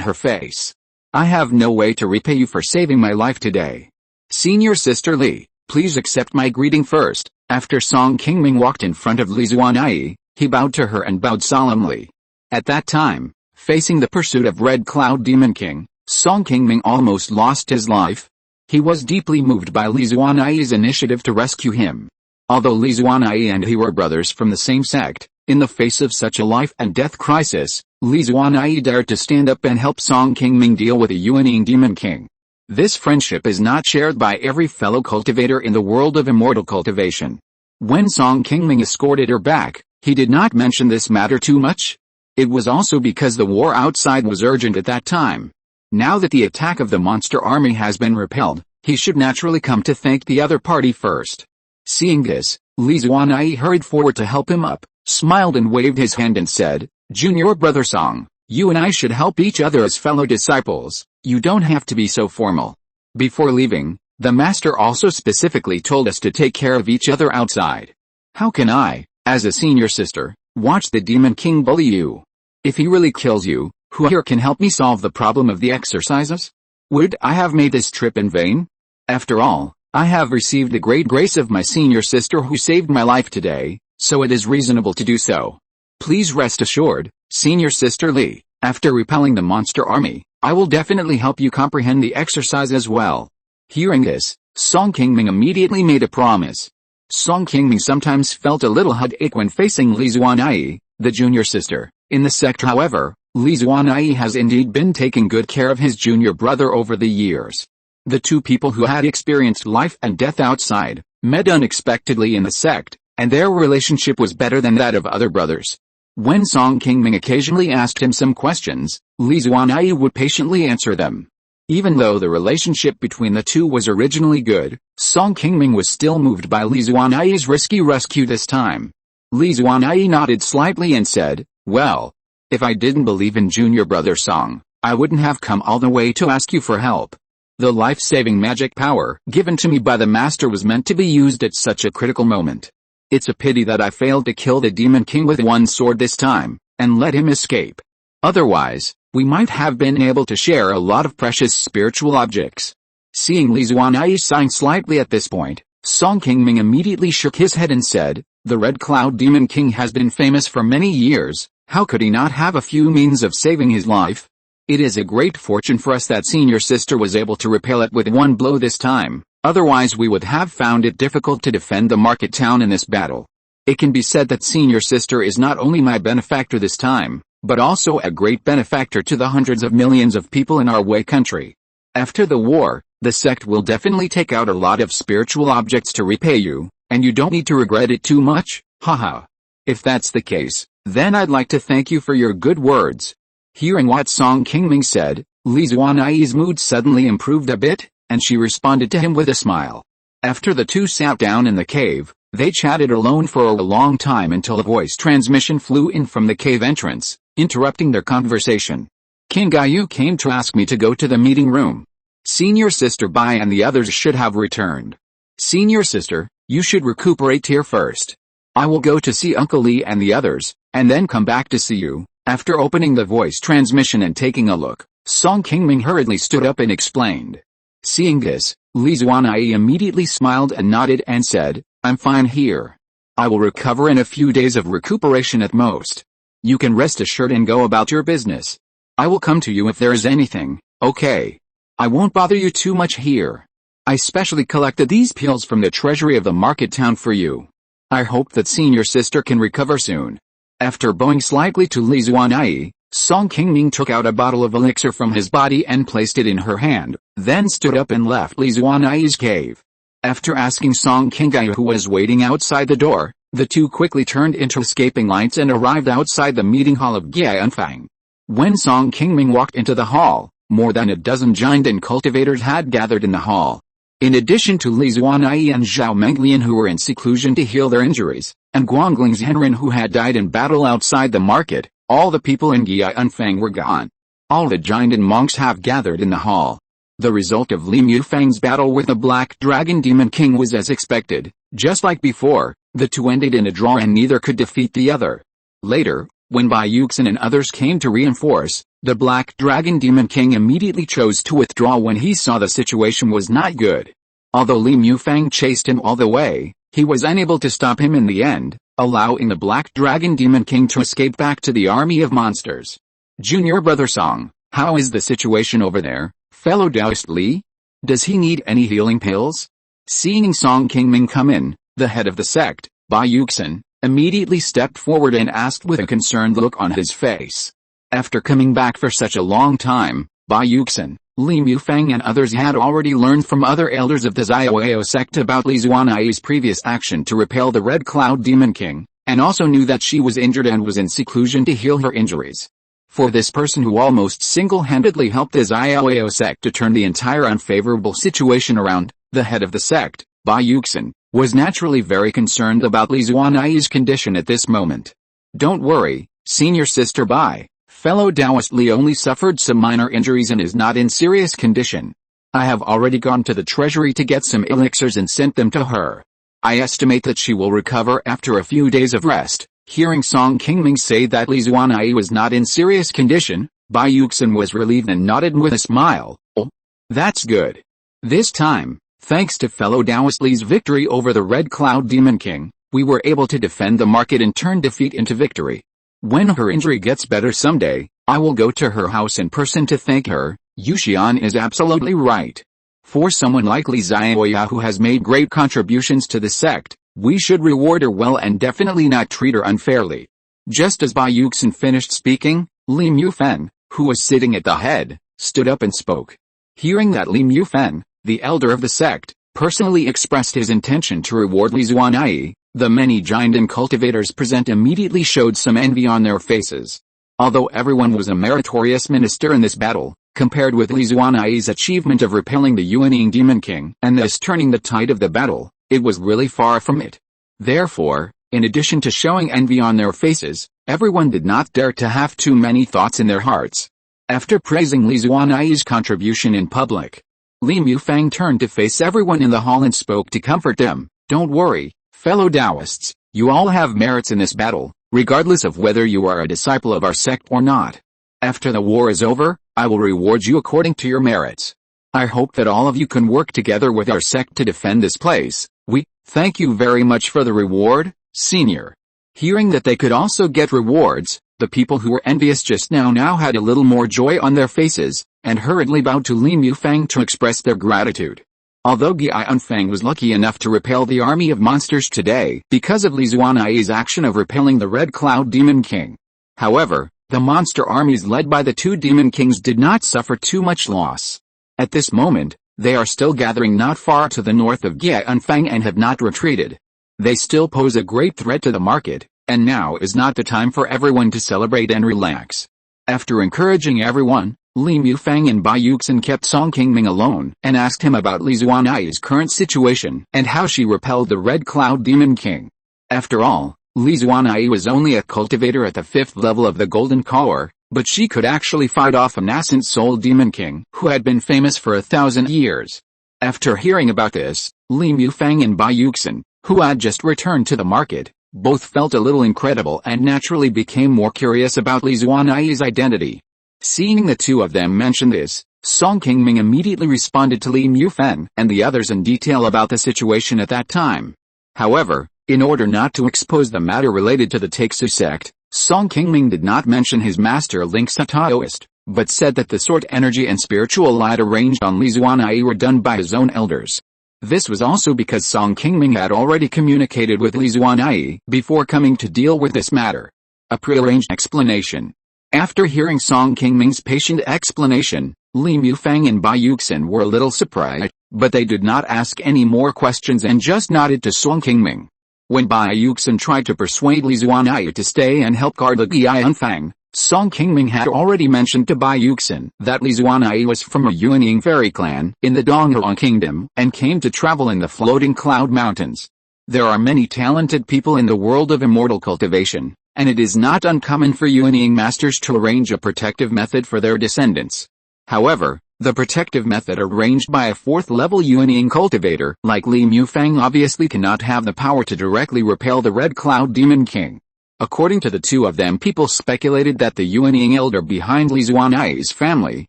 her face. I have no way to repay you for saving my life today. Senior Sister Li, please accept my greeting first. After Qingming walked in front of Li Zuanai, he bowed to her and bowed solemnly. At that time, facing the pursuit of Red Cloud Demon King, Qingming almost lost his life. He was deeply moved by Li Zuanai's initiative to rescue him. Although Li Zuanai and he were brothers from the same sect, in the face of such a life and death crisis, Li Zuanai dared to stand up and help Qingming deal with a Yuanying Demon King. This friendship is not shared by every fellow cultivator in the world of immortal cultivation. When Qingming escorted her back, he did not mention this matter too much. It was also because the war outside was urgent at that time. Now that the attack of the monster army has been repelled, he should naturally come to thank the other party first. Seeing this, Li Zuanai hurried forward to help him up, smiled and waved his hand and said, Junior Brother Song, you and I should help each other as fellow disciples. You don't have to be so formal. Before leaving, the master also specifically told us to take care of each other outside. How can I, as a senior sister, watch the demon king bully you? If he really kills you, who here can help me solve the problem of the exercises? Would I have made this trip in vain? After all, I have received the great grace of my senior sister who saved my life today, so it is reasonable to do so. Please rest assured, Senior Sister Li, after repelling the monster army, I will definitely help you comprehend the exercise as well. Hearing this, Qingming immediately made a promise. Qingming sometimes felt a little headache when facing Li Zuanai, the junior sister. In the sect however, Li Zuanai has indeed been taking good care of his junior brother over the years. The two people who had experienced life and death outside, met unexpectedly in the sect, and their relationship was better than that of other brothers. When Song Qingming occasionally asked him some questions, Li Zuanyi would patiently answer them. Even though the relationship between the two was originally good, Song Qingming was still moved by Li Zuanyi's risky rescue this time. Li Zuanyi nodded slightly and said, "Well, if I didn't believe in junior brother Song, I wouldn't have come all the way to ask you for help. The life-saving magic power given to me by the master was meant to be used at such a critical moment. It's a pity that I failed to kill the Demon King with one sword this time, and let him escape. Otherwise, we might have been able to share a lot of precious spiritual objects." Seeing Li Zuanyi sighing slightly at this point, Song Qingming immediately shook his head and said, "The Red Cloud Demon King has been famous for many years, how could he not have a few means of saving his life? It is a great fortune for us that senior sister was able to repel it with one blow this time, otherwise we would have found it difficult to defend the market town in this battle. It can be said that senior sister is not only my benefactor this time, but also a great benefactor to the hundreds of millions of people in our Wei country. After the war, the sect will definitely take out a lot of spiritual objects to repay you, and you don't need to regret it too much, haha. If that's the case, then I'd like to thank you for your good words." Hearing what Song Qingming said, Li Zuanyi's mood suddenly improved a bit, and she responded to him with a smile. After the two sat down in the cave, they chatted alone for a long time until a voice transmission flew in from the cave entrance, interrupting their conversation. "King Gaiyu came to ask me to go to the meeting room. Senior Sister Bai and the others should have returned. Senior Sister, you should recuperate here first. I will go to see Uncle Li and the others, and then come back to see you." After opening the voice transmission and taking a look, Song Qingming hurriedly stood up and explained. Seeing this, Li Zuanyi immediately smiled and nodded and said, "I'm fine here. I will recover in a few days of recuperation at most. You can rest assured and go about your business. I will come to you if there is anything, okay? I won't bother you too much here. I specially collected these pills from the treasury of the market town for you. I hope that senior sister can recover soon." After bowing slightly to Li Zuanyi, Song Qingming took out a bottle of elixir from his body and placed it in her hand, then stood up and left Li Zuanyi's cave. After asking Song Qingming who was waiting outside the door, the two quickly turned into escaping lights and arrived outside the meeting hall of Gianfang. When Song Qingming walked into the hall, more than a dozen giant and cultivators had gathered in the hall. In addition to Li Zuanyi and Zhao Menglian who were in seclusion to heal their injuries, and Guangling's Henrin who had died in battle outside the market, all the people in Gianfang were gone. All the giant and monks have gathered in the hall. The result of Li Mufang's battle with the Black Dragon Demon King was as expected. Just like before, the two ended in a draw and neither could defeat the other. Later, when Bai Yuxin and others came to reinforce, the Black Dragon Demon King immediately chose to withdraw when he saw the situation was not good. Although Li Mufang chased him all the way, he was unable to stop him in the end, allowing the Black Dragon Demon King to escape back to the army of monsters. "Junior brother Song, how is the situation over there, fellow Taoist Li? Does he need any healing pills?" Seeing Song Qingming come in, the head of the sect, Bai Yuxin, immediately stepped forward and asked with a concerned look on his face. After coming back for such a long time, Bai Yuxin, Li Mufang and others had already learned from other elders of the Xiaoyao sect about Li Zuanyi's previous action to repel the Red Cloud Demon King, and also knew that she was injured and was in seclusion to heal her injuries. For this person who almost single-handedly helped the Xiaoyao sect to turn the entire unfavorable situation around, the head of the sect, Bai Yuxin, was naturally very concerned about Li Zuanyi's condition at this moment. "Don't worry, senior sister Bai. Fellow Taoist Li only suffered some minor injuries and is not in serious condition. I have already gone to the treasury to get some elixirs and sent them to her. I estimate that she will recover after a few days of rest." Hearing Song Qingming say that Li Zuanyi was not in serious condition, Bai Yuxin was relieved and nodded with a smile. "Oh, that's good. This time, thanks to fellow Taoist Li's victory over the Red Cloud Demon King, we were able to defend the market and turn defeat into victory. When her injury gets better someday, I will go to her house in person to thank her." Yuxian is absolutely right. For someone like Li Xiaoya who has made great contributions to the sect, we should reward her well and definitely not treat her unfairly. Just as Bai Yuxin finished speaking, Li Mufeng, who was sitting at the head, stood up and spoke. Hearing that Li Mufeng, The elder of the sect personally expressed his intention to reward Li Zuanai. The many Jinden cultivators present immediately showed some envy on their faces. Although everyone was a meritorious minister in this battle, compared with Li Zuanai's achievement of repelling the Yuanying Demon King and thus turning the tide of the battle, it was really far from it. Therefore, in addition to showing envy on their faces, everyone did not dare to have too many thoughts in their hearts. After praising Li Zuanai's contribution in public, Li Mufang turned to face everyone in the hall and spoke to comfort them. Don't worry, fellow Taoists, you all have merits in this battle, regardless of whether you are a disciple of our sect or not. After the war is over, I will reward you according to your merits. I hope that all of you can work together with our sect to defend this place. We thank you very much for the reward, senior. Hearing that they could also get rewards, the people who were envious just now had a little more joy on their faces, and hurriedly bowed to Li Mufang to express their gratitude. Although Qi Anfang was lucky enough to repel the army of monsters today because of Li Zuanai's action of repelling the Red Cloud Demon King. However, the monster armies led by the two Demon Kings did not suffer too much loss. At this moment, they are still gathering not far to the north of Qi Anfang and have not retreated. They still pose a great threat to the market, and now is not the time for everyone to celebrate and relax. After encouraging everyone, Li Mufang and Bai Yuxin kept Song Qingming alone and asked him about Li Zuanai's current situation and how she repelled the Red Cloud Demon King. After all, Li Zuanai was only a cultivator at the 5th level of the Golden Core, but she could actually fight off a nascent soul Demon King who had been famous for 1,000 years. After hearing about this, Li Mufang and Bai Yuxin, who had just returned to the market, both felt a little incredible and naturally became more curious about Li Zuanai's identity. Seeing the two of them mention this, Song Qingming immediately responded to Li Mufang and the others in detail about the situation at that time. However, in order not to expose the matter related to the Taixu sect, Song Qingming did not mention his master Link's a Taoist, but said that the sword energy and spiritual light arranged on Li Zuanai were done by his own elders. This was also because Song Qingming had already communicated with Li Zuanai before coming to deal with this matter. A prearranged explanation. After hearing Song Qingming's patient explanation, Li Mufang and Bai Yuxin were a little surprised, but they did not ask any more questions and just nodded to Song Qingming. When Bai Yuxin tried to persuade Li Zuanai to stay and help guard the Qi Anfang, Song Qingming had already mentioned to Bai Yuxin that Li Zuanai was from a Yuanying fairy clan in the Donghong Kingdom and came to travel in the floating cloud mountains. There are many talented people in the world of immortal cultivation, and it is not uncommon for Yuanying masters to arrange a protective method for their descendants. However, the protective method arranged by a 4th-level Yuanying cultivator like Li Mufang obviously cannot have the power to directly repel the Red Cloud Demon King. According to the two of them, people speculated that the Yuanying elder behind Li Zuanai's family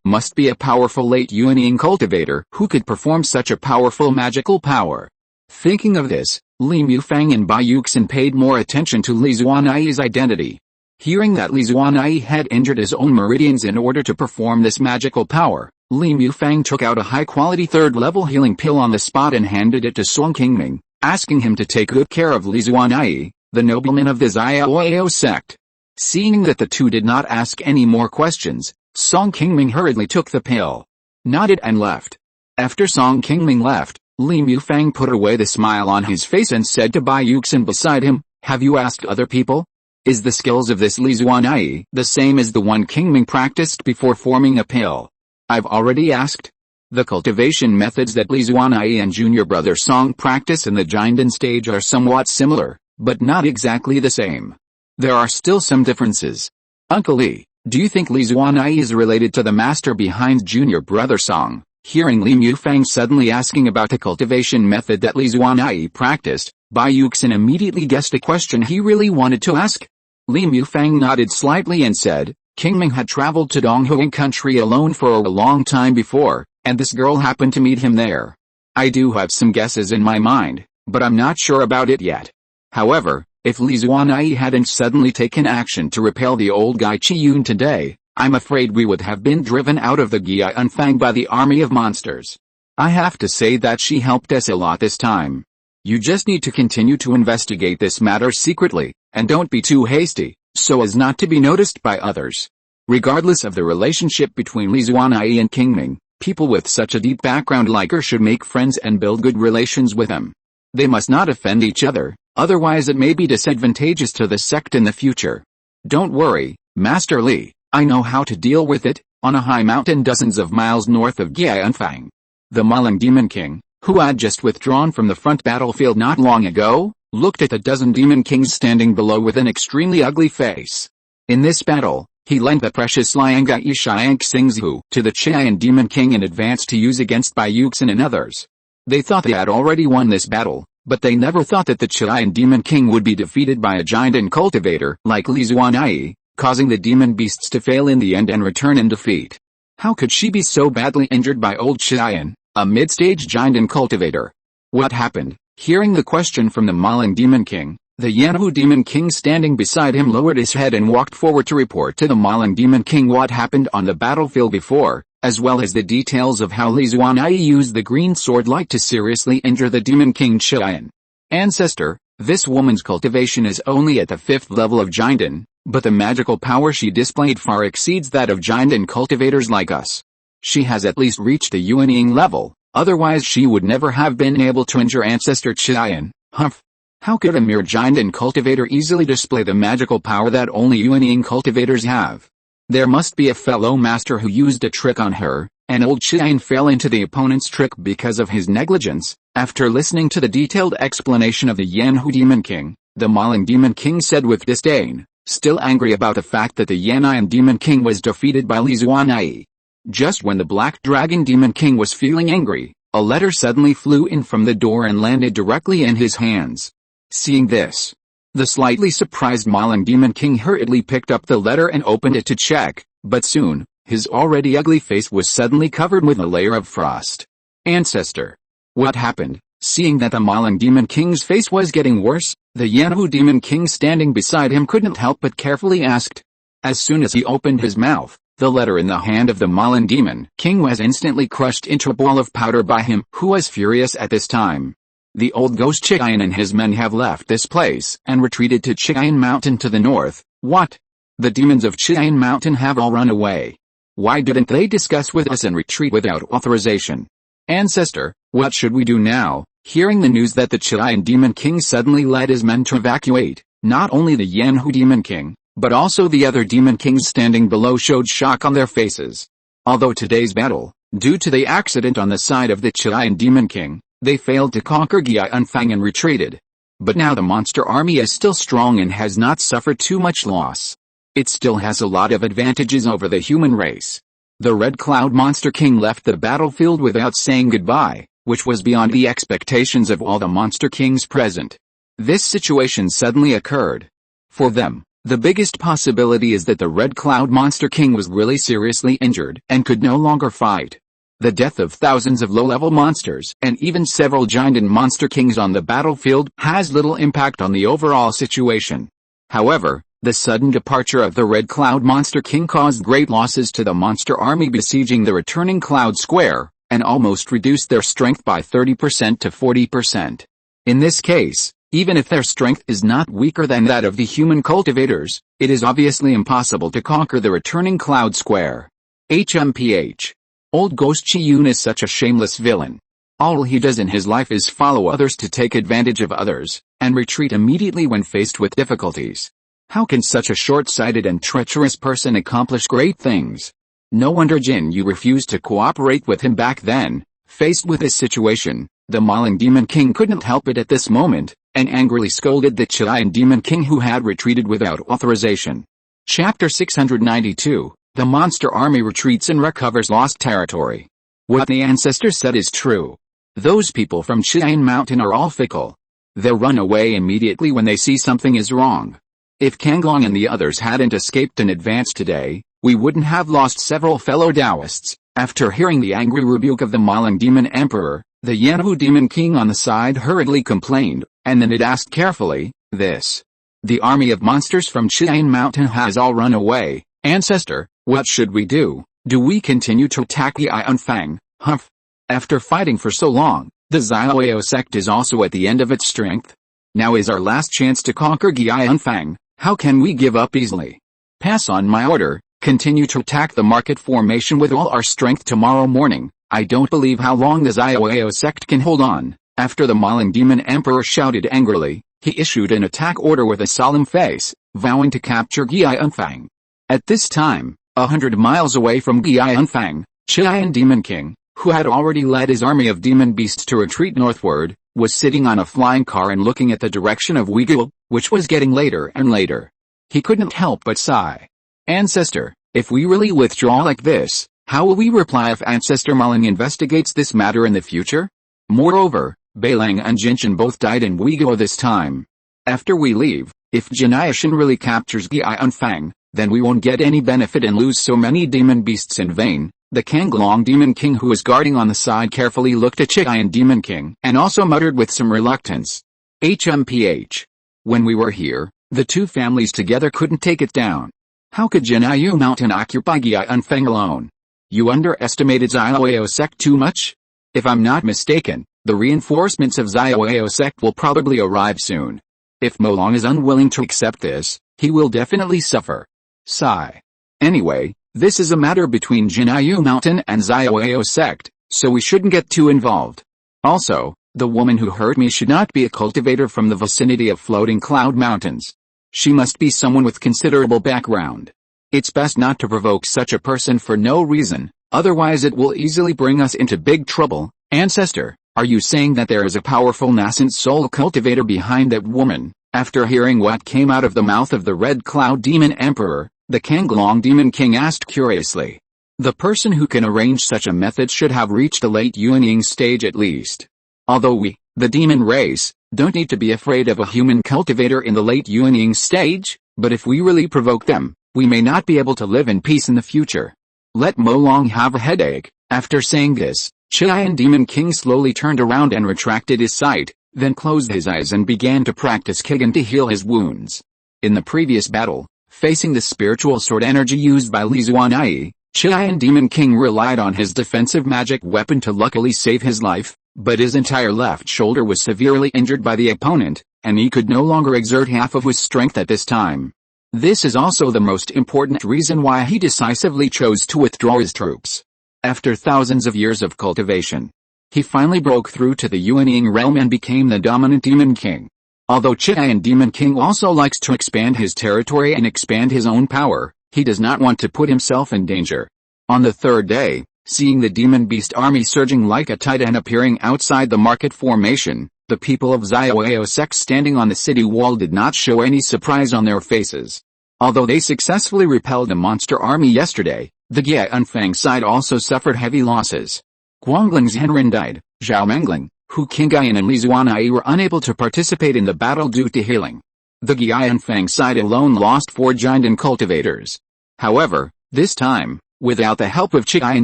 must be a powerful late Yuanying cultivator who could perform such a powerful magical power. Thinking of this, Li Mufang and Bai Yuxin paid more attention to Li Zuanai's identity. Hearing that Li Zuanai had injured his own meridians in order to perform this magical power, Li Mufang took out a high-quality 3rd-level healing pill on the spot and handed it to Song Qingming, asking him to take good care of Li Zuanai, the nobleman of the Xiaoyao sect. Seeing that the two did not ask any more questions, Song Qingming hurriedly took the pill, nodded and left. After Song Qingming left, Li Mufang put away the smile on his face and said to Bai Yuxin beside him, "Have you asked other people? Is the skills of this Li Zuanai the same as the one Qingming practiced before forming a pill?" "I've already asked. The cultivation methods that Li Zuanai and junior brother Song practice in the Jinden stage are somewhat similar, but not exactly the same. There are still some differences. Uncle Li, do you think Li Zuanai is related to the master behind junior brother Song?" Hearing Li Mufang suddenly asking about the cultivation method that Li Zuanai practiced, Bai Yuxin immediately guessed a question he really wanted to ask. Li Mufang nodded slightly and said, "Qingming had traveled to Donghong country alone for a long time before, and this girl happened to meet him there. I do have some guesses in my mind, but I'm not sure about it yet. However, if Li Zuanai hadn't suddenly taken action to repel the old guy Qi Yun today, I'm afraid we would have been driven out of the Qi Anfang by the army of monsters. I have to say that she helped us a lot this time. You just need to continue to investigate this matter secretly, and don't be too hasty, so as not to be noticed by others." Regardless of the relationship between Li Zuanai and Qingming, People with such a deep background like her should make friends and build good relations with them. They must not offend each other, otherwise it may be disadvantageous to the sect in the future. Don't worry, Master Li, I know how to deal with it. On a high mountain dozens of miles north of Jianfang, the Maling Demon King, who had just withdrawn from the front battlefield not long ago, looked at the dozen demon kings standing below with an extremely ugly face. In this battle, he lent the precious Liangai Shiang Xingzhu to the Qian Demon King in advance to use against Bai Yuxin and others. They thought they had already won this battle, but they never thought that the Qian Demon King would be defeated by a giant and cultivator like Li Zuanai, causing the demon beasts to fail in the end and return in defeat. How could she be so badly injured by old Qian, a mid-stage giant and cultivator? What happened? Hearing the question from the Maling Demon King, the Yanhu Demon King standing beside him lowered his head and walked forward to report to the Maling Demon King what happened on the battlefield before, as well as the details of how Li Zuanai used the green sword light to seriously injure the Demon King Qian. Ancestor, this woman's cultivation is only at the 5th level of Jinden, but the magical power she displayed far exceeds that of giant and cultivators like us. She has at least reached the unyielding level, otherwise she would never have been able to injure Ancestor Qian. Humph! How could a mere giant and cultivator easily display the magical power that only unyielding cultivators have? There must be a fellow master who used a trick on her, and old Qian fell into the opponent's trick because of his negligence. After listening to the detailed explanation of the Yanhu Demon King, the Maling Demon King said with disdain, still angry about the fact that the Yan'an Demon King was defeated by Li Zuanai. Just when the Black Dragon Demon King was feeling angry, a letter suddenly flew in from the door and landed directly in his hands. Seeing this, the slightly surprised Maling Demon King hurriedly picked up the letter and opened it to check, but soon, his already ugly face was suddenly covered with a layer of frost. Ancestor. What happened? Seeing that the Maling Demon King's face was getting worse, the Yanhu Demon King standing beside him couldn't help but carefully asked. As soon as he opened his mouth, the letter in the hand of the Maling Demon King was instantly crushed into a ball of powder by him, who was furious at this time. The old ghost Qian and his men have left this place and retreated to Qi Mountain to the north. What? The demons of Qi Mountain have all run away. Why didn't they discuss with us and retreat without authorization? Ancestor, what should we do now? Hearing the news that the Qian Demon King suddenly led his men to evacuate, not only the Yanhu Demon King, but also the other Demon Kings standing below showed shock on their faces. Although today's battle, due to the accident on the side of the Qian Demon King, they failed to conquer Jianfang and retreated. But now the monster army is still strong and has not suffered too much loss. It still has a lot of advantages over the human race. The Red Cloud Monster King left the battlefield without saying goodbye, which was beyond the expectations of all the Monster Kings present. This situation suddenly occurred. For them, the biggest possibility is that the Red Cloud Monster King was really seriously injured and could no longer fight. The death of thousands of low-level monsters and even several giant and monster kings on the battlefield has little impact on the overall situation. However, the sudden departure of the Red Cloud Monster King caused great losses to the monster army besieging the returning Cloud Square, and almost reduced their strength by 30% to 40%. In this case, even if their strength is not weaker than that of the human cultivators, it is obviously impossible to conquer the returning Cloud Square. HMPH. Old Ghost Qiyun is such a shameless villain. All he does in his life is follow others to take advantage of others, and retreat immediately when faced with difficulties. How can such a short-sighted and treacherous person accomplish great things? No wonder Jin Yu refused to cooperate with him back then. Faced with this situation, the Maling Demon King couldn't help it at this moment, and angrily scolded the Qian Demon King who had retreated without authorization. Chapter 692. The monster army retreats and recovers lost territory. What the ancestor said is true. Those people from Qi Mountain are all fickle. They'll run away immediately when they see something is wrong. If Kanglong and the others hadn't escaped in advance today, we wouldn't have lost several fellow Taoists. After hearing the angry rebuke of the Maling Demon Emperor, the Yanhu Demon King on the side hurriedly complained, and then it asked carefully, this. The army of monsters from Qi Mountain has all run away. Ancestor, what should we do? Do we continue to attack Jianfang? Humph. After fighting for so long, the Xiaoyao sect is also at the end of its strength. Now is our last chance to conquer Jianfang. How can we give up easily? Pass on my order, continue to attack the market formation with all our strength tomorrow morning. I don't believe how long the Xiaoyao sect can hold on. After the Mauling demon emperor shouted angrily, he issued an attack order with a solemn face, vowing to capture Gianfang. At this time, 100 miles away from Gianfang, Qian Demon King, who had already led his army of demon beasts to retreat northward, was sitting on a flying car and looking at the direction of Uyghur, which was getting later and later. He couldn't help but sigh. Ancestor, if we really withdraw like this, how will we reply if Ancestor Mauling investigates this matter in the future? Moreover, Beilang and Jinshan both died in Uyghur this time. After we leave, if Jinayashan really captures Gianfang, then we won't get any benefit and lose so many demon beasts in vain. The Kanglong Demon King, who was guarding on the side, carefully looked at Qian Demon King and also muttered with some reluctance. HMPH. When we were here, the two families together couldn't take it down. How could Funiu Mountain occupy Gianfang alone? You underestimated Xiaoyao sect too much? If I'm not mistaken, the reinforcements of Xiaoyao sect will probably arrive soon. If Molong is unwilling to accept this, he will definitely suffer. Sigh. Anyway, this is a matter between Funiu Mountain and Xiaoyao sect, so we shouldn't get too involved. Also, the woman who hurt me should not be a cultivator from the vicinity of floating cloud mountains. She must be someone with considerable background. It's best not to provoke such a person for no reason, otherwise it will easily bring us into big trouble. Ancestor, are you saying that there is a powerful nascent soul cultivator behind that woman? After hearing what came out of the mouth of the Red Cloud Demon Emperor, the Kanglong Demon King asked curiously. The person who can arrange such a method should have reached the late unyielding stage at least. Although we, the demon race, don't need to be afraid of a human cultivator in the late unyielding stage, but if we really provoke them, we may not be able to live in peace in the future. Let Molong have a headache. After saying this, Qian Demon King slowly turned around and retracted his sight, then closed his eyes and began to practice Qigong to heal his wounds. In the previous battle, facing the spiritual sword energy used by Li Zuanai, Qian Demon King relied on his defensive magic weapon to luckily save his life, but his entire left shoulder was severely injured by the opponent, and he could no longer exert half of his strength at this time. This is also the most important reason why he decisively chose to withdraw his troops. After thousands of years of cultivation, he finally broke through to the Yuanying realm and became the dominant Demon King. Although Qian Demon King also likes to expand his territory and expand his own power, he does not want to put himself in danger. On the third day, seeing the demon beast army surging like a tide and appearing outside the market formation, the people of Xiaoyao sect standing on the city wall did not show any surprise on their faces. Although they successfully repelled the monster army yesterday, the Gianfang side also suffered heavy losses. Guangling's Zhenren died, Zhao Mengling, Hu Qingyan and Li Zuanai were unable to participate in the battle due to healing. The Gianfang side alone lost 4 giant cultivators. However, this time, without the help of Qi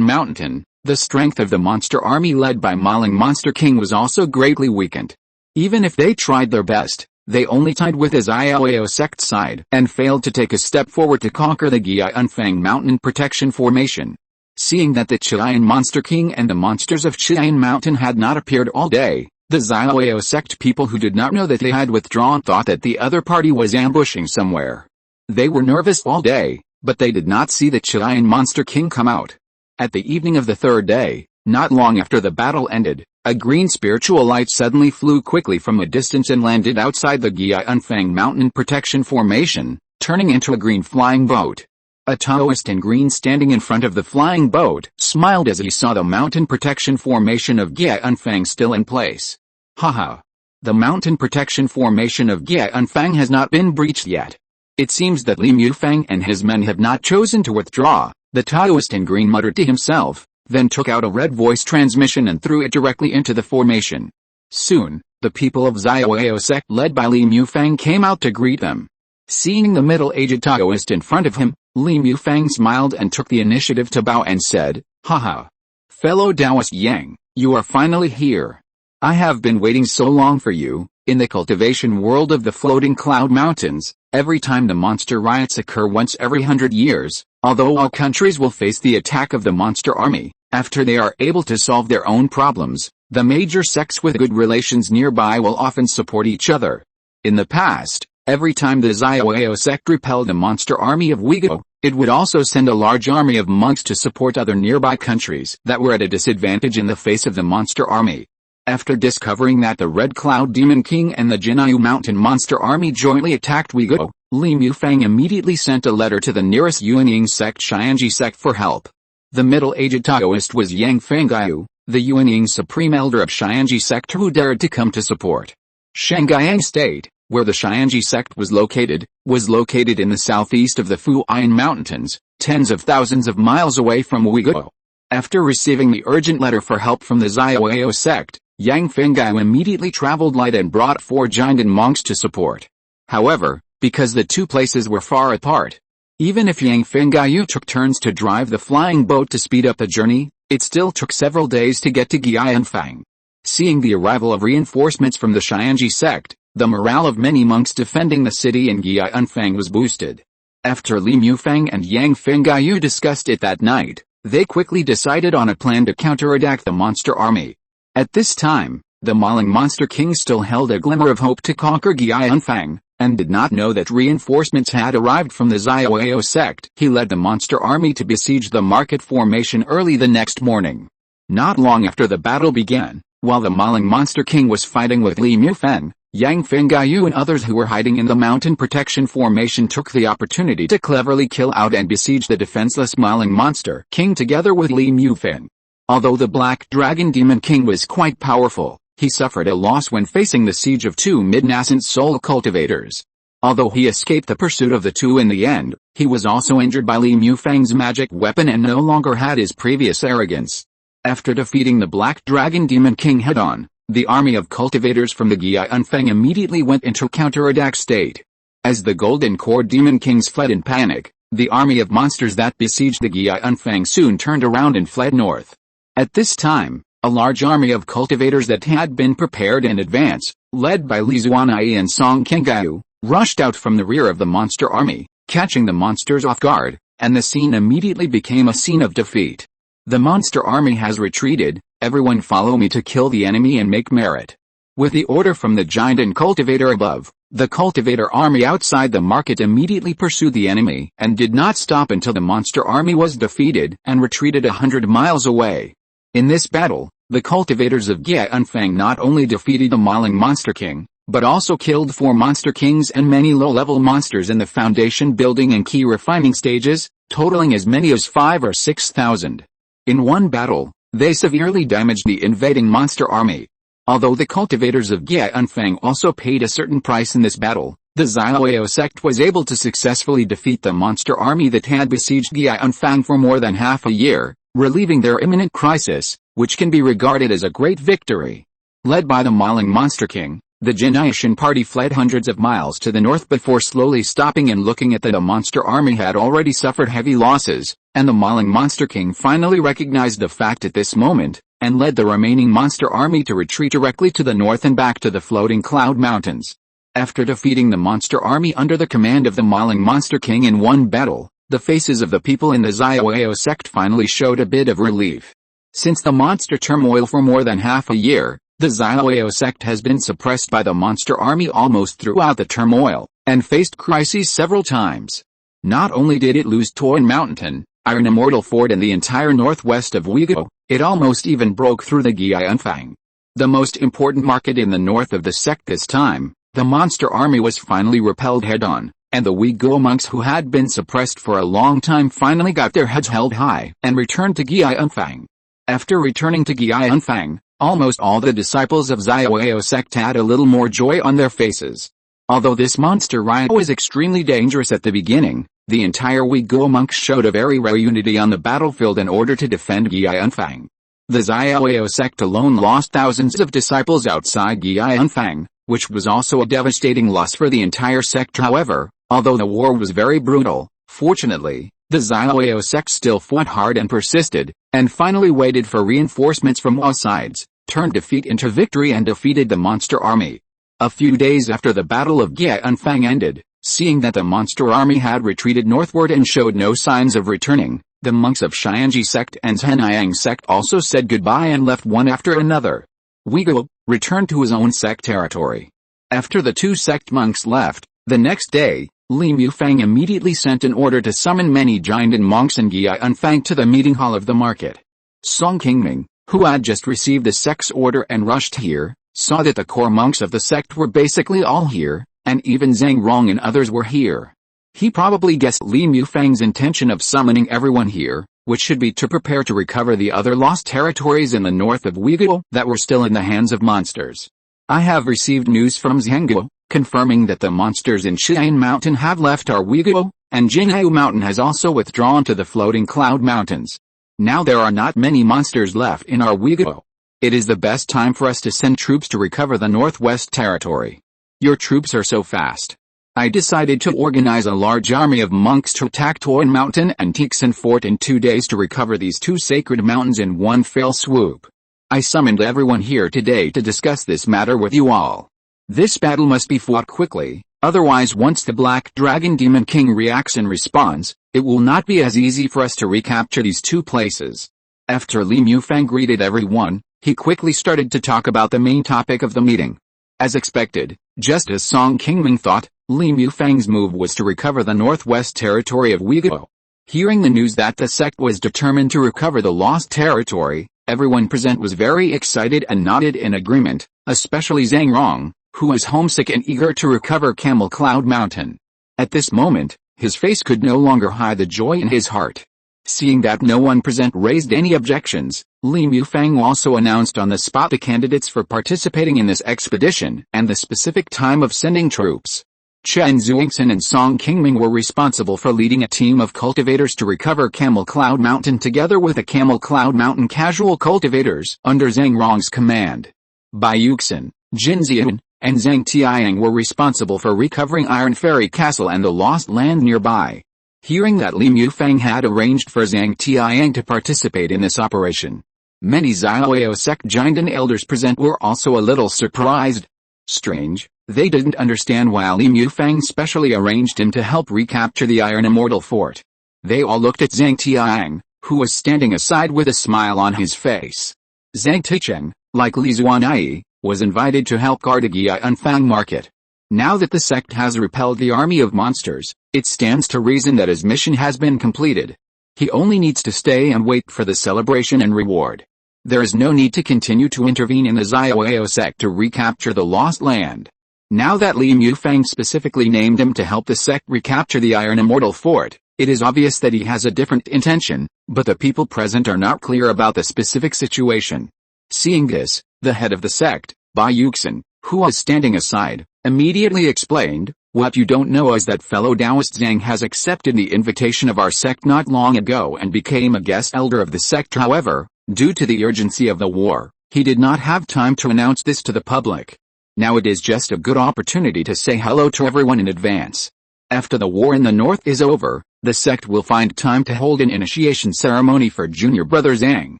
Mountain, the strength of the monster army led by Mauling Monster King was also greatly weakened. Even if they tried their best, they only tied with his Xiaoyao sect side and failed to take a step forward to conquer the Gianfang Mountain Protection Formation. Seeing that the Qian Monster King and the monsters of Qian Mountain had not appeared all day, the Xiaoyao sect people who did not know that they had withdrawn thought that the other party was ambushing somewhere. They were nervous all day, but they did not see the Qian Monster King come out. At the evening of the third day, not long after the battle ended, a green spiritual light suddenly flew quickly from a distance and landed outside the Gianfang Mountain Protection Formation, turning into a green flying boat. A Taoist in green standing in front of the flying boat smiled as he saw the Mountain Protection Formation of Gianfang still in place. Haha. The Mountain Protection Formation of Gianfang has not been breached yet. It seems that Li Mufang and his men have not chosen to withdraw, the Taoist in green muttered to himself, then took out a red voice transmission and threw it directly into the formation. Soon, the people of Xiaoyao sect led by Li Mufang came out to greet them. Seeing the middle-aged Taoist in front of him, Li Mufang smiled and took the initiative to bow and said, Haha. Fellow Taoist Yang, you are finally here. I have been waiting so long for you. In the cultivation world of the floating cloud mountains, every time the monster riots occur once every 100 years, although all countries will face the attack of the monster army, after they are able to solve their own problems, the major sects with good relations nearby will often support each other. In the past, every time the Xiaoyao sect repelled the monster army of Uyghur, It would also send a large army of monks to support other nearby countries that were at a disadvantage in the face of the monster army. After discovering that the Red Cloud Demon King and the Funiu Mountain monster army jointly attacked Uyghur, Li Mufang immediately sent a letter to the nearest Yuanying sect Xianji sect for help. The middle-aged Taoist was Yang Fengyu, the Yuanying supreme elder of Xianji sect who dared to come to support. Shangyang State, where the Xianji sect was located in the southeast of the Funiu Mountains, tens of thousands of miles away from Uyghur. After receiving the urgent letter for help from the Ziyao sect, Yang Fengyu immediately traveled light and brought 4 Jindan monks to support. However, because the two places were far apart, even if Yang Fengyu took turns to drive the flying boat to speed up the journey, it still took several days to get to Gianfang. Seeing the arrival of reinforcements from the Xianji sect, the morale of many monks defending the city in Gianfang was boosted. After Li Mufang and Yang Fengyu discussed it that night, they quickly decided on a plan to counterattack the monster army. At this time, the Maling Monster King still held a glimmer of hope to conquer Gianfang, and did not know that reinforcements had arrived from the Ziyao sect. He led the monster army to besiege the market formation early the next morning. Not long after the battle began, while the Maling Monster King was fighting with Li Mufang, Yang Fengyu and others who were hiding in the mountain protection formation took the opportunity to cleverly kill out and besiege the defenseless Maling Monster King together with Li Mufang. Although the Black Dragon Demon King was quite powerful, he suffered a loss when facing the siege of 2 mid-nascent soul cultivators. Although he escaped the pursuit of the two in the end, he was also injured by Li Mufang's magic weapon and no longer had his previous arrogance. After defeating the Black Dragon Demon King head-on, the army of cultivators from the Gianfang immediately went into counterattack state. As the Golden Core Demon Kings fled in panic, the army of monsters that besieged the Gianfang soon turned around and fled north. At this time, a large army of cultivators that had been prepared in advance, led by Li Zuanai and Song Qingyu, rushed out from the rear of the monster army, catching the monsters off guard, and the scene immediately became a scene of defeat. The monster army has retreated, everyone follow me to kill the enemy and make merit. With the order from the giant and cultivator above, the cultivator army outside the market immediately pursued the enemy and did not stop until the monster army was defeated and retreated 100 miles away. In this battle, the cultivators of Gianfang not only defeated the Maling Monster King, but also killed 4 monster kings and many low-level monsters in the foundation building and Qi refining stages, totaling as many as 5 or 6,000. In one battle, they severely damaged the invading monster army. Although the cultivators of Gianfang also paid a certain price in this battle, the Ziyao sect was able to successfully defeat the monster army that had besieged Gianfang for more than half a year, relieving their imminent crisis, which can be regarded as a great victory. Led by the Maling Monster King, the Jinayashan party fled hundreds of miles to the north before slowly stopping and looking at that the monster army had already suffered heavy losses, and the Maling Monster King finally recognized the fact at this moment, and led the remaining monster army to retreat directly to the north and back to the floating cloud mountains. After defeating the monster army under the command of the Maling Monster King in one battle, the faces of the people in the Ziyao sect finally showed a bit of relief. Since the monster turmoil for more than half a year, the Ziyao sect has been suppressed by the monster army almost throughout the turmoil, and faced crises several times. Not only did it lose Qi Mountain, Iron Immortal Fort and the entire northwest of Uyghur, it almost even broke through the Gianfang. The most important market in the north of the sect this time, the monster army was finally repelled head-on, and the Uyghur monks who had been suppressed for a long time finally got their heads held high and returned to Gianfang. After returning to Gianfang, almost all the disciples of Ziyao sect had a little more joy on their faces. Although this monster riot was extremely dangerous at the beginning, the entire Uyghur monks showed a very rare unity on the battlefield in order to defend Gianfang. The Ziyao sect alone lost thousands of disciples outside Gianfang, which was also a devastating loss for the entire sect. However, although the war was very brutal, fortunately, the Ziyao sect still fought hard and persisted, and finally waited for reinforcements from all sides, turned defeat into victory and defeated the monster army. A few days after the Battle of Gianfang ended, seeing that the monster army had retreated northward and showed no signs of returning, the monks of Xianji sect and Zhenayang sect also said goodbye and left one after another. Uyghur returned to his own sect territory. After the two sect monks left, the next day, Li Mufang immediately sent an order to summon many Jiandan monks and Qi Unfang to the meeting hall of the market. Song Qingming, who had just received the sect's order and rushed here, saw that the core monks of the sect were basically all here, and even Zhang Rong and others were here. He probably guessed Li Mufang's intention of summoning everyone here, which should be to prepare to recover the other lost territories in the north of Uyghur that were still in the hands of monsters. I have received news from Zhangguo, confirming that the monsters in Funiu Mountain have left our Uyghur, and Funiu Mountain has also withdrawn to the floating cloud mountains. Now there are not many monsters left in our Uyghur. It is the best time for us to send troops to recover the northwest territory. Your troops are so fast. I decided to organize a large army of monks to attack Toan Mountain and Tixan Fort in 2 days to recover these two sacred mountains in one fell swoop. I summoned everyone here today to discuss this matter with you all. This battle must be fought quickly, otherwise once the Black Dragon Demon King reacts and responds, it will not be as easy for us to recapture these two places. After Li Mufang greeted everyone, he quickly started to talk about the main topic of the meeting. As expected, just as Song Qingming thought, Li Mufang's move was to recover the northwest territory of Uyghur. Hearing the news that the sect was determined to recover the lost territory, everyone present was very excited and nodded in agreement, especially Zhang Rong, who was homesick and eager to recover Camel Cloud Mountain. At this moment, his face could no longer hide the joy in his heart. Seeing that no one present raised any objections, Li Mufang also announced on the spot the candidates for participating in this expedition and the specific time of sending troops. Chen Zuixin and Song Qingming were responsible for leading a team of cultivators to recover Camel Cloud Mountain together with the Camel Cloud Mountain casual cultivators under Zhang Rong's command. Bai Yuxin, Jin Zian, and Zhang Tianyang were responsible for recovering Iron Fairy Castle and the lost land nearby. Hearing that Li Mufang had arranged for Zhang Tianyang to participate in this operation, many Xiaoyao sect Jiandan elders present were also a little surprised. Strange, they didn't understand why Li Mufang specially arranged him to help recapture the Iron Immortal Fort. They all looked at Zhang Tianyang, who was standing aside with a smile on his face. Zhang Ticheng, like Li Zuanai, was invited to help guard the Qi Unfang market. Now that the sect has repelled the army of monsters, it stands to reason that his mission has been completed. He only needs to stay and wait for the celebration and reward. There is no need to continue to intervene in the Xiaoyao sect to recapture the lost land. Now that Li Mufang specifically named him to help the sect recapture the Iron Immortal Fort, it is obvious that he has a different intention, but the people present are not clear about the specific situation. Seeing this, the head of the sect, Bai Yuxin, who was standing aside, immediately explained, "What you don't know is that fellow Taoist Zhang has accepted the invitation of our sect not long ago and became a guest elder of the sect. However, due to the urgency of the war, he did not have time to announce this to the public. Now it is just a good opportunity to say hello to everyone in advance. After the war in the north is over, the sect will find time to hold an initiation ceremony for junior brother Zhang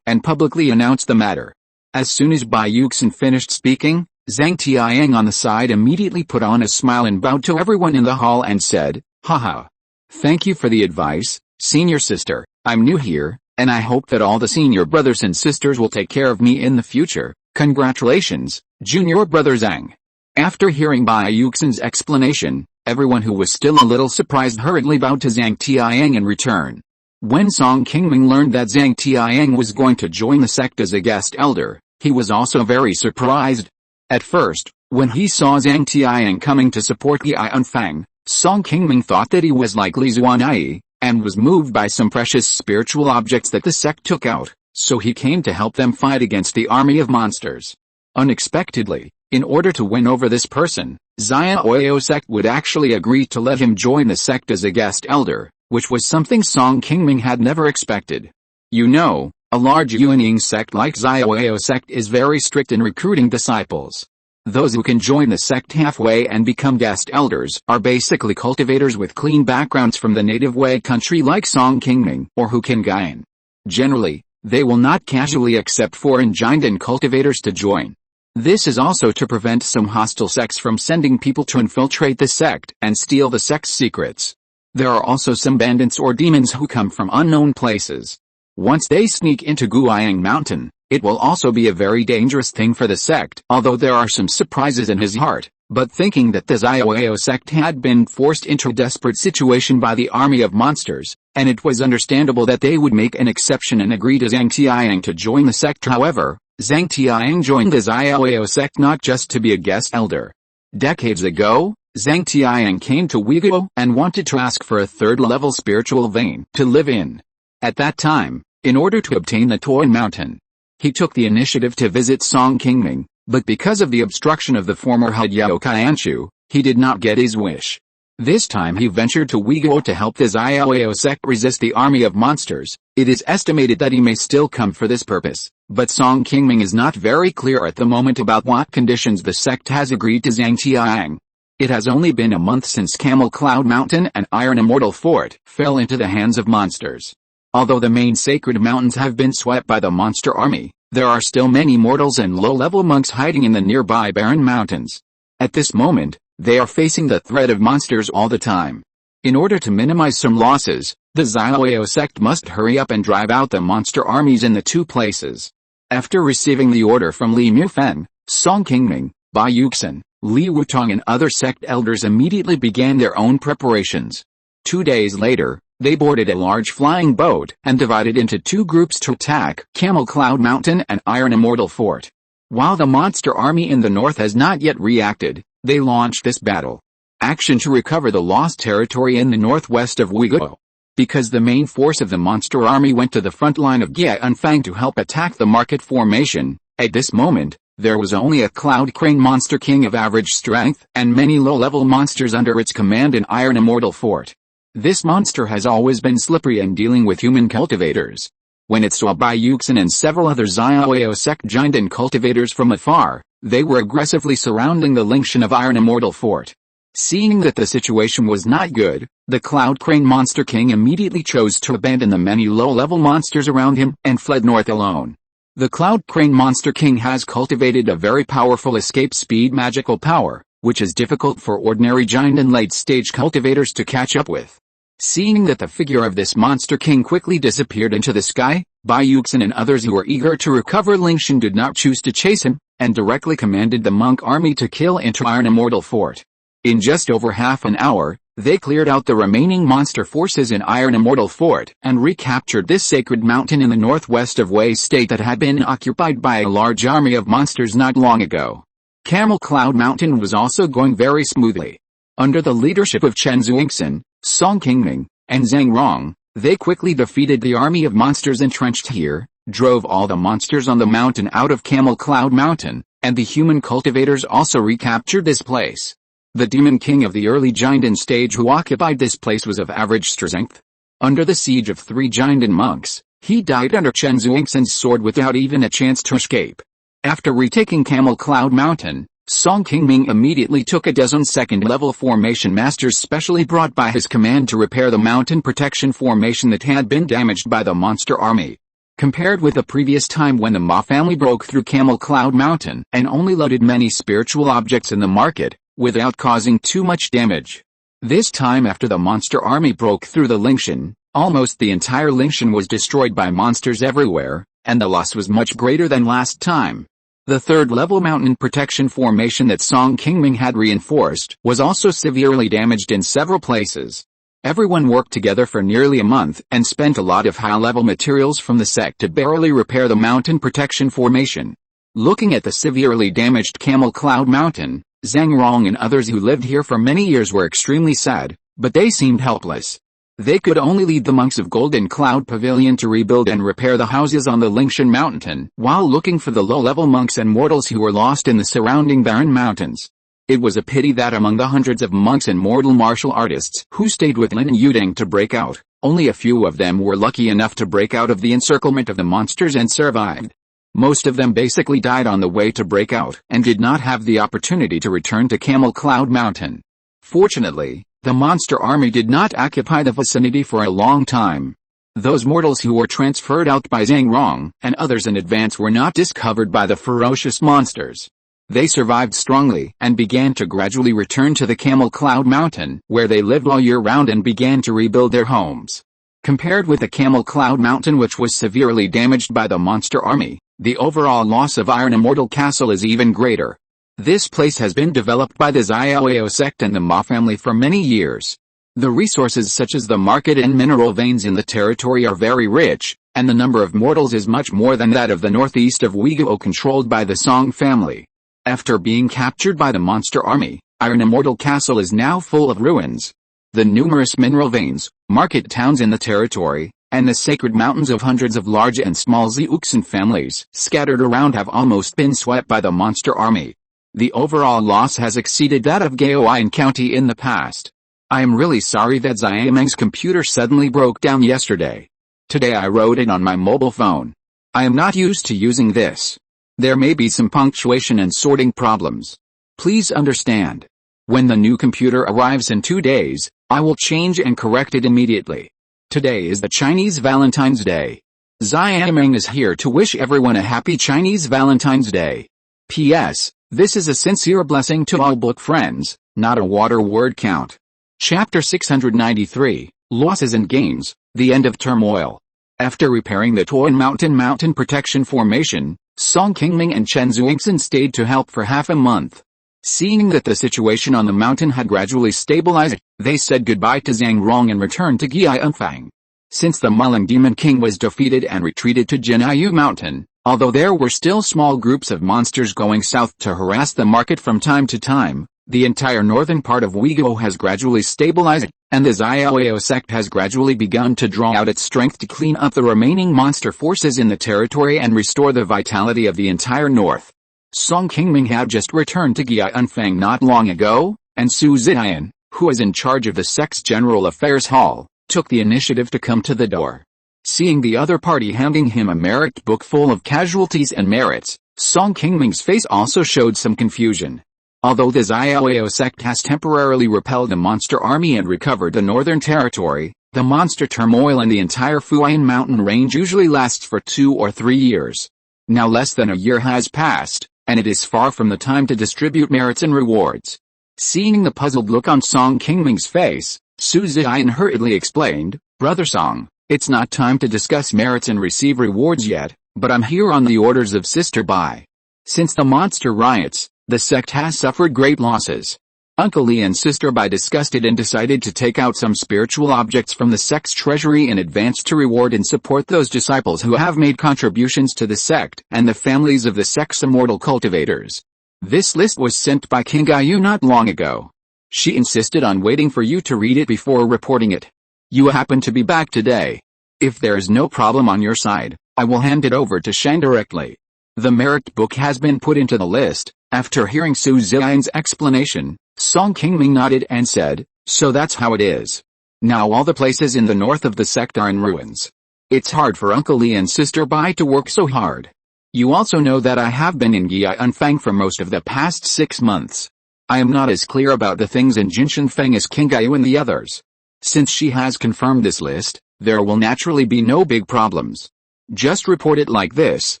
and publicly announce the matter." As soon as Bai Yuxin finished speaking, Zhang Tianyang on the side immediately put on a smile and bowed to everyone in the hall and said, "Haha. Thank you for the advice, senior sister. I'm new here, and I hope that all the senior brothers and sisters will take care of me in the future. Congratulations, junior brother Zhang." After hearing Bai Yuxin's explanation, everyone who was still a little surprised hurriedly bowed to Zhang Tianyang in return. When Song Qingming learned that Zhang Tianyang was going to join the sect as a guest elder, he was also very surprised. At first, when he saw Zhang Tianyang coming to support Qi Unfang, Song Qingming thought that he was like Li Zuanai, and was moved by some precious spiritual objects that the sect took out, so he came to help them fight against the army of monsters. Unexpectedly, in order to win over this person, Xiaoyao sect would actually agree to let him join the sect as a guest elder, which was something Song Qingming had never expected. You know, a large unyielding sect like Xiaoyao sect is very strict in recruiting disciples. Those who can join the sect halfway and become guest elders are basically cultivators with clean backgrounds from the native way country like Song Qingming, or who can gain. Generally, they will not casually accept foreign Jiandan cultivators to join. This is also to prevent some hostile sects from sending people to infiltrate the sect and steal the sect's secrets. There are also some bandits or demons who come from unknown places. Once they sneak into Guiyang Mountain, it will also be a very dangerous thing for the sect. Although there are some surprises in his heart, But thinking that the Xiaoyao sect had been forced into a desperate situation by the army of monsters, and it was understandable that they would make an exception and agree to Zhang Tianying to join the sect. However, Zhang Tianying joined the Xiaoyao sect not just to be a guest elder. Decades ago, Zhang Tianying came to Weiguo and wanted to ask for a third-level spiritual vein to live in. At that time, in order to obtain the Qi Mountain, he took the initiative to visit Song Qingming, but because of the obstruction of the former head Yao Qianshu, he did not get his wish. This time he ventured to Weiguo to help the Xiaoyao sect resist the army of monsters. It is estimated that he may still come for this purpose, but Song Qingming is not very clear at the moment about what conditions the sect has agreed to Zhang Tianying. It has only been a month since Camel Cloud Mountain and Iron Immortal Fort fell into the hands of monsters. Although the main sacred mountains have been swept by the monster army, there are still many mortals and low-level monks hiding in the nearby barren mountains. At this moment, they are facing the threat of monsters all the time. In order to minimize some losses, the Xiaoyao sect must hurry up and drive out the monster armies in the two places. After receiving the order from Li Mufen, Song Qingming, Bai Yuxin, Li Wutong and other sect elders immediately began their own preparations. 2 days later, they boarded a large flying boat and divided into two groups to attack Camel Cloud Mountain and Iron Immortal Fort. While the monster army in the north has not yet reacted, they launched this battle action to recover the lost territory in the northwest of Weiguo. Because the main force of the monster army went to the front line of Jianfang to help attack the market formation, at this moment, there was only a Cloud Crane Monster King of average strength and many low-level monsters under its command in Iron Immortal Fort. This monster has always been slippery in dealing with human cultivators. When it saw Bai Yuxin and several other Xiaoyao sect giant cultivators from afar, they were aggressively surrounding the Lingyuan of Iron Immortal Fort. Seeing that the situation was not good, the Cloud Crane Monster King immediately chose to abandon the many low-level monsters around him and fled north alone. The Cloud Crane Monster King has cultivated a very powerful escape speed magical power, which is difficult for ordinary giant and late-stage cultivators to catch up with. Seeing that the figure of this Monster King quickly disappeared into the sky, Bai Yuxin and others who were eager to recover Lingyuan did not choose to chase him, and directly commanded the monk army to kill into Iron Immortal Fort. In just over half an hour, they cleared out the remaining monster forces in Iron Immortal Fort and recaptured this sacred mountain in the northwest of Wei State that had been occupied by a large army of monsters not long ago. Camel Cloud Mountain was also going very smoothly. Under the leadership of Chen Zuixin, Song Qingming, and Zhang Rong, they quickly defeated the army of monsters entrenched here, drove all the monsters on the mountain out of Camel Cloud Mountain, and the human cultivators also recaptured this place. The demon king of the early Jiandan stage who occupied this place was of average strength. Under the siege of 3 Jiandan monks, he died under Chen Zuixin's sword without even a chance to escape. After retaking Camel Cloud Mountain, Song Qingming immediately took a dozen second-level formation masters specially brought by his command to repair the mountain protection formation that had been damaged by the monster army. Compared with the previous time when the Ma family broke through Camel Cloud Mountain and only loaded many spiritual objects in the market, without causing too much damage. This time after the monster army broke through the Lingyuan, almost the entire Lingyuan was destroyed by monsters everywhere, and the loss was much greater than last time. The third-level mountain protection formation that Song Qingming had reinforced was also severely damaged in several places. Everyone worked together for nearly a month and spent a lot of high-level materials from the sect to barely repair the mountain protection formation. Looking at the severely damaged Camel Cloud Mountain, Zhang Rong and others who lived here for many years were extremely sad, but they seemed helpless. They could only lead the monks of Golden Cloud Pavilion to rebuild and repair the houses on the Lingyuan Mountain, while looking for the low-level monks and mortals who were lost in the surrounding barren mountains. It was a pity that among the hundreds of monks and mortal martial artists who stayed with Lin Yuding to break out, only a few of them were lucky enough to break out of the encirclement of the monsters and survived. Most of them basically died on the way to break out and did not have the opportunity to return to Camel Cloud Mountain. Fortunately, the monster army did not occupy the vicinity for a long time. Those mortals who were transferred out by Zhang Rong and others in advance were not discovered by the ferocious monsters. They survived strongly and began to gradually return to the Camel Cloud Mountain, where they lived all year round and began to rebuild their homes. Compared with the Camel Cloud Mountain, which was severely damaged by the monster army, the overall loss of Iron Immortal Castle is even greater. This place has been developed by the Xiaoyao sect and the Ma family for many years. The resources such as the market and mineral veins in the territory are very rich, and the number of mortals is much more than that of the northeast of Weiguo controlled by the Song family. After being captured by the monster army, Immortal Castle is now full of ruins. The numerous mineral veins, market towns in the territory, and the sacred mountains of hundreds of large and small Xiuxin families scattered around have almost been swept by the monster army. The overall loss has exceeded that of Gaoyuan County in the past. I am really sorry that Xiameng's computer suddenly broke down yesterday. Today I wrote it on my mobile phone. I am not used to using this. There may be some punctuation and sorting problems. Please understand. When the new computer arrives in 2 days, I will change and correct it immediately. Today is the Chinese Valentine's Day. Xiameng is here to wish everyone a happy Chinese Valentine's Day. P.S. This is a sincere blessing to all book friends, not a water word count. Chapter 693, Losses and Gains, The End of Turmoil. After repairing the Qingming mountain protection formation, Song Qingming and Chen Zuixin stayed to help for half a month. Seeing that the situation on the mountain had gradually stabilized, they said goodbye to Zhang Rong and returned to Fang. Since the Muling Demon King was defeated and retreated to Funiu Mountain, although there were still small groups of monsters going south to harass the market from time to time, the entire northern part of Weiguo has gradually stabilized, and the Xiaoyao sect has gradually begun to draw out its strength to clean up the remaining monster forces in the territory and restore the vitality of the entire north. Song Qingming had just returned to Fang not long ago, and Su Ziyan, who was in charge of the sect's general affairs hall, took the initiative to come to the door. Seeing the other party handing him a merit book full of casualties and merits, Song Qingming's face also showed some confusion. Although the Xiaoyao sect has temporarily repelled the monster army and recovered the northern territory, the monster turmoil in the entire Funiu Mountain range usually lasts for 2 or 3 years. Now less than a year has passed, and it is far from the time to distribute merits and rewards. Seeing the puzzled look on Song Qingming's face, Su Ziyan hurriedly explained, "Brother Song, it's not time to discuss merits and receive rewards yet, but I'm here on the orders of Sister Bai. Since the monster riots, the sect has suffered great losses. Uncle Li and Sister Bai discussed it and decided to take out some spiritual objects from the sect's treasury in advance to reward and support those disciples who have made contributions to the sect and the families of the sect's immortal cultivators. This list was sent by King Gayu not long ago. She insisted on waiting for you to read it before reporting it. You happen to be back today. If there is no problem on your side, I will hand it over to Shang directly." The merit book has been put into the list. After hearing Su Ziyan's explanation, Song Qingming nodded and said, "So that's how it is. Now all the places in the north of the sect are in ruins. It's hard for Uncle Li and Sister Bai to work so hard. You also know that I have been in Fang for most of the past 6 months. I am not as clear about the things in Fang as King Gayu and the others. Since she has confirmed this list, there will naturally be no big problems. Just report it like this."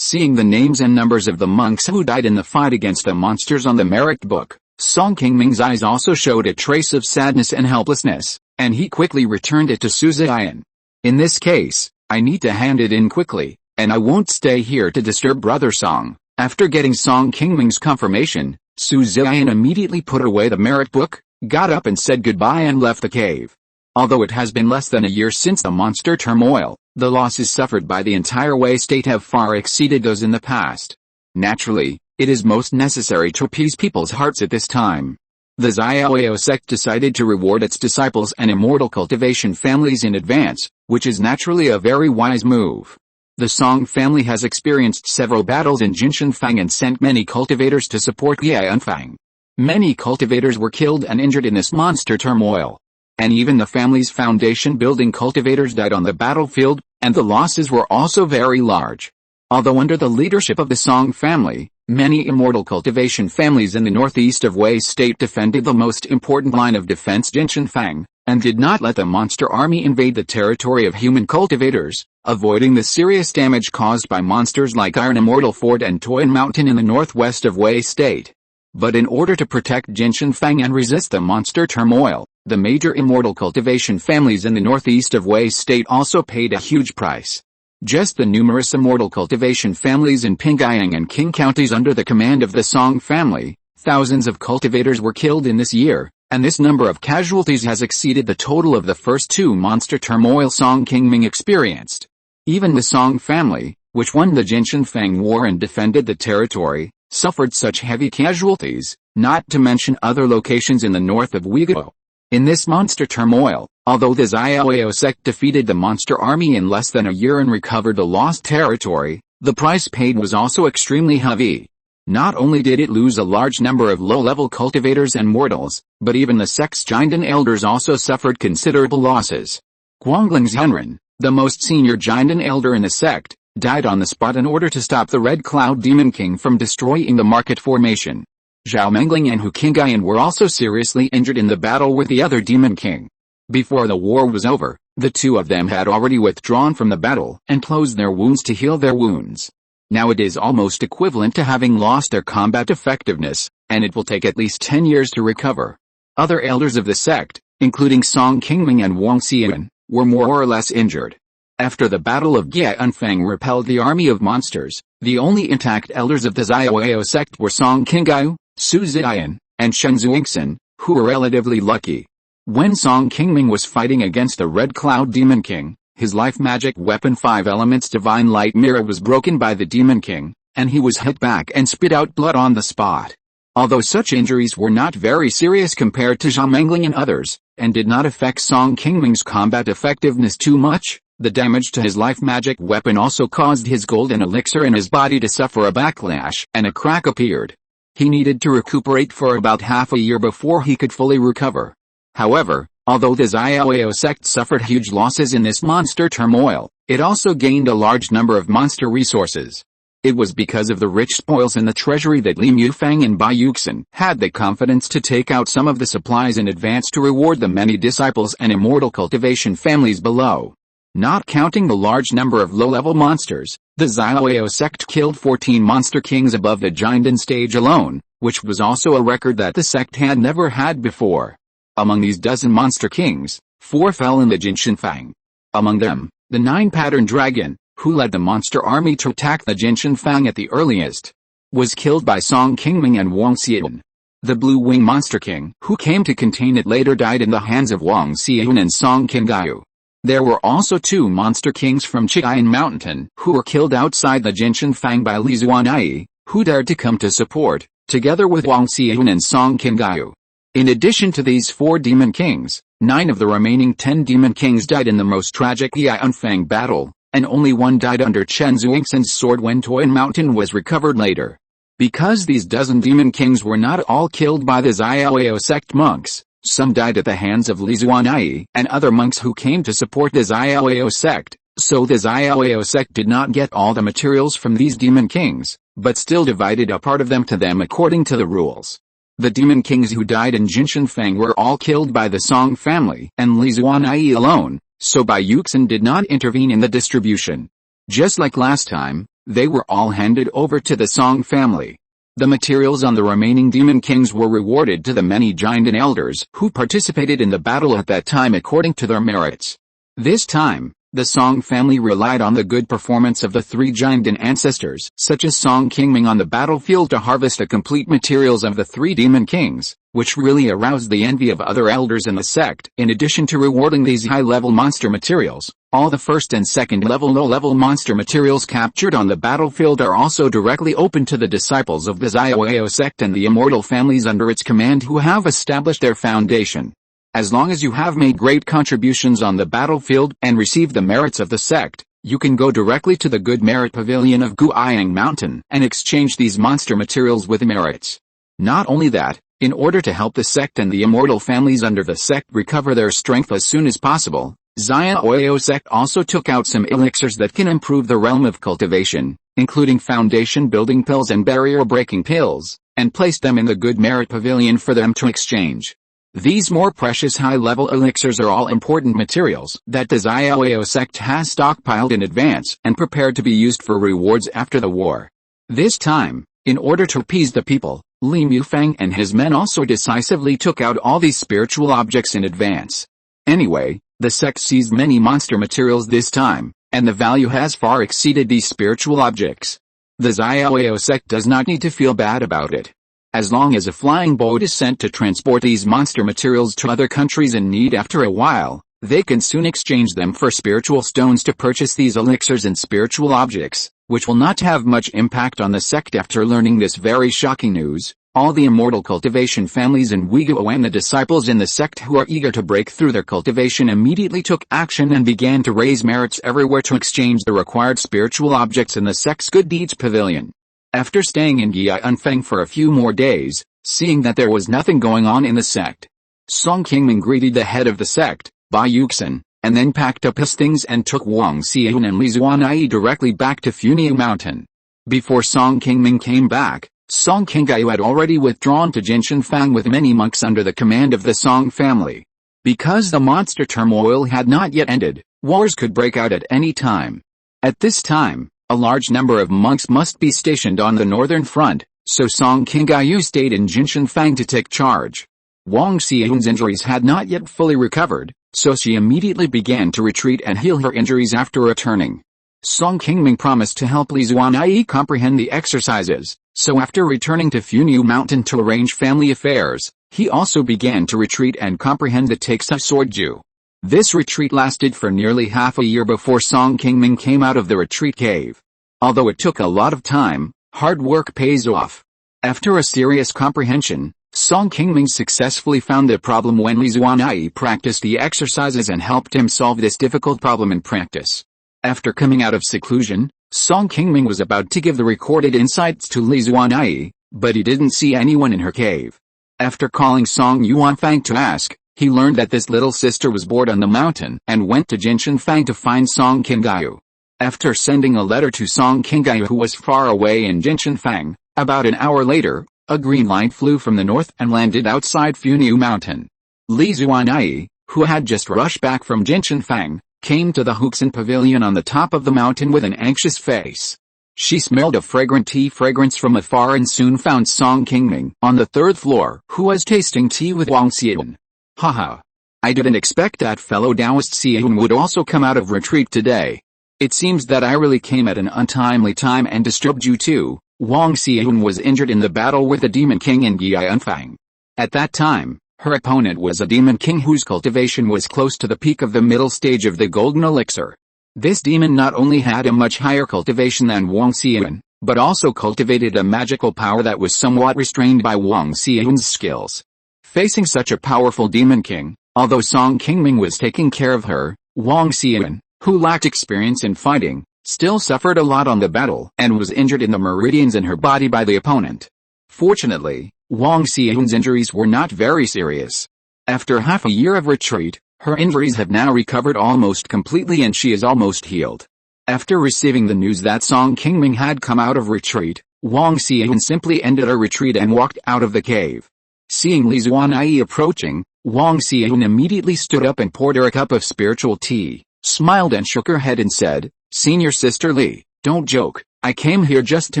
Seeing the names and numbers of the monks who died in the fight against the monsters on the merit book, Song Qingming's eyes also showed a trace of sadness and helplessness, and he quickly returned it to Su Ziyan. "In this case, I need to hand it in quickly, and I won't stay here to disturb Brother Song." After getting Song Qingming's confirmation, Su Ziyan immediately put away the merit book, got up and said goodbye and left the cave. Although it has been less than a year since the monster turmoil, the losses suffered by the entire Wei state have far exceeded those in the past. Naturally, it is most necessary to appease people's hearts at this time. The Xiaoyao sect decided to reward its disciples and immortal cultivation families in advance, which is naturally a very wise move. The Song family has experienced several battles in Fang and sent many cultivators to support Fang. Many cultivators were killed and injured in this monster turmoil. And even the family's foundation building cultivators died on the battlefield, and the losses were also very large. Although under the leadership of the Song family, many immortal cultivation families in the northeast of Wei state defended the most important line of defense Fang, and did not let the monster army invade the territory of human cultivators, avoiding the serious damage caused by monsters like Immortal Fort and Qingming Mountain in the northwest of Wei state. But in order to protect Fang and resist the monster turmoil, the major immortal cultivation families in the northeast of Wei state also paid a huge price. Just the numerous immortal cultivation families in Pingyang and Qing counties under the command of the Song family, Thousands of cultivators were killed in this year, and this number of casualties has exceeded the total of the first two monster turmoil Song Qingming experienced. Even the Song family, which won the Jinshanfang War and defended the territory, suffered such heavy casualties, not to mention other locations in the north of Uyghur. In this monster turmoil, although the Xiaoyao sect defeated the monster army in less than a year and recovered the lost territory, the price paid was also extremely heavy. Not only did it lose a large number of low-level cultivators and mortals, but even the sect's Jinden elders also suffered considerable losses. Guangling's Henren, the most senior Jinden elder in the sect, died on the spot in order to stop the Red Cloud Demon King from destroying the market formation. Zhao Mengling and Hu Qingyan were also seriously injured in the battle with the other Demon King. Before the war was over, the two of them had already withdrawn from the battle and closed their wounds to heal their wounds. Now it is almost equivalent to having lost their combat effectiveness, and it will take at least 10 years to recover. Other elders of the sect, including Song Qingming and Wang Xian, were more or less injured. After the Battle of Jianfang repelled the army of monsters, the only intact elders of the Xiaoyao sect were Song Qingyu, Su Ziyan, and Shen Zuingxin, who were relatively lucky. When Song Qingming was fighting against the Red Cloud Demon King, his life magic weapon 5 Elements Divine Light Mirror was broken by the Demon King, and he was hit back and spit out blood on the spot. Although such injuries were not very serious compared to Zhao Mengling and others, and did not affect Song Qingming's combat effectiveness too much, the damage to his life magic weapon also caused his golden elixir in his body to suffer a backlash, and a crack appeared. He needed to recuperate for about half a year before he could fully recover. However, although the Xiaoyao sect suffered huge losses in this monster turmoil, it also gained a large number of monster resources. It was because of the rich spoils in the treasury that Li Mufang and Bai Yuxin had the confidence to take out some of the supplies in advance to reward the many disciples and immortal cultivation families below. Not counting the large number of low-level monsters, the Xiaoyao sect killed 14 monster kings above the Jinden stage alone, which was also a record that the sect had never had before. Among these dozen monster kings, 4 fell in the Jinshanfang. Among them, the 9-pattern dragon, who led the monster army to attack the Jinshanfang at the earliest, was killed by Song Qingming and Wang Xian. The Blue Wing Monster King, who came to contain it, later died in the hands of Wang Xian and Song Qingyu. There were also 2 monster kings from Qi Mountain, who were killed outside the Jinshanfang by Li Zuanai, who dared to come to support, together with Wang Xian and Song Qingyu. In addition to these 4 demon kings, 9 of the remaining 10 demon kings died in the most tragic Jianfang battle, and only 1 died under Chen Zuingxin's sword when Qi Mountain was recovered later. Because these dozen demon kings were not all killed by the Xiaoyao sect monks, some died at the hands of Li Zuanai and other monks who came to support the Xiaoyao sect, so the Xiaoyao sect did not get all the materials from these demon kings, but still divided a part of them to them according to the rules. The demon kings who died in Jinshanfang were all killed by the Song family and Li Zuanai alone, so Bai Yuxin did not intervene in the distribution. Just like last time, they were all handed over to the Song family. The materials on the remaining demon kings were rewarded to the many Jinden elders who participated in the battle at that time according to their merits. This time, the Song family relied on the good performance of the 3 Jinden ancestors, such as Song Qingming on the battlefield, to harvest the complete materials of the 3 demon kings, which really aroused the envy of other elders in the sect. In addition to rewarding these high-level monster materials, all the first and second-level low-level monster materials captured on the battlefield are also directly open to the disciples of the Xiaoyao sect and the immortal families under its command who have established their foundation. As long as you have made great contributions on the battlefield and received the merits of the sect, you can go directly to the Good Merit Pavilion of Qingming Mountain and exchange these monster materials with merits. Not only that, in order to help the sect and the immortal families under the sect recover their strength as soon as possible, Xiaoyao sect also took out some elixirs that can improve the realm of cultivation, including foundation building pills and barrier breaking pills, and placed them in the Good Merit Pavilion for them to exchange. These more precious high-level elixirs are all important materials that the Xiaoyao sect has stockpiled in advance and prepared to be used for rewards after the war. This time, in order to appease the people, Li Mufang and his men also decisively took out all these spiritual objects in advance. Anyway, the sect seized many monster materials this time, and the value has far exceeded these spiritual objects. The Xiaoyao sect does not need to feel bad about it. as long as a flying boat is sent to transport these monster materials to other countries in need. After a while, they can soon exchange them for spiritual stones to purchase these elixirs and spiritual objects, which will not have much impact on the sect. After learning this very shocking news, all the immortal cultivation families in Uyghur and the disciples in the sect who are eager to break through their cultivation immediately took action and began to raise merits everywhere to exchange the required spiritual objects in the sect's good deeds pavilion. After staying in Yianfeng for a few more days, seeing that there was nothing going on in the sect, Song Qingming greeted the head of the sect, Bai Yuxin, and then packed up his things and took Wang Xian and Li Zuanai directly back to Funiu Mountain. Before Song Qingming came back, Song Qingyu had already withdrawn to Jinshanfang with many monks under the command of the Song family. Because the monster turmoil had not yet ended, wars could break out at any time. At this time, a large number of monks must be stationed on the northern front, so Song Qingyu stayed in Jinshanfang to take charge. Wang Xian's injuries had not yet fully recovered, so she immediately began to retreat and heal her injuries after returning. Song Qingming promised to help Li Zuanai comprehend the exercises, so after returning to Funiu Mountain to arrange family affairs, he also began to retreat and comprehend the Taxa Swordju. This retreat lasted for nearly half a year before Song Qingming came out of the retreat cave. Although it took a lot of time, hard work pays off. After a serious comprehension, Song Qingming successfully found the problem when Li Zuanai practiced the exercises and helped him solve this difficult problem in practice. After coming out of seclusion, Song Qingming was about to give the recorded insights to Li Zuanai, but he didn't see anyone in her cave. After calling Song Yuanfang to ask, he learned that this little sister was bored on the mountain and went to Jinshanfang to find Song Qingyu. After sending a letter to Song Qingyu who was far away in Jinshanfang, about an hour later, a green light flew from the north and landed outside Funiu Mountain. Li Zuanai, who had just rushed back from Jinshanfang, came to the Huxin pavilion on the top of the mountain with an anxious face. She smelled a fragrant tea fragrance from afar and soon found Song Qingming on the third floor, who was tasting tea with Wang Xian. Haha. I didn't expect that fellow Taoist Xian would also come out of retreat today. It seems that I really came at an untimely time and disturbed you too. Wang Xian was injured in the battle with the Demon King in Yianfang. At that time, her opponent was a Demon King whose cultivation was close to the peak of the middle stage of the Golden Elixir. This demon not only had a much higher cultivation than Wang Xian, but also cultivated a magical power that was somewhat restrained by Wang Xian's skills. Facing such a powerful Demon King, although Song Qingming was taking care of her, Wang Xian, who lacked experience in fighting, still suffered a lot on the battle and was injured in the meridians in her body by the opponent. Fortunately, Wang Xian's injuries were not very serious. After half a year of retreat, her injuries have now recovered almost completely and she is almost healed. After receiving the news that Song Qingming had come out of retreat, Wang Xian simply ended her retreat and walked out of the cave. Seeing Li Zuanai approaching, Wang Xian immediately stood up and poured her a cup of spiritual tea, smiled and shook her head and said, "Senior Sister Li, don't joke, I came here just to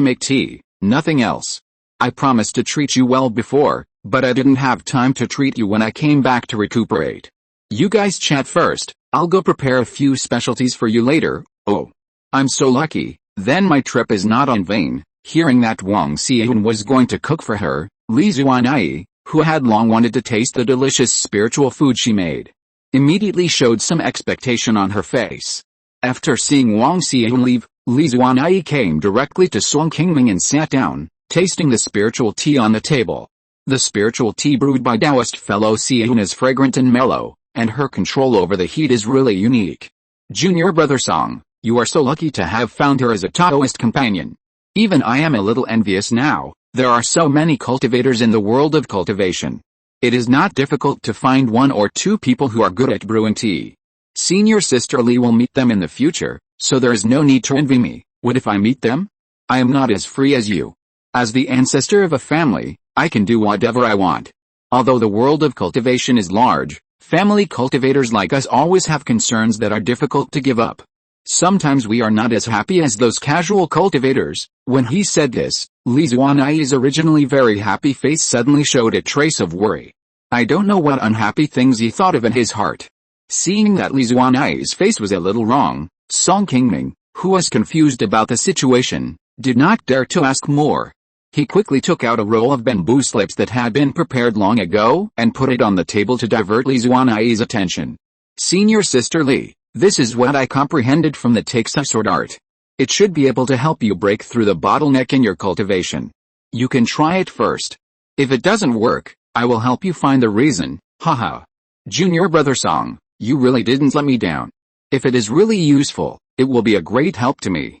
make tea, nothing else. I promised to treat you well before, but I didn't have time to treat you when I came back to recuperate. You guys chat first, I'll go prepare a few specialties for you later." Oh, I'm so lucky, then my trip is not in vain. Hearing that Wang Xian was going to cook for her, Li Zuanai, who had long wanted to taste the delicious spiritual food she made, immediately showed some expectation on her face. After seeing Wang Xian leave, Li Zuanai came directly to Song Qingming and sat down, tasting the spiritual tea on the table. The spiritual tea brewed by Taoist fellow Xian is fragrant and mellow, and her control over the heat is really unique. Junior brother Song, you are so lucky to have found her as a Taoist companion. Even I am a little envious now. There are so many cultivators in the world of cultivation. It is not difficult to find one or two people who are good at brewing tea. Senior Sister Li will meet them in the future, so there is no need to envy me. What if I meet them? I am not as free as you. As the ancestor of a family, I can do whatever I want. Although the world of cultivation is large, family cultivators like us always have concerns that are difficult to give up. Sometimes we are not as happy as those casual cultivators. When he said this, Li Zuanai's originally very happy face suddenly showed a trace of worry. I don't know what unhappy things he thought of in his heart. Seeing that Li Zuanai's face was a little wrong, Song Qingming, who was confused about the situation, did not dare to ask more. He quickly took out a roll of bamboo slips that had been prepared long ago and put it on the table to divert Li Zuanai's attention. Senior Sister Li, this is what I comprehended from the Taxa sword art. It should be able to help you break through the bottleneck in your cultivation. You can try it first. If it doesn't work, I will help you find the reason, haha. Junior brother Song, you really didn't let me down. If it is really useful, it will be a great help to me.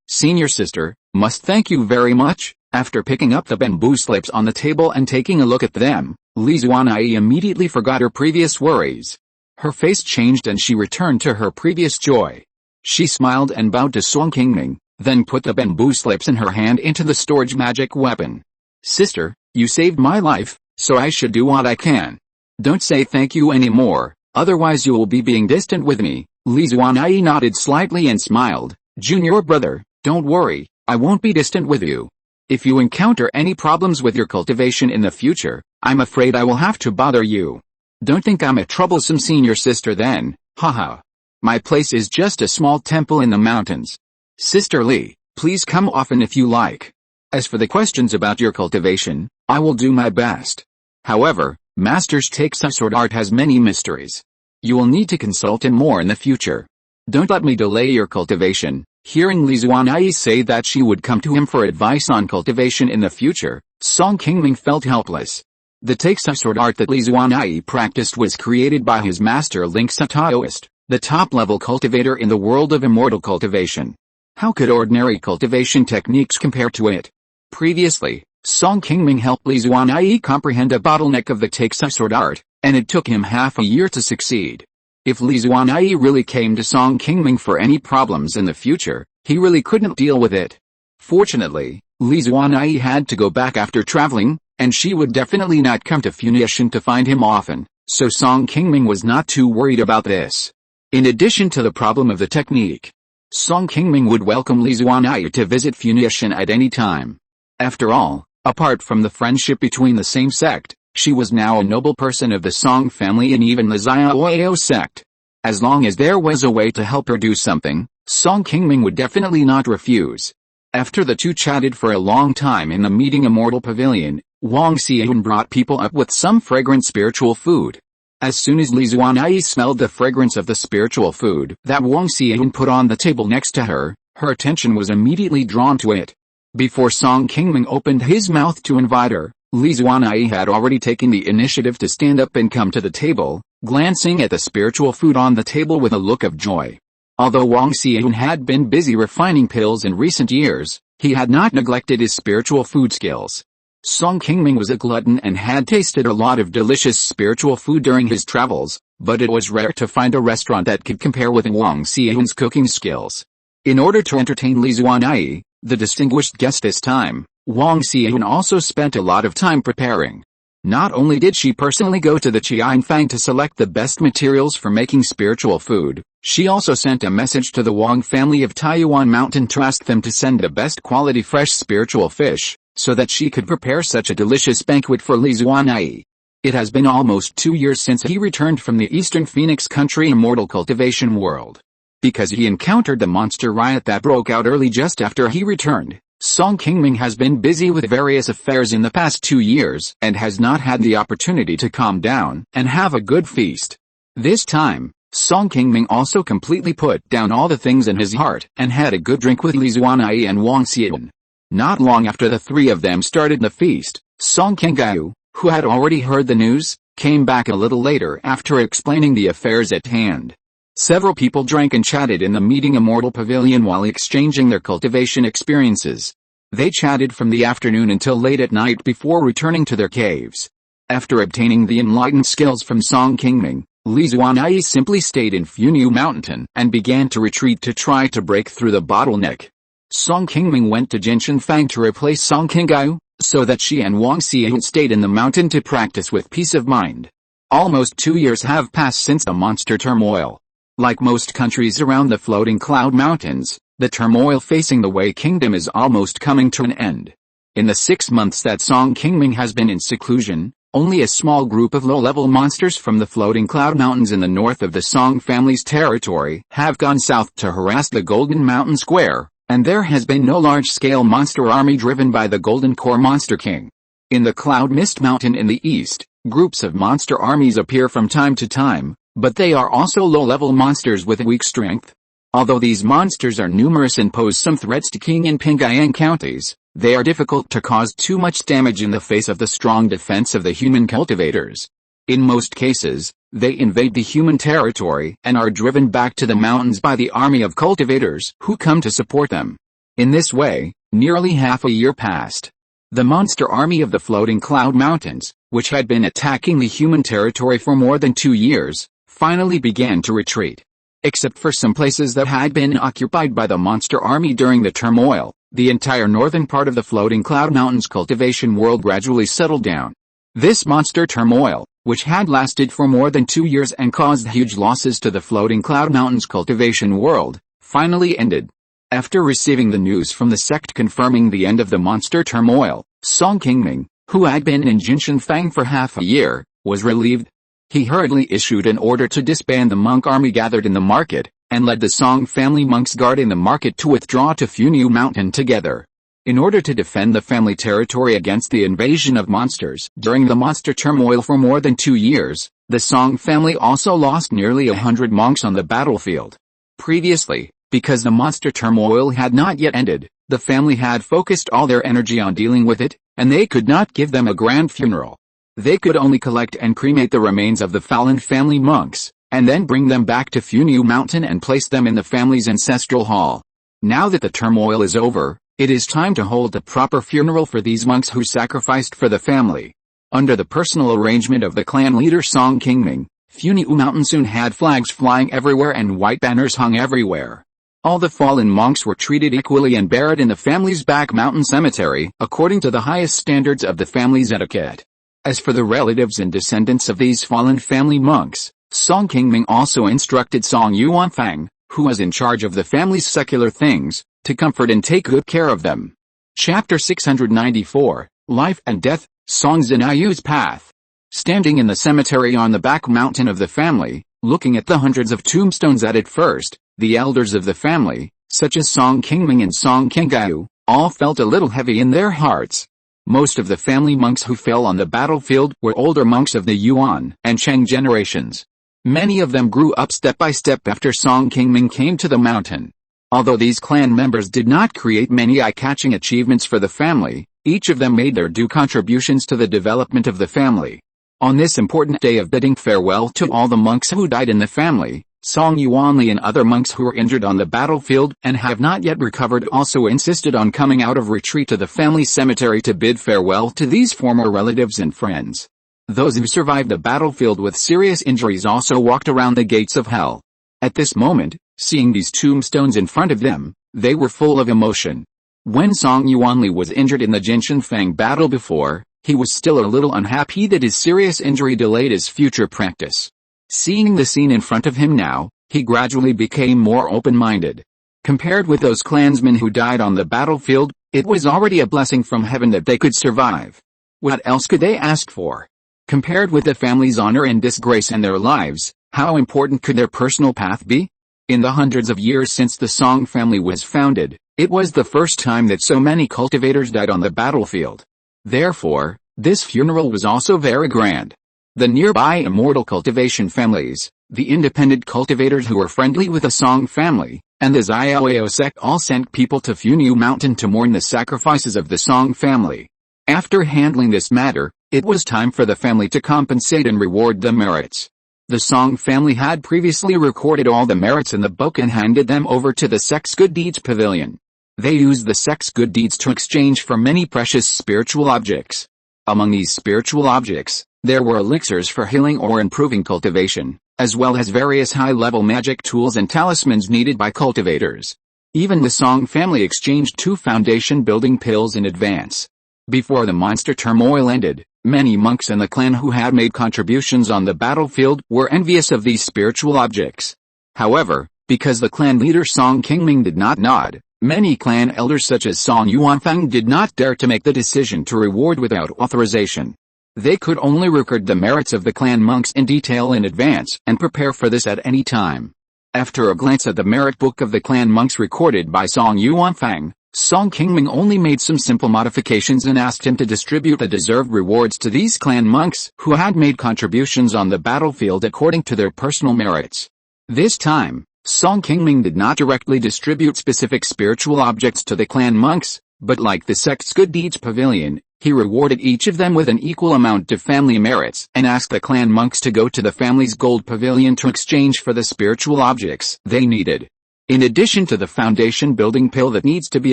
Senior sister, must thank you very much. After picking up the bamboo slips on the table and taking a look at them, Li Zuanai immediately forgot her previous worries. Her face changed and she returned to her previous joy. She smiled and bowed to Song Qingming, then put the bamboo slips in her hand into the storage magic weapon. Sister, you saved my life, so I should do what I can. Don't say thank you anymore, otherwise you will be being distant with me. Li Zuanai nodded slightly and smiled. Junior brother, don't worry, I won't be distant with you. If you encounter any problems with your cultivation in the future, I'm afraid I will have to bother you. Don't think I'm a troublesome senior sister then, haha. My place is just a small temple in the mountains. Sister Li, please come often if you like. As for the questions about your cultivation, I will do my best. However, Master's Taxa sword art has many mysteries. You will need to consult him more in the future. Don't let me delay your cultivation. Hearing Li Zuanai say that she would come to him for advice on cultivation in the future, Song Qingming felt helpless. The Taxa sword art that Li Zuanai practiced was created by his master Linksa Taoist, the top-level cultivator in the world of immortal cultivation. How could ordinary cultivation techniques compare to it? Previously, Song Qingming helped Li Zuanai comprehend a bottleneck of the Taxa sword art, and it took him half a year to succeed. If Li Zuanai really came to Song Qingming for any problems in the future, he really couldn't deal with it. Fortunately, Li Zuanai had to go back after traveling, and she would definitely not come to Funiu to find him often, so Song Qingming was not too worried about this. In addition to the problem of the technique, Song Qingming would welcome Li Zuanai to visit Funiu at any time. After all, apart from the friendship between the same sect, she was now a noble person of the Song family and even the Xiaoyao sect. As long as there was a way to help her do something, Song Qingming would definitely not refuse. After the two chatted for a long time in the meeting Immortal Pavilion, Wang Xian brought people up with some fragrant spiritual food. As soon as Li Zuanai smelled the fragrance of the spiritual food that Wang Xian put on the table next to her, her attention was immediately drawn to it. Before Song Qingming opened his mouth to invite her, Li Zuanai had already taken the initiative to stand up and come to the table, glancing at the spiritual food on the table with a look of joy. Although Wang Xian had been busy refining pills in recent years, he had not neglected his spiritual food skills. Song Qingming was a glutton and had tasted a lot of delicious spiritual food during his travels, but it was rare to find a restaurant that could compare with Wang Xian's cooking skills. In order to entertain Li Zuanai, the distinguished guest this time, Wang Xian also spent a lot of time preparing. Not only did she personally go to the Qianfang to select the best materials for making spiritual food, she also sent a message to the Wang family of Funiu Mountain to ask them to send the best quality fresh spiritual fish, so that she could prepare such a delicious banquet for Li Zuanai. It has been almost 2 years since he returned from the Eastern Phoenix Country Immortal Cultivation World. Because he encountered the monster riot that broke out early just after he returned, Song Qingming has been busy with various affairs in the past 2 years and has not had the opportunity to calm down and have a good feast. This time, Song Qingming also completely put down all the things in his heart and had a good drink with Li Zuanai and Wang Xian. Not long after the three of them started the feast, Song Qingming, who had already heard the news, came back a little later after explaining the affairs at hand. Several people drank and chatted in the meeting Immortal Pavilion while exchanging their cultivation experiences. They chatted from the afternoon until late at night before returning to their caves. After obtaining the enlightened skills from Song Qingming, Li Zuanai simply stayed in Funiu Mountain and began to retreat to try to break through the bottleneck. Song Qingming went to Jinshanfang to replace Song Qingming, so that she and Wang Xian stayed in the mountain to practice with peace of mind. Almost 2 years have passed since the monster turmoil. Like most countries around the floating cloud mountains, the turmoil facing the Wei Kingdom is almost coming to an end. In the 6 months that Song Qingming has been in seclusion, only a small group of low-level monsters from the floating cloud mountains in the north of the Song family's territory have gone south to harass the Golden Mountain Square, And there has been no large-scale monster army driven by the Golden Core Monster King. In the Cloud Mist Mountain in the east, groups of monster armies appear from time to time, but they are also low-level monsters with weak strength. Although these monsters are numerous and pose some threats to Qing and Pingyang counties, they are difficult to cause too much damage in the face of the strong defense of the human cultivators. In most cases, they invade the human territory and are driven back to the mountains by the army of cultivators who come to support them. In this way, nearly half a year passed. The monster army of the Floating Cloud Mountains, which had been attacking the human territory for more than 2 years, finally began to retreat. Except for some places that had been occupied by the monster army during the turmoil, the entire northern part of the Floating Cloud Mountains cultivation world gradually settled down. This monster turmoil, which had lasted for more than 2 years and caused huge losses to the Floating Cloud Mountains cultivation world, finally ended. After receiving the news from the sect confirming the end of the monster turmoil, Song Qingming, who had been in Jinshanfang for half a year, was relieved. He hurriedly issued an order to disband the monk army gathered in the market, and led the Song family monks guarding the market to withdraw to Funiu Mountain together. In order to defend the family territory against the invasion of monsters during the monster turmoil for more than 2 years, the Song family also lost nearly 100 monks on the battlefield. Previously, because the monster turmoil had not yet ended, the family had focused all their energy on dealing with it, and they could not give them a grand funeral. They could only collect and cremate the remains of the fallen family monks, and then bring them back to Funiu Mountain and place them in the family's ancestral hall. Now that the turmoil is over, it is time to hold a proper funeral for these monks who sacrificed for the family. Under the personal arrangement of the clan leader Song Qingming, Funiu Mountain soon had flags flying everywhere and white banners hung everywhere. All the fallen monks were treated equally and buried in the family's back mountain cemetery, according to the highest standards of the family's etiquette. As for the relatives and descendants of these fallen family monks, Song Qingming also instructed Song Yuanfang, who was in charge of the family's secular things, to comfort and take good care of them. Chapter 694, Life and Death, Song Zinayu's Path. Standing in the cemetery on the back mountain of the family, looking at the hundreds of tombstones at first, the elders of the family, such as Song Qingming and Song Qingyu, all felt a little heavy in their hearts. Most of the family monks who fell on the battlefield were older monks of the Yuan and Cheng generations. Many of them grew up step by step after Song Qingming came to the mountain. Although these clan members did not create many eye-catching achievements for the family, each of them made their due contributions to the development of the family. On this important day of bidding farewell to all the monks who died in the family, Song Yuanli and other monks who were injured on the battlefield and have not yet recovered also insisted on coming out of retreat to the family cemetery to bid farewell to these former relatives and friends. Those who survived the battlefield with serious injuries also walked around the gates of hell. At this moment, seeing these tombstones in front of them, they were full of emotion. When Song Yuanli was injured in the Jinshanfang battle before, he was still a little unhappy that his serious injury delayed his future practice. Seeing the scene in front of him now, he gradually became more open-minded. Compared with those clansmen who died on the battlefield, it was already a blessing from heaven that they could survive. What else could they ask for? Compared with the family's honor and disgrace and their lives, how important could their personal path be? In the hundreds of years since the Song family was founded, it was the first time that so many cultivators died on the battlefield. Therefore, this funeral was also very grand. The nearby Immortal cultivation families, the independent cultivators who were friendly with the Song family, and the Xiaoyao sect all sent people to Funiu Mountain to mourn the sacrifices of the Song family. After handling this matter, it was time for the family to compensate and reward the merits. The Song family had previously recorded all the merits in the book and handed them over to the sect's good deeds pavilion. They used the sect's good deeds to exchange for many precious spiritual objects. Among these spiritual objects, there were elixirs for healing or improving cultivation, as well as various high-level magic tools and talismans needed by cultivators. Even the Song family exchanged 2 foundation building pills in advance. Before the monster turmoil ended, many monks in the clan who had made contributions on the battlefield were envious of these spiritual objects. However, because the clan leader Song Qingming did not nod, many clan elders such as Song Yuanfang did not dare to make the decision to reward without authorization. They could only record the merits of the clan monks in detail in advance and prepare for this at any time. After a glance at the merit book of the clan monks recorded by Song Yuanfang, Song Qingming only made some simple modifications and asked him to distribute the deserved rewards to these clan monks who had made contributions on the battlefield according to their personal merits. This time, Song Qingming did not directly distribute specific spiritual objects to the clan monks, but like the sect's good deeds pavilion, he rewarded each of them with an equal amount of family merits and asked the clan monks to go to the family's gold pavilion to exchange for the spiritual objects they needed. In addition to the foundation building pill that needs to be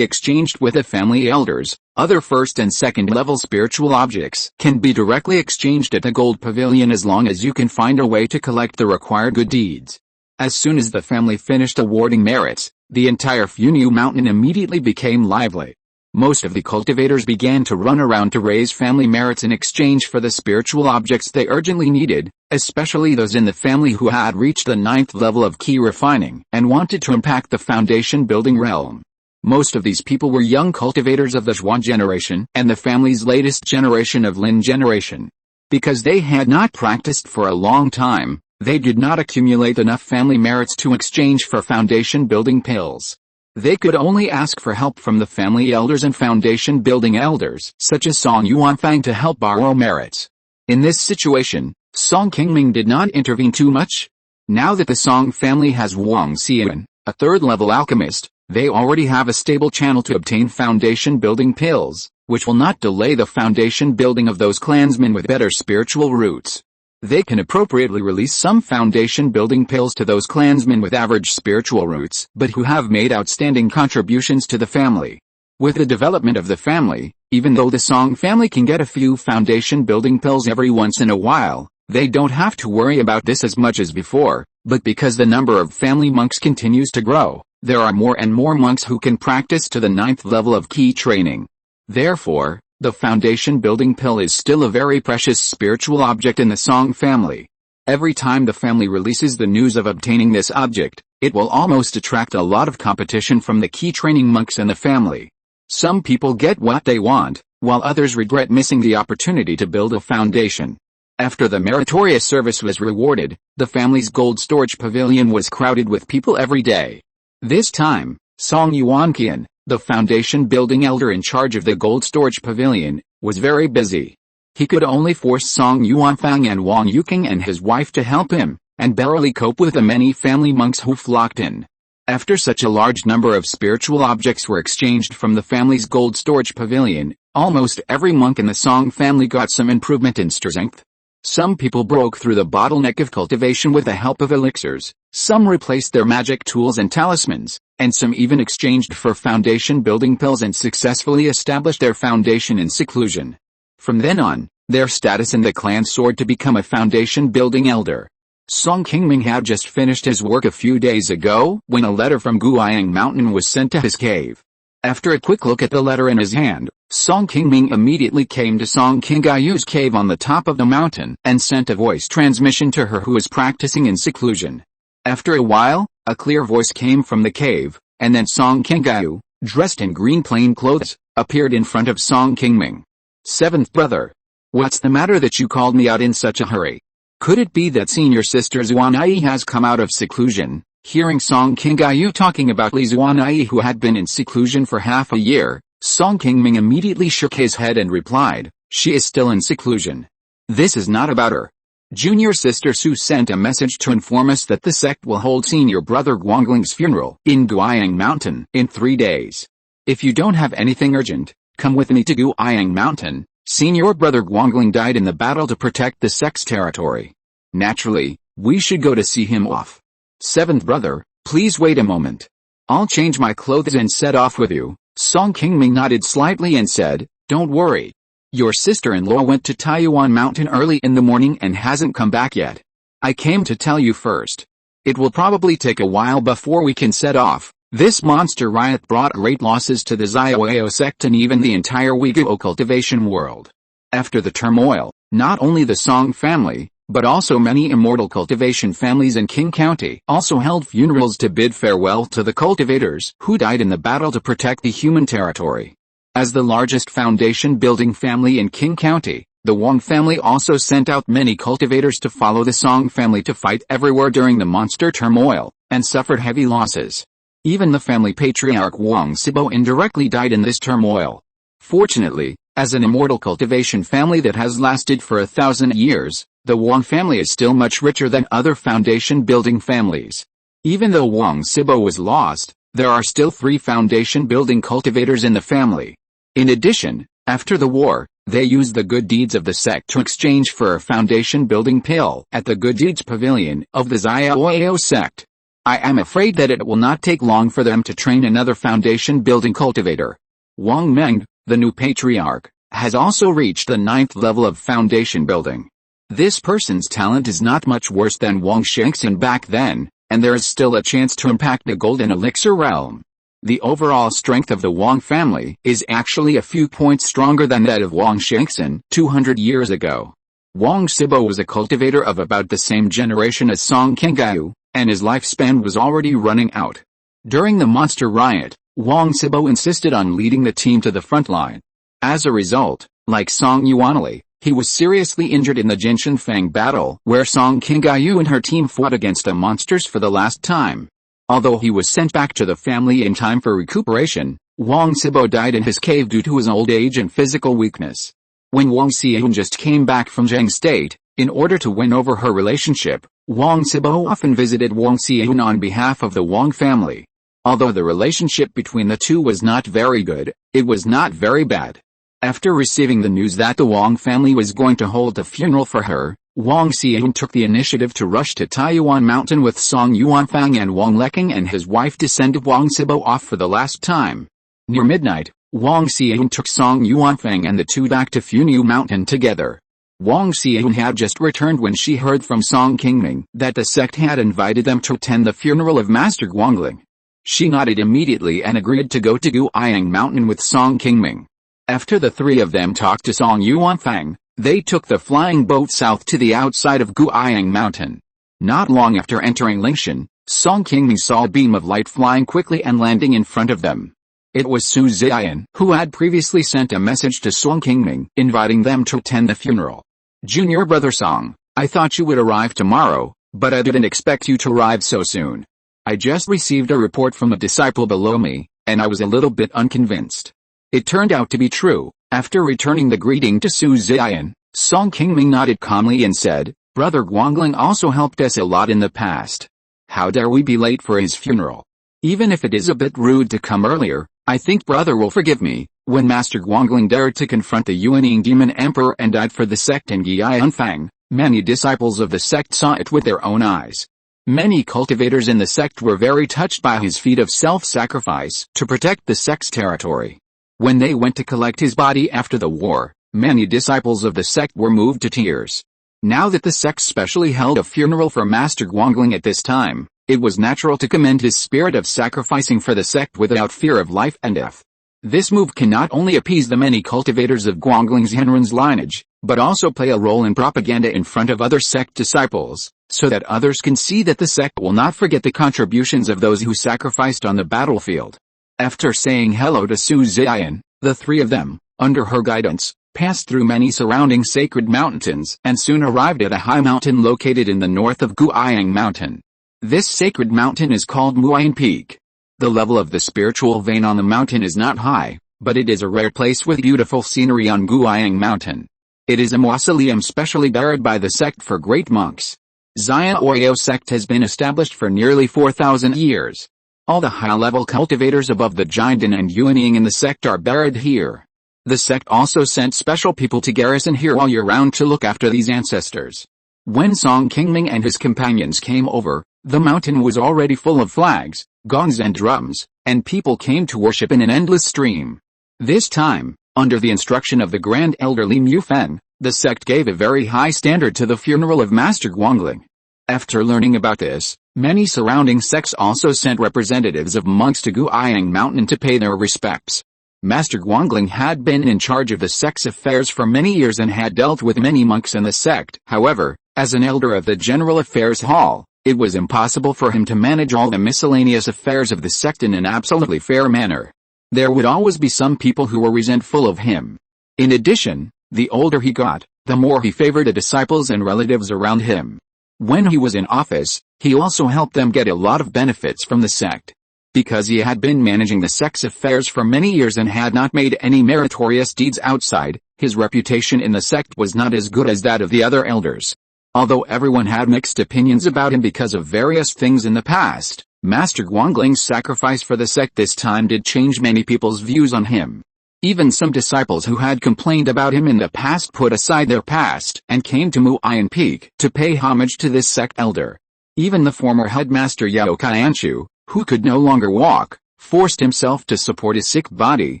exchanged with the family elders, other first and second level spiritual objects can be directly exchanged at the gold pavilion as long as you can find a way to collect the required good deeds. As soon as the family finished awarding merits, the entire Funiu Mountain immediately became lively. Most of the cultivators began to run around to raise family merits in exchange for the spiritual objects they urgently needed, especially those in the family who had reached the 9th level of Qi Refining and wanted to impact the foundation building realm. Most of these people were young cultivators of the Zhuan generation and the family's latest generation of Lin generation. Because they had not practiced for a long time, they did not accumulate enough family merits to exchange for foundation building pills. They could only ask for help from the family elders and foundation building elders, such as Song Yuanfang, to help borrow merits. In this situation, Song Qingming did not intervene too much. Now that the Song family has Wang Xian, a third-level alchemist, they already have a stable channel to obtain foundation building pills, which will not delay the foundation building of those clansmen with better spiritual roots. They can appropriately release some foundation building pills to those clansmen with average spiritual roots, but who have made outstanding contributions to the family. With the development of the family, even though the Song family can get a few foundation building pills every once in a while, they don't have to worry about this as much as before, but because the number of family monks continues to grow, there are more and more monks who can practice to the 9th level of Qi training. Therefore, the foundation building pill is still a very precious spiritual object in the Song family. Every time the family releases the news of obtaining this object, it will almost attract a lot of competition from the Qi training monks in the family. Some people get what they want, while others regret missing the opportunity to build a foundation. After the meritorious service was rewarded, the family's gold storage pavilion was crowded with people every day. This time, Song Yuanqian, the foundation building elder in charge of the gold storage pavilion, was very busy. He could only force Song Yuanfang and Wang Yuking and his wife to help him, and barely cope with the many family monks who flocked in. After such a large number of spiritual objects were exchanged from the family's gold storage pavilion, almost every monk in the Song family got some improvement in strength. Some people broke through the bottleneck of cultivation with the help of elixirs, some replaced their magic tools and talismans, and some even exchanged for foundation building pills and successfully established their foundation in seclusion. From then on, their status in the clan soared to become a foundation building elder. Song Qingming had just finished his work a few days ago when a letter from Qi Mountain was sent to his cave. After a quick look at the letter in his hand, Song Qingming immediately came to Song Qingyu's cave on the top of the mountain and sent a voice transmission to her who was practicing in seclusion. After a while, a clear voice came from the cave, and then Song Qingyu, dressed in green plain clothes, appeared in front of Song Qingming. "Seventh brother. What's the matter that you called me out in such a hurry? Could it be that senior sister Xuanyi has come out of seclusion?" Hearing Song Qingyu talking about Li Xuanyi who had been in seclusion for half a year, Song Qingming immediately shook his head and replied, "She is still in seclusion. This is not about her. Junior sister Su sent a message to inform us that the sect will hold senior brother Guangling's funeral in Qi Mountain in 3 days. If you don't have anything urgent, come with me to Qi Mountain. Senior brother Guangling died in the battle to protect the sect's territory. Naturally, we should go to see him off. Seventh brother, please wait a moment. I'll change my clothes and set off with you." Song Qingming nodded slightly and said, "Don't worry. Your sister-in-law went to Taiyuan Mountain early in the morning and hasn't come back yet. I came to tell you first. It will probably take a while before we can set off. This monster riot brought great losses to the Xiaoyao sect and even the entire Uyghur cultivation world. After the turmoil, not only the Song family, but also many immortal cultivation families in Qing County also held funerals to bid farewell to the cultivators who died in the battle to protect the human territory. As the largest foundation building family in Qing County, the Wang family also sent out many cultivators to follow the Song family to fight everywhere during the monster turmoil. and suffered heavy losses. Even the family patriarch Wang Sibo indirectly died in this turmoil. Fortunately, as an immortal cultivation family that has lasted for 1,000 years, the Wang family is still much richer than other foundation-building families. Even though Wang Sibo was lost, there are still 3 foundation-building cultivators in the family. In addition, after the war, they used the good deeds of the sect to exchange for a foundation-building pill at the Good Deeds Pavilion of the Xiaoyao sect. I am afraid that it will not take long for them to train another foundation-building cultivator. Wang Meng, the new patriarch, has also reached the 9th level of foundation building. This person's talent is not much worse than Wang Shengxin back then, and there is still a chance to impact the golden elixir realm. The overall strength of the Wang family is actually a few points stronger than that of Wang Shengxin 200 years ago. Wang Sibo was a cultivator of about the same generation as Song Qingming, and his lifespan was already running out. During the monster riot, Wang Sibo insisted on leading the team to the front line. As a result, like Song Yuanli, he was seriously injured in the Jinshan Fang battle where Song Qingming and her team fought against the monsters for the last time. Although he was sent back to the family in time for recuperation, Wang Sibo died in his cave due to his old age and physical weakness. When Wang Xian just came back from Zheng State, in order to win over her relationship, Wang Sibo often visited Wang Xian on behalf of the Wang family. Although the relationship between the two was not very good, it was not very bad. After receiving the news that the Wang family was going to hold a funeral for her, Wang Xian took the initiative to rush to Funiu Mountain with Song Yuanfang and Wang Leking and his wife to send Wang Sibo off for the last time. Near midnight, Wang Xian took Song Yuanfang and the two back to Funiu Mountain together. Wang Xian had just returned when she heard from Song Qingming that the sect had invited them to attend the funeral of Master Guangling. She nodded immediately and agreed to go to Guiyang Mountain with Song Qingming. After the 3 of them talked to Song Yuanfang, they took the flying boat south to the outside of Guiyang Mountain. Not long after entering Lingshan, Song Qingming saw a beam of light flying quickly and landing in front of them. It was Su Ziyan, who had previously sent a message to Song Qingming inviting them to attend the funeral. Junior brother Song, I thought you would arrive tomorrow, but I didn't expect you to arrive so soon. I just received a report from a disciple below me, and I was a little bit unconvinced. It turned out to be true. After returning the greeting to Su Ziyan, Song Qingming nodded calmly and said, Brother Guangling also helped us a lot in the past. How dare we be late for his funeral? Even if it is a bit rude to come earlier, I think brother will forgive me. When Master Guangling dared to confront the Yuanying demon emperor and died for the sect in Guiyanfang, many disciples of the sect saw it with their own eyes. Many cultivators in the sect were very touched by his feat of self-sacrifice to protect the sect's territory. When they went to collect his body after the war, many disciples of the sect were moved to tears. Now that the sect specially held a funeral for Master Guangling at this time, it was natural to commend his spirit of sacrificing for the sect without fear of life and death. This move can not only appease the many cultivators of Guangling's Henren's lineage, but also play a role in propaganda in front of other sect disciples, so that others can see that the sect will not forget the contributions of those who sacrificed on the battlefield. After saying hello to Su Ziyan, the 3 of them, under her guidance, passed through many surrounding sacred mountains and soon arrived at a high mountain located in the north of Guiyang Mountain. This sacred mountain is called Muayin Peak. The level of the spiritual vein on the mountain is not high, but it is a rare place with beautiful scenery on Guiyang Mountain. It is a mausoleum specially buried by the sect for great monks. Xiaoyao sect has been established for nearly 4,000 years. All the high-level cultivators above the Jinden and Yuanying in the sect are buried here. The sect also sent special people to garrison here all year round to look after these ancestors. When Song Qingming and his companions came over, the mountain was already full of flags, gongs and drums, and people came to worship in an endless stream. This time, under the instruction of the Grand Elder Li Mufeng, the sect gave a very high standard to the funeral of Master Guangling. After learning about this, many surrounding sects also sent representatives of monks to Guiyang Mountain to pay their respects. Master Guangling had been in charge of the sect's affairs for many years and had dealt with many monks in the sect. However, as an elder of the General Affairs Hall, it was impossible for him to manage all the miscellaneous affairs of the sect in an absolutely fair manner. There would always be some people who were resentful of him. In addition, the older he got, the more he favored the disciples and relatives around him. When he was in office, He also helped them get a lot of benefits from the sect. Because he had been managing the sect's affairs for many years and had not made any meritorious deeds outside, his reputation in the sect was not as good as that of the other elders. Although everyone had mixed opinions about him because of various things in the past, Master Guangling's sacrifice for the sect this time did change many people's views on him. Even some disciples who had complained about him in the past put aside their past and came to Muayan Peak to pay homage to this sect elder. Even the former headmaster Yao Qianshu, who could no longer walk, forced himself to support his sick body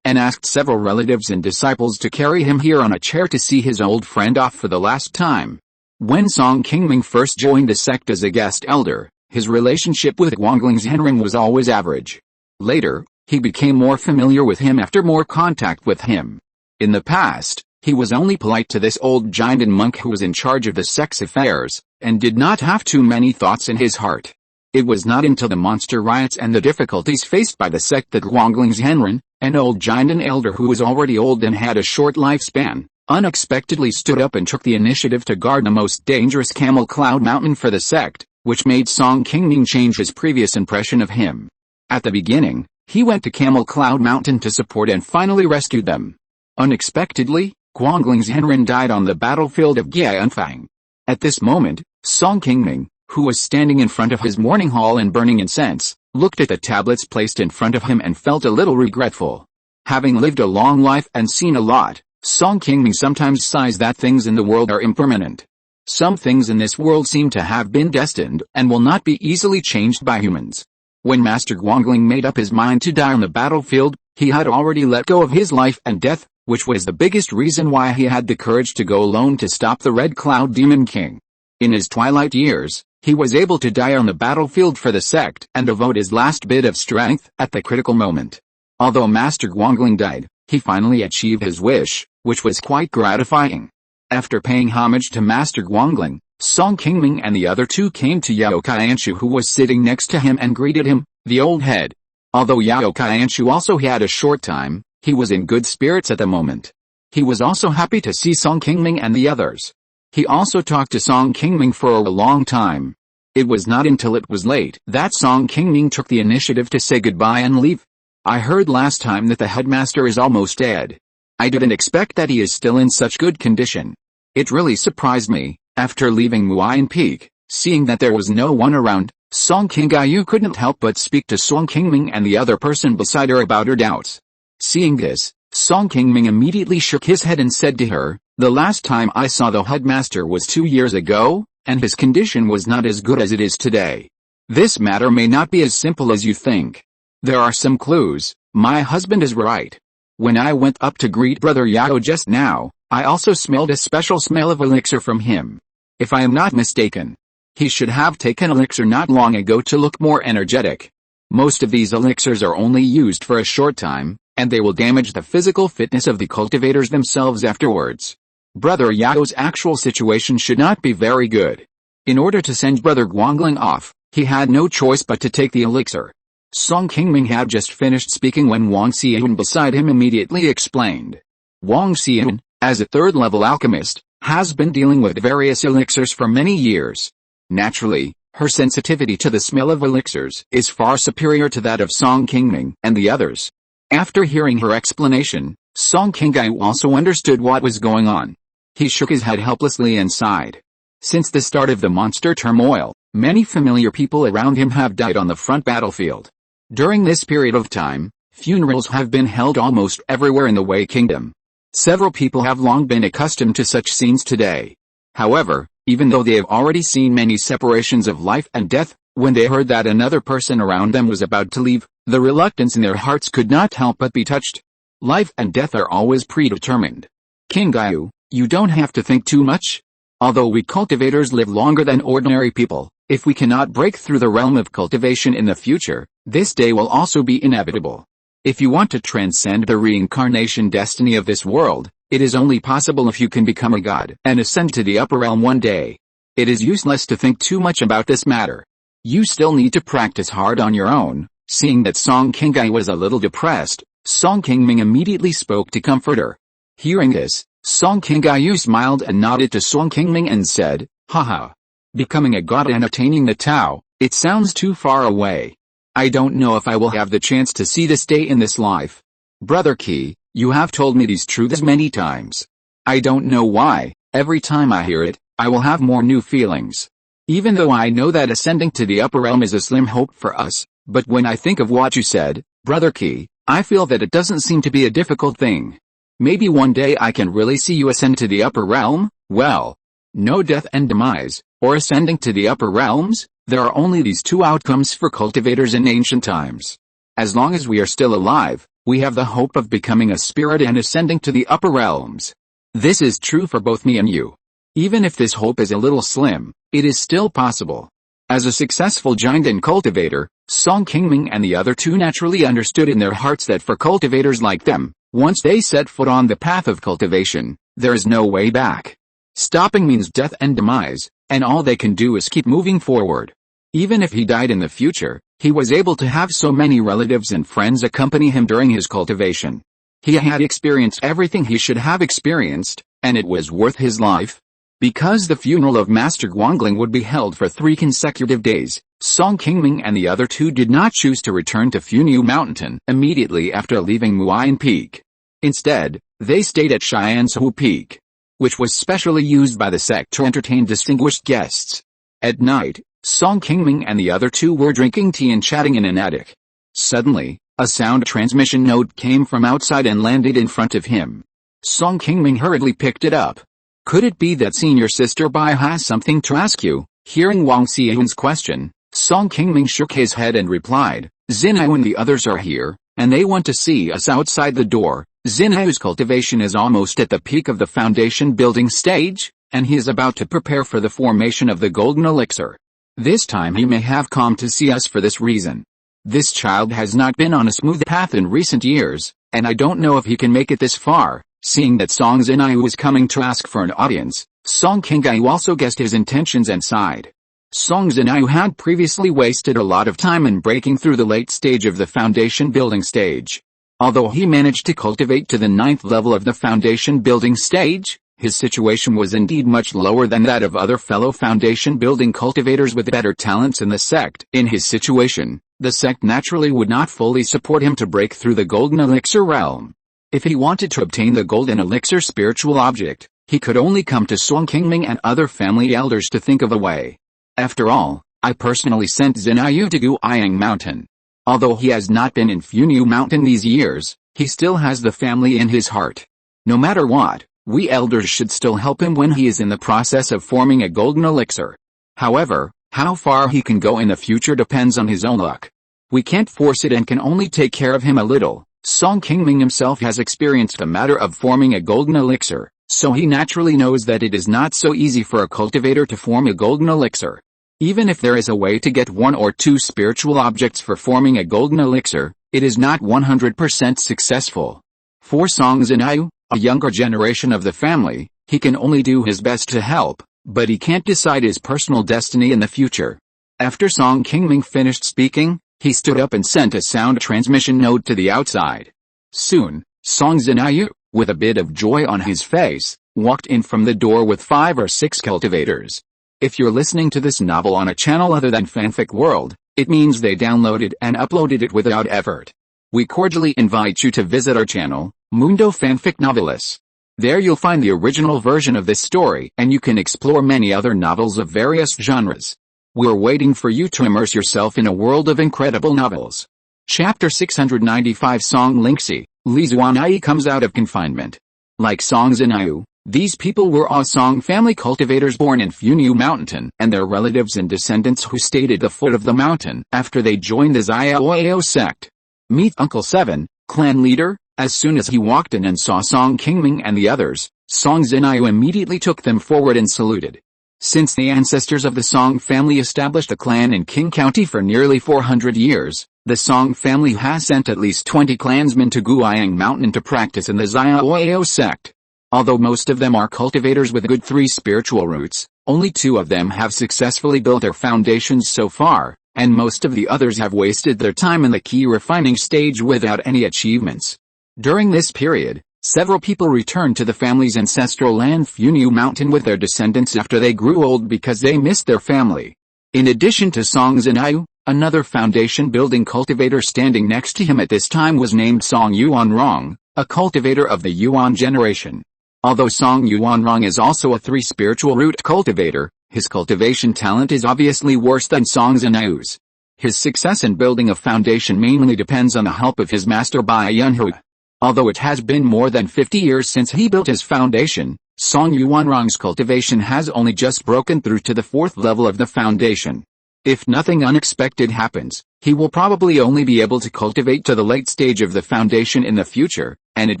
and asked several relatives and disciples to carry him here on a chair to see his old friend off for the last time. When Song Qingming first joined the sect as a guest elder, his relationship with Guangling's Henren was always average. Later, he became more familiar with him after more contact with him. In the past, he was only polite to this old giant and monk who was in charge of the sect's affairs, and did not have too many thoughts in his heart. It was not until the monster riots and the difficulties faced by the sect that Guangling's Henren, an old giant and elder who was already old and had a short lifespan, unexpectedly stood up and took the initiative to guard the most dangerous Camel Cloud Mountain for the sect, which made Song Qingming change his previous impression of him. At the beginning, he went to Camel Cloud Mountain to support and finally rescued them. Unexpectedly, Guangling's Henren died on the battlefield of Gianfang. At this moment, Song Qingming, who was standing in front of his mourning hall and burning incense, looked at the tablets placed in front of him and felt a little regretful. Having lived a long life and seen a lot, Song Qingming sometimes sighs that things in the world are impermanent. Some things in this world seem to have been destined and will not be easily changed by humans. When Master Guangling made up his mind to die on the battlefield, he had already let go of his life and death, which was the biggest reason why he had the courage to go alone to stop the Red Cloud Demon King. In his twilight years, he was able to die on the battlefield for the sect and devote his last bit of strength at the critical moment. Although Master Guangling died, he finally achieved his wish, which was quite gratifying. After paying homage to Master Guangling, Song Qingming and the other two came to Yao Qianshu, who was sitting next to him, and greeted him, the old head. Although Yao Qianshu also had a short time, he was in good spirits at the moment. He was also happy to see Song Qingming and the others. He also talked to Song Qingming for a long time. It was not until it was late that Song Qingming took the initiative to say goodbye and leave. I heard last time that the headmaster is almost dead. I didn't expect that he is still in such good condition. It really surprised me, after leaving Muayan Peak, seeing that there was no one around. Song Qingyu couldn't help but speak to Song Qingming and the other person beside her about her doubts. Seeing this, Song Qingming immediately shook his head and said to her, "The last time I saw the headmaster was 2 years ago, and his condition was not as good as it is today. This matter may not be as simple as you think. There are some clues. My husband is right. When I went up to greet Brother Yao just now, I also smelled a special smell of elixir from him. If I am not mistaken, he should have taken elixir not long ago to look more energetic. Most of these elixirs are only used for a short time, and they will damage the physical fitness of the cultivators themselves afterwards. Brother Yao's actual situation should not be very good. In order to send Brother Guangling off, he had no choice but to take the elixir." Song Qingming had just finished speaking when Wang Xian beside him immediately explained. Wang Xian, as a third-level alchemist, has been dealing with various elixirs for many years. Naturally, her sensitivity to the smell of elixirs is far superior to that of Song Qingming and the others. After hearing her explanation, Song Qingyu also understood what was going on. He shook his head helplessly and sighed. Since the start of the monster turmoil, many familiar people around him have died on the front battlefield. During this period of time, funerals have been held almost everywhere in the Wei Kingdom. Several people have long been accustomed to such scenes today. However, even though they have already seen many separations of life and death, when they heard that another person around them was about to leave, the reluctance in their hearts could not help but be touched. Life and death are always predetermined. Qingyu, you don't have to think too much. Although we cultivators live longer than ordinary people, if we cannot break through the realm of cultivation in the future, this day will also be inevitable. If you want to transcend the reincarnation destiny of this world, it is only possible if you can become a god and ascend to the upper realm one day. It is useless to think too much about this matter. You still need to practice hard on your own." Seeing that Song Qingyu was a little depressed, Song Qingming immediately spoke to comfort her. Hearing this, Song Qingyu smiled and nodded to Song Qingming and said, "Haha. Becoming a god and attaining the Tao, It sounds too far away. I don't know if I will have the chance to see this day in this life. Brother Qi, you have told me these truths many times. I don't know why, every time I hear it, I will have more new feelings. Even though I know that ascending to the upper realm is a slim hope for us, but when I think of what you said, Brother Qi, I feel that it doesn't seem to be a difficult thing. Maybe one day I can really see you ascend to the upper realm? Well, no death and demise, or ascending to the upper realms, there are only these two outcomes for cultivators in ancient times. As long as we are still alive, we have the hope of becoming a spirit and ascending to the upper realms. This is true for both me and you. Even if this hope is a little slim, it is still possible. As a successful giant and cultivator, Song Qingming and the other two naturally understood in their hearts that for cultivators like them, once they set foot on the path of cultivation, there is no way back. Stopping means death and demise, and all they can do is keep moving forward. Even if he died in the future, he was able to have so many relatives and friends accompany him during his cultivation. He had experienced everything he should have experienced, and it was worth his life. Because the funeral of Master Guangling would be held for 3 consecutive days, Song Qingming and the other two did not choose to return to Funiu Mountain immediately after leaving Muayan Peak. Instead, they stayed at Shianshu Peak, which was specially used by the sect to entertain distinguished guests. At night, Song Qingming and the other two were drinking tea and chatting in an attic. Suddenly, a sound transmission node came from outside and landed in front of him. Song Qingming hurriedly picked it up. Could it be that senior sister Bai has something to ask you? Hearing Wang Xian's question, Song Qingming shook his head and replied, Xinhao and the others are here, and they want to see us outside the door. Xinhao's cultivation is almost at the peak of the foundation building stage, and he is about to prepare for the formation of the golden elixir. This time he may have come to see us for this reason. This child has not been on a smooth path in recent years, and I don't know if he can make it this far. Seeing that Song Xinhao was coming to ask for an audience, Song Qingming also guessed his intentions and sighed. Song Xinhao had previously wasted a lot of time in breaking through the late stage of the foundation building stage. Although he managed to cultivate to the 9th level of the foundation building stage, his situation was indeed much lower than that of other fellow foundation building cultivators with better talents in the sect. In his situation, the sect naturally would not fully support him to break through the golden elixir realm. If he wanted to obtain the golden elixir spiritual object, he could only come to Song Qingming and other family elders to think of a way. After all, I personally sent Xinhao to Qingming Mountain. Although he has not been in Funiu Mountain these years, he still has the family in his heart. No matter what, we elders should still help him when he is in the process of forming a golden elixir. However, how far he can go in the future depends on his own luck. We can't force it and can only take care of him a little. Song Qingming himself has experienced the matter of forming a golden elixir, so he naturally knows that it is not so easy for a cultivator to form a golden elixir. Even if there is a way to get 1 or 2 spiritual objects for forming a golden elixir, it is not 100% successful. For Song Xinhao, a younger generation of the family, he can only do his best to help, but he can't decide his personal destiny in the future. After Song Qingming finished speaking, he stood up and sent a sound transmission node to the outside. Soon, Song Xinhao, with a bit of joy on his face, walked in from the door with 5 or 6 cultivators. If you're listening to this novel on a channel other than Fanfic World, it means they downloaded and uploaded it without effort. We cordially invite you to visit our channel, Mundo Fanfic Novelis. There you'll find the original version of this story and you can explore many other novels of various genres. We're waiting for you to immerse yourself in a world of incredible novels. Chapter 695 Song Lingyuan, Li Zuanai comes out of confinement. Like Song Xinhao, these people were all Song family cultivators born in Funiu Mountain and their relatives and descendants who stayed at the foot of the mountain after they joined the Xiaoyao sect. Meet Uncle 7, clan leader. As soon as he walked in and saw Song Qingming and the others, Song Xinhao immediately took them forward and saluted. Since the ancestors of the Song family established a clan in Qing County for nearly 400 years, the Song family has sent at least 20 clansmen to Qingming Mountain to practice in the Xiaoyao sect. Although most of them are cultivators with good 3 spiritual roots, only 2 of them have successfully built their foundations so far, and most of the others have wasted their time in the Qi refining stage without any achievements. During this period, several people returned to the family's ancestral land Funiu Mountain with their descendants after they grew old because they missed their family. In addition to Song Zinayu, another foundation-building cultivator standing next to him at this time was named Song Yuanrong, a cultivator of the Yuan generation. Although Song Yuanrong is also a 3 spiritual root cultivator, his cultivation talent is obviously worse than Song Zinayu's. His success in building a foundation mainly depends on the help of his master Bai Yunhe. Although it has been more than 50 years since he built his foundation, Song Yuanrong's cultivation has only just broken through to the 4th level of the foundation. If nothing unexpected happens, he will probably only be able to cultivate to the late stage of the foundation in the future, and it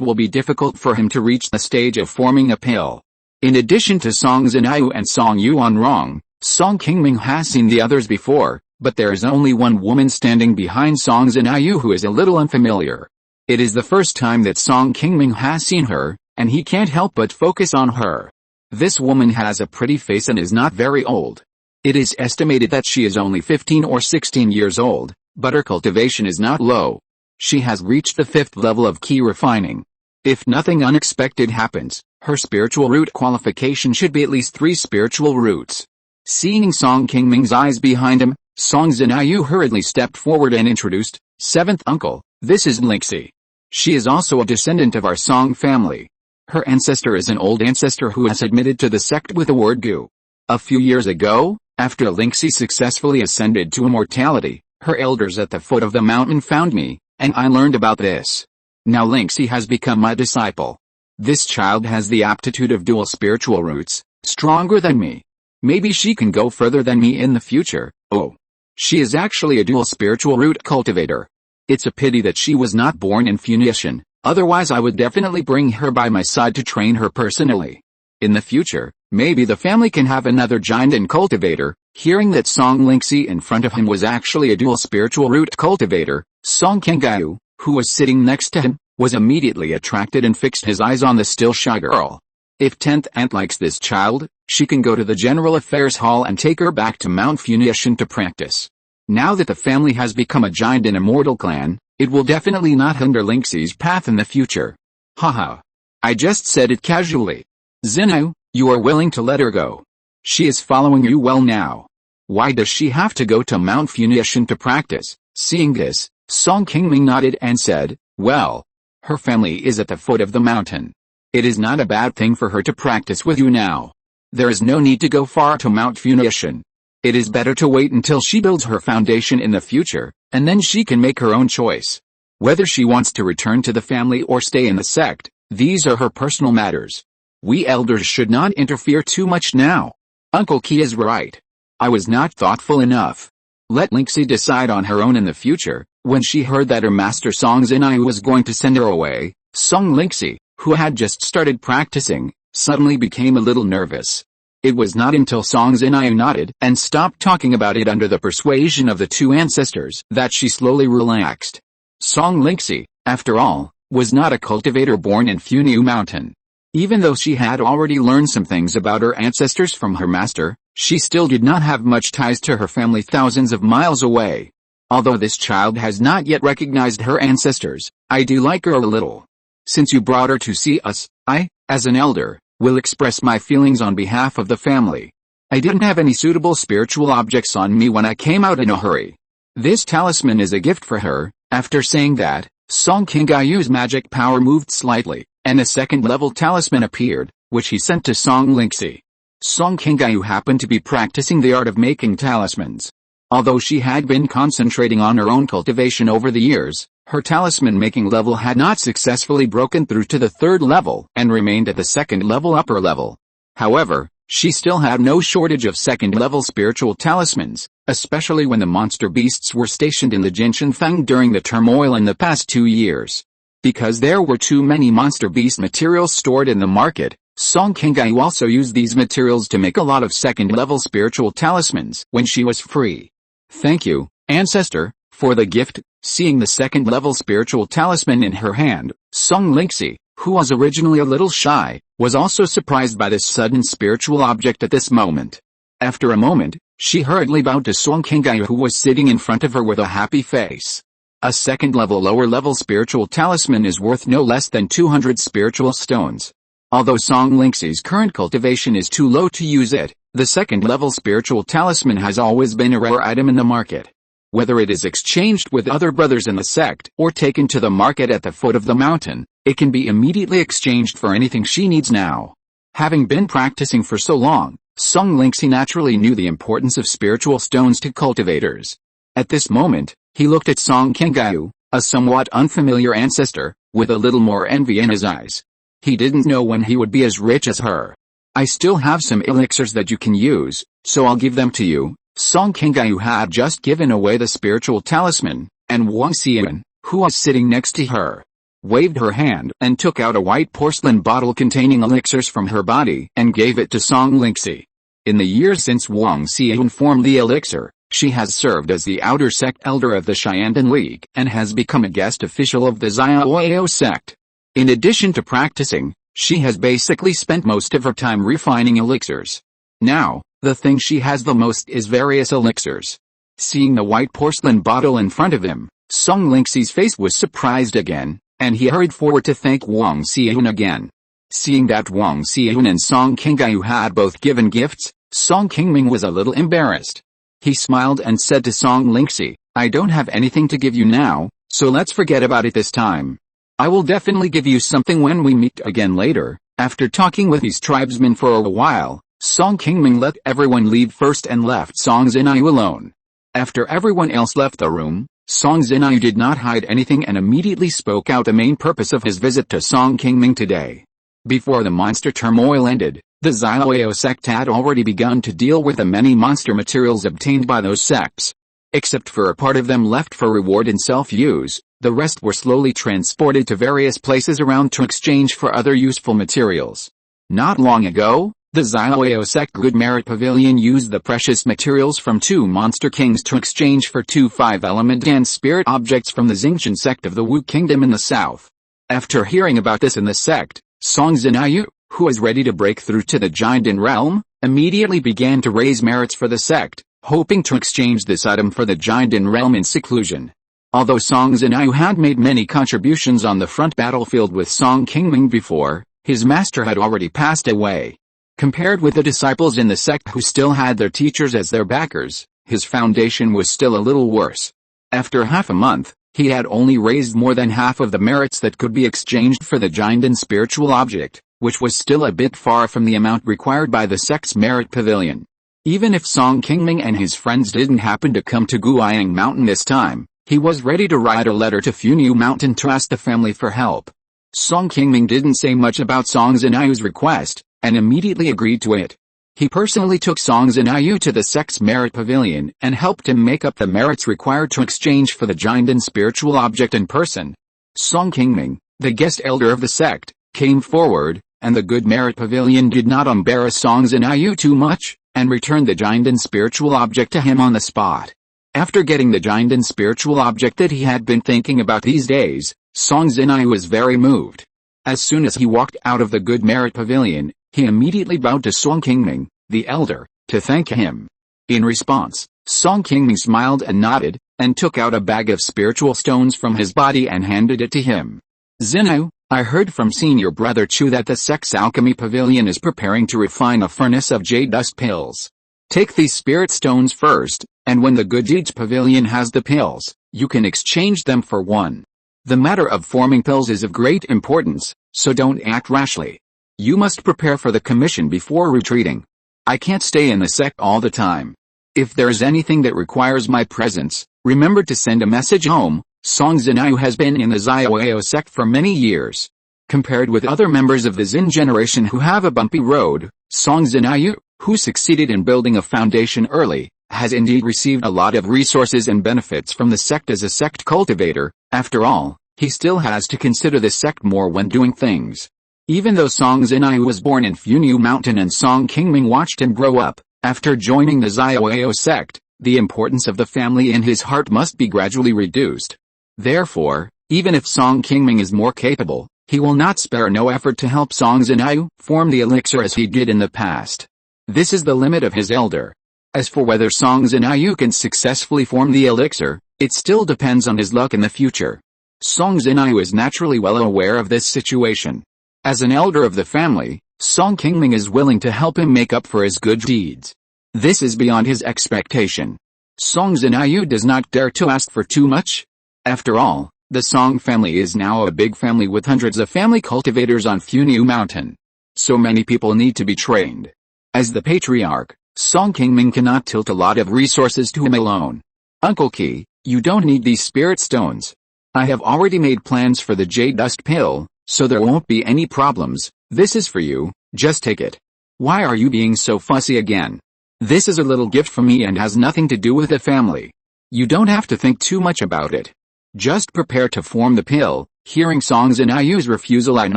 will be difficult for him to reach the stage of forming a pale. In addition to Song Zinayu and Song Yuanrong, Song Qingming has seen the others before, but there is only one woman standing behind Song Zinayu who is a little unfamiliar. It is the first time that Song Qingming has seen her, and he can't help but focus on her. This woman has a pretty face and is not very old. It is estimated that she is only 15 or 16 years old, but her cultivation is not low. She has reached the 5th level of Qi Refining. If nothing unexpected happens, her spiritual root qualification should be at least 3 spiritual roots. Seeing Song Qingming's eyes behind him, Song Zinayu hurriedly stepped forward and introduced, 7th uncle, this is Lingxi. She is also a descendant of our Song family. Her ancestor is an old ancestor who has admitted to the sect with the word Gu. A few years ago, after Lingxi successfully ascended to immortality, her elders at the foot of the mountain found me, and I learned about this. Now Lingxi has become my disciple. This child has the aptitude of dual spiritual roots, stronger than me. Maybe she can go further than me in the future. Oh. She is actually a dual spiritual root cultivator. It's a pity that she was not born in Funiu, otherwise I would definitely bring her by my side to train her personally. In the future, maybe the family can have another giant and cultivator. Hearing that Song Lingxi in front of him was actually a dual spiritual root cultivator, Song Qingming, who was sitting next to him, was immediately attracted and fixed his eyes on the still shy girl. If 10th aunt likes this child, she can go to the General Affairs Hall and take her back to Mount Funiu to practice. Now that the family has become a giant and immortal clan, it will definitely not hinder Lingxi's path in the future. Haha. I just said it casually. Zinayu, you are willing to let her go. She is following you well now. Why does she have to go to Mount Funiu to practice? Seeing this, Song Qingming nodded and said, well, her family is at the foot of the mountain. It is not a bad thing for her to practice with you now. There is no need to go far to Mount Funiu. It is better to wait until she builds her foundation in the future, and then she can make her own choice. Whether she wants to return to the family or stay in the sect, these are her personal matters. We elders should not interfere too much now. Uncle Qi is right. I was not thoughtful enough. Let Lingxi decide on her own in the future. When she heard that her master Song Zinayu was going to send her away, Song Lingxi, who had just started practicing, suddenly became a little nervous. It was not until Song Zinayu nodded and stopped talking about it under the persuasion of the 2 ancestors that she slowly relaxed. Song Lingxi, after all, was not a cultivator born in Funiu Mountain. Even though she had already learned some things about her ancestors from her master, she still did not have much ties to her family thousands of miles away. Although this child has not yet recognized her ancestors, I do like her a little. Since you brought her to see us, I, as an elder, will express my feelings on behalf of the family. I didn't have any suitable spiritual objects on me when I came out in a hurry. This talisman is a gift for her. After saying that, Song Qingming's magic power moved slightly, and a 2nd level talisman appeared, which he sent to Song Lingxi. Song Qingming happened to be practicing the art of making talismans. Although she had been concentrating on her own cultivation over the years, her talisman-making level had not successfully broken through to the 3rd level and remained at the 2nd level upper level. However, she still had no shortage of 2nd level spiritual talismans, especially when the monster beasts were stationed in the Jinshanfeng during the turmoil in the past 2 years. Because there were too many monster beast materials stored in the market, Song Qingming also used these materials to make a lot of 2nd level spiritual talismans when she was free. Thank you, ancestor, for the gift. Seeing the 2nd level spiritual talisman in her hand, Song Lingxi, who was originally a little shy, was also surprised by this sudden spiritual object at this moment. After a moment, she hurriedly bowed to Song Qingming, who was sitting in front of her with a happy face. A 2nd level lower level spiritual talisman is worth no less than 200 spiritual stones. Although Song Lingxi's current cultivation is too low to use it, The second-level spiritual talisman has always been a rare item in the market. Whether it is exchanged with other brothers in the sect or taken to the market at the foot of the mountain, it can be immediately exchanged for anything she needs now. Having been practicing for so long, Song Lingxi naturally knew the importance of spiritual stones to cultivators. At this moment, he looked at Song Qingming, a somewhat unfamiliar ancestor, with a little more envy in his eyes. He didn't know when he would be as rich as her. I still have some elixirs that you can use, so I'll give them to you. Song Qingming had just given away the spiritual talisman, and Wang Xian, who was sitting next to her, waved her hand and took out a white porcelain bottle containing elixirs from her body and gave it to Song Lingxi. In the years since Wang Xian formed the elixir, she has served as the outer sect elder of the Xiandan League and has become a guest official of the Xiaoyao sect. In addition to practicing, she has basically spent most of her time refining elixirs. Now, the thing she has the most is various elixirs. Seeing the white porcelain bottle in front of him, Song Lingxi's face was surprised again, and he hurried forward to thank Wang Xian again. Seeing that Wang Xian and Song Qingming had both given gifts, Song Qingming was a little embarrassed. He smiled and said to Song Lingxi, "I don't have anything to give you now, so let's forget about it this time. I will definitely give you something when we meet again later." After talking with his tribesmen for a while, Song Qingming let everyone leave first and left Song Zinayu alone. After everyone else left the room, Song Zinayu did not hide anything and immediately spoke out the main purpose of his visit to Song Qingming today. Before the monster turmoil ended, the Xiaoyao sect had already begun to deal with the many monster materials obtained by those sects. Except for a part of them left for reward and self-use, the rest were slowly transported to various places around to exchange for other useful materials. Not long ago, the Xiaoyao sect Good Merit Pavilion used the precious materials from 2 monster kings to exchange for 2 5-element and spirit objects from the Xingqian sect of the Wu Kingdom in the south. After hearing about this in the sect, Song Zinayu, who was ready to break through to the Jiandan realm, immediately began to raise merits for the sect, hoping to exchange this item for the Jiandan realm in seclusion. Although Song Zinayu had made many contributions on the front battlefield with Song Qingming before, his master had already passed away. Compared with the disciples in the sect who still had their teachers as their backers, his foundation was still a little worse. After half a month, he had only raised more than half of the merits that could be exchanged for the Jiandan spiritual object, which was still a bit far from the amount required by the sect's merit pavilion. Even if Song Qingming and his friends didn't happen to come to Guiyang Mountain this time, he was ready to write a letter to Funiu Mountain to ask the family for help. Song Qingming didn't say much about Song Zinayu's request, and immediately agreed to it. He personally took Song Zinayu to the sect's merit pavilion and helped him make up the merits required to exchange for the Jiandan spiritual object in person. Song Qingming, the guest elder of the sect, came forward, and the Good Merit Pavilion did not embarrass Song Zinayu too much, and returned the Jiandan spiritual object to him on the spot. After getting the Jiandan spiritual object that he had been thinking about these days, Song Zinayu was very moved. As soon as he walked out of the Good Merit Pavilion, he immediately bowed to Song Qingming, the elder, to thank him. In response, Song Qingming smiled and nodded, and took out a bag of spiritual stones from his body and handed it to him. "Zinayu, I heard from senior brother Chu that the sect's alchemy pavilion is preparing to refine a furnace of jade dust pills. Take these spirit stones first, and when the good deeds pavilion has the pills, you can exchange them for one. The matter of forming pills is of great importance, so don't act rashly. You must prepare for the commission before retreating. I can't stay in the sect all the time. If there's anything that requires my presence, remember to send a message home." Song Zinayu has been in the Xiaoyao sect for many years. Compared with other members of the Xin generation who have a bumpy road, Song Zinayu, who succeeded in building a foundation early, has indeed received a lot of resources and benefits from the sect as a sect cultivator. After all, he still has to consider the sect more when doing things. Even though Song Zinayu was born in Funiu Mountain and Song Qingming watched him grow up, after joining the Xiaoyao sect, the importance of the family in his heart must be gradually reduced. Therefore, even if Song Qingming is more capable, he will not spare no effort to help Song Zinayu form the elixir as he did in the past. This is the limit of his elder. As for whether Song Zinayu can successfully form the elixir, it still depends on his luck in the future. Song Zinayu is naturally well aware of this situation. As an elder of the family, Song Qingming is willing to help him make up for his good deeds. This is beyond his expectation. Song Zinayu does not dare to ask for too much. After all, the Song family is now a big family with hundreds of family cultivators on Funiu Mountain. So many people need to be trained. As the patriarch, Song Qingming cannot tilt a lot of resources to him alone. Uncle Qi, you don't need these spirit stones. I have already made plans for the jade dust pill, so there won't be any problems. This is for you, just take it. Why are you being so fussy again? This is a little gift from me and has nothing to do with the family. You don't have to think too much about it. Just prepare to form the pill. Hearing Song Zinayu's refusal and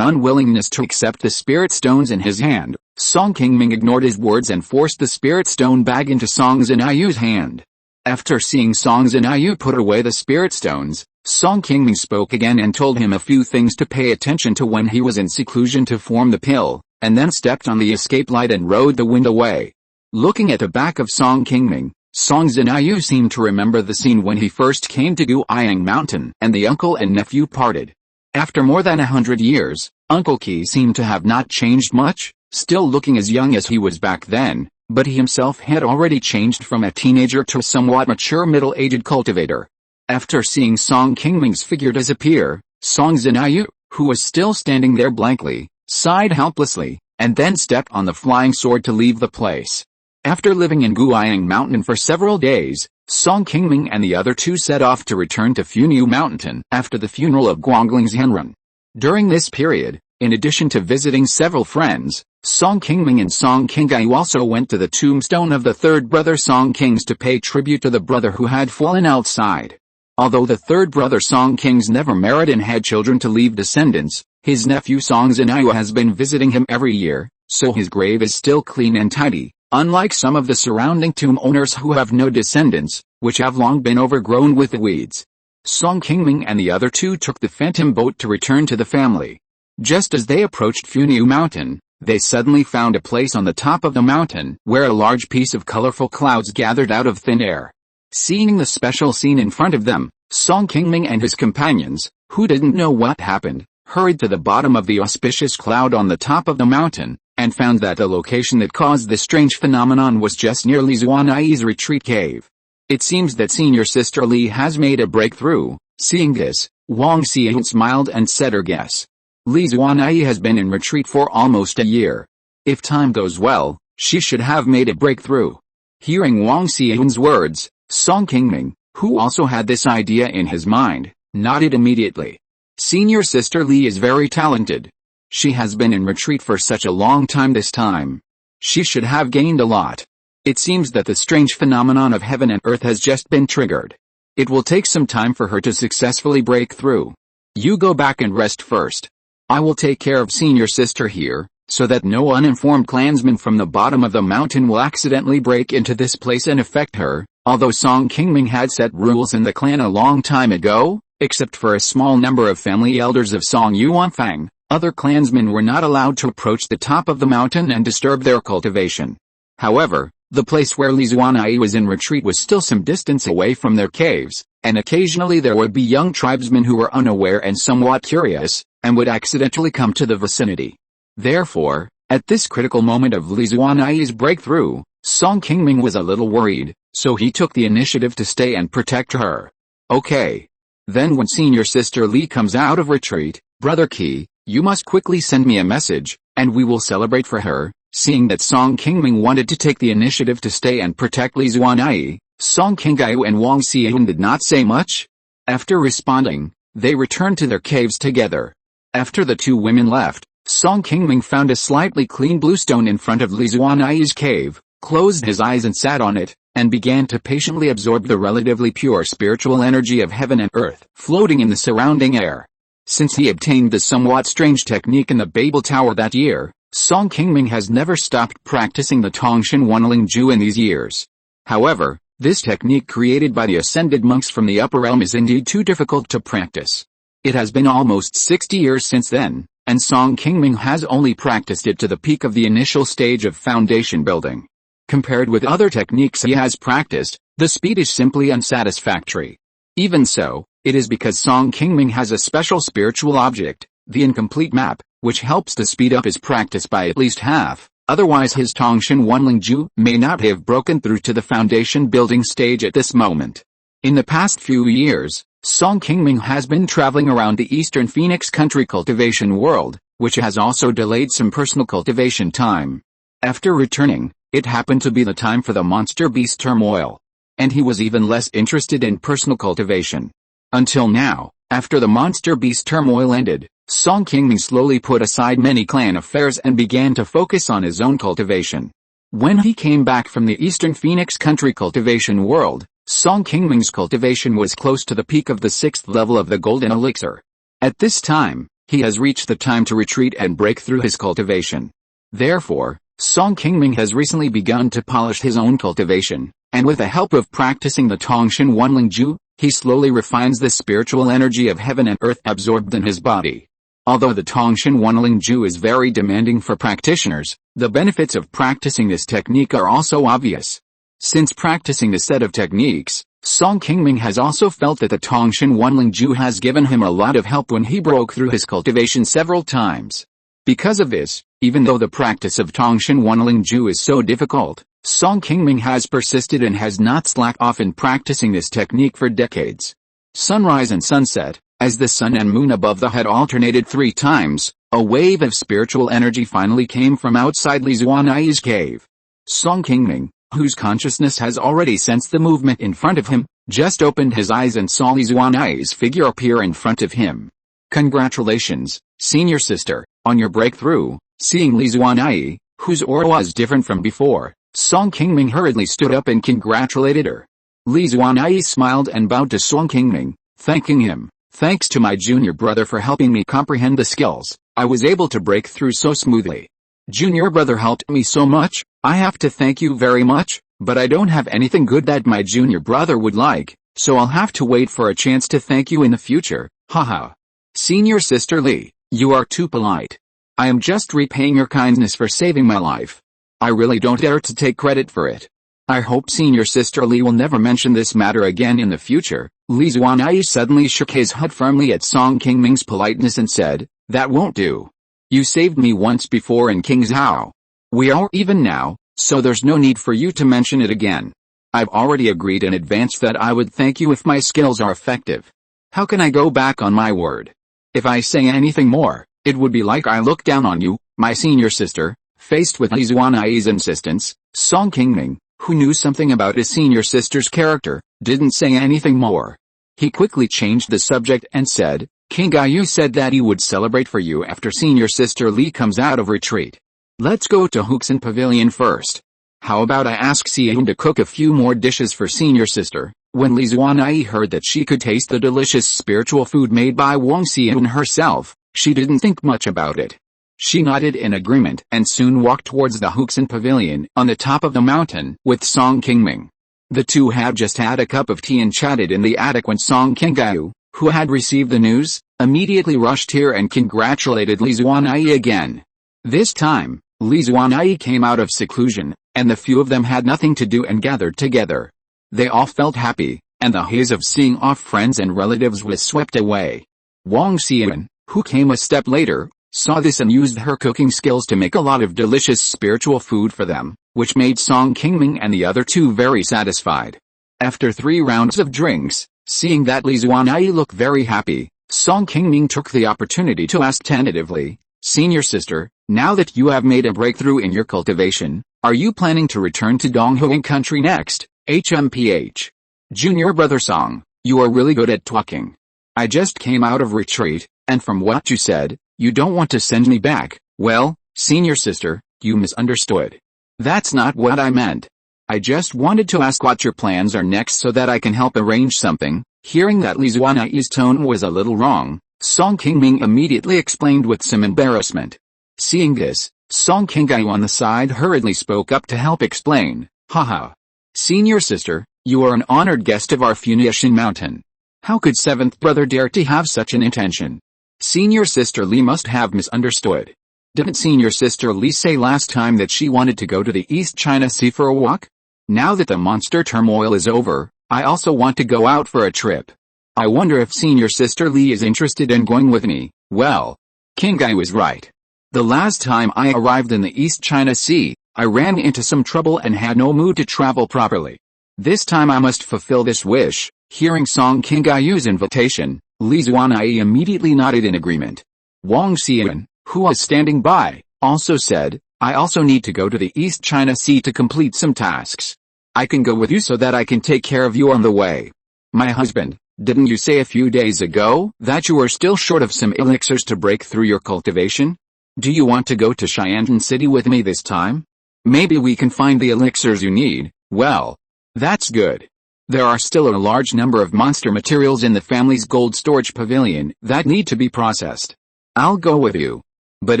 unwillingness to accept the spirit stones in his hand, Song Qingming ignored his words and forced the spirit stone bag into Song Zinayu's hand. After seeing Song Zinayu put away the spirit stones, Song Qingming spoke again and told him a few things to pay attention to when he was in seclusion to form the pill, and then stepped on the escape light and rode the wind away. Looking at the back of Song Qingming, Song Zinayu seemed to remember the scene when he first came to Qi Mountain and the uncle and nephew parted. After more than 100 years, Uncle Qi seemed to have not changed much, still looking as young as he was back then, but he himself had already changed from a teenager to a somewhat mature middle-aged cultivator. After seeing Song Qingming's figure disappear, Song Zinayu, who was still standing there blankly, sighed helplessly, and then stepped on the flying sword to leave the place. After living in Qi Mountain for several days, Song Qingming and the other two set off to return to Funiu Mountain after the funeral of Guangling's Henrun. During this period, in addition to visiting several friends, Song Qingming and Song Qingyu also went to the tombstone of the third brother Song Kings to pay tribute to the brother who had fallen outside. Although the third brother Song Kings never married and had children to leave descendants, his nephew Song Zinayu has been visiting him every year, so his grave is still clean and tidy, unlike some of the surrounding tomb owners who have no descendants, which have long been overgrown with the weeds. Song Qingming and the other two took the phantom boat to return to the family. Just as they approached Funiu Mountain, they suddenly found a place on the top of the mountain where a large piece of colorful clouds gathered out of thin air. Seeing the special scene in front of them, Song Qingming and his companions, who didn't know what happened, hurried to the bottom of the auspicious cloud on the top of the mountain, and found that the location that caused this strange phenomenon was just near Li Zuanai's retreat cave. It seems that senior sister Li has made a breakthrough. Seeing this, Wang Xian smiled and said her guess. Li Zuanai has been in retreat for almost a year. If time goes well, she should have made a breakthrough. Hearing Wang Xian's words, Song Qingming, who also had this idea in his mind, nodded immediately. Senior sister Li is very talented. She has been in retreat for such a long time this time. She should have gained a lot. It seems that the strange phenomenon of heaven and earth has just been triggered. It will take some time for her to successfully break through. You go back and rest first. I will take care of senior sister here, so that no uninformed clansman from the bottom of the mountain will accidentally break into this place and affect her. Although Song Qingming had set rules in the clan a long time ago, except for a small number of family elders of Song Yuanfang, other clansmen were not allowed to approach the top of the mountain and disturb their cultivation. However, the place where Li Zuanai was in retreat was still some distance away from their caves, and occasionally there would be young tribesmen who were unaware and somewhat curious, and would accidentally come to the vicinity. Therefore, at this critical moment of Li Zuanai's breakthrough, Song Qingming was a little worried, so he took the initiative to stay and protect her. Okay. Then when senior sister Li comes out of retreat, Brother Qi, you must quickly send me a message, and we will celebrate for her. Seeing that Song Qingming wanted to take the initiative to stay and protect Li Zuanai, Song Qingyu and Wang Xian did not say much. After responding, they returned to their caves together. After the two women left, Song Qingming found a slightly clean blue stone in front of Li Zuanai's cave, closed his eyes and sat on it, and began to patiently absorb the relatively pure spiritual energy of heaven and earth floating in the surrounding air. Since he obtained the somewhat strange technique in the Babel Tower that year, Song Qingming has never stopped practicing the Tongshan Wanlingju in these years. However, this technique created by the ascended monks from the upper realm is indeed too difficult to practice. It has been almost 60 years since then, and Song Qingming has only practiced it to the peak of the initial stage of foundation building. Compared with other techniques he has practiced, the speed is simply unsatisfactory. Even so, it is because Song Qingming has a special spiritual object, the incomplete map, which helps to speed up his practice by at least half. Otherwise his Tongshan Wanlingju may not have broken through to the foundation building stage at this moment. In the past few years, Song Qingming has been traveling around the Eastern Phoenix country cultivation world, which has also delayed some personal cultivation time. After returning, it happened to be the time for the monster beast turmoil. And he was even less interested in personal cultivation. Until now, after the monster beast turmoil ended, Song Qingming slowly put aside many clan affairs and began to focus on his own cultivation. When he came back from the Eastern Phoenix country cultivation world, Song Qingming's cultivation was close to the peak of the 6th level of the golden elixir. At this time, he has reached the time to retreat and break through his cultivation. Therefore, Song Qingming has recently begun to polish his own cultivation, and with the help of practicing the Tongshan Wanlingju, he slowly refines the spiritual energy of heaven and earth absorbed in his body. Although the Tongshan Wanlingju is very demanding for practitioners, the benefits of practicing this technique are also obvious. Since practicing this set of techniques, Song Qingming has also felt that the Tongshan Wanlingju has given him a lot of help when he broke through his cultivation several times. Because of this, even though the practice of Tongshan Wanlingju is so difficult, Song Qingming has persisted and has not slacked off in practicing this technique for decades. Sunrise and sunset, as the sun and moon above the head alternated 3 times, a wave of spiritual energy finally came from outside Li Zuanai's cave. Song Qingming, whose consciousness has already sensed the movement in front of him, just opened his eyes and saw Li Zuanai's figure appear in front of him. Congratulations, senior sister, on your breakthrough. Seeing Li Zuanai, whose aura was different from before, Song Qingming hurriedly stood up and congratulated her. Li Zuanai smiled and bowed to Song Qingming, thanking him. Thanks to my junior brother for helping me comprehend the skills, I was able to break through so smoothly. Junior brother helped me so much, I have to thank you very much, but I don't have anything good that my junior brother would like, so I'll have to wait for a chance to thank you in the future, haha. Senior sister Li, you are too polite. I am just repaying your kindness for saving my life. I really don't dare to take credit for it. I hope senior sister Li will never mention this matter again in the future. Li Zuanai suddenly shook his head firmly at Song Qingming's politeness and said, that won't do. You saved me once before in King's Hao. We are even now, so there's no need for you to mention it again. I've already agreed in advance that I would thank you if my skills are effective. How can I go back on my word? If I say anything more, it would be like I look down on you, my senior sister. Faced with Li Zuanai's insistence, Song Qingming, who knew something about his senior sister's character, didn't say anything more. He quickly changed the subject and said, King Gayu said that he would celebrate for you after senior sister Li comes out of retreat. Let's go to Huxin Pavilion first. How about I ask Xian to cook a few more dishes for senior sister? When Li Zuanai heard that she could taste the delicious spiritual food made by Wang Xian herself, she didn't think much about it. She nodded in agreement and soon walked towards the Huxin Pavilion on the top of the mountain with Song Qingming. The two had just had a cup of tea and chatted in the attic when Song Qinggayu, who had received the news, immediately rushed here and congratulated Li Zuanai again. This time, Li Zuanai came out of seclusion, and the few of them had nothing to do and gathered together. They all felt happy, and the haze of seeing off friends and relatives was swept away. Wang Xian, who came a step later, saw this and used her cooking skills to make a lot of delicious spiritual food for them, which made Song Qingming and the other two very satisfied. After 3 rounds of drinks, seeing that Li Zuanai looked very happy, Song Qingming took the opportunity to ask tentatively, Senior sister, now that you have made a breakthrough in your cultivation, are you planning to return to Donghuang country next? HMPH. Junior brother Song, you are really good at talking. I just came out of retreat, and from what you said, you don't want to send me back. Well, senior sister, you misunderstood. That's not what I meant. I just wanted to ask what your plans are next so that I can help arrange something. Hearing that Li Zuanai's tone was a little wrong, Song Qingming immediately explained with some embarrassment. Seeing this, Song Qinggayu on the side hurriedly spoke up to help explain. Haha. Senior sister, you are an honored guest of our Funiu Mountain. How could 7th brother dare to have such an intention? Senior sister Li must have misunderstood. Didn't senior sister Li say last time that she wanted to go to the East China Sea for a walk? Now that the monster turmoil is over, I also want to go out for a trip. I wonder if senior sister Li is interested in going with me. Well, Qinggai was right. The last time I arrived in the East China Sea, I ran into some trouble and had no mood to travel properly. This time I must fulfill this wish." Hearing Song Qingyu's invitation, Li Zuanyi immediately nodded in agreement. Wang Xian, who was standing by, also said, "I also need to go to the East China Sea to complete some tasks. I can go with you so that I can take care of you on the way." "My husband, didn't you say a few days ago that you were still short of some elixirs to break through your cultivation? Do you want to go to Xiandan City with me this time? Maybe we can find the elixirs you need." "Well, that's good. There are still a large number of monster materials in the family's gold storage pavilion that need to be processed. I'll go with you. But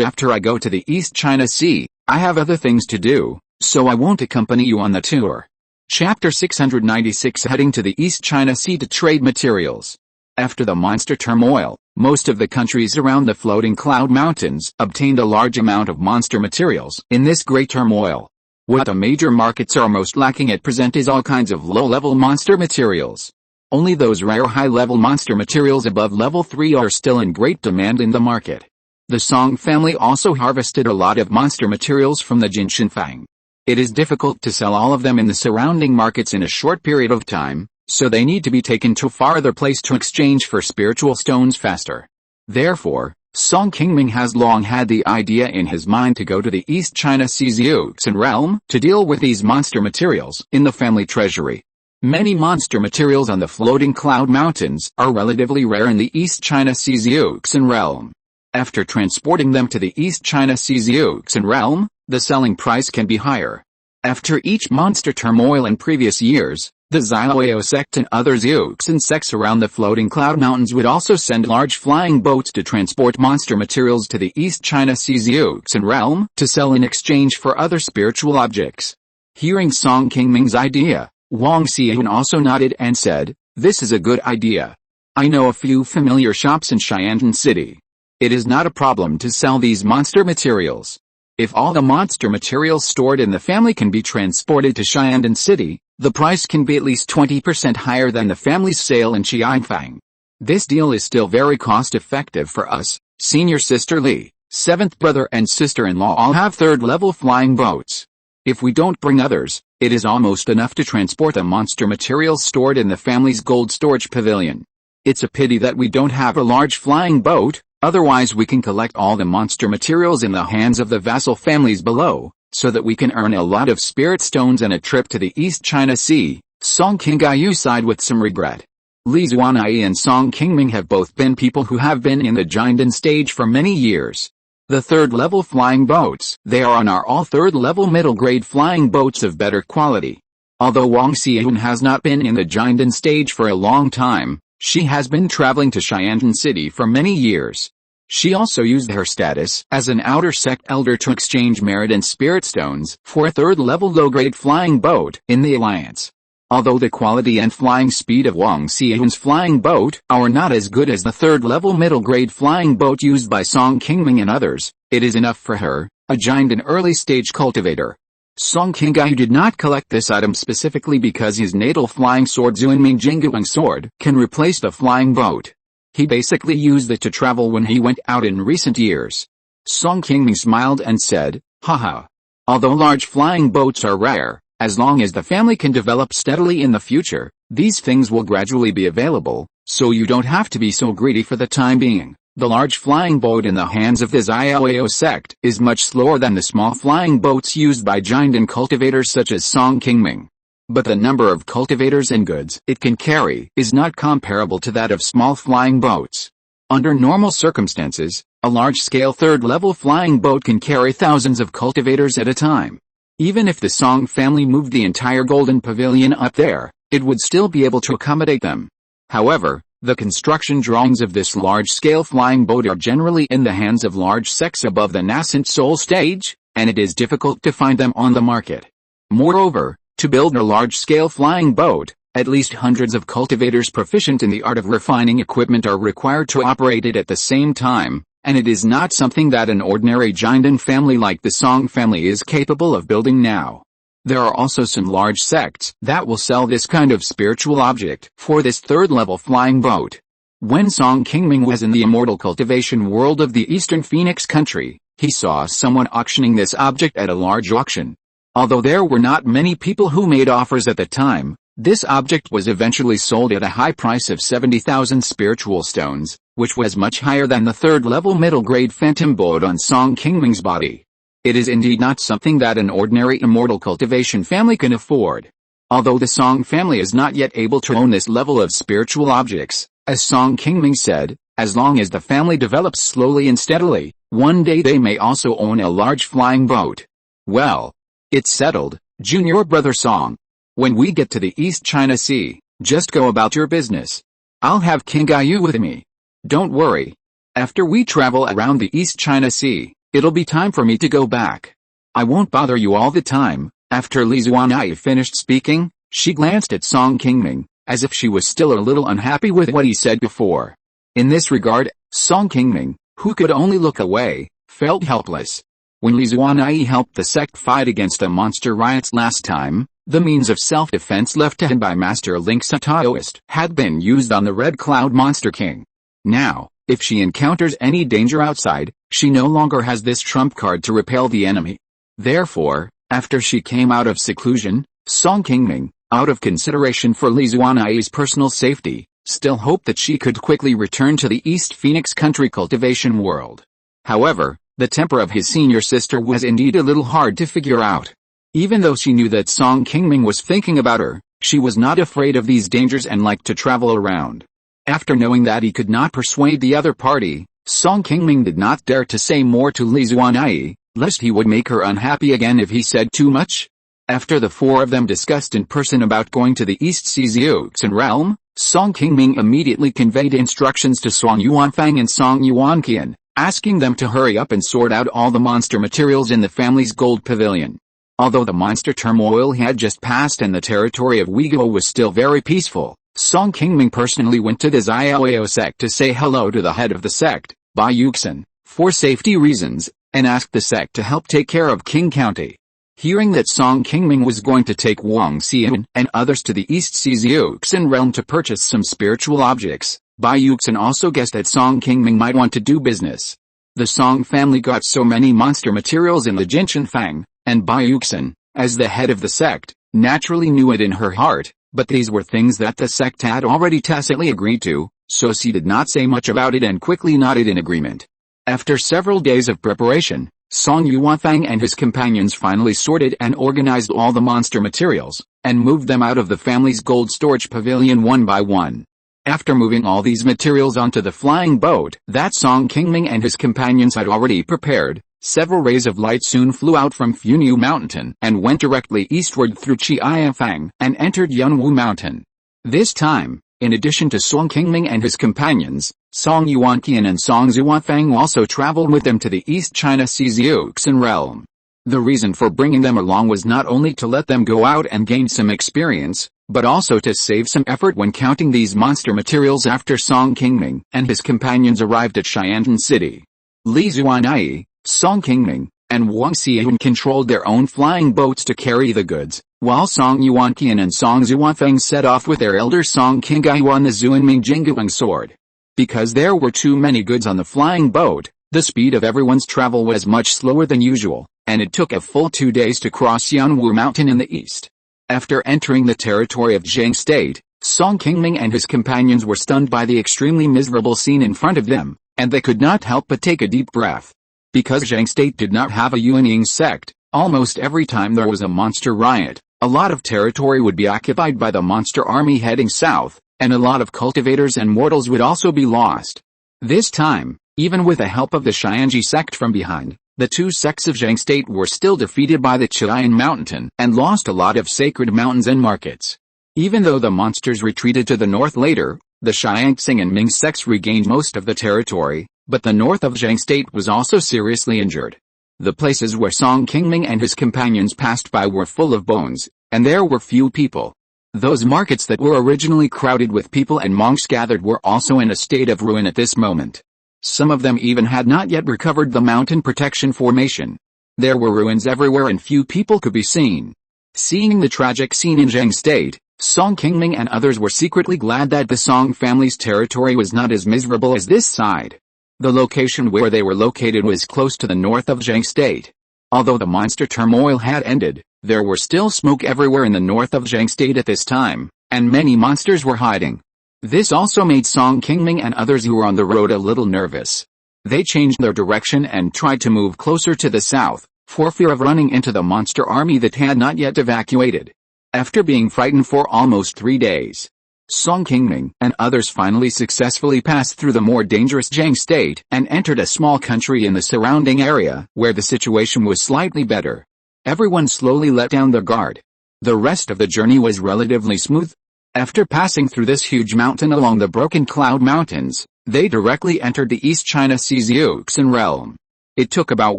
after I go to the East China Sea, I have other things to do, so I won't accompany you on the tour." Chapter 696 Heading to the East China Sea to trade materials. After the monster turmoil, most of the countries around the floating cloud mountains obtained a large amount of monster materials in this great turmoil. What the major markets are most lacking at present is all kinds of low-level monster materials. Only those rare high-level monster materials above level 3 are still in great demand in the market. The Song family also harvested a lot of monster materials from the Jinshinfang. It is difficult to sell all of them in the surrounding markets in a short period of time, so they need to be taken to a farther place to exchange for spiritual stones faster. Therefore, Song Qingming has long had the idea in his mind to go to the East China Sea's Yuxin realm to deal with these monster materials in the family treasury. Many monster materials on the floating cloud mountains are relatively rare in the East China Sea's Yuxin realm. After transporting them to the East China Sea's Yuxin realm, the selling price can be higher. After each monster turmoil in previous years, the Xiaoyao sect and other Yuxin sects around the floating cloud mountains would also send large flying boats to transport monster materials to the East China Sea's Yuxin realm to sell in exchange for other spiritual objects. Hearing Song Qingming's idea, Wang Xian also nodded and said, "This is a good idea. I know a few familiar shops in Xiandan City. It is not a problem to sell these monster materials. If all the monster materials stored in the family can be transported to Xiandan City, the price can be at least 20% higher than the family's sale in Qianfang. This deal is still very cost-effective for us. Senior sister Li, seventh brother and sister-in-law all have third-level flying boats. If we don't bring others, it is almost enough to transport the monster materials stored in the family's gold storage pavilion. It's a pity that we don't have a large flying boat. Otherwise we can collect all the monster materials in the hands of the vassal families below, so that we can earn a lot of spirit stones and a trip to the East China Sea." Song Qingyu sighed with some regret. Li Zuanyi and Song Qingming have both been people who have been in the Jiandan stage for many years. The third-level flying boats they are on are all third-level middle-grade flying boats of better quality. Although Wang Xian has not been in the Jiandan stage for a long time, she has been traveling to Xiandan City for many years. She also used her status as an outer sect elder to exchange merit and spirit stones for a third-level low-grade flying boat in the alliance. Although the quality and flying speed of Wang Xian's flying boat are not as good as the third-level middle-grade flying boat used by Song Qingming and others, it is enough for her, a Jiandan early-stage cultivator. Song Qingyu did not collect this item specifically because his natal flying sword Qingming Jingguang sword can replace the flying boat. He basically used it to travel when he went out in recent years. Song Qingming smiled and said, "Haha. Although large flying boats are rare, as long as the family can develop steadily in the future, these things will gradually be available, so you don't have to be so greedy for the time being. The large flying boat in the hands of the Xiaoyao sect is much slower than the small flying boats used by Jiandan cultivators such as Song Qingming. But the number of cultivators and goods it can carry is not comparable to that of small flying boats. Under normal circumstances, a large-scale third-level flying boat can carry thousands of cultivators at a time. Even if the Song family moved the entire golden pavilion up there, it would still be able to accommodate them. However, the construction drawings of this large-scale flying boat are generally in the hands of large sects above the nascent soul stage, and it is difficult to find them on the market. Moreover, to build a large-scale flying boat, at least hundreds of cultivators proficient in the art of refining equipment are required to operate it at the same time, and it is not something that an ordinary Jiandan family like the Song family is capable of building now. There are also some large sects that will sell this kind of spiritual object for this third-level flying boat. When Song Qingming was in the Immortal cultivation world of the Eastern Phoenix country, He saw someone auctioning this object at a large auction. Although there were not many people who made offers at the time, this object was eventually sold at a high price of 70,000 spiritual stones, which was much higher than the third-level middle-grade phantom bolt on Song Qingming's body. It is indeed not something that an ordinary immortal cultivation family can afford. Although the Song family is not yet able to own this level of spiritual objects, as Song Qingming said, as long as the family develops slowly and steadily, one day they may also own a large flying boat. Well, it's settled, junior brother Song. When we get to the East China Sea, just go about your business. I'll have King Gayu with me. Don't worry. After we travel around the East China Sea, it'll be time for me to go back. I won't bother you all the time. After Li Zuanai finished speaking, she glanced at Song Qingming, as if she was still a little unhappy with what he said before. In this regard, Song Qingming, who could only look away, felt helpless. When Li Zuanai helped the sect fight against the monster riots last time, the means of self-defense left to him by Master Link's Taoist had been used on the Red Cloud Monster King. Now, if she encounters any danger outside, she no longer has this trump card to repel the enemy. Therefore, after she came out of seclusion, Song Qingming, out of consideration for Li Zuanai's personal safety, still hoped that she could quickly return to the East Phoenix Country cultivation world. However, the temper of his senior sister was indeed a little hard to figure out. Even though she knew that Song Qingming was thinking about her, she was not afraid of these dangers and liked to travel around. After knowing that he could not persuade the other party, Song Qingming did not dare to say more to Li Zuanai, lest he would make her unhappy again if he said too much. After the four of them discussed in person about going to the East Xiuxian realm, Song Qingming immediately conveyed instructions to Song Yuanfang and Song Yuanqian, asking them to hurry up and sort out all the monster materials in the family's gold pavilion. Although the monster turmoil had just passed and the territory of Uyghur was still very peaceful, Song Qingming personally went to the Xiaoyao sect to say hello to the head of the sect, Bai Yuxin, for safety reasons, and asked the sect to help take care of Qing County. Hearing that Song Qingming was going to take Wang Xian and others to the East Xiuxian realm to purchase some spiritual objects, Bai Yuxin also guessed that Song Qingming might want to do business. The Song family got so many monster materials in the Jinshan Fang, and Bai Yuxin, as the head of the sect, naturally knew it in her heart, but these were things that the sect had already tacitly agreed to, so she did not say much about it and quickly nodded in agreement. After several days of preparation, Song Yuanfang and his companions finally sorted and organized all the monster materials, and moved them out of the family's gold storage pavilion one by one. After moving all these materials onto the flying boat that Song Qingming and his companions had already prepared, several rays of light soon flew out from Funiu Mountain and went directly eastward through Qi and entered Funiu Mountain. This time, in addition to Song Qingming and his companions, Song Yuanqian and Song Zuanfang also traveled with them to the East China Xiuxian realm. The reason for bringing them along was not only to let them go out and gain some experience, but also to save some effort when counting these monster materials after Song Qingming and his companions arrived at Xiantan City. Li Zuanai, Song Qingming, and Wang Xian controlled their own flying boats to carry the goods, while Song Yuanqian and Song Zuanfeng set off with their elder Song Qinggai on the Zuanming Jingguang sword. Because there were too many goods on the flying boat, the speed of everyone's travel was much slower than usual, and it took a full 2 days to cross Funiu Mountain in the east. After entering the territory of Zhang State, Song Qingming and his companions were stunned by the extremely miserable scene in front of them, and they could not help but take a deep breath. Because Zhang State did not have a unyielding sect, almost every time there was a monster riot, a lot of territory would be occupied by the monster army heading south, and a lot of cultivators and mortals would also be lost. This time, even with the help of the Xianji sect from behind, the two sects of Zhang State were still defeated by the Qi Mountain and lost a lot of sacred mountains and markets. Even though the monsters retreated to the north later, the Xianxing and Ming sects regained most of the territory, but the north of Zhang State was also seriously injured. The places where Song Qingming and his companions passed by were full of bones, and there were few people. Those markets that were originally crowded with people and monks gathered were also in a state of ruin at this moment. Some of them even had not yet recovered the mountain protection formation. There were ruins everywhere and few people could be seen. Seeing the tragic scene in Zhang State, Song Qingming and others were secretly glad that the Song family's territory was not as miserable as this side. The location where they were located was close to the north of Zhang State. Although the monster turmoil had ended, there were still smoke everywhere in the north of Zhang State at this time, and many monsters were hiding. This also made Song Qingming and others who were on the road a little nervous. They changed their direction and tried to move closer to the south, for fear of running into the monster army that had not yet evacuated. After being frightened for almost 3 days, Song Qingming and others finally successfully passed through the more dangerous Zhang State and entered a small country in the surrounding area where the situation was slightly better. Everyone slowly let down their guard. The rest of the journey was relatively smooth. After passing through this huge mountain along the Broken Cloud Mountains, they directly entered the East China Sea's Yuxin realm. It took about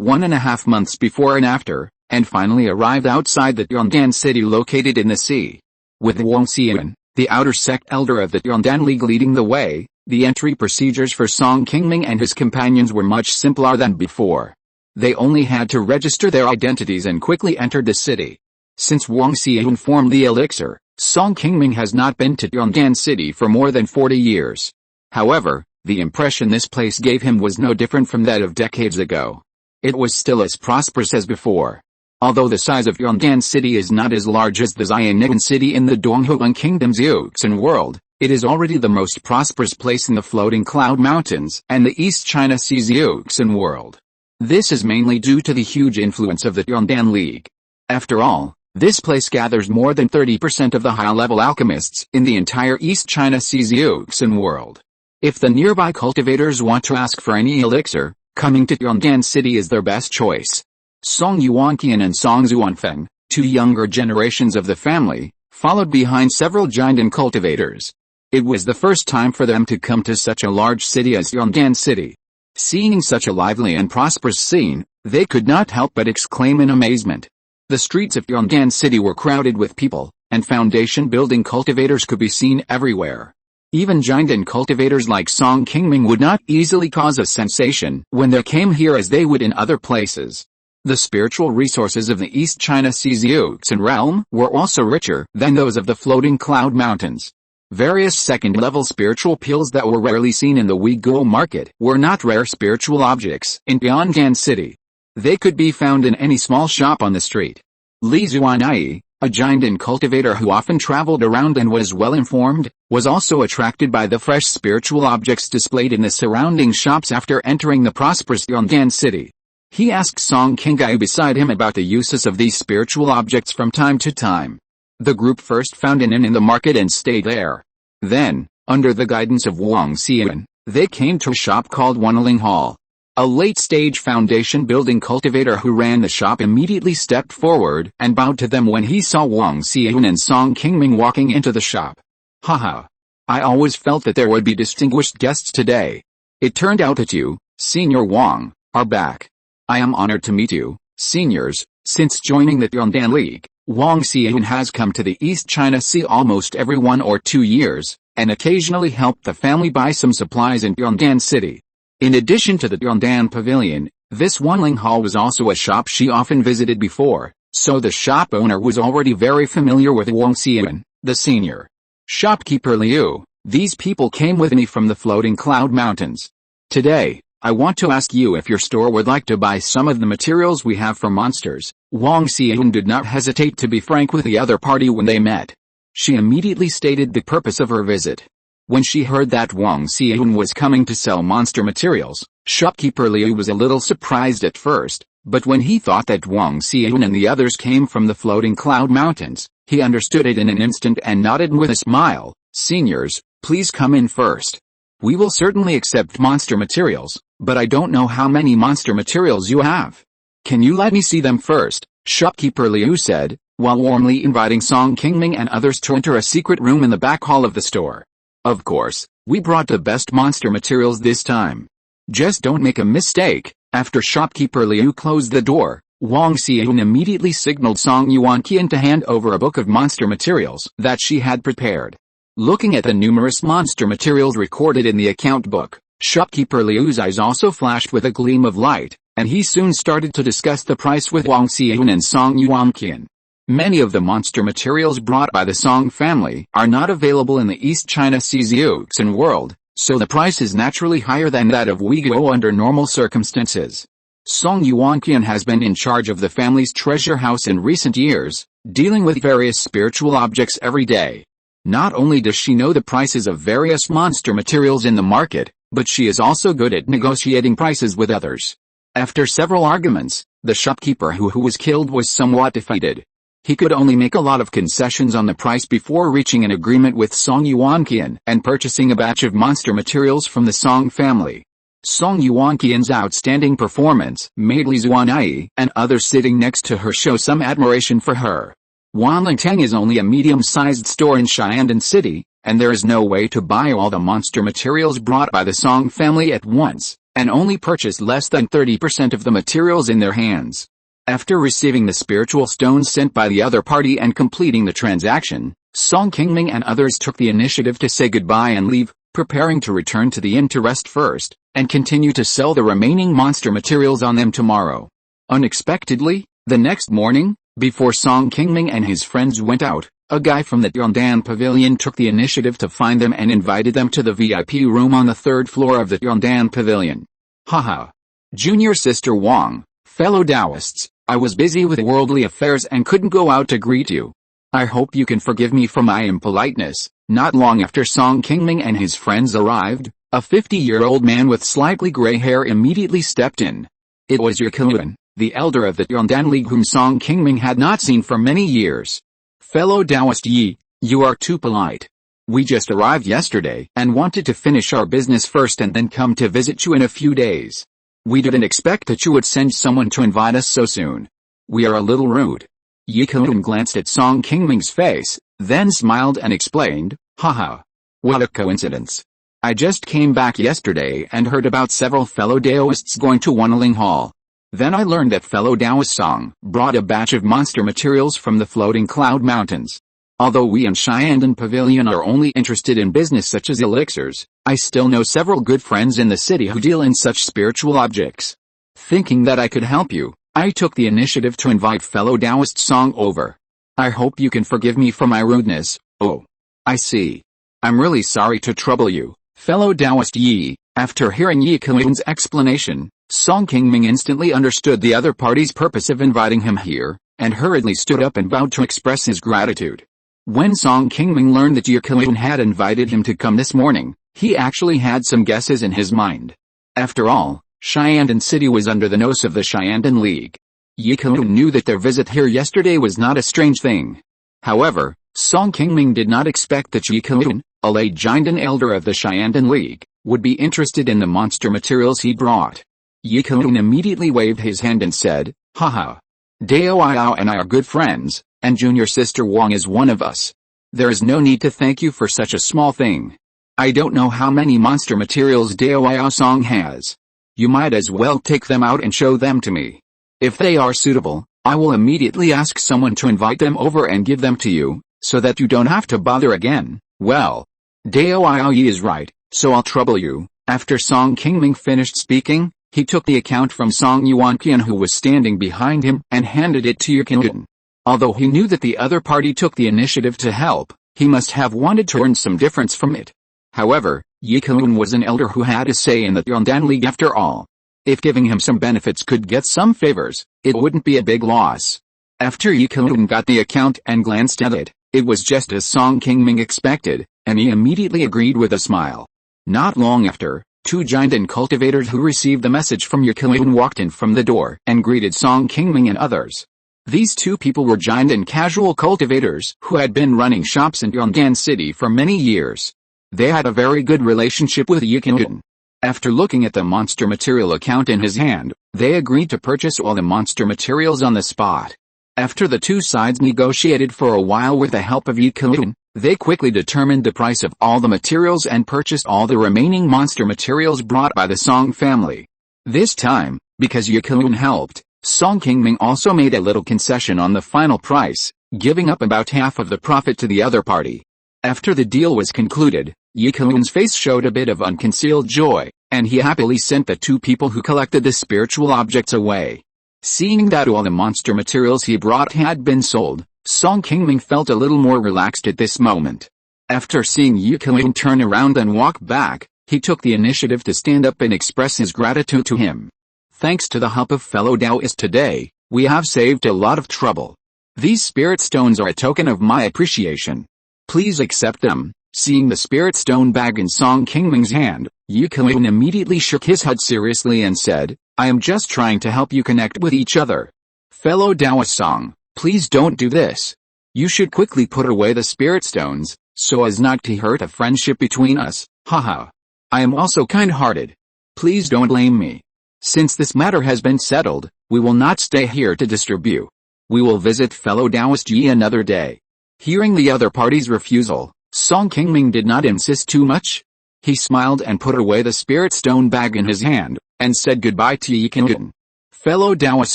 1.5 months before and after, and finally arrived outside the Yondan city located in the sea. With Wang Xian, the outer sect elder of the Yondan League leading the way, the entry procedures for Song Qingming and his companions were much simpler than before. They only had to register their identities and quickly entered the city. Since Wang Xian formed the elixir, Song Qingming has not been to Yondan City for more than 40 years. However, the impression this place gave him was no different from that of decades ago. It was still as prosperous as before. Although the size of Yondan City is not as large as the Xianyuan City in the Donghuan Kingdom's Yuxin world, it is already the most prosperous place in the Floating Cloud Mountains and the East China Sea's Yuxin world. This is mainly due to the huge influence of the Yondan League. After all, this place gathers more than 30% of the high-level alchemists in the entire East China Sea's Yuxin world. If the nearby cultivators want to ask for any elixir, coming to Yondan City is their best choice. Song Yuanqian and Song Zuanfeng, 2 younger generations of the family, followed behind several Jindan cultivators. It was the first time for them to come to such a large city as Yondan City. Seeing such a lively and prosperous scene, they could not help but exclaim in amazement. The streets of Yondan City were crowded with people, and foundation-building cultivators could be seen everywhere. Even Jindan cultivators like Song Qingming would not easily cause a sensation when they came here as they would in other places. The spiritual resources of the East China Sea's Yuxin realm were also richer than those of the Floating Cloud Mountains. Various second-level spiritual pills that were rarely seen in the Uyghur market were not rare spiritual objects in Yondan City. They could be found in any small shop on the street. Li Zuanyi, a Jindan cultivator who often traveled around and was well-informed, was also attracted by the fresh spiritual objects displayed in the surrounding shops after entering the prosperous Yondan City. He asked Song Qingming beside him about the uses of these spiritual objects from time to time. The group first found an inn in the market and stayed there. Then, under the guidance of Wang Xian, they came to a shop called Unyielding Hall. A late-stage foundation-building cultivator who ran the shop immediately stepped forward and bowed to them when he saw Wang Xian and Song Qingming walking into the shop. Haha. I always felt that there would be distinguished guests today. It turned out that you, Senior Wang, are back. I am honored to meet you, seniors. Since joining the Yondan League, Wang Xian has come to the East China Sea almost every 1 or 2 years, and occasionally helped the family buy some supplies in Yondan City. In addition to the Yondan Pavilion, this Unyielding Hall was also a shop she often visited before, so the shop owner was already very familiar with Wang Xian, the senior shopkeeper Liu. These people came with me from the Floating Cloud Mountains. Today, I want to ask you if your store would like to buy some of the materials we have for monsters. Wang Xian did not hesitate to be frank with the other party when they met. She immediately stated the purpose of her visit. When she heard that Wang Xian was coming to sell monster materials, shopkeeper Liu was a little surprised at first, but when he thought that Wang Xian and the others came from the Floating Cloud Mountains, he understood it in an instant and nodded with a smile. Seniors, please come in first. We will certainly accept monster materials, but I don't know how many monster materials you have. Can you let me see them first? Shopkeeper Liu said, while warmly inviting Song Qingming and others to enter a secret room in the back hall of the store. Of course, we brought the best monster materials this time. Just don't make a mistake. After shopkeeper Liu closed the door, Wang Xian immediately signaled Song Yuanqian to hand over a book of monster materials that she had prepared. Looking at the numerous monster materials recorded in the account book, shopkeeper Liu's eyes also flashed with a gleam of light, and he soon started to discuss the price with Wang Xian and Song Yuanqian. Many of the monster materials brought by the Song family are not available in the East China Sea's Yuxin world, so the price is naturally higher than that of Weiguo under normal circumstances. Song Yuanqian has been in charge of the family's treasure house in recent years, dealing with various spiritual objects every day. Not only does she know the prices of various monster materials in the market, but she is also good at negotiating prices with others. After several arguments, the shopkeeper who was killed was somewhat defeated. He could only make a lot of concessions on the price before reaching an agreement with Song Yuanqian and purchasing a batch of monster materials from the Song family. Song Yuanqian's outstanding performance made Li Zuanai and others sitting next to her show some admiration for her. Wanlingtang is only a medium-sized store in Xiandan City, and there is no way to buy all the monster materials brought by the Song family at once, and only purchase less than 30% of the materials in their hands. After receiving the spiritual stones sent by the other party and completing the transaction, Song Qingming and others took the initiative to say goodbye and leave, preparing to return to the inn to rest first, and continue to sell the remaining monster materials on them tomorrow. Unexpectedly, the next morning, before Song Qingming and his friends went out, a guy from the Yondan Pavilion took the initiative to find them and invited them to the VIP room on the third floor of the Yondan Pavilion. Haha. Junior Sister Wang, fellow Taoists, I was busy with worldly affairs and couldn't go out to greet you. I hope you can forgive me for my impoliteness. Not long after Song Qingming and his friends arrived, a 50-year-old man with slightly gray hair immediately stepped in. It was Yuan, the elder of the Yondan League whom Song Qingming had not seen for many years. Fellow Taoist Yi, you are too polite. We just arrived yesterday and wanted to finish our business first and then come to visit you in a few days. We didn't expect that you would send someone to invite us so soon. We are a little rude. Yuan glanced at Song Qingming's face, then smiled and explained, haha. What a coincidence. I just came back yesterday and heard about several fellow Taoists going to Wanling Hall. Then I learned that fellow Taoist Song brought a batch of monster materials from the floating cloud mountains. Although we in Xiandan Pavilion are only interested in business such as elixirs, I still know several good friends in the city who deal in such spiritual objects. Thinking that I could help you, I took the initiative to invite fellow Taoist Song over. I hope you can forgive me for my rudeness. Oh. I see. I'm really sorry to trouble you, fellow Taoist Yi. After hearing Yuan's explanation, Song Qingming instantly understood the other party's purpose of inviting him here, and hurriedly stood up and bowed to express his gratitude. When Song Qingming learned that Yuan had invited him to come this morning, he actually had some guesses in his mind. After all, Xiandan City was under the nose of the Xiandan League. Yuan knew that their visit here yesterday was not a strange thing. However, Song Qingming did not expect that Yuan, a late Xiandan elder of the Xiandan League, would be interested in the monster materials he brought. Yuan immediately waved his hand and said, haha. Dao Yao and I are good friends, and Junior Sister Wang is one of us. There is no need to thank you for such a small thing. I don't know how many monster materials Dao Yao Song has. You might as well take them out and show them to me. If they are suitable, I will immediately ask someone to invite them over and give them to you, so that you don't have to bother again. Well, Dao Yao Yi is right, so I'll trouble you. After Song Qingming finished speaking, he took the account from Song Yuanqian who was standing behind him and handed it to Yuan. Although he knew that the other party took the initiative to help, he must have wanted to earn some difference from it. However, Yuan was an elder who had a say in the Yondan League after all. If giving him some benefits could get some favors, it wouldn't be a big loss. After Yuan got the account and glanced at it, it was just as Song Qingming expected, and he immediately agreed with a smile. Not long after, two Xiandan cultivators who received the message from Yuan walked in from the door and greeted Song Qingming and others. These two people were Xiandan casual cultivators who had been running shops in Yondan City for many years. They had a very good relationship with Yuan. After looking at the monster material account in his hand, they agreed to purchase all the monster materials on the spot. After the two sides negotiated for a while with the help of Yuan, they quickly determined the price of all the materials and purchased all the remaining monster materials brought by the Song family. This time, because Yuan helped, Song Qingming also made a little concession on the final price, giving up about half of the profit to the other party. After the deal was concluded, Yuan's face showed a bit of unconcealed joy, and he happily sent the two people who collected the spiritual objects away. Seeing that all the monster materials he brought had been sold, Song Qingming felt a little more relaxed at this moment. After seeing Yuan turn around and walk back, He took the initiative to stand up and express his gratitude to him. Thanks to the help of fellow Taoists today, we have saved a lot of trouble. These spirit stones are a token of my appreciation. Please accept them. Seeing the spirit stone bag in Song Qingming's hand, Yi Kelun immediately shook his head seriously and said, I am just trying to help you connect with each other. Fellow Taoist Song, please don't do this. You should quickly put away the spirit stones, so as not to hurt a friendship between us, haha. I am also kind-hearted. Please don't blame me. Since this matter has been settled, we will not stay here to distribute. We will visit fellow Taoist Yi another day. Hearing the other party's refusal, Song Qingming did not insist too much. He smiled and put away the spirit stone bag in his hand, and said goodbye to Yi Kelun. Fellow Taoist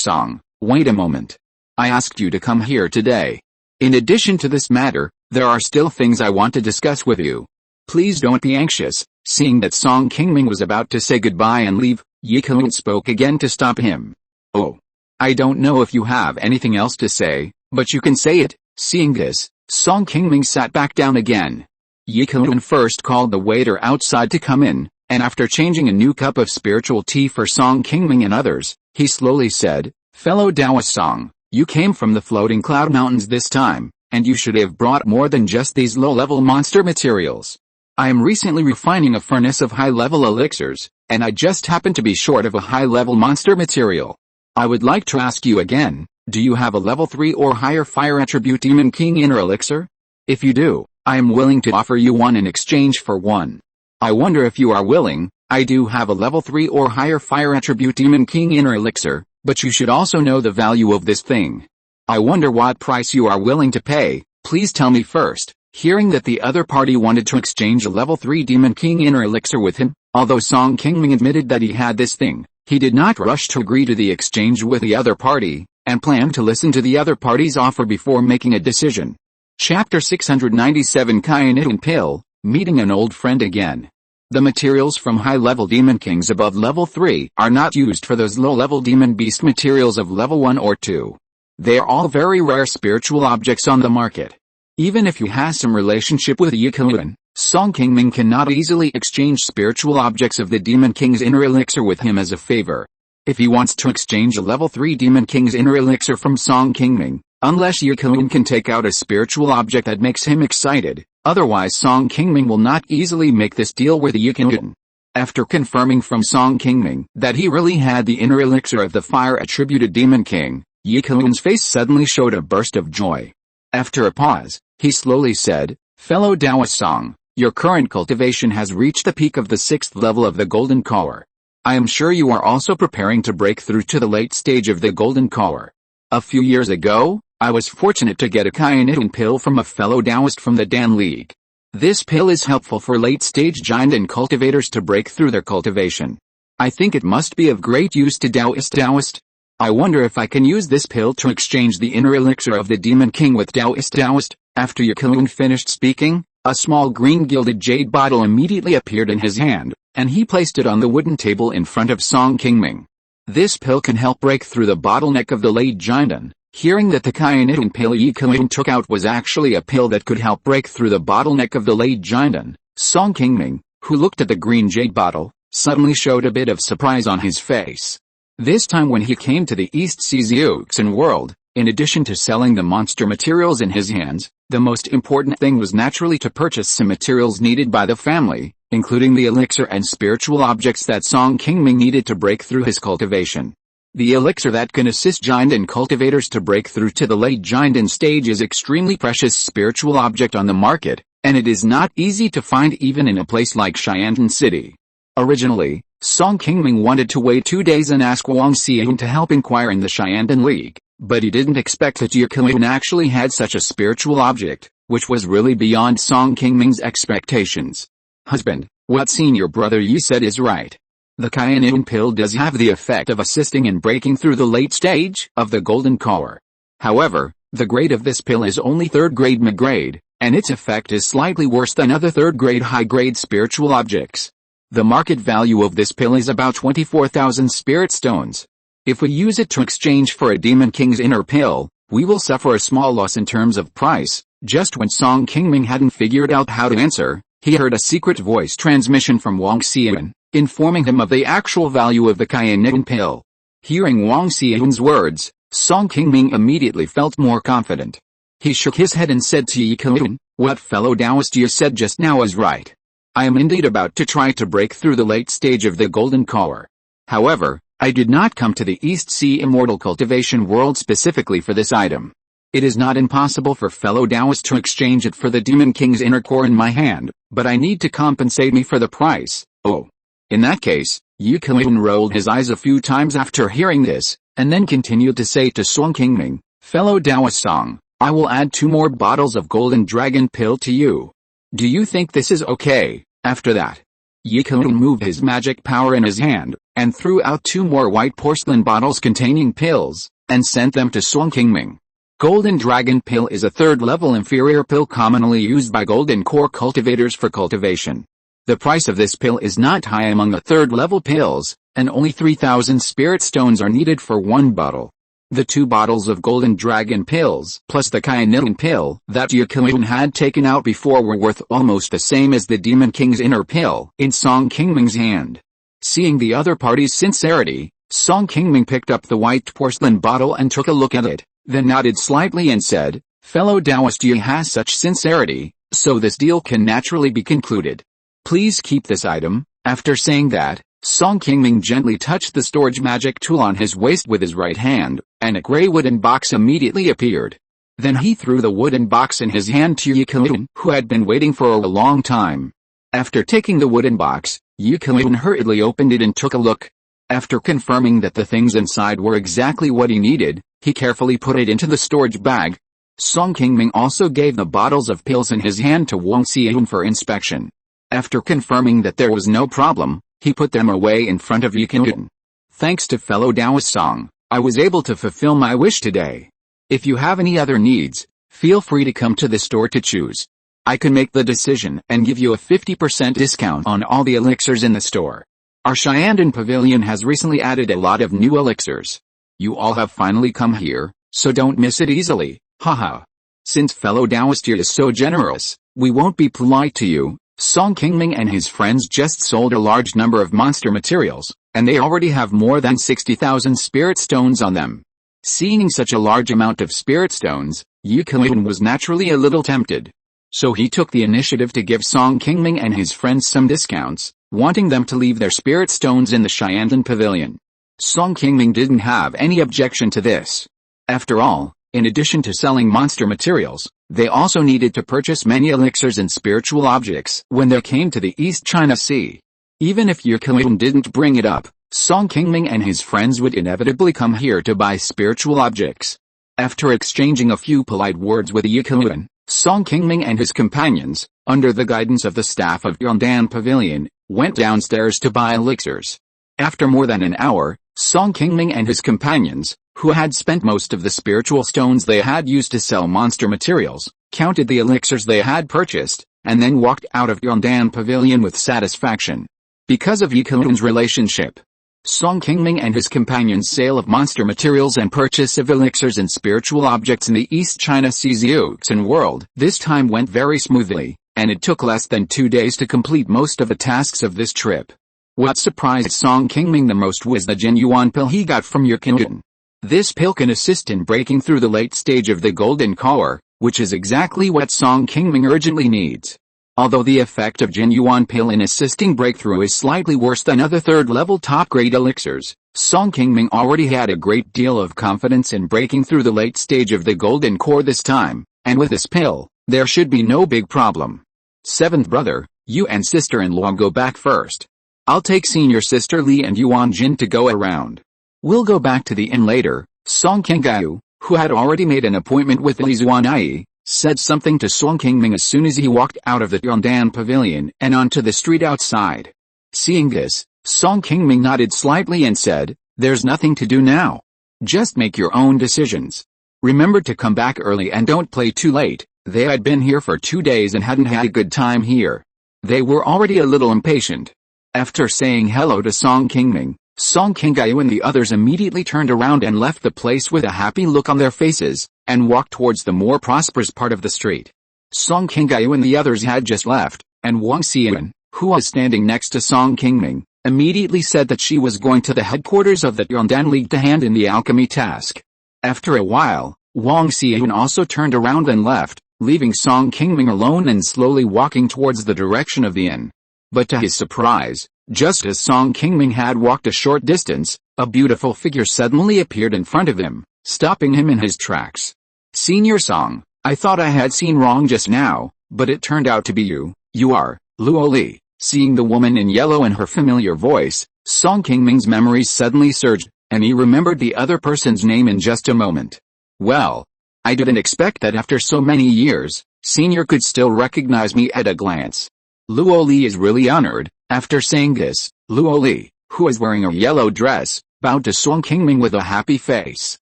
Song, wait a moment. I asked you to come here today. In addition to this matter, there are still things I want to discuss with you. Please don't be anxious. Seeing that Song Qingming was about to say goodbye and leave, Yi Kelun spoke again to stop him. Oh. I don't know if you have anything else to say, but you can say it. Seeing this, Song Qingming sat back down again. Yi Kelun first called the waiter outside to come in, and after changing a new cup of spiritual tea for Song Qingming and others, he slowly said, Fellow Taoist Song, you came from the floating cloud mountains this time, and you should have brought more than just these low-level monster materials. I am recently refining a furnace of high-level elixirs, and I just happen to be short of a high-level monster material. I would like to ask you again, do you have a level 3 or higher fire attribute Demon King inner elixir? If you do, I am willing to offer you one in exchange for one. I wonder if you are willing. I do have a level 3 or higher fire attribute Demon King inner elixir, but you should also know the value of this thing. I wonder what price you are willing to pay. Please tell me first. Hearing that the other party wanted to exchange a level 3 Demon King inner elixir with him, although Song Qingming admitted that he had this thing, he did not rush to agree to the exchange with the other party, and planned to listen to the other party's offer before making a decision. Chapter 697 Cyanidin Pill, Meeting an Old Friend Again. The materials from high-level Demon Kings above level 3 are not used for those low-level Demon Beast materials of level 1 or 2. They are all very rare spiritual objects on the market. Even if you have some relationship with Yi Kelun, Song Qingming cannot easily exchange spiritual objects of the Demon King's inner elixir with him as a favor. If he wants to exchange a level 3 Demon King's inner elixir from Song Qingming, unless Yi Kelun can take out a spiritual object that makes him excited, otherwise Song Qingming will not easily make this deal with Yi Kelun. After confirming from Song Qingming that he really had the inner elixir of the fire-attributed Demon King, Yi Kelun's face suddenly showed a burst of joy. After a pause, he slowly said, Fellow Taoist Song, your current cultivation has reached the peak of the 6th level of the Golden Collar. I am sure you are also preparing to break through to the late stage of the Golden Collar. A few years ago, I was fortunate to get a Cyanidin pill from a fellow Taoist from the Dan League. This pill is helpful for late-stage giant and cultivators to break through their cultivation. I think it must be of great use to Taoist. I wonder if I can use this pill to exchange the inner elixir of the Demon King with Taoist. After Yi Kelun finished speaking, a small green gilded jade bottle immediately appeared in his hand, and he placed it on the wooden table in front of Song Qingming. This pill can help break through the bottleneck of the late giant. Hearing that the Cyanidin pill Yi Kelun took out was actually a pill that could help break through the bottleneck of the late giant, Song Qingming, who looked at the green jade bottle, suddenly showed a bit of surprise on his face. This time when he came to the East Seas Yuxin world, in addition to selling the monster materials in his hands, the most important thing was naturally to purchase some materials needed by the family, including the elixir and spiritual objects that Song Qingming needed to break through his cultivation. The elixir that can assist giant and cultivators to break through to the late giant in stage is extremely precious spiritual object on the market, and it is not easy to find even in a place like Xiantan City. Originally, Song Qingming wanted to wait 2 days and ask Wang Xian to help inquire in the Xiantan League, but he didn't expect that Yi Kelun actually had such a spiritual object, which was really beyond Song Qingming's expectations. Husband, what senior brother Yi said is right. The Cyanidin pill does have the effect of assisting in breaking through the late stage of the Golden Collar. However, the grade of this pill is only 3rd grade mid-grade, and its effect is slightly worse than other 3rd grade high-grade spiritual objects. The market value of this pill is about 24,000 spirit stones. If we use it to exchange for a Demon King's inner pill, we will suffer a small loss in terms of price. Just when Song Qingming hadn't figured out how to answer, he heard a secret voice transmission from Wang Xian, informing him of the actual value of the Qingming pill. Hearing Wang Xian's words, Song Qingming immediately felt more confident. He shook his head and said to Yi Kelun, "What fellow Taoist you said just now is right. I am indeed about to try to break through the late stage of the golden core. However, I did not come to the East Sea Immortal Cultivation world specifically for this item. It is not impossible for fellow Taoists to exchange it for the Demon King's inner core in my hand, but I need to compensate me for the price." "Oh. In that case," Yi Kelun rolled his eyes a few times after hearing this, and then continued to say to Song Qingming, "Fellow Taoist Song, I will add 2 more bottles of golden dragon pill to you. Do you think this is okay?" After that, Yi Kelun moved his magic power in his hand, and threw out 2 more white porcelain bottles containing pills, and sent them to Song Qingming. Golden Dragon Pill is a 3rd-level inferior pill commonly used by golden core cultivators for cultivation. The price of this pill is not high among the 3rd-level pills, and only 3,000 spirit stones are needed for 1 bottle. The 2 bottles of Golden Dragon pills, plus the Qingming pill that Yi Kelun had taken out before, were worth almost the same as the Demon King's inner pill in Song Qingming's hand. Seeing the other party's sincerity, Song Qingming picked up the white porcelain bottle and took a look at it, then nodded slightly and said, "Fellow Taoist Yi has such sincerity, so this deal can naturally be concluded. Please keep this item." After saying that, Song Qingming gently touched the storage magic tool on his waist with his right hand, and a gray wooden box immediately appeared. Then he threw the wooden box in his hand to Yi Kelun, who had been waiting for a long time. After taking the wooden box, Yi Kelun hurriedly opened it and took a look. After confirming that the things inside were exactly what he needed, he carefully put it into the storage bag. Song Qingming also gave the bottles of pills in his hand to Wang Xian for inspection. After confirming that there was no problem, he put them away in front of Yi Kelun. "Thanks to fellow Taoist Song, I was able to fulfill my wish today. If you have any other needs, feel free to come to the store to choose. I can make the decision and give you a 50% discount on all the elixirs in the store. Our Shandong Pavilion has recently added a lot of new elixirs. You all have finally come here, so don't miss it easily, haha. Since fellow Taoist is so generous, we won't be polite to you." Song Qingming and his friends just sold a large number of monster materials, and they already have more than 60,000 spirit stones on them. Seeing such a large amount of spirit stones, Yi Kelun was naturally a little tempted. So he took the initiative to give Song Qingming and his friends some discounts, wanting them to leave their spirit stones in the Shandong Pavilion. Song Qingming didn't have any objection to this. After all, in addition to selling monster materials, they also needed to purchase many elixirs and spiritual objects when they came to the East China Sea. Even if Yi Kelun didn't bring it up, Song Qingming and his friends would inevitably come here to buy spiritual objects. After exchanging a few polite words with Yi Kelun, Song Qingming and his companions, under the guidance of the staff of Shandong Pavilion, went downstairs to buy elixirs. After more than an hour, Song Qingming and his companions, who had spent most of the spiritual stones they had used to sell monster materials, counted the elixirs they had purchased, and then walked out of Shandong Pavilion with satisfaction. Because of Yi Kelun's relationship, Song Qingming and his companions' sale of monster materials and purchase of elixirs and spiritual objects in the East China Sea's Yuxin world this time went very smoothly, and it took less than 2 days to complete most of the tasks of this trip. What surprised Song Qingming the most was the Jinyuan pill he got from Yi Kelun. This pill can assist in breaking through the late stage of the golden core, which is exactly what Song Qingming urgently needs. Although the effect of Jinyuan pill in assisting breakthrough is slightly worse than other 3rd-level top-grade elixirs, Song Qingming already had a great deal of confidence in breaking through the late stage of the golden core this time, and with this pill, there should be no big problem. "Seventh brother, you and sister-in-law go back first. I'll take senior sister Li and Yuan Jin to go around. We'll go back to the inn later." Song Qingming, who had already made an appointment with Li Zuanyi, said something to Song Qingming as soon as he walked out of the Shandong Pavilion and onto the street outside. Seeing this, Song Qingming nodded slightly and said, "There's nothing to do now. Just make your own decisions. Remember to come back early and don't play too late." They had been here for 2 days and hadn't had a good time here. They were already a little impatient. After saying hello to Song Qingming, Song Qingming and the others immediately turned around and left the place with a happy look on their faces, and walked towards the more prosperous part of the street. Song Qingming and the others had just left, and Wang Xian, who was standing next to Song Qingming, immediately said that she was going to the headquarters of the Yondan League to hand in the alchemy task. After a while, Wang Xian also turned around and left, leaving Song Qingming alone and slowly walking towards the direction of the inn. But to his surprise, just as Song Qingming had walked a short distance, a beautiful figure suddenly appeared in front of him, stopping him in his tracks. "Senior Song, I thought I had seen wrong just now, but it turned out to be you. You are Luo Li." Seeing the woman in yellow and her familiar voice, Song Qingming's memories suddenly surged, and he remembered the other person's name in just a moment. Well, I didn't expect that after so many years, Senior could still recognize me at a glance. Luo Li is really honored. After saying this, Luo Li, who was wearing a yellow dress, bowed to Song Qingming with a happy face.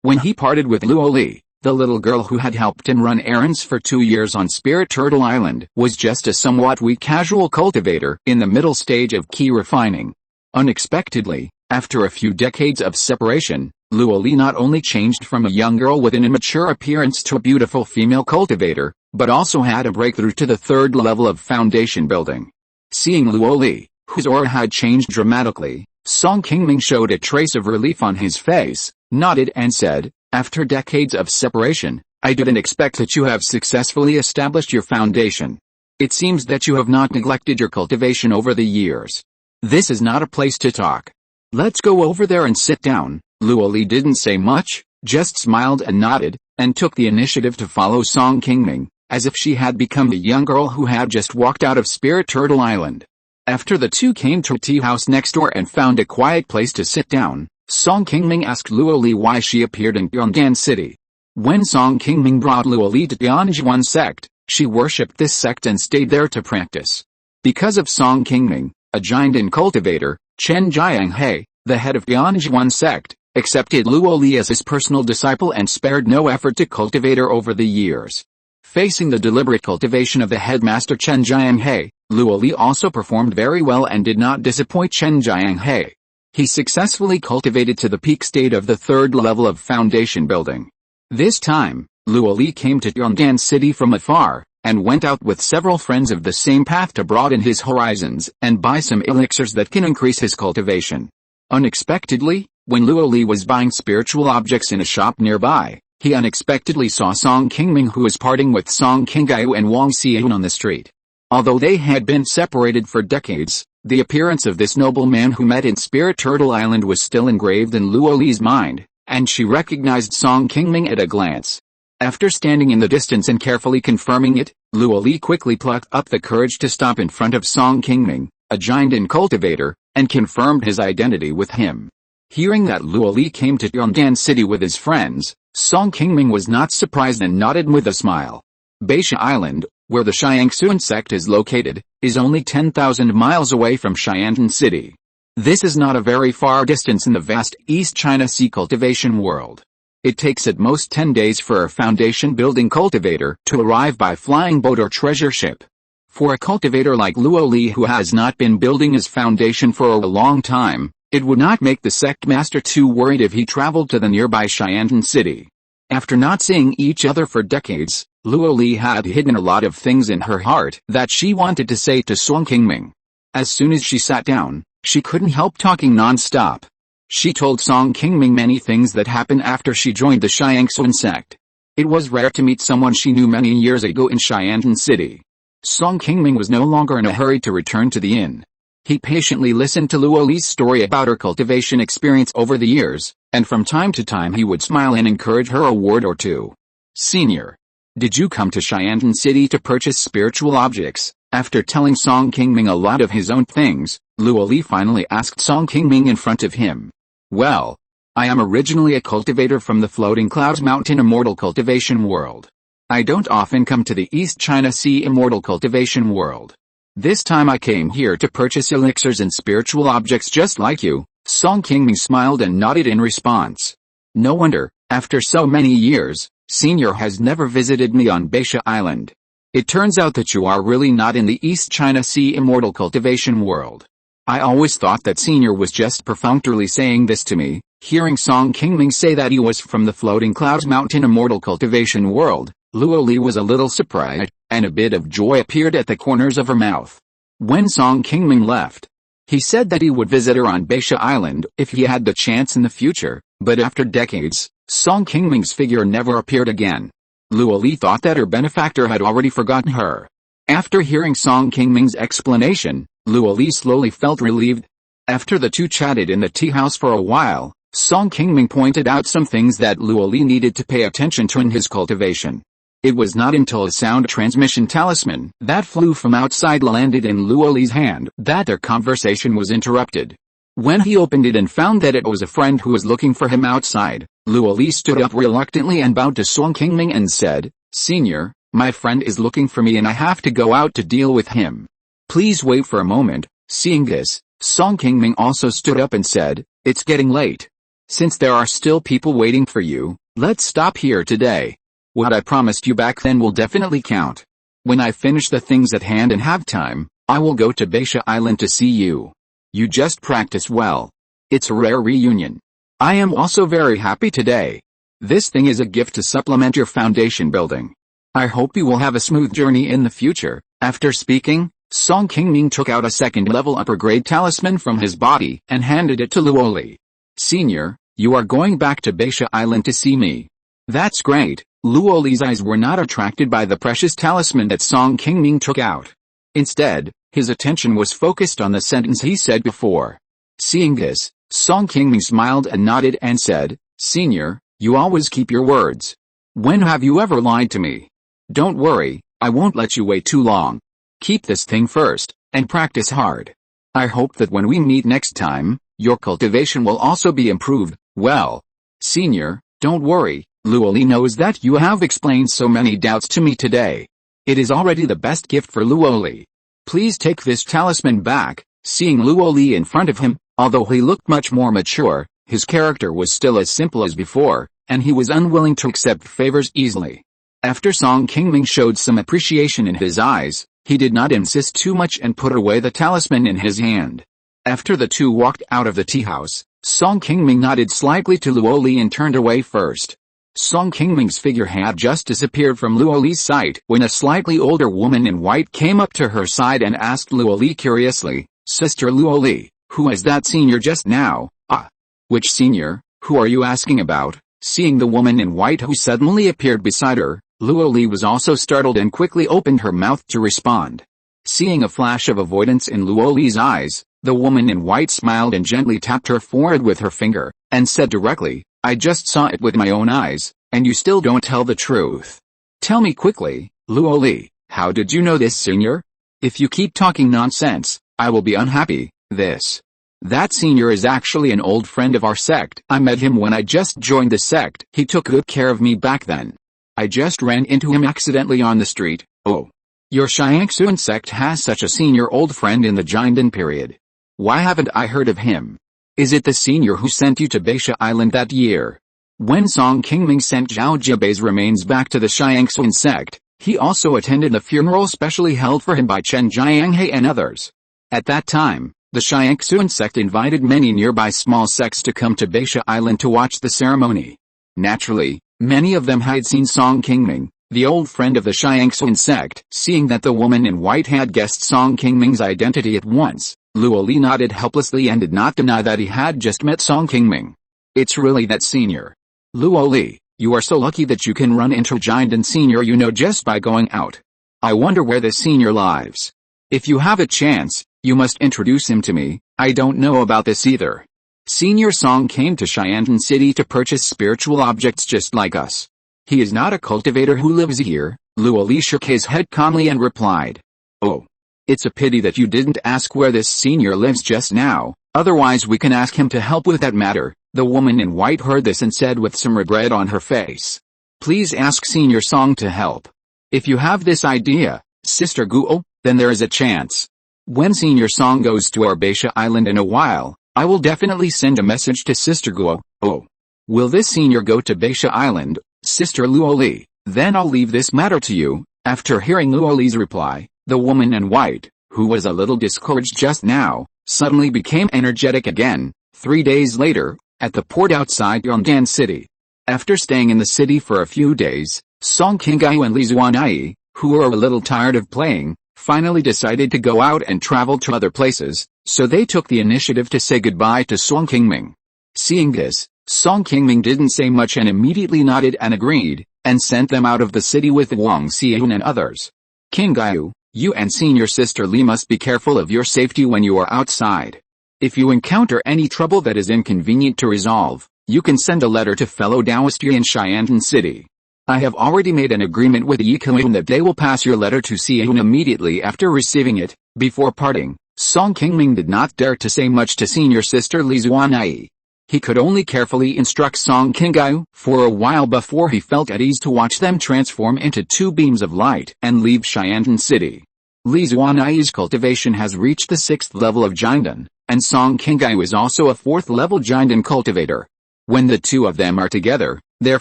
When he parted with Luo Li, the little girl who had helped him run errands for 2 years on Spirit Turtle Island was just a somewhat weak casual cultivator in the middle stage of Qi refining. Unexpectedly, after a few decades of separation, Luo Li not only changed from a young girl with an immature appearance to a beautiful female cultivator, but also had a breakthrough to the 3rd level of foundation building. Seeing Luo Li, whose aura had changed dramatically, Song Qingming showed a trace of relief on his face, nodded and said, "After decades of separation, I didn't expect that you have successfully established your foundation. It seems that you have not neglected your cultivation over the years. This is not a place to talk. Let's go over there and sit down." Luo Li didn't say much, just smiled and nodded, and took the initiative to follow Song Qingming, as if she had become the young girl who had just walked out of Spirit Turtle Island. After the two came to a tea house next door and found a quiet place to sit down, Song Qingming asked Luo Li why she appeared in Yondan City. When Song Qingming brought Luo Li to the Unyielding sect, she worshipped this sect and stayed there to practice. Because of Song Qingming, a giant and cultivator, Chen Jianghe, the head of the Unyielding sect, accepted Luo Li as his personal disciple and spared no effort to cultivate her over the years. Facing the deliberate cultivation of the headmaster Chen Jianghe, Luo Li also performed very well and did not disappoint Chen Jianghe. He successfully cultivated to the peak state of the 3rd level of foundation building. This time, Luo Li came to Yondan City from afar, and went out with several friends of the same path to broaden his horizons and buy some elixirs that can increase his cultivation. Unexpectedly, when Luo Li was buying spiritual objects in a shop nearby, he unexpectedly saw Song Qingming, who was parting with Song Qingyu and Wang Xian on the street. Although they had been separated for decades, the appearance of this noble man who met in Spirit Turtle Island was still engraved in Luo Li's mind, and she recognized Song Qingming at a glance. After standing in the distance and carefully confirming it, Luo Li quickly plucked up the courage to stop in front of Song Qingming, a giant and cultivator, and confirmed his identity with him. Hearing that Luo Li came to Yondan City with his friends, Song Qingming was not surprised and nodded with a smile. Beisha Island, where the Xiangsuan sect is located, is only 10,000 miles away from Xiantan City. This is not a very far distance in the vast East China Sea cultivation world. It takes at most 10 days for a foundation-building cultivator to arrive by flying boat or treasure ship. For a cultivator like Luo Li who has not been building his foundation for a long time, it would not make the sect master too worried if he traveled to the nearby Xiantan City. After not seeing each other for decades, Luo Li had hidden a lot of things in her heart that she wanted to say to Song Qingming. As soon as she sat down, she couldn't help talking non-stop. She told Song Qingming many things that happened after she joined the Xiangsuan sect. It was rare to meet someone she knew many years ago in Xiantan City. Song Qingming was no longer in a hurry to return to the inn. He patiently listened to Luo Li's story about her cultivation experience over the years, and from time to time he would smile and encourage her a word or two. "Senior, did you come to Xiantan City to purchase spiritual objects?" After telling Song Qingming a lot of his own things, Luo Li finally asked Song Qingming in front of him. "Well, I am originally a cultivator from the Floating Clouds Mountain Immortal Cultivation World. I don't often come to the East China Sea Immortal Cultivation World. This time I came here to purchase elixirs and spiritual objects just like you." Song Qingming smiled and nodded in response. "No wonder, after so many years, Senior has never visited me on Beisha Island. It turns out that you are really not in the East China Sea Immortal Cultivation World. I always thought that Senior was just perfunctorily saying this to me." Hearing Song Qingming say that he was from the Floating Clouds Mountain Immortal Cultivation World, Luo Li was a little surprised, and a bit of joy appeared at the corners of her mouth. When Song Qingming left, he said that he would visit her on Beisha Island if he had the chance in the future, but after decades, Song Qingming's figure never appeared again. Luo Li thought that her benefactor had already forgotten her. After hearing Song Qingming's explanation, Luo Li slowly felt relieved. After the two chatted in the tea house for a while, Song Qingming pointed out some things that Luo Li needed to pay attention to in his cultivation. It was not until a sound transmission talisman that flew from outside landed in Luo Li's hand that their conversation was interrupted. When he opened it and found that it was a friend who was looking for him outside, Luo Li stood up reluctantly and bowed to Song Qingming and said, "Senior, my friend is looking for me and I have to go out to deal with him. Please wait for a moment." Seeing this, Song Qingming also stood up and said, "It's getting late. Since there are still people waiting for you, let's stop here today. What I promised you back then will definitely count. When I finish the things at hand and have time, I will go to Beisha Island to see you. You just practice well. It's a rare reunion. I am also very happy today. This thing is a gift to supplement your foundation building. I hope you will have a smooth journey in the future." After speaking, Song Qingming took out a second-level upper-grade talisman from his body and handed it to Luo Li. "Senior, you are going back to Beisha Island to see me." "That's great." Luo Li's eyes were not attracted by the precious talisman that Song Qingming took out. Instead, his attention was focused on the sentence he said before. Seeing this, Song Qingming smiled and nodded and said, "Senior, you always keep your words. When have you ever lied to me? Don't worry, I won't let you wait too long. Keep this thing first, and practice hard. I hope that when we meet next time, your cultivation will also be improved." "Well, Senior, don't worry, Luo Li knows that you have explained so many doubts to me today. It is already the best gift for Luo Li. Please take this talisman back." Seeing Luo Li in front of him, although he looked much more mature, his character was still as simple as before, and he was unwilling to accept favors easily. After Song Qingming showed some appreciation in his eyes, he did not insist too much and put away the talisman in his hand. After the two walked out of the tea house, Song Qingming nodded slightly to Luo Li and turned away first. Song Qingming's figure had just disappeared from Luo Li's sight when a slightly older woman in white came up to her side and asked Luo Li curiously, "Sister Luo Li, who is that senior just now?" "Ah. Which senior? Who are you asking about?" Seeing the woman in white who suddenly appeared beside her, Luo Li was also startled and quickly opened her mouth to respond. Seeing a flash of avoidance in Luo Li's eyes, the woman in white smiled and gently tapped her forehead with her finger, and said directly, "I just saw it with my own eyes, and you still don't tell the truth. Tell me quickly, Luo Li, how did you know this senior? If you keep talking nonsense, I will be unhappy." That senior is actually an old friend of our sect. I met him when I just joined the sect. He took good care of me back then. I just ran into him accidentally on the street." "Oh. Your Xiangxuan sect has such a senior old friend in the Jinden period. Why haven't I heard of him? Is it the senior who sent you to Beisha Island that year?" When Song Qingming sent Zhao Jiabei's remains back to the Xiangxuan sect, he also attended the funeral specially held for him by Chen Jianghe and others. At that time, the Xiangxuan sect invited many nearby small sects to come to Beisha Island to watch the ceremony. Naturally, many of them had seen Song Qingming, the old friend of the Xiangxuan sect. Seeing that the woman in white had guessed Song Qingming's identity at once, Luo Li nodded helplessly and did not deny that he had just met Song Qingming. "It's really that senior. Luo Li, you are so lucky that you can run into Jinden senior you know just by going out. I wonder where this senior lives. If you have a chance, you must introduce him to me. I don't know about this either." Senior Song came to Xiantan City to purchase spiritual objects just like us. He is not a cultivator who lives here. Luo Li shook his head calmly and replied, "Oh. It's a pity that you didn't ask where this senior lives just now, otherwise we can ask him to help with that matter." The woman in white heard this and said with some regret on her face, "Please ask Senior Song to help. If you have this idea, Sister Guo, then there is a chance. When Senior Song goes to our Beisha Island in a while, I will definitely send a message to Sister Guo." "Oh. Will this senior go to Beisha Island, Sister Luo Li? Then I'll leave this matter to you." After hearing Luo Li's reply, the woman in white, who was a little discouraged just now, suddenly became energetic again. 3 days later, at the port outside Yongdan City. After staying in the city for a few days, Song Qingyu and Li Zuanai, who were a little tired of playing, finally decided to go out and travel to other places, so they took the initiative to say goodbye to Song Qingming. Seeing this, Song Qingming didn't say much and immediately nodded and agreed, and sent them out of the city with Wang Xian and others. King Gaiu, you and senior sister Li must be careful of your safety when you are outside. If you encounter any trouble that is inconvenient to resolve, you can send a letter to fellow Daoists in Xiantan City. I have already made an agreement with Yikelun that they will pass your letter to Xian immediately after receiving it. Before parting, Song Qingming did not dare to say much to senior sister Li Zuanai. He could only carefully instruct Song Qingming for a while before he felt at ease to watch them transform into two beams of light and leave Xiantan City. Li Zuanai's cultivation has reached the 6th level of Jiandan, and Song Qingming is also a 4th level Jiandan cultivator. When the two of them are together, their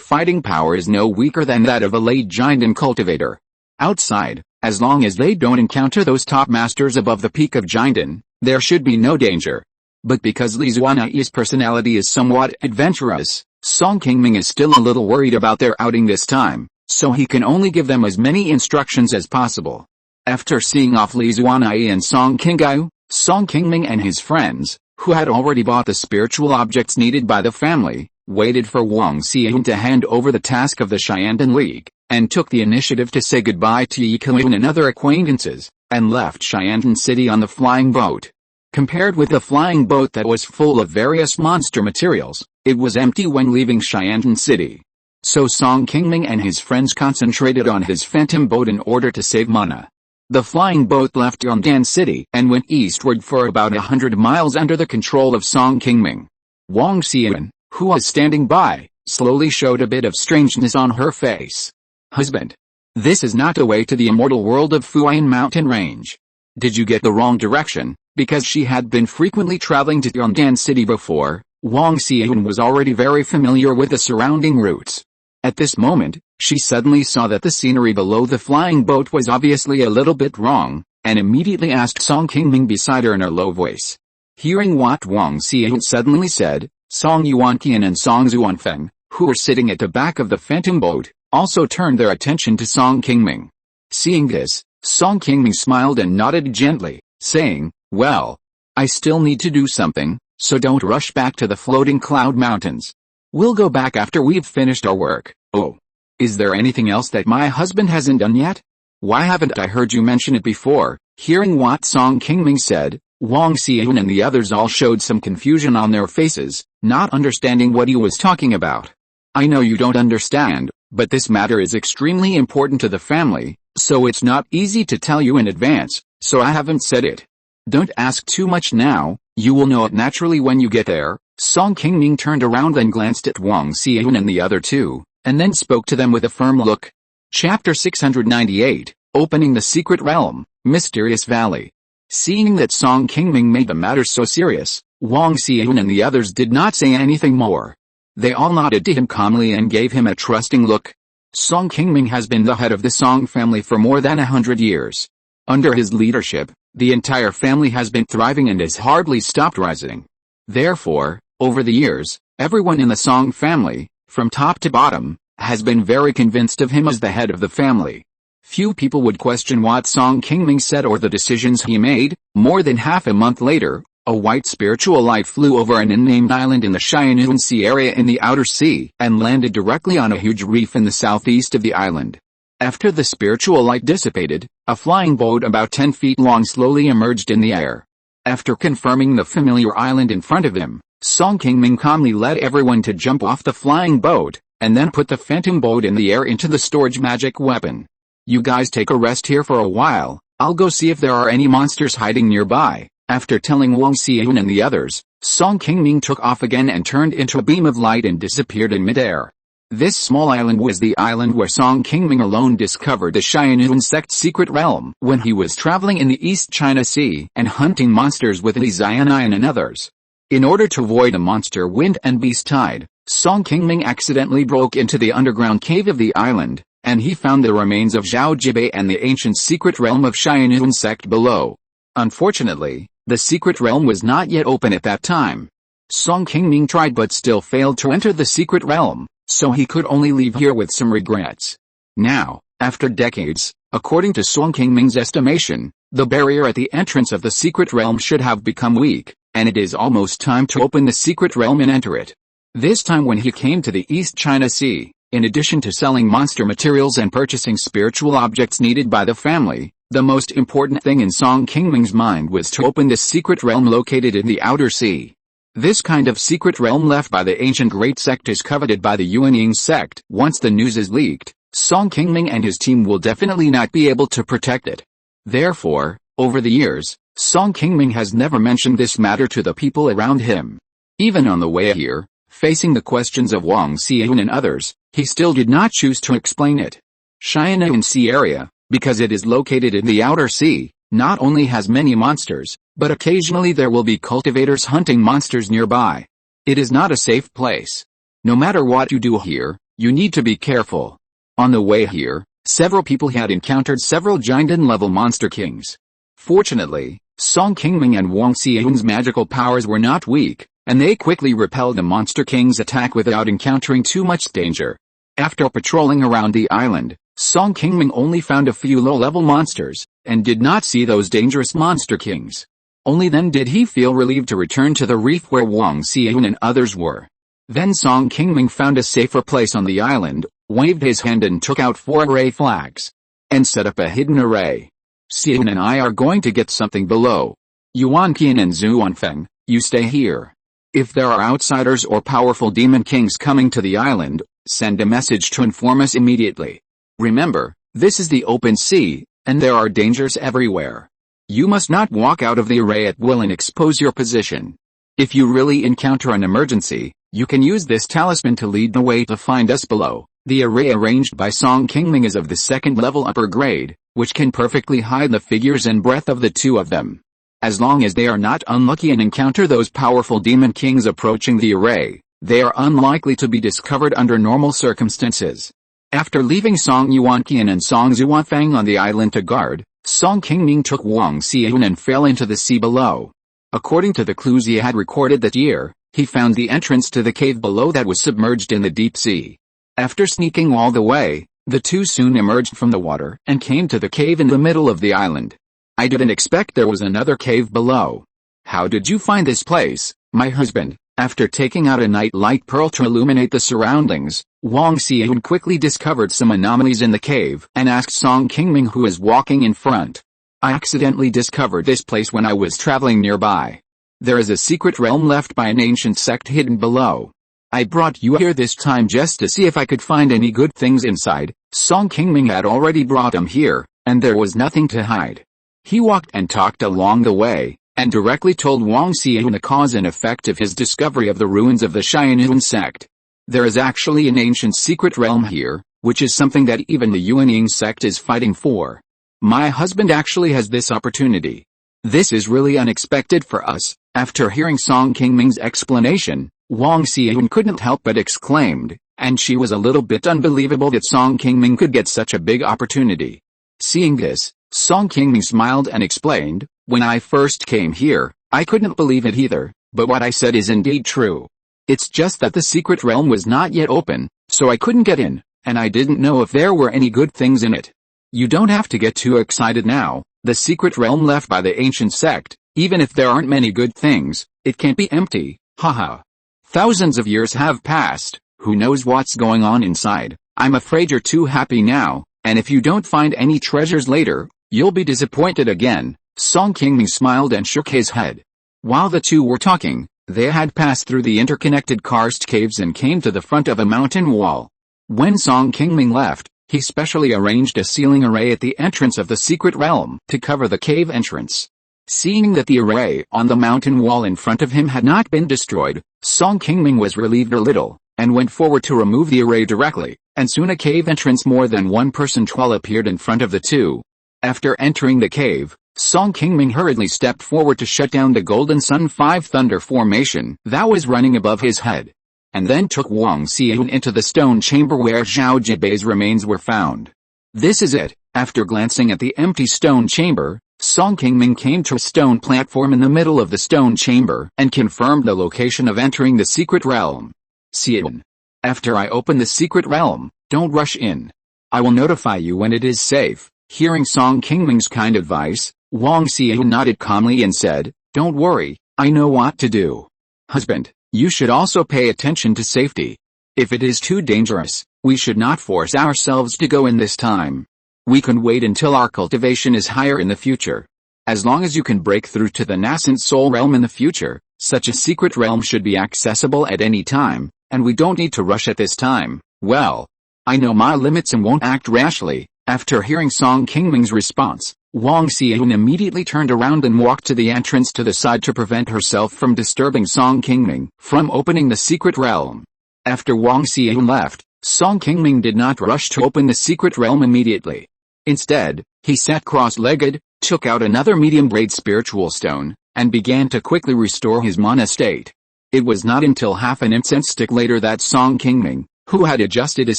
fighting power is no weaker than that of a late Jiandan cultivator. Outside, as long as they don't encounter those top masters above the peak of Jiandan, there should be no danger. But because Li Zuanai's personality is somewhat adventurous, Song Qingming is still a little worried about their outing this time, so he can only give them as many instructions as possible. After seeing off Li Zuanai and Song Qingming and his friends, who had already bought the spiritual objects needed by the family, waited for Wang Xian to hand over the task of the Xiantan League, and took the initiative to say goodbye to Yikelun and other acquaintances, and left Xiantan City on the flying boat. Compared with the flying boat that was full of various monster materials, it was empty when leaving Xiantan City. So Song Qingming and his friends concentrated on his phantom boat in order to save mana. The flying boat left Yongdan City and went eastward for about 100 miles under the control of Song Qingming. Wang Xian, who was standing by, slowly showed a bit of strangeness on her face. Husband, this is not the way to the immortal world of Funiu Mountain range. Did you get the wrong direction? Because she had been frequently traveling to Yongdan City before, Wang Xian was already very familiar with the surrounding routes. At this moment, she suddenly saw that the scenery below the flying boat was obviously a little bit wrong, and immediately asked Song Qingming beside her in a low voice. Hearing what Wang Xian suddenly said, Song Yuanqian and Song Zuanfeng, who were sitting at the back of the phantom boat, also turned their attention to Song Qingming. Seeing this, Song Qingming smiled and nodded gently, saying, well, I still need to do something, so don't rush back to the floating cloud mountains. We'll go back after we've finished our work. Oh. Is there anything else that my husband hasn't done yet? Why haven't I heard you mention it before? Hearing what Song Qingming said, Wang Xian and the others all showed some confusion on their faces, not understanding what he was talking about. I know you don't understand, but this matter is extremely important to the family, so it's not easy to tell you in advance, so I haven't said it. Don't ask too much now, you will know it naturally when you get there. Song Qingming turned around and glanced at Wang Xian and the other two, and then spoke to them with a firm look. Chapter 698, Opening the Secret Realm, Mysterious Valley. Seeing that Song Qingming made the matter so serious, Wang Xian and the others did not say anything more. They all nodded to him calmly and gave him a trusting look. Song Qingming has been the head of the Song family for more than 100 years. Under his leadership, the entire family has been thriving and has hardly stopped rising. Therefore, over the years, everyone in the Song family, from top to bottom, has been very convinced of him as the head of the family. Few people would question what Song Qingming said or the decisions he made. More than half a month later, a white spiritual light flew over an unnamed island in the Xianyuan Sea area in the outer sea and landed directly on a huge reef in the southeast of the island. After the spiritual light dissipated, a flying boat about 10 feet long slowly emerged in the air. After confirming the familiar island in front of him, Song Qingming calmly led everyone to jump off the flying boat, and then put the phantom boat in the air into the storage magic weapon. You guys take a rest here for a while, I'll go see if there are any monsters hiding nearby. After telling Wang Xian and the others, Song Qingming took off again and turned into a beam of light and disappeared in midair. This small island was the island where Song Qingming alone discovered the Xianyuan sect's secret realm when he was traveling in the East China Sea and hunting monsters with Li Zianian and others. In order to avoid a monster wind and beast tide, Song Qingming accidentally broke into the underground cave of the island, and he found the remains of Zhao Jibei and the ancient secret realm of Xianyuan sect below. Unfortunately, the secret realm was not yet open at that time. Song Qingming tried but still failed to enter the secret realm, so he could only leave here with some regrets. Now, After decades, according to Song Qingming's estimation, the barrier at the entrance of the secret realm should have become weak, and it is almost time to open the secret realm and enter it. This time when he came to the East China Sea, in addition to selling monster materials and purchasing spiritual objects needed by the family, the most important thing in Song Qingming's mind was to open this secret realm located in the outer sea. This kind of secret realm left by the ancient great sect is coveted by the Yuanying sect. Once the news is leaked, Song Qingming and his team will definitely not be able to protect it. Therefore, over the years, Song Qingming has never mentioned this matter to the people around him. Even on the way here, facing the questions of Wang Xian and others, he still did not choose to explain it. Xianyuan Sea area, because it is located in the outer sea, not only has many monsters, but occasionally there will be cultivators hunting monsters nearby. It is not a safe place. No matter what you do here, you need to be careful. On the way here, several people had encountered several Jinden-level monster kings. Fortunately, Song Qingming and Wang Xian's magical powers were not weak, and they quickly repelled the monster king's attack without encountering too much danger. After patrolling around the island, Song Qingming only found a few low-level monsters, and did not see those dangerous monster kings. Only then did he feel relieved to return to the reef where Wang Xian and others were. Then Song Qingming found a safer place on the island, waved his hand and took out 4 array flags, and set up a hidden array. Xian and I are going to get something below. Yuanqian and Zhuanfeng, you stay here. If there are outsiders or powerful demon kings coming to the island, send a message to inform us immediately. Remember, this is the open sea, and there are dangers everywhere. You must not walk out of the array at will and expose your position. If you really encounter an emergency, you can use this talisman to lead the way to find us below. The array arranged by Song Qingming is of the 2nd level upper grade, which can perfectly hide the figures and breadth of the two of them. As long as they are not unlucky and encounter those powerful demon kings approaching the array, they are unlikely to be discovered under normal circumstances. After leaving Song Yuanqian and Song Zhuanfeng on the island to guard, Song Qingming took Wang Xian and fell into the sea below. According to the clues he had recorded that year, he found the entrance to the cave below that was submerged in the deep sea. After sneaking all the way, the two soon emerged from the water and came to the cave in the middle of the island. I didn't expect there was another cave below. How did you find this place, my husband? After taking out a night light pearl to illuminate the surroundings, Wang Xian quickly discovered some anomalies in the cave and asked Song Qingming who is walking in front. I accidentally discovered this place when I was traveling nearby. There is a secret realm left by an ancient sect hidden below. I brought you here this time just to see if I could find any good things inside. Song Qingming had already brought him here, and there was nothing to hide. He walked and talked along the way, and directly told Wang Xian the cause and effect of his discovery of the ruins of the Xianyuan sect. There is actually an ancient secret realm here, which is something that even the Yuanying sect is fighting for. My husband actually has this opportunity. This is really unexpected for us. After hearing Song Qingming's explanation, Wang Xian couldn't help but exclaimed, and she was a little bit unbelievable that Song Qingming could get such a big opportunity. Seeing this, Song Qingming smiled and explained, when I first came here, I couldn't believe it either, but what I said is indeed true. It's just that the secret realm was not yet open, so I couldn't get in, and I didn't know if there were any good things in it. You don't have to get too excited now. The secret realm left by the ancient sect, even if there aren't many good things, it can't be empty, haha. Thousands of years have passed, who knows what's going on inside. I'm afraid you're too happy now, and if you don't find any treasures later, you'll be disappointed again. Song Qingming smiled and shook his head. While the two were talking, they had passed through the interconnected karst caves and came to the front of a mountain wall. When Song Qingming left, he specially arranged a ceiling array at the entrance of the secret realm to cover the cave entrance. Seeing that the array on the mountain wall in front of him had not been destroyed, Song Qingming was relieved a little, and went forward to remove the array directly, and soon a cave entrance more than one person tall appeared in front of the two. After entering the cave, Song Qingming hurriedly stepped forward to shut down the Golden Sun 5 Thunder formation that was running above his head, and then took Wang Xian into the stone chamber where Zhao Jibei's remains were found. This is it. After glancing at the empty stone chamber, Song Qingming came to a stone platform in the middle of the stone chamber and confirmed the location of entering the secret realm. Xian. After I open the secret realm, don't rush in. I will notify you when it is safe. Hearing Song Qingming's kind advice, Wang Xian nodded calmly and said, "Don't worry, I know what to do. Husband, you should also pay attention to safety. If it is too dangerous, we should not force ourselves to go in this time. We can wait until our cultivation is higher in the future. As long as you can break through to the nascent soul realm in the future, such a secret realm should be accessible at any time, and we don't need to rush at this time. Well, I know my limits and won't act rashly." After hearing Song Qingming's response, Wang Xian immediately turned around and walked to the entrance to the side to prevent herself from disturbing Song Qingming from opening the secret realm. After Wang Xian left, Song Qingming did not rush to open the secret realm immediately. Instead, he sat cross-legged, took out another medium-grade spiritual stone, and began to quickly restore his mana state. It was not until half an incense stick later that Song Qingming, who had adjusted his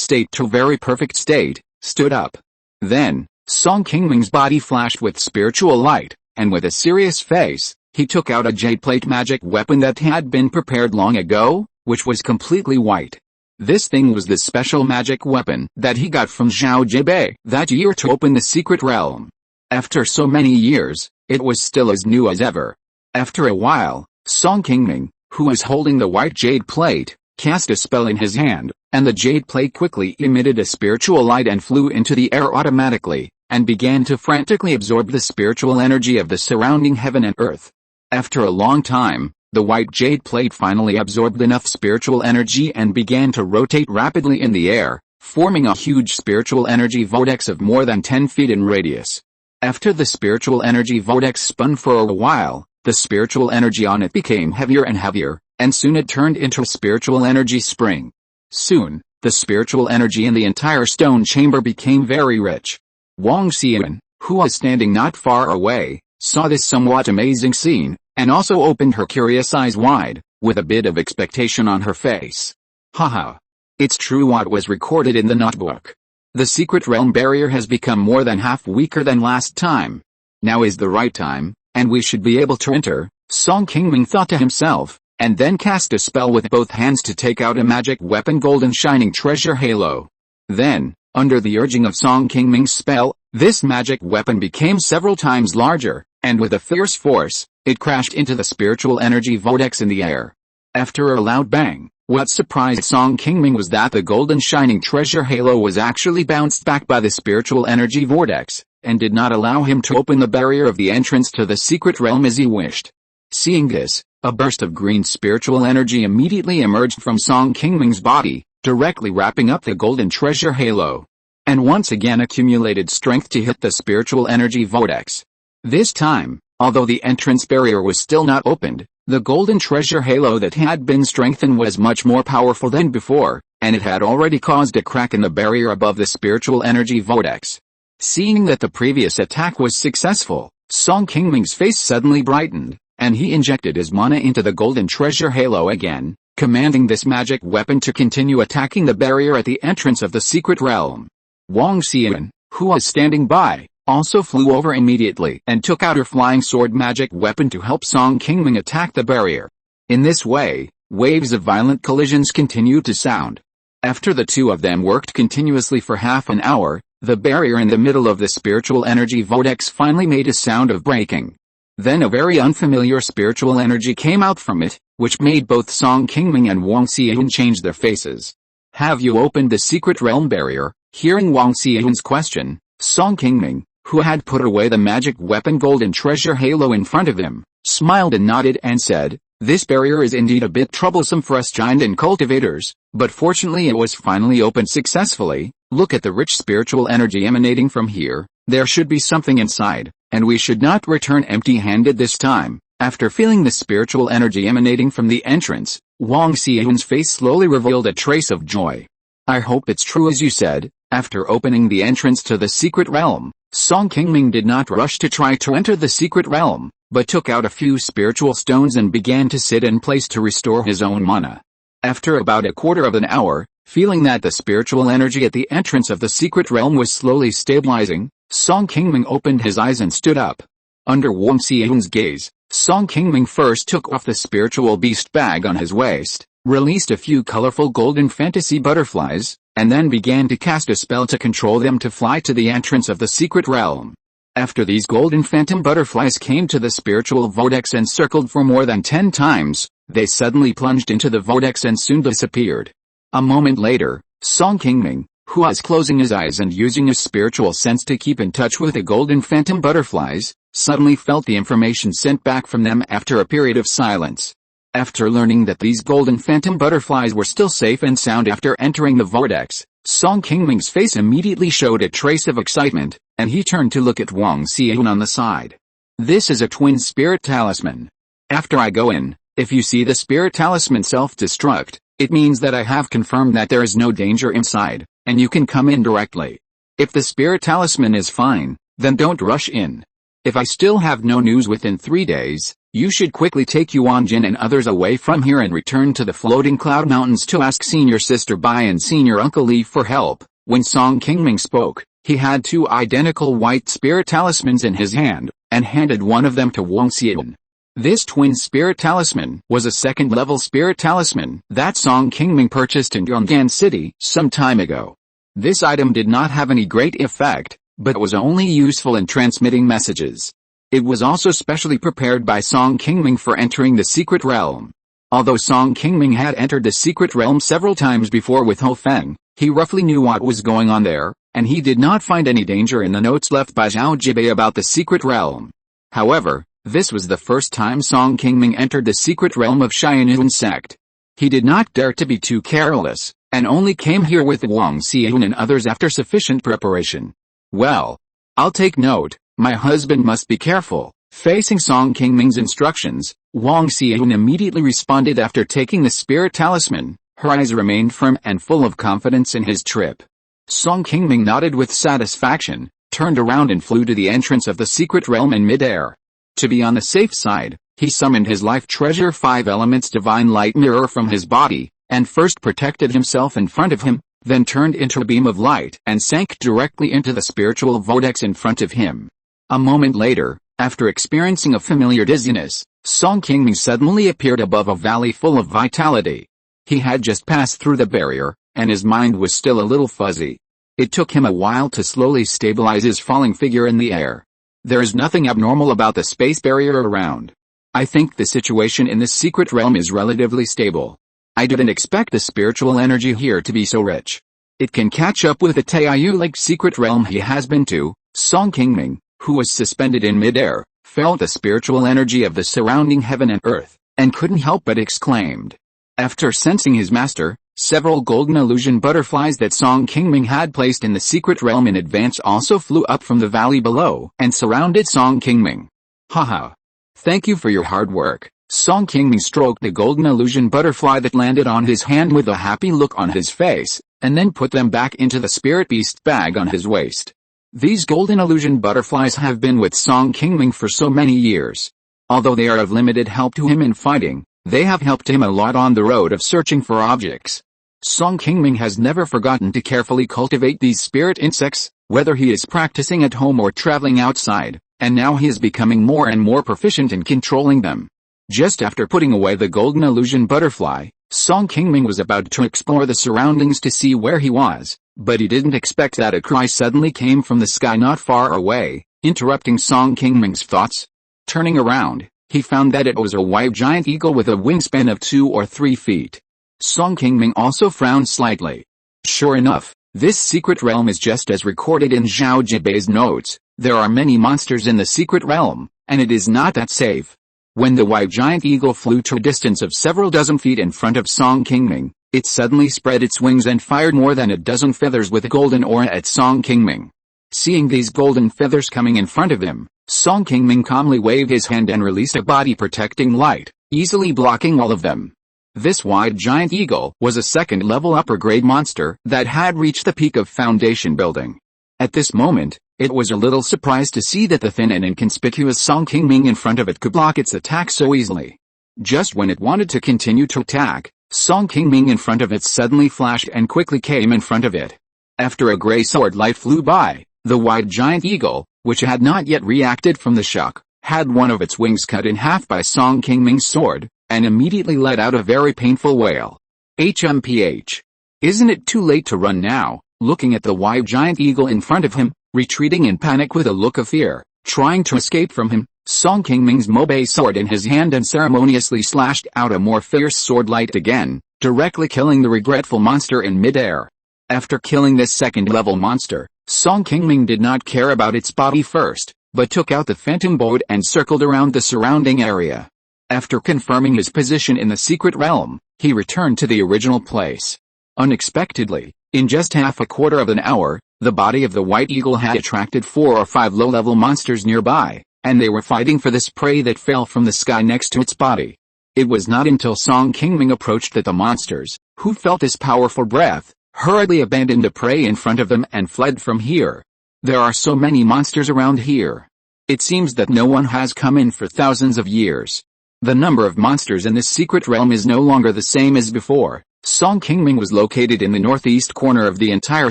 state to a very perfect state, stood up. Then, Song Qingming's body flashed with spiritual light, and with a serious face, he took out a jade plate magic weapon that had been prepared long ago, which was completely white. This thing was the special magic weapon that he got from Zhao Jibei that year to open the secret realm. After so many years, it was still as new as ever. After a while, Song Qingming, who was holding the white jade plate, cast a spell in his hand, and the jade plate quickly emitted a spiritual light and flew into the air automatically, and began to frantically absorb the spiritual energy of the surrounding heaven and earth. After a long time, the white jade plate finally absorbed enough spiritual energy and began to rotate rapidly in the air, forming a huge spiritual energy vortex of more than 10 feet in radius. After the spiritual energy vortex spun for a while, the spiritual energy on it became heavier and heavier, and soon it turned into a spiritual energy spring. Soon, the spiritual energy in the entire stone chamber became very rich. Wang Xian, who was standing not far away, saw this somewhat amazing scene, and also opened her curious eyes wide, with a bit of expectation on her face. Haha. It's true what was recorded in the notebook. The secret realm barrier has become more than half weaker than last time. Now is the right time, and we should be able to enter, Song Qingming thought to himself, and then cast a spell with both hands to take out a magic weapon golden shining treasure halo. Then, under the urging of Song Qingming's spell, this magic weapon became several times larger, and with a fierce force, it crashed into the spiritual energy vortex in the air. After a loud bang, what surprised Song Qingming was that the golden shining treasure halo was actually bounced back by the spiritual energy vortex, and did not allow him to open the barrier of the entrance to the secret realm as he wished. Seeing this, a burst of green spiritual energy immediately emerged from Song Qingming's body, directly wrapping up the golden treasure halo, and once again accumulated strength to hit the spiritual energy vortex. This time, although the entrance barrier was still not opened, the golden treasure halo that had been strengthened was much more powerful than before, and it had already caused a crack in the barrier above the spiritual energy vortex. Seeing that the previous attack was successful, Song Qingming's face suddenly brightened, and he injected his mana into the golden treasure halo again, commanding this magic weapon to continue attacking the barrier at the entrance of the secret realm. Wang Xian, who was standing by, also flew over immediately and took out her flying sword magic weapon to help Song Qingming attack the barrier. In this way, waves of violent collisions continued to sound. After the two of them worked continuously for half an hour, the barrier in the middle of the spiritual energy vortex finally made a sound of breaking. Then a very unfamiliar spiritual energy came out from it, which made both Song Qingming and Wang Xian change their faces. "Have you opened the secret realm barrier?" Hearing Wang Xian's question, Song Qingming, who had put away the magic weapon golden treasure halo in front of him, smiled and nodded and said, "This barrier is indeed a bit troublesome for us giant and cultivators, but fortunately it was finally opened successfully. Look at the rich spiritual energy emanating from here, there should be something inside, and we should not return empty-handed this time." After feeling the spiritual energy emanating from the entrance, Wang Xian's face slowly revealed a trace of joy. "I hope it's true as you said." After opening the entrance to the secret realm, Song Qingming did not rush to try to enter the secret realm, but took out a few spiritual stones and began to sit in place to restore his own mana. After about a quarter of an hour, feeling that the spiritual energy at the entrance of the secret realm was slowly stabilizing, Song Qingming opened his eyes and stood up. Under Wang Xian's gaze, Song Qingming first took off the spiritual beast bag on his waist, released a few colorful golden fantasy butterflies, and then began to cast a spell to control them to fly to the entrance of the secret realm. After these golden phantom butterflies came to the spiritual vortex and circled for more than 10 times, they suddenly plunged into the vortex and soon disappeared. A moment later, Song Qingming, who was closing his eyes and using his spiritual sense to keep in touch with the golden phantom butterflies, suddenly felt the information sent back from them after a period of silence. After learning that these golden phantom butterflies were still safe and sound after entering the vortex, Song Qingming's face immediately showed a trace of excitement, and he turned to look at Wang Xian on the side. This is a twin spirit talisman. After I go in, if you see the spirit talisman self-destruct, it means that I have confirmed that there is no danger inside, and you can come in directly. If the spirit talisman is fine, then don't rush in. If I still have no news within 3 days, you should quickly take Yuanjin and others away from here and return to the floating cloud mountains to ask senior sister Bai and senior uncle Li for help. When Song Qingming spoke, he had 2 identical white spirit talismans in his hand, and handed one of them to Wang Xian. This twin spirit talisman was a second-level spirit talisman that Song Qingming purchased in Yong'an City some time ago. This item did not have any great effect, but was only useful in transmitting messages. It was also specially prepared by Song Qingming for entering the secret realm. Although Song Qingming had entered the secret realm several times before with Ho Feng, he roughly knew what was going on there, and he did not find any danger in the notes left by Zhao Jibei about the secret realm. However, this was the first time Song Qingming entered the secret realm of Xianyun sect. He did not dare to be too careless, and only came here with Wang Xian and others after sufficient preparation. Well, I'll take note, my husband must be careful. Facing Song Qingming's instructions, Wang Xian immediately responded after taking the spirit talisman. Her eyes remained firm and full of confidence in his trip. Song Qingming nodded with satisfaction, turned around and flew to the entrance of the secret realm in midair. To be on the safe side, he summoned his life treasure 5 elements divine light mirror from his body, and first protected himself in front of him, then turned into a beam of light and sank directly into the spiritual vortex in front of him. A moment later, after experiencing a familiar dizziness, Song Qingming suddenly appeared above a valley full of vitality. He had just passed through the barrier, and his mind was still a little fuzzy. It took him a while to slowly stabilize his falling figure in the air. There is nothing abnormal about the space barrier around. I think the situation in this secret realm is relatively stable. I didn't expect the spiritual energy here to be so rich. It can catch up with the Taiyu Lake secret realm he has been to. Song Qingming, who was suspended in midair, felt the spiritual energy of the surrounding heaven and earth, and couldn't help but exclaimed. After sensing his master, several golden illusion butterflies that Song Qingming had placed in the secret realm in advance also flew up from the valley below and surrounded Song Qingming. Haha. Thank you for your hard work. Song Qingming stroked the golden illusion butterfly that landed on his hand with a happy look on his face, and then put them back into the spirit beast bag on his waist. These golden illusion butterflies have been with Song Qingming for so many years. Although they are of limited help to him in fighting, they have helped him a lot on the road of searching for objects. Song Qingming has never forgotten to carefully cultivate these spirit insects, whether he is practicing at home or traveling outside, and now he is becoming more and more proficient in controlling them. Just after putting away the golden illusion butterfly, Song Qingming was about to explore the surroundings to see where he was, but he didn't expect that a cry suddenly came from the sky not far away, interrupting Song Qingming's thoughts. Turning around, he found that it was a white giant eagle with a wingspan of 2 or 3 feet. Song Qingming also frowned slightly. Sure enough, this secret realm is just as recorded in Zhao Jibei's notes. There are many monsters in the secret realm, and it is not that safe. When the white giant eagle flew to a distance of several dozen feet in front of Song Qingming, it suddenly spread its wings and fired more than a dozen feathers with a golden aura at Song Qingming. Seeing these golden feathers coming in front of him, Song Qingming calmly waved his hand and released a body-protecting light, easily blocking all of them. This white giant eagle was a second-level upper-grade monster that had reached the peak of foundation building. At this moment, it was a little surprised to see that the thin and inconspicuous Song Qingming in front of it could block its attack so easily. Just when it wanted to continue to attack, Song Qingming in front of it suddenly flashed and quickly came in front of it. After a gray sword light flew by, the white giant eagle, which had not yet reacted from the shock, had one of its wings cut in half by Song Qingming's sword, and immediately let out a very painful wail. HMPH. Isn't it too late to run now? Looking at the white giant eagle in front of him, retreating in panic with a look of fear, trying to escape from him, Song Qingming's Mobe sword in his hand unceremoniously slashed out a more fierce sword light again, directly killing the regretful monster in midair. After killing this second-level monster, Song Qingming did not care about its body first, but took out the phantom boat and circled around the surrounding area. After confirming his position in the secret realm, he returned to the original place. Unexpectedly, in just half a quarter of an hour, the body of the white eagle had attracted 4 or 5 low-level monsters nearby, and they were fighting for this prey that fell from the sky next to its body. It was not until Song Qingming approached that the monsters, who felt his powerful breath, hurriedly abandoned the prey in front of them and fled from here. There are so many monsters around here. It seems that no one has come in for thousands of years. The number of monsters in this secret realm is no longer the same as before. Song Qingming was located in the northeast corner of the entire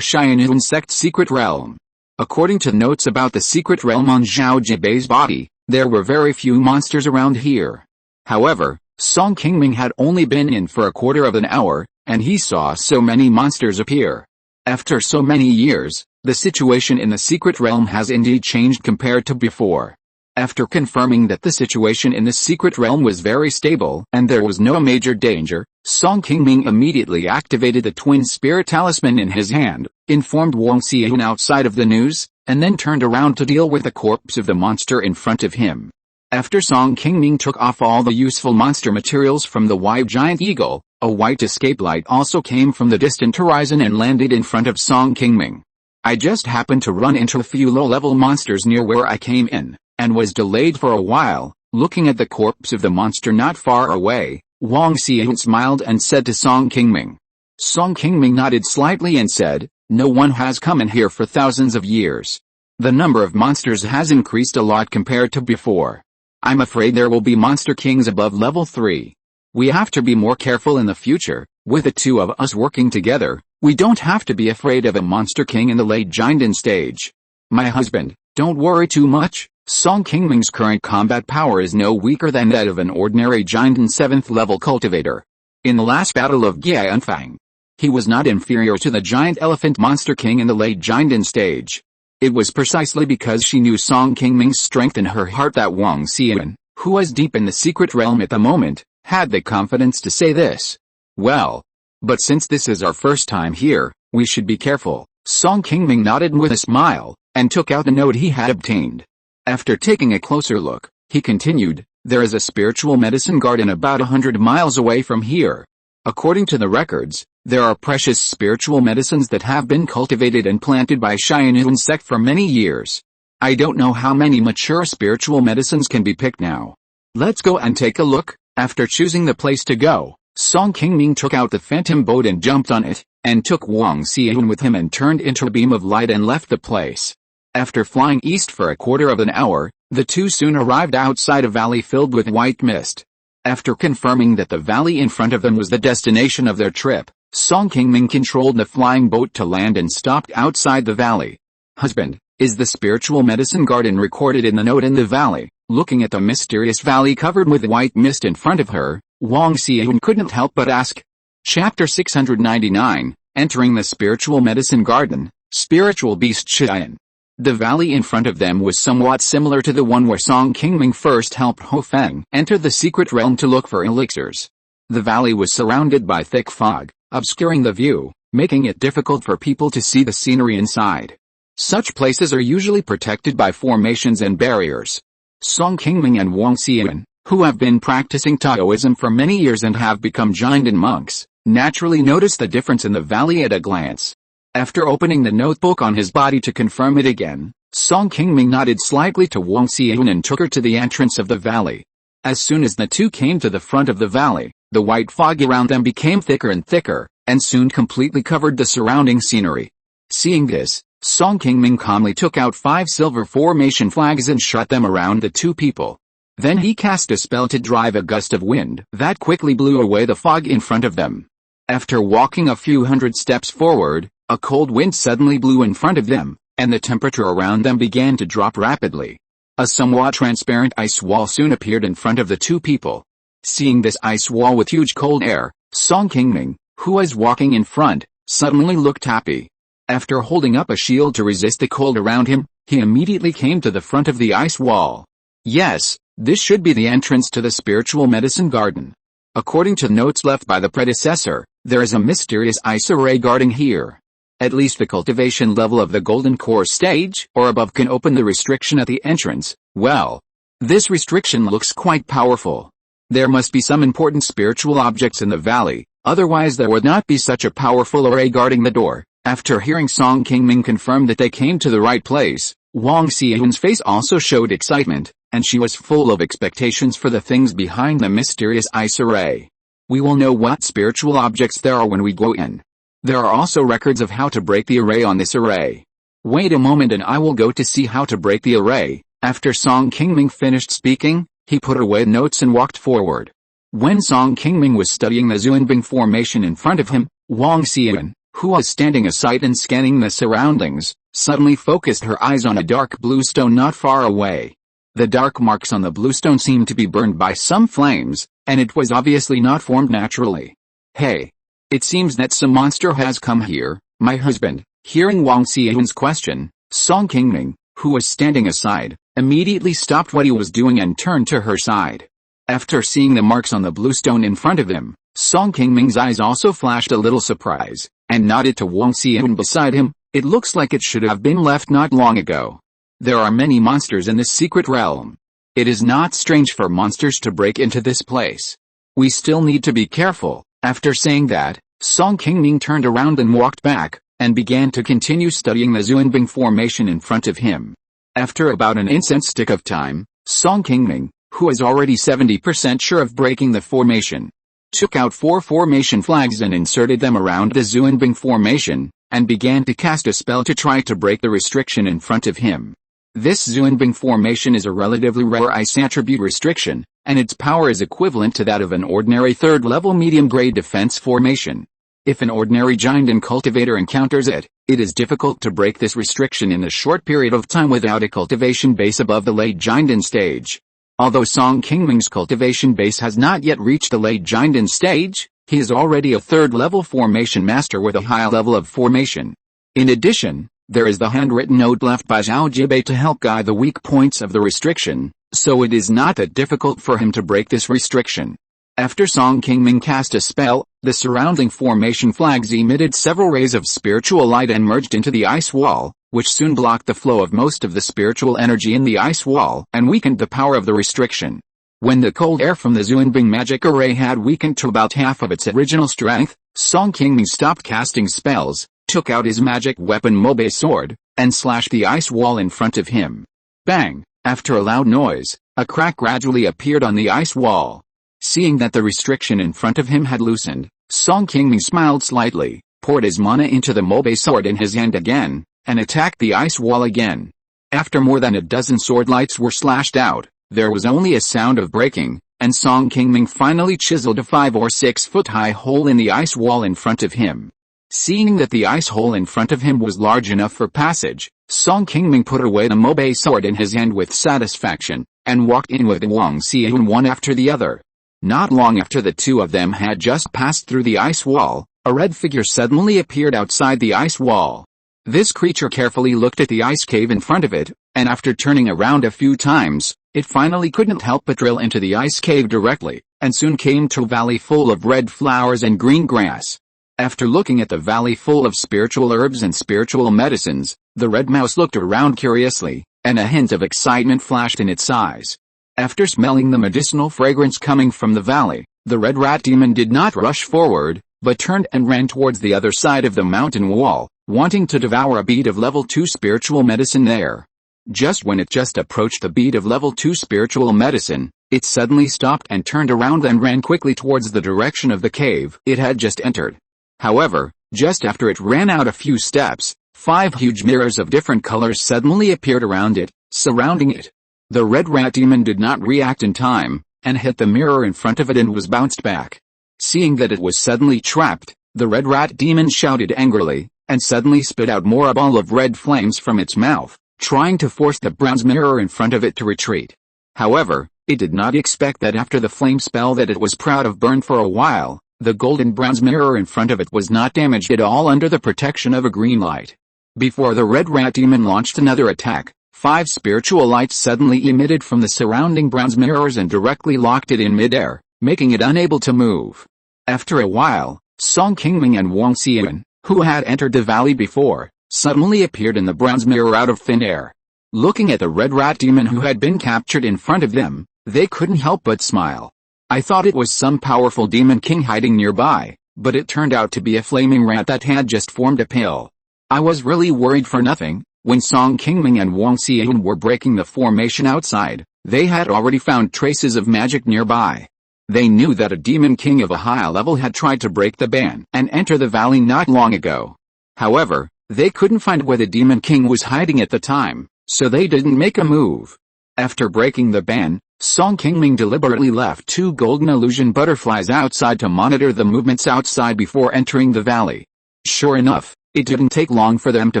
Xianyun sect secret realm. According to notes about the secret realm on Zhao Jibei's body, there were very few monsters around here. However, Song Qingming had only been in for a quarter of an hour, and he saw so many monsters appear. After so many years, the situation in the secret realm has indeed changed compared to before. After confirming that the situation in the secret realm was very stable and there was no major danger, Song Qingming immediately activated the twin spirit talisman in his hand, informed Wang Xian outside of the news, and then turned around to deal with the corpse of the monster in front of him. After Song Qingming took off all the useful monster materials from the white giant eagle, a white escape light also came from the distant horizon and landed in front of Song Qingming. I just happened to run into a few low-level monsters near where I came in, and was delayed for a while. Looking at the corpse of the monster not far away, Wang Xian smiled and said to Song Qingming. Song Qingming nodded slightly and said, "No one has come in here for thousands of years. The number of monsters has increased a lot compared to before. I'm afraid there will be monster kings above level 3. We have to be more careful in the future. With the two of us working together, we don't have to be afraid of a monster king in the late Jinden stage. My husband, don't worry too much. Song Qingming's current combat power is no weaker than that of an ordinary Jinden 7th level cultivator. In the last battle of Gianfang, he was not inferior to the giant elephant monster king in the late Jinden stage. It was precisely because she knew Song Qingming's strength in her heart that Wang Xian, who was deep in the secret realm at the moment, had the confidence to say this. Well, but since this is our first time here, we should be careful. Song Qingming nodded with a smile, and took out the note he had obtained. After taking a closer look, he continued, there is a spiritual medicine garden about 100 miles away from here. According to the records, there are precious spiritual medicines that have been cultivated and planted by Xianyun sect for many years. I don't know how many mature spiritual medicines can be picked now. Let's go and take a look. After choosing the place to go, Song Qingming took out the phantom boat and jumped on it, and took Wang Xian with him and turned into a beam of light and left the place. After flying east for a quarter of an hour, the two soon arrived outside a valley filled with white mist. After confirming that the valley in front of them was the destination of their trip, Song Qingming controlled the flying boat to land and stopped outside the valley. Husband, is the spiritual medicine garden recorded in the note in the valley? Looking at the mysterious valley covered with white mist in front of her, Wang Xian couldn't help but ask. Chapter 699, Entering the Spiritual Medicine Garden, Spiritual Beast Xian. The valley in front of them was somewhat similar to the one where Song Qingming first helped Ho Feng enter the secret realm to look for elixirs. The valley was surrounded by thick fog, obscuring the view, making it difficult for people to see the scenery inside. Such places are usually protected by formations and barriers. Song Qingming and Wang Xian, who have been practicing Taoism for many years and have become Jinden monks, naturally noticed the difference in the valley at a glance. After opening the notebook on his body to confirm it again, Song Qingming nodded slightly to Wang Xian and took her to the entrance of the valley. As soon as the two came to the front of the valley, the white fog around them became thicker and thicker, and soon completely covered the surrounding scenery. Seeing this, Song Qingming calmly took out 5 silver formation flags and shot them around the two people. Then he cast a spell to drive a gust of wind that quickly blew away the fog in front of them. After walking a few hundred steps forward, a cold wind suddenly blew in front of them, and the temperature around them began to drop rapidly. A somewhat transparent ice wall soon appeared in front of the two people. Seeing this ice wall with huge cold air, Song Qingming, who was walking in front, suddenly looked happy. After holding up a shield to resist the cold around him, he immediately came to the front of the ice wall. Yes, this should be the entrance to the spiritual medicine garden. According to notes left by the predecessor, there is a mysterious ice array guarding here. At least the cultivation level of the golden core stage or above can open the restriction at the entrance. Well, this restriction looks quite powerful. There must be some important spiritual objects in the valley, otherwise there would not be such a powerful array guarding the door. After hearing Song Qingming confirm that they came to the right place, Wang Xian's face also showed excitement, and she was full of expectations for the things behind the mysterious ice array. We will know what spiritual objects there are when we go in. There are also records of how to break the array on this array. Wait a moment and I will go to see how to break the array. After Song Qingming finished speaking, he put away notes and walked forward. When Song Qingming was studying the Zunbing formation in front of him, Wang Xian, who was standing aside and scanning the surroundings, suddenly focused her eyes on a dark blue stone not far away. The dark marks on the blue stone seemed to be burned by some flames, and it was obviously not formed naturally. Hey! It seems that some monster has come here, my husband. Hearing Wang Xian's question, Song Qingming, who was standing aside, immediately stopped what he was doing and turned to her side. After seeing the marks on the blue stone in front of him, Song Qingming's eyes also flashed a little surprise, and nodded to Wang Xian beside him. It looks like it should have been left not long ago. There are many monsters in this secret realm. It is not strange for monsters to break into this place. We still need to be careful. After saying that, Song Qingming turned around and walked back, and began to continue studying the Zunbing formation in front of him. After about an incense stick of time, Song Qingming, who was already 70% sure of breaking the formation, took out 4 formation flags and inserted them around the Zunbing formation, and began to cast a spell to try to break the restriction in front of him. This Zunbing formation is a relatively rare ice attribute restriction, and its power is equivalent to that of an ordinary third-level medium-grade defense formation. If an ordinary giant and cultivator encounters it, it is difficult to break this restriction in a short period of time without a cultivation base above the late giant stage. Although Song Qingming's cultivation base has not yet reached the late giant stage, he is already a third-level formation master with a high level of formation. In addition, there is the handwritten note left by Zhao Jibei to help guide the weak points of the restriction, so it is not that difficult for him to break this restriction. After Song Qingming cast a spell, the surrounding formation flags emitted several rays of spiritual light and merged into the ice wall, which soon blocked the flow of most of the spiritual energy in the ice wall and weakened the power of the restriction. When the cold air from the Zunbing magic array had weakened to about half of its original strength, Song Qingming stopped casting spells, took out his magic weapon Mobe sword, and slashed the ice wall in front of him. Bang! After a loud noise, a crack gradually appeared on the ice wall. Seeing that the restriction in front of him had loosened, Song Qingming smiled slightly, poured his mana into the Mobe sword in his hand again, and attacked the ice wall again. After more than a dozen sword lights were slashed out, there was only a sound of breaking, and Song Qingming finally chiseled a 5 or 6 foot high hole in the ice wall in front of him. Seeing that the ice hole in front of him was large enough for passage, Song Qingming put away the Mobe sword in his hand with satisfaction, and walked in with Wang Xian one after the other. Not long after the two of them had just passed through the ice wall, a red figure suddenly appeared outside the ice wall. This creature carefully looked at the ice cave in front of it, and after turning around a few times, it finally couldn't help but drill into the ice cave directly, and soon came to a valley full of red flowers and green grass. After looking at the valley full of spiritual herbs and spiritual medicines, the red mouse looked around curiously, and a hint of excitement flashed in its eyes. After smelling the medicinal fragrance coming from the valley, the red rat demon did not rush forward, but turned and ran towards the other side of the mountain wall, wanting to devour a bead of level 2 spiritual medicine there. Just when it just approached the bead of level 2 spiritual medicine, it suddenly stopped and turned around and ran quickly towards the direction of the cave it had just entered. However, just after it ran out a few steps, 5 huge mirrors of different colors suddenly appeared around it, surrounding it. The red rat demon did not react in time, and hit the mirror in front of it and was bounced back. Seeing that it was suddenly trapped, the red rat demon shouted angrily, and suddenly spit out more a ball of red flames from its mouth, trying to force the bronze mirror in front of it to retreat. However, It did not expect that after the flame spell that it was proud of burned for a while, the golden bronze mirror in front of it was not damaged at all under the protection of a green light. Before the red rat demon launched another attack, 5 spiritual lights suddenly emitted from the surrounding bronze mirrors and directly locked it in midair, making it unable to move. After a while, Song Qingming and Wang Xian, who had entered the valley before, suddenly appeared in the bronze mirror out of thin air. Looking at the red rat demon who had been captured in front of them, they couldn't help but smile. I thought it was some powerful demon king hiding nearby, but it turned out to be a flaming rat that had just formed a pill. I was really worried for nothing. When Song Qingming and Wang Xian were breaking the formation outside, they had already found traces of magic nearby. They knew that a demon king of a high level had tried to break the ban and enter the valley not long ago. However, they couldn't find where the demon king was hiding at the time, so they didn't make a move. After breaking the ban, Song Qingming deliberately left 2 golden illusion butterflies outside to monitor the movements outside before entering the valley. Sure enough, it didn't take long for them to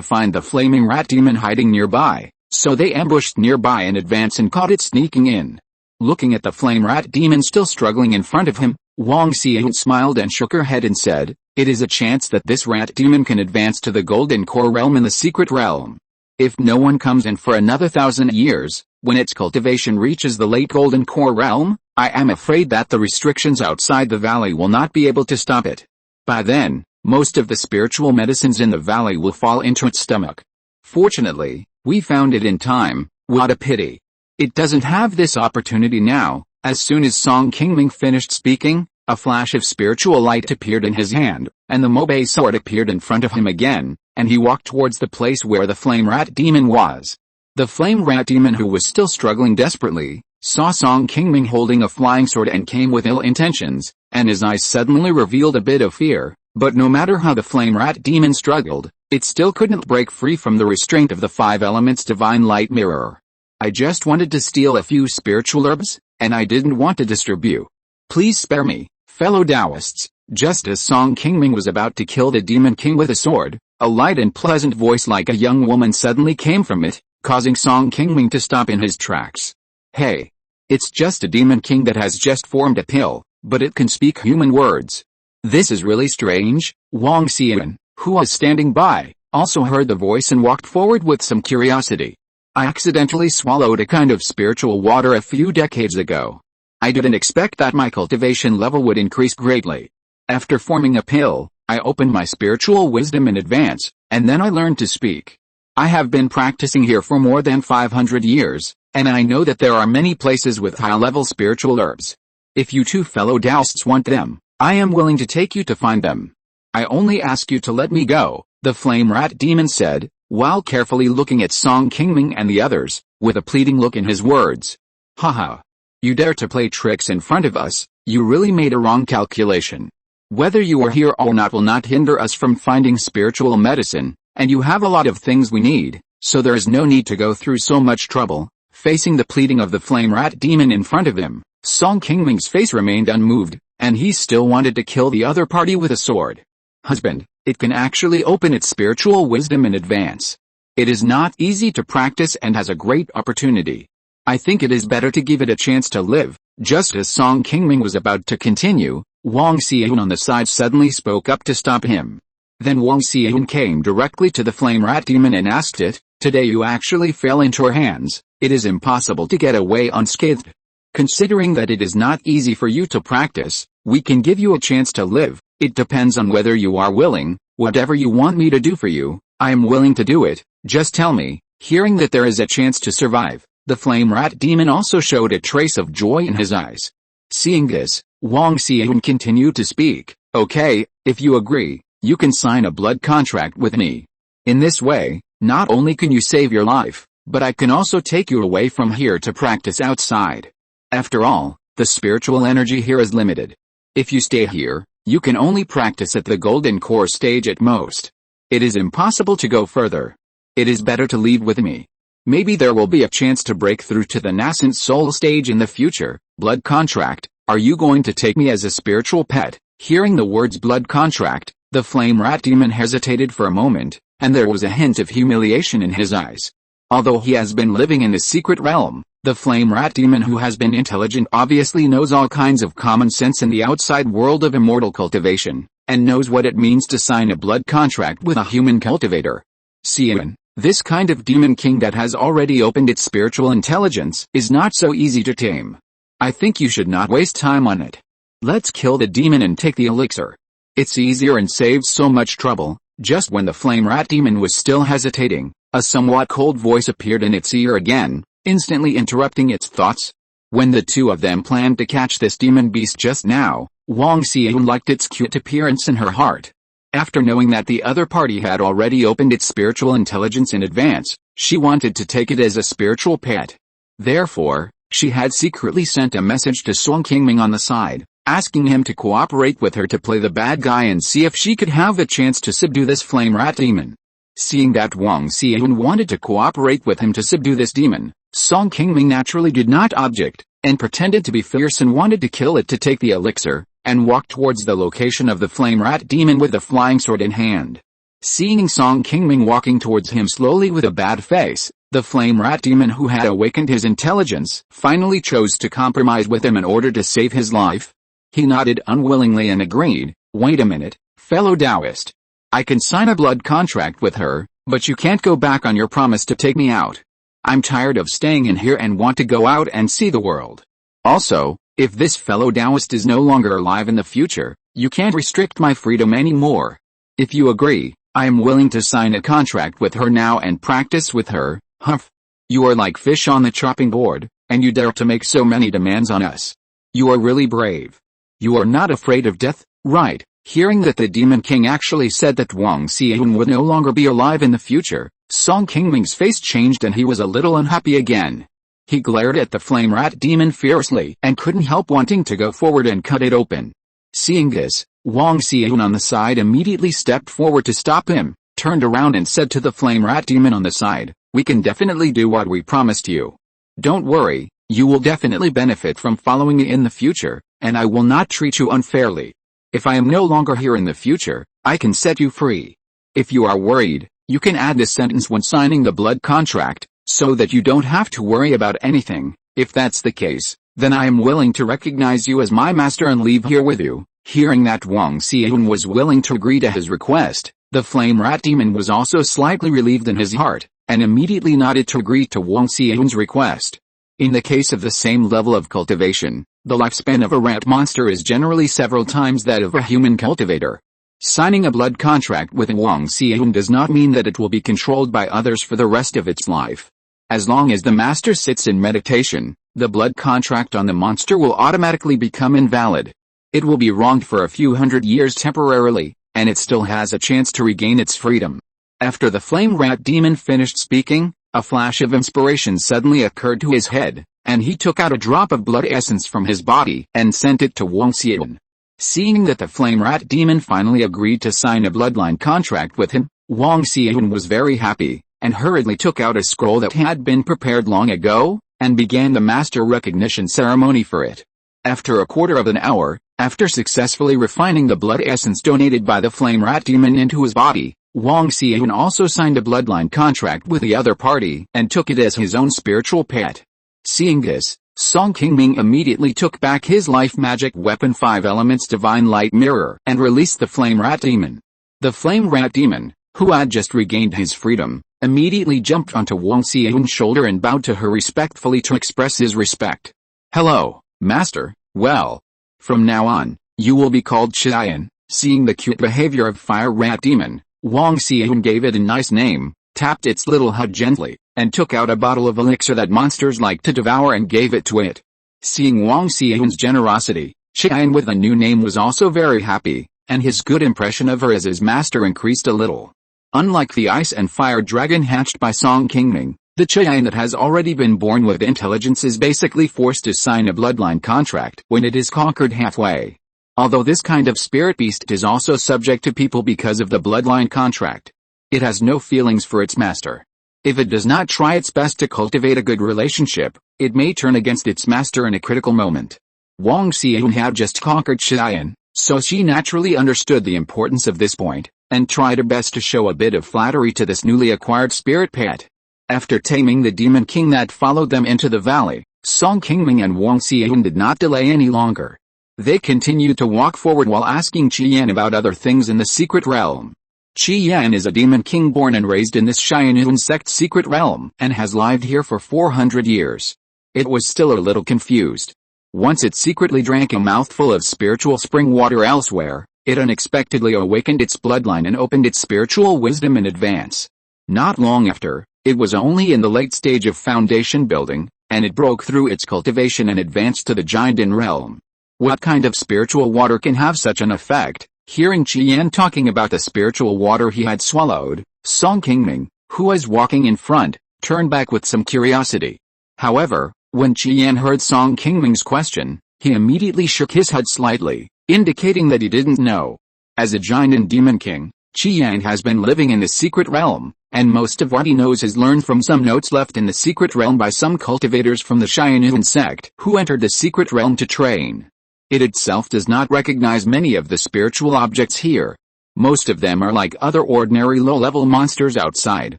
find the flaming rat demon hiding nearby, so they ambushed nearby in advance and caught it sneaking in. Looking at the flame rat demon still struggling in front of him, Wang Xian smiled and shook her head and said, "It is a chance that this rat demon can advance to the golden core realm in the secret realm. If no one comes in for another 1,000 years, when its cultivation reaches the late golden core realm, I am afraid that the restrictions outside the valley will not be able to stop it. By then, most of the spiritual medicines in the valley will fall into its stomach. Fortunately, we found it in time. What a pity. It doesn't have this opportunity now." As soon as Song Qingming finished speaking, a flash of spiritual light appeared in his hand, and the Mobe sword appeared in front of him again, and he walked towards the place where the flame rat demon was. The flame rat demon, who was still struggling desperately, saw Song Qingming holding a flying sword and came with ill intentions, and his eyes suddenly revealed a bit of fear. But no matter how the flame rat demon struggled, it still couldn't break free from the restraint of the 5 elements divine light mirror. "I just wanted to steal a few spiritual herbs, and I didn't want to distribute. Please spare me, fellow Taoists." Just as Song Qingming was about to kill the demon king with a sword, a light and pleasant voice like a young woman suddenly came from it, causing Song Qingming to stop in his tracks. "Hey! It's just a demon king that has just formed a pill, but it can speak human words. This is really strange." Wang Xian, who was standing by, also heard the voice and walked forward with some curiosity. "I accidentally swallowed a kind of spiritual water a few decades ago. I didn't expect that my cultivation level would increase greatly. After forming a pill, I opened my spiritual wisdom in advance, and then I learned to speak. I have been practicing here for more than 500 years, and I know that there are many places with high-level spiritual herbs. If you 2 fellow Taoists want them, I am willing to take you to find them. I only ask you to let me go," the flame rat demon said, while carefully looking at Song Qingming and the others, with a pleading look in his words. "Haha. You dare to play tricks in front of us? You really made a wrong calculation. Whether you are here or not will not hinder us from finding spiritual medicine, and you have a lot of things we need, so there is no need to go through so much trouble." Facing the pleading of the flame rat demon in front of him, Song Qingming's face remained unmoved, and he still wanted to kill the other party with a sword. "Husband, it can actually open its spiritual wisdom in advance. It is not easy to practice and has a great opportunity. I think it is better to give it a chance to live." Just as Song Qingming was about to continue, Wang Xian on the side suddenly spoke up to stop him. Then Wang Xian came directly to the flame rat demon and asked it, "Today you actually fell into our hands. It is impossible to get away unscathed. Considering that it is not easy for you to practice, we can give you a chance to live. It depends on whether you are willing. Whatever you want me to do for you, I am willing to do it. Just tell me." Hearing that there is a chance to survive, the flame rat demon also showed a trace of joy in his eyes. Seeing this, Wang Xian continued to speak. "Okay, if you agree, you can sign a blood contract with me. In this way, not only can you save your life, but I can also take you away from here to practice outside. After all, the spiritual energy here is limited. If you stay here, you can only practice at the golden core stage at most. It is impossible to go further. It is better to leave with me. Maybe there will be a chance to break through to the nascent soul stage in the future." "Blood contract? Are you going to take me as a spiritual pet?" Hearing the words blood contract, the flame rat demon hesitated for a moment, and there was a hint of humiliation in his eyes. Although he has been living in the secret realm, the flame rat demon who has been intelligent obviously knows all kinds of common sense in the outside world of immortal cultivation, and knows what it means to sign a blood contract with a human cultivator. Xian, this kind of demon king that has already opened its spiritual intelligence, is not so easy to tame. I think you should not waste time on it. Let's kill the demon and take the elixir. It's easier and saves so much trouble. Just when the flame rat demon was still hesitating, a somewhat cold voice appeared in its ear again, instantly interrupting its thoughts. When the two of them planned to catch this demon beast just now, Wang Xian liked its cute appearance in her heart. After knowing that the other party had already opened its spiritual intelligence in advance, she wanted to take it as a spiritual pet. Therefore, she had secretly sent a message to Song Qingming on the side, asking him to cooperate with her to play the bad guy and see if she could have the chance to subdue this flame rat demon. Seeing that Wang Xian wanted to cooperate with him to subdue this demon, Song Qingming naturally did not object, and pretended to be fierce and wanted to kill it to take the elixir, and walked towards the location of the flame rat demon with the flying sword in hand. Seeing Song Qingming walking towards him slowly with a bad face, the flame rat demon who had awakened his intelligence finally chose to compromise with him in order to save his life. He nodded unwillingly and agreed, "Wait a minute, fellow Taoist. I can sign a blood contract with her, but you can't go back on your promise to take me out. I'm tired of staying in here and want to go out and see the world. Also, if this fellow Taoist is no longer alive in the future, you can't restrict my freedom anymore. If you agree, I am willing to sign a contract with her now and practice with her." "Humph. You are like fish on the chopping board, and you dare to make so many demands on us. You are really brave. You are not afraid of death, right?" Hearing that the Demon King actually said that Wang Xian would no longer be alive in the future, Song Qingming's face changed and he was a little unhappy again. He glared at the flame rat demon fiercely and couldn't help wanting to go forward and cut it open. Seeing this, Wang Xian on the side immediately stepped forward to stop him, turned around and said to the flame rat demon on the side, "We can definitely do what we promised you. Don't worry, you will definitely benefit from following me in the future, and I will not treat you unfairly. If I am no longer here in the future, I can set you free. If you are worried, you can add this sentence when signing the blood contract, so that you don't have to worry about anything. If that's the case, then I am willing to recognize you as my master and leave here with you." Hearing that Wang Xian was willing to agree to his request, the flame rat demon was also slightly relieved in his heart, and immediately nodded to agree to Wang Xian's request. In the case of the same level of cultivation, the lifespan of a rat monster is generally several times that of a human cultivator. Signing a blood contract with Wang Xian does not mean that it will be controlled by others for the rest of its life. As long as the master sits in meditation, the blood contract on the monster will automatically become invalid. It will be wronged for a few hundred years temporarily, and it still has a chance to regain its freedom. After the flame rat demon finished speaking, a flash of inspiration suddenly occurred to his head, and he took out a drop of blood essence from his body and sent it to Wang Xian. Seeing that the flame rat demon finally agreed to sign a bloodline contract with him, Wang Xian was very happy, and hurriedly took out a scroll that had been prepared long ago, and began the master recognition ceremony for it. After a quarter of an hour, after successfully refining the blood essence donated by the flame rat demon into his body, Wang Xian also signed a bloodline contract with the other party and took it as his own spiritual pet. Seeing this, Song Qingming immediately took back his life magic weapon 5 Elements Divine Light Mirror and released the flame rat demon. The flame rat demon, who had just regained his freedom, immediately jumped onto Wang Xian's shoulder and bowed to her respectfully to express his respect. "Hello, Master. Well, from now on, you will be called Xian." Seeing the cute behavior of fire rat demon, Wang Xian gave it a nice name, tapped its little head gently, and took out a bottle of elixir that monsters like to devour and gave it to it. Seeing Wang Xian's generosity, Xian with the new name was also very happy, and his good impression of her as his master increased a little. Unlike the ice and fire dragon hatched by Song Qingming, the Qian that has already been born with intelligence is basically forced to sign a bloodline contract when it is conquered halfway. Although this kind of spirit beast is also subject to people because of the bloodline contract, it has no feelings for its master. If it does not try its best to cultivate a good relationship, it may turn against its master in a critical moment. Wang Xian had just conquered Xian, so she naturally understood the importance of this point, and tried her best to show a bit of flattery to this newly acquired spirit pet. After taming the demon king that followed them into the valley, Song Qingming and Wang Xian did not delay any longer. They continued to walk forward while asking Qi Yan about other things in the secret realm. Qi Yan is a demon king born and raised in this Xianyun sect's secret realm and has lived here for 400 years. It was still a little confused. Once it secretly drank a mouthful of spiritual spring water elsewhere, it unexpectedly awakened its bloodline and opened its spiritual wisdom in advance. Not long after, it was only in the late stage of foundation building, and it broke through its cultivation and advanced to the Jinden realm. What kind of spiritual water can have such an effect? Hearing Qi Yan talking about the spiritual water he had swallowed, Song Qingming, who was walking in front, turned back with some curiosity. However, when Qi Yan heard Song Qingming's question, he immediately shook his head slightly, indicating that he didn't know. As a Jinden demon king, Qi Yan has been living in the secret realm, and most of what he knows is learned from some notes left in the secret realm by some cultivators from the Xianyun sect who entered the secret realm to train. It itself does not recognize many of the spiritual objects here. Most of them are like other ordinary low-level monsters outside,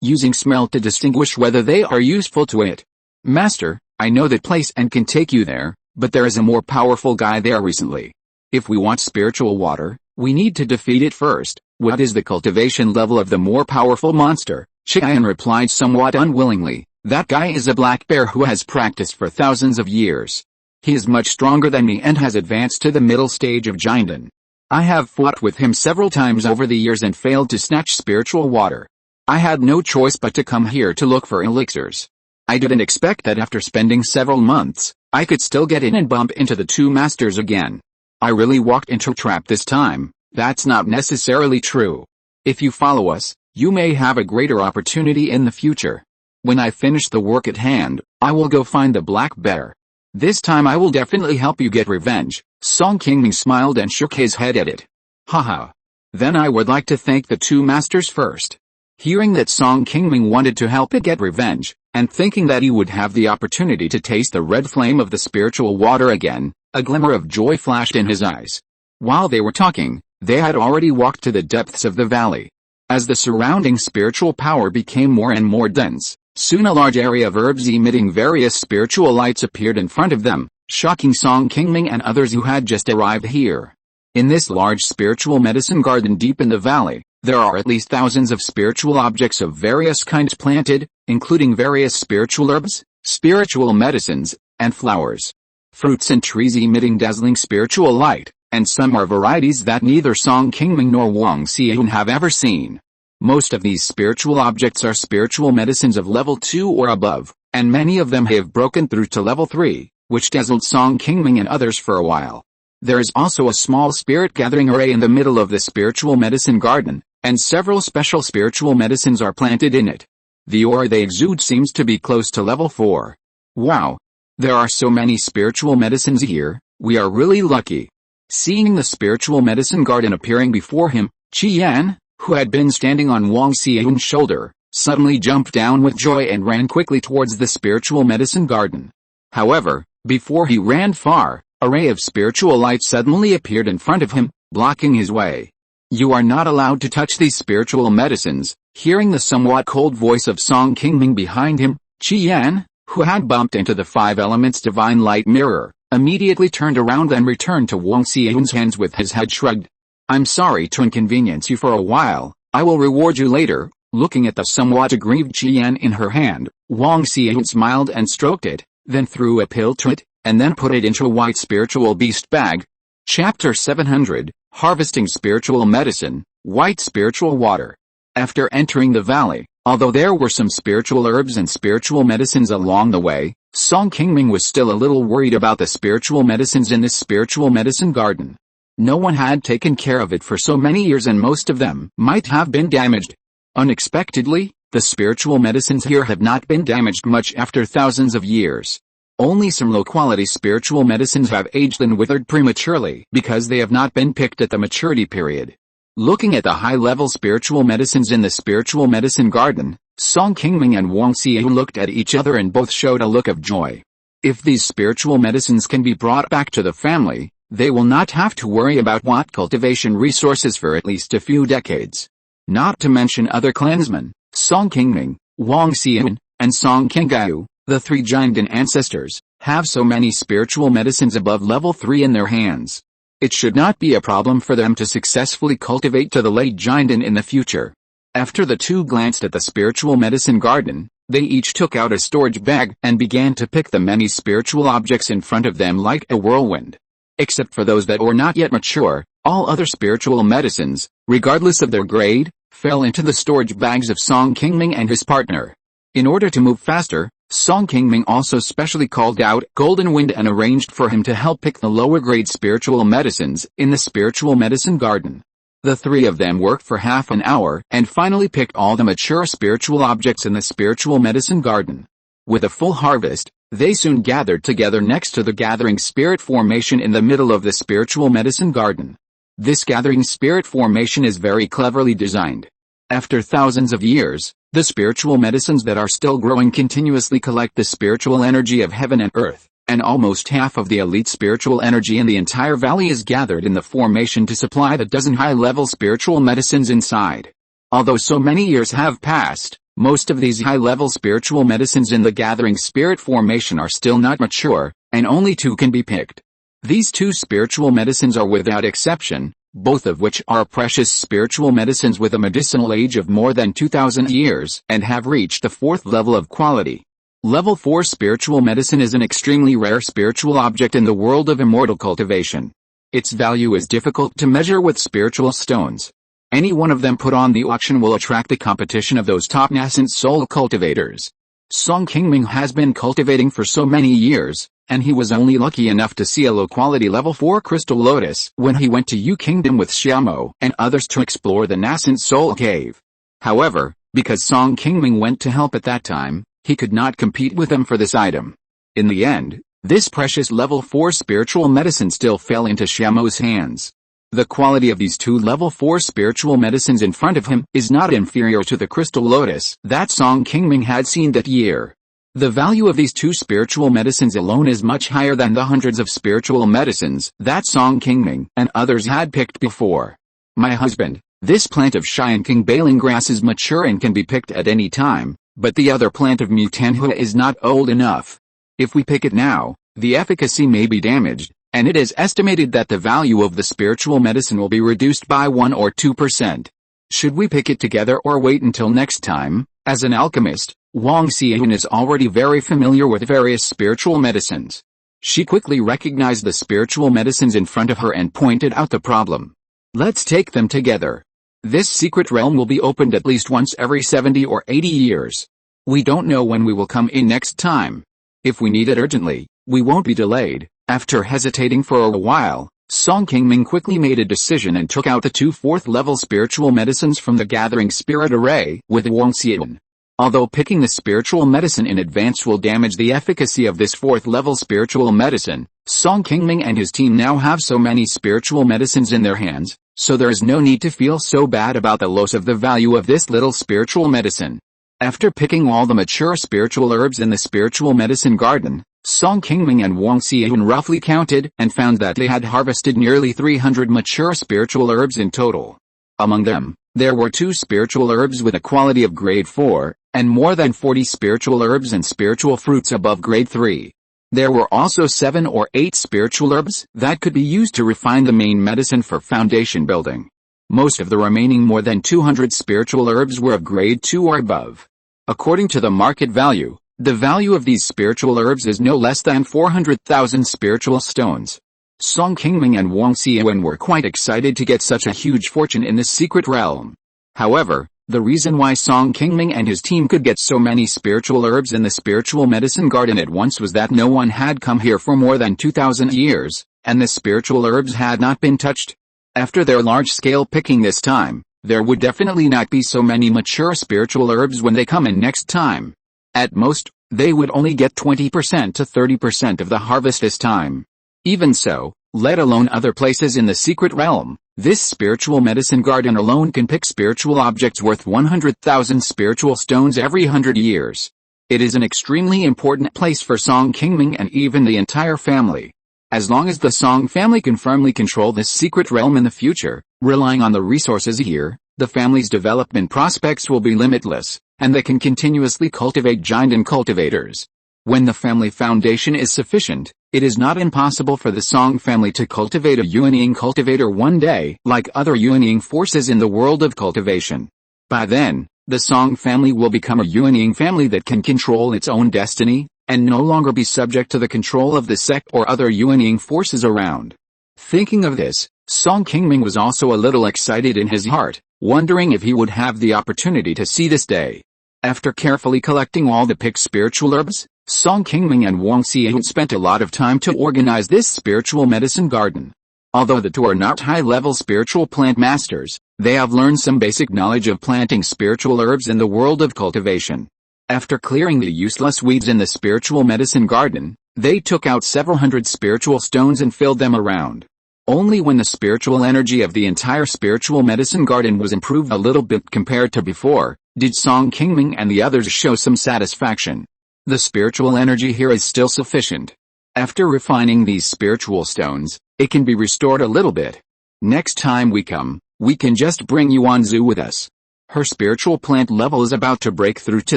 using smell to distinguish whether they are useful to it. Master, I know that place and can take you there, but there is a more powerful guy there recently. If we want spiritual water, we need to defeat it first. What is the cultivation level of the more powerful monster? Qi Yan replied somewhat unwillingly. That guy is a black bear who has practiced for thousands of years. He is much stronger than me and has advanced to the middle stage of Jinden. I have fought with him several times over the years and failed to snatch spiritual water. I had no choice but to come here to look for elixirs. I didn't expect that after spending several months, I could still get in and bump into the two masters again. I really walked into a trap this time. That's not necessarily true. If you follow us, you may have a greater opportunity in the future. When I finish the work at hand, I will go find the black bear. This time I will definitely help you get revenge. Song Qingming smiled and shook his head at it. Haha. Then I would like to thank the two masters first. Hearing that Song Qingming wanted to help it get revenge, and thinking that he would have the opportunity to taste the red flame of the spiritual water again, a glimmer of joy flashed in his eyes. While they were talking, they had already walked to the depths of the valley. As the surrounding spiritual power became more and more dense, soon a large area of herbs emitting various spiritual lights appeared in front of them, shocking Song Qingming and others who had just arrived here. In this large spiritual medicine garden deep in the valley, there are at least thousands of spiritual objects of various kinds planted, including various spiritual herbs, spiritual medicines, and flowers. Fruits and trees emitting dazzling spiritual light, and some are varieties that neither Song Qingming nor Wang Xian have ever seen. Most of these spiritual objects are spiritual medicines of level 2 or above, and many of them have broken through to level 3, which dazzled Song Qingming and others for a while. There is also a small spirit gathering array in the middle of the spiritual medicine garden, and several special spiritual medicines are planted in it. The aura they exude seems to be close to level 4. Wow! There are so many spiritual medicines here, we are really lucky. Seeing the spiritual medicine garden appearing before him, Qi Yan, who had been standing on Wang Xian's shoulder, suddenly jumped down with joy and ran quickly towards the spiritual medicine garden. However, before he ran far, a ray of spiritual light suddenly appeared in front of him, blocking his way. You are not allowed to touch these spiritual medicines. Hearing the somewhat cold voice of Song Qingming behind him, Qi Yan, who had bumped into the five elements divine light mirror, immediately turned around and returned to Wang Xian's hands with his head shrugged. I'm sorry to inconvenience you for a while, I will reward you later. Looking at the somewhat aggrieved Qi Yan in her hand, Wang Xian smiled and stroked it, then threw a pill to it, and then put it into a white spiritual beast bag. Chapter 700, Harvesting Spiritual Medicine, White Spiritual Water. After entering the valley, although there were some spiritual herbs and spiritual medicines along the way, Song Qingming was still a little worried about the spiritual medicines in this spiritual medicine garden. No one had taken care of it for so many years and most of them might have been damaged. Unexpectedly, the spiritual medicines here have not been damaged much after thousands of years. Only some low-quality spiritual medicines have aged and withered prematurely because they have not been picked at the maturity period. Looking at the high-level spiritual medicines in the spiritual medicine garden, Song Qingming and Wang Xian looked at each other and both showed a look of joy. If these spiritual medicines can be brought back to the family, they will not have to worry about what cultivation resources for at least a few decades. Not to mention other clansmen, Song Qingming, Wang Xian, and Song Qingming, the three giant ancestors, have so many spiritual medicines above level 3 in their hands. It should not be a problem for them to successfully cultivate to the late giant in the future. After the two glanced at the spiritual medicine garden, they each took out a storage bag and began to pick the many spiritual objects in front of them like a whirlwind. Except for those that were not yet mature, all other spiritual medicines, regardless of their grade, fell into the storage bags of Song Qingming and his partner. In order to move faster, Song Qingming also specially called out Golden Wind and arranged for him to help pick the lower-grade spiritual medicines in the spiritual medicine garden. The three of them worked for half an hour and finally picked all the mature spiritual objects in the spiritual medicine garden. With a full harvest, they soon gathered together next to the gathering spirit formation in the middle of the spiritual medicine garden. This gathering spirit formation is very cleverly designed. After thousands of years, the spiritual medicines that are still growing continuously collect the spiritual energy of heaven and earth, and almost half of the elite spiritual energy in the entire valley is gathered in the formation to supply the dozen high-level spiritual medicines inside. Although so many years have passed, most of these high-level spiritual medicines in the gathering spirit formation are still not mature, and only two can be picked. These two spiritual medicines are without exception, both of which are precious spiritual medicines with a medicinal age of more than 2,000 years and have reached the 4th level of quality. Level 4 spiritual medicine is an extremely rare spiritual object in the world of immortal cultivation. Its value is difficult to measure with spiritual stones. Any one of them put on the auction will attract the competition of those top nascent soul cultivators. Song Qingming has been cultivating for so many years, and he was only lucky enough to see a low-quality level 4 crystal lotus when he went to Yu Kingdom with Xiaomo and others to explore the nascent soul cave. However, because Song Qingming went to help at that time, he could not compete with them for this item. In the end, this precious level 4 spiritual medicine still fell into Xiaomo's hands. The quality of these two level 4 spiritual medicines in front of him is not inferior to the crystal lotus that Song Qingming had seen that year. The value of these two spiritual medicines alone is much higher than the hundreds of spiritual medicines that Song Qingming and others had picked before. My husband, this plant of Xianqing Bailing grass is mature and can be picked at any time, but the other plant of Mutanhua is not old enough. If we pick it now, the efficacy may be damaged, and it is estimated that the value of the spiritual medicine will be reduced by 1 or 2%. Should we pick it together or wait until next time? As an alchemist, Wang Xian is already very familiar with various spiritual medicines. She quickly recognized the spiritual medicines in front of her and pointed out the problem. Let's take them together. This secret realm will be opened at least once every 70 or 80 years. We don't know when we will come in next time. If we need it urgently, we won't be delayed. After hesitating for a while, Song Qingming quickly made a decision and took out the two 4th-level spiritual medicines from the gathering spirit array with Wang Xian. Although picking the spiritual medicine in advance will damage the efficacy of this 4th-level spiritual medicine, Song Qingming and his team now have so many spiritual medicines in their hands, so there is no need to feel so bad about the loss of the value of this little spiritual medicine. After picking all the mature spiritual herbs in the spiritual medicine garden, Song Qingming and Wang Xian roughly counted and found that they had harvested nearly 300 mature spiritual herbs in total. Among them, there were 2 spiritual herbs with a quality of grade 4, and more than 40 spiritual herbs and spiritual fruits above grade 3. There were also 7 or 8 spiritual herbs that could be used to refine the main medicine for foundation building. Most of the remaining more than 200 spiritual herbs were of grade 2 or above. According to the market value, the value of these spiritual herbs is no less than 400,000 spiritual stones. Song Qingming and Wang Xian were quite excited to get such a huge fortune in this secret realm. However, the reason why Song Qingming and his team could get so many spiritual herbs in the spiritual medicine garden at once was that no one had come here for more than 2,000 years, and the spiritual herbs had not been touched. After their large-scale picking this time, there would definitely not be so many mature spiritual herbs when they come in next time. At most, they would only get 20% to 30% of the harvest this time. Even so, let alone other places in the secret realm, this spiritual medicine garden alone can pick spiritual objects worth 100,000 spiritual stones every 100 years. It is an extremely important place for Song Qingming and even the entire family. As long as the Song family can firmly control this secret realm in the future, relying on the resources here, the family's development prospects will be limitless. and they can continuously cultivate giant cultivators. When the family foundation is sufficient, it is not impossible for the Song family to cultivate a unyielding cultivator one day, like other unyielding forces in the world of cultivation. By then, the Song family will become a unyielding family that can control its own destiny, and no longer be subject to the control of the sect or other unyielding forces around. Thinking of this, Song Qingming was also a little excited in his heart, wondering if he would have the opportunity to see this day. After carefully collecting all the picked spiritual herbs, Song Qingming and Wang Xian spent a lot of time to organize this spiritual medicine garden. Although the two are not high-level spiritual plant masters, they have learned some basic knowledge of planting spiritual herbs in the world of cultivation. After clearing the useless weeds in the spiritual medicine garden, they took out several hundred spiritual stones and filled them around. Only when the spiritual energy of the entire spiritual medicine garden was improved a little bit compared to before, did Song Qingming and the others show some satisfaction. The spiritual energy here is still sufficient. After refining these spiritual stones, it can be restored a little bit. Next time we come, we can just bring Yuanzu with us. Her spiritual plant level is about to break through to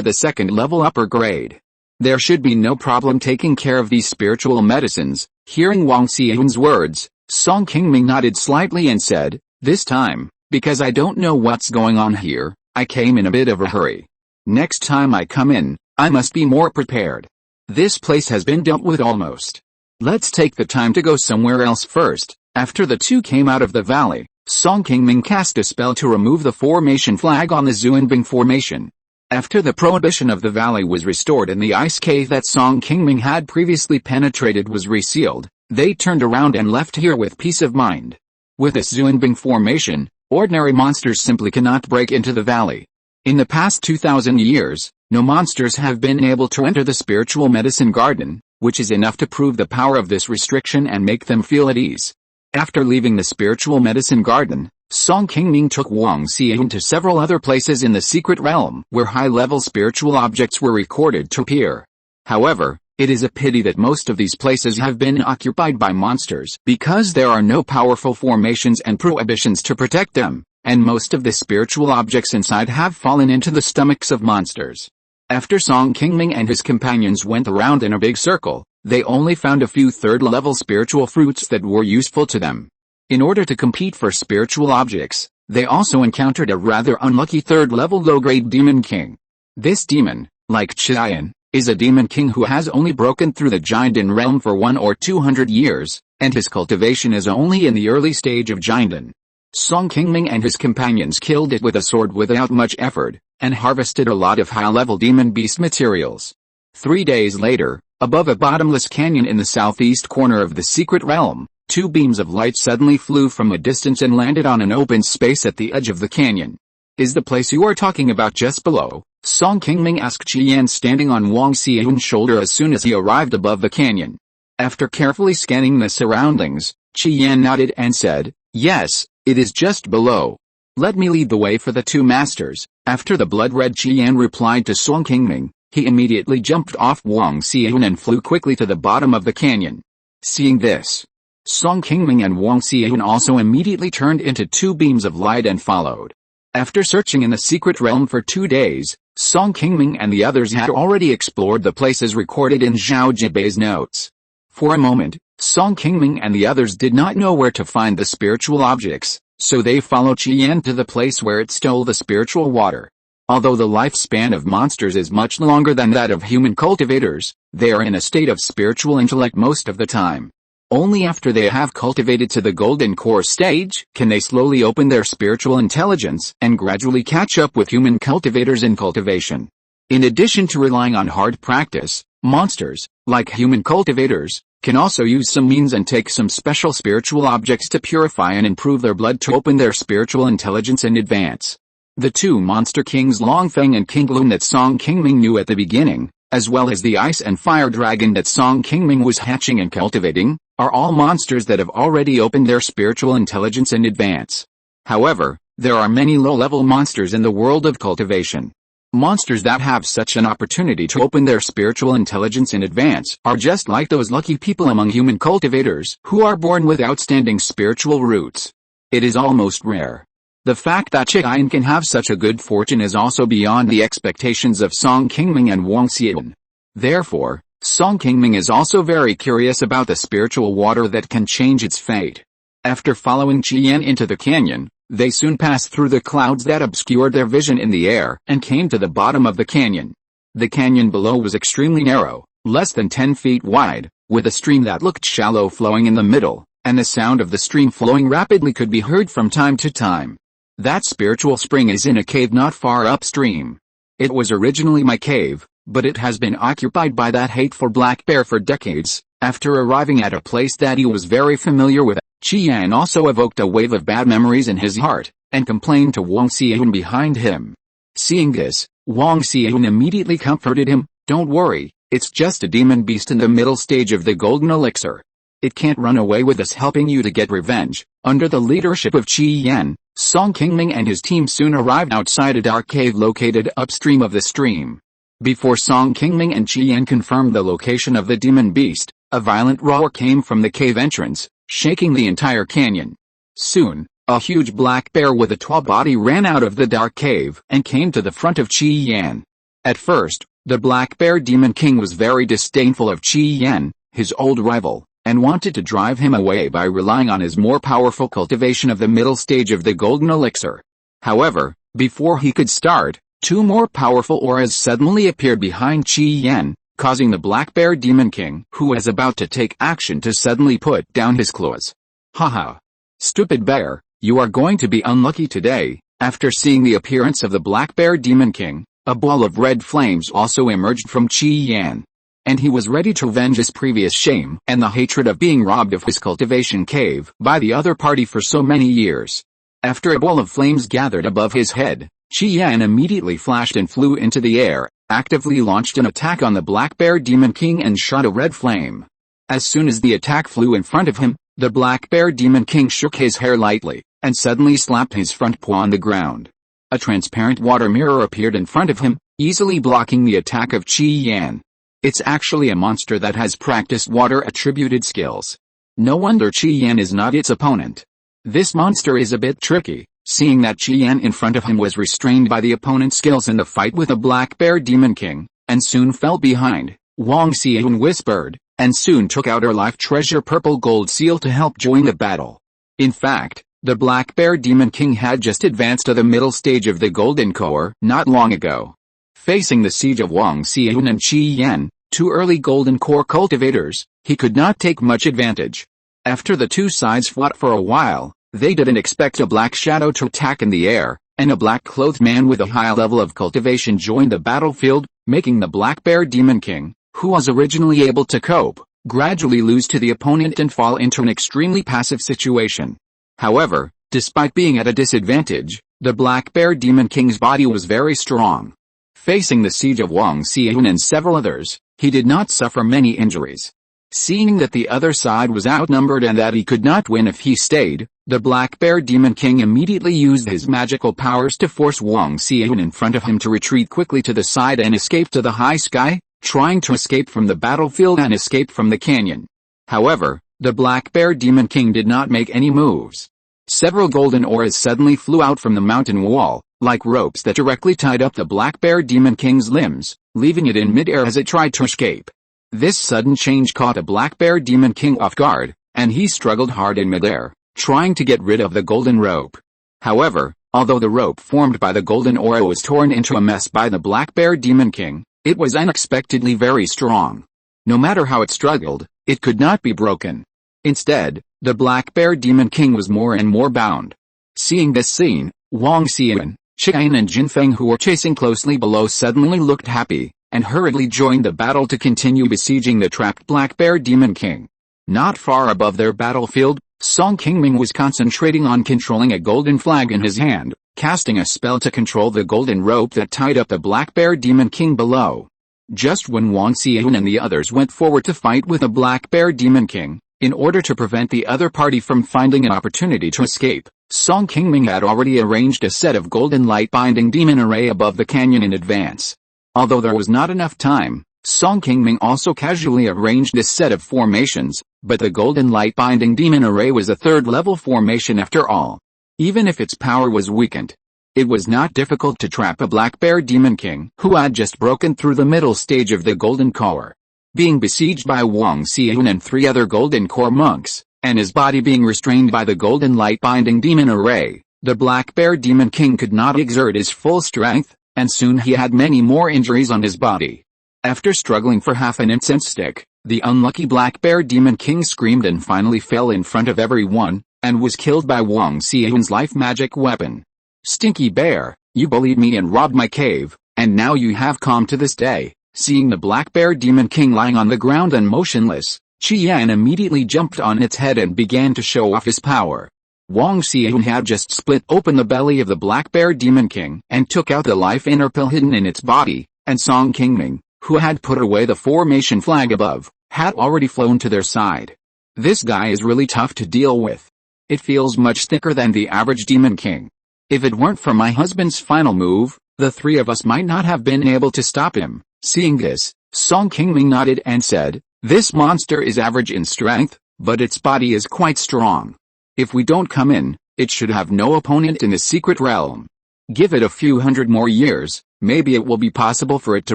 the second level upper grade. There should be no problem taking care of these spiritual medicines. Hearing Wang Xian's words, Song Qingming nodded slightly and said, "This time, because I don't know what's going on here, I came in a bit of a hurry. Next time I come in, I must be more prepared. This place has been dealt with almost. Let's take the time to go somewhere else first." After the two came out of the valley, Song Qingming cast a spell to remove the formation flag on the Xuanbing formation. After the prohibition of the valley was restored and the ice cave that Song Qingming had previously penetrated was resealed, they turned around and left here with peace of mind. With this Xuanbing formation, ordinary monsters simply cannot break into the valley. In the past 2,000 years, no monsters have been able to enter the spiritual medicine garden, which is enough to prove the power of this restriction and make them feel at ease. After leaving the spiritual medicine garden, Song Qingming took Wang Xian to several other places in the secret realm where high-level spiritual objects were recorded to appear. However, it is a pity that most of these places have been occupied by monsters because there are no powerful formations and prohibitions to protect them, and most of the spiritual objects inside have fallen into the stomachs of monsters. After Song Qingming and his companions went around in a big circle, they only found a few third-level spiritual fruits that were useful to them. In order to compete for spiritual objects, they also encountered a rather unlucky third-level low-grade demon king. This demon, like Qian, is a demon king who has only broken through the Jiandan realm for 100 or 200 years, and his cultivation is only in the early stage of Jiandan. Song Qingming and his companions killed it with a sword without much effort, and harvested a lot of high-level demon beast materials. 3 days later, above a bottomless canyon in the southeast corner of the secret realm, two beams of light suddenly flew from a distance and landed on an open space at the edge of the canyon. "Is the place you are talking about just below?" Song Qingming asked Qian, standing on Wang Xian's shoulder as soon as he arrived above the canyon. After carefully scanning the surroundings, Qian nodded and said, "Yes, it is just below. Let me lead the way for the two masters." After the blood-red Qian replied to Song Qingming, he immediately jumped off Wang Xian and flew quickly to the bottom of the canyon. Seeing this, Song Qingming and Wang Xian also immediately turned into two beams of light and followed. After searching in the secret realm for 2 days, Song Qingming and the others had already explored the places recorded in Zhao Jibei's notes. For a moment, Song Qingming and the others did not know where to find the spiritual objects, so they followed Qian to the place where it stole the spiritual water. Although the lifespan of monsters is much longer than that of human cultivators, they are in a state of spiritual intellect most of the time. Only after they have cultivated to the golden core stage can they slowly open their spiritual intelligence and gradually catch up with human cultivators in cultivation. In addition to relying on hard practice, monsters, like human cultivators, can also use some means and take some special spiritual objects to purify and improve their blood to open their spiritual intelligence in advance. The two monster kings Longfeng and Qingluan that Song Qingming knew at the beginning, as well as the ice and fire dragon that Song Qingming was hatching and cultivating, are all monsters that have already opened their spiritual intelligence in advance. However, there are many low-level monsters in the world of cultivation. Monsters that have such an opportunity to open their spiritual intelligence in advance are just like those lucky people among human cultivators who are born with outstanding spiritual roots. It is almost rare. The fact that Qi can have such a good fortune is also beyond the expectations of Song Qingming and Wang Xian. Therefore, Song Qingming is also very curious about the spiritual water that can change its fate. After following Qian into the canyon, they soon passed through the clouds that obscured their vision in the air and came to the bottom of the canyon. The canyon below was extremely narrow, less than 10 feet wide, with a stream that looked shallow flowing in the middle, and the sound of the stream flowing rapidly could be heard from time to time. That spiritual spring is in a cave not far upstream. It was originally my cave, but it has been occupied by that hateful black bear for decades. After arriving at a place that he was very familiar with, Qian also evoked a wave of bad memories in his heart, and complained to Wang Xian behind him. Seeing this, Wang Xian immediately comforted him. "Don't worry, it's just a demon beast in the middle stage of the golden elixir. It can't run away with us," helping you to get revenge. Under the leadership of Qian, Song Qingming and his team soon arrived outside a dark cave located upstream of the stream. Before Song Qingming and Qian confirmed the location of the demon beast, a violent roar came from the cave entrance, shaking the entire canyon. Soon, a huge black bear with a tall body ran out of the dark cave and came to the front of Qian. At first, the black bear demon king was very disdainful of Qian, his old rival, and wanted to drive him away by relying on his more powerful cultivation of the middle stage of the golden elixir. However, before he could start, two more powerful auras suddenly appeared behind Qian, causing the black bear demon king, who was about to take action, to suddenly put down his claws. "Haha! Stupid bear, you are going to be unlucky today." After seeing the appearance of the black bear demon king, a ball of red flames also emerged from Qian. And he was ready to avenge his previous shame and the hatred of being robbed of his cultivation cave by the other party for so many years. After a ball of flames gathered above his head, Qian immediately flashed and flew into the air, actively launched an attack on the black bear demon king and shot a red flame. As soon as the attack flew in front of him, the black bear demon king shook his hair lightly, and suddenly slapped his front paw on the ground. A transparent water mirror appeared in front of him, easily blocking the attack of Qian. It's actually a monster that has practiced water-attributed skills. No wonder Qian is not its opponent. This monster is a bit tricky. Seeing that Qian in front of him was restrained by the opponent's skills in the fight with the black bear demon king, and soon fell behind, Wang Xian whispered, and soon took out her life treasure purple gold seal to help join the battle. In fact, the black bear demon king had just advanced to the middle stage of the golden core not long ago. Facing the siege of Wang Xian and Qian, two early golden core cultivators, he could not take much advantage. After the two sides fought for a while, they didn't expect a black shadow to attack in the air, and a black-clothed man with a high level of cultivation joined the battlefield, making the black bear demon king, who was originally able to cope, gradually lose to the opponent and fall into an extremely passive situation. However, despite being at a disadvantage, the black bear demon king's body was very strong. Facing the siege of Wang Xian and several others, he did not suffer many injuries. Seeing that the other side was outnumbered and that he could not win if he stayed, the black bear demon king immediately used his magical powers to force Wang Xian in front of him to retreat quickly to the side and escape to the high sky, trying to escape from the battlefield and escape from the canyon. However, the black bear demon king did not make any moves. Several golden auras suddenly flew out from the mountain wall, like ropes that directly tied up the black bear demon king's limbs, leaving it in midair as it tried to escape. This sudden change caught a black bear demon king off guard, and he struggled hard in midair, trying to get rid of the golden rope. However, although the rope formed by the golden aura was torn into a mess by the black bear demon king, it was unexpectedly very strong. No matter how it struggled, it could not be broken. Instead, the black bear demon king was more and more bound. Seeing this scene, Wang Xian, Qian and Jinfeng, who were chasing closely below, suddenly looked happy, and hurriedly joined the battle to continue besieging the trapped black bear demon king. Not far above their battlefield, Song Qingming was concentrating on controlling a golden flag in his hand, casting a spell to control the golden rope that tied up the black bear demon king below. Just when Wang Xian and the others went forward to fight with the black bear demon king, in order to prevent the other party from finding an opportunity to escape, Song Qingming had already arranged a set of golden light-binding demon array above the canyon in advance. Although there was not enough time, Song Qingming also casually arranged this set of formations, but the golden light-binding demon array was a third-level formation after all. even if its power was weakened. It was not difficult to trap a black bear demon king who had just broken through the middle stage of the golden core. Being besieged by Wang Xian and 3 other golden core monks, and his body being restrained by the golden light binding demon array, the black bear demon king could not exert his full strength, and soon he had many more injuries on his body. After struggling for half an incense stick, the unlucky black bear demon king screamed and finally fell in front of everyone, and was killed by Wang Xian's life magic weapon. Stinky bear, you bullied me and robbed my cave, and now you have come to this day. Seeing the black bear demon king lying on the ground and motionless, Qian immediately jumped on its head and began to show off his power. Wang Xian had just split open the belly of the black bear demon king and took out the life inner pill hidden in its body, and Song Qingming, who had put away the formation flag above, had already flown to their side. This guy is really tough to deal with. It feels much thicker than the average demon king. If it weren't for my husband's final move, the 3 of us might not have been able to stop him. Seeing this, Song Qingming nodded and said, this monster is average in strength, but its body is quite strong. If we don't come in, it should have no opponent in the secret realm. Give it a few hundred more years, maybe it will be possible for it to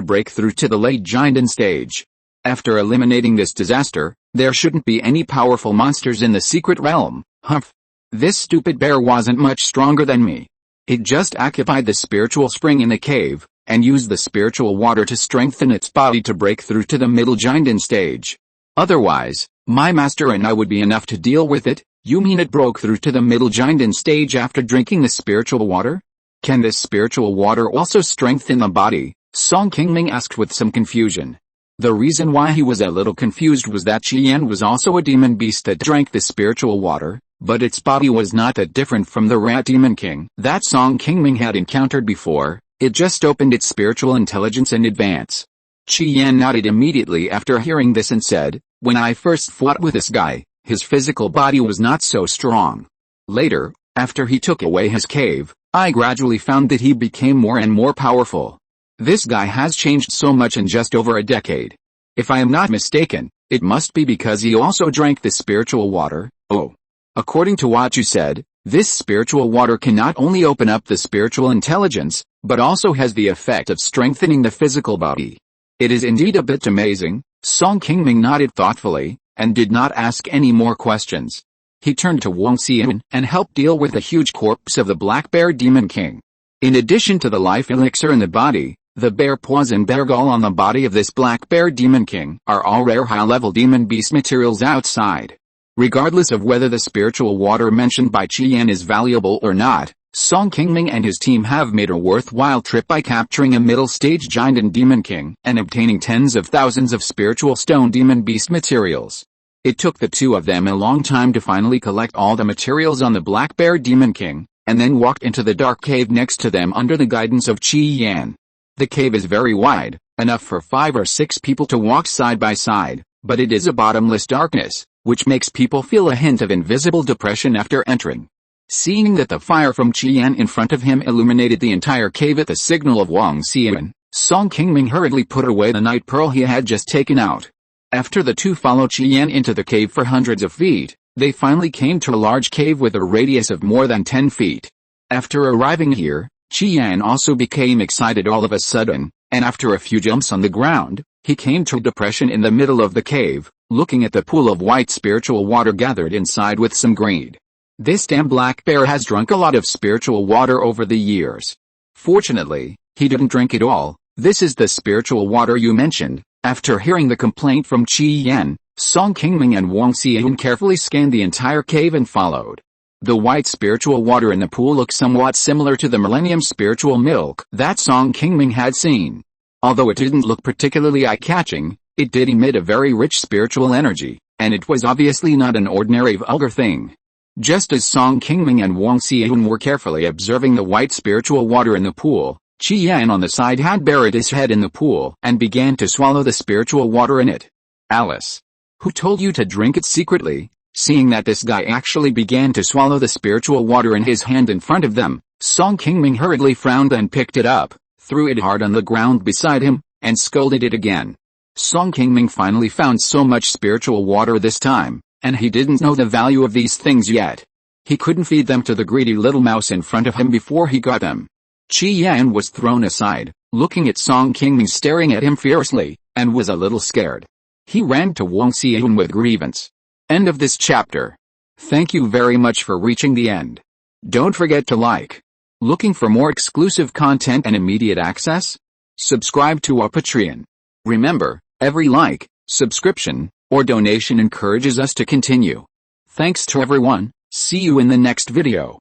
break through to the late Jinden stage. After eliminating this disaster, there shouldn't be any powerful monsters in the secret realm. Humph. This stupid bear wasn't much stronger than me. It just occupied the spiritual spring in the cave, and used the spiritual water to strengthen its body to break through to the middle Jinden stage. Otherwise, my master and I would be enough to deal with it. You mean it broke through to the middle Jinden stage after drinking the spiritual water? Can this spiritual water also strengthen the body? Song Qingming asked with some confusion. The reason why he was a little confused was that Qian was also a demon beast that drank the spiritual water, but its body was not that different from the rat demon king that Song Qingming had encountered before. It just opened its spiritual intelligence in advance. Qian nodded immediately after hearing this and said, when I first fought with this guy, his physical body was not so strong. Later, after he took away his cave, I gradually found that he became more and more powerful. This guy has changed so much in just over a decade. If I am not mistaken, it must be because he also drank the spiritual water. Oh. According to what you said, this spiritual water can not only open up the spiritual intelligence, but also has the effect of strengthening the physical body. It is indeed a bit amazing. Song Qingming nodded thoughtfully, and did not ask any more questions. He turned to Wang Xian and helped deal with the huge corpse of the black bear demon king. In addition to the life elixir in the body, the bear paws and bear gall on the body of this black bear demon king are all rare high-level demon beast materials outside. Regardless of whether the spiritual water mentioned by Qian is valuable or not, Song Qingming and his team have made a worthwhile trip by capturing a middle-stage Jinden demon king and obtaining tens of thousands of spiritual stone demon beast materials. It took the 2 of them a long time to finally collect all the materials on the black bear demon king, and then walked into the dark cave next to them under the guidance of Qian. The cave is very wide, enough for 5 or 6 people to walk side by side, but it is a bottomless darkness, which makes people feel a hint of invisible depression after entering. Seeing that the fire from Qian in front of him illuminated the entire cave at the signal of Wang Xian, Song Qingming hurriedly put away the night pearl he had just taken out. After the 2 followed Qian into the cave for hundreds of feet, they finally came to a large cave with a radius of more than 10 feet. After arriving here, Qian also became excited all of a sudden, and after a few jumps on the ground, he came to a depression in the middle of the cave, looking at the pool of white spiritual water gathered inside with some greed. This damn black bear has drunk a lot of spiritual water over the years. Fortunately, he didn't drink it all. This is the spiritual water you mentioned. After hearing the complaint from Qian, Song Qingming and Wang Xian carefully scanned the entire cave and followed. The white spiritual water in the pool looked somewhat similar to the Millennium spiritual milk that Song Qingming had seen. Although it didn't look particularly eye-catching, it did emit a very rich spiritual energy, and it was obviously not an ordinary vulgar thing. Just as Song Qingming and Wang Xian were carefully observing the white spiritual water in the pool, Qian on the side had buried his head in the pool and began to swallow the spiritual water in it. Alice. Who told you to drink it secretly? Seeing that this guy actually began to swallow the spiritual water in his hand in front of them, Song Qingming hurriedly frowned and picked it up, threw it hard on the ground beside him, and scolded it again. Song Qingming finally found so much spiritual water this time, and he didn't know the value of these things yet. He couldn't feed them to the greedy little mouse in front of him before he got them. Qi Yan was thrown aside, looking at Song Qingming staring at him fiercely, and was a little scared. He ran to Wang Xian with grievance. End of this chapter. Thank you very much for reaching the end. Don't forget to like. Looking for more exclusive content and immediate access? Subscribe to our Patreon. Remember, every like, subscription, or donation encourages us to continue. Thanks to everyone. See you in the next video.